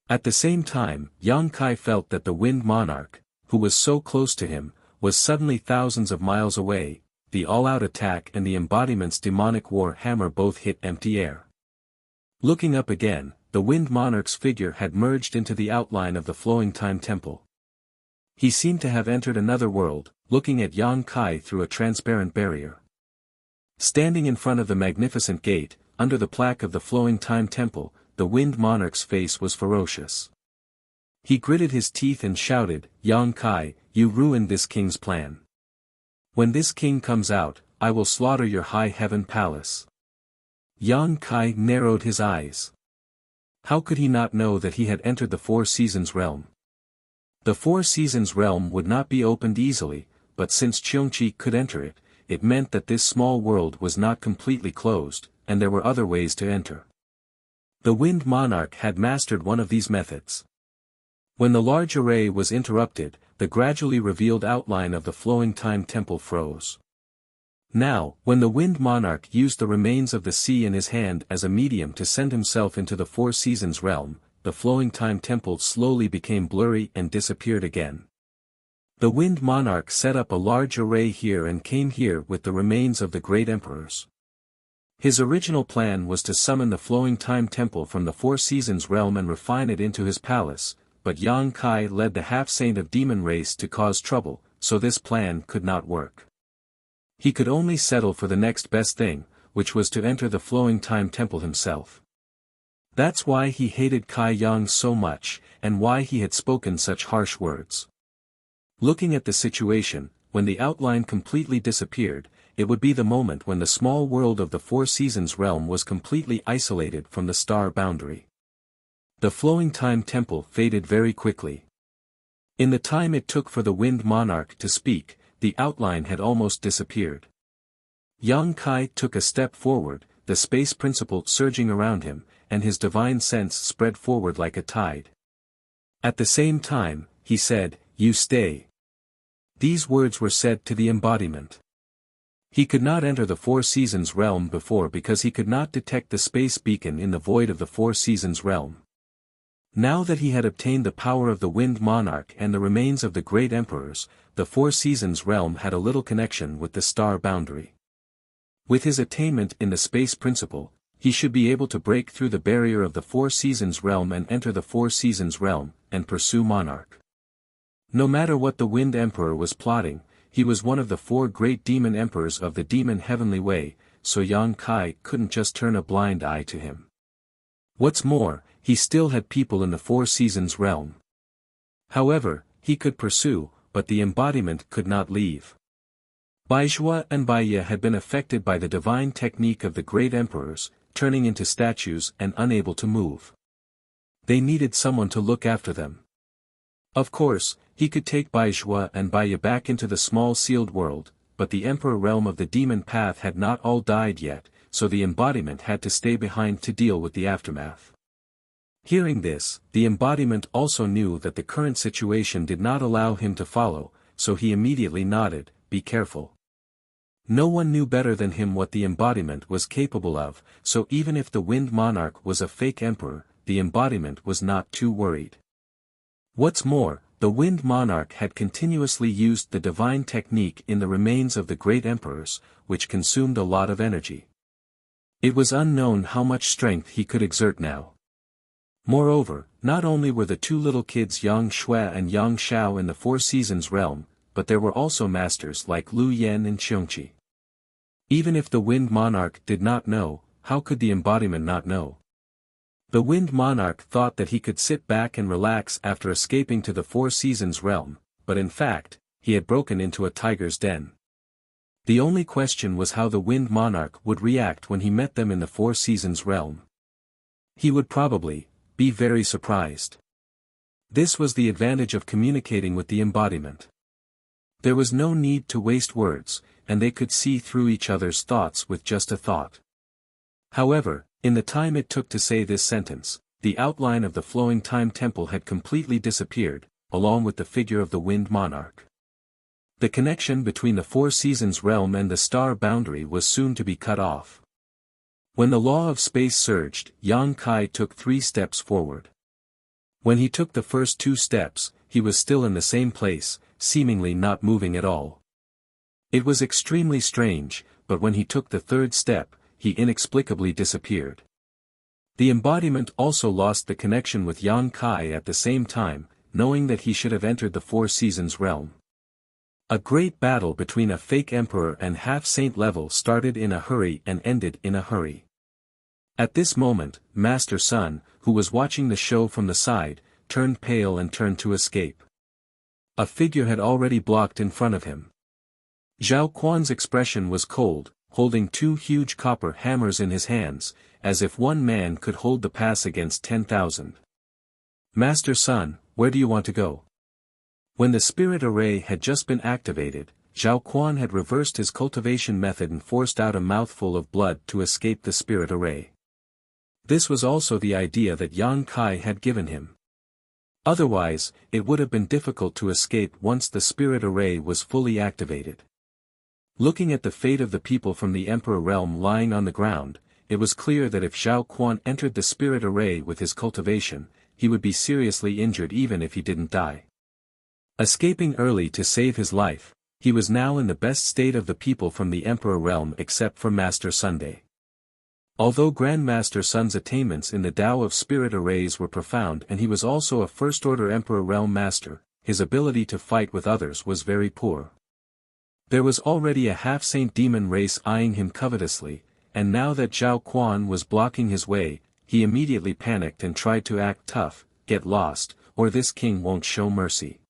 Speaker 1: At the same time, Yang Kai felt that the Wind Monarch, who was so close to him, was suddenly thousands of miles away. The all-out attack and the embodiment's demonic war hammer both hit empty air. Looking up again, the Wind Monarch's figure had merged into the outline of the flowing time temple. He seemed to have entered another world, looking at Yang Kai through a transparent barrier. Standing in front of the magnificent gate, under the plaque of the flowing time temple, the Wind Monarch's face was ferocious. He gritted his teeth and shouted, "Yang Kai, you ruined this king's plan. When this king comes out, I will slaughter your high heaven palace." Yang Kai narrowed his eyes. How could he not know that he had entered the Four Seasons realm? The Four Seasons realm would not be opened easily, but since Cheongchi could enter it, it meant that this small world was not completely closed, and there were other ways to enter. The Wind Monarch had mastered one of these methods. When the large array was interrupted, the gradually revealed outline of the flowing time temple froze. Now, when the Wind Monarch used the remains of the sea in his hand as a medium to send himself into the Four Seasons realm, the flowing time temple slowly became blurry and disappeared again. The Wind Monarch set up a large array here and came here with the remains of the great emperors. His original plan was to summon the flowing time temple from the Four Seasons realm and refine it into his palace, but Yang Kai led the half-saint of demon race to cause trouble, so this plan could not work. He could only settle for the next best thing, which was to enter the flowing time temple himself. That's why he hated Kai Yang so much, and why he had spoken such harsh words. Looking at the situation, when the outline completely disappeared, it would be the moment when the small world of the Four Seasons realm was completely isolated from the star boundary. The flowing time temple faded very quickly. In the time it took for the Wind Monarch to speak, the outline had almost disappeared. Yang Kai took a step forward, the space principle surging around him, and his divine sense spread forward like a tide. At the same time, he said, "You stay." These words were said to the embodiment. He could not enter the Four Seasons realm before because he could not detect the space beacon in the void of the Four Seasons realm. Now that he had obtained the power of the Wind Monarch and the remains of the great emperors, the Four Seasons realm had a little connection with the star boundary. With his attainment in the space principle, he should be able to break through the barrier of the Four Seasons realm and enter the Four Seasons realm, and pursue Monarch. No matter what the Wind Emperor was plotting, he was one of the four great demon emperors of the demon heavenly way, so Yang Kai couldn't just turn a blind eye to him. What's more, he still had people in the Four Seasons realm. However, he could pursue, but the embodiment could not leave. Baizhua and Baiye had been affected by the divine technique of the great emperors, turning into statues and unable to move. They needed someone to look after them. Of course, he could take Baizhua and Baiye back into the small sealed world, but the emperor realm of the demon path had not all died yet, so the embodiment had to stay behind to deal with the aftermath. Hearing this, the embodiment also knew that the current situation did not allow him to follow, so he immediately nodded, "Be careful." No one knew better than him what the embodiment was capable of, so even if the Wind Monarch was a fake emperor, the embodiment was not too worried. What's more, The Wind Monarch had continuously used the divine technique in the remains of the great emperors, which consumed a lot of energy. It was unknown how much strength he could exert now. Moreover, not only were the two little kids Yang Shui and Yang Shao in the Four Seasons realm, but there were also masters like Lu Yan and Xiongqi. Even if the Wind Monarch did not know, how could the embodiment not know? The Wind Monarch thought that he could sit back and relax after escaping to the Four Seasons realm, but in fact, he had broken into a tiger's den. The only question was how the Wind Monarch would react when he met them in the Four Seasons realm. He would probably be very surprised. This was the advantage of communicating with the embodiment. There was no need to waste words, and they could see through each other's thoughts with just a thought. However, in the time it took to say this sentence, the outline of the flowing time temple had completely disappeared, along with the figure of the Wind Monarch. The connection between the Four Seasons realm and the star boundary was soon to be cut off. When the law of space surged, Yang Kai took 3 steps forward. When he took the first 2 steps, he was still in the same place, seemingly not moving at all. It was extremely strange, but when he took the 3rd step, he inexplicably disappeared. The embodiment also lost the connection with Yang Kai at the same time, knowing that he should have entered the Four Seasons realm. A great battle between a fake emperor and half-saint level started in a hurry and ended in a hurry. At this moment, Master Sun, who was watching the show from the side, turned pale and turned to escape. A figure had already blocked in front of him. Zhao Quan's expression was cold, holding 2 huge copper hammers in his hands, as if one man could hold the pass against 10,000. Master Sun, where do you want to go? When the spirit array had just been activated, Zhao Quan had reversed his cultivation method and forced out a mouthful of blood to escape the spirit array. This was also the idea that Yang Kai had given him. Otherwise, it would have been difficult to escape once the spirit array was fully activated. Looking at the fate of the people from the Emperor realm lying on the ground, it was clear that if Zhao Quan entered the spirit array with his cultivation, he would be seriously injured even if he didn't die. Escaping early to save his life, he was now in the best state of the people from the Emperor realm except for Master Sunday. Although Grandmaster Sun's attainments in the Tao of spirit arrays were profound and he was also a first-order Emperor realm master, his ability to fight with others was very poor. There was already a half-saint demon race eyeing him covetously, and now that Zhao Quan was blocking his way, he immediately panicked and tried to act tough, get lost, or this king won't show mercy.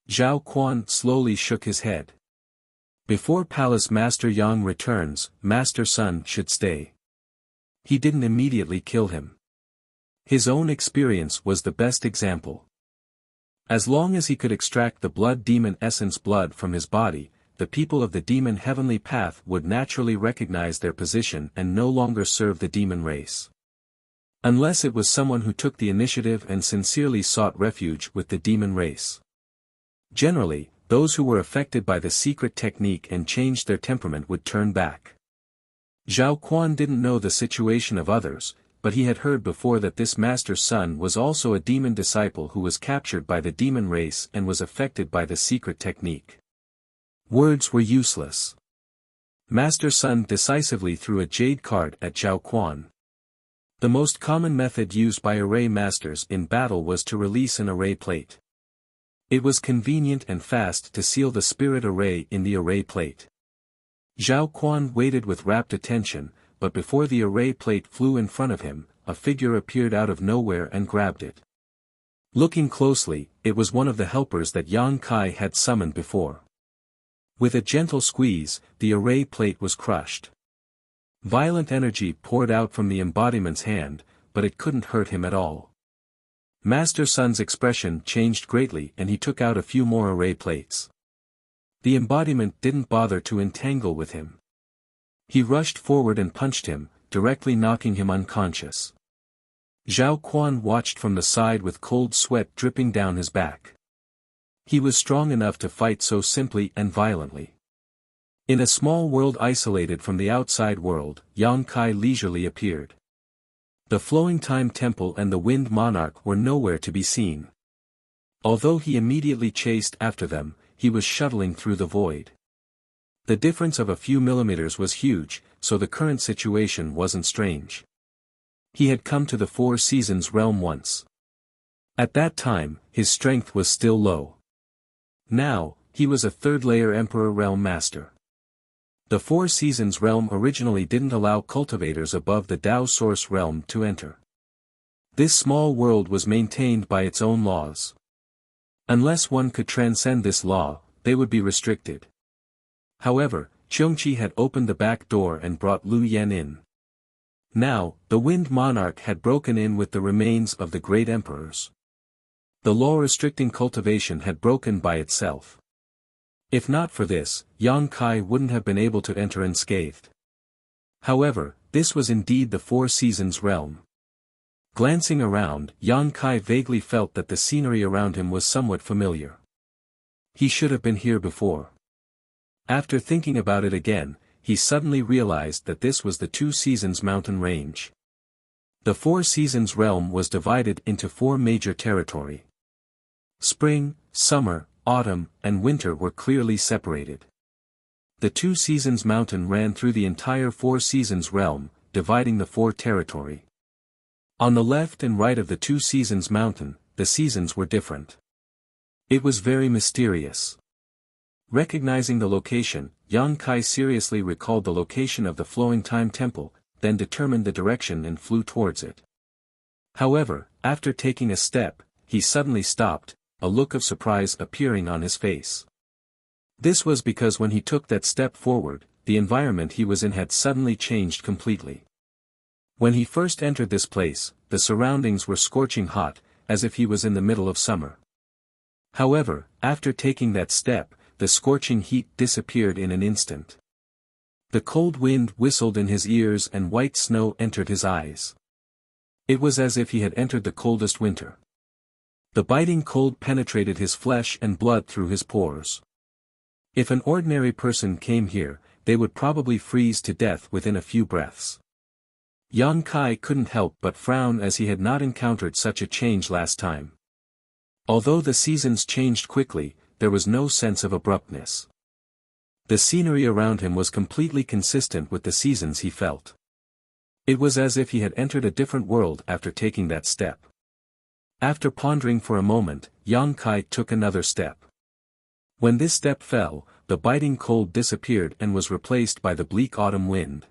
Speaker 1: Zhao Quan slowly shook his head. Before Palace Master Yang returns, Master Sun should stay. He didn't immediately kill him. His own experience was the best example. As long as he could extract the blood demon essence blood from his body, the people of the demon heavenly path would naturally recognize their position and no longer serve the demon race. Unless it was someone who took the initiative and sincerely sought refuge with the demon race. Generally, those who were affected by the secret technique and changed their temperament would turn back. Zhao Quan didn't know the situation of others, but he had heard before that this Master's son was also a demon disciple who was captured by the demon race and was affected by the secret technique. Words were useless. Master Sun decisively threw a jade card at Zhao Quan. The most common method used by array masters in battle was to release an array plate. It was convenient and fast to seal the spirit array in the array plate. Zhao Quan waited with rapt attention, but before the array plate flew in front of him, a figure appeared out of nowhere and grabbed it. Looking closely, it was one of the helpers that Yang Kai had summoned before. With a gentle squeeze, the array plate was crushed. Violent energy poured out from the embodiment's hand, but it couldn't hurt him at all. Master Sun's expression changed greatly and he took out a few more array plates. The embodiment didn't bother to entangle with him. He rushed forward and punched him, directly knocking him unconscious. Zhao Quan watched from the side with cold sweat dripping down his back. He was strong enough to fight so simply and violently. In a small world isolated from the outside world, Yang Kai leisurely appeared. The flowing time temple and the wind monarch were nowhere to be seen. Although he immediately chased after them, he was shuttling through the void. The difference of a few millimeters was huge, so the current situation wasn't strange. He had come to the Four Seasons realm once. At that time, his strength was still low. Now, he was a third-layer Emperor Realm Master. The Four Seasons realm originally didn't allow cultivators above the Tao Source realm to enter. This small world was maintained by its own laws. Unless one could transcend this law, they would be restricted. However, Cheongqi had opened the back door and brought Lu Yen in. Now, the Wind Monarch had broken in with the remains of the great emperors. The law restricting cultivation had broken by itself. If not for this, Yang Kai wouldn't have been able to enter unscathed. However, this was indeed the Four Seasons realm. Glancing around, Yang Kai vaguely felt that the scenery around him was somewhat familiar. He should have been here before. After thinking about it again, he suddenly realized that this was the Two Seasons mountain range. The Four Seasons realm was divided into four major territory. Spring, summer, autumn, and winter were clearly separated. The Two Seasons mountain ran through the entire Four Seasons realm, dividing the four territory. On the left and right of the Two Seasons mountain, the seasons were different. It was very mysterious. Recognizing the location, Yang Kai seriously recalled the location of the Flowing Time Temple, then determined the direction and flew towards it. However, after taking a step, he suddenly stopped, a look of surprise appearing on his face. This was because when he took that step forward, the environment he was in had suddenly changed completely. When he first entered this place, the surroundings were scorching hot, as if he was in the middle of summer. However, after taking that step, the scorching heat disappeared in an instant. The cold wind whistled in his ears and white snow entered his eyes. It was as if he had entered the coldest winter. The biting cold penetrated his flesh and blood through his pores. If an ordinary person came here, they would probably freeze to death within a few breaths. Yang Kai couldn't help but frown as he had not encountered such a change last time. Although the seasons changed quickly, there was no sense of abruptness. The scenery around him was completely consistent with the seasons he felt. It was as if he had entered a different world after taking that step. After pondering for a moment, Yang Kai took another step. When this step fell, the biting cold disappeared and was replaced by the bleak autumn wind.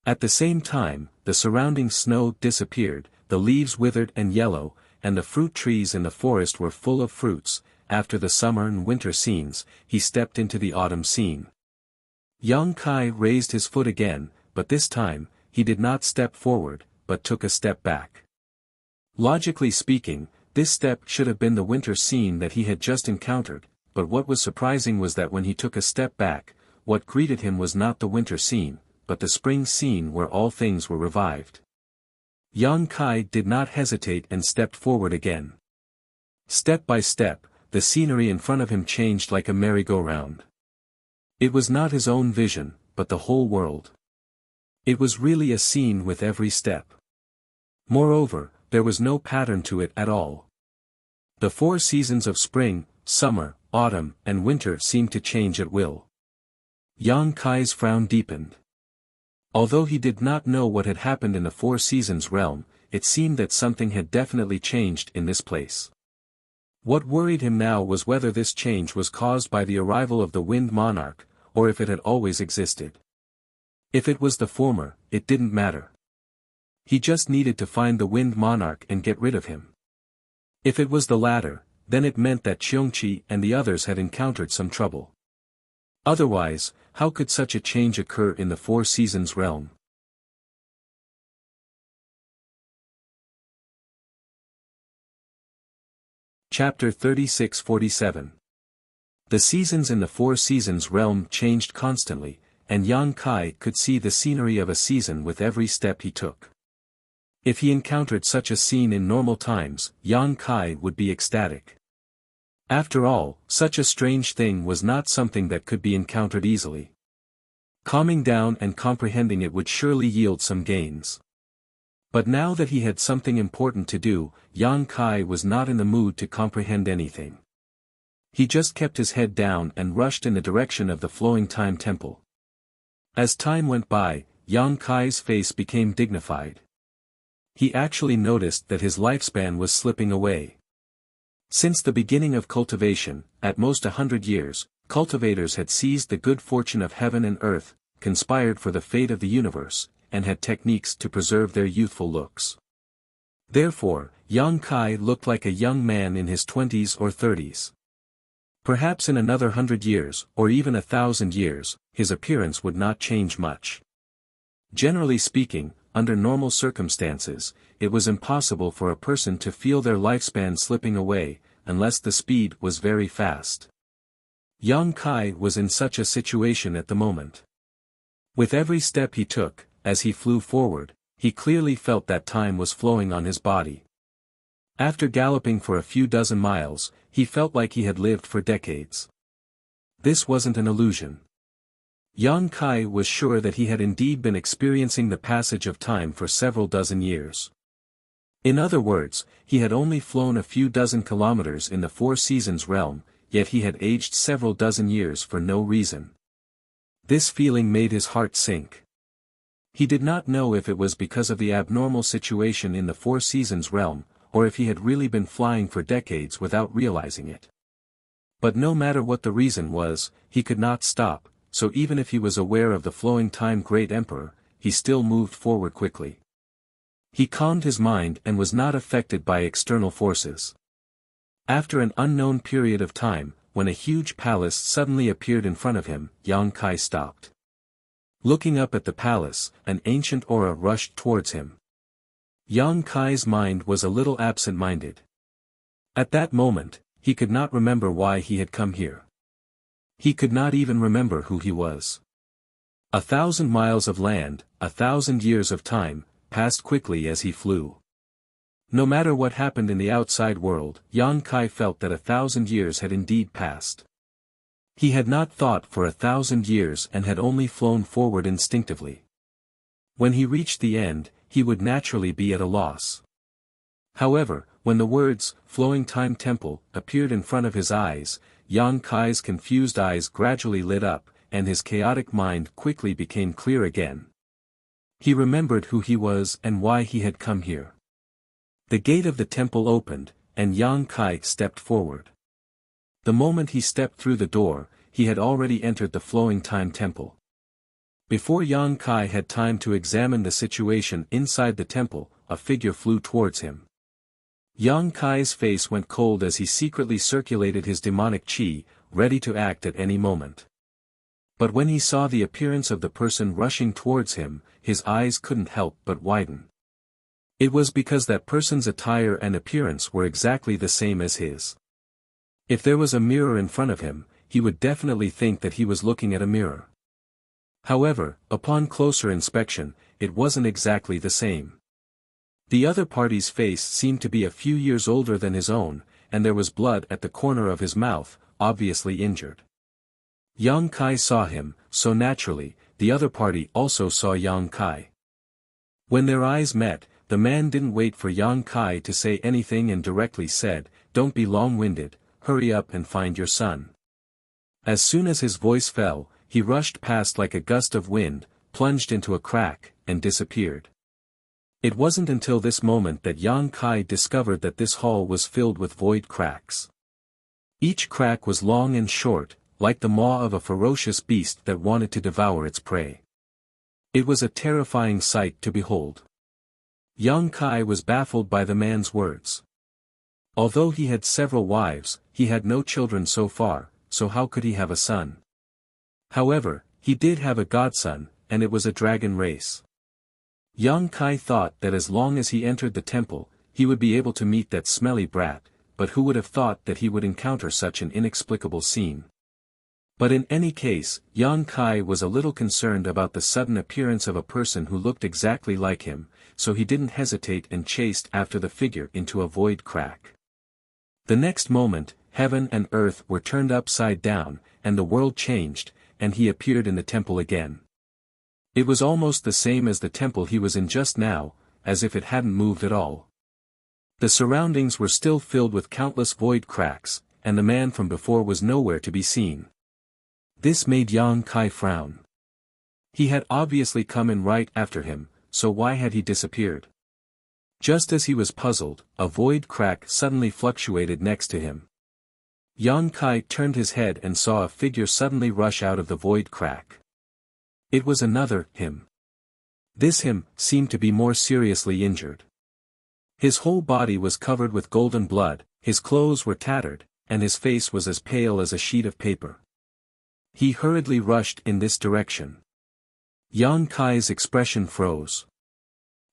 Speaker 1: At the same time, the surrounding snow disappeared, the leaves withered and yellow, and the fruit trees in the forest were full of fruits. After the summer and winter scenes, he stepped into the autumn scene. Yang Kai raised his foot again, but this time, he did not step forward, but took a step back. Logically speaking, this step should have been the winter scene that he had just encountered, but what was surprising was that when he took a step back, what greeted him was not the winter scene, but the spring scene where all things were revived. Yang Kai did not hesitate and stepped forward again. Step by step, the scenery in front of him changed like a merry-go-round. It was not his own vision, but the whole world. It was really a scene with every step. Moreover, there was no pattern to it at all. The four seasons of spring, summer, autumn, and winter seemed to change at will. Yang Kai's frown deepened. Although he did not know what had happened in the Four Seasons realm, it seemed that something had definitely changed in this place. What worried him now was whether this change was caused by the arrival of the Wind Monarch, or if it had always existed. If it was the former, it didn't matter. He just needed to find the Wind Monarch and get rid of him. If it was the latter, then it meant that Cheongqi and the others had encountered some trouble. Otherwise, how could such a change occur in the Four Seasons realm? Chapter 36-47. The seasons in the Four Seasons realm changed constantly, and Yang Kai could see the scenery of a season with every step he took. If he encountered such a scene in normal times, Yang Kai would be ecstatic. After all, such a strange thing was not something that could be encountered easily. Calming down and comprehending it would surely yield some gains. But now that he had something important to do, Yang Kai was not in the mood to comprehend anything. He just kept his head down and rushed in the direction of the flowing time temple. As time went by, Yang Kai's face became dignified. He actually noticed that his lifespan was slipping away. Since the beginning of cultivation, at most 100 years, cultivators had seized the good fortune of heaven and earth, conspired for the fate of the universe, and had techniques to preserve their youthful looks. Therefore, Yang Kai looked like a young man in his 20s or 30s. Perhaps in another 100 years, or even 1,000 years, his appearance would not change much. Generally speaking, under normal circumstances, it was impossible for a person to feel their lifespan slipping away, unless the speed was very fast. Yang Kai was in such a situation at the moment. With every step he took, as he flew forward, he clearly felt that time was flowing on his body. After galloping for a few dozen miles, he felt like he had lived for decades. This wasn't an illusion. Yang Kai was sure that he had indeed been experiencing the passage of time for several dozen years. In other words, he had only flown a few dozen kilometers in the Four Seasons realm, yet he had aged several dozen years for no reason. This feeling made his heart sink. He did not know if it was because of the abnormal situation in the Four Seasons realm, or if he had really been flying for decades without realizing it. But no matter what the reason was, he could not stop, so even if he was aware of the flowing time great emperor, he still moved forward quickly. He calmed his mind and was not affected by external forces. After an unknown period of time, when a huge palace suddenly appeared in front of him, Yang Kai stopped. Looking up at the palace, an ancient aura rushed towards him. Yang Kai's mind was a little absent-minded. At that moment, he could not remember why he had come here. He could not even remember who he was. 1,000 miles of land, 1,000 years of time, passed quickly as he flew. No matter what happened in the outside world, Yang Kai felt that 1,000 years had indeed passed. He had not thought for 1,000 years and had only flown forward instinctively. When he reached the end, he would naturally be at a loss. However, when the words, "Flowing Time Temple," appeared in front of his eyes, Yang Kai's confused eyes gradually lit up, and his chaotic mind quickly became clear again. He remembered who he was and why he had come here. The gate of the temple opened, and Yang Kai stepped forward. The moment he stepped through the door, he had already entered the Flowing Time Temple. Before Yang Kai had time to examine the situation inside the temple, a figure flew towards him. Yang Kai's face went cold as he secretly circulated his demonic qi, ready to act at any moment. But when he saw the appearance of the person rushing towards him, his eyes couldn't help but widen. It was because that person's attire and appearance were exactly the same as his. If there was a mirror in front of him, he would definitely think that he was looking at a mirror. However, upon closer inspection, it wasn't exactly the same. The other party's face seemed to be a few years older than his own, and there was blood at the corner of his mouth, obviously injured. Yang Kai saw him, so naturally, the other party also saw Yang Kai. When their eyes met, the man didn't wait for Yang Kai to say anything and directly said, "Don't be long-winded, hurry up and find your son." As soon as his voice fell, he rushed past like a gust of wind, plunged into a crack, and disappeared. It wasn't until this moment that Yang Kai discovered that this hall was filled with void cracks. Each crack was long and short, like the maw of a ferocious beast that wanted to devour its prey. It was a terrifying sight to behold. Yang Kai was baffled by the man's words. Although he had several wives, he had no children so far, so how could he have a son? However, he did have a godson, and it was a dragon race. Yang Kai thought that as long as he entered the temple, he would be able to meet that smelly brat, but who would have thought that he would encounter such an inexplicable scene? But in any case, Yang Kai was a little concerned about the sudden appearance of a person who looked exactly like him, so he didn't hesitate and chased after the figure into a void crack. The next moment, heaven and earth were turned upside down, and the world changed, and he appeared in the temple again. It was almost the same as the temple he was in just now, as if it hadn't moved at all. The surroundings were still filled with countless void cracks, and the man from before was nowhere to be seen. This made Yang Kai frown. He had obviously come in right after him, so why had he disappeared? Just as he was puzzled, a void crack suddenly fluctuated next to him. Yang Kai turned his head and saw a figure suddenly rush out of the void crack. It was another him. This him seemed to be more seriously injured. His whole body was covered with golden blood, his clothes were tattered, and his face was as pale as a sheet of paper. He hurriedly rushed in this direction. Yang Kai's expression froze.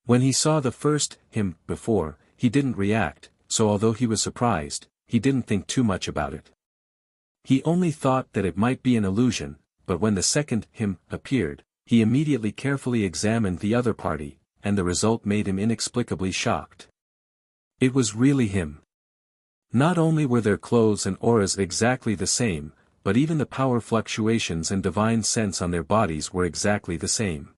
Speaker 1: When he saw the first him before, he didn't react, so although he was surprised, he didn't think too much about it. He only thought that it might be an illusion, but when the second him appeared, he immediately carefully examined the other party, and the result made him inexplicably shocked. It was really him. Not only were their clothes and auras exactly the same, but even the power fluctuations and divine sense on their bodies were exactly the same.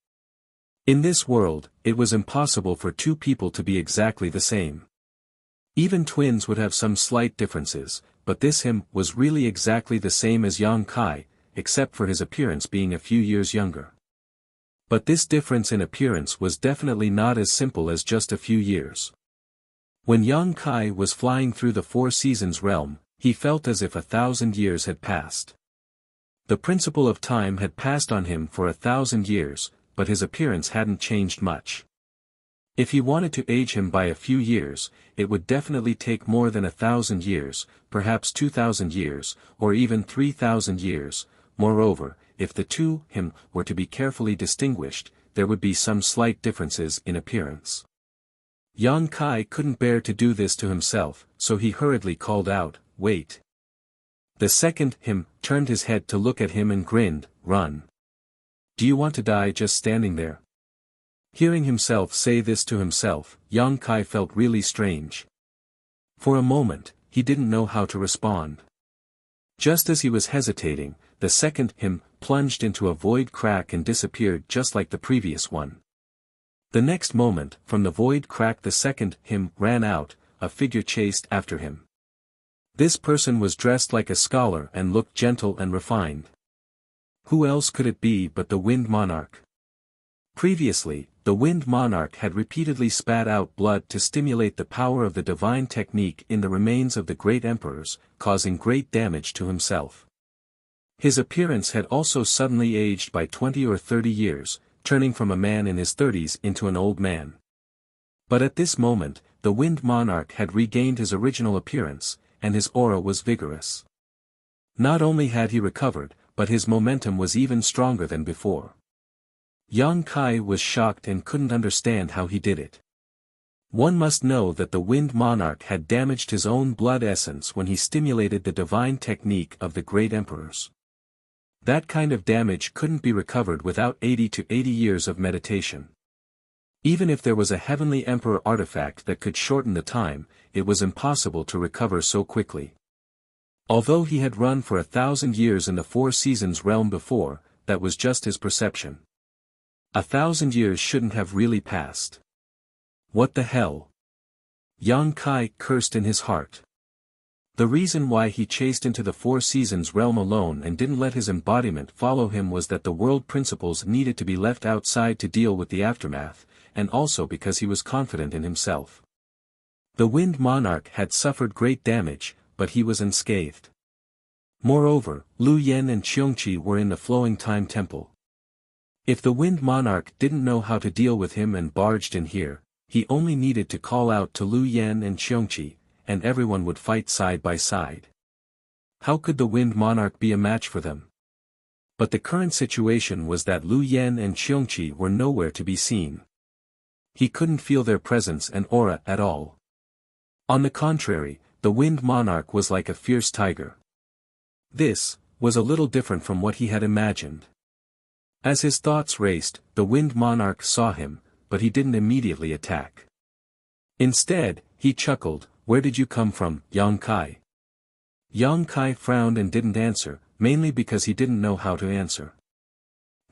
Speaker 1: In this world, it was impossible for two people to be exactly the same. Even twins would have some slight differences, but this him was really exactly the same as Yang Kai, except for his appearance being a few years younger. But this difference in appearance was definitely not as simple as just a few years. When Yang Kai was flying through the Four Seasons realm, he felt as if 1,000 years had passed. The principle of time had passed on him for 1,000 years, but his appearance hadn't changed much. If he wanted to age him by a few years, it would definitely take more than 1,000 years, perhaps 2,000 years, or even 3,000 years. Moreover, if the two him were to be carefully distinguished, there would be some slight differences in appearance. Yang Kai couldn't bear to do this to himself, so he hurriedly called out, "Wait." The second him turned his head to look at him and grinned, "Run. Do you want to die just standing there?" Hearing himself say this to himself, Yang Kai felt really strange. For a moment, he didn't know how to respond. Just as he was hesitating, the second him plunged into a void crack and disappeared just like the previous one. The next moment, from the void crack the second him ran out, a figure chased after him. This person was dressed like a scholar and looked gentle and refined. Who else could it be but the Wind Monarch? Previously, the Wind Monarch had repeatedly spat out blood to stimulate the power of the divine technique in the remains of the great emperors, causing great damage to himself. His appearance had also suddenly aged by 20 or 30 years, turning from a man in his 30s into an old man. But at this moment, the Wind Monarch had regained his original appearance, and his aura was vigorous. Not only had he recovered, but his momentum was even stronger than before. Yang Kai was shocked and couldn't understand how he did it. One must know that the Wind Monarch had damaged his own blood essence when he stimulated the divine technique of the great emperors. That kind of damage couldn't be recovered without 80 to 80 years of meditation. Even if there was a heavenly emperor artifact that could shorten the time, it was impossible to recover so quickly. Although he had run for 1,000 years in the Four Seasons realm before, that was just his perception. 1,000 years shouldn't have really passed. What the hell? Yang Kai cursed in his heart. The reason why he chased into the Four Seasons realm alone and didn't let his embodiment follow him was that the world principles needed to be left outside to deal with the aftermath, and also because he was confident in himself. The Wind Monarch had suffered great damage, but he was unscathed. Moreover, Lu Yen and Qiongqi were in the Flowing Time Temple. If the Wind Monarch didn't know how to deal with him and barged in here, he only needed to call out to Lu Yen and Qiongqi, and everyone would fight side by side. How could the Wind Monarch be a match for them? But the current situation was that Lu Yen and Qiongqi were nowhere to be seen. He couldn't feel their presence and aura at all. On the contrary, the Wind Monarch was like a fierce tiger. This was a little different from what he had imagined. As his thoughts raced, the Wind Monarch saw him, but he didn't immediately attack. Instead, he chuckled, "Where did you come from, Yang Kai?" Yang Kai frowned and didn't answer, mainly because he didn't know how to answer.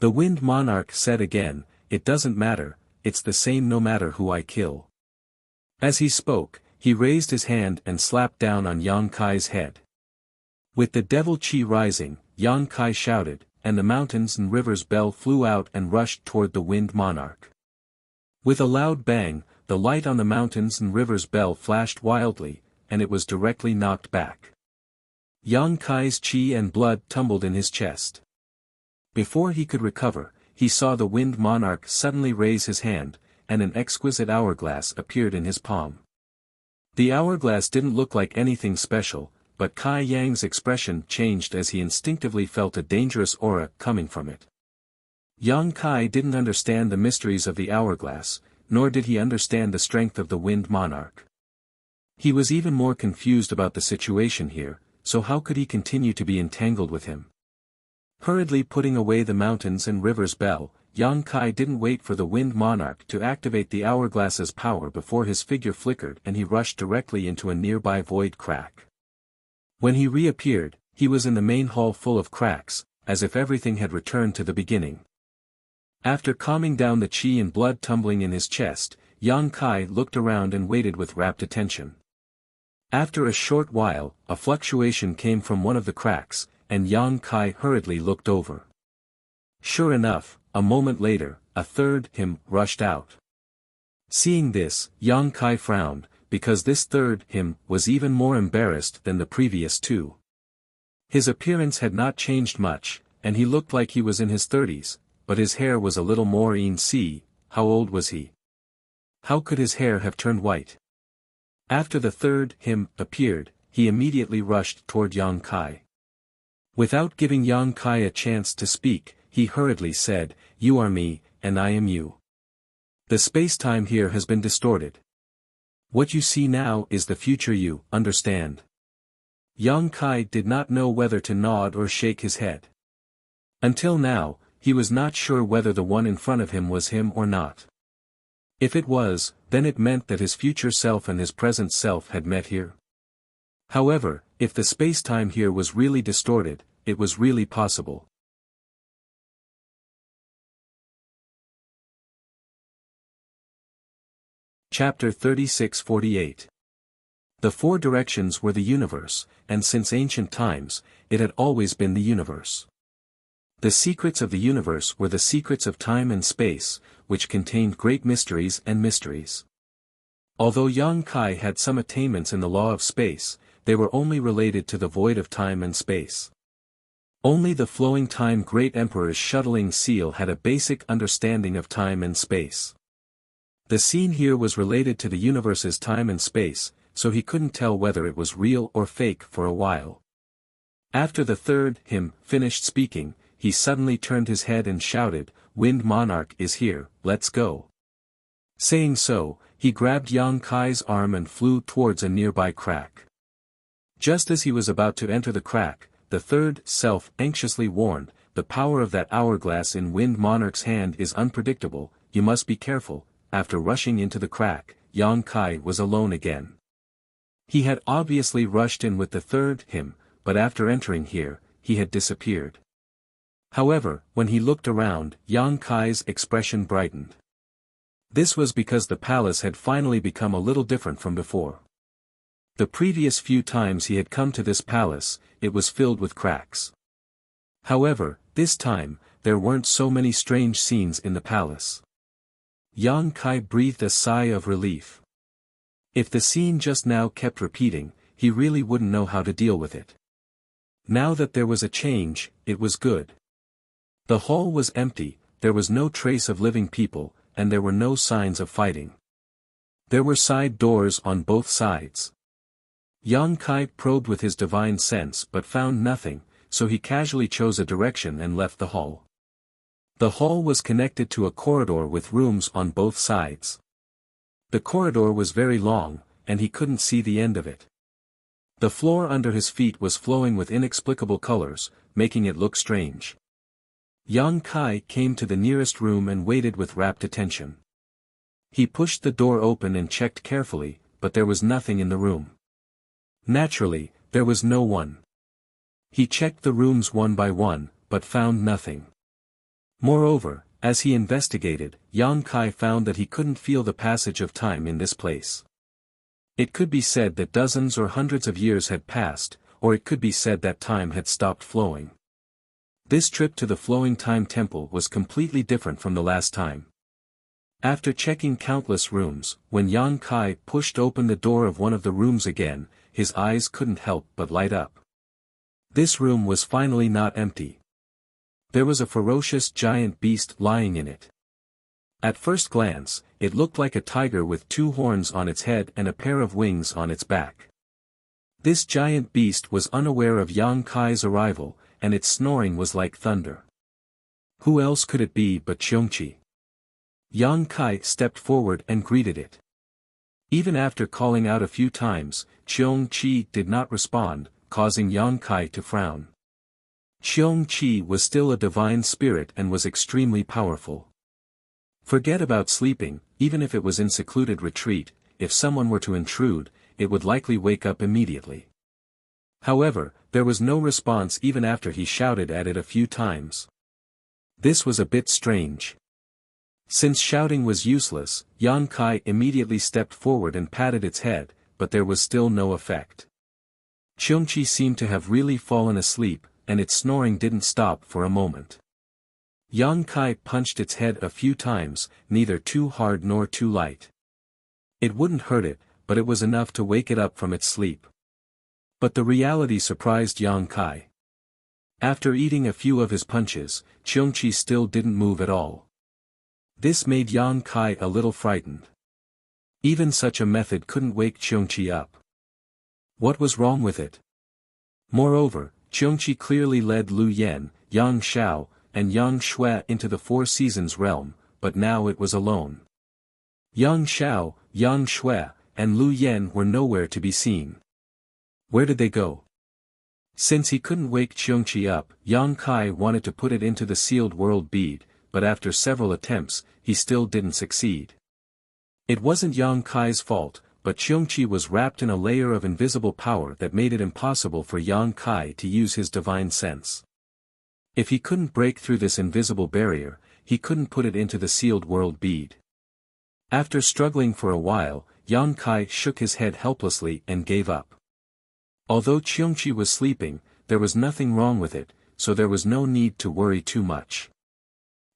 Speaker 1: The Wind Monarch said again, "It doesn't matter, it's the same no matter who I kill." As he spoke, he raised his hand and slapped down on Yang Kai's head. With the devil chi rising, Yang Kai shouted, and the mountains and rivers bell flew out and rushed toward the wind monarch. With a loud bang, the light on the mountains and rivers bell flashed wildly, and it was directly knocked back. Yang Kai's chi and blood tumbled in his chest. Before he could recover, he saw the wind monarch suddenly raise his hand, and an exquisite hourglass appeared in his palm. The hourglass didn't look like anything special, but Kai Yang's expression changed as he instinctively felt a dangerous aura coming from it. Yang Kai didn't understand the mysteries of the hourglass, nor did he understand the strength of the wind monarch. He was even more confused about the situation here, so how could he continue to be entangled with him? Hurriedly putting away the mountains and rivers bell, Yang Kai didn't wait for the wind monarch to activate the hourglass's power before his figure flickered and he rushed directly into a nearby void crack. When he reappeared, he was in the main hall full of cracks, as if everything had returned to the beginning. After calming down the chi and blood tumbling in his chest, Yang Kai looked around and waited with rapt attention. After a short while, a fluctuation came from one of the cracks, and Yang Kai hurriedly looked over. Sure enough, a moment later, a third him rushed out. Seeing this, Yang Kai frowned, because this third him was even more embarrassed than the previous two. His appearance had not changed much, and he looked like he was in his 30s, but his hair was a little more see, how old was he? How could his hair have turned white? After the third him appeared, he immediately rushed toward Yang Kai. Without giving Yang Kai a chance to speak, he hurriedly said, "You are me, and I am you. The space-time here has been distorted. What you see now is the future you, understand?" Yang Kai did not know whether to nod or shake his head. Until now, he was not sure whether the one in front of him was him or not. If it was, then it meant that his future self and his present self had met here. However, if the space-time here was really distorted, it was really possible. Chapter 36-48. The four directions were the universe, and since ancient times, it had always been the universe. The secrets of the universe were the secrets of time and space, which contained great mysteries and mysteries. Although Yang Kai had some attainments in the law of space, they were only related to the void of time and space. Only the flowing time Great Emperor's shuttling seal had a basic understanding of time and space. The scene here was related to the universe's time and space, so he couldn't tell whether it was real or fake for a while. After the third him finished speaking, he suddenly turned his head and shouted, "Wind Monarch is here, let's go." Saying so, he grabbed Yang Kai's arm and flew towards a nearby crack. Just as he was about to enter the crack, the third self anxiously warned, "The power of that hourglass in Wind Monarch's hand is unpredictable, you must be careful." After rushing into the crack, Yang Kai was alone again. He had obviously rushed in with the third him, but after entering here, he had disappeared. However, when he looked around, Yang Kai's expression brightened. This was because the palace had finally become a little different from before. The previous few times he had come to this palace, it was filled with cracks. However, this time, there weren't so many strange scenes in the palace. Yang Kai breathed a sigh of relief. If the scene just now kept repeating, he really wouldn't know how to deal with it. Now that there was a change, it was good. The hall was empty, there was no trace of living people, and there were no signs of fighting. There were side doors on both sides. Yang Kai probed with his divine sense but found nothing, so he casually chose a direction and left the hall. The hall was connected to a corridor with rooms on both sides. The corridor was very long, and he couldn't see the end of it. The floor under his feet was flowing with inexplicable colors, making it look strange. Yang Kai came to the nearest room and waited with rapt attention. He pushed the door open and checked carefully, but there was nothing in the room. Naturally, there was no one. He checked the rooms one by one, but found nothing. Moreover, As he investigated, Yang Kai found that he couldn't feel the passage of time in this place. It could be said that dozens or hundreds of years had passed, or it could be said that time had stopped flowing. This trip to the Flowing Time Temple was completely different from the last time. After checking countless rooms, when Yang Kai pushed open the door of one of the rooms again, his eyes couldn't help but light up. This room was finally not empty. There was a ferocious giant beast lying in it. At first glance, it looked like a tiger with 2 horns on its head and a pair of wings on its back. This giant beast was unaware of Yang Kai's arrival, and its snoring was like thunder. Who else could it be but Cheongqi? Yang Kai stepped forward and greeted it. Even after calling out a few times, Cheongqi did not respond, causing Yang Kai to frown. Cheongqi was still a divine spirit and was extremely powerful. Forget about sleeping, even if it was in secluded retreat, if someone were to intrude, it would likely wake up immediately. However, there was no response even after he shouted at it a few times. This was a bit strange. Since shouting was useless, Yang Kai immediately stepped forward and patted its head, but there was still no effect. Cheongqi seemed to have really fallen asleep, and its snoring didn't stop for a moment. Yang Kai punched its head a few times, neither too hard nor too light. It wouldn't hurt it, but it was enough to wake it up from its sleep. But the reality surprised Yang Kai. After eating a few of his punches, Cheongqi still didn't move at all. This made Yang Kai a little frightened. Even such a method couldn't wake Cheongqi up. What was wrong with it? Moreover, Cheongqi clearly led Lu Yen, Yang Xiao, and Yang Shui into the Four Seasons realm, but now it was alone. Yang Xiao, Yang Shui, and Lu Yen were nowhere to be seen. Where did they go? Since he couldn't wake Cheongqi up, Yang Kai wanted to put it into the sealed world bead, but after several attempts, he still didn't succeed. It wasn't Yang Kai's fault, but Cheongqi was wrapped in a layer of invisible power that made it impossible for Yang Kai to use his divine sense. If he couldn't break through this invisible barrier, he couldn't put it into the sealed world bead. After struggling for a while, Yang Kai shook his head helplessly and gave up. Although Cheongqi was sleeping, there was nothing wrong with it, so there was no need to worry too much.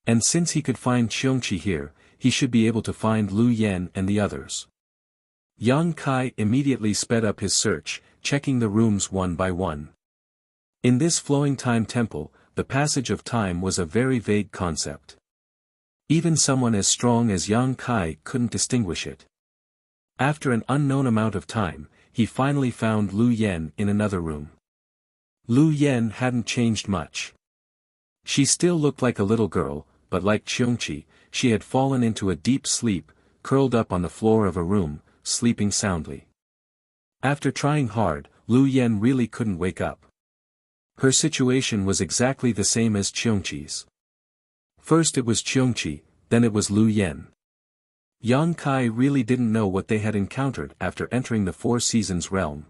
Speaker 1: And since he could find Cheongqi here, he should be able to find Lu Yen and the others. Yang Kai immediately sped up his search, checking the rooms one by one. In this Flowing Time Temple, the passage of time was a very vague concept. Even someone as strong as Yang Kai couldn't distinguish it. After an unknown amount of time, he finally found Lu Yen in another room. Lu Yen hadn't changed much. She still looked like a little girl, but like Cheongqi, she had fallen into a deep sleep, curled up on the floor of a room, sleeping soundly. After trying hard, Lu Yen really couldn't wake up. Her situation was exactly the same as Cheongqi's. First it was Cheongqi, then it was Lu Yen. Yang Kai really didn't know what they had encountered after entering the Four Seasons realm.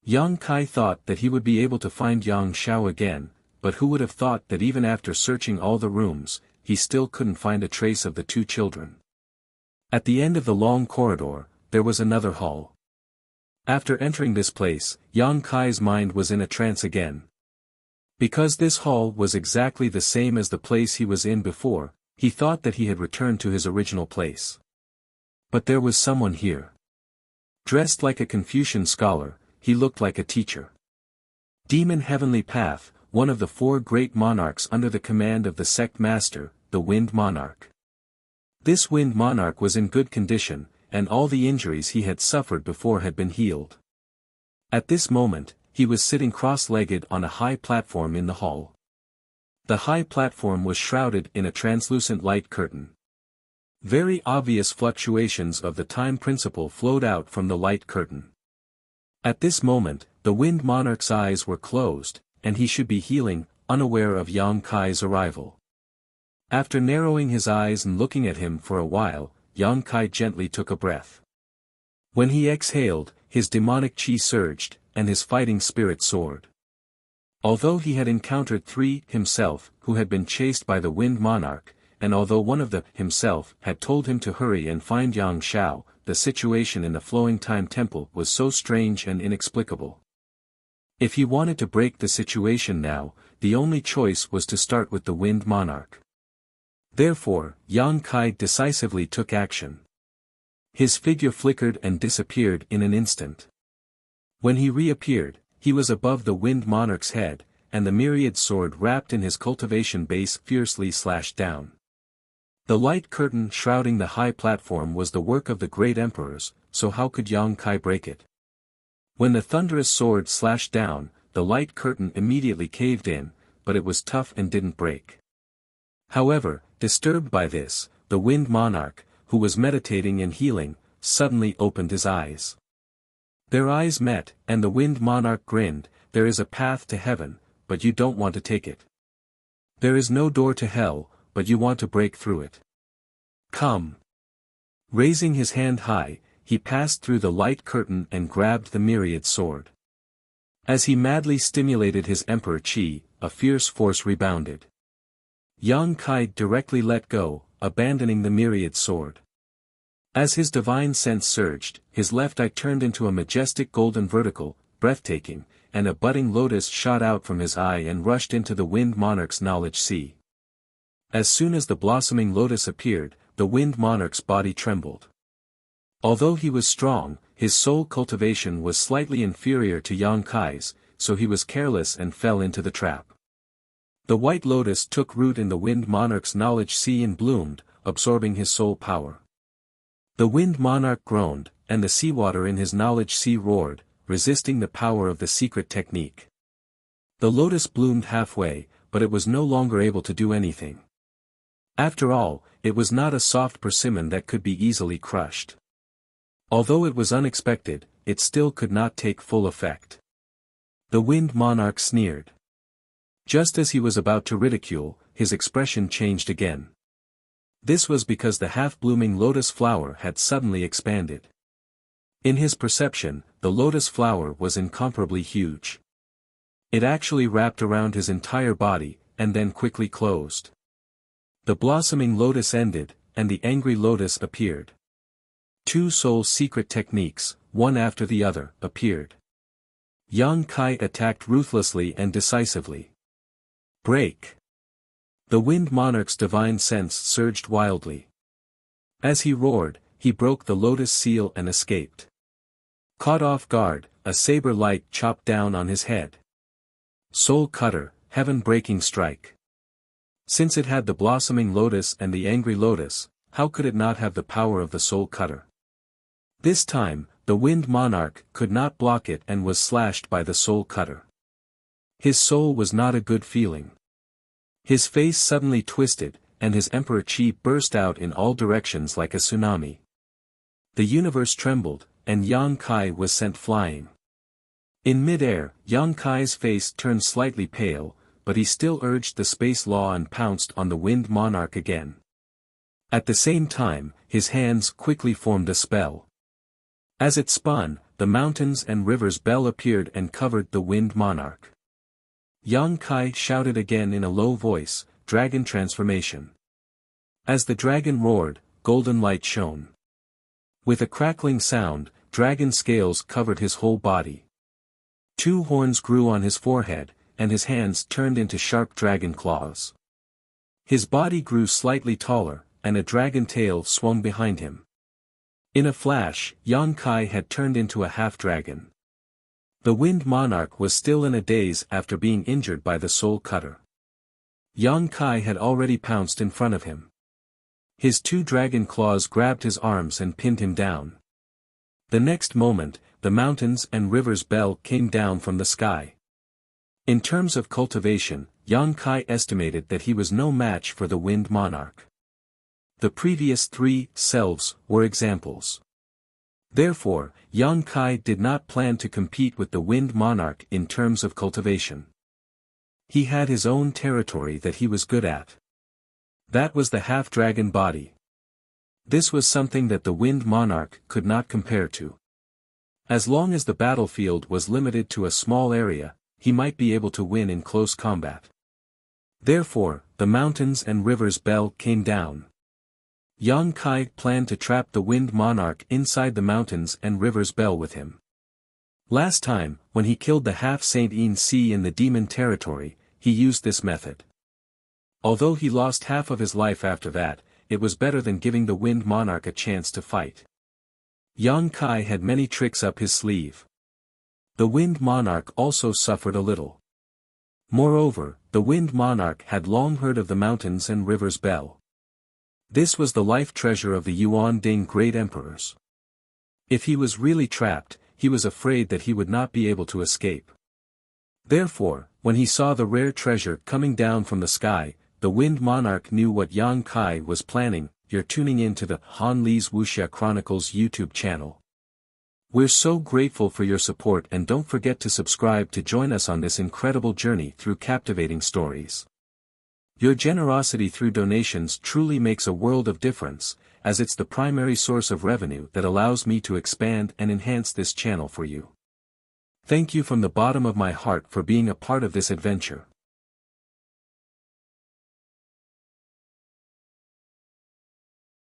Speaker 1: Yang Kai thought that he would be able to find Yang Xiao again, but who would have thought that even after searching all the rooms, he still couldn't find a trace of the 2 children. At the end of the long corridor, there was another hall. After entering this place, Yang Kai's mind was in a trance again. Because this hall was exactly the same as the place he was in before, he thought that he had returned to his original place. But there was someone here. Dressed like a Confucian scholar, he looked like a teacher. Demon Heavenly Path, one of the 4 great monarchs under the command of the sect master, the Wind Monarch. This Wind Monarch was in good condition, and all the injuries he had suffered before had been healed. At this moment, he was sitting cross-legged on a high platform in the hall. The high platform was shrouded in a translucent light curtain. Very obvious fluctuations of the time principle flowed out from the light curtain. At this moment, the Wind Monarch's eyes were closed, and he should be healing, unaware of Yang Kai's arrival. After narrowing his eyes and looking at him for a while, Yang Kai gently took a breath. When he exhaled, his demonic chi surged, and his fighting spirit soared. Although he had encountered 3 himself, who had been chased by the Wind Monarch, and although one of them himself had told him to hurry and find Yang Shao, the situation in the Flowing Time Temple was so strange and inexplicable. If he wanted to break the situation now, the only choice was to start with the Wind Monarch. Therefore, Yang Kai decisively took action. His figure flickered and disappeared in an instant. When he reappeared, he was above the Wind Monarch's head, and the myriad sword wrapped in his cultivation base fiercely slashed down. The light curtain shrouding the high platform was the work of the great emperors, so how could Yang Kai break it? When the thunderous sword slashed down, the light curtain immediately caved in, but it was tough and didn't break. However, disturbed by this, the Wind Monarch, who was meditating and healing, suddenly opened his eyes. Their eyes met, and the Wind Monarch grinned. "There is a path to heaven, but you don't want to take it. There is no door to hell, but you want to break through it. Come." Raising his hand high, he passed through the light curtain and grabbed the myriad sword. As he madly stimulated his emperor chi, a fierce force rebounded. Yang Kai directly let go, abandoning the myriad sword. As his divine sense surged, his left eye turned into a majestic golden vertical, breathtaking, and a budding lotus shot out from his eye and rushed into the Wind Monarch's knowledge sea. As soon as the blossoming lotus appeared, the Wind Monarch's body trembled. Although he was strong, his soul cultivation was slightly inferior to Yang Kai's, so he was careless and fell into the trap. The white lotus took root in the Wind Monarch's knowledge sea and bloomed, absorbing his soul power. The Wind Monarch groaned, and the seawater in his knowledge sea roared, resisting the power of the secret technique. The lotus bloomed halfway, but it was no longer able to do anything. After all, it was not a soft persimmon that could be easily crushed. Although it was unexpected, it still could not take full effect. The Wind Monarch sneered. Just as he was about to ridicule, his expression changed again. This was because the half-blooming lotus flower had suddenly expanded. In his perception, the lotus flower was incomparably huge. It actually wrapped around his entire body, and then quickly closed. The blossoming lotus ended, and the angry lotus appeared. Two soul secret techniques, one after the other, appeared. Yang Kai attacked ruthlessly and decisively. Break! The Wind Monarch's divine sense surged wildly. As he roared, he broke the lotus seal and escaped. Caught off guard, a saber light chopped down on his head. Soul Cutter, heaven-breaking strike. Since it had the blossoming lotus and the angry lotus, how could it not have the power of the Soul Cutter? This time, the Wind Monarch could not block it and was slashed by the Soul Cutter. His soul was not a good feeling. His face suddenly twisted, and his emperor chi burst out in all directions like a tsunami. The universe trembled, and Yang Kai was sent flying. In mid-air, Yang Kai's face turned slightly pale, but he still urged the space law and pounced on the Wind Monarch again. At the same time, his hands quickly formed a spell. As it spun, the mountains and rivers bell appeared and covered the Wind Monarch. Yang Kai shouted again in a low voice, "Dragon transformation." As the dragon roared, golden light shone. With a crackling sound, dragon scales covered his whole body. Two horns grew on his forehead, and his hands turned into sharp dragon claws. His body grew slightly taller, and a dragon tail swung behind him. In a flash, Yang Kai had turned into a half-dragon. The Wind Monarch was still in a daze after being injured by the Soul Cutter. Yang Kai had already pounced in front of him. His two dragon claws grabbed his arms and pinned him down. The next moment, the mountains and rivers bell came down from the sky. In terms of cultivation, Yang Kai estimated that he was no match for the Wind Monarch. The previous three selves were examples. Therefore, Yang Kai did not plan to compete with the Wind Monarch in terms of cultivation. He had his own territory that he was good at. That was the half-dragon body. This was something that the Wind Monarch could not compare to. As long as the battlefield was limited to a small area, he might be able to win in close combat. Therefore, the mountains and rivers bell came down. Yang Kai planned to trap the Wind Monarch inside the mountains and rivers bell with him. Last time, when he killed the half-Saint In Si in the demon territory, he used this method. Although he lost half of his life after that, it was better than giving the Wind Monarch a chance to fight. Yang Kai had many tricks up his sleeve. The Wind Monarch also suffered a little. Moreover, the Wind Monarch had long heard of the mountains and rivers bell. This was the life treasure of the Yuan Ding great emperors. If he was really trapped, he was afraid that he would not be able to escape. Therefore, when he saw the rare treasure coming down from the sky, the Wind Monarch knew what Yang Kai was planning. You're tuning in to the Han Li's Wuxia Chronicles YouTube channel. We're so grateful for your support, and don't forget to subscribe to join us on this incredible journey through captivating stories. Your generosity through donations truly makes a world of difference, as it's the primary source of revenue that allows me to expand and enhance this channel for you. Thank you from the bottom of my heart for being a part of this adventure.